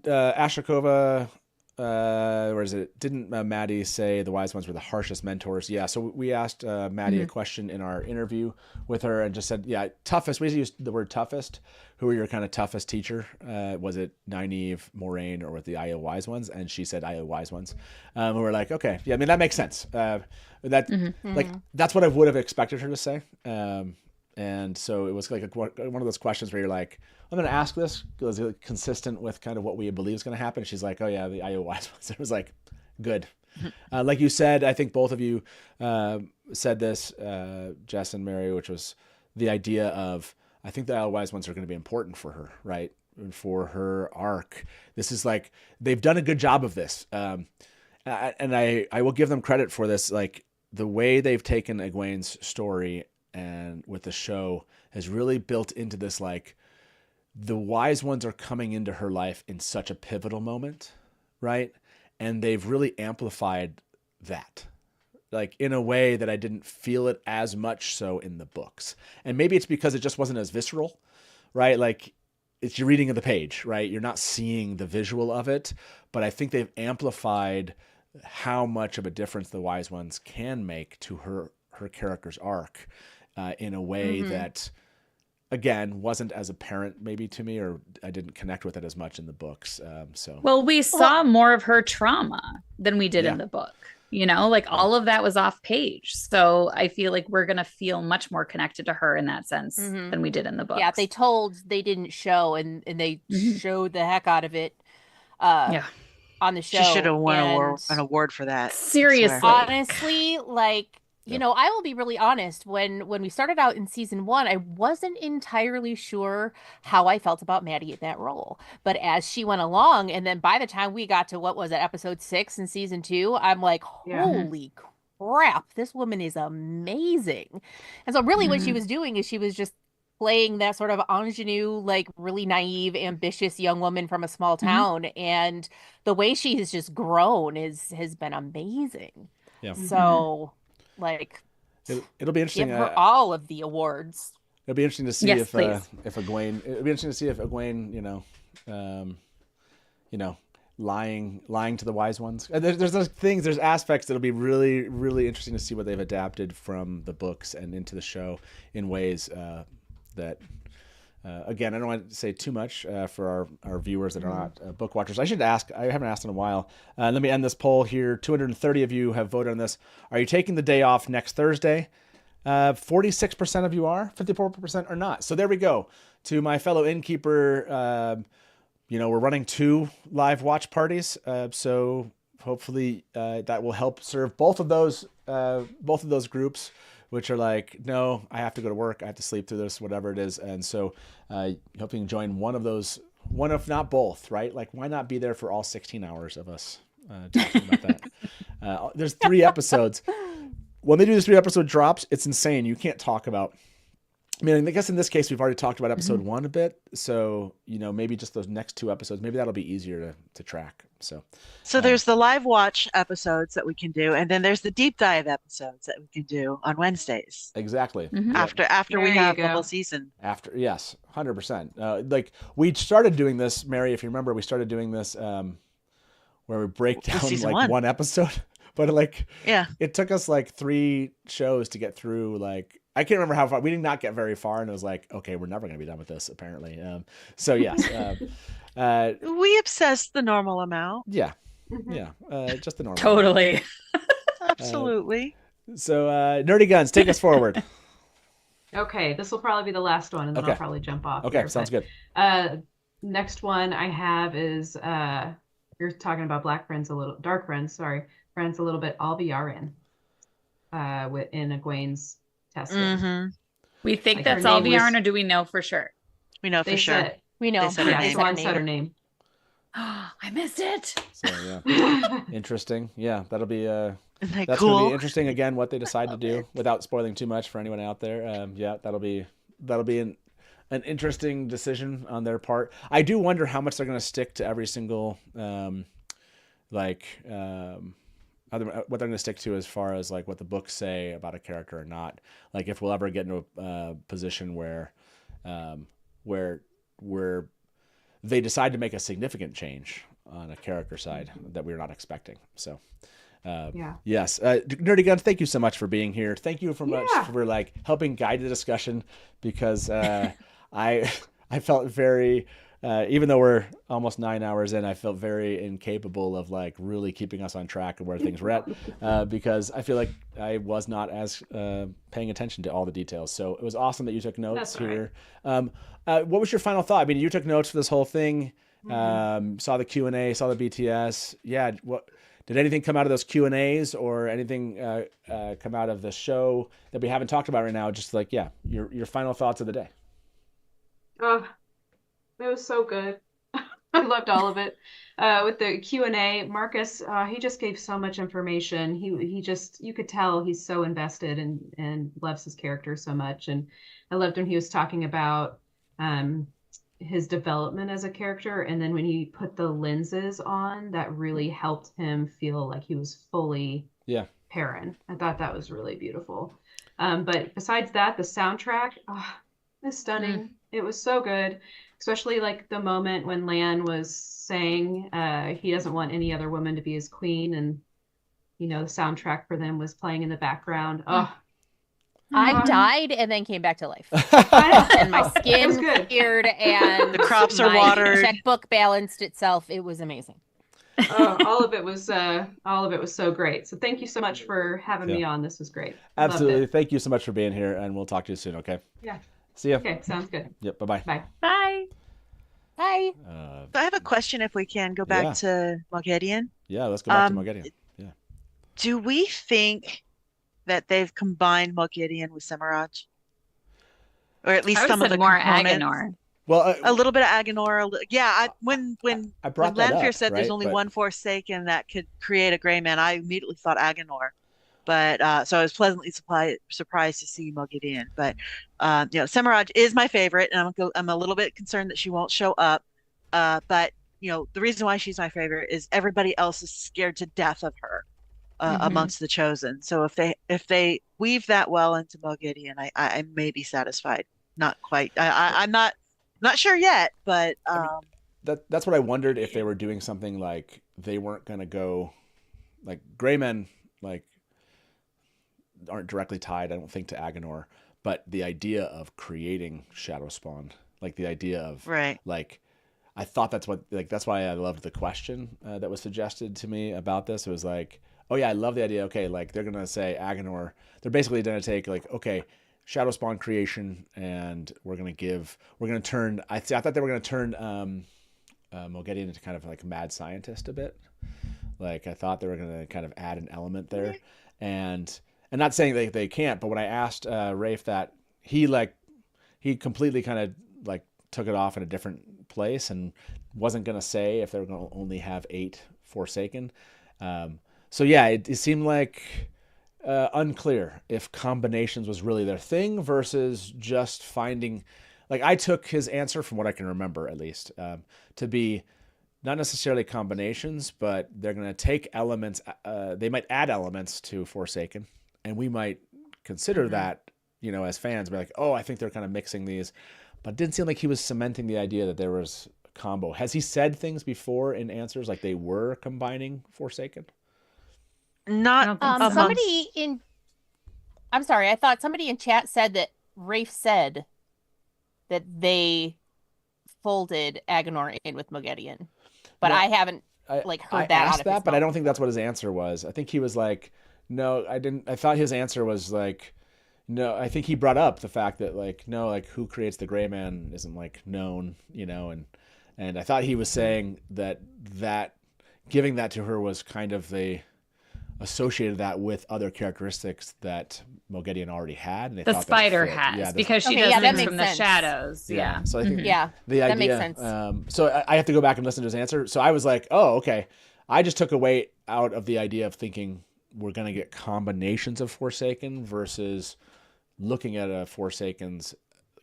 Ashakova, where is it? Didn't Maddie say the Wise Ones were the harshest mentors? Yeah. So we asked Maddie a question in our interview with her and just said, yeah, toughest. We used the word toughest. Who were your kind of toughest teacher? Was it Nynaeve, Moraine, or with the Io Wise Ones? And she said Io Wise Ones. And we're like, okay, yeah, I mean that makes sense. Like that's what I would have expected her to say. And so it was like one of those questions where you're like, I'm going to ask this because it's consistent with kind of what we believe is going to happen. She's like, oh yeah, the Io Wise Ones. It was like, good. Like you said, I think both of you said this, Jess and Mary, which was the idea of, I think the Io Wise Ones are going to be important for her, right? And for her arc. This is like, they've done a good job of this. And I will give them credit for this. Like the way they've taken Egwene's story and with the show has really built into this, like the Wise Ones are coming into her life in such a pivotal moment, right? And they've really amplified that, like in a way that I didn't feel it as much so in the books. And maybe it's because it just wasn't as visceral, right? Like it's your reading of the page, right? You're not seeing the visual of it, but I think they've amplified how much of a difference the Wise Ones can make to her character's arc in a way that again, wasn't as apparent maybe to me, or I didn't connect with it as much in the books. So Well, we saw more of her trauma than we did in the book. Like all of that was off page. So I feel like we're going to feel much more connected to her in that sense than we did in the book. Yeah, they didn't show, and they showed the heck out of it on the show. She should have won an award for that. Seriously. Honestly, like, I will be really honest. When we started out in season 1, I wasn't entirely sure how I felt about Maddie in that role. But as she went along, and then by the time we got to, what was it, episode 6 in season 2, I'm like, holy crap, this woman is amazing. And so really what she was doing is she was just playing that sort of ingenue, like really naive, ambitious young woman from a small town. And the way she has just grown has been amazing. Yeah. So... like it'll be interesting. Give her all of the awards. It'll be interesting to see if Egwene. It'll be interesting to see if Egwene, lying to the wise ones. There's those things. There's aspects that'll be really, really interesting to see what they've adapted from the books and into the show in ways that. Again, I don't want to say too much for our viewers that are not book watchers. I should ask. I haven't asked in a while. Let me end this poll here. 230 of you have voted on this. Are you taking the day off next Thursday? 46% of you are. 54% are not. So there we go. To my fellow Innkeeper, we're running 2 live watch parties. So hopefully that will help serve both of those groups, which are like, no, I have to go to work, I have to sleep through this, whatever it is. And so hoping you can join one of those, one if not both, right? Like, why not be there for all 16 hours of us talking about that? There's 3 episodes. When they do this 3-episode drops, it's insane. You can't talk about, I guess in this case, we've already talked about episode 1 a bit. So, maybe just those next 2 episodes, maybe that'll be easier to track. So there's the live watch episodes that we can do, and then there's the deep dive episodes that we can do on Wednesdays. Exactly. After we have the whole season. Yes, 100%. Like, we started doing this, Mary, if you remember, we started doing this where we break down like 1 episode. But it took us like 3 shows to get through. Like, I can't remember how far. We did not get very far, and it was like, okay, we're never going to be done with this, apparently. So yes, we obsessed the normal amount. Yeah, just the normal. Totally, absolutely. So, Nerdy Guns, take us forward. Okay, this will probably be the last one, and then I'll probably jump off. Okay, sounds good. Next one I have is you're talking about Dark Friends a little bit. I'll be RN in Egwene's testing. We think that's Albiarn, or do we know for sure? We know for sure. We know. Swan said her name. I missed it. So yeah, interesting. Yeah, that'll be that's cool? Gonna be interesting. Again, what they decide to do without spoiling too much for anyone out there. Yeah, that'll be an interesting decision on their part. I do wonder how much they're going to stick to every single what they're going to stick to as far as like what the books say about a character or not. Like, if we'll ever get into a position where they decide to make a significant change on a character side that we're not expecting. So, yes, Nerdy Guns, thank you so much for being here. Thank you for like helping guide the discussion, because I felt very. Even though we're almost 9 hours in, I felt very incapable of like really keeping us on track of where things were at, because I feel like I was not as paying attention to all the details. So it was awesome that you took notes here. Right. What was your final thought? I mean, you took notes for this whole thing. Saw the Q&A, saw the BTS. Yeah. What did anything come out of those Q&As, or anything come out of the show that we haven't talked about right now? Just like, your final thoughts of the day. It was so good. I loved all of it. With the Q&A, Marcus, he just gave so much information. He just, you could tell he's so invested and loves his character so much. And I loved when he was talking about his development as a character. And then when he put the lenses on, that really helped him feel like he was fully Perrin. I thought that was really beautiful. But besides that, the soundtrack, is stunning. It was so good. Especially like the moment when Lan was saying he doesn't want any other woman to be his queen, and the soundtrack for them was playing in the background. I died and then came back to life. And my skin cleared and the crops are my watered. Checkbook balanced itself. It was amazing. All of it was so great. So thank you so much for having me on. This was great. Absolutely. Loved it. Thank you so much for being here, and we'll talk to you soon. Okay. Yeah. See ya. Okay. Sounds good. Yep. Bye-bye. Bye. Bye. Bye. So I have a question if we can go back Yeah. to Moghedian. Yeah, let's go back to Moghedian. Yeah. Do we think that they've combined Moghedian with Semiraj? Or at least I would some of say the more components? Agenor. Well, a little bit of Agenor. When I brought that Lanfear up, said there's right? only But- one Forsaken that could create a gray man, I immediately thought Agenor. But so I was pleasantly surprised to see Moghedian. But Semiraj is my favorite, and I'm a little bit concerned that she won't show up. But the reason why she's my favorite is everybody else is scared to death of her amongst the chosen. So if they weave that well into Moghedian, I may be satisfied. Not quite. I'm not sure yet, but that's what I wondered, if they were doing something like they weren't going to go like gray men aren't directly tied, I don't think, to Agenor, but the idea of creating Shadow Spawn, like the idea of I thought that's why I loved the question that was suggested to me about this. It was like, oh yeah, I love the idea. Okay, like they're gonna say Agenor. They're basically gonna take okay, Shadow Spawn creation, and we're gonna turn. I thought they were gonna turn Moghedian into kind of like a mad scientist a bit. Like I thought they were gonna kind of add an element there, and not saying they can't. But when I asked Rafe that, he completely kind of took it off in a different place and wasn't going to say if they were going to only have 8 Forsaken. So yeah, it seemed like unclear if combinations was really their thing versus just finding, I took his answer, from what I can remember at least, to be not necessarily combinations, but they're going to take elements, they might add elements to Forsaken, and we might consider that, as fans, be like, oh, I think they're kind of mixing these. But it didn't seem like he was cementing the idea that there was a combo. Has he said things before in answers like they were combining Forsaken? Not somebody in. I'm sorry. I thought somebody in chat said that Rafe said that they folded Agenor in with Moghedian, but I haven't heard that. I asked out of that, his but I mouth. don't think that's what his answer was. I think he was like, no, I didn't. I thought his answer was like, no. I think he brought up the fact that no, who creates the gray man isn't known, and I thought he was saying that giving that to her was kind of the associated that with other characteristics that Moghedian already had, and they The thought spider that fit. has, because she does things from the shadows. Yeah. So I think the that idea, makes sense. So I have to go back and listen to his answer. So I was like, oh, okay. I just took away out of the idea of thinking we're going to get combinations of Forsaken versus looking at a Forsaken's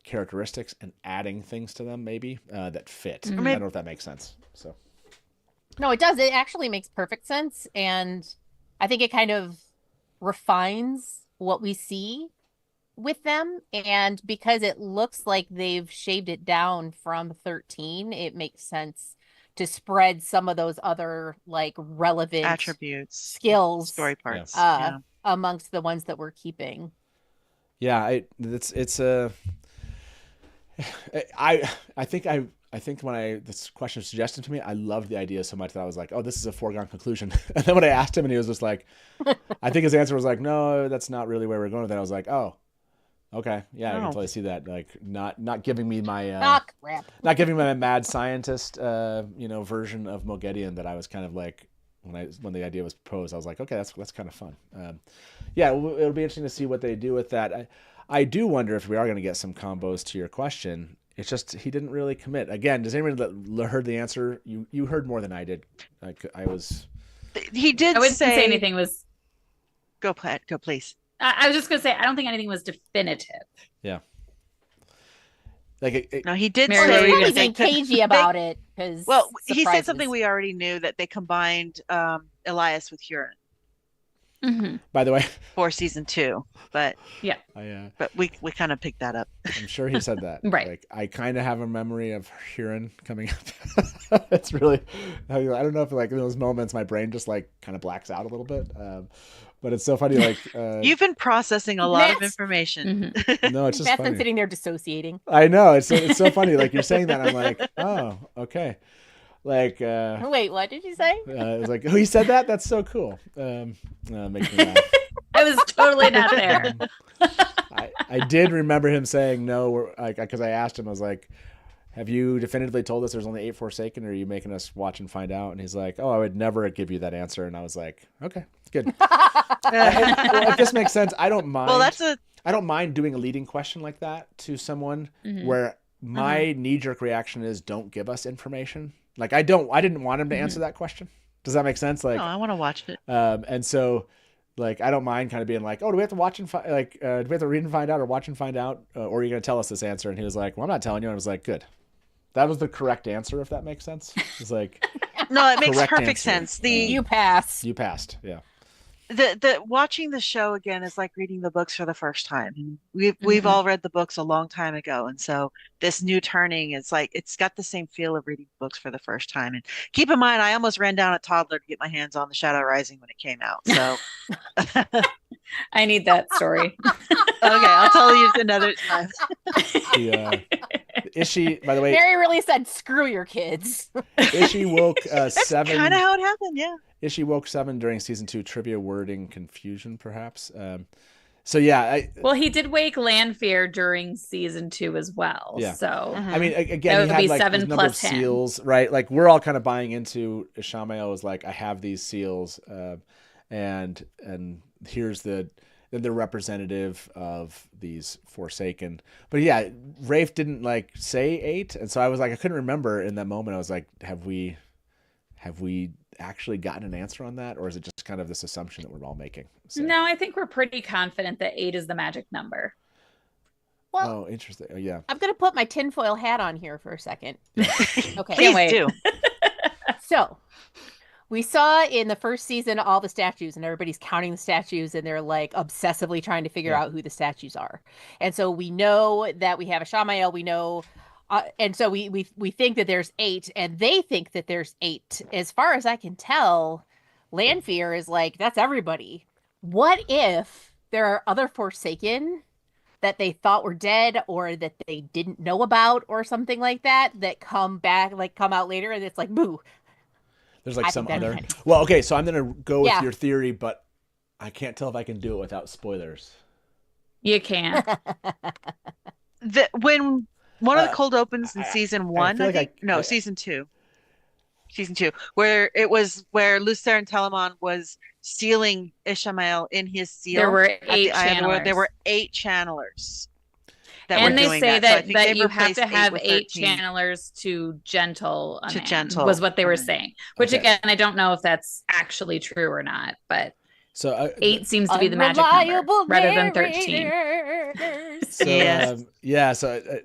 characteristics and adding things to them maybe that fit. I don't know if that makes sense. So No, it does. It actually makes perfect sense, and I think it kind of refines what we see with them. And because it looks like they've shaved it down from 13, it makes sense to spread some of those other relevant attributes, skills, story parts amongst the ones that we're keeping. Yeah, it's a. I think when this question was suggested to me, I loved the idea so much that I was like, oh, this is a foregone conclusion. And then when I asked him, and he was just like, I think his answer was like, no, that's not really where we're going with that. I was like, oh, okay, yeah, I can totally see that. Not giving me my not giving me my mad scientist version of Moghedian that I was kind of like when the idea was proposed. I was like, okay, that's kind of fun. It'll be interesting to see what they do with that. I do wonder if we are going to get some combos to your question. It's just he didn't really commit. Again, does anyone that heard the answer? You heard more than I did. He did. I wouldn't say anything was. Go please. I was just gonna say I don't think anything was definitive. Yeah. No, he did say say he's being cagey about it because he said something we already knew, that they combined Elias with Huron. Mm-hmm. By the way, for season 2, but yeah, but we kind of picked that up. I'm sure he said that. Right. I kind of have a memory of Huron coming up. It's really, I don't know if in those moments my brain just kind of blacks out a little bit. But it's so funny. Like you've been processing a lot of information. No, it's just Matt's funny. been sitting there dissociating. I know it's so funny. Like you're saying that, I'm like, oh, okay. Like wait, what did you say? It's like, oh, he said that. That's so cool. Makes me laugh. I was totally not there. I did remember him saying no, because I asked him. I was like, have you definitively told us there's only 8 Forsaken, or are you making us watch and find out? And he's like, oh, I would never give you that answer. And I was like, okay, good. If this makes sense, I don't mind. Well, I don't mind doing a leading question like that to someone where my knee-jerk reaction is, don't give us information. Like I didn't want him to answer that question. Does that make sense? Like, no, I want to watch it. And so, like, I don't mind kind of being like, oh, do we have to watch and do we have to read and find out, or watch and find out, or are you going to tell us this answer? And he was like, well, I'm not telling you. And I was like, good. That was the correct answer, if that makes sense. It's like, no, it makes correct perfect answer. sense. You passed. You passed. Yeah. The watching the show again is like reading the books for the first time. We've all read the books a long time ago, and so this new turning is like, it's got the same feel of reading books for the first time. And keep in mind, I almost ran down a toddler to get my hands on The Shadow Rising when it came out. So I need that story. Okay, I'll tell you another time. Ishi, by the way, Mary really said, "Screw your kids." Ishi woke That's 7. kind of how it happened, yeah. Ishi woke 7 during season 2 trivia wording confusion, perhaps. So yeah, well, he did wake Lanfear during season 2 as well. Yeah. So I mean, again, that he would be had like 7 his number of plus 10. seals, right? Like we're all kind of buying into Ishamael is like, I have these seals, and here's the representative of these Forsaken. But yeah, Rafe didn't like say 8, and so I was like, I couldn't remember in that moment. I was like, have we actually gotten an answer on that, or is it just kind of this assumption that we're all making? So. No, I think we're pretty confident that 8 is the magic number. Well, interesting. Oh, yeah. I'm gonna put my tinfoil hat on here for a second. Okay, Please do. So, we saw in the first season all the statues, and everybody's counting the statues, and they're like obsessively trying to figure out who the statues are. And so we know that we have a Ishamael. We know. And so we think that there's 8, and they think that there's 8. As far as I can tell, Lanfear is like, that's everybody. What if there are other Forsaken that they thought were dead, or that they didn't know about, or something like that come back, like come out later, and it's like, boo. There's like some other. Funny. Well, okay, so I'm gonna go with your theory, but I can't tell if I can do it without spoilers. You can. When one of the cold opens in season 1, feel like season 2. Season 2, where Lucer and Telamon was sealing Ishamael in his seal. There were 8 channelers. There were 8 channelers. And they say that you have replaced to have 8 13. channelers to gentle a man, gentle was what they were a man. saying. Which again, I don't know if that's actually true or not, but so 8 seems to be the magic number rather than 13. So, Yes. So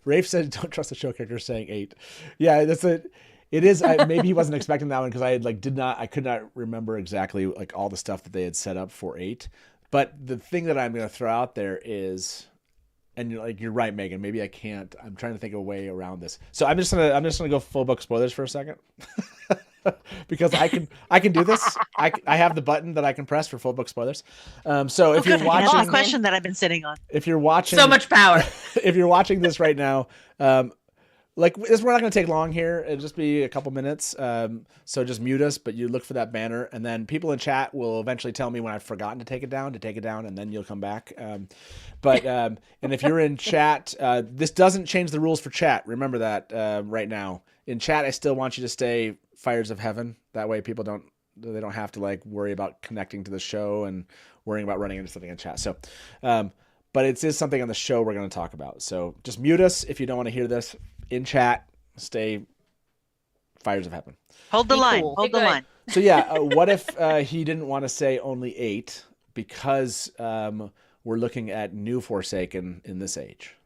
Rafe said, "Don't trust the show character saying 8." Yeah, that's it. It is. Maybe he wasn't expecting that one because I could not remember exactly like all the stuff that they had set up for 8. But the thing that I'm going to throw out there is, and you're right, Megan. Maybe I can't. I'm trying to think of a way around this. So I'm just gonna go full book spoilers for a second. Because I can do this. I have the button that I can press for full book spoilers. So if you're watching, that's the question that I've been sitting on. If you're watching, so much power. If you're watching this right now, like this, we're not going to take long here. It'll just be a couple minutes. So just mute us, but you look for that banner, and then people in chat will eventually tell me when I've forgotten to take it down, and then you'll come back. And if you're in chat, this doesn't change the rules for chat. Remember that right now. In chat, I still want you to stay Fires of Heaven. That way people don't have to like worry about connecting to the show and worrying about running into something in chat. So, but it is something on the show we're going to talk about. So just mute us if you don't want to hear this. In chat, stay Fires of Heaven. Hold the line. Hold the line. So yeah, what if he didn't want to say only 8 because we're looking at new Forsaken in this age?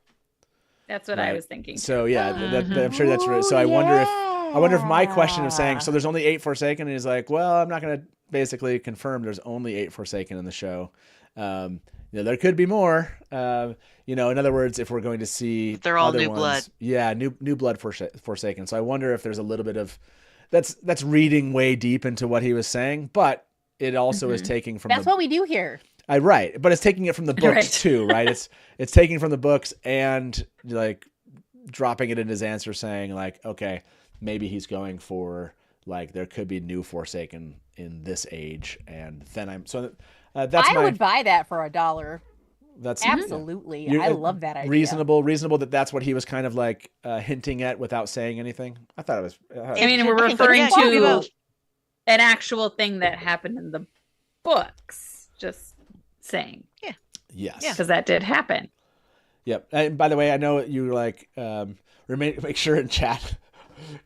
That's what I was thinking. So yeah, I'm sure that's right. So I wonder if my question of saying, so there's only 8 Forsaken, and he's like, well, I'm not going to basically confirm there's only 8 Forsaken in the show. There could be more. In other words, if we're going to see, they're all other new ones, blood. Yeah, new blood Forsaken. So I wonder if there's a little bit of that's reading way deep into what he was saying, but it also is taking from That's what we do here. Right, but it's taking it from the books too, right? It's taking from the books and like dropping it in his answer, saying like, okay, maybe he's going for like there could be new Forsaken in this age, and then that's I would buy that for $1. That's absolutely. I love that idea. Reasonable that's what he was kind of like hinting at without saying anything. I thought it was. I mean, we're referring to an actual thing that happened in the books. Just saying. Yeah. Yes. Because that did happen. Yep. And by the way, I know you like make sure in chat.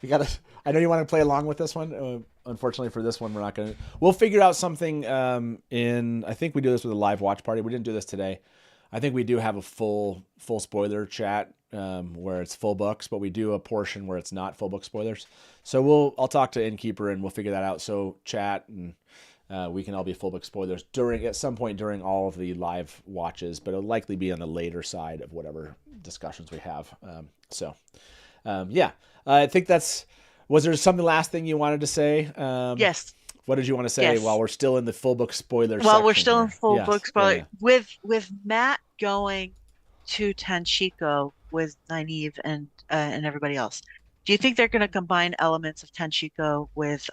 You gotta. I know you want to play along with this one. Unfortunately for this one, we're not gonna. We'll figure out something. I think we do this with a live watch party. We didn't do this today. I think we do have a full spoiler chat where it's full books, but we do a portion where it's not full book spoilers. So I'll talk to Innkeeper and we'll figure that out. So chat and we can all be full book spoilers at some point during all of the live watches, but it'll likely be on the later side of whatever discussions we have. I think that's. Was there some last thing you wanted to say? Yes. What did you want to say while we're still in the full book spoilers? While we're still in full book spoiler, with Matt going to Tanshiko with Nynaeve and everybody else, do you think they're going to combine elements of Tanshiko with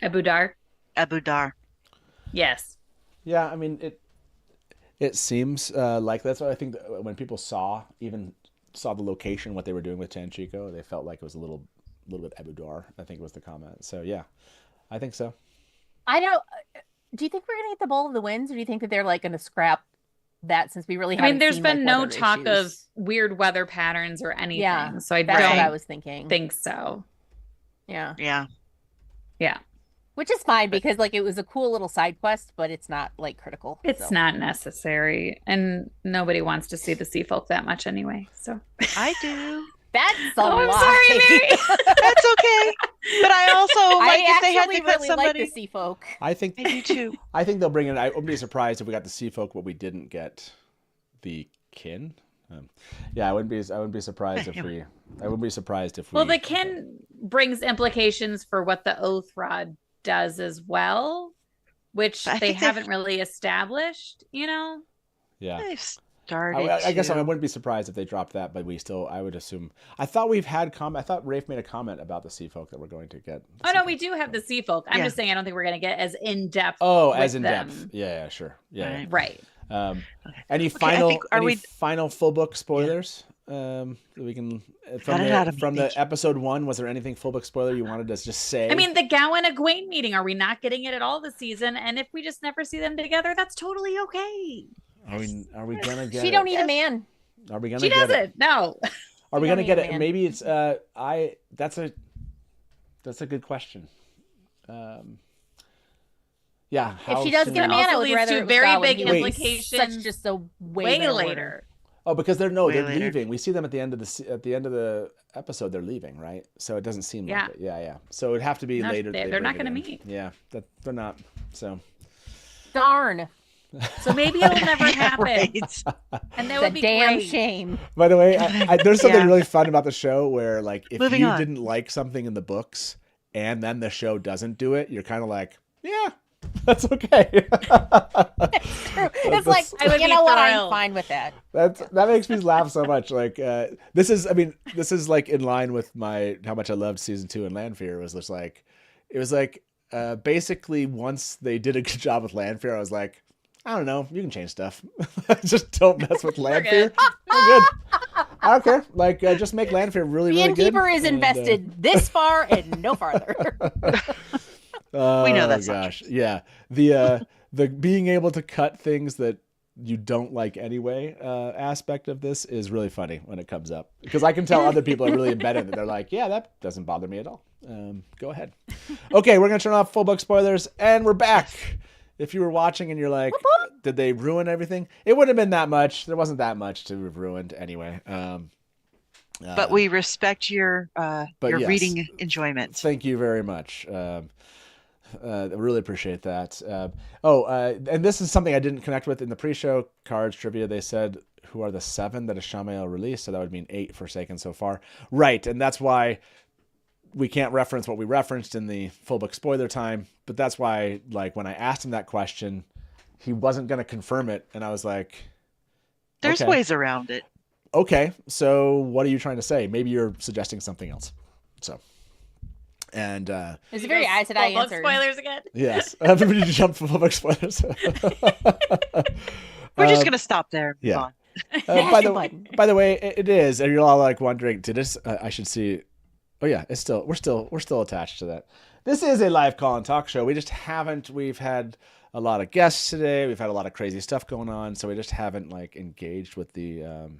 Abu Dar? Abu Dar. Yes. Yeah, I mean it seems like that's what I think. When people saw the location, what they were doing with Tanshiko, they felt like it was a little bit Abu Dar, I think was the comment. So yeah, I think so. I don't. Do you think we're gonna get the Bowl of the Winds, or do you think that they're like gonna scrap that since we really haven't? I mean, there's been no talk issues of weird weather patterns or anything. Yeah, so that's what I was thinking. Think so. Yeah. Yeah. Which is fine because like it was a cool little side quest, but it's not like critical. It's not necessary, and nobody wants to see the sea folk that much anyway. So I do. That's a I'm lie. sorry, Mary. That's okay. But I also like if they had to cut really somebody. like the sea folk. I think I do too. I think they'll bring in. I wouldn't be surprised if we got the sea folk, but we didn't get the kin. I wouldn't be surprised if we. I wouldn't be surprised if we. Well, the kin brings implications for what the Oath Rod does as well, which they haven't really established. You know. Yeah. They've started. I guess I wouldn't be surprised if they dropped that, but I would assume. I thought I thought Rafe made a comment about the sea folk that we're going to get. Oh no, we do have the sea folk. I'm just saying I don't think we're going to get as in depth. Oh, as in depth. Yeah, sure. Yeah. Right. Any final full book spoilers? That we can from the episode 1. Was there anything full book spoiler you wanted to just say? I mean, the Gawyn and Galad meeting. Are we not getting it at all this season? And if we just never see them together, that's totally okay. Are we gonna get? She don't need a man. Are we gonna? She get doesn't. It? No. Are we gonna get it? Maybe it's. That's a good question. Yeah. If she does get a man, I would rather very big implications. Such just a way later. Oh, because they're leaving. We see them at the end of the episode. They're leaving, right? So it doesn't seem like it. Yeah. So it'd have to be later. They're not going to meet. Yeah, they're not. So. Darn. So maybe it'll never happen. Right. And that would be damn great. shame. By the way, there's something really fun about the show where, like, if Moving you on. didn't like something in the books and then the show doesn't do it, you're kind of like, yeah, that's okay. It's true. It's like, you know what? I'm fine with that. That makes me laugh so much. Like, this is like in line with how much I loved season 2 in Landfear. It was like basically once they did a good job with Landfear, I was like, I don't know, you can change stuff. Just don't mess with Landfear. We're good. I don't care. Like, just make Landfear really, really good. The Innkeeper is invested this far and no farther. We know that's gosh. Yeah. The being able to cut things that you don't like anyway aspect of this is really funny when it comes up, because I can tell other people are really embedded that they're like, yeah, that doesn't bother me at all. Go ahead. Okay, we're gonna turn off full book spoilers and we're back. If you were watching and you're like, did they ruin everything? It wouldn't have been that much. There wasn't that much to have ruined anyway. But we respect your yes. reading enjoyment. Thank you very much. I really appreciate that. And this is something I didn't connect with in the pre-show cards trivia. They said, who are the 7 that Ishamael released? So that would mean 8 Forsaken so far. Right, and that's why we can't reference what we referenced in the full book spoiler time, but that's why, like, when I asked him that question, he wasn't going to confirm it. And I was like, there's okay. ways around it. Okay. So what are you trying to say? Maybe you're suggesting something else. So, and, it's a very eye to eye answer. Spoilers again. Yes. Everybody jump for full book spoilers. We're just going to stop there. Yeah. By the way, it is, and you're all like wondering, did this? I should see. Oh yeah, it's still. We're still attached to that. This is a live call and talk show. We just haven't. We've had a lot of guests today. We've had a lot of crazy stuff going on, so we just haven't like engaged with the,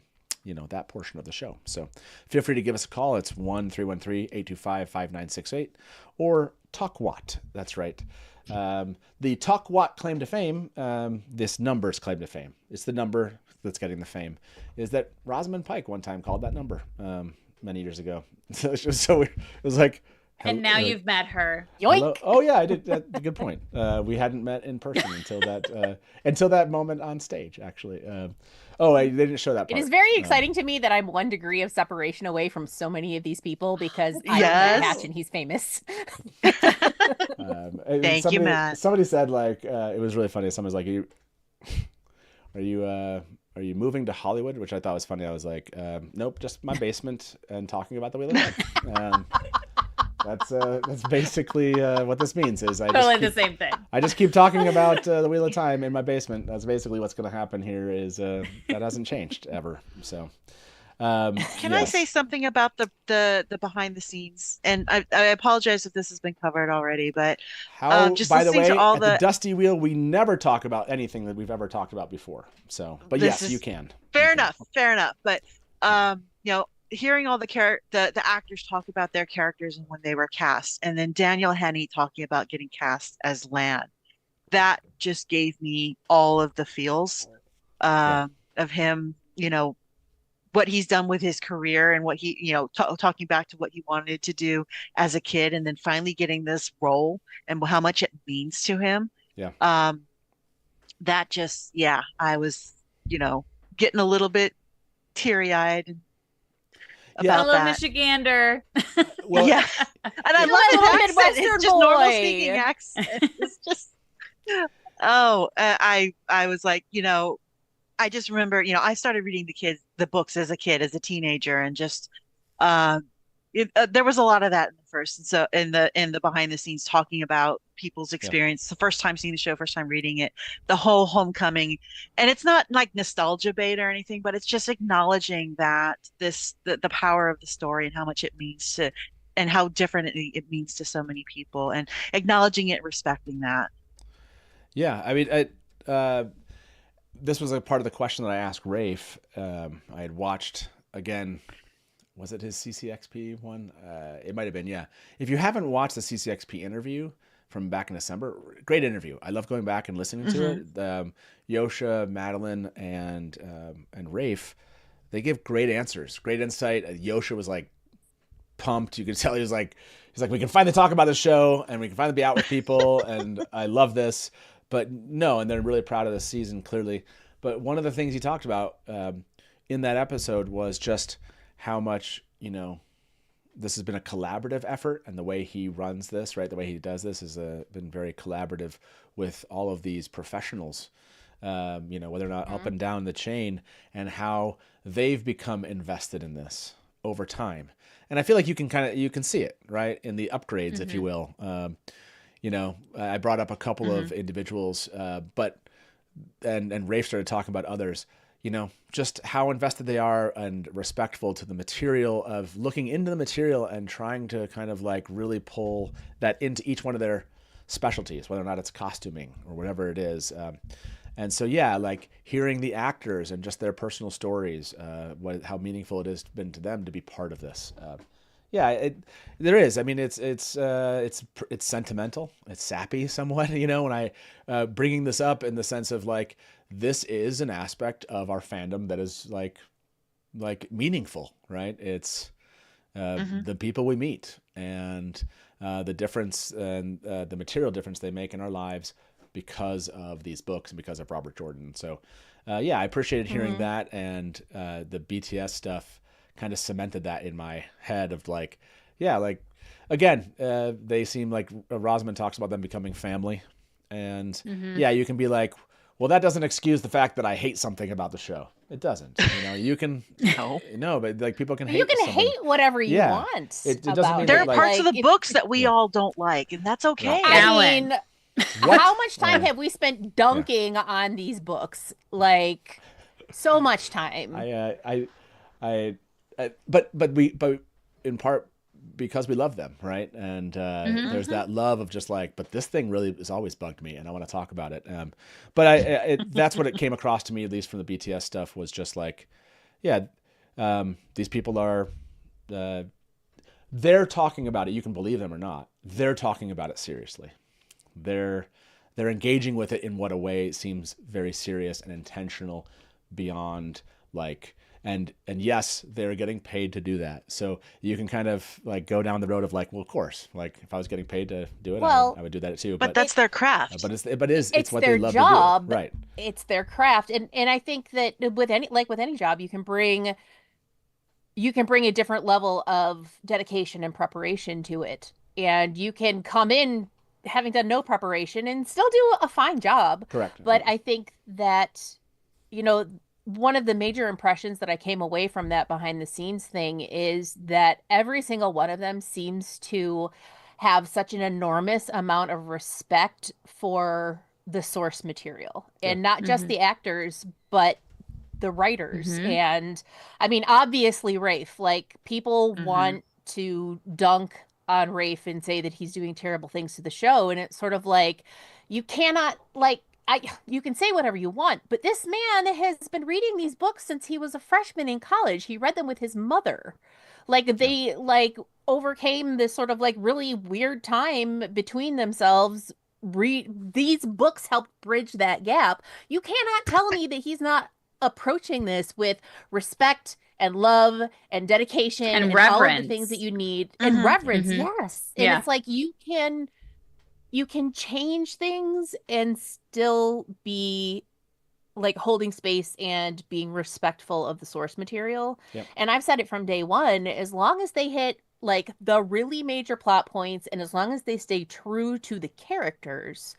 that portion of the show. So feel free to give us a call. It's 1-313-825-5968 or Talk Watt. That's right. The Talk Watt claim to fame. This number's claim to fame. It's the number that's getting the fame, is that Rosamund Pike one time called that number many years ago. So it was like, and now you've met her. Yoink. Hello? Oh yeah, I did. That's a good point. We hadn't met in person until that moment on stage, actually. They didn't show that part. It is very exciting to me that I'm 1 degree of separation away from so many of these people because I'm Hatch and he's famous. Thank you, Matt. Somebody said like it was really funny. Someone was like, "Are you moving to Hollywood?" Which I thought was funny. I was like, "Nope, just my basement and talking about the Wheel of Time." That's basically what this means. Is the same thing. I just keep talking about the Wheel of Time in my basement. That's basically what's going to happen here. Is that hasn't changed ever. So, can I say something about the behind the scenes? And I apologize if this has been covered already, but just by the way, to the Dusty Wheel, we never talk about anything that we've ever talked about before. So, but yes, you can. Fair enough. But hearing all the actors talk about their characters and when they were cast, and then Daniel Henney talking about getting cast as Lan, that just gave me all of the feels of him, what he's done with his career and what he, talking back to what he wanted to do as a kid, and then finally getting this role and how much it means to him. Yeah. That just, I was, getting a little bit teary-eyed about Hello, that. Michigander. Well, yeah, and I love his accent. It's just normal speaking accent. It's just, I was like, I just remember, I started reading the books as a kid, as a teenager, and just there was a lot of that in the first, and so in the behind the scenes talking about people's experience, the first time seeing the show, first time reading it, the whole homecoming, and it's not like nostalgia bait or anything, but it's just acknowledging that the power of the story and how much it means to, and how different it means to so many people, and acknowledging it, respecting that. Yeah, I mean, this was a part of the question that I asked Rafe. I had watched again. Was it his CCXP one? It might have been, yeah. If you haven't watched the CCXP interview from back in December, great interview. I love going back and listening to it. Yosha, Madeline, and Rafe, they give great answers, great insight. Yosha was like pumped. You could tell he's like, we can finally talk about the show and we can finally be out with people, and I love this. But no, and they're really proud of the season, clearly. But one of the things he talked about in that episode was just how much, this has been a collaborative effort, and the way he runs this, right, the way he does this has been very collaborative with all of these professionals, whether or not up and down the chain, and how they've become invested in this over time. And I feel like you can see it, right, in the upgrades, if you will. I brought up a couple of individuals, but Rafe started talking about others. Just how invested they are and respectful to the material, of looking into the material and trying to kind of like really pull that into each one of their specialties, whether or not it's costuming or whatever it is. And so, like hearing the actors and just their personal stories, how meaningful it has been to them to be part of this. There is. I mean, it's sentimental. It's sappy somewhat, when I bringing this up in the sense of like, this is an aspect of our fandom that is like meaningful, right? It's the people we meet and the difference and the material difference they make in our lives because of these books and because of Robert Jordan. So, I appreciated hearing that, and the BTS stuff kind of cemented that in my head of like, yeah, like again, they seem like Rosamund talks about them becoming family, and yeah, you can be like, well, that doesn't excuse the fact that I hate something about the show. It doesn't. You can no, but like people can hate. You can hate whatever you want. It doesn't mean there that, are parts of the books that we all don't like, and that's okay. I mean, how much time have we spent dunking on these books? Like, so much time. But in part because we love them, right? And there's that love of just like, but this thing really has always bugged me, and I want to talk about it. But that's what it came across to me, at least from the BTS stuff, was just like, these people are, they're talking about it. You can believe them or not. They're talking about it seriously. They're engaging with it in what a way seems very serious and intentional beyond like. And yes, they're getting paid to do that. So you can kind of like go down the road of like, well, of course, like if I was getting paid to do it, I would do that too. But that's their craft. But it's what their they love job, to do. Right. It's their craft. And I think that with any job, you can bring a different level of dedication and preparation to it. And you can come in having done no preparation and still do a fine job. Correct. But I think that, one of the major impressions that I came away from that behind the scenes thing is that every single one of them seems to have such an enormous amount of respect for the source material, and not just the actors, but the writers. And I mean, obviously Rafe, like people want to dunk on Rafe and say that he's doing terrible things to the show. And it's sort of like, you cannot you can say whatever you want, but this man has been reading these books since he was a freshman in college. He read them with his mother. Like they overcame this sort of like really weird time between themselves. These books helped bridge that gap. You cannot tell me that he's not approaching this with respect and love and dedication and all of the things that you need and reverence. Yes. And it's like you can change things and still be like holding space and being respectful of the source material. Yep. And I've said it from day one, as long as they hit like the really major plot points and as long as they stay true to the characters,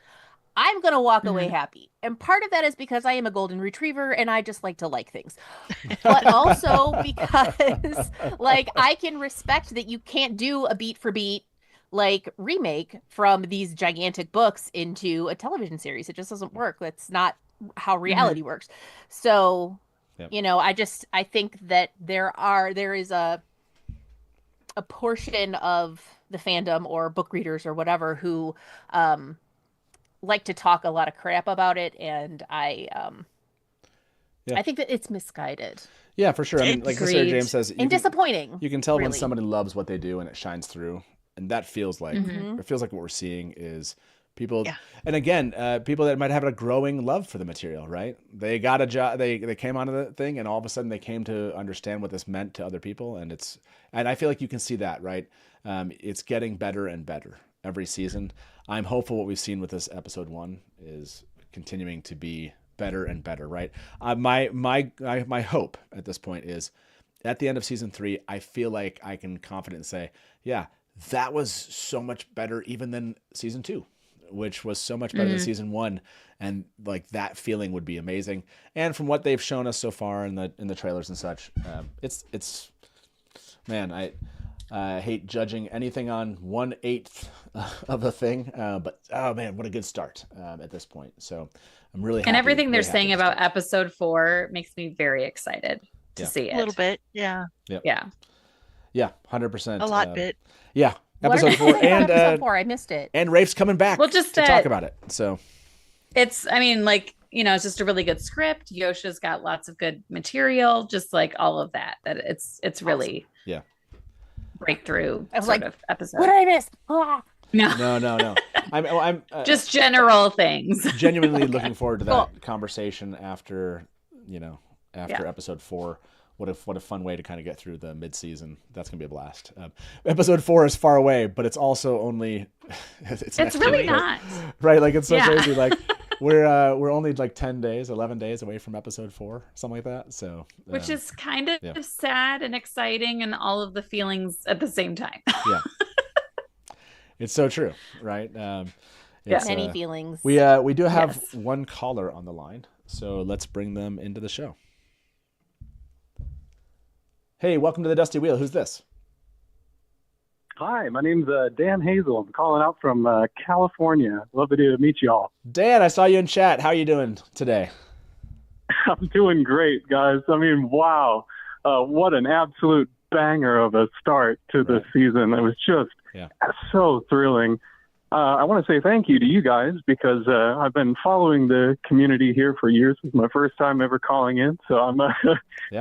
I'm going to walk away happy. And part of that is because I am a golden retriever and I just like to like things. But also because like I can respect that you can't do a beat for beat like remake from these gigantic books into a television series. It just doesn't work. That's not how reality works. So, I think that there is a portion of the fandom or book readers or whatever who like to talk a lot of crap about it, and I think that it's misguided. Yeah, for sure. I mean, like Sarah James says, disappointing. You can tell when really. somebody loves what they do and it shines through. And that feels like it feels like what we're seeing is people, and again, people that might have a growing love for the material, right? They got a job, they came onto the thing, and all of a sudden they came to understand what this meant to other people, and I feel like you can see that, right? It's getting better and better every season. I'm hopeful what we've seen with this episode 1 is continuing to be better and better, right? My hope at this point is at the end of season 3, I feel like I can confidently say, that was so much better even than season 2, which was so much better than season 1. And like that feeling would be amazing. And from what they've shown us so far in the trailers and such, it's man, I hate judging anything on 1/8 of a thing. But oh man, what a good start at this point. So I'm really happy. And everything they're really saying about episode 4 makes me very excited to see it. A little bit. Yeah. Yep. Yeah. Yeah. 100%. A lot bit. Yeah. Episode 4 and episode 4, I missed it. And Rafe's coming back to talk about it. So it's it's just a really good script. Yosha's got lots of good material, just like all of that. That it's really breakthrough sort of episode. What did I miss? No. I'm just general things. Genuinely looking forward to that conversation after episode 4. What a fun way to kind of get through the mid-season. That's gonna be a blast. Episode 4 is far away, but it's also only it's really not right. Like it's so crazy. Like we're only like 10 days, 11 days away from episode 4, something like that. So which is kind of sad and exciting and all of the feelings at the same time. Yeah. It's so true, right? Many feelings. We do have one caller on the line, so let's bring them into the show. Hey, welcome to the Dusty Wheel. Who's this? Hi, my name's Dan Hazel. I'm calling out from California. Love to meet you all. Dan, I saw you in chat. How are you doing today? I'm doing great, guys. I mean, wow. What an absolute banger of a start to the season. It was just so thrilling. I want to say thank you to you guys because I've been following the community here for years. It's my first time ever calling in, so I'm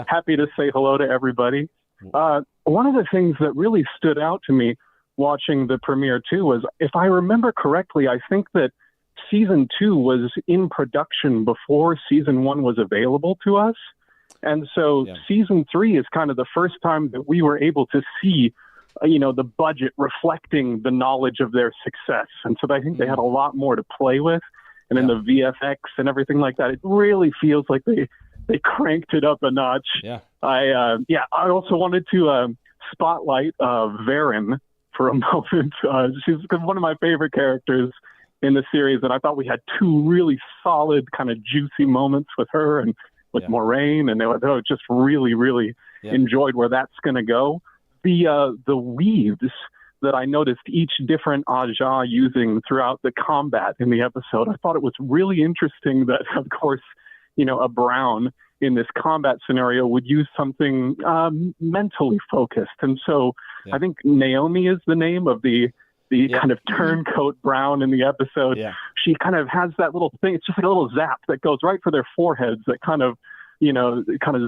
happy to say hello to everybody. One of the things that really stood out to me watching the premiere too was, if I remember correctly, I think that season 2 was in production before season 1 was available to us. And so season 3 is kind of the first time that we were able to see, the budget reflecting the knowledge of their success. And so I think they had a lot more to play with. And in the VFX and everything like that, it really feels like they cranked it up a notch. Yeah. I also wanted to spotlight Varen for a moment. She's one of my favorite characters in the series, and I thought we had 2 really solid kind of juicy moments with her and with Moraine, and I just really, really enjoyed where that's going to go. The weaves that I noticed each different Aja using throughout the combat in the episode, I thought it was really interesting that, of course, a Brown in this combat scenario would use something mentally focused. And so I think Naomi is the name of the kind of turncoat Brown in the episode. Yeah. She kind of has that little thing. It's just like a little zap that goes right for their foreheads that kind of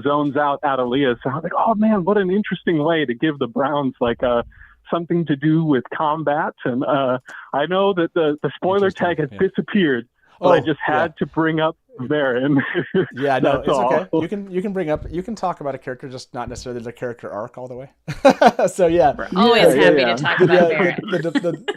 zones out Adelia. So I was like, oh man, what an interesting way to give the Browns like something to do with combat. And I know that the spoiler tag has disappeared, but I just had to bring up Varen. Yeah, no, That's it's all. okay. You can talk about a character, just not necessarily the character arc all the way. So We're always happy to talk about Varen.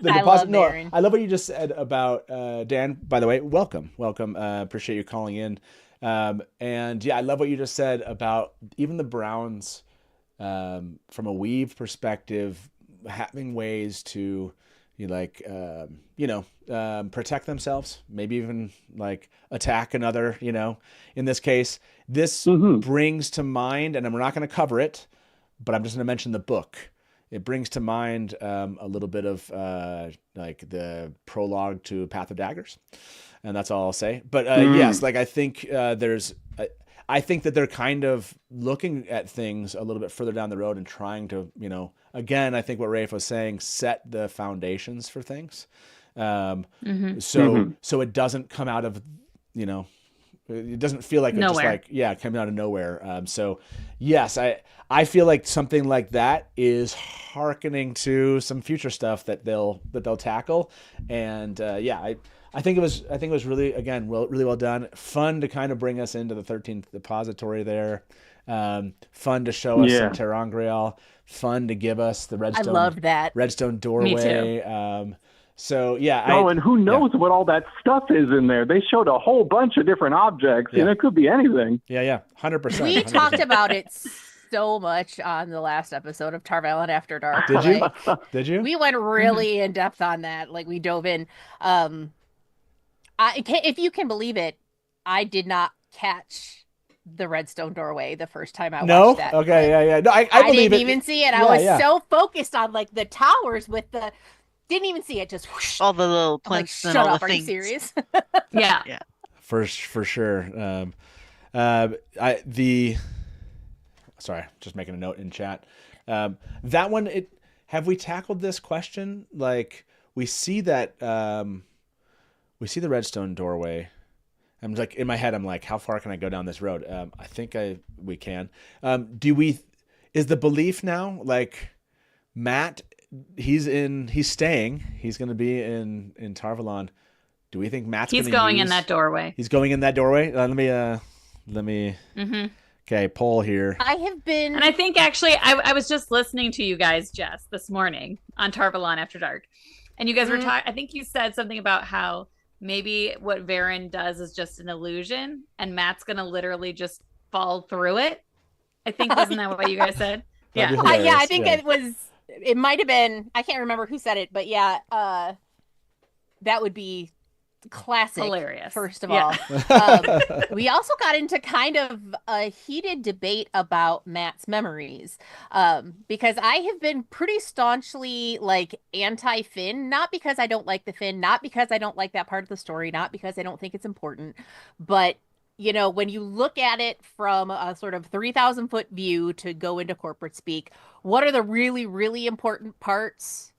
I love Varen. I love what you just said about Dan. By the way, welcome. Appreciate you calling in. And I love what you just said about even the Browns, from a weave perspective, having ways to protect themselves, maybe even like attack another, in this case. This brings to mind, and we're not going to cover it, but I'm just going to mention the book. It brings to mind a little bit of like the prologue to Path of Daggers, and that's all I'll say. But yes, like I think I think that they're kind of looking at things a little bit further down the road and trying to, again, I think what Rafe was saying, set the foundations for things. So it doesn't come out of, it doesn't feel like it's just like, coming out of nowhere. So yes, I feel like something like that is hearkening to some future stuff that they'll tackle. And I think it was really, again, really well done. Fun to kind of bring us into the 13th Depository there. Fun to show us some Terangreal. Fun to give us the Redstone. I love that. Redstone doorway. Me too. And who knows what all that stuff is in there? They showed a whole bunch of different objects, and it could be anything. Yeah, 100%. We talked about it so much on the last episode of Tarvalon After Dark. Did you? Did you? We went really in depth on that. Like we dove in. If you can believe it, I did not catch the Redstone doorway the first time I watched that. Okay, yeah. No, I believe didn't even see it. I was so focused on like the towers with the. Didn't even see it. Just whoosh. All the little plinks and all the things. Are you serious? Yeah. For sure. Sorry, just making a note in chat. That one, have we tackled this question? Like we see that we see the Redstone doorway. I'm like in my head. I'm like, how far can I go down this road? I think we can. Is the belief now like Matt? He's staying. He's going to be in Tarvalon. Do we think Matt's going in that doorway? He's going in that doorway. Let me. Okay, poll here. I have been, and I think actually, I was just listening to you guys, Jess, this morning on Tarvalon After Dark, and you guys were talking. I think you said something about how maybe what Varen does is just an illusion and Matt's going to literally just fall through it. I think, wasn't that what you guys said? That'd be Yeah. hilarious. Yeah, I think it might have been, I can't remember who said it, but yeah, that would be classic. Hilarious. First of Yeah. all. We also got into kind of a heated debate about Matt's memories, because I have been pretty staunchly like anti-Finn, not because I don't like the Finn, not because I don't like that part of the story, not because I don't think it's important, but you know, when you look at it from a sort of 3,000 foot view to go into corporate speak, what are the really, really important parts?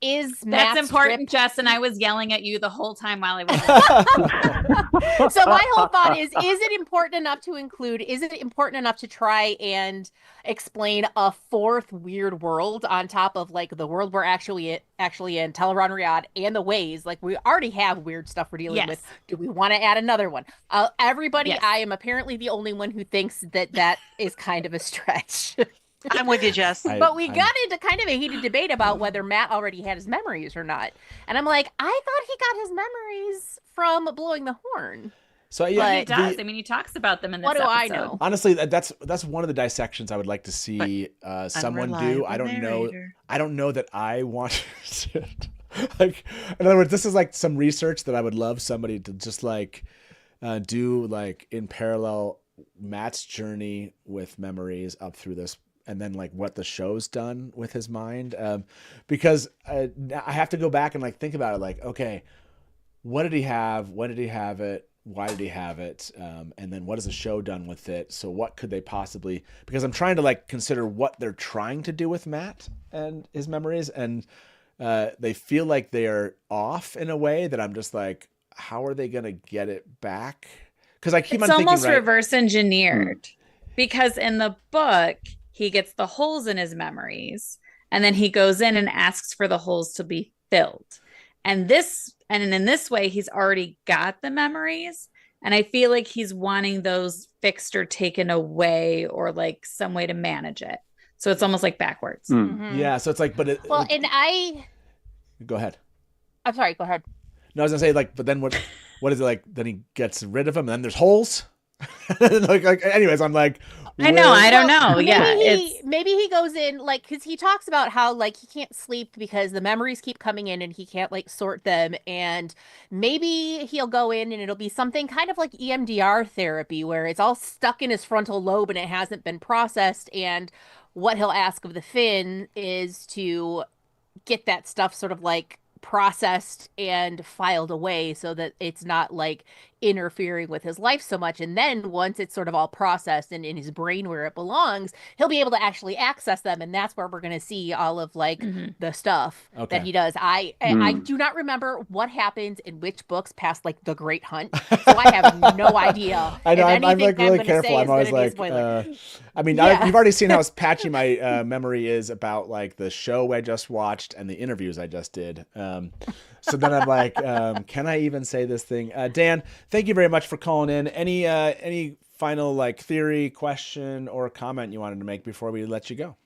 Is Matt's That's important, trip... Jess, and I was yelling at you the whole time while I was So my whole thought is it important enough to include, is it important enough to try and explain a fourth weird world on top of like the world we're actually in, Teleron Riyadh and the Ways? Like we already have weird stuff we're dealing with. Do we want to add another one? Everybody, I am apparently the only one who thinks that is kind of a stretch. I'm with you, Jess. But we got into kind of a heated debate about whether Matt already had his memories or not. And I'm like, I thought he got his memories from blowing the horn. So yeah, he does. I mean, he talks about them in this What do I episode. know? Honestly, that's one of the dissections I would like to see someone do. I don't know that I want to. Like, in other words, this is like some research that I would love somebody to just like do like in parallel Matt's journey with memories up through this, and then like what the show's done with his mind, because I have to go back and like think about it. Like, okay, what did he have? When did he have it? Why did he have it? And then what has the show done with it? So what could they possibly? Because I'm trying to like consider what they're trying to do with Matt and his memories, and they feel like they are off in a way that I'm just like, how are they going to get it back? Because I keep on thinking, almost right, reverse engineered, because in the book he gets the holes in his memories, and then he goes in and asks for the holes to be filled. And in this way, he's already got the memories, and I feel like he's wanting those fixed or taken away, or like some way to manage it. So it's almost like backwards. Mm-hmm. Yeah. So it's like, but go ahead. I'm sorry. Go ahead. No, I was gonna say like, but then what is it like? Then he gets rid of them, and then there's holes. like, anyways, I'm like, I know, I don't know. Maybe he goes in like, because he talks about how like he can't sleep because the memories keep coming in and he can't like sort them, and maybe he'll go in and it'll be something kind of like EMDR therapy where it's all stuck in his frontal lobe and it hasn't been processed, and what he'll ask of the Finn is to get that stuff sort of like processed and filed away so that it's not like interfering with his life so much. And then once it's sort of all processed and in his brain where it belongs, he'll be able to actually access them, and that's where we're going to see all of like the stuff that he does. I do not remember what happens in which books past like the Great Hunt, so I have no idea. I know, I'm like really careful. I'm always like, I mean, you've already seen how patchy my memory is about like the show I just watched and the interviews I just did. So then I'm like, can I even say this thing? Dan, thank you very much for calling in. Any final like theory, question, or comment you wanted to make before we let you go?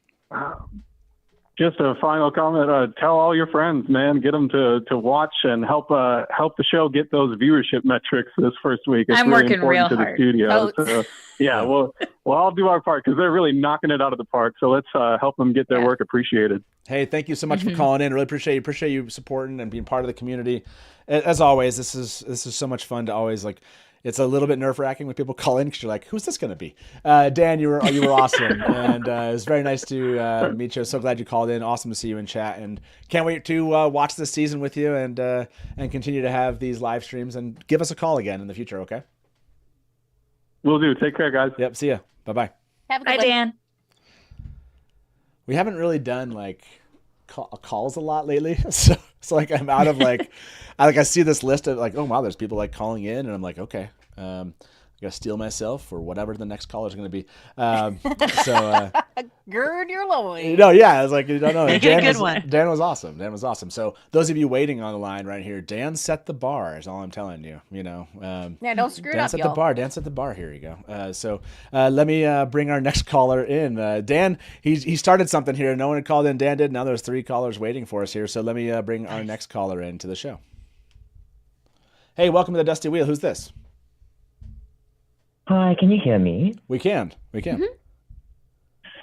Just a final comment. Tell all your friends, man. Get them to watch and help the show get those viewership metrics this first week. It's I'm really working important real to the hard. studio. So, yeah, we'll all do our part because they're really knocking it out of the park. So let's help them get their work appreciated. Hey, thank you so much for calling in. Really appreciate you supporting and being part of the community. As always, this is so much fun to always like. It's a little bit nerve-wracking when people call in because you're like, who's this going to be? Dan, you were awesome. And it was very nice to meet you. So glad you called in. Awesome to see you in chat. And can't wait to watch this season with you and continue to have these live streams. And give us a call again in the future, okay? Will do. Take care, guys. Yep, see ya. Bye-bye. Have a good Bye, one. Dan. We haven't really done like calls a lot lately. So like I'm out of like, I see this list of like, oh wow, there's people like calling in, and I'm like, okay, I gotta steel myself for whatever the next caller is going to be. Gird your loins. No, yeah, I was like, no, one. Dan was awesome. Dan was awesome. So those of you waiting on the line right here, Dan set the bar. Is all I'm telling you. Yeah, don't screw it Dan up, set y'all. the bar. Dan set the bar. Here you go. So let me bring our next caller in. Dan, he started something here. No one had called in. Dan did. Now there's 3 callers waiting for us here. So let me bring our next caller into the show. Hey, welcome to the Dusty Wheel. Who's this? Hi, can you hear me? We can.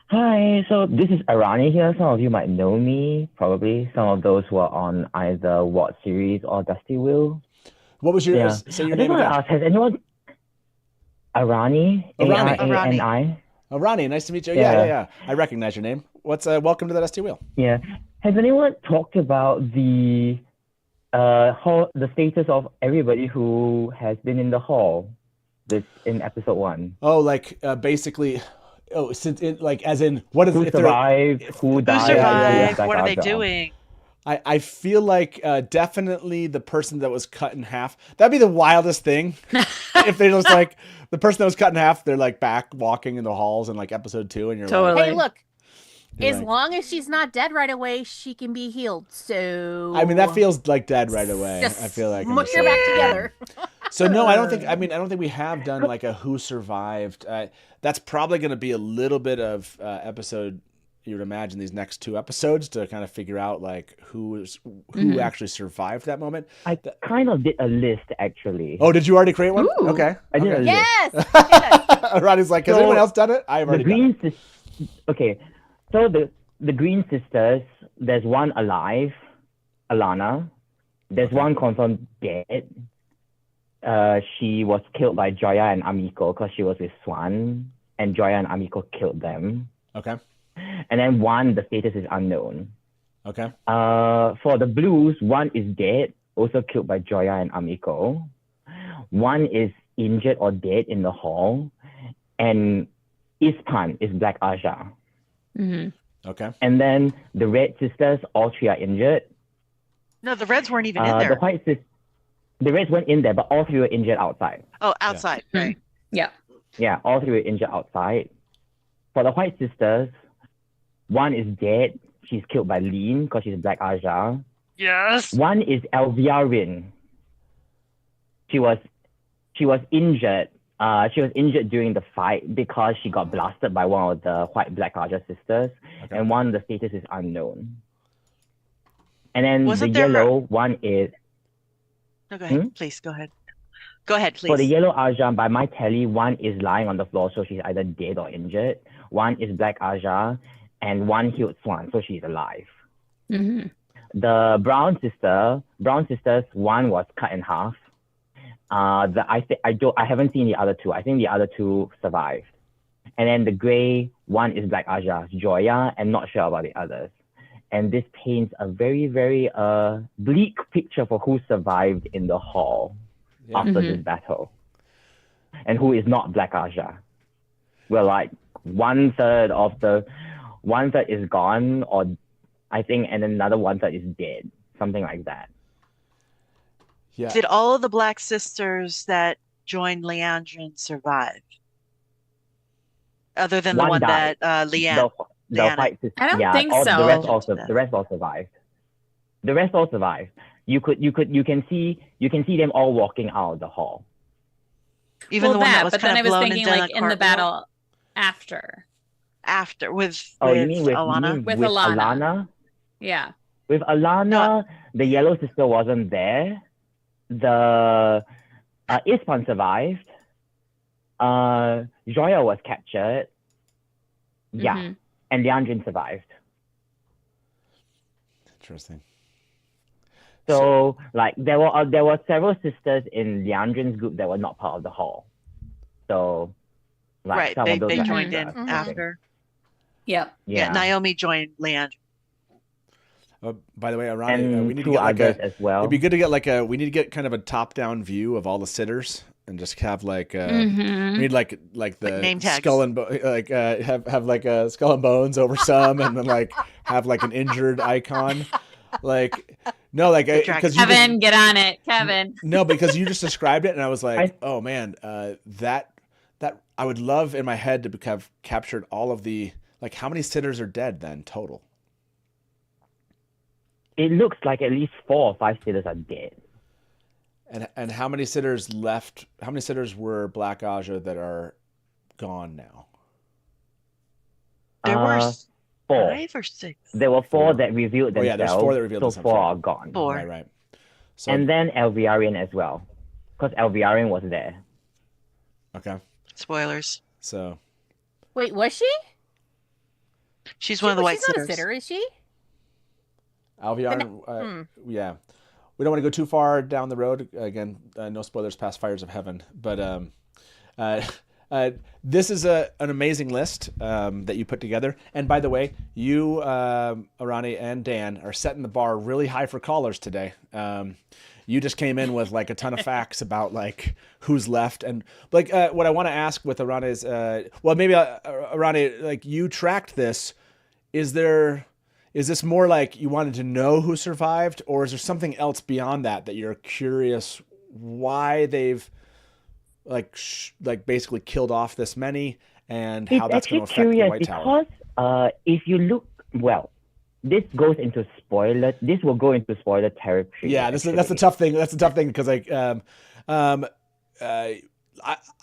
Hi, so this is Arani here. Some of you might know me, probably. Some of those who are on either What series or Dusty Wheel. What was your say your name I just want again? to ask, has anyone Arani? Arani. Arani, nice to meet you. Yeah. Yeah. I recognize your name. What's welcome to the Dusty Wheel. Yeah. Has anyone talked about the status of everybody who has been in the hall in episode 1? Oh, like basically since as in what is who if survived, who died, survived, what are they doing? I feel like definitely the person that was cut in half. That'd be the wildest thing. If they just like the person that was cut in half, they're like back walking in the halls in like episode 2, and you're like, Hey, look. You're As right. long as she's not dead right away, she can be healed. So I mean, that feels like dead right away. Just I feel like mush her back together. So no, I don't think we have done like a who survived. That's probably going to be a little bit of episode. You would imagine these next 2 episodes to kind of figure out like who actually survived that moment. I kind of did a list actually. Oh, did you already create one? Ooh. Okay. I did a list. Yes. Ronnie's like, has anyone else done it? I've already done it. Okay, so the Green Sisters, there's one alive, Alana. There's one confirmed dead. She was killed by Joya and Amiko because she was with Swan, and Joya and Amiko killed them. Okay. And then one, the status is unknown. Okay. For the Blues, one is dead, also killed by Joya and Amiko. One is injured or dead in the hall, and Ispan is Black Aja. Okay. And then the Red Sisters, all 3 are injured. No, the Reds weren't even in there. The Reds went in there, but all 3 were injured outside. Oh, outside, right. Yeah. Yeah, all 3 were injured outside. For the White Sisters, one is dead. She's killed by Lean because she's Black Aja. Yes. One is Elviarin. She was injured. She was injured during the fight because she got blasted by one of the white Black Aja sisters, and one, the status is unknown. And then Wasn't the there yellow one is... No, go ahead. Please, go ahead. Go ahead, please. For the yellow Aja, by my tally, one is lying on the floor, so she's either dead or injured. One is Black Aja, and one healed Swan, so she's alive. The Brown Sisters, one was cut in half. I haven't seen the other 2. I think the other 2 survived. And then the gray one is Black Aja, Joya, and not sure about the others. And this paints a very, very bleak picture for who survived in the hall after this battle. And who is not Black Aja. Well, like one third is gone, or I think, and another 1/3 is dead. Something like that. Yeah. Did all of the Black Sisters that joined Leandrin survive? Other than the one died. that Leanne. The white sister. I don't think so. The rest all survived. The rest all survived. You can see them all walking out of the hall. Even the one that was but kind then of I was blown thinking and done like a in the cartwheel? battle after. With you mean with Alana? With Alana? Alana. Yeah. With Alana, the yellow sister wasn't there. The Ispan survived. Joya was captured. Yeah. And Leandrin survived. Interesting. So like there were several sisters in Leandrin's group that were not part of the hall. So like Right, some of those they are joined extras, in I think. after. Yep. Yeah, Naomi joined Leandrin. By the way, Ronnie, And we need to two get like others a. as well. It'd be good to get like a. We need to get kind of a top-down view of all the sitters and just have like. We need like the name tags. skull and have like a skull and bones over some, and then like have like an injured icon, like. No, like because Kevin, get on it, Kevin. No, because you just described it, and I was like, oh man, that I would love in my head to have captured all of the like how many sitters are dead then total. It looks like at least 4 or 5 sitters are dead. And how many sitters left? How many sitters were Black Aja that are gone now? There were 4. 5 or 6. There were 4 that revealed themselves. Yeah, there's 4 that revealed so themselves. 4 are gone. 4. Right. So, and then Elviarian as well. because Elviarian was there. Okay. Spoilers. So. Wait, was she? She's one of the white She's not a sitters. sitter, is she? Alviar, yeah. We don't want to go too far down the road. Again, no spoilers past Fires of Heaven. But this is an amazing list that you put together. And by the way, you, Arani and Dan, are setting the bar really high for callers today. You just came in with like a ton of facts about like who's left. And like what I want to ask with Arani is, well, maybe Arani, like you tracked this. Is this more like you wanted to know who survived, or is there something else beyond that you're curious why they've like basically killed off this many and how that's going to affect the White Tower? Because if you look, well, this goes into spoiler. This will go into spoiler territory. Yeah, that's the tough thing. That's the tough thing because like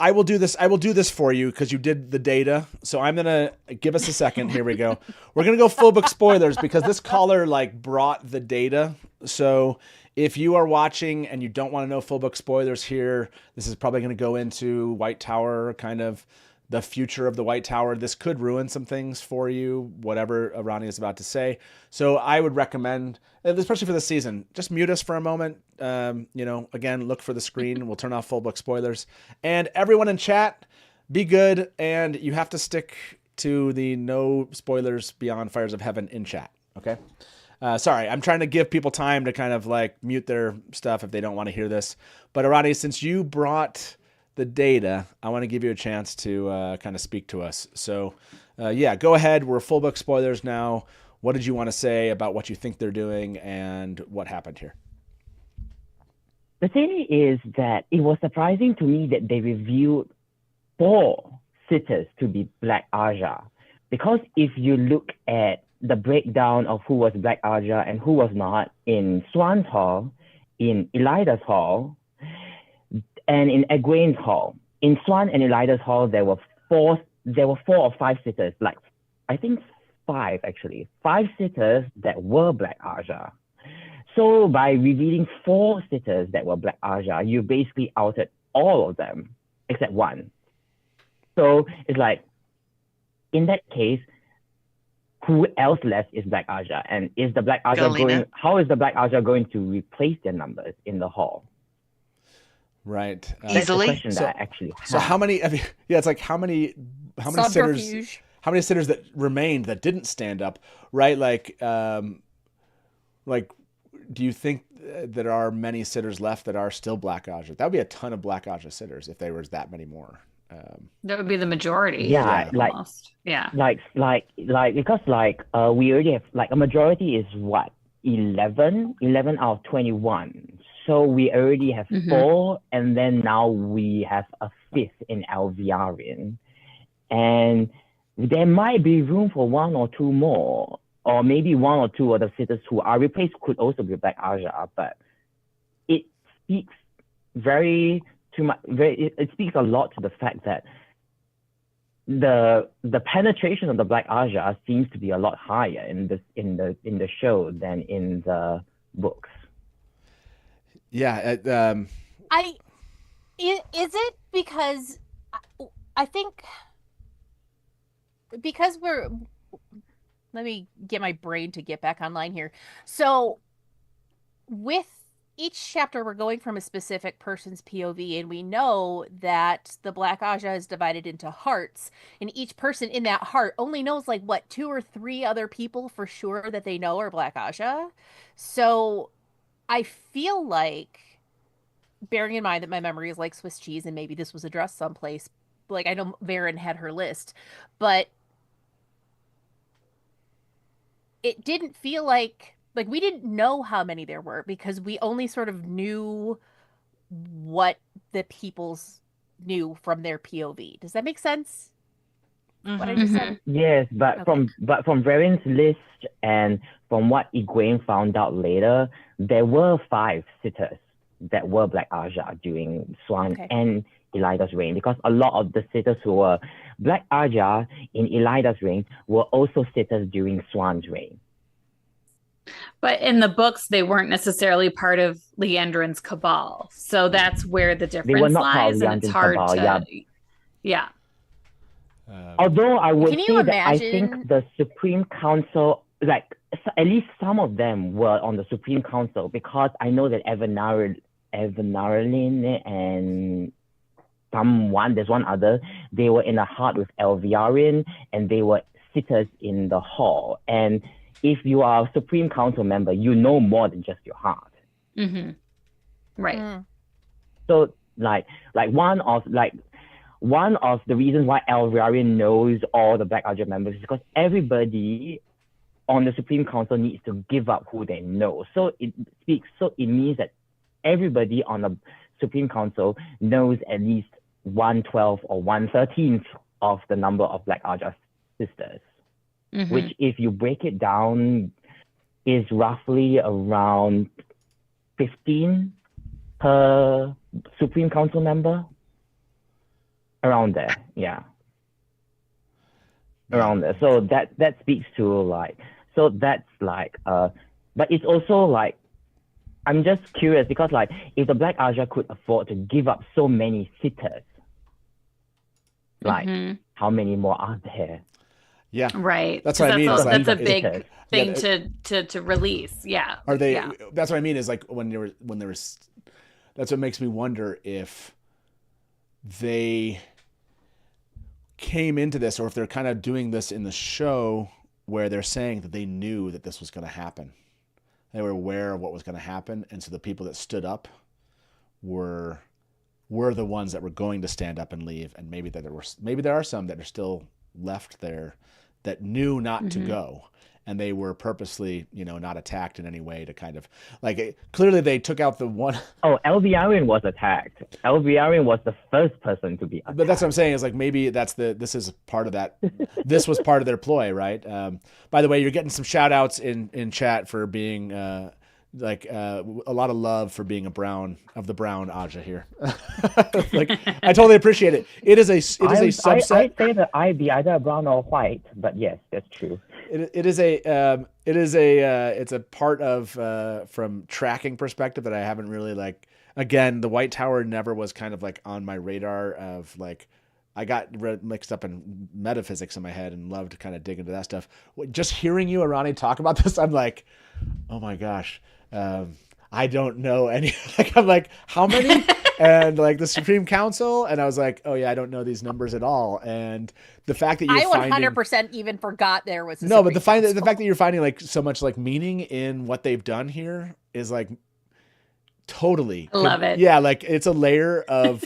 I will do this. I will do this for you because you did the data. So I'm gonna give us a second. Here we go. We're gonna go full book spoilers because this caller like brought the data. So if you are watching and you don't want to know full book spoilers here, this is probably gonna go into White Tower, kind of the future of the White Tower. This could ruin some things for you, whatever Arani is about to say. So I would recommend, especially for this season, just mute us for a moment. Again, look for the screen. We'll turn off full book spoilers. And everyone in chat, be good. And you have to stick to the no spoilers beyond Fires of Heaven in chat. Okay. Sorry, I'm trying to give people time to kind of like mute their stuff if they don't want to hear this. But Arani, since you brought the data, I want to give you a chance to kind of speak to us. So go ahead. We're full book spoilers now. What did you want to say about what you think they're doing and what happened here? The thing is that it was surprising to me that they revealed 4 sitters to be Black Aja. Because if you look at the breakdown of who was Black Aja and who was not in Swan's Hall, in Elida's Hall, and in Egwene's Hall. In Swan and Elida's Hall, there were 4 or 5 sitters, like I think 5 actually. 5 sitters that were Black Aja. So by revealing 4 sitters that were Black Aja, you basically outed all of them except 1. So it's like, in that case, who else left is Black Aja? And is the Black Aja how is the Black Aja going to replace their numbers in the hall? Right. Easily. That's the question that I actually have. So how many? It's like how many sitters? How many sitters that remained that didn't stand up? Right. Like, do you think there are many sitters left that are still Black Aja? That would be a ton of Black Aja sitters if there was that many more. That would be the majority. Yeah, almost. Yeah. Because we already have like a majority is what 11 out of 21. So we already have 4, and then now we have a 5th in Elviarian. And there might be room for 1 or 2 more, or maybe 1 or 2 other sitters who are replaced could also be Black Aja, but it speaks it speaks a lot to the fact that the penetration of the Black Aja seems to be a lot higher in the show than in the books. Yeah. Is it because I think because let me get my brain to get back online here. So with each chapter, we're going from a specific person's POV, and we know that the Black Aja is divided into hearts, and each person in that heart only knows like 2 or 3 other people for sure that they know are Black Aja. So I feel like, bearing in mind that my memory is like Swiss cheese, and maybe this was addressed someplace, like I know Varen had her list, but it didn't feel like we didn't know how many there were because we only sort of knew what the peoples knew from their POV. Does that make sense? What I just said? Yes, but from Varen's list and from what Egwene found out later, there were 5 sitters that were Black Aja during Swan and Elida's reign, because a lot of the sitters who were Black Aja in Elida's reign were also sitters during Swan's reign. But in the books, they weren't necessarily part of Leandrin's cabal. So that's where the difference lies, and it's hard cabal, to... Yeah. Although I would Can you say that I imagine- think the Supreme Council, like at least some of them were on the Supreme Council, because I know that Evanarlin and there's one other, they were in the heart with Elviarin, and they were sitters in the hall. And if you are a Supreme Council member, you know more than just your heart. Mm-hmm. Right. So like one of the reasons why Elviarin knows all the Black Argent members is because everybody on the Supreme Council needs to give up who they know. So it means that everybody on the Supreme Council knows at least 1/12 or 1/13 of the number of Black Argent sisters. Mm-hmm. Which, if you break it down, is roughly around 15 per Supreme Council member. Around there, yeah. Around there. So that speaks to but it's also like, I'm just curious because like, if the Black Aja could afford to give up so many sitters, like how many more are there? Yeah. Right. That's what I mean. That's a big thing to release. Yeah. Are they? Yeah. That's what I mean. Is like when there was. That's what makes me wonder if they came into this, or if they're kind of doing this in the show where they're saying that they knew that this was going to happen. They were aware of what was going to happen, and so the people that stood up were the ones that were going to stand up and leave, and maybe there are some that are still left there that knew not to go, and they were purposely, not attacked in any way to kind of clearly they took out the one. Oh, Elviarin was attacked. Elviarin was the first person to be attacked. But that's what I'm saying is like, maybe this is part of that. This was part of their ploy, right? By the way, you're getting some shout outs in chat for being a lot of love for being the brown Aja here. I totally appreciate it. It is a subset. I say that I be either brown or white, but yes, that's true. It's a part of from tracking perspective that I haven't really again, the White Tower never was kind of on my radar of I got mixed up in metaphysics in my head and loved to kind of dig into that stuff. Just hearing you, Arani, talk about this, I'm like, oh my gosh. I don't know any, I'm like, how many? And the Supreme Council. And I was like, oh yeah, I don't know these numbers at all. And the fact that you're 100% even forgot there was no, but the fact that you're finding so much meaning in what they've done here is totally love it. Yeah. It's a layer of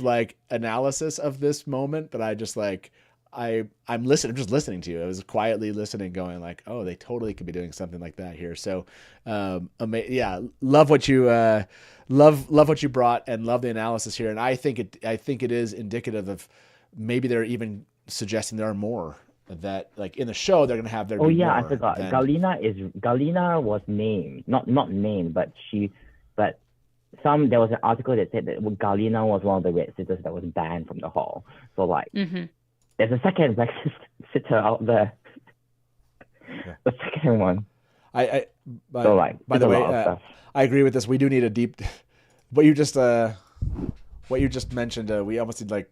analysis of this moment that I just I'm just listening to you. I was quietly listening, going oh, they totally could be doing something like that here. So, yeah, love what you love what you brought, and love the analysis here. And I think it is indicative of maybe they're even suggesting there are more that in the show they're gonna have there. Oh yeah, I forgot. Galina was named, not named, but there was an article that said that Galina was one of the Red Sitters that was banned from the hall. So there's a second Black sitter out there. Yeah. The second one. By the way, I agree with this. We do need a deep. What you just mentioned. We almost need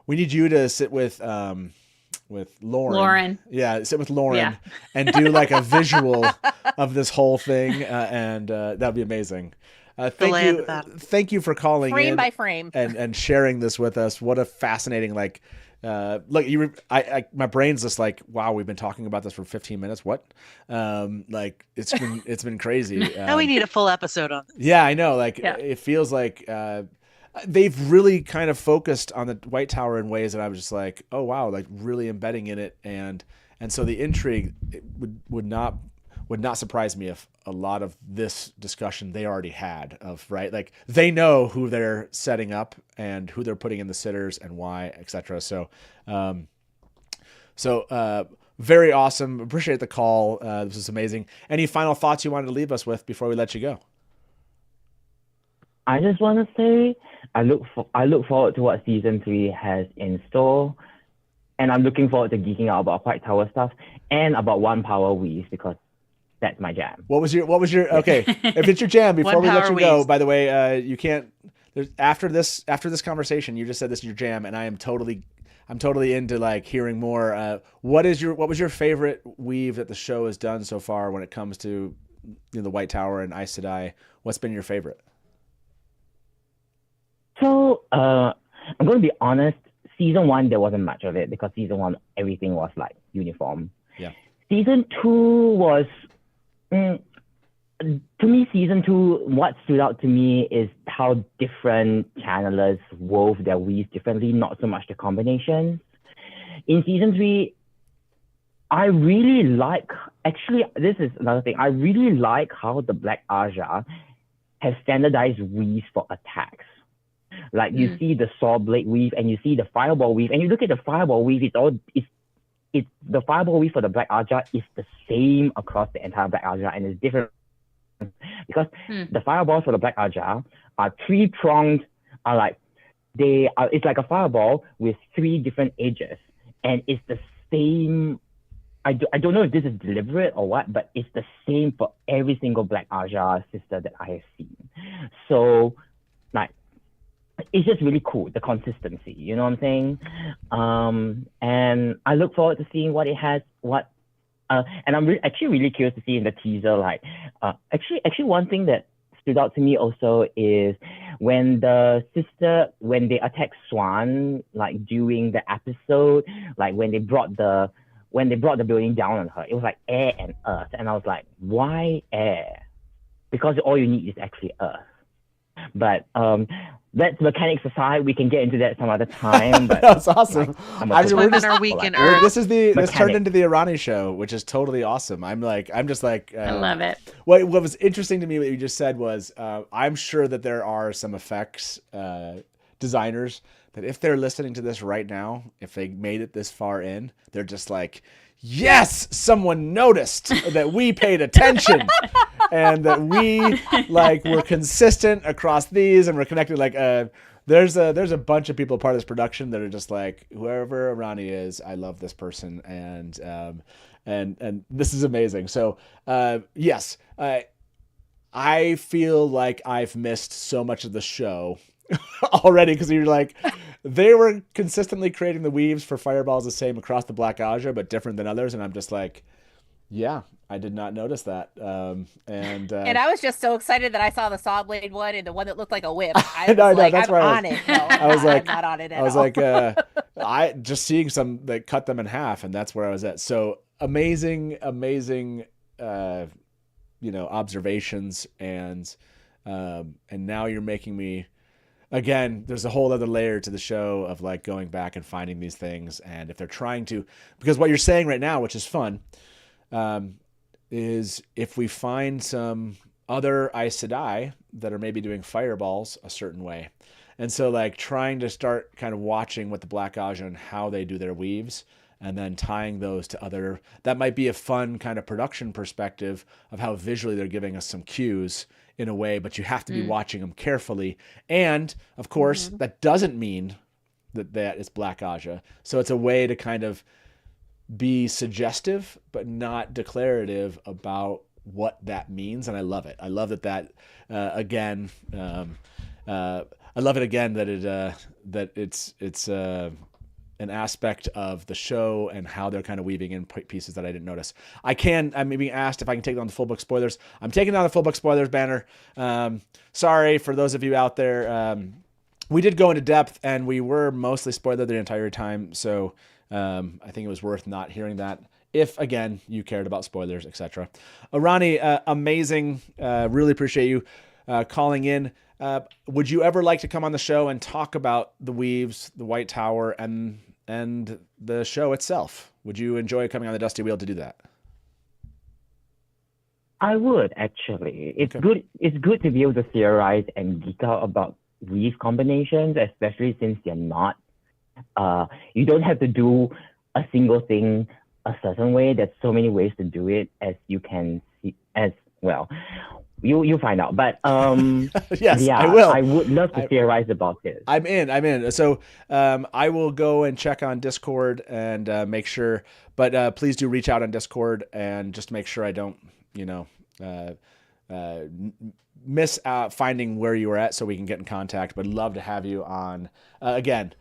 we need you to sit with Lauren. Yeah, sit with Lauren and do a visual of this whole thing, and that'd be amazing. Thank you for calling frame in by frame and sharing this with us. What a fascinating look! My brain's just wow, we've been talking about this for 15 minutes. What? It's been crazy. Now we need a full episode on this. Yeah, I know. It feels they've really kind of focused on the White Tower in ways that I was just oh wow, really embedding in it, and so the intrigue would not surprise me if a lot of this discussion they already had of, right? They know who they're setting up and who they're putting in the sitters and why, etc. So very awesome. Appreciate the call. This is amazing. Any final thoughts you wanted to leave us with before we let you go? I just want to say I look forward to what season 3 has in store, and I'm looking forward to geeking out about White Tower stuff and about One Power Weave, because that's my jam. What was your okay? If it's your jam, before we let you go, by the way, you can't. After this conversation, you just said this is your jam, and I'm totally into like hearing more. What was your favorite weave that the show has done so far when it comes to the White Tower and Aes Sedai? What's been your favorite? So I'm going to be honest. Season 1, there wasn't much of it because season 1, everything was like uniform. Yeah. Season 2 was, to me, season 2, what stood out to me is how different channelers wove their weaves differently, not so much the combinations. In season 3, I really like, actually, this is another thing, I really like how the Black Aja has standardized weaves for attacks. Like you see the saw blade weave and you see the fireball weave, and you look at the fireball weave, it's the fireball weave for the Black Aja is the same across the entire Black Aja, and it's different because the fireballs for the Black Aja are 3-pronged, it's like a fireball with 3 different edges, and it's the same. I don't know if this is deliberate or what, but it's the same for every single Black Aja sister that I have seen. So like, it's just really cool, the consistency, you know what I'm saying? And I look forward to seeing what it has, and I'm actually really curious to see in the teaser, like, actually one thing that stood out to me also is when they attacked Swan, like during the episode, like when they brought the building down on her, it was like air and earth, and I was like, why air? Because all you need is actually earth. But that's mechanics aside, we can get into that some other time. But that's awesome. This this turned into the Irani show, which is totally awesome. I love it. What was interesting to me, what you just said was, I'm sure that there are some effects designers that if they're listening to this right now, if they made it this far in, they're just like, yes, someone noticed that we paid attention. And that we were consistent across these, and we're connected. Like there's a bunch of people part of this production that are just like, whoever Irani is, I love this person, and this is amazing. So yes, I feel like I've missed so much of the show already because you're like, they were consistently creating the weaves for fireballs the same across the Black Aja, but different than others, and I'm just like, yeah, I did not notice that. And I was just so excited that I saw the saw blade one and the one that looked like a whip. I'm on it. No, I was like, I'm not on it at I was all. like, I just seeing some that cut them in half, and that's where I was at. So amazing, observations, and now you're making me. Again, there's a whole other layer to the show of like going back and finding these things, and if they're trying to, because what you're saying right now, which is fun. Is if we find some other Aes Sedai that are maybe doing fireballs a certain way. And so like trying to start kind of watching what the Black Aja and how they do their weaves, and then tying those to other, that might be a fun kind of production perspective of how visually they're giving us some cues in a way, but you have to be watching them carefully. And of course, that doesn't mean that it's Black Aja. So it's a way to kind of be suggestive but not declarative about what that means, and I love it. I love that again. I love it again that it's an aspect of the show and how they're kind of weaving in pieces that I didn't notice. I'm being asked if I can take it on the full book spoilers. I'm taking it on the full book spoilers banner. Sorry for those of you out there. We did go into depth, and we were mostly spoiler the entire time. So. I think it was worth not hearing that if, again, you cared about spoilers, etc. Irani, amazing. Really appreciate you calling in. Would you ever like to come on the show and talk about the weaves, the White Tower, and the show itself? Would you enjoy coming on the Dusty Wheel to do that? I would, actually. It's good. It's good to be able to theorize and geek out about weave combinations, especially since they're not. You don't have to do a single thing a certain way. There's so many ways to do it, as you can see, as well. You find out. But yes, yeah, I will. I would love to theorize about this. I'm in. So I will go and check on Discord and make sure. But please do reach out on Discord and just make sure I don't miss out finding where you were at so we can get in contact, but love to have you on again.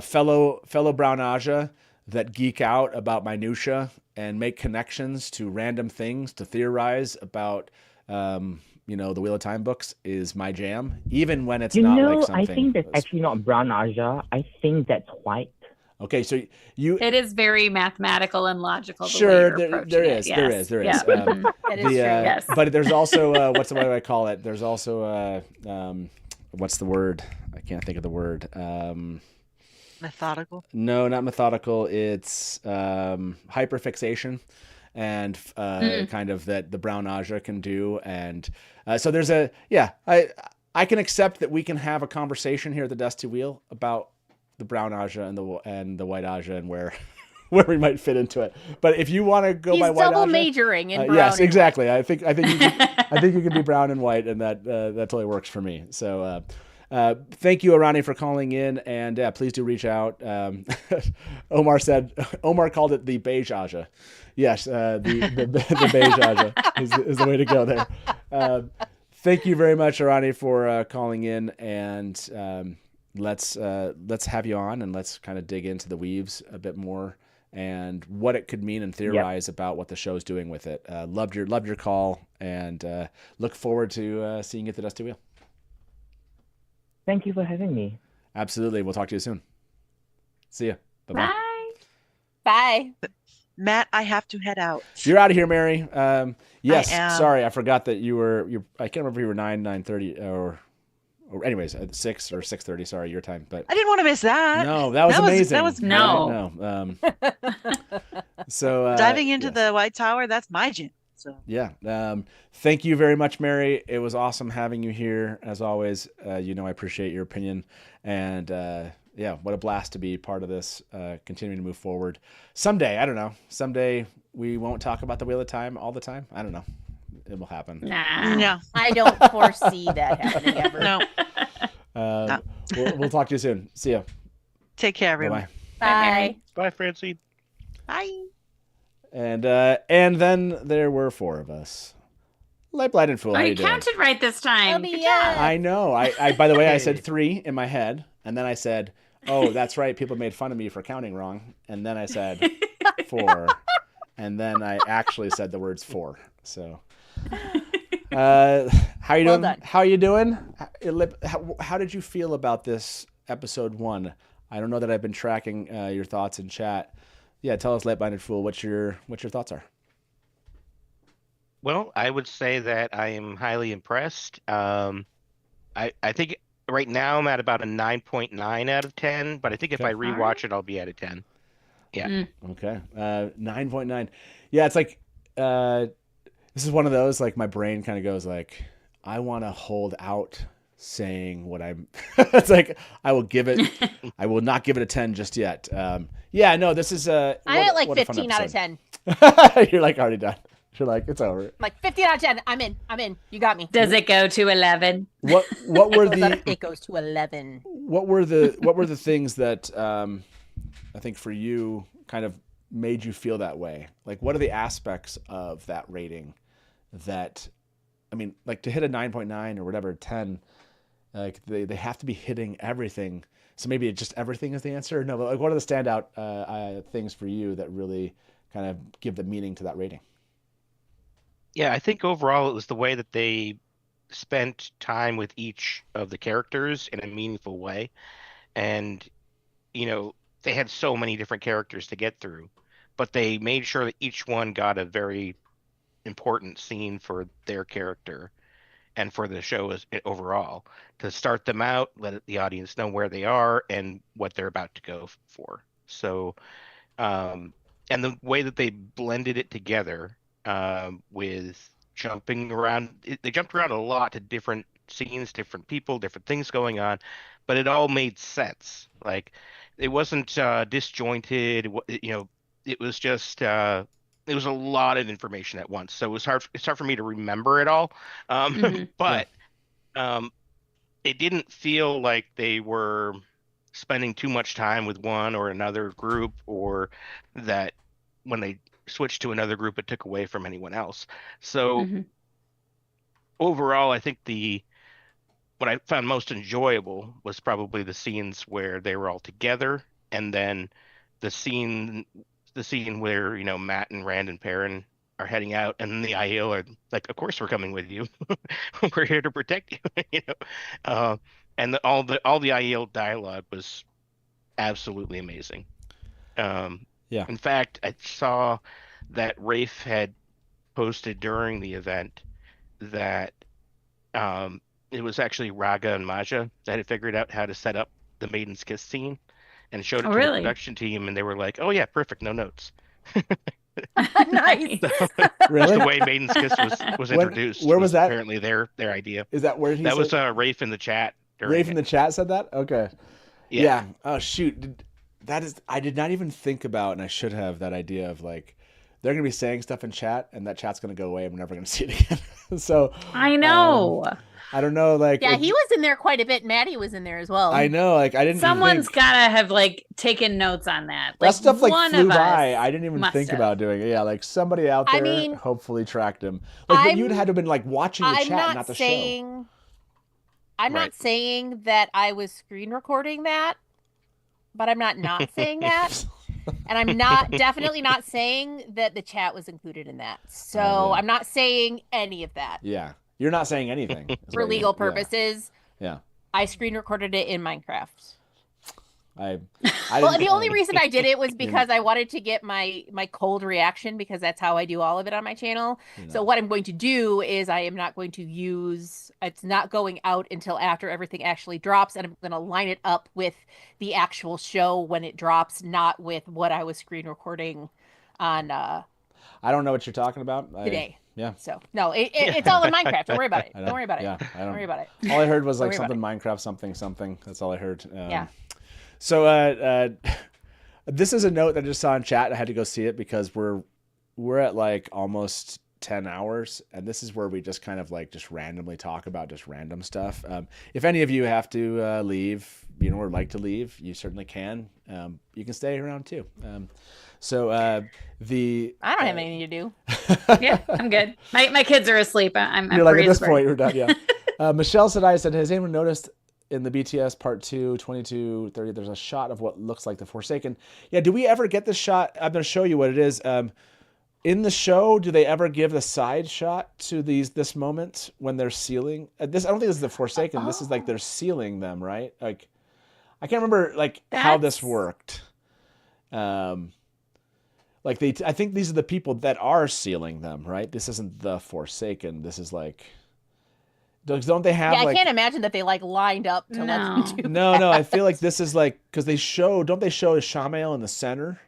Fellow Brown Aja that geek out about minutia and make connections to random things to theorize about the Wheel of Time books is my jam, even when it's not like something. I think that's actually not Brown Aja. I think that's white. Okay, so it is very mathematical and logical. Sure, there is. Yeah. It is true. Yes. But there's also what do I call it? There's also what's the word? I can't think of the word. Methodical? No, not methodical. It's hyperfixation, and kind of that the Brown Aja can do. And so there's I can accept that we can have a conversation here at the Dusty Wheel about the Brown Aja and the White Aja and where we might fit into it. But if you want to go by White Aja, double majoring in brown. Yes, exactly. I think you can be brown and white, and that totally works for me. So thank you, Arani, for calling in, and please do reach out. Omar called it the beige Aja. Yes, the beige Aja is the way to go there. Thank you very much, Arani, for calling in, and let's have you on, and let's kind of dig into the weaves a bit more and what it could mean and theorize about what the show's doing with it. Loved your call, and look forward to seeing you at the Dusty Wheel. Thank you for having me. Absolutely. We'll talk to you soon. See ya. Bye-bye. Bye. Matt, I have to head out. You're out of here, Mary. Yes. Sorry, I forgot that you were. I can't remember if you were 9:30 or anyways, 6 or 6:30. Sorry, your time. But I didn't want to miss that. No, that was amazing. That was no. So diving into the White Tower, that's my jam. So yeah. Thank you very much, Mary. It was awesome having you here as always. I appreciate your opinion, and what a blast to be part of this. Continuing to move forward. Someday, I don't know. Someday we won't talk about the Wheel of Time all the time. I don't know. It will happen. Nah. No, I don't foresee that happening ever. No. We'll talk to you soon. See ya. Take care, everyone. Bye-bye. Bye. Bye, Francine. Bye. And then there were 4 of us. Light Blinded Fool. Oh, how you you doing? counted right this time. Good job. I know. I by the way, I said 3 in my head, and then I said, "Oh, that's right. People made fun of me for counting wrong." And then I said 4, and then I actually said the words 4. So, how you doing? Done. How you doing? How did you feel about this episode 1? I don't know that I've been tracking your thoughts in chat. Yeah, tell us, Light Blinded Fool, what your thoughts are. Well, I would say that I am highly impressed. I think right now I'm at about a 9.9 out of 10, but I think if I rewatch it, I'll be at a 10. Yeah. Okay. 9.9. Yeah, it's like this is one of those, like, my brain kind of goes like, I want to hold out saying what I'm it's like I will not give it a 10 just yet. Yeah, no, this is I'm at like 15 out of 10. You're like already done. You're like, it's over. I'm like 15 out of 10. I'm in. You got me. Does it go to 11? What were the it goes to 11. What were the things that I think for you kind of made you feel that way? Like, what are the aspects of that rating that, I mean, like, to hit a 9.9 or whatever, 10, like they have to be hitting everything. So maybe just everything is the answer. No, but like, what are the standout things for you that really kind of give the meaning to that rating? Yeah, I think overall it was the way that they spent time with each of the characters in a meaningful way. And, they had so many different characters to get through, but they made sure that each one got a very important scene for their character and for the show overall, to start them out, let the audience know where they are and what they're about to go for. So, and the way that they blended it together with jumping around, they jumped around a lot to different scenes, different people, different things going on, but it all made sense. Like, it wasn't disjointed. It was just it was a lot of information at once, so it's hard for me to remember it all. But it didn't feel like they were spending too much time with one or another group, or that when they switched to another group, it took away from anyone else. So overall, I think what I found most enjoyable was probably the scenes where they were all together, and then the scene where, Matt and Rand and Perrin are heading out, and the Aiel are like, of course we're coming with you. We're here to protect you. And all the Aiel dialogue was absolutely amazing. In fact, I saw that Rafe had posted during the event that it was actually Raga and Maja that had figured out how to set up the Maiden's Kiss scene and showed it to the production team, and they were like, "Oh yeah, perfect, no notes." Nice. Really? The way Maiden's Kiss was introduced. Where was that? Apparently their idea. Is that where he? That was Rafe in the chat. Rafe in the chat said that. Okay. Yeah. Oh shoot. I did not even think about, and I should have, that idea of like, they're going to be saying stuff in chat, and that chat's going to go away, and we're never going to see it again. So I know. I don't know. Like, yeah, he was in there quite a bit. Maddie was in there as well. I know. Like, I didn't. Someone's gotta have like taken notes on that. That stuff like one flew of us by. I didn't even think about doing it. Yeah, like somebody out there hopefully tracked him. Like, but you'd had to have been like watching the chat, not the show. I'm not saying that I was screen recording that, but I'm not saying that. And I'm definitely not saying that the chat was included in that. So I'm not saying any of that. Yeah. You're not saying anything. For legal purposes. Yeah. I screen recorded it in Minecraft. I well, the only reason I did it was because I wanted to get my cold reaction, because that's how I do all of it on my channel. So what I'm going to do is I am not going to use, it's not going out until after everything actually drops, and I'm going to line it up with the actual show when it drops, not with what I was screen recording on I don't know what you're talking about today. Yeah. So no, it's all in Minecraft. Don't worry about it. Don't worry about it. Yeah, don't worry about it. All I heard was like something Minecraft, something. That's all I heard. Yeah. So this is a note that I just saw in chat. I had to go see it because we're at like almost 10 hours, and this is where we just kind of like just randomly talk about just random stuff. If any of you have to leave, or like to leave, you certainly can. You can stay around too. So I don't have anything to do. Yeah, I'm good. My kids are asleep. I'm You're like, at this point, you're done. Yeah. Michelle said, has anyone noticed in the BTS part 2, 22:30, there's a shot of what looks like the Forsaken? Yeah. Do we ever get this shot? I'm going to show you what it is. In the show, do they ever give the side shot to this moment when they're sealing this? I don't think this is the Forsaken. This is like they're sealing them, right? Like, I can't remember like how this worked. Like I think these are the people that are sealing them, right? This isn't the Forsaken. This is like, don't they have? Yeah, I can't imagine that they like lined up to let them do. No. I feel like this is like, because don't they show Ishamael in the center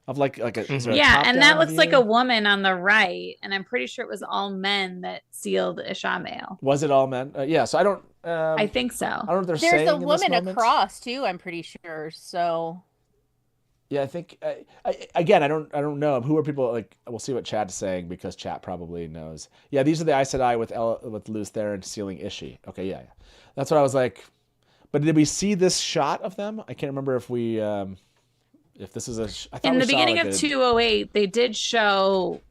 of like a yeah, and that looks like a woman on the right, and I'm pretty sure it was all men that sealed Ishamael. Was it all men? Yeah. So I don't. I think so. I don't know if they're saying there's a woman across too. I'm pretty sure. So. Yeah, I think again, I don't know who are people like. We'll see what chat is saying, because chat probably knows. Yeah, these are the Aes Sedai with Luz Theron sealing Ishi. Okay, yeah, that's what I was like. But did we see this shot of them? I can't remember if we if this is in the beginning of 208, they did show.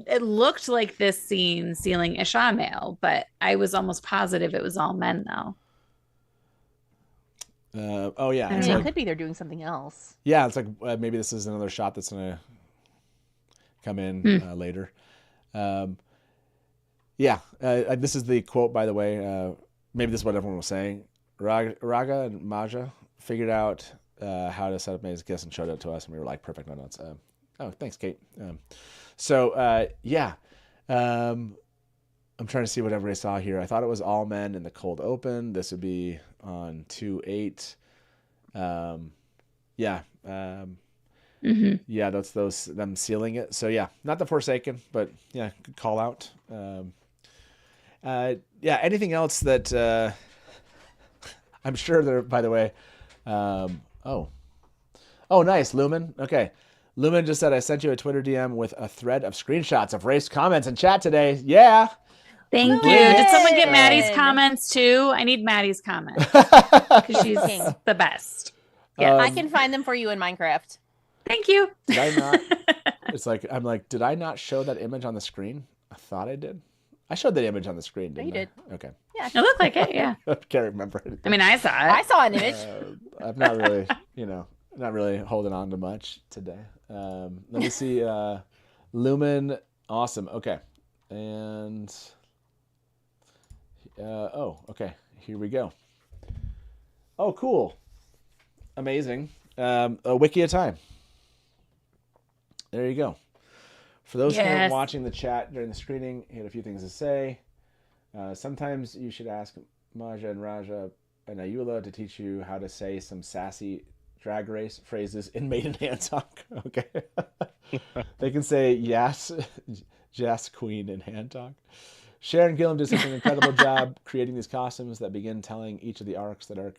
It looked like this scene sealing Ishamael, but I was almost positive it was all men though. Oh yeah, I mean, it could be they're doing something else. Yeah, it's like maybe this is another shot that's gonna come in later. Yeah, this is the quote, by the way. Maybe this is what everyone was saying. Raga and Maja figured out how to set up Maiden's Kiss and showed it to us, and we were like, perfect, no notes. Oh, thanks, Kate. Yeah. I'm trying to see what everybody saw here. I thought it was all men in the cold open. This would be on 2/8. Yeah. Yeah, that's them sealing it. So yeah, not the Forsaken, but yeah, good call out. Yeah, anything else that I'm sure there, by the way. Oh, nice, Lumen. Okay. Lumen just said, I sent you a Twitter DM with a thread of screenshots of Rafe's comments in chat today. Yeah. Thank you. Did someone get Maddie's comments too? I need Maddie's comments because she's the best. Yeah, I can find them for you in Minecraft. Thank you. Did I not? It's like, I'm like, did I not show that image on the screen? I thought I did. I showed that image on the screen, didn't You did. I? Okay. Yeah. It looked like it, yeah. I can't remember anything. I mean, I saw it. I saw an image. I'm not really, not really holding on to much today. Let me see. Lumen, awesome. Okay. And, okay. Here we go. Oh, cool. Amazing. A wiki at a time. There you go. For those who are watching the chat during the screening, he had a few things to say. Sometimes you should ask Maja and Raja and Ayula to teach you how to say some sassy drag race phrases in maiden hand talk. Okay. They can say yes, queen in hand talk. Sharon Gillum did such an incredible job creating these costumes that begin telling each of the arcs that our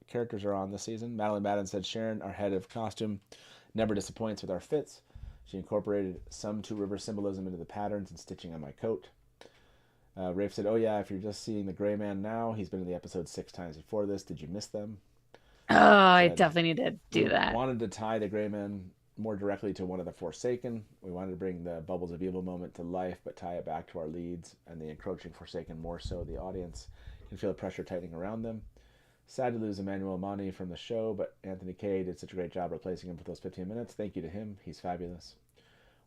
characters are on this season. Madeline Madden said, Sharon, our head of costume, never disappoints with our fits. She incorporated some Two River symbolism into the patterns and stitching on my coat. Rafe said, oh yeah, if you're just seeing the Gray Man now, he's been in the episode 6 times before this. Did you miss them? Oh, I definitely need to do that. We wanted to tie the Gray Man more directly to one of the Forsaken. We wanted to bring the Bubbles of Evil moment to life, but tie it back to our leads and the encroaching Forsaken more so the audience can feel the pressure tightening around them. Sad to lose Emmanuel Monti from the show, but Anthony Kay did such a great job replacing him for those 15 minutes. Thank you to him. He's fabulous.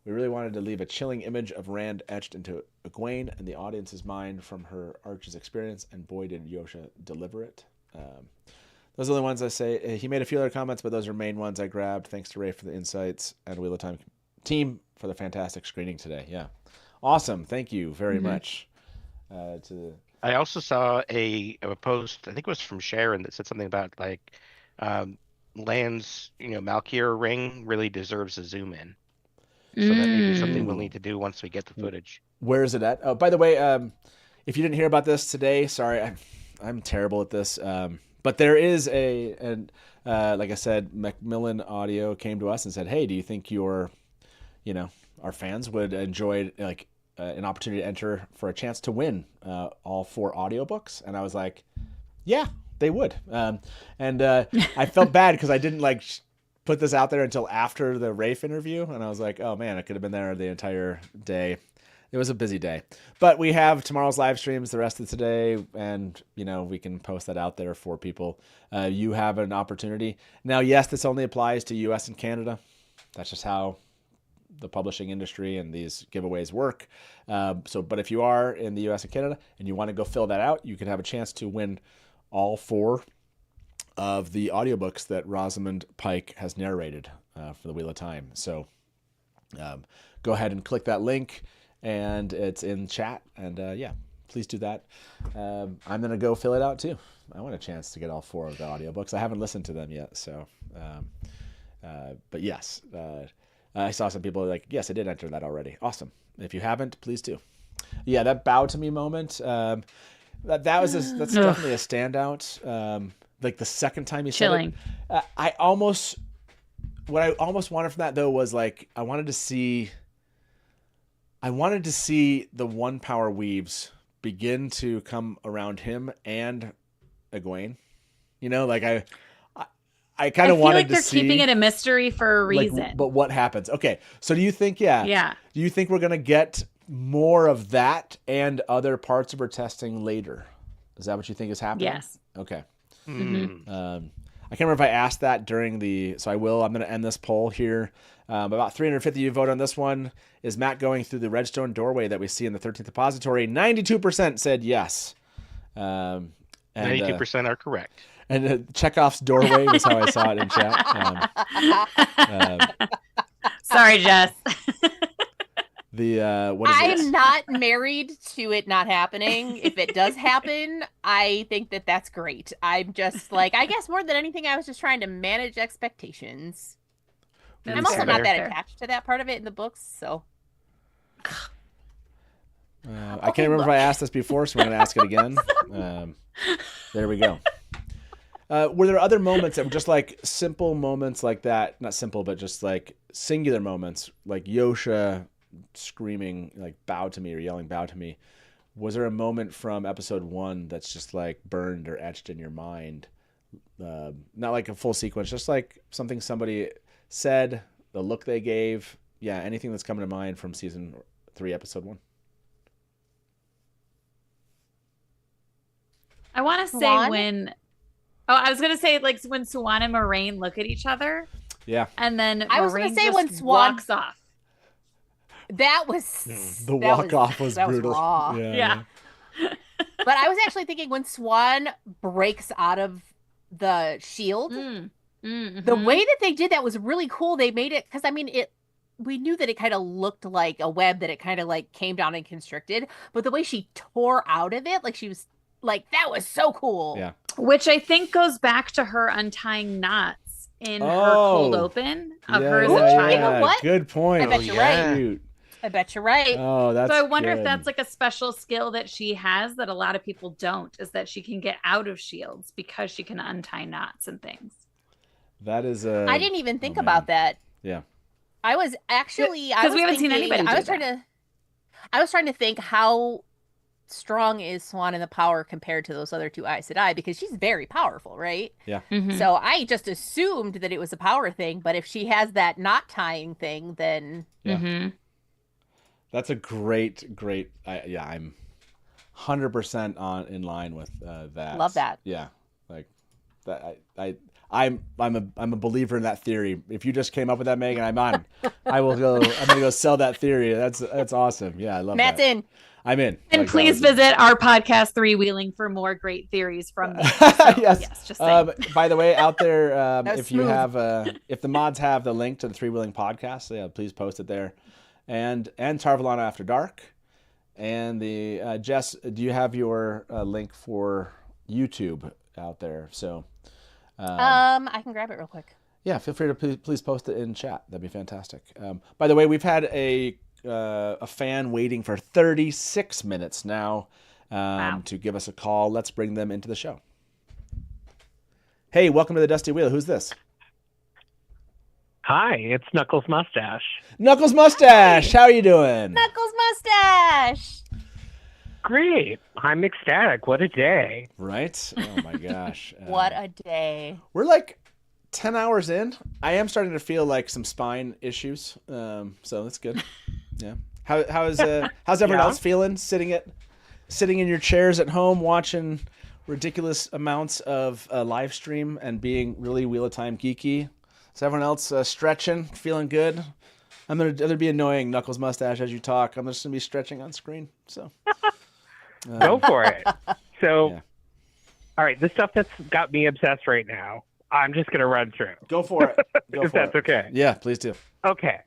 We really wanted to leave a chilling image of Rand etched into Egwene and the audience's mind from her Arch's experience, and boy did Yosha deliver it. Those are the ones I say. He made a few other comments, but those are main ones I grabbed. Thanks to Ray for the insights and Wheel of Time team for the fantastic screening today. Yeah. Awesome. Thank you very much. I also saw a post, I think it was from Sharon, that said something about like Land's, Malkier ring really deserves a zoom in. So that may be something we'll need to do once we get the footage. Where is it at? Oh, by the way, if you didn't hear about this today, sorry, I'm terrible at this. But there is like I said, Macmillan Audio came to us and said, hey, do you think our fans would enjoy an opportunity to enter for a chance to win all 4 audiobooks? And I was like, yeah, they would. I felt bad because I didn't put this out there until after the Rafe interview. And I was like, oh man, I could have been there the entire day. It was a busy day, but we have tomorrow's live streams the rest of today, and we can post that out there for people. You have an opportunity now. Yes, this only applies to US and Canada. That's just how the publishing industry and these giveaways work. But if you are in the US and Canada and you want to go fill that out, you can have a chance to win all 4 of the audiobooks that Rosamund Pike has narrated for the Wheel of Time. So go ahead and click that link, and it's in chat. And please do that. I'm going to go fill it out too. I want a chance to get all 4 of the audiobooks. I haven't listened to them yet. So, but yes, I saw some people like, yes, I did enter that already. Awesome. If you haven't, please do. Yeah, that bow to me moment. That's definitely a standout. Like the second time you said it, what I almost wanted from that though was like I wanted to see the One Power Weaves begin to come around him and Egwene. I kind of wanted to see. They're keeping it a mystery for a reason. But what happens? Okay, so do you think? Yeah. Do you think we're gonna get more of that and other parts of her testing later? Is that what you think is happening? Yes. Okay. Mm-hmm. I can't remember if I asked that during so I will. I'm going to end this poll here. About 350 you vote on this one. Is Matt going through the redstone doorway that we see in the 13th depository? 92% said yes. 92% are correct. And Chekhov's doorway was how I saw it in chat. Sorry, Jess. I'm not married to it not happening. If it does happen, I think that's great. I'm just I guess more than anything, I was just trying to manage expectations. I'm also not that attached to that part of it in the books, so. I can't remember if I asked this before, so I'm going to ask it again. There we go. Were there other moments that were just simple moments like that? Not simple, but just singular moments, like Yosha screaming bow to me or yelling bow to me? Was there a moment from episode 1 that's just burned or etched in your mind? Not like a full sequence, just something somebody said, the look they gave, anything that's coming to mind from season 3, episode 1? I want to say I was gonna say like when Swan and Moraine look at each other. Yeah. And then I was gonna Moraine say just when Swan walks off. That was The walk-off was brutal. Was raw. Yeah. But I was actually thinking when Swan breaks out of the shield, the way that they did that was really cool. They made it, because I mean, we knew that it kind of looked like a web, that it kind of like came down and constricted, but the way she tore out of it, like she was like, that was so cool. Yeah. Which I think goes back to her untying knots in her cold open of her as a child. You know what? Good point. I bet you're right. Shoot. I bet you're right. Oh, that's so I wonder good. if that's like a special skill that she has that a lot of people don't, is that she can get out of shields because she can untie knots and things. That is I didn't even think about that. Yeah. I was actually because we haven't seen anybody. I was trying to think, how strong is Swan in the power compared to those other 2 Aes Sedai, because she's very powerful, right? Yeah. So I just assumed that it was a power thing, but if she has that knot tying thing, then that's a great. I'm 100% in line with that. Love that. Yeah, like that. I'm a believer in that theory. If you just came up with that, Megan, I'm on. I'm gonna go sell that theory. That's awesome. Yeah, I love Matt's that. in. I'm in. And please visit our podcast, Three Wheeling, for more great theories from me. So, yes. Just saying. By the way, out there, if you smooth. have, if the mods have the link to the Three Wheeling podcast, please post it there, and Tarvalana After Dark, and the Jess, do you have your link for YouTube out there? So, I can grab it real quick. Yeah, feel free to please post it in chat. That'd be fantastic. By the way, we've had a fan waiting for 36 minutes now to give us a call. Let's bring them into the show. Hey, welcome to the Dusty Wheel. Who's this? Hi, it's Knuckles Mustache. Knuckles Mustache, how are you doing? Knuckles Mustache. Great. I'm ecstatic. What a day. Right? Oh my gosh. What a day. We're like 10 hours in. I am starting to feel like some spine issues. So that's good. Yeah. How's everyone else feeling? Sitting in your chairs at home watching ridiculous amounts of live stream and being really Wheel of Time geeky. Is everyone else stretching, feeling good? I'm gonna be annoying, Knuckles Mustache, as you talk. I'm just gonna be stretching on screen. So go for it. So, all right, the stuff that's got me obsessed right now, I'm just gonna run through. Go for it. If that's okay. Yeah, please do. Okay.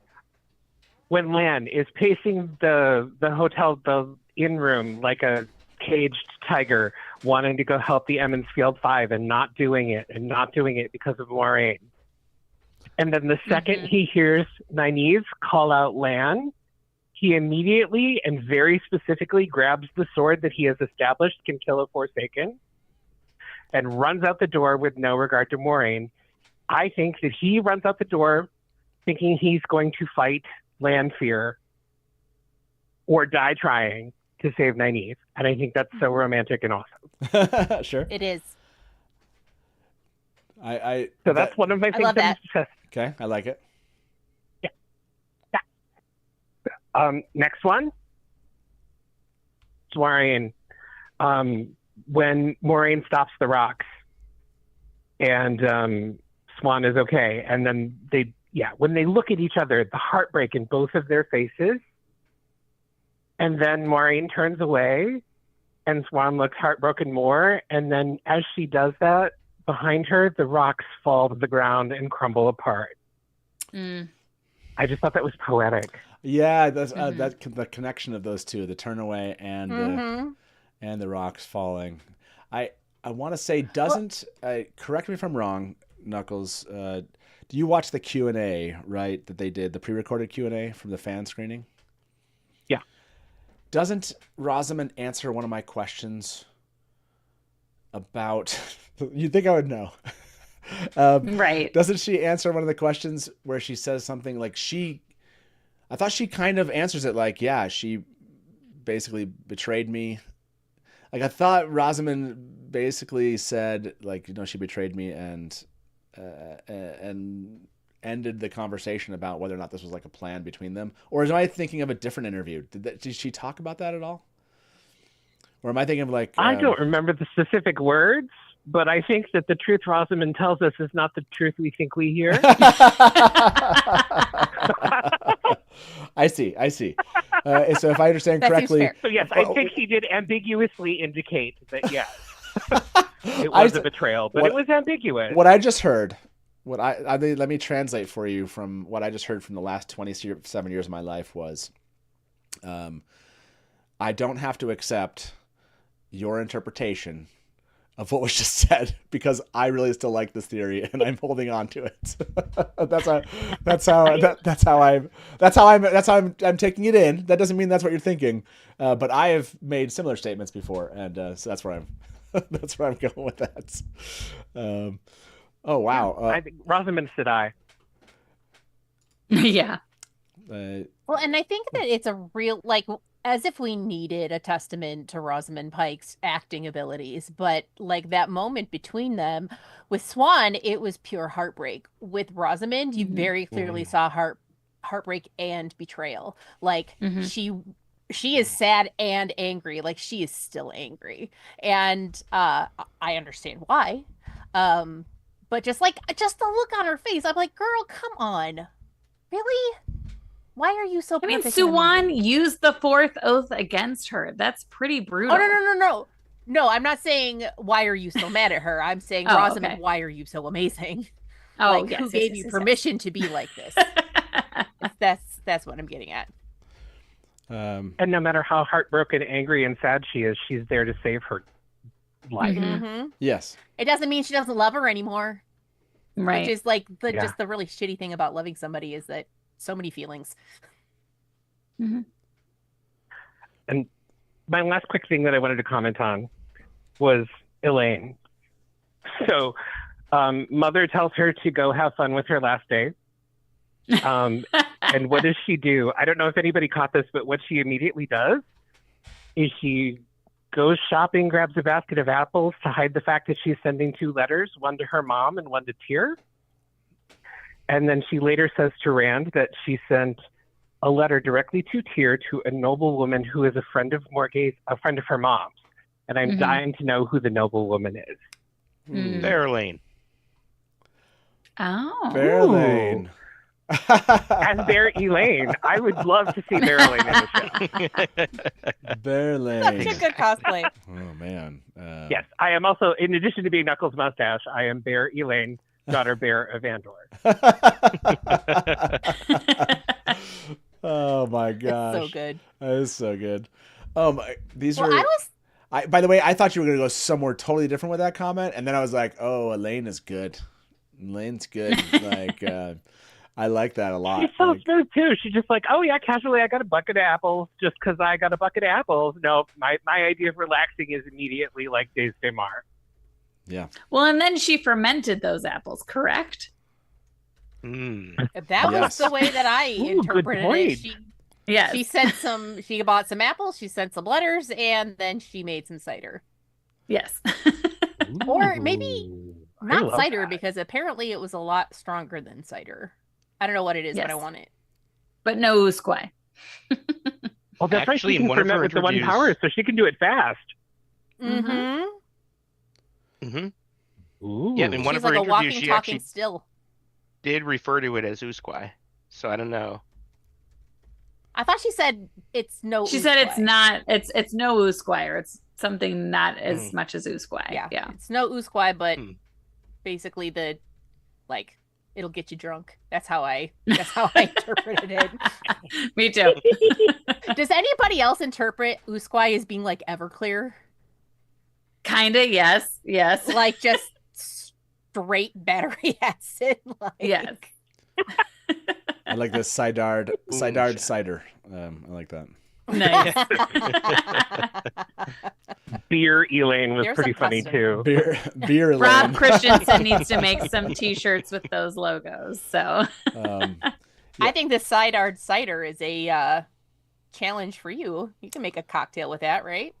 When Lan is pacing the hotel, the inn room like a caged tiger, wanting to go help the Emmons Field 5 and not doing it because of Moraine. And then the second he hears Nynaeve call out Lan, he immediately and very specifically grabs the sword that he has established can kill a Forsaken and runs out the door with no regard to Moraine. I think that he runs out the door thinking he's going to fight Lanfear or die trying to save Nynaeve. And I think that's so romantic and awesome. Sure. It is. So that's one of my things. Okay, I like it. Yeah. Next one. Moraine. When Moraine stops the rocks and Swan is okay. And then when they look at each other, the heartbreak in both of their faces. And then Moraine turns away and Swan looks heartbroken more. And then as she does that, behind her, the rocks fall to the ground and crumble apart. I just thought that was poetic. Yeah, that's the connection of those two, the turn away and the rocks falling. I want to say correct me if I'm wrong, Knuckles. Do you watch the Q&A, right, that they did, the pre-recorded Q&A from the fan screening? Yeah. Doesn't Rosamund answer one of my questions about... You'd think I would know. Right. Doesn't she answer one of the questions where she says something like I thought she kind of answers it like, yeah, she basically betrayed me. Like, I thought Rosamund basically said, like, she betrayed me and ended the conversation about whether or not this was like a plan between them, or am I thinking of a different interview? Did she talk about that at all? Or am I thinking of like... I don't remember the specific words, but I think that the truth Rosamund tells us is not the truth we think we hear. I see. So if I understand correctly... So yes, I think he did ambiguously indicate that, yes, it was a betrayal, but it was ambiguous. What I just heard, let me translate for you from what I just heard from the last 27 years of my life was, I don't have to accept your interpretation of what was just said because I really still like this theory and I'm holding on to it. that's how I'm taking it in. That doesn't mean that's what you're thinking, but I have made similar statements before, and so that's where I'm going with that. Oh wow! I think Rosamund said I. Yeah. Well, and I think that it's a real, like, as if we needed a testament to Rosamund Pike's acting abilities, but like that moment between them with Swan, it was pure heartbreak. With Rosamund, you very clearly saw heartbreak and betrayal. Like she is sad and angry. Like she is still angry, and I understand why. But just the look on her face, I'm like, girl, come on, really? Why are you so? I mean, Suwan used the fourth oath against her. That's pretty brutal. Oh, no! I'm not saying why are you so mad at her. I'm saying Rosamund, okay. Why are you so amazing? Oh, like, who gave you permission to be like this? That's what I'm getting at. And no matter how heartbroken, angry, and sad she is, she's there to save her life. Yes. It doesn't mean she doesn't love her anymore. Right. Which is like just the really shitty thing about loving somebody is that so many feelings. And my last quick thing that I wanted to comment on was Elaine. So Mother tells her to go have fun with her last day. And what does she do? I don't know if anybody caught this, but what she immediately does is she goes shopping, grabs a basket of apples to hide the fact that she's sending 2 letters, one to her mom and one to Tyr. And then she later says to Rand that she sent a letter directly to Tyr to a noble woman who is a friend of Morgaze, a friend of her mom's. And I'm dying to know who the noble woman is. Fairlane. Oh. Fairlane. As Bear Elaine. I would love to see Bear Elaine in the show. Bear Lane. Such a good cosplay. Oh, man. Yes, I am also, in addition to being Knuckles Mustache, I am Bear Elaine, daughter Bear of Andor. Oh, my gosh. It's so good. That is so good. By the way, I thought you were going to go somewhere totally different with that comment, and then I was like, oh, Elaine is good. Elaine's good. Like, I like that a lot. She's so smooth too. She's just like, oh yeah, casually I got a bucket of apples just because I got a bucket of apples. No, my idea of relaxing is immediately like Days de Mar. Yeah. Well, and then she fermented those apples, correct? That was the way that I interpreted it. She bought some apples, she sent some letters, and then she made some cider. Yes. Or maybe not cider, because apparently it was a lot stronger than cider. I don't know what it is, but I want it. But no usquai. Well, that's right. She can ferment with the 1 power, so she can do it fast. Yeah, in one She's of her like a interviews, walking, she talking actually still. did refer to it as usquai. So I don't know. I thought she said it's no. She said it's not. It's no usquai, or it's something not as much as usquai. Yeah. It's no usquai, but basically it'll get you drunk. That's how I interpreted it. Me too. Does anybody else interpret usquai as being like Everclear? Kinda, yes. Like just straight battery acid. Yes. I like the Sidard cider. I like that. Nice. Beer Elaine was pretty funny too. Beer Elaine. Rob Christensen needs to make some T-shirts with those logos. So I think the Sidard cider is a challenge for you. You can make a cocktail with that, right?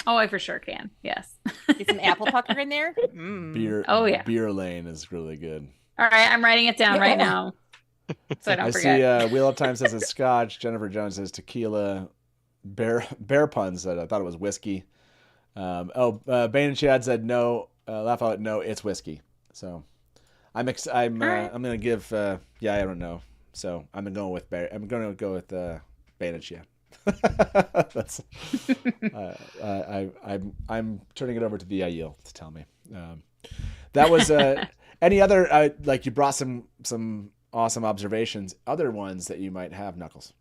Oh, I for sure can. Yes. Get some apple pucker in there. Beer. Oh yeah. Beer Elaine is really good. All right, I'm writing it down right now, so I don't forget. See Wheel of Time says it's scotch. Jennifer Jones says tequila. Bear puns said I thought it was whiskey. Bane and Chad said no. Laugh out, no, it's whiskey. So I'm gonna give I don't know. So I'm gonna go with Bear. I'm gonna go with Bane and Chad. That's I'm turning it over to the Aiel to tell me. That was any other like you brought some awesome observations. Other ones that you might have, Knuckles.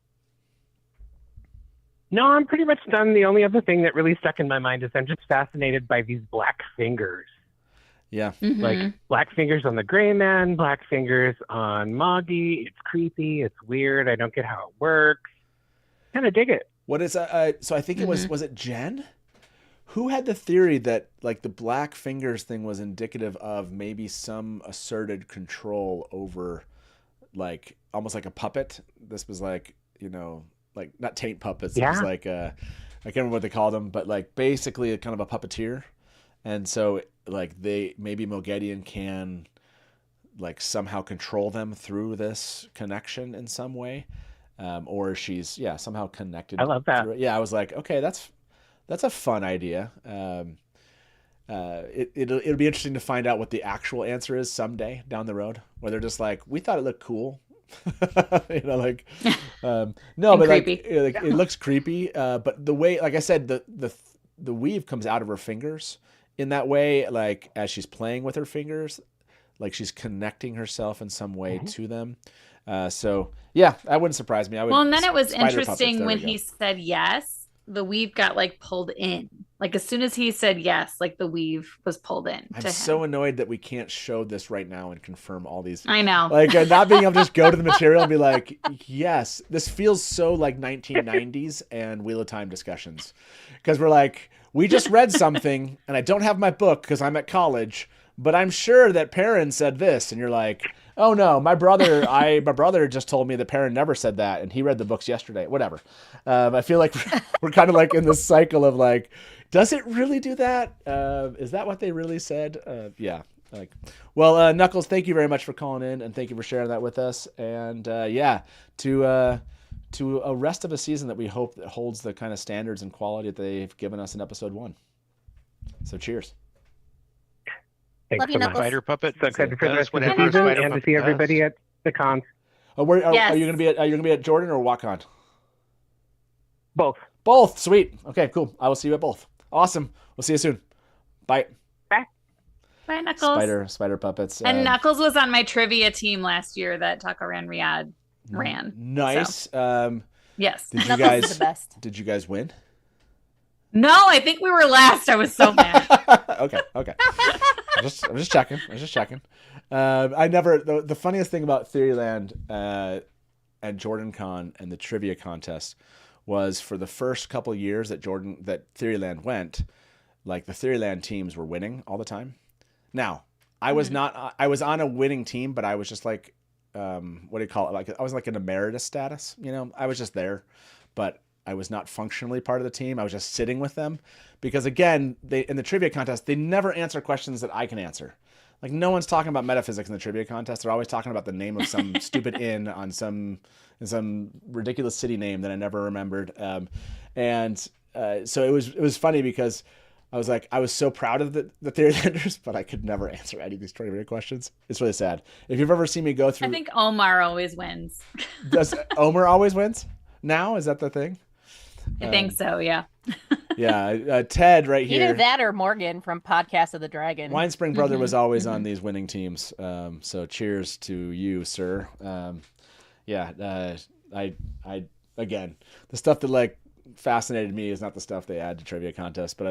No, I'm pretty much done. The only other thing that really stuck in my mind is I'm just fascinated by these black fingers. Yeah. Like black fingers on the Gray Man, black fingers on Moggy. It's creepy. It's weird. I don't get how it works. Kind of dig it. What is so I think it was it Jen? Who had the theory that like the black fingers thing was indicative of maybe some asserted control over like almost like a puppet? This was like, like not taint puppets. Yeah. It was like I can't remember what they called them, but like basically a kind of a puppeteer. And so like maybe Moghedian can like somehow control them through this connection in some way. Or she's somehow connected. I love that. Yeah, I was like, okay, that's a fun idea. It'll be interesting to find out what the actual answer is someday down the road, where they're just like, we thought it looked cool. No, but creepy. Like it looks creepy. But the way, like I said, the weave comes out of her fingers in that way, like as she's playing with her fingers, like she's connecting herself in some way to them. So yeah, that wouldn't surprise me. Well, and then it was interesting when he said yes, the weave got like pulled in. Like as soon as he said yes, like the weave was pulled in. I'm so annoyed that we can't show this right now and confirm all these. I know. Like not being able to just go to the material and be like, yes, this feels so like 1990s and Wheel of Time discussions. Because we're like, we just read something and I don't have my book because I'm at college, but I'm sure that Perrin said this. And you're like, oh no, my brother just told me that Perrin never said that and he read the books yesterday. Whatever. I feel like we're kind of like in this cycle of like, does it really do that? Is that what they really said? Yeah. Well, Knuckles, thank you very much for calling in and thank you for sharing that with us. And to a rest of a season that we hope that holds the kind of standards and quality that they've given us in episode 1. So cheers. Thanks Love you, so much. Spider puppet. So excited for the rest of the Whatever season Spider and to Puppet see does. everybody at the cons. Are you gonna be at Jordan or WatCon? Both. Sweet. Okay, cool. I will see you at both. Awesome. We'll see you soon. Bye. Bye, Knuckles. Spider puppets. And Knuckles was on my trivia team last year that Takaran Riyadh ran. Nice. So. Yes. Did Knuckles is the best. Did you guys win? No, I think we were last. I was so mad. Okay. I'm just checking. I never. The funniest thing about Theoryland and JordanCon and the trivia contest was for the first couple years that Theoryland went, like the Theoryland teams were winning all the time. Now, I was not. I was on a winning team, but I was just like, what do you call it? Like I was like an emeritus status. I was just there, but I was not functionally part of the team. I was just sitting with them because, again, in the trivia contest, they never answer questions that I can answer. Like no one's talking about metaphysics in the trivia contest. They're always talking about the name of some stupid inn on some ridiculous city name that I never remembered. So it was funny because I was like, I was so proud of the Theorylanders, but I could never answer any of these trivia questions. It's really sad. If you've ever seen me go through, I think Omar always wins. Does Omar always wins? Now is that the thing? I think so. Yeah. Yeah. Ted right here. Either that or Morgan from Podcast of the Dragon. Winespring Brother was always on these winning teams. So cheers to you, sir. I again, the stuff that like fascinated me is not the stuff they add to trivia contests, but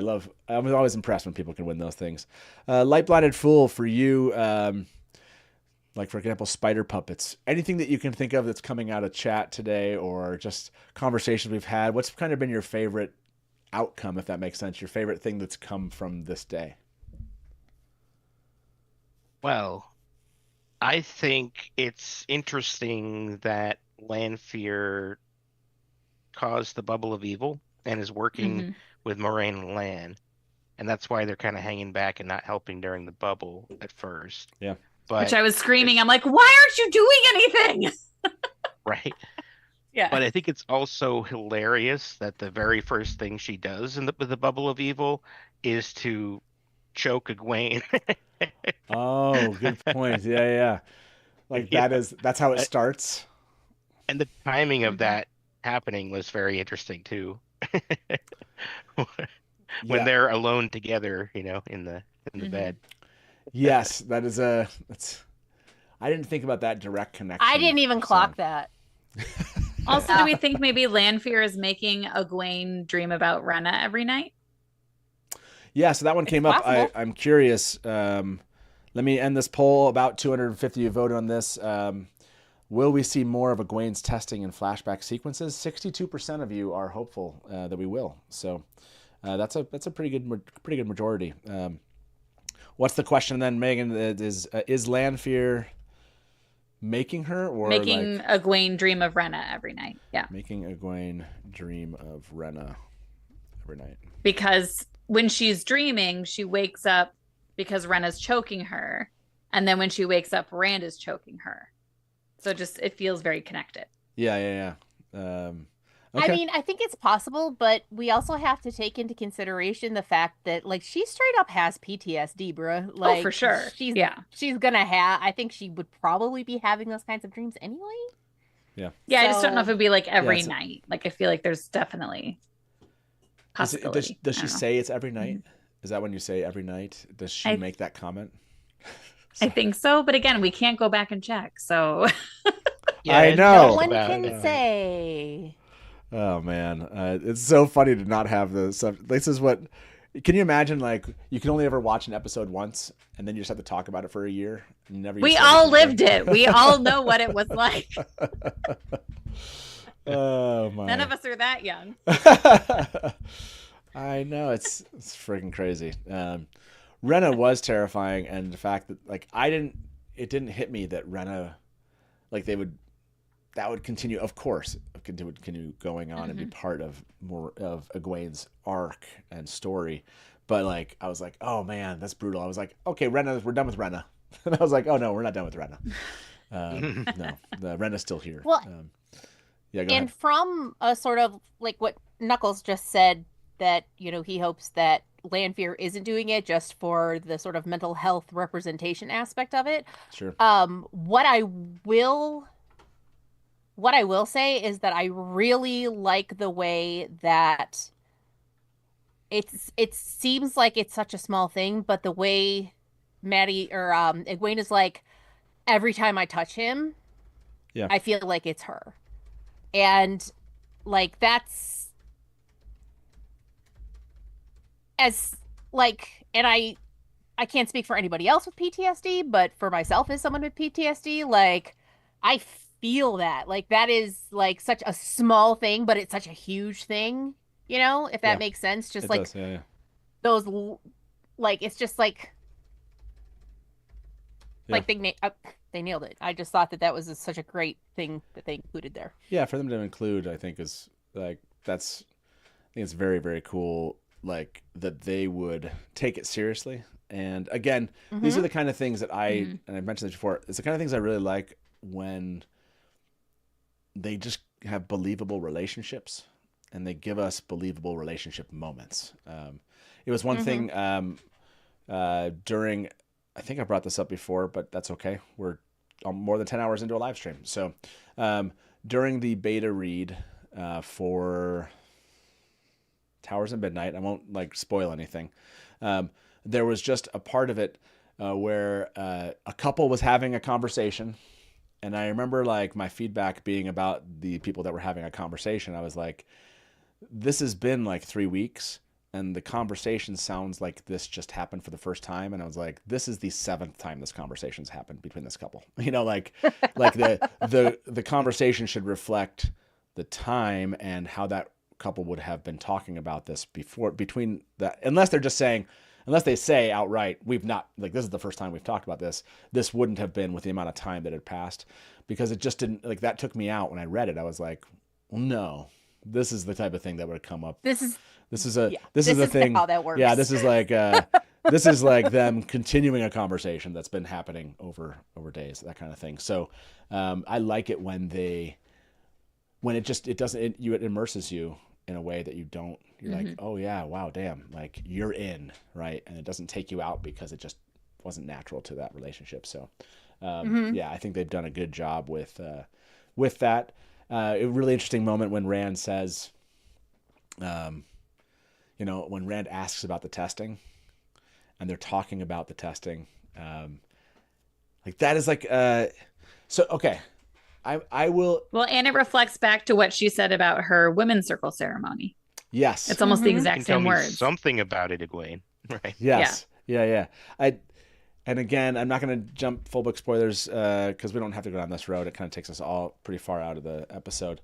I'm always impressed when people can win those things. Light Blinded Fool for you. Like, for example, spider puppets. Anything that you can think of that's coming out of chat today or just conversations we've had, what's kind of been your favorite outcome, if that makes sense? Your favorite thing that's come from this day? Well, I think it's interesting that Lanfear caused the bubble of evil and is working with Moraine and Lan. And that's why they're kind of hanging back and not helping during the bubble at first. Yeah. But which I was screaming. I'm like, why aren't you doing anything? right. Yeah. But I think it's also hilarious that the very first thing she does with the bubble of evil is to choke Egwene. Oh, good point. Yeah. Like that's how it starts. And the timing of that happening was very interesting too. When they're alone together, in the bed. Yes, that's I didn't think about that direct connection. I didn't even clock that. Also, do we think maybe Lanfear is making Egwene dream about Rena every night? Yeah, so that one came up. I'm curious. Let me end this poll. About 250 voted on this. Will we see more of Egwene's testing and flashback sequences? 62% of you are hopeful that we will. So that's a pretty good majority. What's the question then, Megan? Is Lanfear making her or making Egwene dream of Rena every night? Yeah, making Egwene dream of Rena every night. Because when she's dreaming, she wakes up because Rena's choking her, and then when she wakes up, Rand is choking her. So it feels very connected. Yeah. Okay. I mean, I think it's possible, but we also have to take into consideration the fact that, like, she straight up has PTSD, bruh. Like, for sure. She's gonna have. I think she would probably be having those kinds of dreams anyway. Yeah. Yeah, I just don't know if it'd be like every night. Like, I feel like there's definitely possibility. Does she say it's every night? Is that when you say every night? Does she make that comment? I think so, but again, we can't go back and check. So I know. No one can say. Oh man, it's so funny to not have the stuff. This is what. Can you imagine? Like, you can only ever watch an episode once, and then you just have to talk about it for a year. We all lived it. We all know what it was like. Oh my! None of us are that young. I know, it's freaking crazy. Rena was terrifying, and the fact that it didn't hit me that Rena, like that would continue. Of course, it would continue going on and be part of more of Egwene's arc and story. But like, I was like, oh man, that's brutal. I was like, okay, we're done with Rena. And I was like, oh no, we're not done with Rena. No, the Rena's still here. Well, yeah, go and ahead. from a sort of like what Knuckles just said, that he hopes that Lanfear isn't doing it just for the sort of mental health representation aspect of it. Sure. What I will say is that I really like the way that it seems like it's such a small thing, but the way Egwene is like, every time I touch him, I feel like it's her. And like, that's as like, and I can't speak for anybody else with PTSD, but for myself as someone with PTSD, like, I feel that. Like, that is like such a small thing, but it's such a huge thing, if that makes sense. Just it like does, yeah. those, like, it's just like, like they nailed it. I just thought that was such a great thing that they included there. Yeah, for them to include, I think is like, I think it's very, very cool. Like, that they would take it seriously. And again, these are the kind of things that and I mentioned this before, it's the kind of things I really like when they just have believable relationships and they give us believable relationship moments. It was one thing during, I think I brought this up before, but that's okay. We're more than 10 hours into a live stream. So during the beta read for Towers of Midnight, I won't like spoil anything. There was just a part of it where a couple was having a conversation. And I remember like my feedback being about the people that were having a conversation. I was like, this has been like 3 weeks and the conversation sounds like this just happened for the first time. And I was like, this is the 7th time this conversation's happened between this couple. Like the conversation should reflect the time and how that couple would have been talking about this between that, unless they say outright, we've not, like, this is the first time we've talked about this wouldn't have been with the amount of time that had passed, because it just didn't, like, that took me out when I read it. I was like, well, no, this is the type of thing that would come up. This is the thing. How that works. Yeah. This is like, This is like them continuing a conversation that's been happening over days, that kind of thing. So I like it when it immerses you in a way that you're like, oh yeah, wow, damn, like you're in, right? And it doesn't take you out because it just wasn't natural to that relationship. So yeah, I think they've done a good job with that. A really interesting moment when Rand says, when Rand asks about the testing and they're talking about the testing, like that is like, so, okay. I will. Well, and it reflects back to what she said about her women's circle ceremony. Yes. It's almost the You exact can tell same me words. something about it, Egwene. Right. Yes. Yeah. And again, I'm not going to jump full book spoilers because we don't have to go down this road. It kind of takes us all pretty far out of the episode.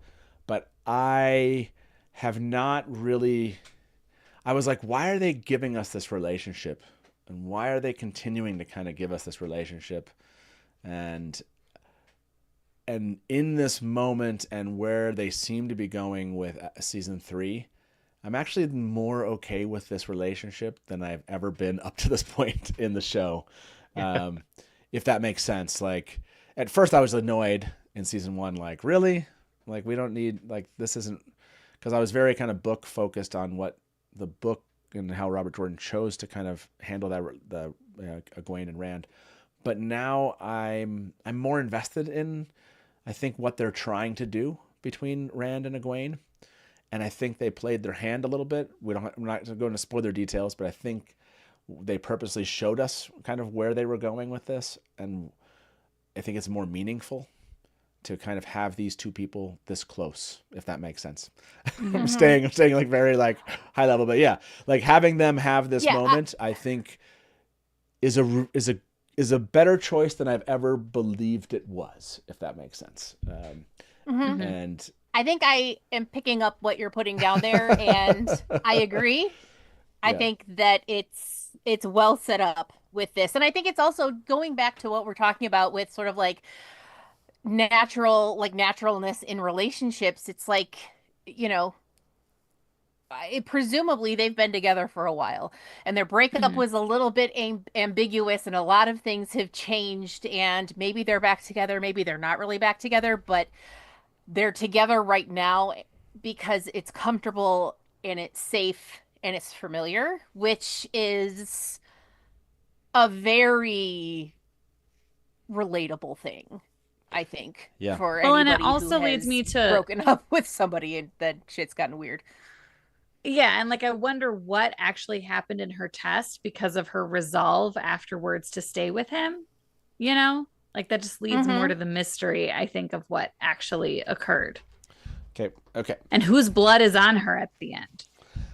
But I have not really. I was like, why are they giving us this relationship? And why are they continuing to kind of give us this relationship? And in this moment and where they seem to be going with season 3, I'm actually more okay with this relationship than I've ever been up to this point in the show. If that makes sense. Like at first I was annoyed in season 1, like really? Like we don't need, like this isn't, because I was very kind of book focused on what the book and how Robert Jordan chose to kind of handle the Gawyn and Rand. But now I'm more invested in, I think, what they're trying to do between Rand and Egwene. And I think they played their hand a little bit. I'm not going to spoil their details, but I think they purposely showed us kind of where they were going with this. And I think it's more meaningful to kind of have these two people this close, if that makes sense. I'm staying like very like high level, but yeah, like having them have this moment, I think is a better choice than I've ever believed it was, if that makes sense. And I think I am picking up what you're putting down there, and I agree. I think that it's well set up with this, and I think it's also going back to what we're talking about with sort of like naturalness in relationships. It's like, presumably they've been together for a while, and their breakup was a little bit ambiguous, and a lot of things have changed, and maybe they're back together, maybe they're not really back together, but they're together right now because it's comfortable and it's safe and it's familiar, which is a very relatable thing, I think. Yeah. For Well, anybody and it also who leads has me to broken up with somebody and that shit's gotten weird. Yeah, and like I wonder what actually happened in her test because of her resolve afterwards to stay with him. Like that just leads more to the mystery, I think, of what actually occurred. Okay. And whose blood is on her at the end?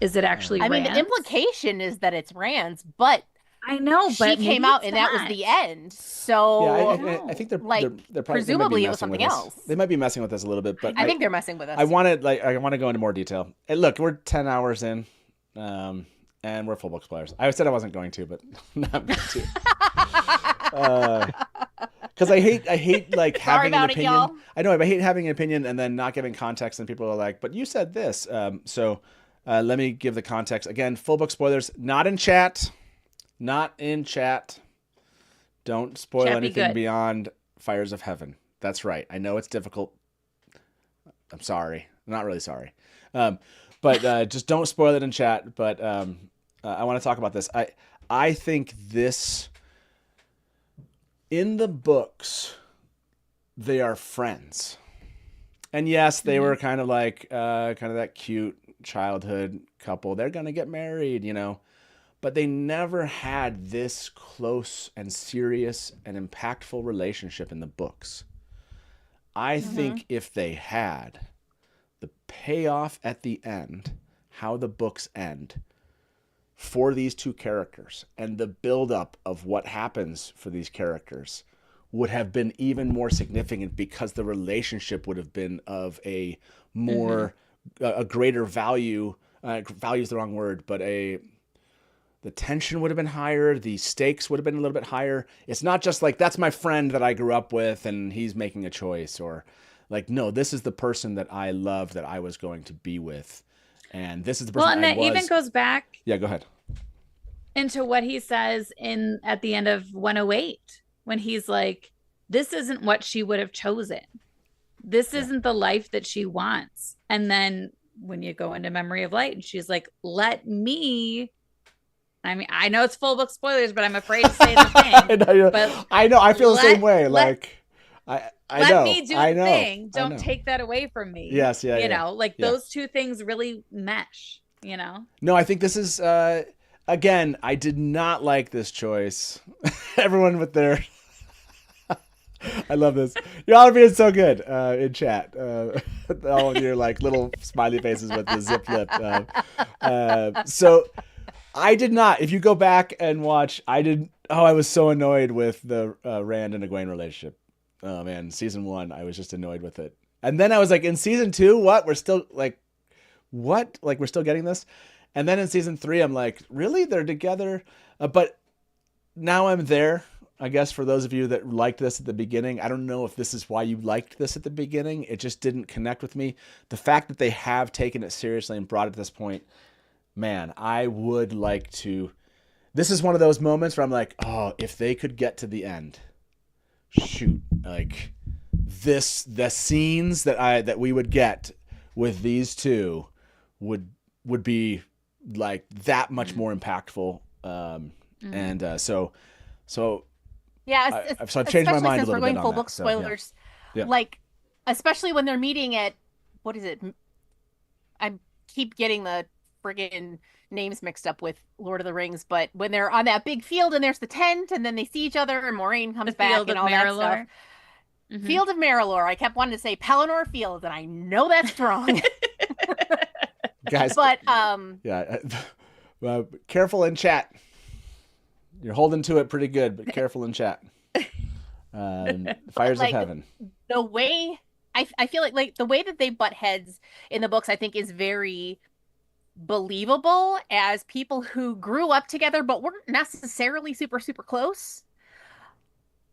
Is it actually I mean, the Rand's? implication is that it's Rand's, but I know, she but came out and that was the end. So I think they're probably, presumably it was something else. They might be messing with us a little bit, but I think they're messing with us. I want to go into more detail. And look, we're 10 hours in, and we're full book spoilers. I said I wasn't going to, but now I'm going to. Because I hate like having an opinion. Y'all. I know, I hate having an opinion and then not giving context, and people are like, "But you said this." So let me give the context again. Full book spoilers, not in chat. Not in chat. Don't spoil anything beyond Fires of Heaven. That's right. I know it's difficult. I'm sorry. I'm not really sorry. But just don't spoil it in chat. But I want to talk about this. I think this, in the books, they are friends. And yes, they were kind of like, kind of that cute childhood couple. They're going to get married, But they never had this close and serious and impactful relationship in the books. I think if they had, the payoff at the end, how the books end, for these two characters and the buildup of what happens for these characters would have been even more significant because the relationship would have been of a more, a greater value. Value is the wrong word, but the tension would have been higher. The stakes would have been a little bit higher. It's not just like, that's my friend that I grew up with and he's making a choice, or like, no, this is the person that I love that I was going to be with. And this is the person and that even goes back. Yeah, go ahead. into what he says at the end of 108 when he's like, this isn't what she would have chosen. This isn't the life that she wants. And then when you go into Memory of Light and she's like, let me, I mean, I know it's full book spoilers, but I'm afraid to say the thing. I know. I feel the same way. Like, I let know. me do the thing. Don't take that away from me. Yes, yeah, You yeah. know, like Yeah. those two things really mesh, you know? No, I think this is, again, I did not like this choice. Everyone with their... I love this. Y'all are being so good in chat. All of your like little smiley faces with the zip lip. So I did not. If you go back and watch, I was so annoyed with the Rand and Egwene relationship. Oh man, season 1, I was just annoyed with it. And then I was like, in season 2, what? We're still like, what? Like we're still getting this? And then in season 3, I'm like, really? They're together? But now I'm there. I guess for those of you that liked this at the beginning, I don't know if this is why you liked this at the beginning. It just didn't connect with me. The fact that they have taken it seriously and brought it to this point, man, I would like to... This is one of those moments where I'm like, oh, if they could get to the end, shoot, like the scenes that we would get with these two would be like that much more impactful. And so yeah, so I've changed my mind a little bit on that. Especially since we're going full book spoilers, like especially when they're meeting at, what is it? I keep getting the friggin' names mixed up with Lord of the Rings, but when they're on that big field and there's the tent and then they see each other and Moraine comes back and all that stuff. Mm-hmm. Field of Marilor. I kept wanting to say Pelennor Fields, and I know that's wrong. Guys, but careful in chat. You're holding to it pretty good, but careful in chat. Fires of Heaven. The way I feel like the way that they butt heads in the books, I think, is very believable as people who grew up together but weren't necessarily super close.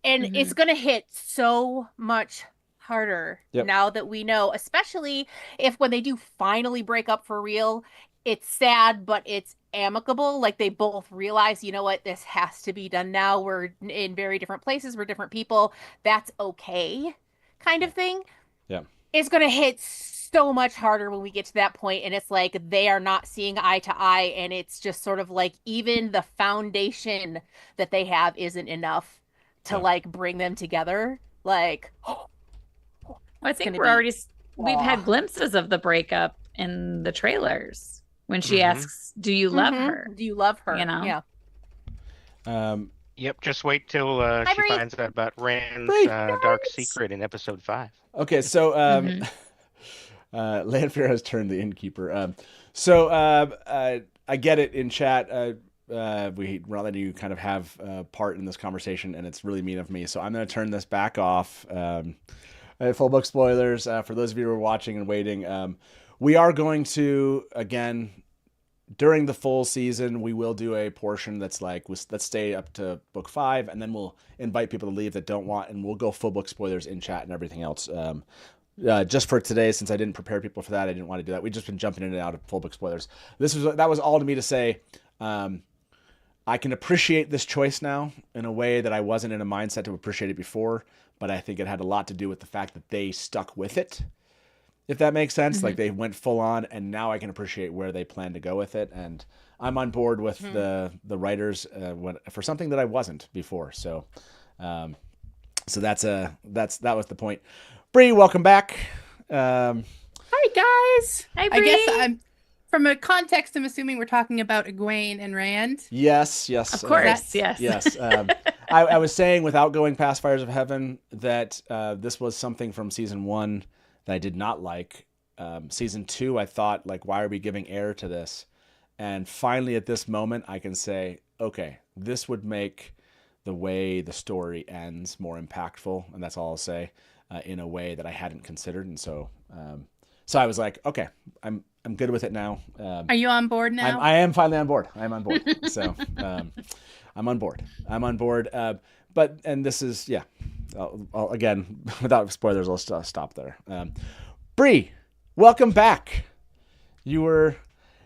And it's going to hit so much harder now that we know, especially if when they do finally break up for real, it's sad, but it's amicable. Like they both realize, you know what, this has to be done now. We're in very different places. We're different people. That's okay, kind of thing. Yeah. It's going to hit so much harder when we get to that point, and it's like they are not seeing eye to eye, and it's just sort of like even the foundation that they have isn't enough to like bring them together. Like, I think we've had glimpses of the breakup in the trailers when she asks, do you love her? Do you love her? You know? Yeah. Yep, just wait till she finds out about Rand's dark secret in episode 5. Okay, so Lanfear has turned the Innkeeper. I get it in chat. We're not letting you kind of have part in this conversation, and it's really mean of me. So I'm going to turn this back off. Full book spoilers. For those of you who are watching and waiting, we are going to, again, during the full season, we will do a portion that's like, let's stay up to book 5, and then we'll invite people to leave that don't want, and we'll go full book spoilers in chat and everything else. Just for today, since I didn't prepare people for that, I didn't want to do that. We've just been jumping in and out of full book spoilers. That was all to me to say, I can appreciate this choice now in a way that I wasn't in a mindset to appreciate it before, but I think it had a lot to do with the fact that they stuck with it. If that makes sense, like they went full on, and now I can appreciate where they plan to go with it. And I'm on board with the writers for something that I wasn't before. So that was the point. Bree, welcome back. Hi guys. Hi, I guess Bree. from a context, I'm assuming we're talking about Egwene and Rand. Yes. Of course, yes. Yes. I was saying, without going past Fires of Heaven, that this was something from season 1 that I did not like. Season 2, I thought, like, why are we giving air to this? And finally, at this moment, I can say, okay, this would make the way the story ends more impactful, and that's all I'll say, in a way that I hadn't considered. And so I was like, okay, I'm good with it now. Are you on board now? I am finally on board. I am on board. So I'm on board. And this is, I'll, again, without spoilers, I'll stop there. Bree, welcome back. You were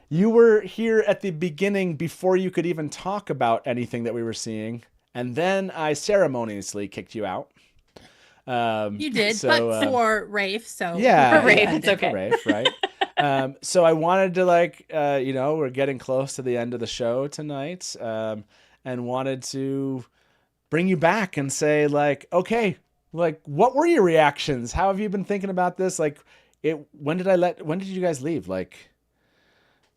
you were here at the beginning before you could even talk about anything that we were seeing, and then I ceremoniously kicked you out. You did, so, but for Rafe, so yeah, for Rafe, yeah, it's okay. for Rafe, right? So I wanted to we're getting close to the end of the show tonight, and wanted to bring you back and say okay, what were your reactions? How have you been thinking about this? When did you guys leave? 6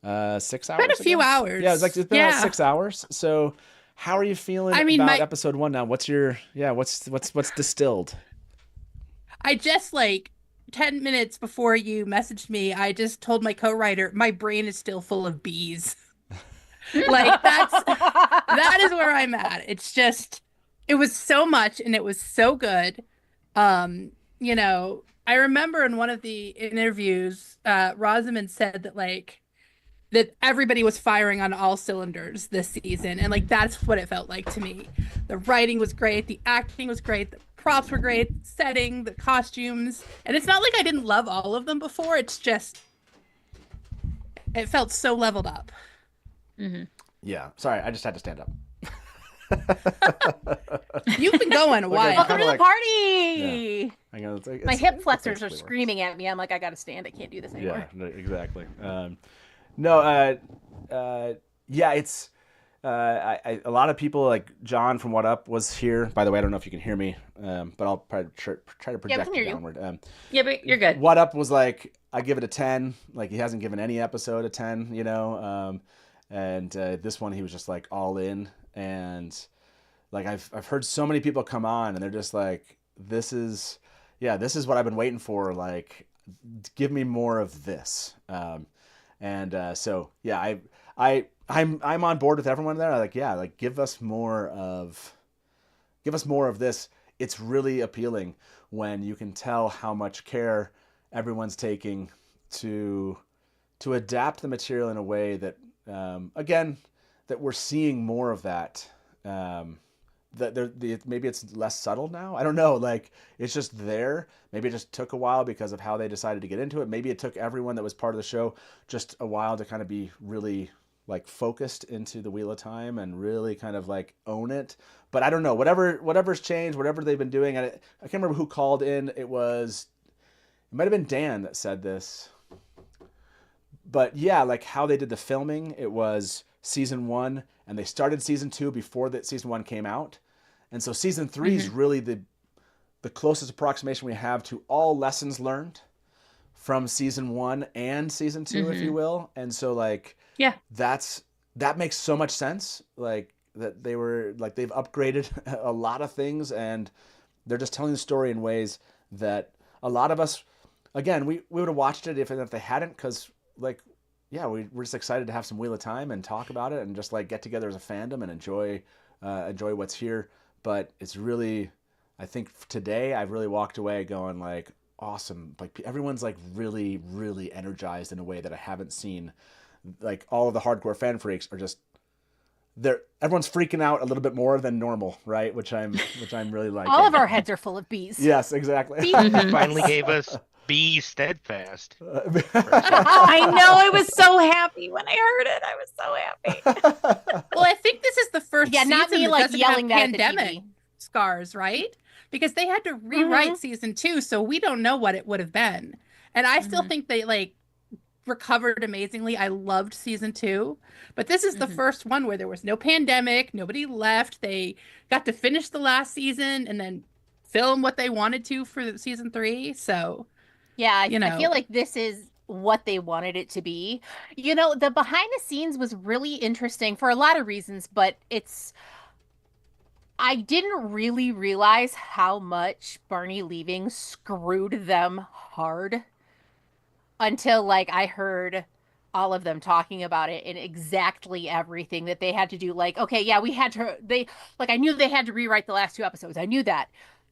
hours? Been a few hours. Yeah, it's been about 6 hours. So how are you feeling about episode 1 now? What's distilled? I just 10 minutes before you messaged me, I just told my co-writer my brain is still full of bees. That is where I'm at. It's just, it was so much and it was so good. I remember in one of the interviews, Rosamund said that everybody was firing on all cylinders this season, and that's what it felt like to me. The writing was great, the acting was great, the props were great, the setting, the costumes, and it's not like I didn't love all of them before. It's just, it felt so leveled up. Mm-hmm. Yeah, sorry, I just had to stand up. You've been going a while. Welcome to the party. Yeah. My hip flexors are screaming at me. I'm like, I gotta stand. I can't do this anymore. Yeah, exactly. It's a lot of people John from What Up was here. By the way, I don't know if you can hear me, but I'll probably try to project it downward. Yeah, but you're good. What Up was I give it a 10. He hasn't given any episode a 10, and this one he was just all in, and I've heard so many people come on and they're just this is what I've been waiting for. Give me more of this. So yeah, I'm on board with everyone there. Give us more of this. It's really appealing when you can tell how much care everyone's taking to adapt the material in a way that that we're seeing more of that. Maybe it's less subtle now. I don't know. It's just there. Maybe it just took a while because of how they decided to get into it. Maybe it took everyone that was part of the show just a while to kind of be really focused into the Wheel of Time and really kind of own it. But I don't know. Whatever's changed, whatever they've been doing. I can't remember who called in. It might have been Dan that said this. But yeah, how they did the filming. It was season 1. And they started season 2 before that season 1 came out. And so season 3 is really the closest approximation we have to all lessons learned from season 1 and season 2, if you will. And so that makes so much sense. That they were they've upgraded a lot of things, and they're just telling the story in ways that a lot of us, again, we would have watched it if they hadn't, because yeah, we're just excited to have some Wheel of Time and talk about it and just get together as a fandom and enjoy what's here. But it's really, I think today I've really walked away going awesome. Everyone's really, really energized in a way that I haven't seen. All of the hardcore fan freaks are just, everyone's freaking out a little bit more than normal, right? Which I'm really liking. All of our heads are full of bees. Yes, exactly. Bees. Finally gave us Be Steadfast. I know. I was so happy when I heard it. I was so happy. Well, I think this is the first season not me that doesn't yelling have that at the pandemic TV. scars, right? Because they had to rewrite season 2, so we don't know what it would have been. And I still think they recovered amazingly. I loved season 2, but this is the first one where there was no pandemic, nobody left. They got to finish the last season and then film what they wanted to for season 3. So yeah, I feel like this is what they wanted it to be. The behind the scenes was really interesting for a lot of reasons, but I didn't really realize how much Barney leaving screwed them hard until I heard all of them talking about it and exactly everything that they had to do. Okay, yeah, I knew they had to rewrite the last 2 episodes. I knew that.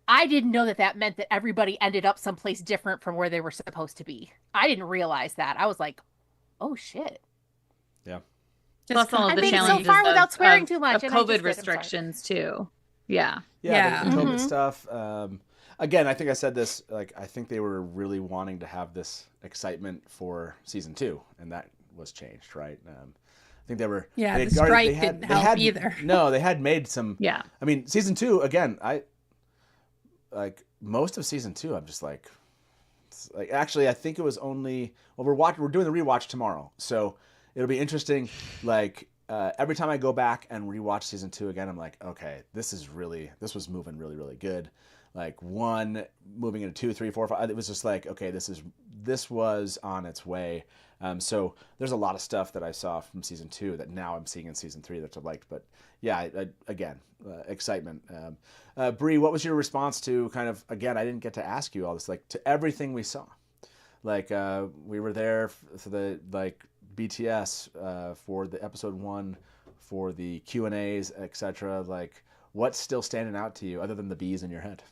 I didn't know that meant that everybody ended up someplace different from where they were supposed to be. I didn't realize that. I was like, oh shit. Yeah. Plus all of the I made it so challenges far without swearing of too much. of and I COVID just did. I'm sorry. restrictions too. Yeah. Yeah. The COVID stuff. Again, I think I said this. I think they were really wanting to have this excitement for season 2, and that was changed, right? I think they were. Yeah, the strike didn't help either. No, they had made some. Yeah. I mean, season 2 again. I like most of season 2. I'm just like actually, I think it was only. Well, we're doing the rewatch tomorrow, so it'll be interesting. Like every time I go back and rewatch season 2 again, I'm like, okay, this was moving really, really good. Like 1 moving into 2, 3, 4, 5. It was just like, okay, this was on its way. So there's a lot of stuff that I saw from season 2 that now I'm seeing in season 3 that I've liked. But yeah, again, excitement. Bree, what was your response to kind of, again, I didn't get to ask you all this, like to everything we saw. Like we were there for the like BTS for the episode 1, for the Q&As, etc. Like what's still standing out to you other than the bees in your head?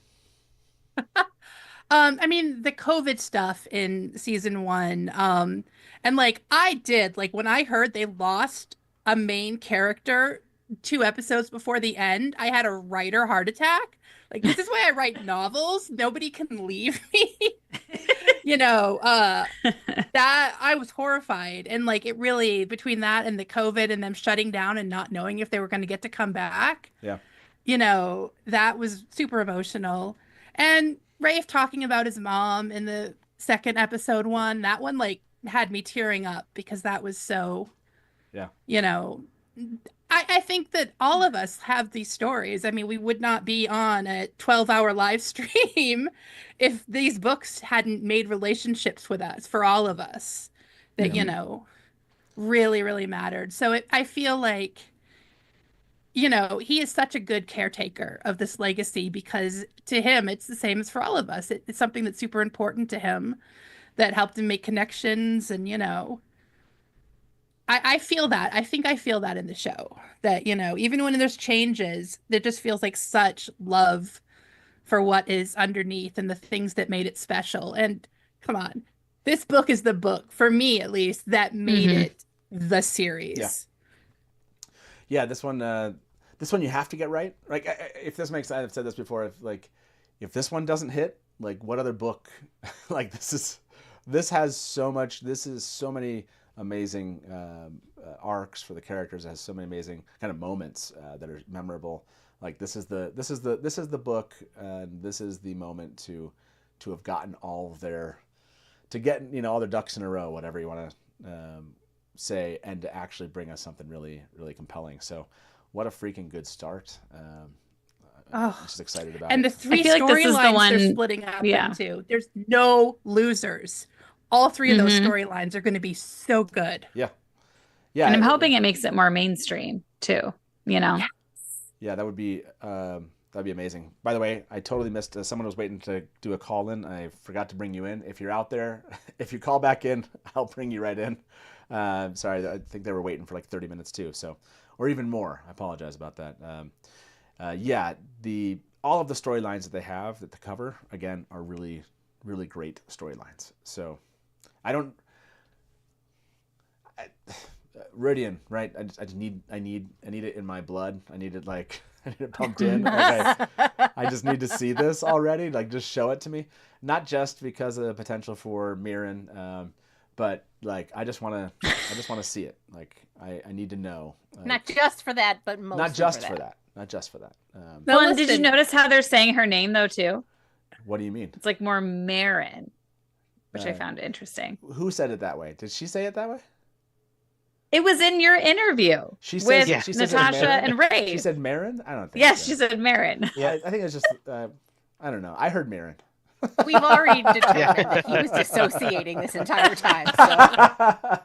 I mean, the COVID stuff in season 1, and like I did, like when I heard they lost a main character 2 episodes before the end, I had a writer heart attack. Like, this is why I write novels. Nobody can leave me. That I was horrified. And like, it really, between that and the COVID and them shutting down and not knowing if they were going to get to come back. Yeah. That was super emotional. And Rafe talking about his mom in the second episode 1, that one like had me tearing up because that was so, I think that all of us have these stories. I mean, we would not be on a 12-hour live stream if these books hadn't made relationships with us, for all of us, that, really, really mattered. So I feel like, he is such a good caretaker of this legacy because to him, it's the same as for all of us. It's something that's super important to him that helped him make connections. And, I feel that. I think I feel that in the show, that, even when there's changes, there just feels like such love for what is underneath and the things that made it special. And come on, this book is the book, for me at least, that made it the series. Yeah, this one you have to get right. Like, if this makes sense, I've said this before. If this one doesn't hit, like, what other book? Like, this has so much. This is so many amazing arcs for the characters. It has so many amazing kind of moments that are memorable. Like, this is the book, and this is the moment to have gotten all their ducks in a row, whatever you want to say, and to actually bring us something really, really compelling. So what a freaking good start. I'm just excited about and it. And the 3 storylines they're splitting up into, there's no losers. All 3 of those storylines are going to be so good. Yeah. And I'm hoping it makes it more mainstream too, Yeah, that would be that'd be amazing. By the way, I totally missed someone was waiting to do a call in. I forgot to bring you in. If you're out there, if you call back in, I'll bring you right in. Sorry, I think they were waiting for like 30 minutes too, so, or even more. I apologize about that. All of the storylines that they have that they cover, again, are really, really great storylines. So Rodian, right? I need it in my blood. I need it pumped in. Like I just need to see this already. Like, just show it to me. Not just because of the potential for Mirren, but like I just want to see it. Like I need to know. Like, not just for that, but mostly not just for that. Not just for that. Well, did you notice how they're saying her name though too? What do you mean? It's like more Marin, which I found interesting. Who said it that way? Did she say it that way? It was in your interview with Natasha and Ray. She said Marin? I don't think. Yes, she said Marin. Yeah, I think it's just I don't know. I heard Marin. We've already determined that he was dissociating this entire time. So.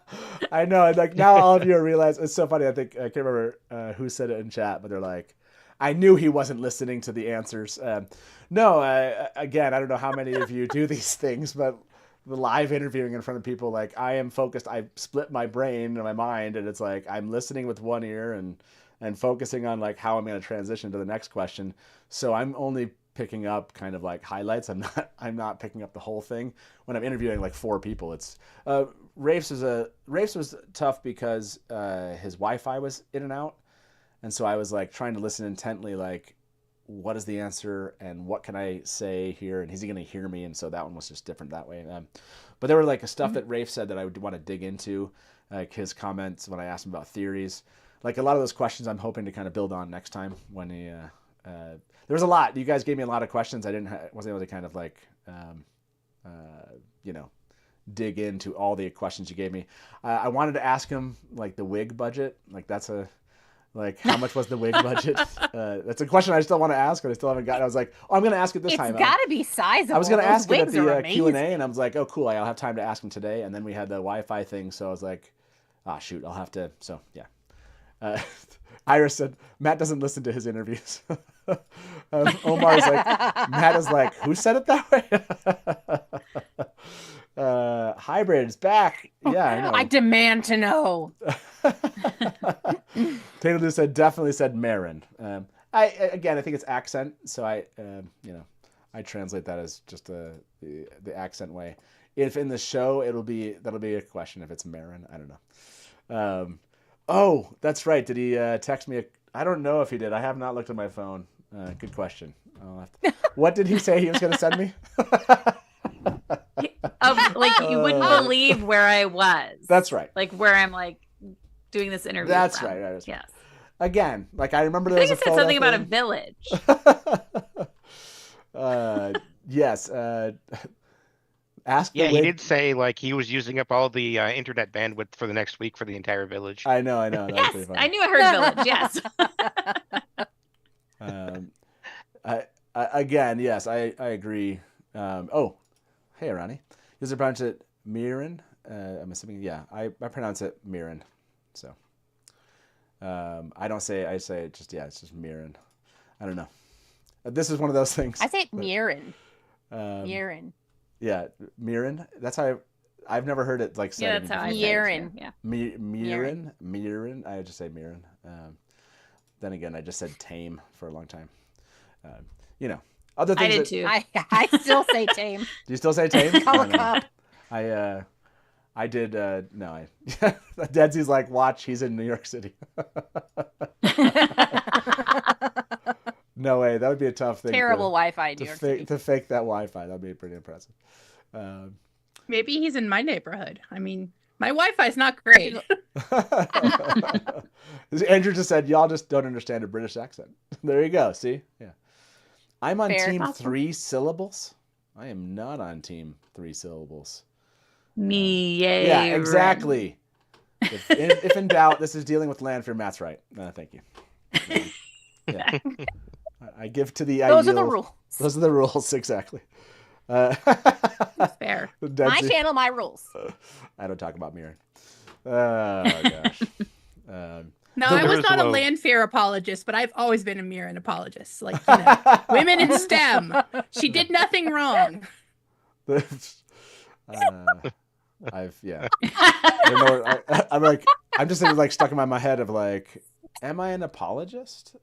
I know. Like, now all of you realize it's so funny. I can't remember who said it in chat, but they're like, I knew he wasn't listening to the answers. Again, I don't know how many of you do these things, but the live interviewing in front of people, like, I am focused. I split my brain and my mind, and it's like I'm listening with one ear and focusing on like how I'm going to transition to the next question. So I'm only picking up kind of like highlights. I'm not picking up the whole thing when I'm interviewing like 4 people. It's Rafe's was tough because his Wi-Fi was in and out, and so I was like trying to listen intently, like, what is the answer and what can I say here, and is he going to hear me? And so that one was just different that way. But there were like stuff that Rafe said that I would want to dig into, like his comments when I asked him about theories. Like a lot of those questions I'm hoping to kind of build on next time when he there was a lot. You guys gave me a lot of questions. I wasn't able to kind of like dig into all the questions you gave me. I wanted to ask him like the wig budget. Like how much was the wig budget? That's a question I still want to ask, but I still haven't gotten. I was like, I'm going to ask it this time. It's got to be sizable. I was going to ask it at Those the wigs are Q&A, amazing. and I was like, oh, cool. I'll have time to ask him today. And then we had the Wi-Fi thing, so I was like, shoot, I'll have to. So, yeah. Iris said, Matt doesn't listen to his interviews. Omar's like, Matt is like, who said it that way? Hybrid's back. Yeah, I know. I demand to know. Taylor Lou definitely said Marin. I think it's accent, so I translate that as just the accent way. If in the show that'll be a question if it's Marin. I don't know. Oh, that's right. Did he text me? I don't know if he did. I have not looked at my phone. Good question. What did he say he was going to send me? You wouldn't believe where I was. That's right. Like where I'm like doing this interview. That's from. right. Yes. Yes. Again, like I remember there I was think a it said something about a village. Yes. Ask. Yeah, he did say like he was using up all the internet bandwidth for the next week for the entire village. I know. That was pretty funny. I knew I heard village. Yes. Again, yes, I agree. Hey, Ronnie. Does it pronounce it Mirin? I'm assuming, yeah. I pronounce it Mirin. So, I don't say. I say it just. Yeah, it's just Mirin. I don't know. This is one of those things. I say Mirin. Mirin. Yeah, Mirin. That's how I've never heard it like said. Yeah, that's how I say it. Mirin. Yeah. Mirin. I just say Mirin. Then again, I just said tame for a long time. Other things. I did too. I still say tame. Do you still say tame? Call a cop. I did. No, Dedsy's like, watch. He's in New York City. No way. That would be a tough thing. Terrible Wi-Fi in New York City. To fake that Wi-Fi, that'd be pretty impressive. Maybe he's in my neighborhood. I mean, my Wi-Fi's not great. Andrew just said, y'all just don't understand a British accent. There you go. See? Yeah. I'm on team 3 syllables. I am not on team 3 syllables. Yeah, exactly. If in doubt, this is dealing with Lanfear. Matt's right. Thank you. Yeah. I give to the Those are the rules. Those are the rules, exactly. That's fair. My channel, my rules. I don't talk about Mirren. Oh, gosh. No, I was not a Lanfear apologist, but I've always been a Mirren apologist. Like, women in STEM. She did nothing wrong. I don't know. I'm like, I'm just like stuck in my head of like, am I an apologist?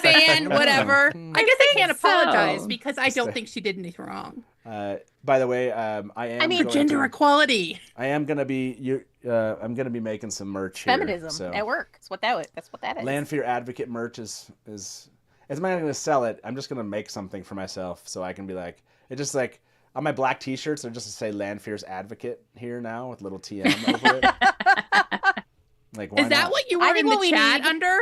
Fan, whatever. I guess I can't apologize because I don't think she did anything wrong. By the way, I mean gender equality. I am gonna be I'm gonna be making some merch here. Feminism at work. That's what that is. Lanfear Advocate merch is I'm not gonna sell it. I'm just gonna make something for myself so I can be like, it just like on my black T-shirts, they're just to say Lanfear's Advocate here now with little TM over it. Like, why is that not? what you were in the chat under?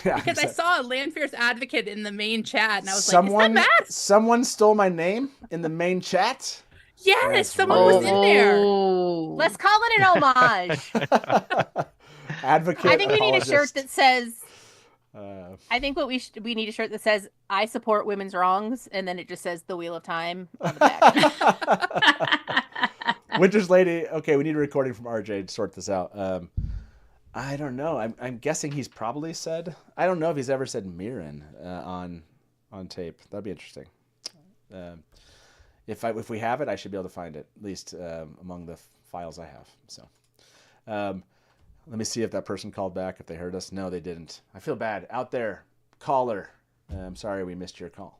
Yeah, because I saw a Lanfear's Advocate in the main chat, and I was like, "Is that Matt?" Someone stole my name in the main chat. Yes, someone was in there. Let's call it an homage. Advocate. I think we need a shirt that says. I think we need a shirt that says "I support women's wrongs," and then it just says "The Wheel of Time" on the back. Winter's Lady. Okay, we need a recording from RJ to sort this out. I don't know. I'm guessing he's probably said. I don't know if he's ever said Mirren on tape. That'd be interesting. If we have it, I should be able to find it, at least among the files I have. So let me see if that person called back, if they heard us. No, they didn't. I feel bad. Out there, caller. I'm sorry we missed your call.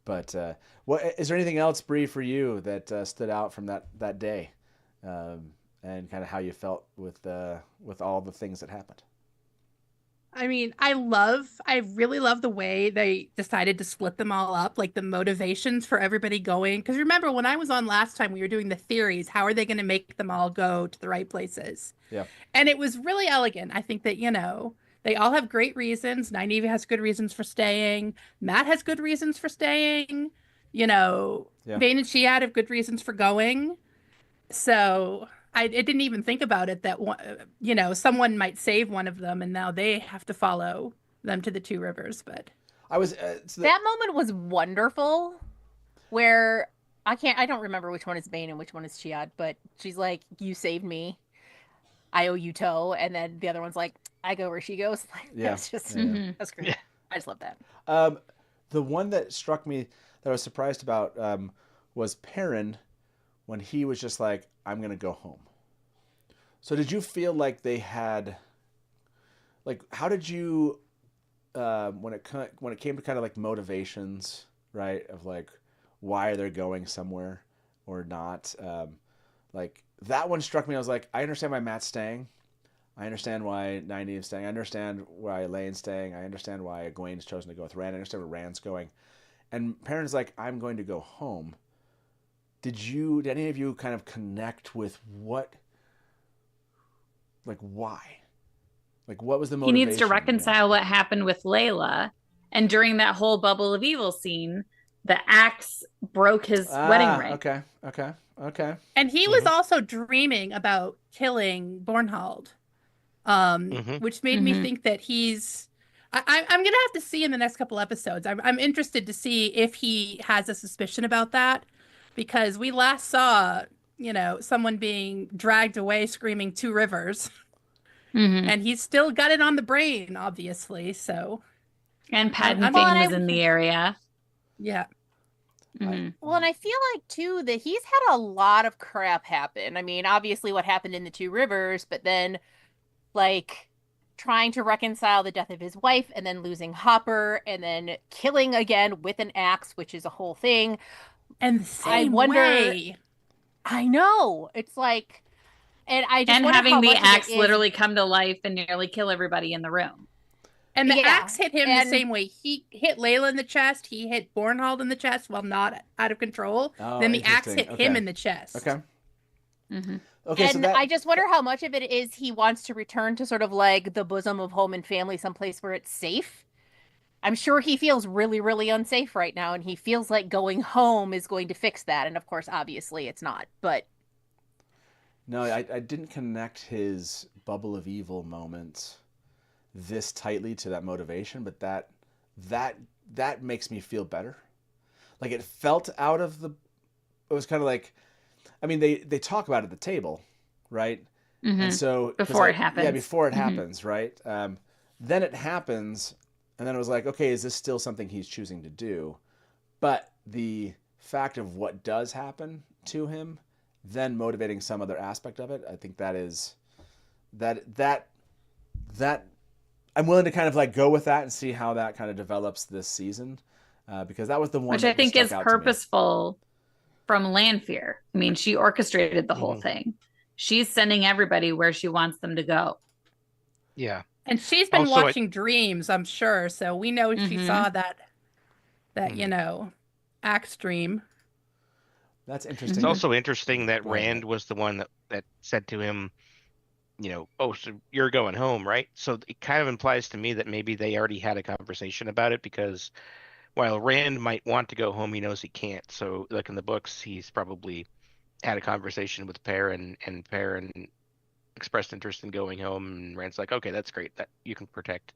But what is there anything else, Bree, for you that stood out from that day? And kind of how you felt with all the things that happened. I mean, I really love the way they decided to split them all up, like the motivations for everybody going. Because remember, when I was on last time, we were doing the theories. How are they going to make them all go to the right places? Yeah. And it was really elegant. I think that, they all have great reasons. Nynaeve has good reasons for staying. Matt has good reasons for staying. Vayne and Shiad have good reasons for going. So I didn't even think about it that someone might save one of them, and now they have to follow them to the two rivers. But that moment was wonderful, where I don't remember which one is Vayne and which one is Shiad, but she's like, "You saved me. I owe you toe," and then the other one's like, "I go where she goes." Like, that's just that's great. I just love that. The one that struck me that I was surprised about was Perrin, when he was just like, "I'm gonna go home." So did you feel like they had, like, how did you, when it came to kind of like motivations, right, of like why they're going somewhere or not, like that one struck me. I was like, I understand why Matt's staying. I understand why Nynaeve's staying. I understand why Elaine's staying. I understand why Egwene's chosen to go with Rand. I understand where Rand's going. And Perrin's like, I'm going to go home. Did any of you kind of connect with what, like, why? Like, what was the motivation? He needs to reconcile what happened with Layla. And during that whole Bubble of Evil scene, the axe broke his wedding ring. Okay. And he was also dreaming about killing Bornhald, which made me think that he's... I'm going to have to see in the next couple episodes. I'm interested to see if he has a suspicion about that. Because we last saw, someone being dragged away screaming two rivers. And he's still got it on the brain, obviously. So, and Paddington was in the area. Yeah. Well, and I feel like too that he's had a lot of crap happen. I mean, obviously what happened in the two rivers, but then like trying to reconcile the death of his wife and then losing Hopper and then killing again with an axe, which is a whole thing. And the same way. I know. It's like, and I just wonder having how the much axe literally come to life and nearly kill everybody in the room. And the axe hit him the same way. He hit Layla in the chest. He hit Bornhald in the chest while not out of control. Then the axe hit him in the chest. Okay. Okay, and I just wonder how much of it is he wants to return to sort of like the bosom of home and family, someplace where it's safe. I'm sure he feels really, really unsafe right now, and he feels like going home is going to fix that. And of course, obviously, it's not. But no, I didn't connect his Bubble of Evil moments this tightly to that motivation, but that makes me feel better. Like it felt out of the. It was kind of like, I mean, they talk about it at the table, right? And so before it happens, before it happens, right? Then it happens. And then it was like, okay, is this still something he's choosing to do? But the fact of what does happen to him, then motivating some other aspect of it, I think that is that I'm willing to kind of like go with that and see how that kind of develops this season, because that was the one which I think is purposeful from Lanfear. I mean, she orchestrated the whole thing. She's sending everybody where she wants them to go. Yeah. And she's been watching dreams, I'm sure. So we know she saw that axe dream. That's interesting. It's also interesting that Rand was the one that said to him, oh, so you're going home, right? So it kind of implies to me that maybe they already had a conversation about it, because while Rand might want to go home, he knows he can't. So like in the books, he's probably had a conversation with Perrin, and Perrin expressed interest in going home, and Rand's like, okay, that's great, that you can protect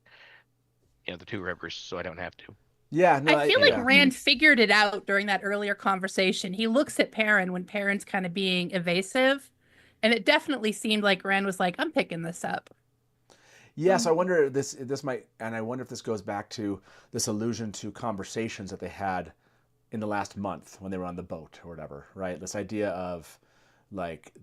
the two rivers, so I don't have to. Yeah, no, I feel like Rand figured it out during that earlier conversation. He looks at Perrin when Perrin's kind of being evasive, and it definitely seemed like Rand was like, I'm picking this up. Yeah, so I wonder if this might, and I wonder if this goes back to this allusion to conversations that they had in the last month when they were on the boat or whatever, right? This idea of like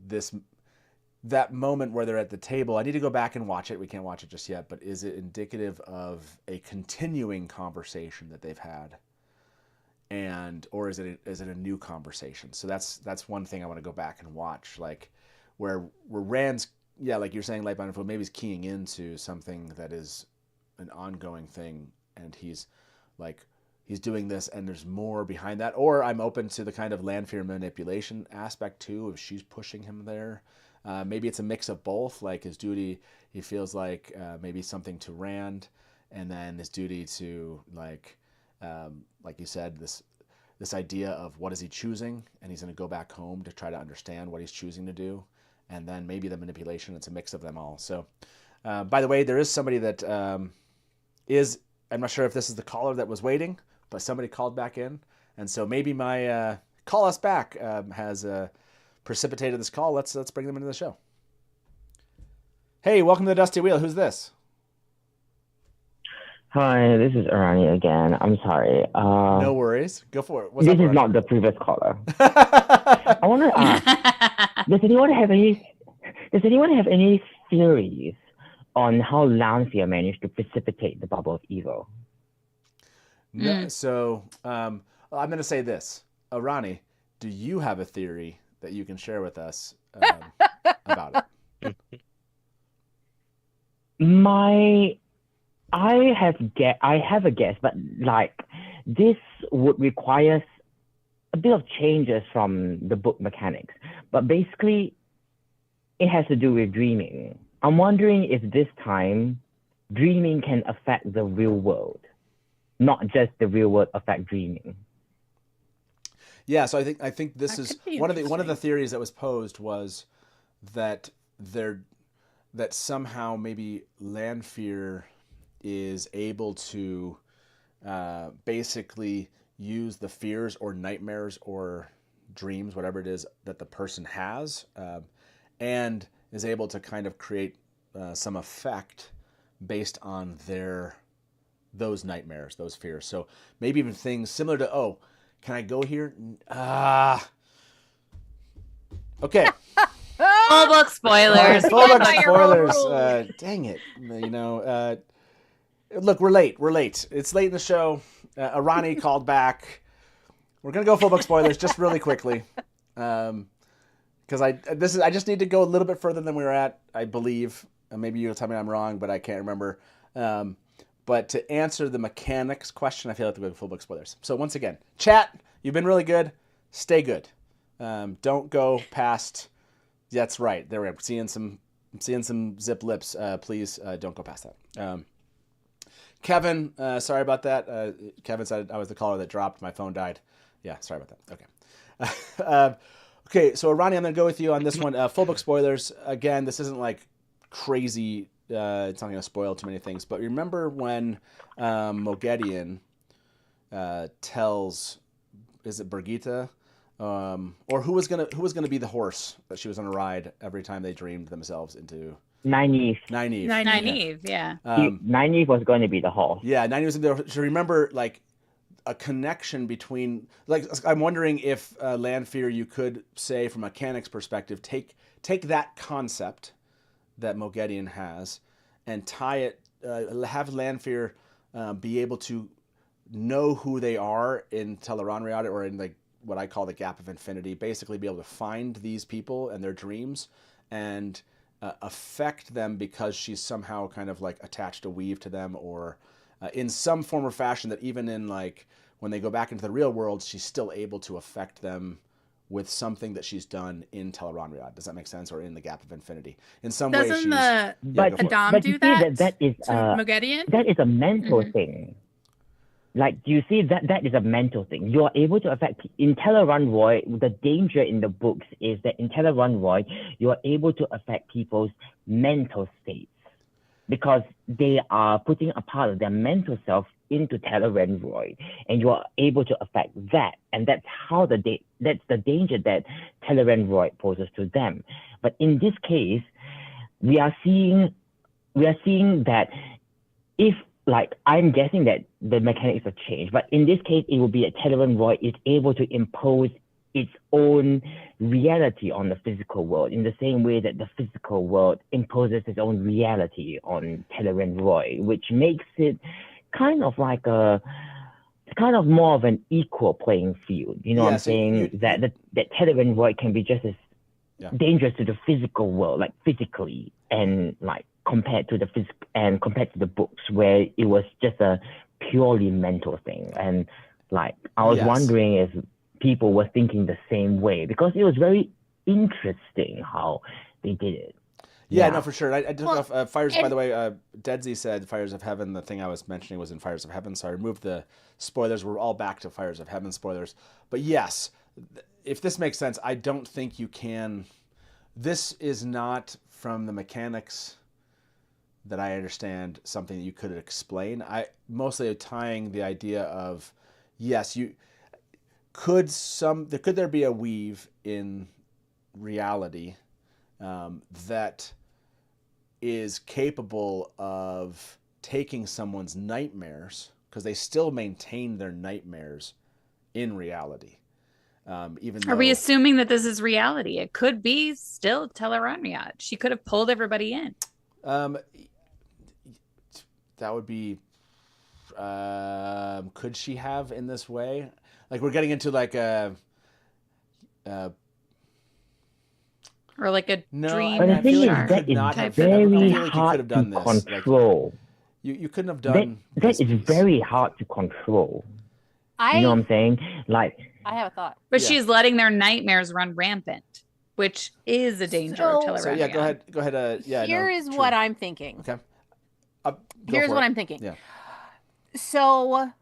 that moment where they're at the table. I need to go back and watch it. We can't watch it just yet, but is it indicative of a continuing conversation that they've had, or is it a new conversation? So that's one thing I want to go back and watch, like where Rand's, like you're saying, Light Bound Info, maybe he's keying into something that is an ongoing thing, and he's doing this, and there's more behind that. Or I'm open to the kind of Lanfear manipulation aspect too, if she's pushing him there. Maybe it's a mix of both. Like his duty, he feels like maybe something to Rand, and then his duty to like you said, this idea of what is he choosing, and he's going to go back home to try to understand what he's choosing to do, and then maybe the manipulation. It's a mix of them all. So, by the way, there is somebody that I'm not sure if this is the caller that was waiting, but somebody called back in, and so maybe my call us back has precipitated this call. Let's bring them into the show. Hey, welcome to the Dusty Wheel. Who's this? Hi, this is Arani again. I'm sorry. No worries. Go for it. What's this up, is Arani? not the previous caller. I want to ask: Does anyone have any theories on how Lanfear managed to precipitate the bubble of evil? No. So I'm going to say this, Arani. Do you have a theory that you can share with us about it? I have a guess, but like this would require a bit of changes from the book mechanics. But basically, it has to do with dreaming. I'm wondering if this time dreaming can affect the real world, not just the real world affect dreaming. Yeah, so I think this is one of the theories that was posed was that that somehow maybe Lanfear is able to basically use the fears or nightmares or dreams, whatever it is that the person has, and is able to kind of create some effect based on those nightmares, those fears. So maybe even things similar to, can I go here? Okay. Full book spoilers. Full book spoilers. Dang it. Look, we're late. It's late in the show. Arani called back. We're going to go full book spoilers just really quickly. Because I just need to go a little bit further than we were at, I believe. Maybe you'll tell me I'm wrong, but I can't remember. But to answer the mechanics question, I feel like we're going full book spoilers. So once again, chat, you've been really good. Stay good. Don't go past. That's right. There we are. I'm seeing some zip lips. Please don't go past that. Kevin, sorry about that. Kevin said I was the caller that dropped. My phone died. Yeah, sorry about that. Okay. Okay, so Ronnie, I'm going to go with you on this one. Full book spoilers. Again, this isn't like crazy. It's not going to spoil too many things. But remember when Moghedien tells, is it Birgitte? Or who was gonna be the horse that she was gonna ride every time they dreamed themselves into Nynaeve, yeah. Nynaeve was going to be the horse. Yeah, Nynaeve was the horse. So remember, like, a connection between, like, I'm wondering if Lanfear, you could say from a mechanics perspective, take that concept that Moghedien has and tie it, have Lanfear be able to know who they are in Tel'aran'rhiod, or in like what I call the Gap of Infinity, basically be able to find these people and their dreams and affect them because she's somehow kind of like attached a weave to them, or in some form or fashion that even in like when they go back into the real world, she's still able to affect them with something that she's done in Tel'aran'rhiod. Does that make sense? Or in the Gap of Infinity. In some way, she's... But Adam do that? That is Moghedien? That is a mental thing. Like, do you see that is a mental thing? You are able to affect in Tel'aran'rhiod. The danger in the books is that in Tel'aran'rhiod, you are able to affect people's mental states because they are putting a part of their mental self into Tel'aran'rhiod, and you are able to affect that, and that's how that's the danger that Tel'aran'rhiod poses to them. But in this case, we are seeing that if, like, I'm guessing that the mechanics have changed, but in this case, it will be that Tel'aran'rhiod is able to impose its own reality on the physical world in the same way that the physical world imposes its own reality on Tel'aran'rhiod, which makes it kind of like kind of more of an equal playing field. You know what I'm saying? That Tel'aran'rhiod can be just as dangerous to the physical world, like physically, and like compared to the books where it was just a purely mental thing. And like I was wondering if people were thinking the same way, because it was very interesting how they did it. Yeah, no, for sure. I took off Fires, by the way, Deadsy said Fires of Heaven, the thing I was mentioning was in Fires of Heaven, so I removed the spoilers. We're all back to Fires of Heaven spoilers. But yes, if this makes sense, I don't think you can... This is not, from the mechanics that I understand, something that you could explain. I mostly tying the idea of, yes, you... Could there be a weave in reality that is capable of taking someone's nightmares, because they still maintain their nightmares in reality. Even though... Are we assuming that this is reality? It could be still Tel'aran'rhiod. She could have pulled everybody in. That would be... could she have in this way? Like, we're getting into like a... or like a dream. But the thing is that it's very hard to control. You couldn't have done that is very hard to control. You know what I'm saying? Like, I have a thought. But she's letting their nightmares run rampant, which is a danger to Tel'aran'rhiod. So yeah, go ahead. Here's what I'm thinking. Okay. Here's what I'm thinking. Yeah. So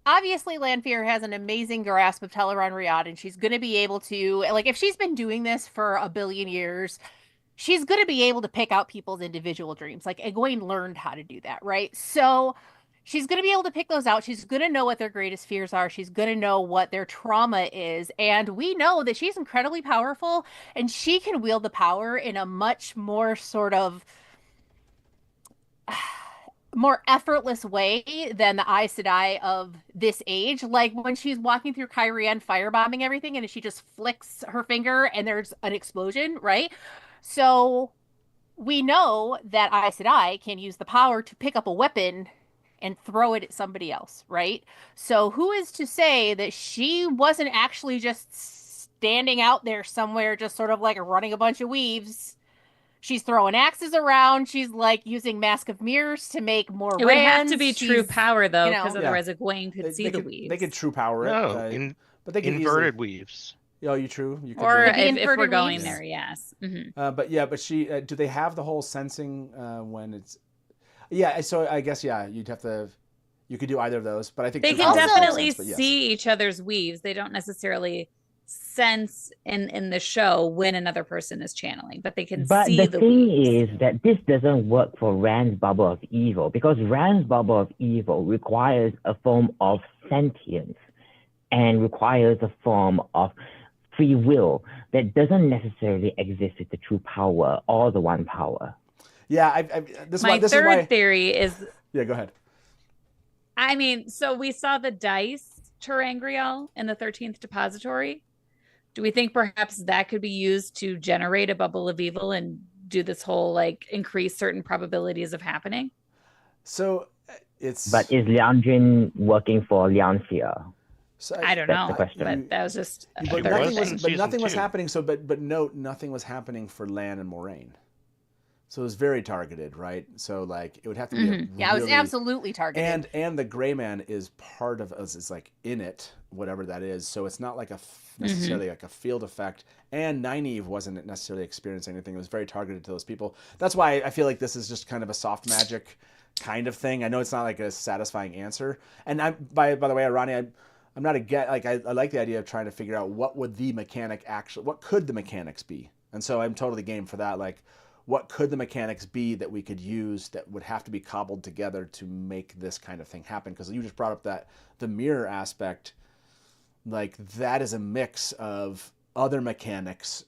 obviously Lanfear has an amazing grasp of Tel'aran'rhiod, and she's going to be able to, like, if she's been doing this for a billion years, she's going to be able to pick out people's individual dreams. Like, Egwene learned how to do that, right? So she's going to be able to pick those out. She's going to know what their greatest fears are. She's going to know what their trauma is. And we know that she's incredibly powerful, and she can wield the power in a much more sort of more effortless way than the Aes Sedai of this age. Like when she's walking through Kyrian firebombing everything, and she just flicks her finger and there's an explosion, right? So we know that Aes Sedai can use the power to pick up a weapon and throw it at somebody else, right? So who is to say that she wasn't actually just standing out there somewhere, just sort of like running a bunch of weaves? She's throwing axes around. She's like using Mask of Mirrors to make more It would have to be true power, though, because otherwise Egwene could see the could, weaves. They could true power it. No, but they could inverted easily... weaves. Oh, you true. You could or if we're going weaves. There, yes. Mm-hmm. But she, do they have the whole sensing when it's... Yeah, so I guess, you'd have to... You could do either of those, but I think... They can definitely see each other's weaves. They don't necessarily sense in the show when another person is channeling, but they can see the thing weaves. is that this doesn't work for Rand's bubble of evil, because Rand's bubble of evil requires a form of sentience and requires a form of free will that doesn't necessarily exist with the true power or the one power. Yeah, My third theory is... Yeah, go ahead. I mean, so we saw the dice ter'angreal in the 13th depository. Do we think perhaps that could be used to generate a bubble of evil and do this whole, like, increase certain probabilities of happening? So it's... But is Liandrin working for Lianxia? So I don't know, but that was just... But nothing was happening, but note, nothing was happening for Lan and Moraine. So it was very targeted, right? So like it would have to be it was absolutely targeted. And the Gray Man is part of us. It's like in it, whatever that is. So it's not like necessarily like a field effect. And Nynaeve wasn't necessarily experiencing anything. It was very targeted to those people. That's why I feel like this is just kind of a soft magic kind of thing. I know it's not like a satisfying answer. And by the way, Arani, I'm not I like the idea of trying to figure out what could the mechanics be. And so I'm totally game for that. Like, what could the mechanics be that we could use that would have to be cobbled together to make this kind of thing happen? Because you just brought up that the mirror aspect, like that is a mix of other mechanics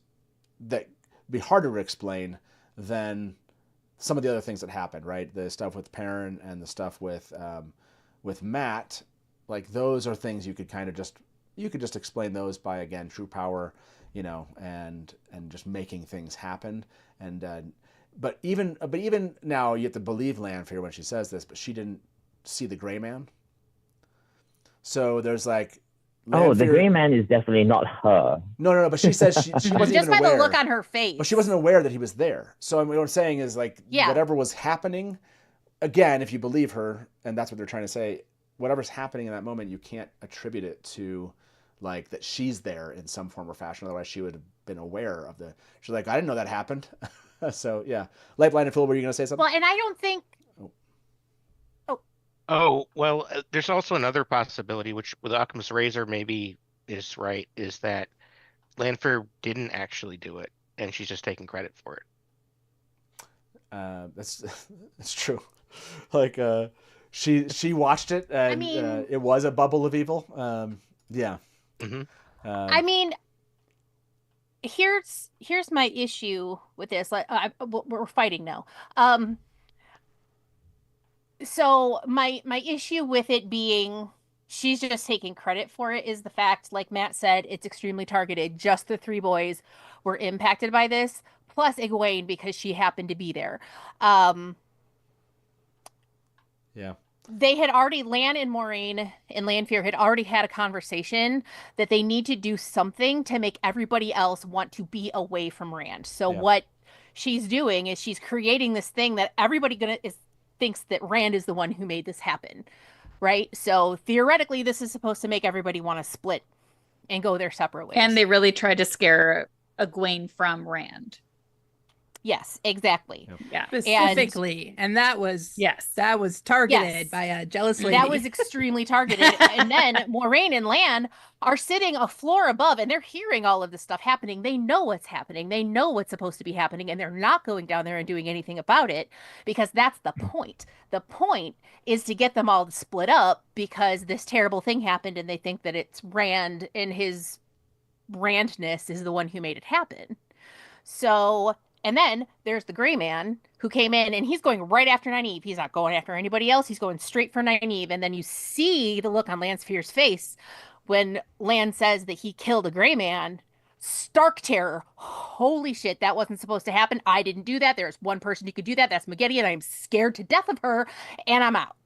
that be harder to explain than some of the other things that happened, right? The stuff with Perrin and the stuff with Matt, like those are things you could kind of just explain those by, again, true power, and just making things happen. And but even now, you have to believe Lanfear when she says this, but she didn't see the Gray Man. So there's like the gray man is definitely not her. No. But she says she wasn't just even by aware. the look on her face. But she wasn't aware that he was there. So I mean, what I'm saying is like whatever was happening. Again, if you believe her, and that's what they're trying to say, whatever's happening in that moment, you can't attribute it to like that she's there in some form or fashion. Otherwise, she would have been aware of the. She's like, I didn't know that happened. So yeah, Light, Blind, and Fool. Were you going to say something? Well, and I don't think. Oh, well, there's also another possibility, which with Occam's razor maybe is right, is that Lanfear didn't actually do it, and she's just taking credit for it. That's true. Like she watched it, and I mean, it was a bubble of evil. Yeah. Mm-hmm. I mean, here's my issue with this. Like, we're fighting now. So my issue with it being she's just taking credit for it is the fact, like Matt said, it's extremely targeted. Just the three boys were impacted by this, plus Egwene because she happened to be there. Yeah. They had already, Lan and Moiraine and Lanfear had already had a conversation that they need to do something to make everybody else want to be away from Rand. So what she's doing is she's creating this thing that everybody thinks that Rand is the one who made this happen, right? So theoretically, this is supposed to make everybody want to split and go their separate ways. And they really tried to scare Egwene from Rand. Yes, exactly. Yep. Yeah. Specifically. And that was targeted by a jealous lady. That was extremely targeted. And then Moiraine and Lan are sitting a floor above and they're hearing all of this stuff happening. They know what's happening. They know what's supposed to be happening, and they're not going down there and doing anything about it because that's the point. The point is to get them all to split up because this terrible thing happened and they think that it's Rand and his Randness is the one who made it happen. So... And then there's the gray man who came in and he's going right after Nynaeve. He's not going after anybody else. He's going straight for Nynaeve. And then you see the look on Lanfear's face when Lan says that he killed a gray man. Stark terror. Holy shit, that wasn't supposed to happen. I didn't do that. There's one person who could do that. That's Magedi, and I'm scared to death of her, and I'm out.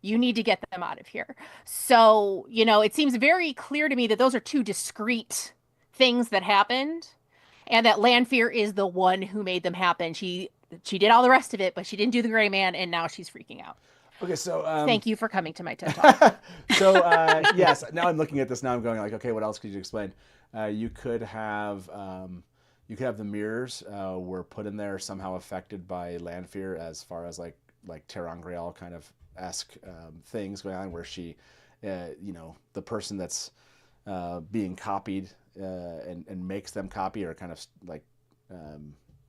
You need to get them out of here. So, it seems very clear to me that those are two discrete things that happened. And that Lanfear is the one who made them happen. She did all the rest of it, but she didn't do the gray man, and now she's freaking out. Okay, so thank you for coming to my TED Talk. So yes, now I'm looking at this. Now I'm going like, okay, what else could you explain? You could have the mirrors were put in there somehow affected by Lanfear, as far as like Terangreal kind of esque things going on, where she, the person that's being copied. And makes them copy or kind of like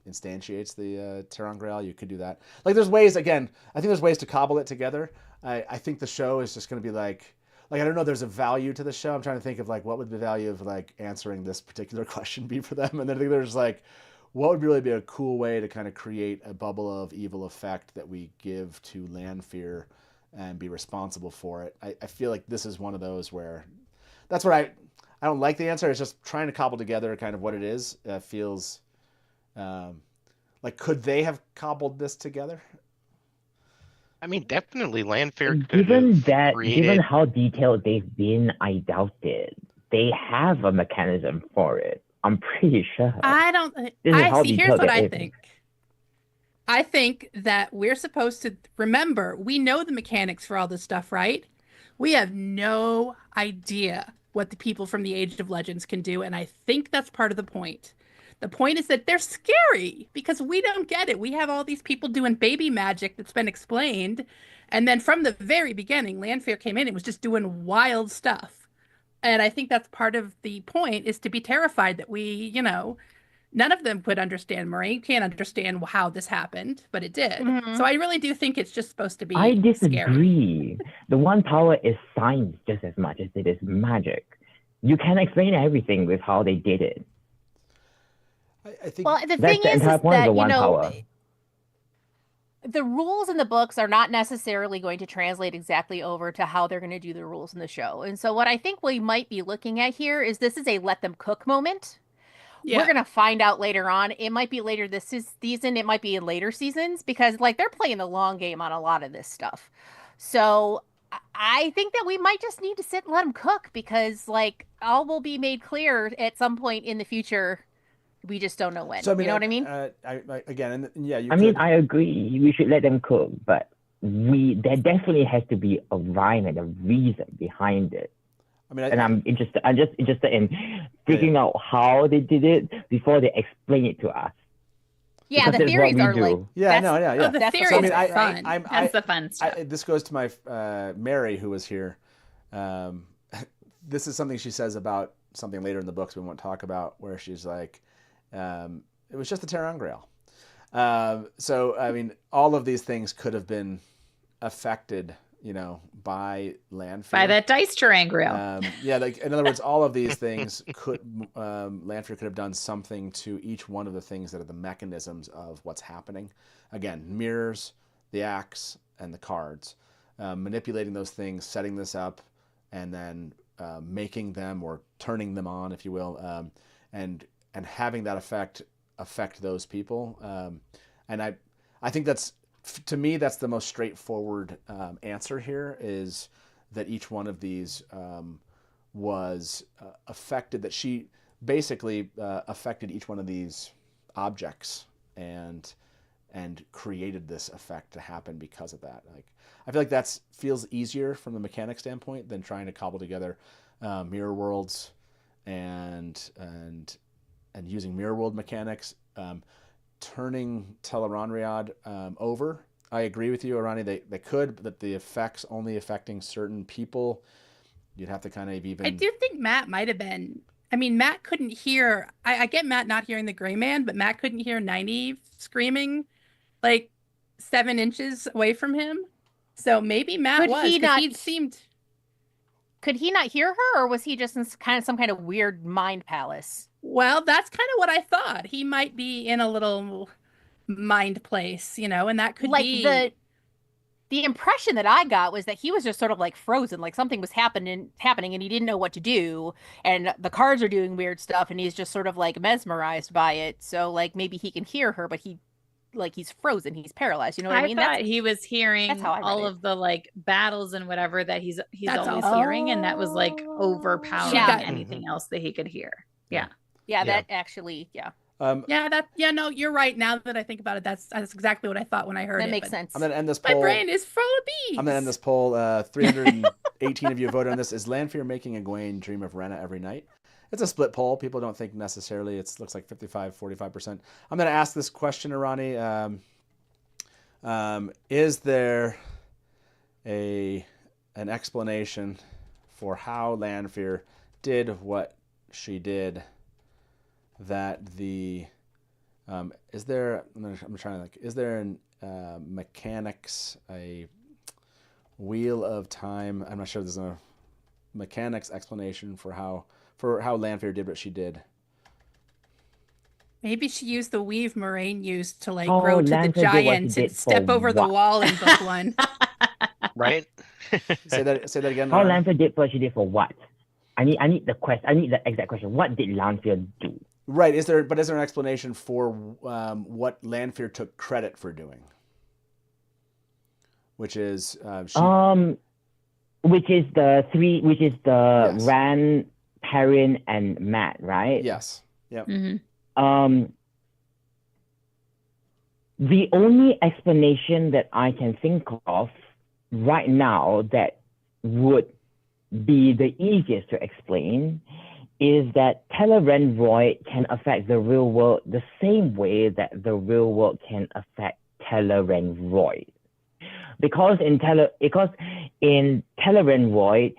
instantiates the Terangreal. You could do that. Like there's ways, again, I think there's ways to cobble it together. I think the show is just going to be like I don't know, there's a value to the show. I'm trying to think of like what would the value of like answering this particular question be for them. And then I think there's like what would really be a cool way to kind of create a bubble of evil effect that we give to Lanfear and be responsible for it. I feel like this is one of those where that's what I don't like the answer. It's just trying to cobble together kind of what it is. Feels like, could they have cobbled this together? I mean, definitely Lanfear could Given created... how detailed they've been, I doubt it. They have a mechanism for it. I'm pretty sure. I don't. Here's what I think. I think that we're supposed to remember. We know the mechanics for all this stuff, right? We have no idea what the people from the Age of Legends can do. And I think that's part of the point. The point is that they're scary because we don't get it. We have all these people doing baby magic that's been explained. And then from the very beginning, Lanfear came in and was just doing wild stuff. And I think that's part of the point, is to be terrified that we, none of them could understand. Moiraine can't understand how this happened, but it did. Mm-hmm. So I really do think it's just supposed to be I disagree. Scary. The one power is science just as much as it is magic. You can explain everything with how they did it. I think well, the thing is that, the rules in the books are not necessarily going to translate exactly over to how they're going to do the rules in the show. And so what I think we might be looking at here is this is a let them cook moment. Yeah. We're going to find out later on. It might be later this season. It might be in later seasons because they're playing the long game on a lot of this stuff. So I think that we might just need to sit and let him cook, because like all will be made clear at some point in the future. We just don't know when. So, I mean, you know what I mean? Again, yeah. I mean, I agree. We should let them cook, but there definitely has to be a rhyme and a reason behind it. I mean, I'm just interested in figuring out how they did it before they explain it to us. Yeah, Because the that's theories what we are do. like. Yeah, Oh, the That's theories the are fun. fun. That's the fun stuff. This goes to my Mary, who was here. This is something she says about something later in the books we won't talk about, where she's like, it was just the Terran Grail. So, I mean, all of these things could have been affected, by Lanfear. By that dice triangle. Yeah, like in other words, all of these things could Lanfear could have done something to each one of the things that are the mechanisms of what's happening. Again, mirrors, the axe, and the cards, manipulating those things, setting this up, and then making them or turning them on, if you will, and having that affect those people. And I think to me, that's the most straightforward answer here, is that each one of these was affected, that she basically affected each one of these objects and created this effect to happen because of that. Like, I feel like that feels easier from the mechanic standpoint than trying to cobble together mirror worlds and using mirror world mechanics. Turning Tel'aran'rhiod over. I agree with you, Arani. They could, but the effects only affecting certain people. You'd have to kind of even. I do think Matt might have been. I mean, Matt couldn't hear. I get Matt not hearing the Gray Man, but Matt couldn't hear Nynaeve screaming like 7 inches away from him. So maybe Matt seemed. Could he not hear her, or was he just in some kind of weird mind palace? Well, that's kind of what I thought. He might be in a little mind place, and that could be the impression that I got was that he was just sort of like frozen, like something was happening and he didn't know what to do, and the cards are doing weird stuff and he's just sort of like mesmerized by it. So like maybe he can hear her, but he's frozen, he's paralyzed. You know what I mean? Thought he was hearing all of the like battles and whatever that he's always hearing, and that was like overpowering anything else that he could hear. Yeah, that actually, no, you're right. Now that I think about it, that's exactly what I thought when I heard it. That makes sense. I'm going to end this poll. My brain is full of bees. I'm going to end this poll. 318 of you voted on this. Is Lanfear making Egwene dream of Rhaena every night? It's a split poll. People don't think necessarily. It looks like 45%. I'm going to ask this question, Arani. Is there an explanation for how Lanfear did what she did? That is there? I'm trying to think. Is there an mechanics, a wheel of time? I'm not sure. There's a mechanics explanation for how Lanfear did what she did. Maybe she used the weave Moraine used to grow to the giant and step over what? the wall in book 1. Right? Say that again. How Lanfear did what she did for what? I need the exact question. What did Lanfear do? Right. Is there an explanation for what Lanfear took credit for doing? Which is which is the Ran, Perrin, and Matt, right? Yes. Yep. Mm-hmm. The only explanation that I can think of right now that would be the easiest to explain is that Tel'aran'rhiod can affect the real world the same way that the real world can affect Tel'aran'rhiod. Because in Tel'aran'rhiod,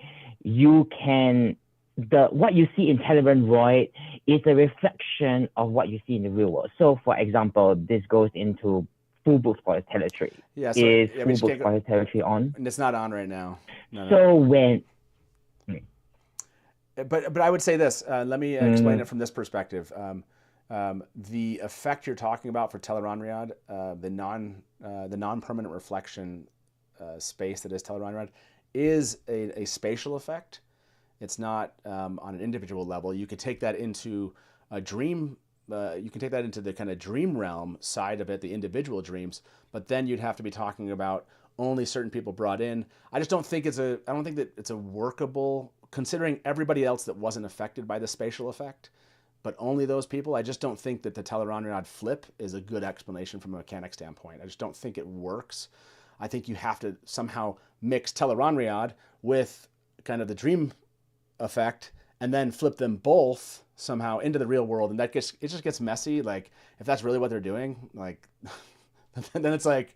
what you see in Tel'aran'rhiod is a reflection of what you see in the real world. So, for example, this goes into Full Book Spoiler Territory. Yeah, is Full Book Spoiler Territory on? It's not on right now. So when... But I would say this. Let me explain it from this perspective. The effect you're talking about for Tel'aran'rhiod, the non-permanent reflection space that is Tel'aran'rhiod, is a spatial effect. It's not on an individual level. You could take that into a dream. You can take that into the kind of dream realm side of it, the individual dreams. But then you'd have to be talking about only certain people brought in. I just don't think I don't think that it's a workable, considering everybody else that wasn't affected by the spatial effect, but only those people. I just don't think that the Tel'aran'rhiod flip is a good explanation from a mechanic standpoint. I just don't think it works. I think you have to somehow mix Tel'aran'rhiod with kind of the dream effect and then flip them both somehow into the real world. And it just gets messy. Like, if that's really what they're doing, like, then it's like,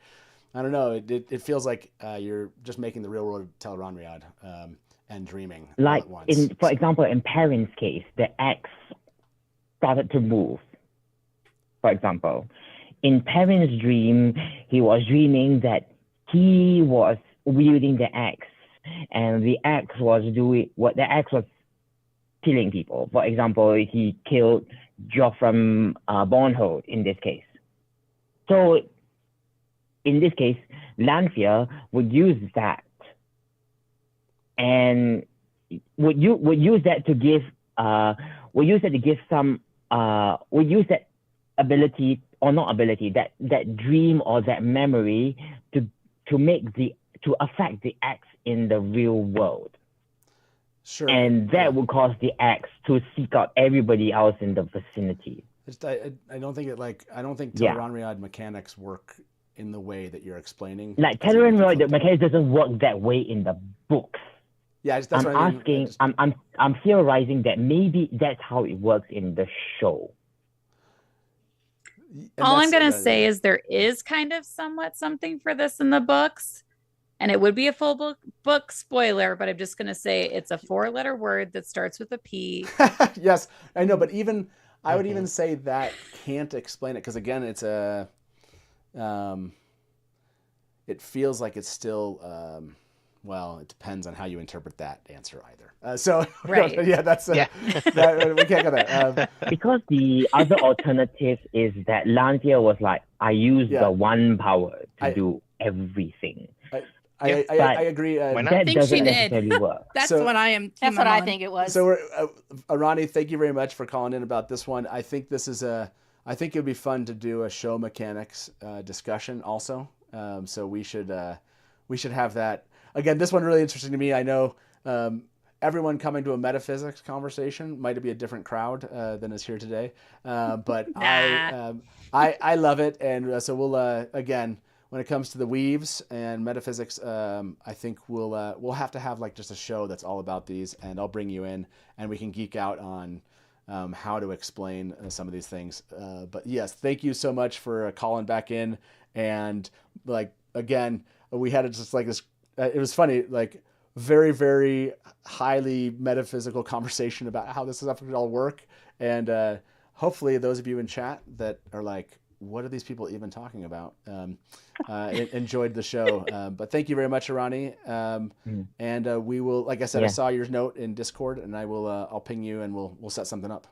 I don't know. It feels like you're just making the real world Tel'aran'rhiod and dreaming like all at once. For example, in Perrin's case, the X started to move. For example, in Perrin's dream, he was dreaming that he was wielding the axe, and the axe was killing people. For example, he killed Joffrey Bornhold in this case. So in this case, Lanfear would use that and would use that ability, or not ability, that dream or that memory to affect the X in the real world. Sure. And that would cause the X to seek out everybody else in the vicinity. I don't think Tel'aran'rhiod mechanics work in the way that you're explaining. Like Tel'aran'rhiod, the mechanics doesn't work that way in the books. Yeah, that's what I mean. I'm theorizing that maybe that's how it works in the show. All I'm going to say is there is kind of somewhat something for this in the books, and it would be a full book spoiler, but I'm just going to say it's a 4-letter word that starts with a P. Yes, I know, but I would even say that can't explain it, because again, it's it feels like it's still, well, it depends on how you interpret that answer either. Right. We can't go there. Because the other alternative is that Lanfear was like, I use the one power to do everything. I agree. That doesn't necessarily work. That's what I think it was. So, Arani, thank you very much for calling in about this one. I think I think it'd be fun to do a show mechanics discussion also. So we should have that. Again, this one really interesting to me. I know everyone coming to a metaphysics conversation might be a different crowd than is here today, but I love it, and so we'll again, when it comes to the weaves and metaphysics, I think we'll have to have like just a show that's all about these, and I'll bring you in, and we can geek out on how to explain some of these things. But yes, thank you so much for calling back in, and like again, we had just like this. It was funny, like very, very highly metaphysical conversation about how this stuff would all work. And hopefully those of you in chat that are like, what are these people even talking about? Enjoyed the show. But thank you very much, Arani. And we will, like I said, I saw your note in Discord, and I'll ping you, and we'll set something up.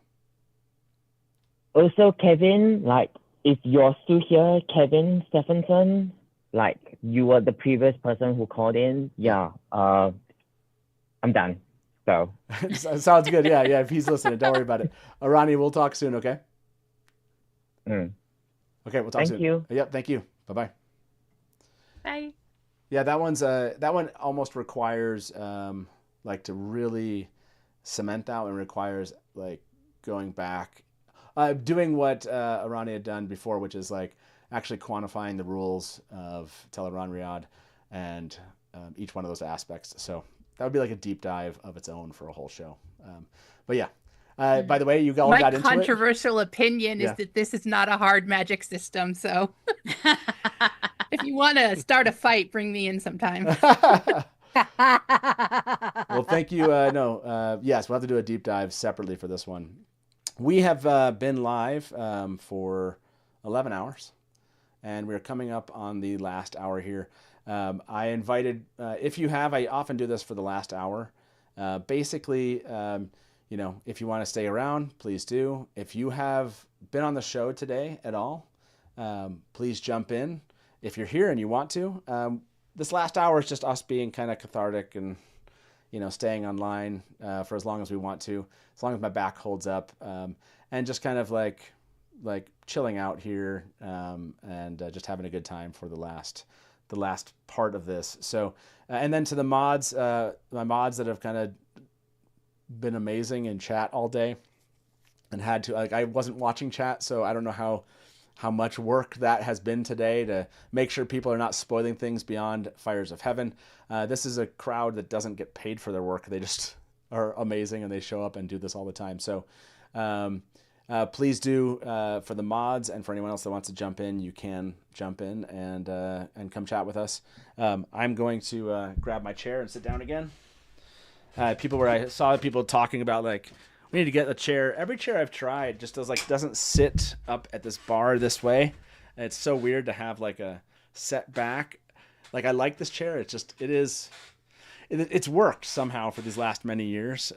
Also, Kevin, like if you're still here, Kevin Stephenson, like you were the previous person who called in. Yeah, I'm done. So sounds good. Yeah. If he's listening, don't worry about it. Arani, we'll talk soon. Okay. Okay, we'll talk soon. Thank you. Yep. Thank you. Bye-bye. Bye. Yeah, that one almost requires like to really cement out, and requires like going back, doing what Arani had done before, which is like actually quantifying the rules of Tel'aran'rhiod and each one of those aspects. So that would be like a deep dive of its own for a whole show. But yeah, by the way, you all got into it. My controversial opinion is that this is not a hard magic system. So if you want to start a fight, bring me in sometime. Well, thank you. Yes, we'll have to do a deep dive separately for this one. We have been live for 11 hours. And we're coming up on the last hour here. I invited, if you have, I often do this for the last hour. Basically, if you want to stay around, please do. If you have been on the show today at all, please jump in. If you're here and you want to, this last hour is just us being kind of cathartic and, staying online for as long as we want to, as long as my back holds up, and just kind of like chilling out here and just having a good time for the last the last part of this. So, and then to the mods, my mods that have kind of been amazing in chat all day, and had to, like, I wasn't watching chat, so I don't know how much work that has been today to make sure people are not spoiling things beyond Fires of Heaven. This is a crowd that doesn't get paid for their work. They just are amazing, and they show up and do this all the time. So please do, for the mods and for anyone else that wants to jump in, you can jump in and come chat with us. I'm going to grab my chair and sit down again. I saw people talking about, like, we need to get a chair. Every chair I've tried just doesn't sit up at this bar this way. And it's so weird to have like a set back. Like, I like this chair. It's worked somehow for these last many years.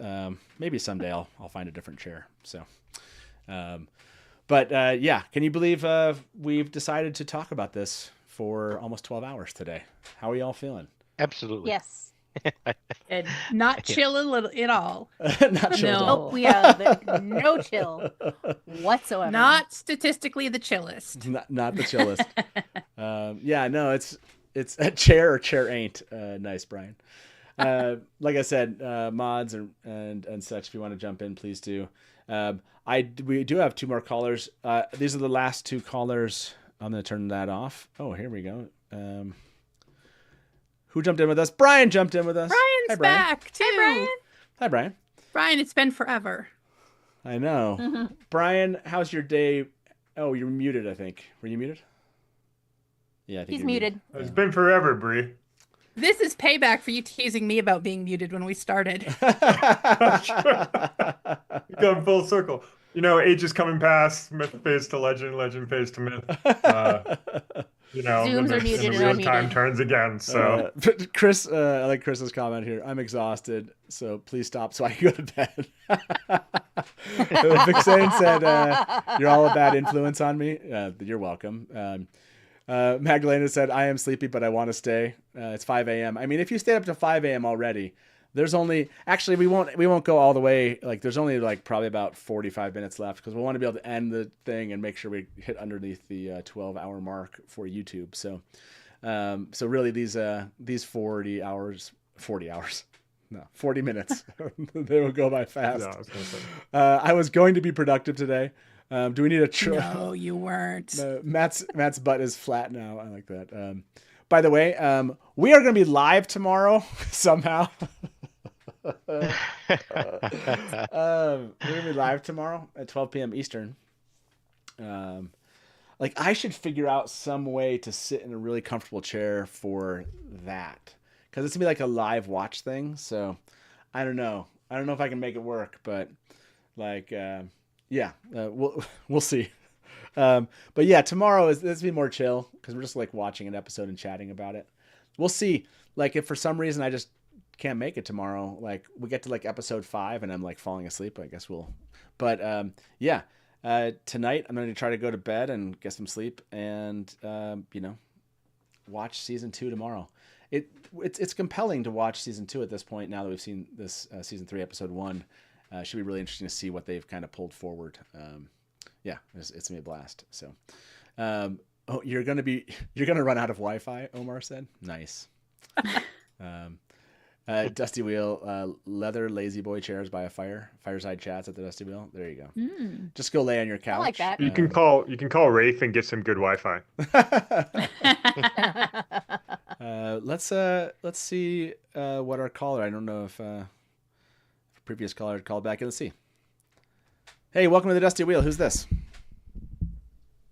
Maybe someday I'll find a different chair. So, yeah, can you believe we've decided to talk about this for almost 12 hours today? How are y'all feeling? Absolutely. Yes. And not chill at all. Not chill at all. Nope, we have no chill whatsoever. Not statistically the chillest. Not the chillest. Yeah, no, it's a chair or chair ain't. Nice, Brian. Like I said, mods and such, if you want to jump in, please do. We do have 2 more callers. These are the last 2 callers. I'm going to turn that off. Oh, here we go. Who jumped in with us? Brian jumped in with us. Brian's back, too. Hi, Brian. Hi, Brian. Brian, it's been forever. I know. Mm-hmm. Brian, how's your day? Oh, you're muted, I think. Were you muted? Yeah, I think he's muted. It's been forever, Bree. This is payback for you teasing me about being muted when we started. Going full circle. You know, age is coming past, myth fades to legend, legend fades to myth. You know, Zooms are muted and the and real time unmuted. turns again. So, Chris, I like Chris's comment here. I'm exhausted, so please stop so I can go to bed. Vixane said, "You're all a bad influence on me." You're welcome. Magdalena said, "I am sleepy, but I want to stay." It's 5 a.m. I mean, if you stayed up to 5 a.m. already, there's only we won't go all the way. Like, there's only like probably about 45 minutes left, because we want to be able to end the thing and make sure we hit underneath the 12-hour mark for YouTube. So really these 40 minutes, they will go by fast. yeah, I was gonna say. I was going to be productive today. Do we need a No, you weren't. Matt's butt is flat now. I like that. By the way, we are going to be live tomorrow somehow. We're going to be live tomorrow at 12 p.m. Eastern. Like, I should figure out some way to sit in a really comfortable chair for that, because it's going to be like a live watch thing. So I don't know. I don't know if I can make it work, but like, yeah, we'll see. But yeah, tomorrow this will be more chill, because we're just like watching an episode and chatting about it. We'll see. Like, if for some reason I just can't make it tomorrow, like we get to like episode 5 and I'm like falling asleep, I guess but yeah, tonight I'm going to try to go to bed and get some sleep and, watch season 2 tomorrow. It's compelling to watch season 2 at this point, now that we've seen this season 3 episode 1. Should be really interesting to see what they've kind of pulled forward. Yeah, it's gonna be a blast. So, you're gonna run out of Wi-Fi, Omar said. Nice. Dusty Wheel, leather lazy boy chairs by a fireside chats at the Dusty Wheel. There you go. Just go lay on your couch. I like that. You can call Rafe and get some good Wi-Fi. Let's see what our caller. I don't know if previous caller had called back. Let's see. Hey, welcome to the Dusty Wheel. Who's this?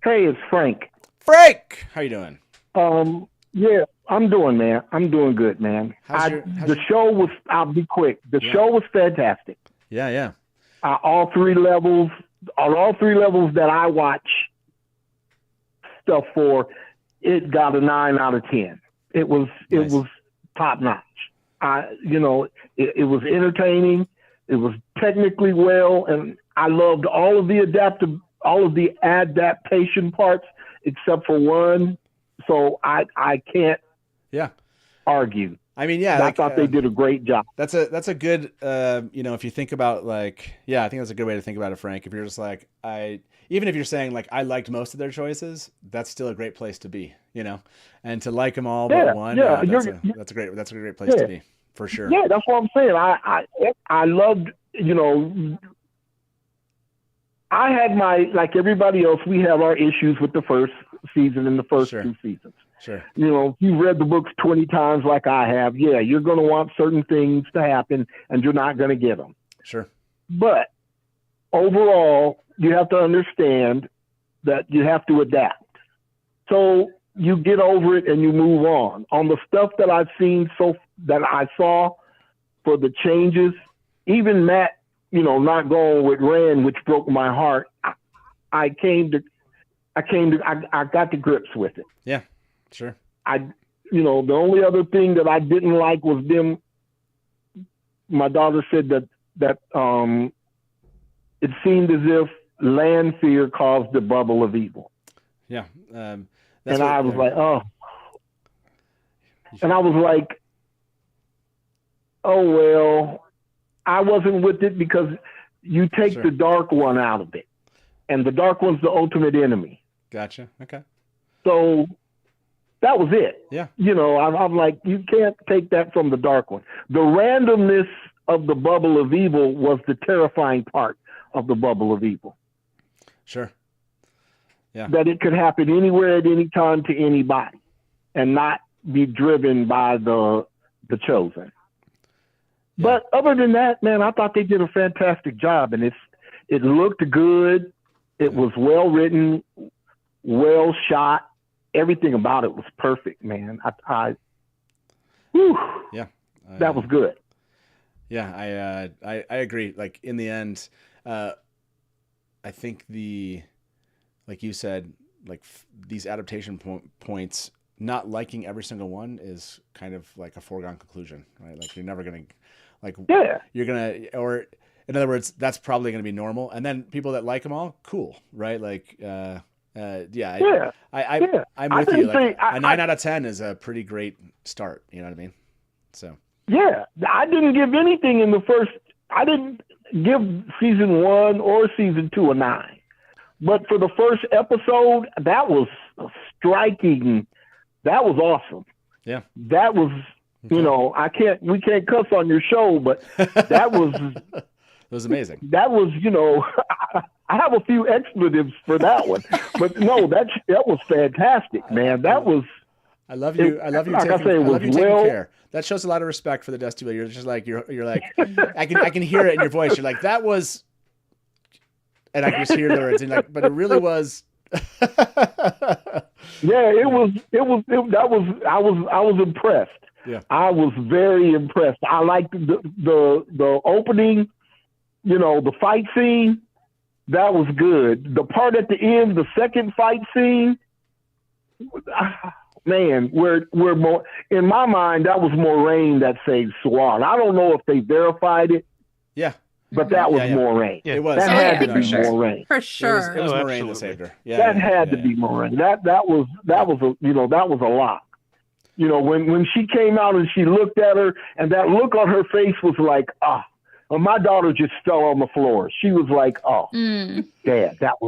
Hey, it's Frank. Frank, how you doing? Yeah, I'm doing, man. I'm doing good, man. The show was, I'll be quick. The show was fantastic. Yeah. All three levels that I watch stuff for, it got a 9 out of 10. It was top notch. It was entertaining. It was technically well, and I loved all of the adaptation parts except for one. So I can't argue. I mean, yeah, I thought they did a great job. That's a good, if you think about I think that's a good way to think about it, Frank. If you're just like, even if you're saying like, I liked most of their choices, that's still a great place to be, and to like them all but one. Yeah, that's a great place to be for sure. Yeah, that's what I'm saying. I loved, I had like everybody else, we have our issues with the first season and the first 2 seasons. Sure. If you read the books 20 times like I have, you're going to want certain things to happen and you're not going to get them. Sure. But overall, you have to understand that you have to adapt. So you get over it and you move on. On the stuff that I've seen, that I saw for the changes, even Matt, not going with Rand, which broke my heart. I got to grips with it. Yeah. Sure. The only other thing that I didn't like was them. My daughter said that it seemed as if land fear caused the bubble of evil. Yeah. And I was like, oh. And I was like, oh, well, I wasn't with it because you take the dark one out of it. And the dark one's the ultimate enemy. Gotcha. Okay. So that was it. Yeah. I'm like, you can't take that from the dark one. The randomness of the bubble of evil was the terrifying part of the bubble of evil. Sure. Yeah. That it could happen anywhere at any time to anybody and not be driven by the chosen. Yeah. But other than that, man, I thought they did a fantastic job, and it looked good. It was well written, well shot. Everything about it was perfect, man. That was good. Yeah, I agree. Like in the end, I think like you said, like these adaptation points, not liking every single one is kind of like a foregone conclusion, right? Like you're never gonna, you're gonna, or in other words, that's probably gonna be normal. And then people that like them all, cool, right? Like, I'm with you. Like a 9 out of 10 is a pretty great start. You know what I mean? So. Yeah, I didn't give anything in the first. I didn't give season 1 or season 2 a 9, but for the first episode, that was striking. That was awesome. Yeah, that was. Okay. We can't cuss on your show, but that was. It was amazing. That was, I have a few expletives for that one, but no, that was fantastic, man. That was. I love you. I love you taking care. That shows a lot of respect for the Destiny. You're just like you're like I can hear it in your voice. You're like that was, and I can just hear the words. And but it really was. Yeah, it was. I was impressed. Yeah, I was very impressed. I liked the opening. The fight scene. That was good. The part at the end, the second fight scene. Man, we're more in my mind. That was Moraine that saved Swan. I don't know if they verified it. Yeah, but that was Moraine. Yeah, it was. That had to be Moraine for sure. It was Moraine that saved her. Yeah, that had to be Moraine. That was a lot. When she came out and she looked at her, and that look on her face was like, well, my daughter just fell on the floor. She was like, Dad, that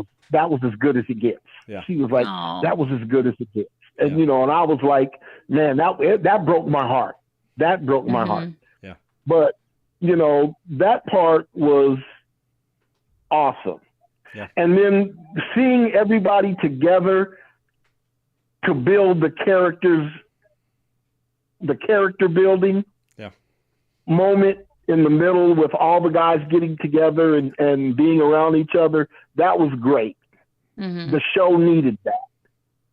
was as good as it gets. Yeah. She was like, that was as good as it gets. And, and I was like, man, that broke my heart. That broke my heart. Yeah. But, that part was awesome. Yeah. And then seeing everybody together to build the character building moment in the middle with all the guys getting together and being around each other, that was great. Mm-hmm. The show needed that.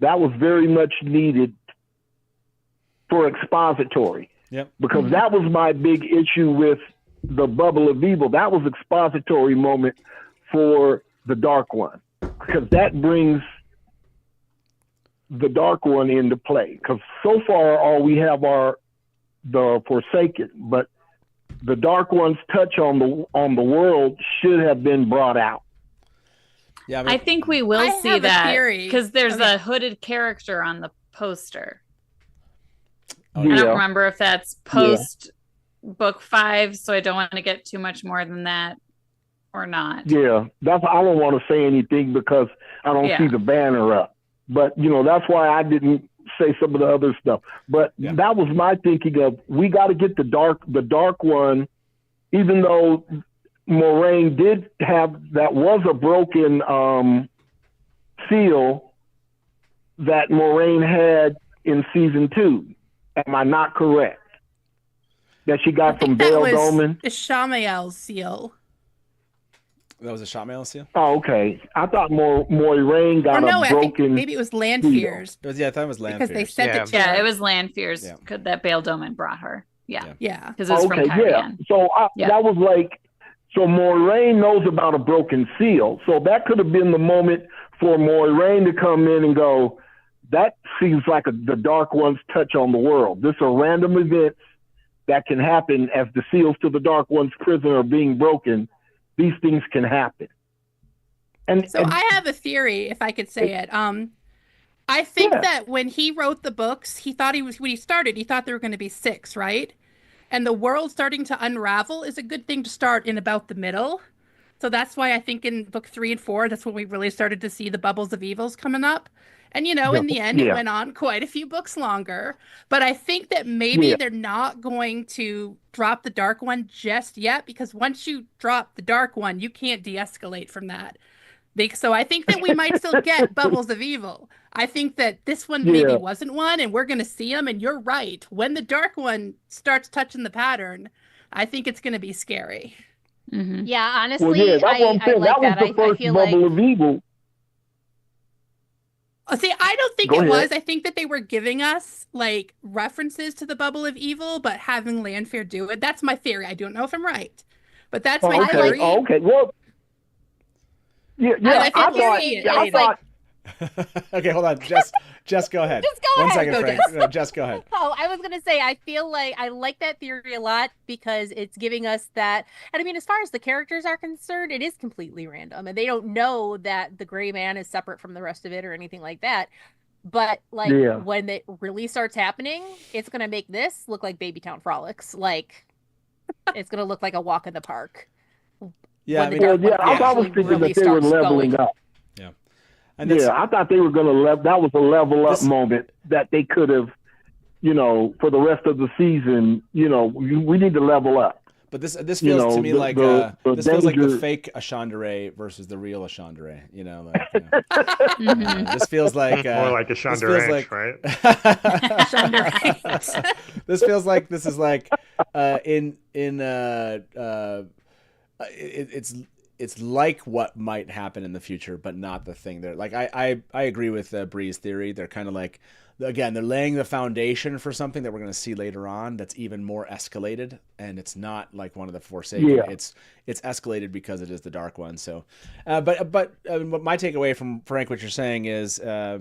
That was very much needed for expository. Yep. Because that was my big issue with the Bubble of Evil. That was expository moment for the Dark One. Because that brings the Dark One into play. Because so far all we have are the Forsaken. But the Dark One's touch on the world should have been brought out. Yeah, I think we will see that because there's a hooded character on the poster. I don't remember if that's post book 5, so I don't want to get too much more than that or not. Yeah, I don't want to say anything because I don't see the banner up. But that's why I didn't say some of the other stuff. But that was my thinking of we got to get the dark one, even though Moraine did have that was a broken seal that Moraine had in season 2. Am I not correct? That she got from Bail Dolman? The Shamael's seal. That was a Shamael seal? Oh, okay. I thought Moiraine got a broken. Maybe it was Lanfear's. I thought it was Lanfear's. Because they sent it to her. Yeah, it was Lanfear's that Bail Dolman brought her. Yeah. Because it was from Okay, Carian. So that was like, so Moiraine knows about a broken seal. So that could have been the moment for Moiraine to come in and go, that seems like the Dark One's touch on the world. This are random events that can happen as the seals to the Dark One's prison are being broken. These things can happen. So I have a theory, if I could say it. I think that when he wrote the books, when he started, he thought there were going to be 6, right? And the world starting to unravel is a good thing to start in about the middle. So that's why I think in book 3 and 4, that's when we really started to see the bubbles of evils coming up. And, in the end, it went on quite a few books longer. But I think that maybe they're not going to drop the Dark One just yet, because once you drop the Dark One, you can't de-escalate from that. So I think that we might still get bubbles of evil. I think that this one maybe wasn't one, and we're going to see them. And you're right. When the Dark One starts touching the pattern, I think it's going to be scary. Mm-hmm. Yeah, honestly, I like that. Was the first bubble of evil. See, I don't think it was. I think that they were giving us like references to the bubble of evil, but having Lanfear do it. That's my theory. I don't know if I'm right, but that's my theory. Okay, well, I thought. Okay, hold on. Jess, go ahead. Just go ahead. 1 second, Frank. No, Jess, go ahead. Oh, I was gonna say I feel like I like that theory a lot because it's giving us that. And I mean, as far as the characters are concerned, it is completely random, and they don't know that the Gray Man is separate from the rest of it or anything like that. But when it really starts happening, it's gonna make this look like Babytown Frolics. Like it's gonna look like a walk in the park. Yeah, I was thinking that they were leveling up. Yeah. I thought they were going to that was a level up moment that they could have, for the rest of the season, we need to level up. But this feels to me like this feels like the fake Ashandere versus the real Ashandere. This feels like more like Ashandere, right? This feels like this is like it's like what might happen in the future, but not the thing there. Like I agree with Bree's theory. They're kind of like, again, they're laying the foundation for something that we're going to see later on that's even more escalated, and it's not like one of the Forsaken. Yeah. It's escalated because it is the Dark One. So, but my takeaway from Frank, what you're saying is that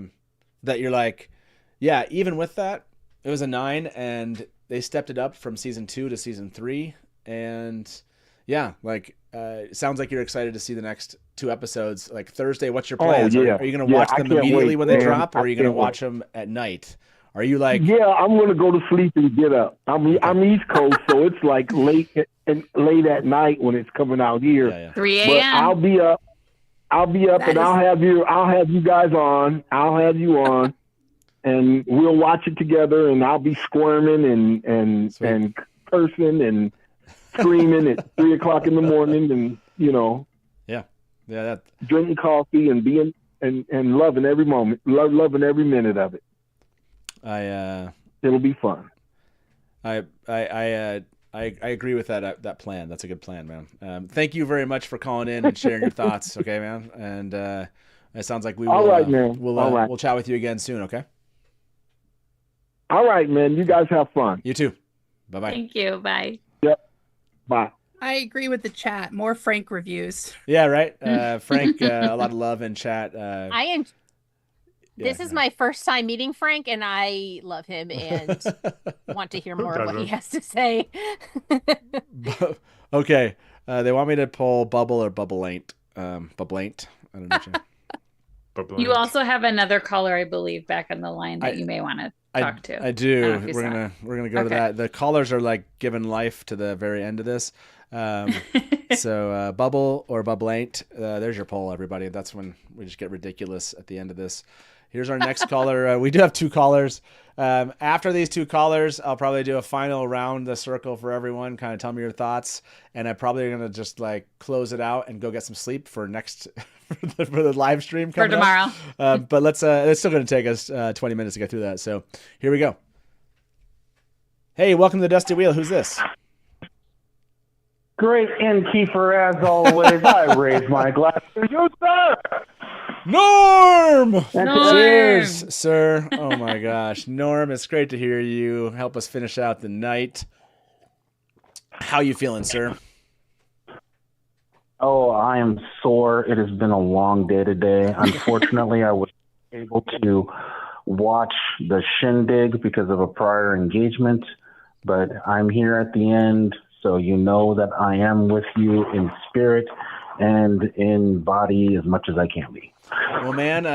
you're like, yeah, even with that, it was a 9, and they stepped it up from season 2 to season 3, and yeah, like. It sounds like you're excited to see the next 2 episodes. Like Thursday, what's your plans? Are you going to watch them immediately when they drop, or are you going to watch them at night? Are you like? Yeah, I'm going to go to sleep and get up. I'm East Coast, so it's like late at night when it's coming out here. 3 a.m. But I'll be up, and I'll have you guys on. I'll have you on, and we'll watch it together. And I'll be squirming and cursing and screaming at 3 o'clock in the morning, and drinking coffee and being and loving every moment, loving every minute of it. It'll be fun. I agree with that plan. That's a good plan, man. Thank you very much for calling in and sharing your thoughts. Okay, man. And it sounds like we will. All right, man. We'll chat with you again soon. Okay. All right, man. You guys have fun. You too. Bye-bye. Thank you. Bye. Yep. Bye. I agree with the chat. More Frank reviews. Yeah, right. Frank, a lot of love in chat. This is my first time meeting Frank, and I love him and want to hear more of what he has to say. Okay. They want me to pull Bubble or Bubble Ain't. Bubble Ain't. I don't know. You also have another caller, I believe, back on the line that you may want to. talk to. I do. If you We're saw. gonna go to that. The callers are like giving life to the very end of this. So bubble or bubble ain't. There's your poll, everybody. That's when we just get ridiculous at the end of this. Here's our next caller. We do have 2 callers. After these 2 callers, I'll probably do a final round the circle for everyone. Kind of tell me your thoughts, and I'm probably gonna just like close it out and go get some sleep for next for the live stream For tomorrow. But let's. It's still gonna take us 20 minutes to get through that. So here we go. Hey, welcome to the Dusty Wheel. Who's this? Great Innkeeper, as always. I raise my glass to you, sir. Norm! Cheers, sir. Oh my gosh. Norm, it's great to hear you. Help us finish out the night. How you feeling, sir? Oh, I am sore. It has been a long day today. Unfortunately, I was able to watch the shindig because of a prior engagement, but I'm here at the end, so you know that I am with you in spirit and in body as much as I can be. Well, man,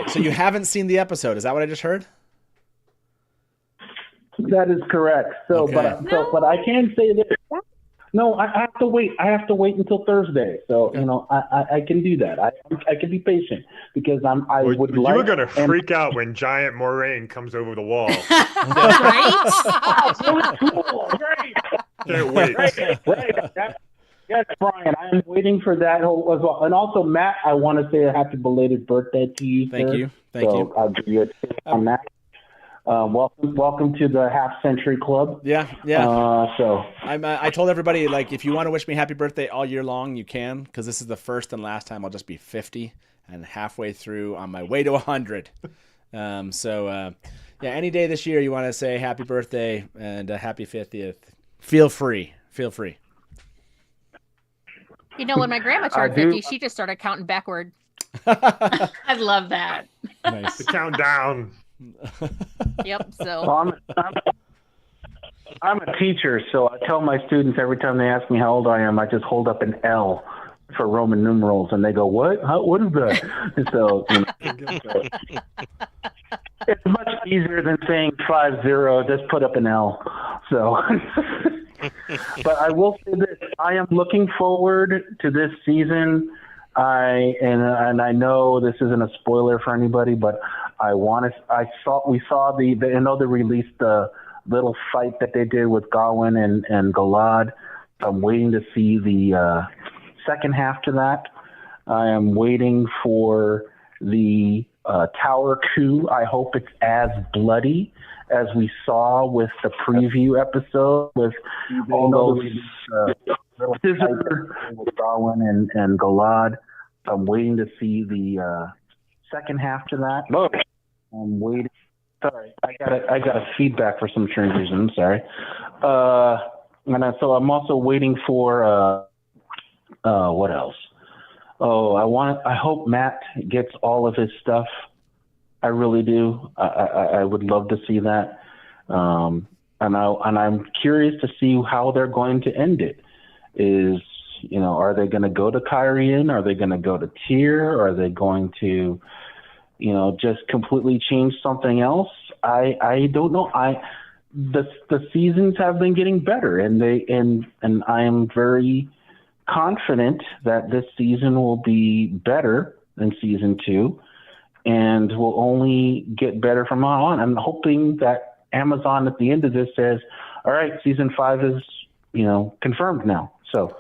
so you haven't seen the episode. Is that what I just heard? That is correct. So, Okay. but I can say this. No, I have to wait. I have to wait until Thursday. So, you know, I can do that. I can be patient because You were going to freak out when Giant Moraine comes over the wall. Can't wait. Right. Yes, Brian, I am waiting for that whole as well. And also, Matt, I want to say a happy belated birthday to you. Thank sir. you. Thank you. I'll give you a tip on that. Welcome to the Half Century Club. Yeah. So I told everybody, like, if you want to wish me happy birthday all year long, you can, because this is the first and last time I'll just be 50 and halfway through on my way to 100. Yeah, any day this year you want to say happy birthday and a happy 50th, feel free. You know, when my grandma turned 50, she just started counting backward. I love that. Nice. The countdown. Yep. So well, I'm a teacher, so I tell my students every time they ask me how old I am, I just hold up an L for Roman numerals, and they go, "What? What is that?" And so, it's much easier than saying 50. Just put up an L. So, but I will say this: I am looking forward to this season. And I know this isn't a spoiler for anybody, but we saw the I know they released the little fight that they did with Gawyn and Galad. I'm waiting to see the second half to that. I am waiting for the tower coup. I hope it's as bloody as we saw with the preview episode with all those scissor with Gawyn and Galad. I'm waiting to see the second half to that. I'm waiting. Sorry, I got a feedback for some strange reason. I'm sorry. So I'm also waiting for what else? Oh, I hope Matt gets all of his stuff. I really do. I would love to see that. And I'm curious to see how they're going to end it. Are they going to go to Kyrian? Are they going to go to Tyr? Are they going to, just completely change something else? I don't know. The seasons have been getting better, and I am very confident that this season will be better than season 2, and will only get better from now on. I'm hoping that Amazon at the end of this says, "All right, season 5 is confirmed now." So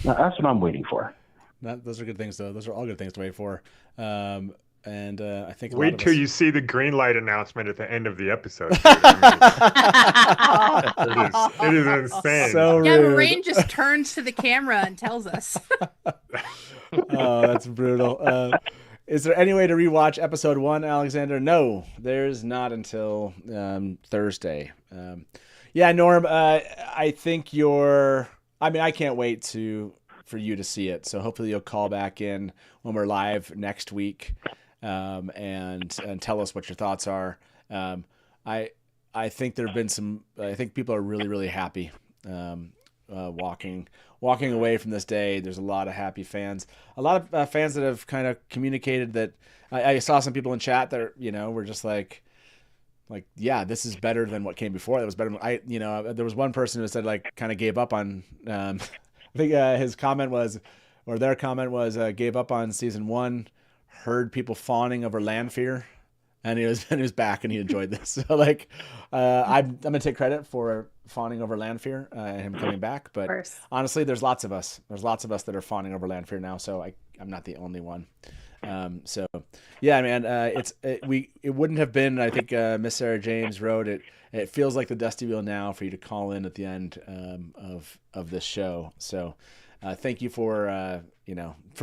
that's what I'm waiting for. Those are good things, though. Those are all good things to wait for. And I think wait till you see the green light announcement at the end of the episode. It is insane. So rude. Yeah, Moraine just turns to the camera and tells us. Oh, that's brutal. Is there any way to rewatch episode 1, Alexander? No, there's not until Thursday. Yeah, Norm, I think I can't wait for you to see it. So hopefully you'll call back in when we're live next week, and tell us what your thoughts are. I think there've been I think people are really, really happy walking away from this day. There's a lot of happy fans, a lot of fans that have kind of communicated that. I saw some people in chat that were just like, like, yeah, this is better than what came before. That was better. There was one person who said like kind of gave up on. I think his comment was, or their comment was, gave up on season 1. Heard people fawning over Lanfear, and he was back and he enjoyed this. So like, I'm gonna take credit for fawning over Lanfear and him coming back. But honestly, there's lots of us. There's lots of us that are fawning over Lanfear now. So I'm not the only one. So yeah, man, it wouldn't have been, I think, Miss Sarah James wrote it. It feels like the Dusty Wheel now for you to call in at the end of this show. So thank you for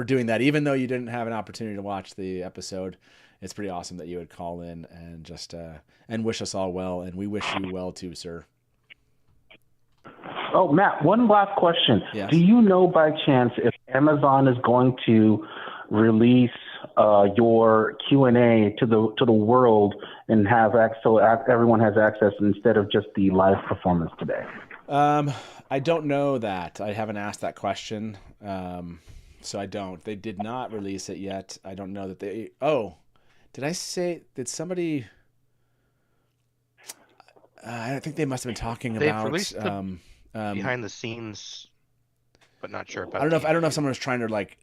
doing that, even though you didn't have an opportunity to watch the episode. It's pretty awesome that you would call in and just and wish us all well, and we wish you well too, sir. Oh, Matt, one last question. Yes. Do you know by chance if Amazon is going to release your Q&A to the world and have so everyone has access instead of just the live performance today? I don't know that. I haven't asked that question. So I don't. They did not release it yet. I don't know that they... Oh, did somebody... I think they must have been talking They've about... released behind the scenes, but not sure about I don't know if someone was trying to like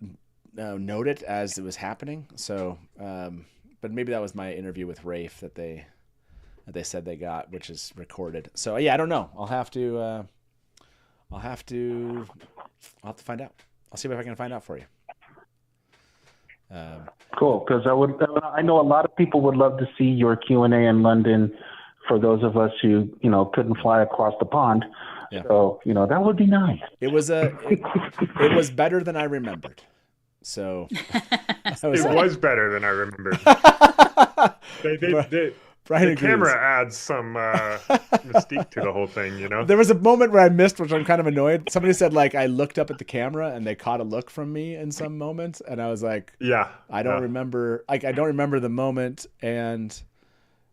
note it as it was happening. So, but maybe that was my interview with Rafe that they said they got, which is recorded. So yeah, I don't know. I'll have to find out. I'll see if I can find out for you. Cool, because I know a lot of people would love to see your Q&A in London. For those of us who couldn't fly across the pond, yeah. So that would be nice. It was better than I remembered. So it was better than I remembered. The camera adds some mystique to the whole thing, There was a moment where I missed, which I'm kind of annoyed. Somebody said like I looked up at the camera and they caught a look from me in some moments, and I was like, yeah, I don't remember. Like I don't remember the moment, and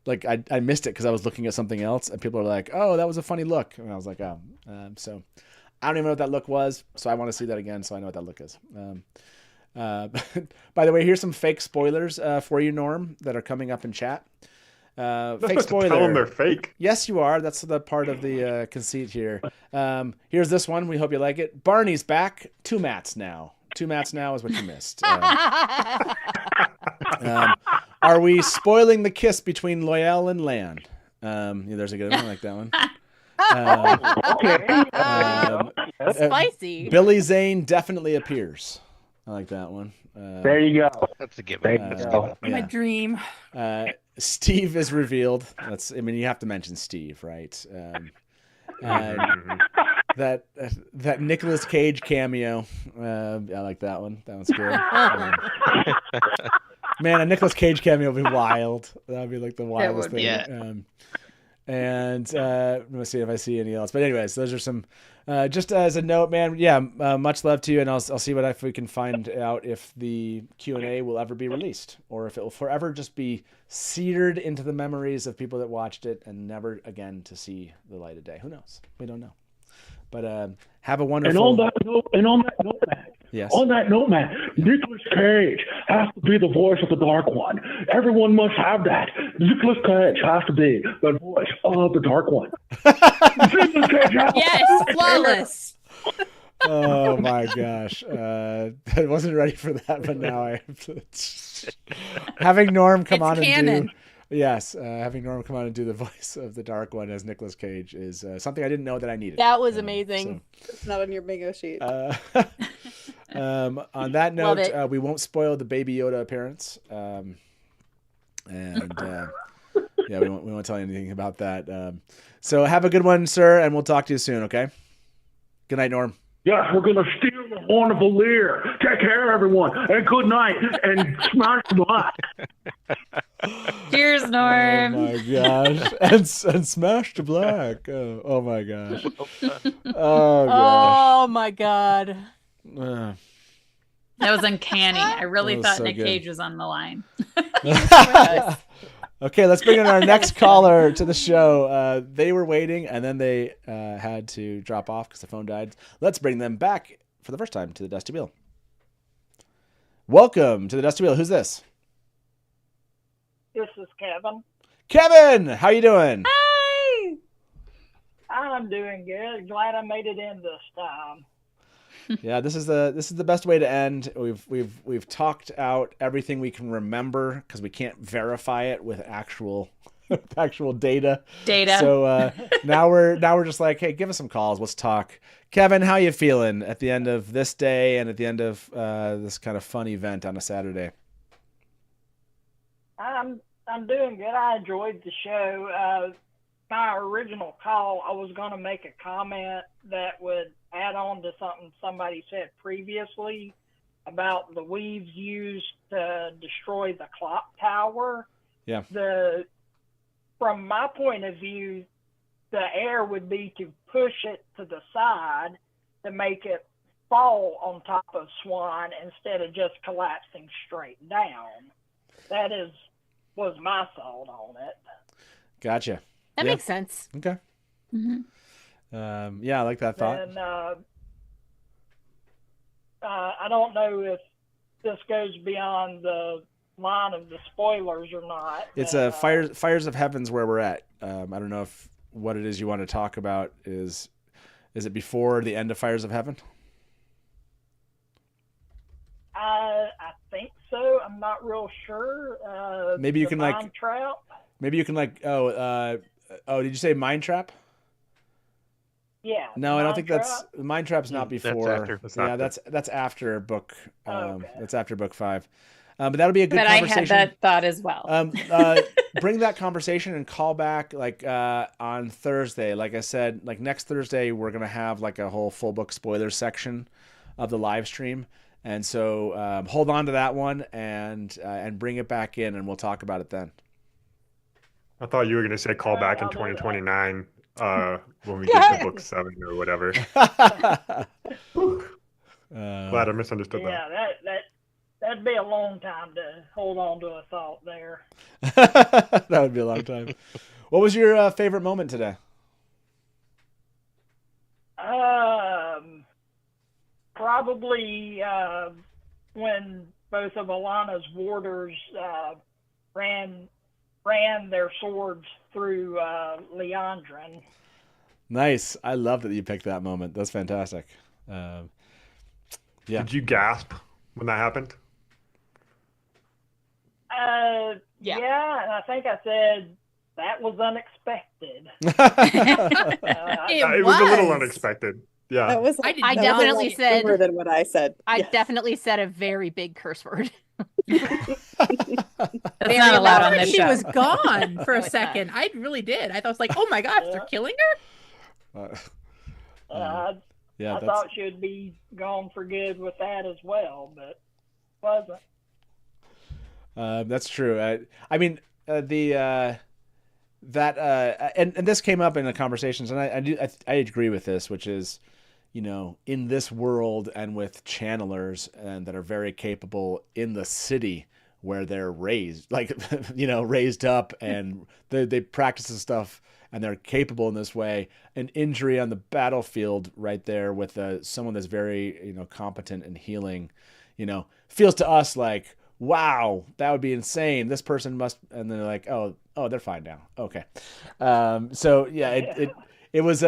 like I missed it because I was looking at something else, and people are like, "Oh, that was a funny look," and I was like, "Oh." So I don't even know what that look was, so I want to see that again, so I know what that look is. By the way, here's some fake spoilers for you, Norm, that are coming up in chat. Fake spoiler. Tell them they're fake. Yes, you are. That's the part of the conceit here. Here's this one. We hope you like it. Barney's back. 2 mats now. 2 mats now is what you missed. Are we spoiling the kiss between Loyal and Lan? Yeah, there's a good one. I like that one. Spicy. Billy Zane definitely appears. I like that one. There you go. That's a given. My dream. Steve is revealed. You have to mention Steve, right? That Nicolas Cage cameo. I like that one. That one's good. Man, a Nicolas Cage cameo would be wild. That would be like the wildest thing. Yeah. Let me see if I see any else. But anyways, those are some. Just as a note, man. Yeah, much love to you, and I'll see if we can find out if the Q&A will ever be released, or if it will forever just be seared into the memories of people that watched it and never again to see the light of day. Who knows? We don't know. But have a wonderful. And on that note, Matt. Yes. On that note, Matt, Nicolas Cage has to be the voice of the Dark One. Everyone must have that. Nicolas Cage has to be the voice of the Dark One. Yes, flawless. Oh my gosh. I wasn't ready for that, but now I have to. Having Norm come on canon. And do. Yes, having Norm come on and do the voice of the Dark One as Nicolas Cage is something I didn't know that I needed. That was amazing. It's not on your bingo sheet. On that note, we won't spoil the Baby Yoda appearance. Yeah, we won't tell you anything about that. So have a good one, sir, and we'll talk to you soon, okay? Good night, Norm. Yes, we're going to steal the horn of Valir. Take care, everyone, and good night, and smash the block. Cheers, Norm. Oh, my gosh. and smash the black. Oh my gosh. Oh, gosh. Oh, my God. That was uncanny. I really thought so Nick good. Cage was on the line. Okay, let's bring in our next caller to the show. They were waiting, and then they had to drop off because the phone died. Let's bring them back for the first time to the Dusty Wheel. Welcome to the Dusty Wheel. Who's this? This is Kevin. Kevin, how you doing? Hey! I'm doing good. Glad I made it in this time. Yeah, this is the best way to end. We've talked out everything we can remember because we can't verify it with actual data. So now we're just like, hey, give us some calls. Let's talk. Kevin, how you feeling at the end of this day and at the end of this kind of fun event on a Saturday? I'm doing good. I enjoyed the show. My original call, I was going to make a comment that would add on to something somebody said previously about the weaves used to destroy the clock tower. Yeah. From my point of view, the air would be to push it to the side to make it fall on top of Swan instead of just collapsing straight down. That was my thought on it. Gotcha. That makes sense. Okay. Mm-hmm. Yeah, I like that thought. And I don't know if this goes beyond the line of the spoilers or not. It's Fires of Heaven's where we're at. I don't know if what it is you want to talk about is it before the end of Fires of Heaven? I think so. I'm not real sure. Maybe you can Mind Trap. Maybe you can did you say Mind Trap? Yeah. No, I don't think that's Mind Trap's not before. That's after. That's after book. That's after book 5. But that'll be a good conversation. I had that thought as well. Bring that conversation and call back on Thursday. Like I said, next Thursday we're gonna have a whole full book spoiler section of the live stream, and so hold on to that one and bring it back in, and we'll talk about it then. I thought you were gonna say call back in 2029 when we get to book 7 or whatever. Glad I misunderstood that. Yeah, that'd be a long time to hold on to a thought there. That would be a long time. What was your favorite moment today? Probably when both of Alana's warders ran their swords through Leandrin. Nice. I love that you picked that moment. That's fantastic. Yeah. Did you gasp when that happened? Yeah, and I think I said that was unexpected. It was a little unexpected. Yeah. That was I definitely said more than what I said. I definitely said a very big curse word. That's not allowed on this she show. was gone for a second. I really did. I thought, like, oh my gosh, they're killing her? Yeah, I thought she would be gone for good with that as well, but wasn't. That's true. I mean, and this came up in the conversations, and I agree with this, which is, in this world and with channelers and that are very capable in the city where they're raised, raised up and they practice this stuff and they're capable in this way. An injury on the battlefield right there with someone that's very, competent and healing, feels to us like, wow, that would be insane. This person must, and then they're like, oh, they're fine now. Okay. So yeah, it was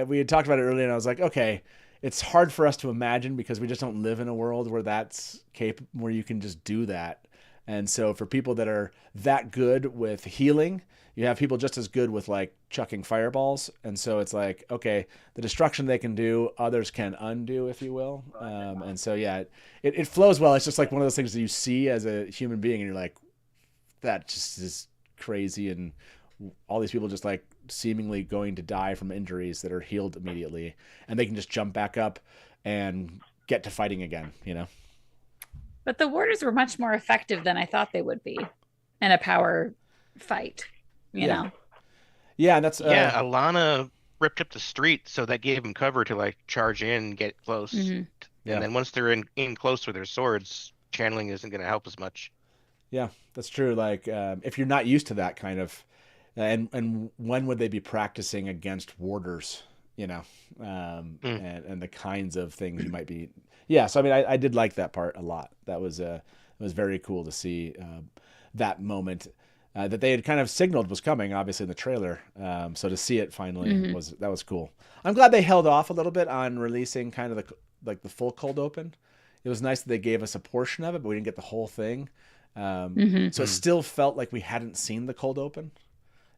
we had talked about it earlier, and I was like, okay, it's hard for us to imagine because we just don't live in a world where that's where you can just do that. And so for people that are that good with healing, you have people just as good with chucking fireballs. And so it's like, okay, the destruction they can do, others can undo, if you will. And so, yeah, it flows well. It's just like one of those things that you see as a human being and you're like, that just is crazy. And all these people just seemingly going to die from injuries that are healed immediately. And they can just jump back up and get to fighting again, But the warders were much more effective than I thought they would be in a power fight, you know? Yeah, and that's... Alana ripped up the street, so that gave them cover to, charge in, get close. Mm-hmm. And then once they're in close with their swords, channeling isn't going to help as much. Yeah, that's true. If you're not used to that kind of... And when would they be practicing against warders, and the kinds of things you might be... Yeah, so I mean, I did like that part a lot. That was it was very cool to see that moment. that they had kind of signaled was coming, obviously in the trailer. So to see it finally was cool. I'm glad they held off a little bit on releasing kind of the full cold open. It was nice that they gave us a portion of it, but we didn't get the whole thing. So it still felt like we hadn't seen the cold open,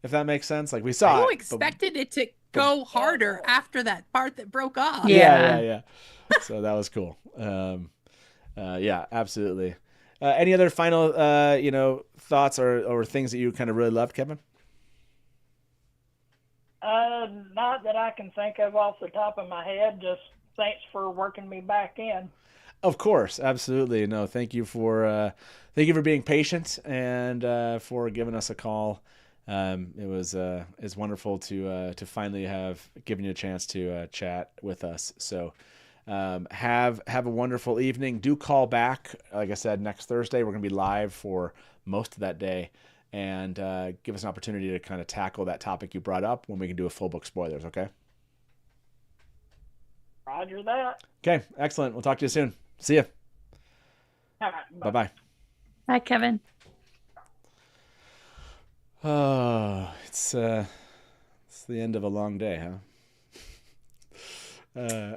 if that makes sense. Like we saw You expected it to go harder after that part that broke off. Yeah. So that was cool. Yeah, absolutely. Any other final, thoughts or things that you kind of really loved, Kevin? Not that I can think of off the top of my head. Just thanks for working me back in. Of course, absolutely. No, thank you for being patient and for giving us a call. It's wonderful to finally have given you a chance to chat with us. So have a wonderful evening. Do call back. Like I said, next Thursday we're going to be live for most of that day, and give us an opportunity to kind of tackle that topic you brought up when we can do a full book spoilers. Okay. Roger that. Okay, excellent. We'll talk to you soon. See ya. All right, Bye-bye. Bye, Kevin. Oh, it's the end of a long day, huh?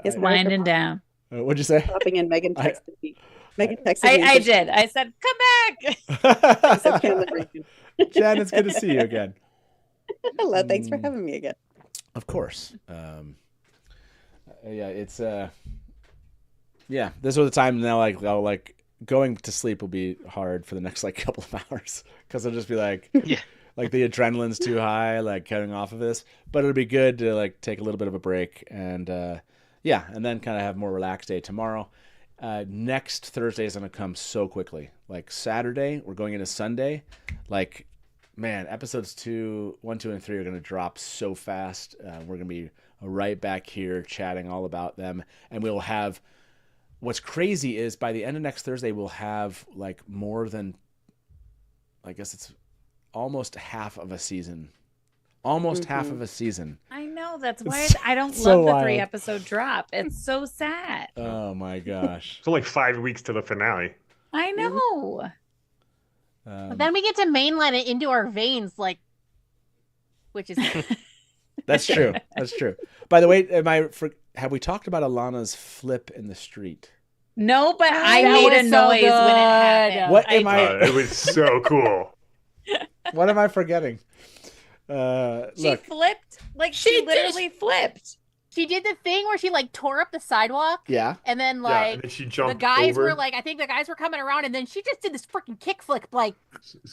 It's winding down. What'd you say? Popping in, Megan texted me. Megan texted me. I did. I said, "Come back." Jen, it's good to see you again. Hello, thanks for having me again. Of course. It's this was the time now. Like going to sleep will be hard for the next couple of hours because I'll just be like, like the adrenaline's too high, like cutting off of this. But it'll be good to take a little bit of a break and and then kind of have more relaxed day tomorrow. Next Thursday is going to come so quickly. Like Saturday, we're going into Sunday. Like, man, episodes 1, 2, and 3 are going to drop so fast. We're going to be right back here chatting all about them. And we'll have, what's crazy is by the end of next Thursday, we'll have more than, I guess it's almost half of a season. Half of a season. I know. That's why I don't so love the wild. 3-episode drop. It's so sad. Oh my gosh. It's only 5 weeks to the finale. I know. But then we get to mainline it into our veins, which is That's true. That's true. By the way, have we talked about Alana's flip in the street? No, but I that made a was so noise when it happened. What am I? It was so cool. What am I forgetting? She flipped. She literally flipped. She did the thing where she tore up the sidewalk. Yeah. And then and then she jumped the guys over. were I think the guys were coming around, and then she just did this freaking kickflip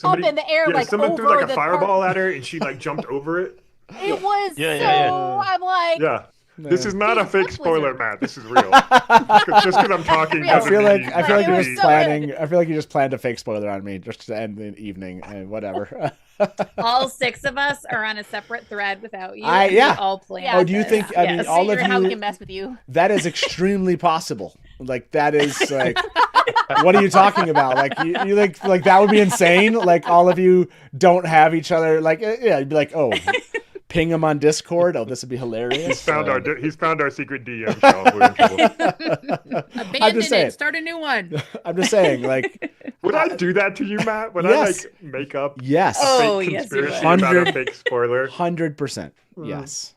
up in the air, someone over threw the a fireball at her, and she jumped over it. It was I'm Yeah. This is not a fake flip spoiler, wizard. Matt. This is real. Just because I'm talking. I feel like you're was just so planning. I feel like you just planned a fake spoiler on me just to end the evening and whatever. All 6 of us are on a separate thread without you. Yeah. We all planned. Oh, do you think? I mean, all of how we you. can mess with you. That is extremely possible. That is what are you talking about? You like that would be insane. All of you don't have each other. You'd be like, oh, ping him on Discord. Oh, this would be hilarious. He's found our secret DM. So we're in trouble. Abandon it. Start a new one. I'm just saying, Would I do that to you, Matt? Would Yes. I make up Yes. a fake yes, you conspiracy would. about a fake spoiler? 100%. Yes.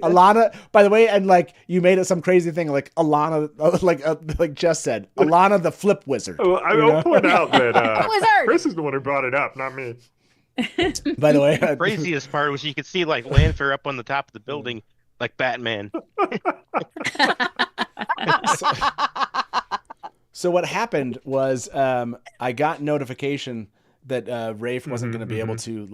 Alana, by the way, and you made it some crazy thing Alana, like Jess said, Alana the flip wizard. Well, I'll point out that Wizard. Chris is the one who brought it up, not me. By the way, The craziest part was you could see Lanfear up on the top of the building like Batman. So what happened was I got notification that Rafe wasn't going to be able to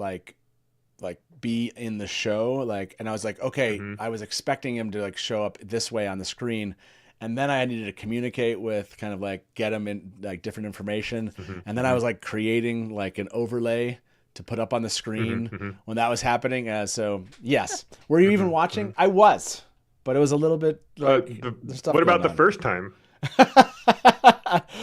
be in the show, and I was like, okay, I was expecting him to show up this way on the screen, and then I needed to communicate with kind of get him in different information, and then I was creating an overlay to put up on the screen when that was happening. So yes, were you even watching? I was, but it was a little bit what about the first time?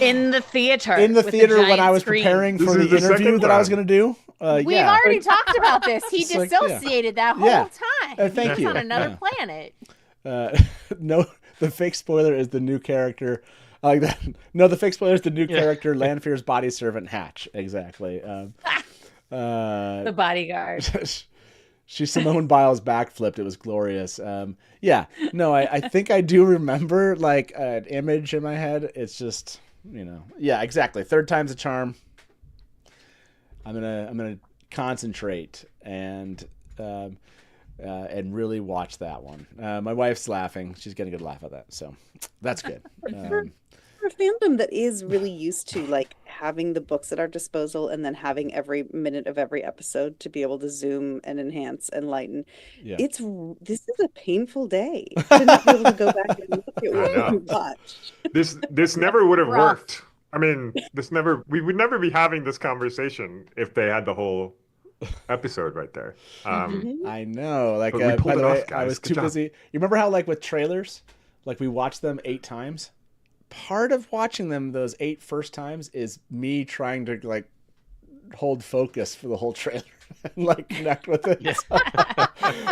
In the theater. In the theater when I was screen. preparing for the interview that I was going to do. We've already talked about this. He dissociated that whole time. Thank He you. was on another planet. No, the fake spoiler is the new character I like that. No, the fake spoiler is the new character, Lanfear's body servant Hatch. Exactly. The bodyguard. She Simone Biles backflipped. It was glorious. Yeah, no, I think I do remember like an image in my head. It's just, yeah, exactly. Third time's a charm. I'm gonna concentrate and really watch that one. My wife's laughing. She's getting a good laugh at that, so that's good. For a fandom that is really used to like having the books at our disposal and then having every minute of every episode to be able to zoom and enhance and lighten, this is a painful day to not be able to go back and look at what we watched. This never would have worked. I mean, we would never be having this conversation if they had the whole episode right there. I know. Like, but we pulled by the it way, off, guys. I was Good too job. busy. You remember how, like, with trailers, like we watched them 8 times? Part of watching them those 8 first times is me trying to like hold focus for the whole trailer and like connect with it.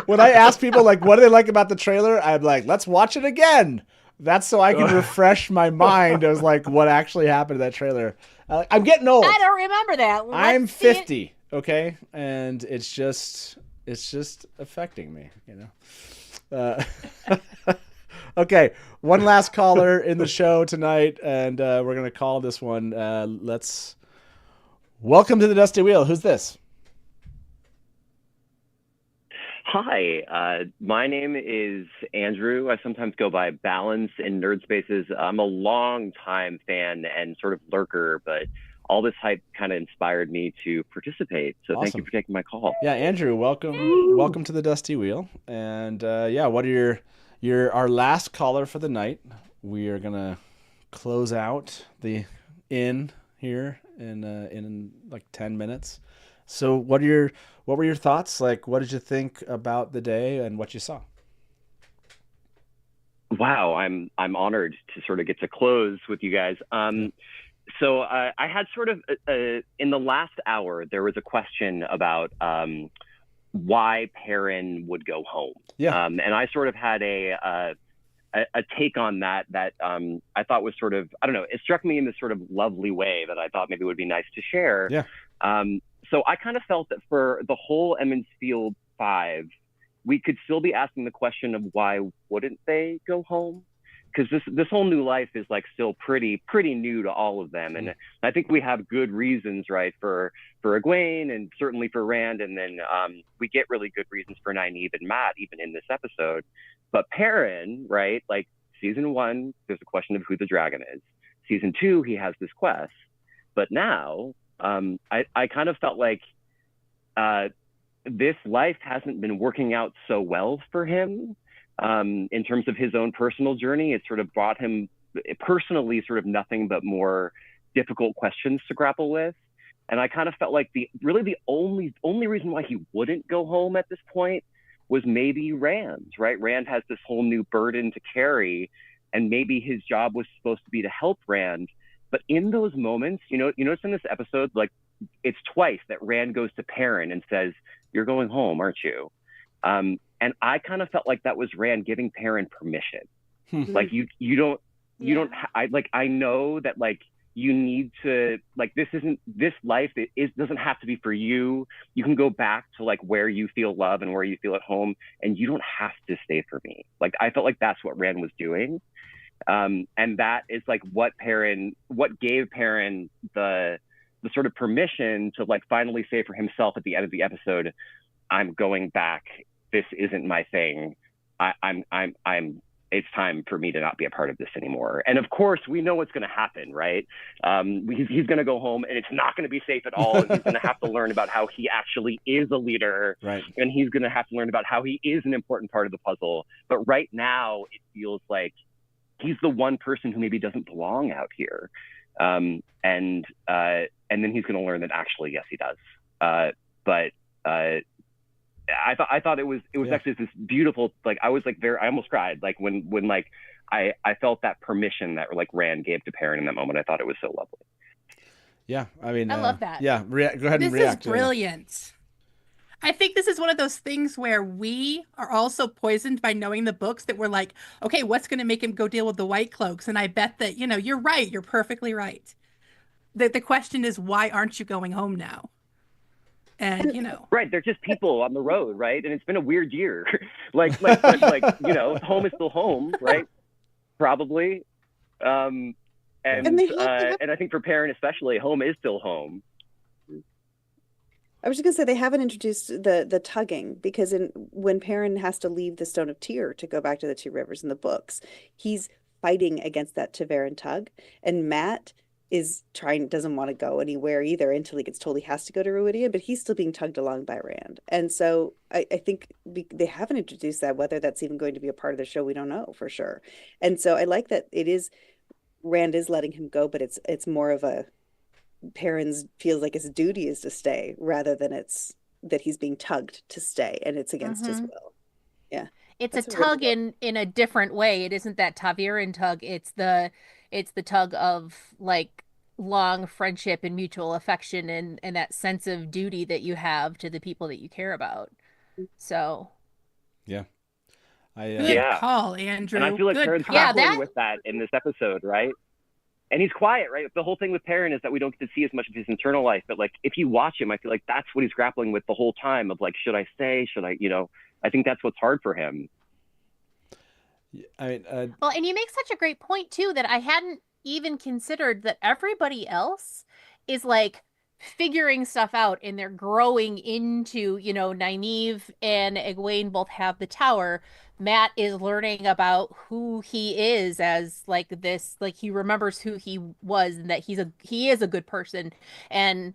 When I ask people like what do they like about the trailer, I'm like, let's watch it again. That's so I can refresh my mind as like what actually happened to that trailer. I'm getting old. I don't remember that. I'm 50, okay, and it's just affecting me, Okay, one last caller in the show tonight, and we're going to call this one. Let's welcome to the Dusty Wheel. Who's this? Hi, my name is Andrew. I sometimes go by Balance in Nerd Spaces. I'm a long-time fan and sort of lurker, but all this hype kind of inspired me to participate. So Thank you for taking my call. Yeah, Andrew, welcome to the Dusty Wheel. And what are you're our last caller for the night. We are gonna close out the inn here in like 10 minutes. So what were your thoughts? Like, what did you think about the day and what you saw? Wow, I'm honored to sort of get to close with you guys. So I had sort of in the last hour there was a question about why Perrin would go home. Yeah. And I sort of had a take on that I thought was sort of, I don't know, it struck me in this sort of lovely way that I thought maybe would be nice to share. Yeah. So I kind of felt that for the whole Emmons Field 5, we could still be asking the question of why wouldn't they go home? Because this whole new life is like still pretty new to all of them, and I think we have good reasons, right, for Egwene and certainly for Rand, and then we get really good reasons for Nynaeve and Matt even in this episode. But Perrin, right, like season 1, there's a question of who the dragon is. Season 2, he has this quest, but now I kind of felt like this life hasn't been working out so well for him. In terms of his own personal journey, it sort of brought him personally sort of nothing but more difficult questions to grapple with. And I kind of felt like the only reason why he wouldn't go home at this point was maybe Rand, right? Rand has this whole new burden to carry, and maybe his job was supposed to be to help Rand. But in those moments, you notice in this episode, like it's twice that Rand goes to Perrin and says, "You're going home, aren't you?" And I kind of felt like that was Rand giving Perrin permission. Like you don't, I know that like you need to, like, this life doesn't have to be for you. You can go back to like where you feel love and where you feel at home, and you don't have to stay for me. Like, I felt like that's what Rand was doing. And that is like what gave Perrin the sort of permission to like finally say for himself at the end of the episode, I'm going back. This isn't my thing. It's time for me to not be a part of this anymore. And of course, we know what's going to happen, right? He's going to go home, and it's not going to be safe at all. And he's going to have to learn about how he actually is a leader, right? And he's going to have to learn about how he is an important part of the puzzle. But right now, it feels like he's the one person who maybe doesn't belong out here. And then he's going to learn that actually, yes, he does. I thought it was actually this beautiful, like, I was like I almost cried, like when like I felt that permission that like Rand gave to Perrin in that moment. I thought it was so lovely. Yeah, I mean, I love that. Yeah, go ahead and react. This is brilliant. I think this is one of those things where we are also poisoned by knowing the books, that we're like, okay, what's going to make him go deal with the White Cloaks? And I bet that, you're right. You're perfectly right. The question is, why aren't you going home now? And, Right, they're just people on the road, right? And it's been a weird year. like, home is still home, right? Probably. And I think for Perrin especially, home is still home. I was just gonna say they haven't introduced the tugging, because when Perrin has to leave the Stone of Tyr to go back to the Two Rivers in the books, he's fighting against that Ta'veren tug, and Matt doesn't want to go anywhere either until he gets told he has to go to Ruidia, but he's still being tugged along by Rand. And so I think they haven't introduced that. Whether that's even going to be a part of the show, we don't know for sure. And so I like that Rand is letting him go, but it's more of a Perrin's feels like his duty is to stay, rather than it's that he's being tugged to stay and it's against his will. Yeah. It's a tug in a different way. It isn't that Ta'veren tug. It's the tug of like long friendship and mutual affection and that sense of duty that you have to the people that you care about. So yeah. Good call, Andrew. And I feel like Perrin's grappling with that in this episode, right? And he's quiet, right? The whole thing with Perrin is that we don't get to see as much of his internal life. But like, if you watch him, I feel like that's what he's grappling with the whole time of like, should I stay? Should I, I think that's what's hard for him. Well, and you make such a great point too, that I hadn't even considered that everybody else is like figuring stuff out and they're growing into, Nynaeve and Egwene both have the tower. Matt is learning about who he is as like this, like he remembers who he was and that he is a good person. And,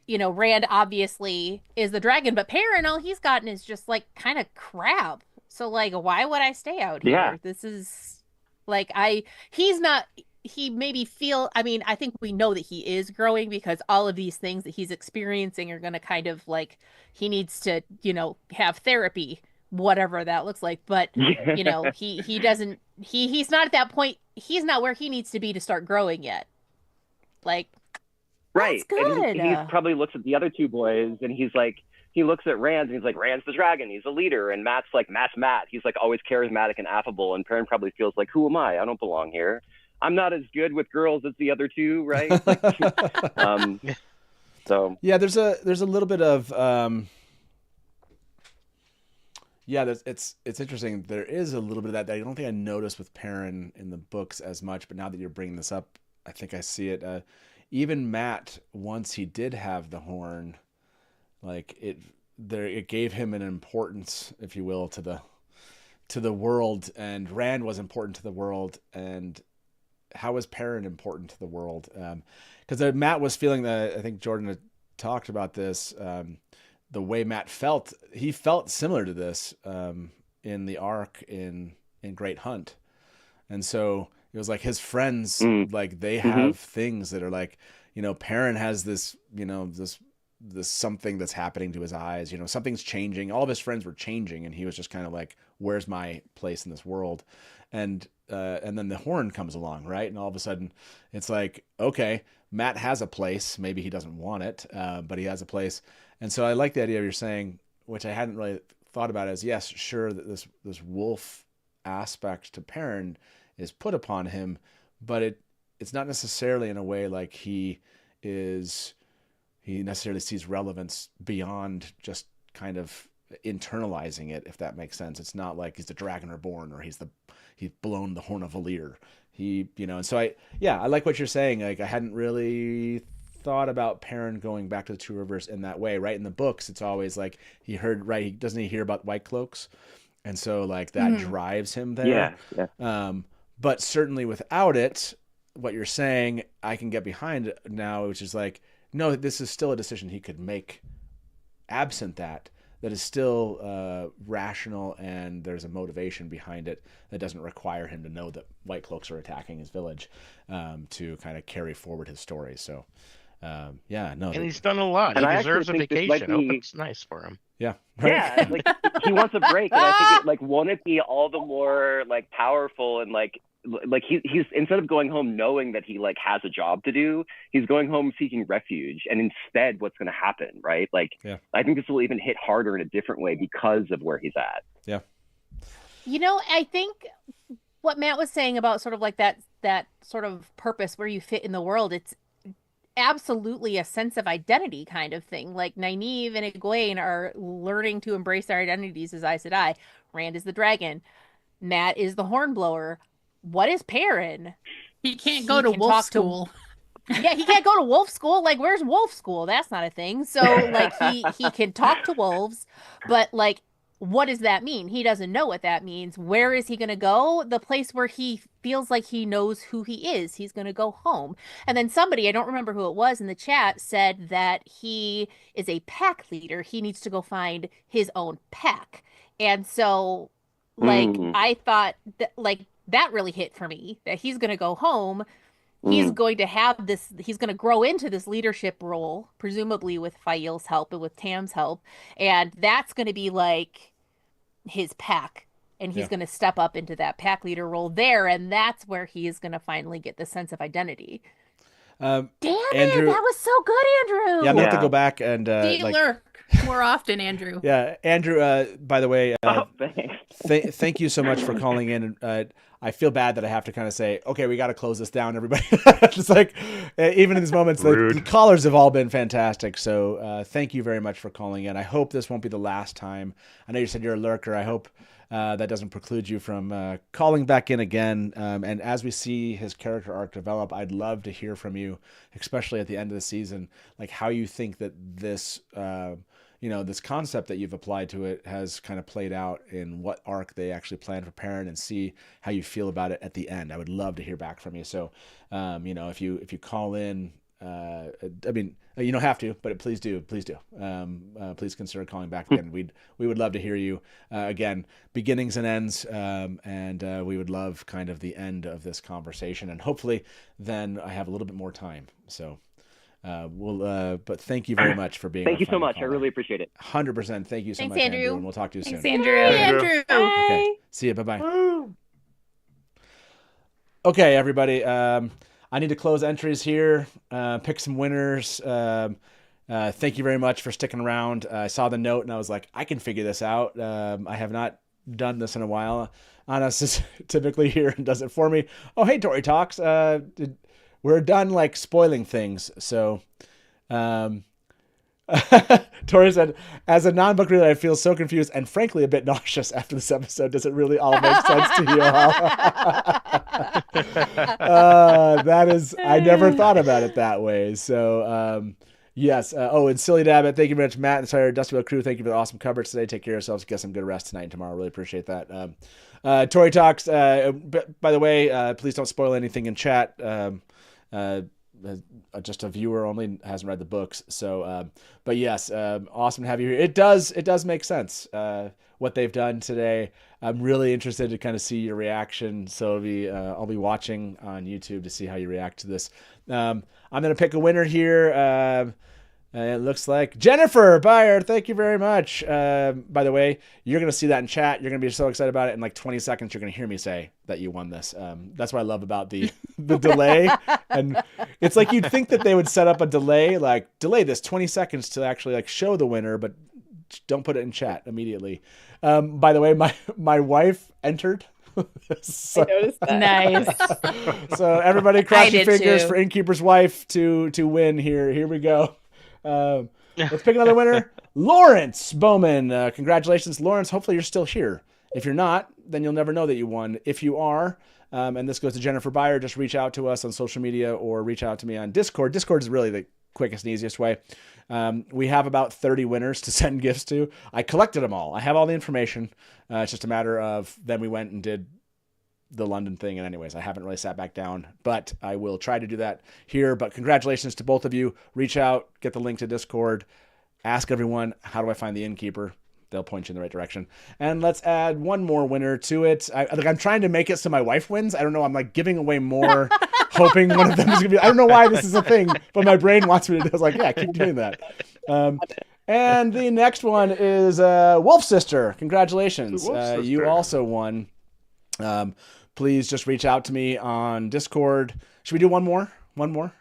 Rand obviously is the dragon, but Perrin, all he's gotten is just like kind of crap. So like, why would I stay out here? Yeah. This is like, he maybe I think we know that he is growing, because all of these things that he's experiencing are going to kind of like, he needs to, have therapy, whatever that looks like. But, he's not at that point. He's not where he needs to be to start growing yet. Like, right. That's good. And he probably looks at the other two boys and he's like, he looks at Rand and he's like, Rand's the dragon. He's a leader. And Matt's like, Matt's Matt. He's like always charismatic and affable. And Perrin probably feels like, who am I? I don't belong here. I'm not as good with girls as the other two, right? Like, so yeah, there's a little bit of it's interesting. There is a little bit of that I don't think I noticed with Perrin in the books as much, but now that you're bringing this up, I think I see it. Even Matt, once he did have the horn, like it gave him an importance, if you will, to the world, and Rand was important to the world. And how is Perrin important to the world? Because Matt was feeling that, I think Jordan had talked about this, the way Matt felt. He felt similar to this in the arc in Great Hunt. And so it was like his friends, like they have things that are like, Perrin has this, this something that's happening to his eyes, something's changing. All of his friends were changing, and he was just kind of like, where's my place in this world? And then the horn comes along, right? And all of a sudden it's like, okay, Matt has a place. Maybe he doesn't want it, but he has a place. And so I like the idea you're saying, which I hadn't really thought about, as yes, sure, that this wolf aspect to Perrin is put upon him, but it's not necessarily in a way like he necessarily sees relevance beyond just kind of internalizing it, if that makes sense. It's not like he's the Dragon Reborn or he's blown the Horn of Valir. And so I like what you're saying. Like, I hadn't really thought about Perrin going back to the Two Rivers in that way, right? In the books, it's always like he doesn't hear about White Cloaks, and so like that drives him there. Yeah. But certainly without it, what you're saying, I can get behind now, which is like, no, this is still a decision he could make absent that is still rational, and there's a motivation behind it that doesn't require him to know that White Cloaks are attacking his village to kind of carry forward his story. So Yeah, no, and he's done a lot. And He I deserves a actually think this might vacation. I hope be- it's nice for him. Yeah. Yeah, like he wants a break, and I think like won't it be all the more like powerful and like he's instead of going home knowing that he like has a job to do, he's going home seeking refuge, and instead what's going to happen, right? Like I think this will even hit harder in a different way because of where he's at. Yeah. You know, I think what Matt was saying about sort of like that sort of purpose where you fit in the world, it's absolutely a sense of identity kind of thing. Like Nynaeve and Egwene are learning to embrace their identities as Aes Sedai. Rand is the dragon. Matt is the hornblower. What is Perrin? He can't go to wolf school. Yeah, he can't go to wolf school. Like, where's wolf school? That's not a thing. So, like, he can talk to wolves, but, like, what does that mean? He doesn't know what that means. Where is he going to go? The place where he feels like he knows who he is. He's going to go home. And then somebody, I don't remember who it was in the chat, said that he is a pack leader. He needs to go find his own pack. And so, like, I thought that, like, that really hit for me, that he's going to go home. He's going to have this, he's going to grow into this leadership role, presumably with Fail's help and with Tam's help. And that's going to be like his pack. And he's going to step up into that pack leader role there. And that's where he is going to finally get the sense of identity. Damn Andrew, it, that was so good, Andrew. Yeah, I'm going to have to go back and lurk more often, Andrew. Yeah, Andrew, by the way, thanks. Thank you so much for calling in. I feel bad that I have to kind of say, okay, we got to close this down, everybody. Just like, even in these moments, the callers have all been fantastic. So thank you very much for calling in. I hope this won't be the last time. I know you said you're a lurker. I hope that doesn't preclude you from calling back in again. And as we see his character arc develop, I'd love to hear from you, especially at the end of the season, like how you think that this this concept that you've applied to it has kind of played out in what arc they actually plan for Perrin, and see how you feel about it at the end. I would love to hear back from you. So, if you call in, I mean, you don't have to, but please do. Please consider calling back again. We would love to hear you again, beginnings and ends, and we would love kind of the end of this conversation, and hopefully then I have a little bit more time. So. But thank you very much for being. Thank you so much. I really appreciate it. 100%. Thank you so much, Andrew. And we'll talk to you soon. Thanks, Andrew. Okay. See you. Bye-bye. Okay, everybody. I need to close entries here. Pick some winners. Thank you very much for sticking around. I saw the note and I was like, I can figure this out. I have not done this in a while. Anna is typically here and does it for me. Oh, hey, Tori Talks. We're done like spoiling things. So, Tori said, as a non-book reader, I feel so confused and frankly a bit nauseous after this episode. Does it really all make sense to you all? That is, I never thought about it that way. So, yes. And Silly Dabbit, thank you very much, Matt and the entire Dusty Wheel crew. Thank you for the awesome coverage today. Take care of yourselves. Get some good rest tonight and tomorrow. Really appreciate that. Tori Talks, by the way, please don't spoil anything in chat. Just a viewer only, hasn't read the books. So, but yes, awesome to have you here. It does make sense, what they've done today. I'm really interested to kind of see your reaction. So I'll be watching on YouTube to see how you react to this. I'm going to pick a winner here. It looks like Jennifer Byer. Thank you very much. By the way, you're going to see that in chat. You're going to be so excited about it. In like 20 seconds, you're going to hear me say that you won this. That's what I love about the delay. And it's like you'd think that they would set up a delay, like delay this 20 seconds to actually like show the winner, but don't put it in chat immediately. By the way, my wife entered. So, I noticed that. Nice. So everybody cross your fingers for Innkeeper's wife to win here. Here we go. Let's pick another winner. Lawrence Bowman. Congratulations, Lawrence. Hopefully you're still here. If you're not, then you'll never know that you won. If you are, and this goes to Jennifer Byer, just reach out to us on social media or reach out to me on Discord. Discord is really the quickest and easiest way. We have about 30 winners to send gifts to. I collected them all. I have all the information. It's just a matter of then we went and did the London thing. And anyways, I haven't really sat back down, but I will try to do that here. But congratulations to both of you. Reach out, get the link to Discord, ask everyone, how do I find the Innkeeper? They'll point you in the right direction. And let's add one more winner to it. I'm trying to make it so my wife wins. I don't know. I'm like giving away more hoping one of them is going to be, I don't know why this is a thing, but my brain wants me to do it. I was like, yeah, keep doing that. And the next one is Wolf Sister. Congratulations. Wolf Sister. You also won. Please just reach out to me on Discord. Should we do one more? One more?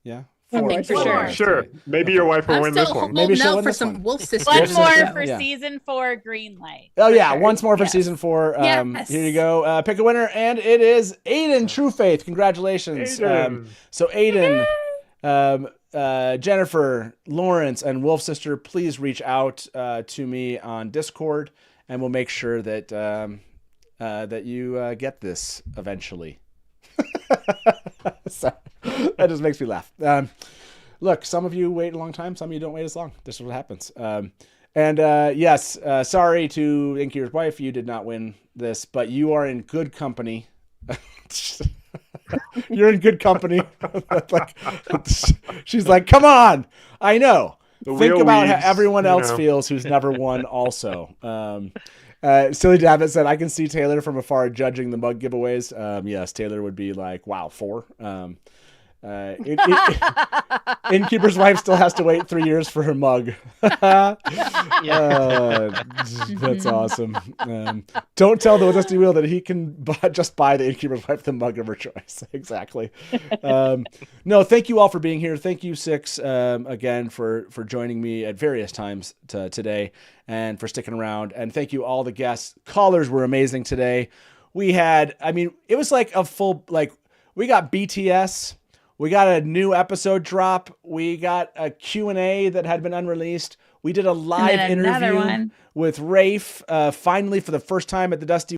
Yeah. I think for sure. Sure. Maybe your wife will I'm win still this one. Maybe she'll holding win out for this some one. Wolf Sisters. One more Yeah, for yeah. season 4 green light. Oh for yeah, sure. once more for Yes. season 4. Yes. Here you go. Pick a winner, and it is Aiden True Faith. Congratulations. Aiden. So Aiden, Jennifer, Lawrence, and Wolf Sister, please reach out to me on Discord, and we'll make sure that that you get this eventually. So, that just makes me laugh. Look, some of you wait a long time, some of you don't wait as long. This is what happens. Yes, sorry to Innkeeper's wife, you did not win this, but you are in good company. You're in good company. Like, she's like, come on, I know. Think about how everyone else feels who's never won also. Silly David said, I can see Taylor from afar judging the mug giveaways. Yes, Taylor would be like, wow, 4. Innkeeper's wife still has to wait 3 years for her mug. That's awesome. Don't tell the Dusty Wheel that he can just buy the Innkeeper's wife the mug of her choice. Exactly. No, thank you all for being here. Thank you, Six, again for joining me at various times today and for sticking around. And thank you all the guests. Callers were amazing today. We had, it was like a full, we got BTS. We got a new episode drop. We got a Q&A that had been unreleased. We did a live interview with Rafe, finally for the first time at the Dusty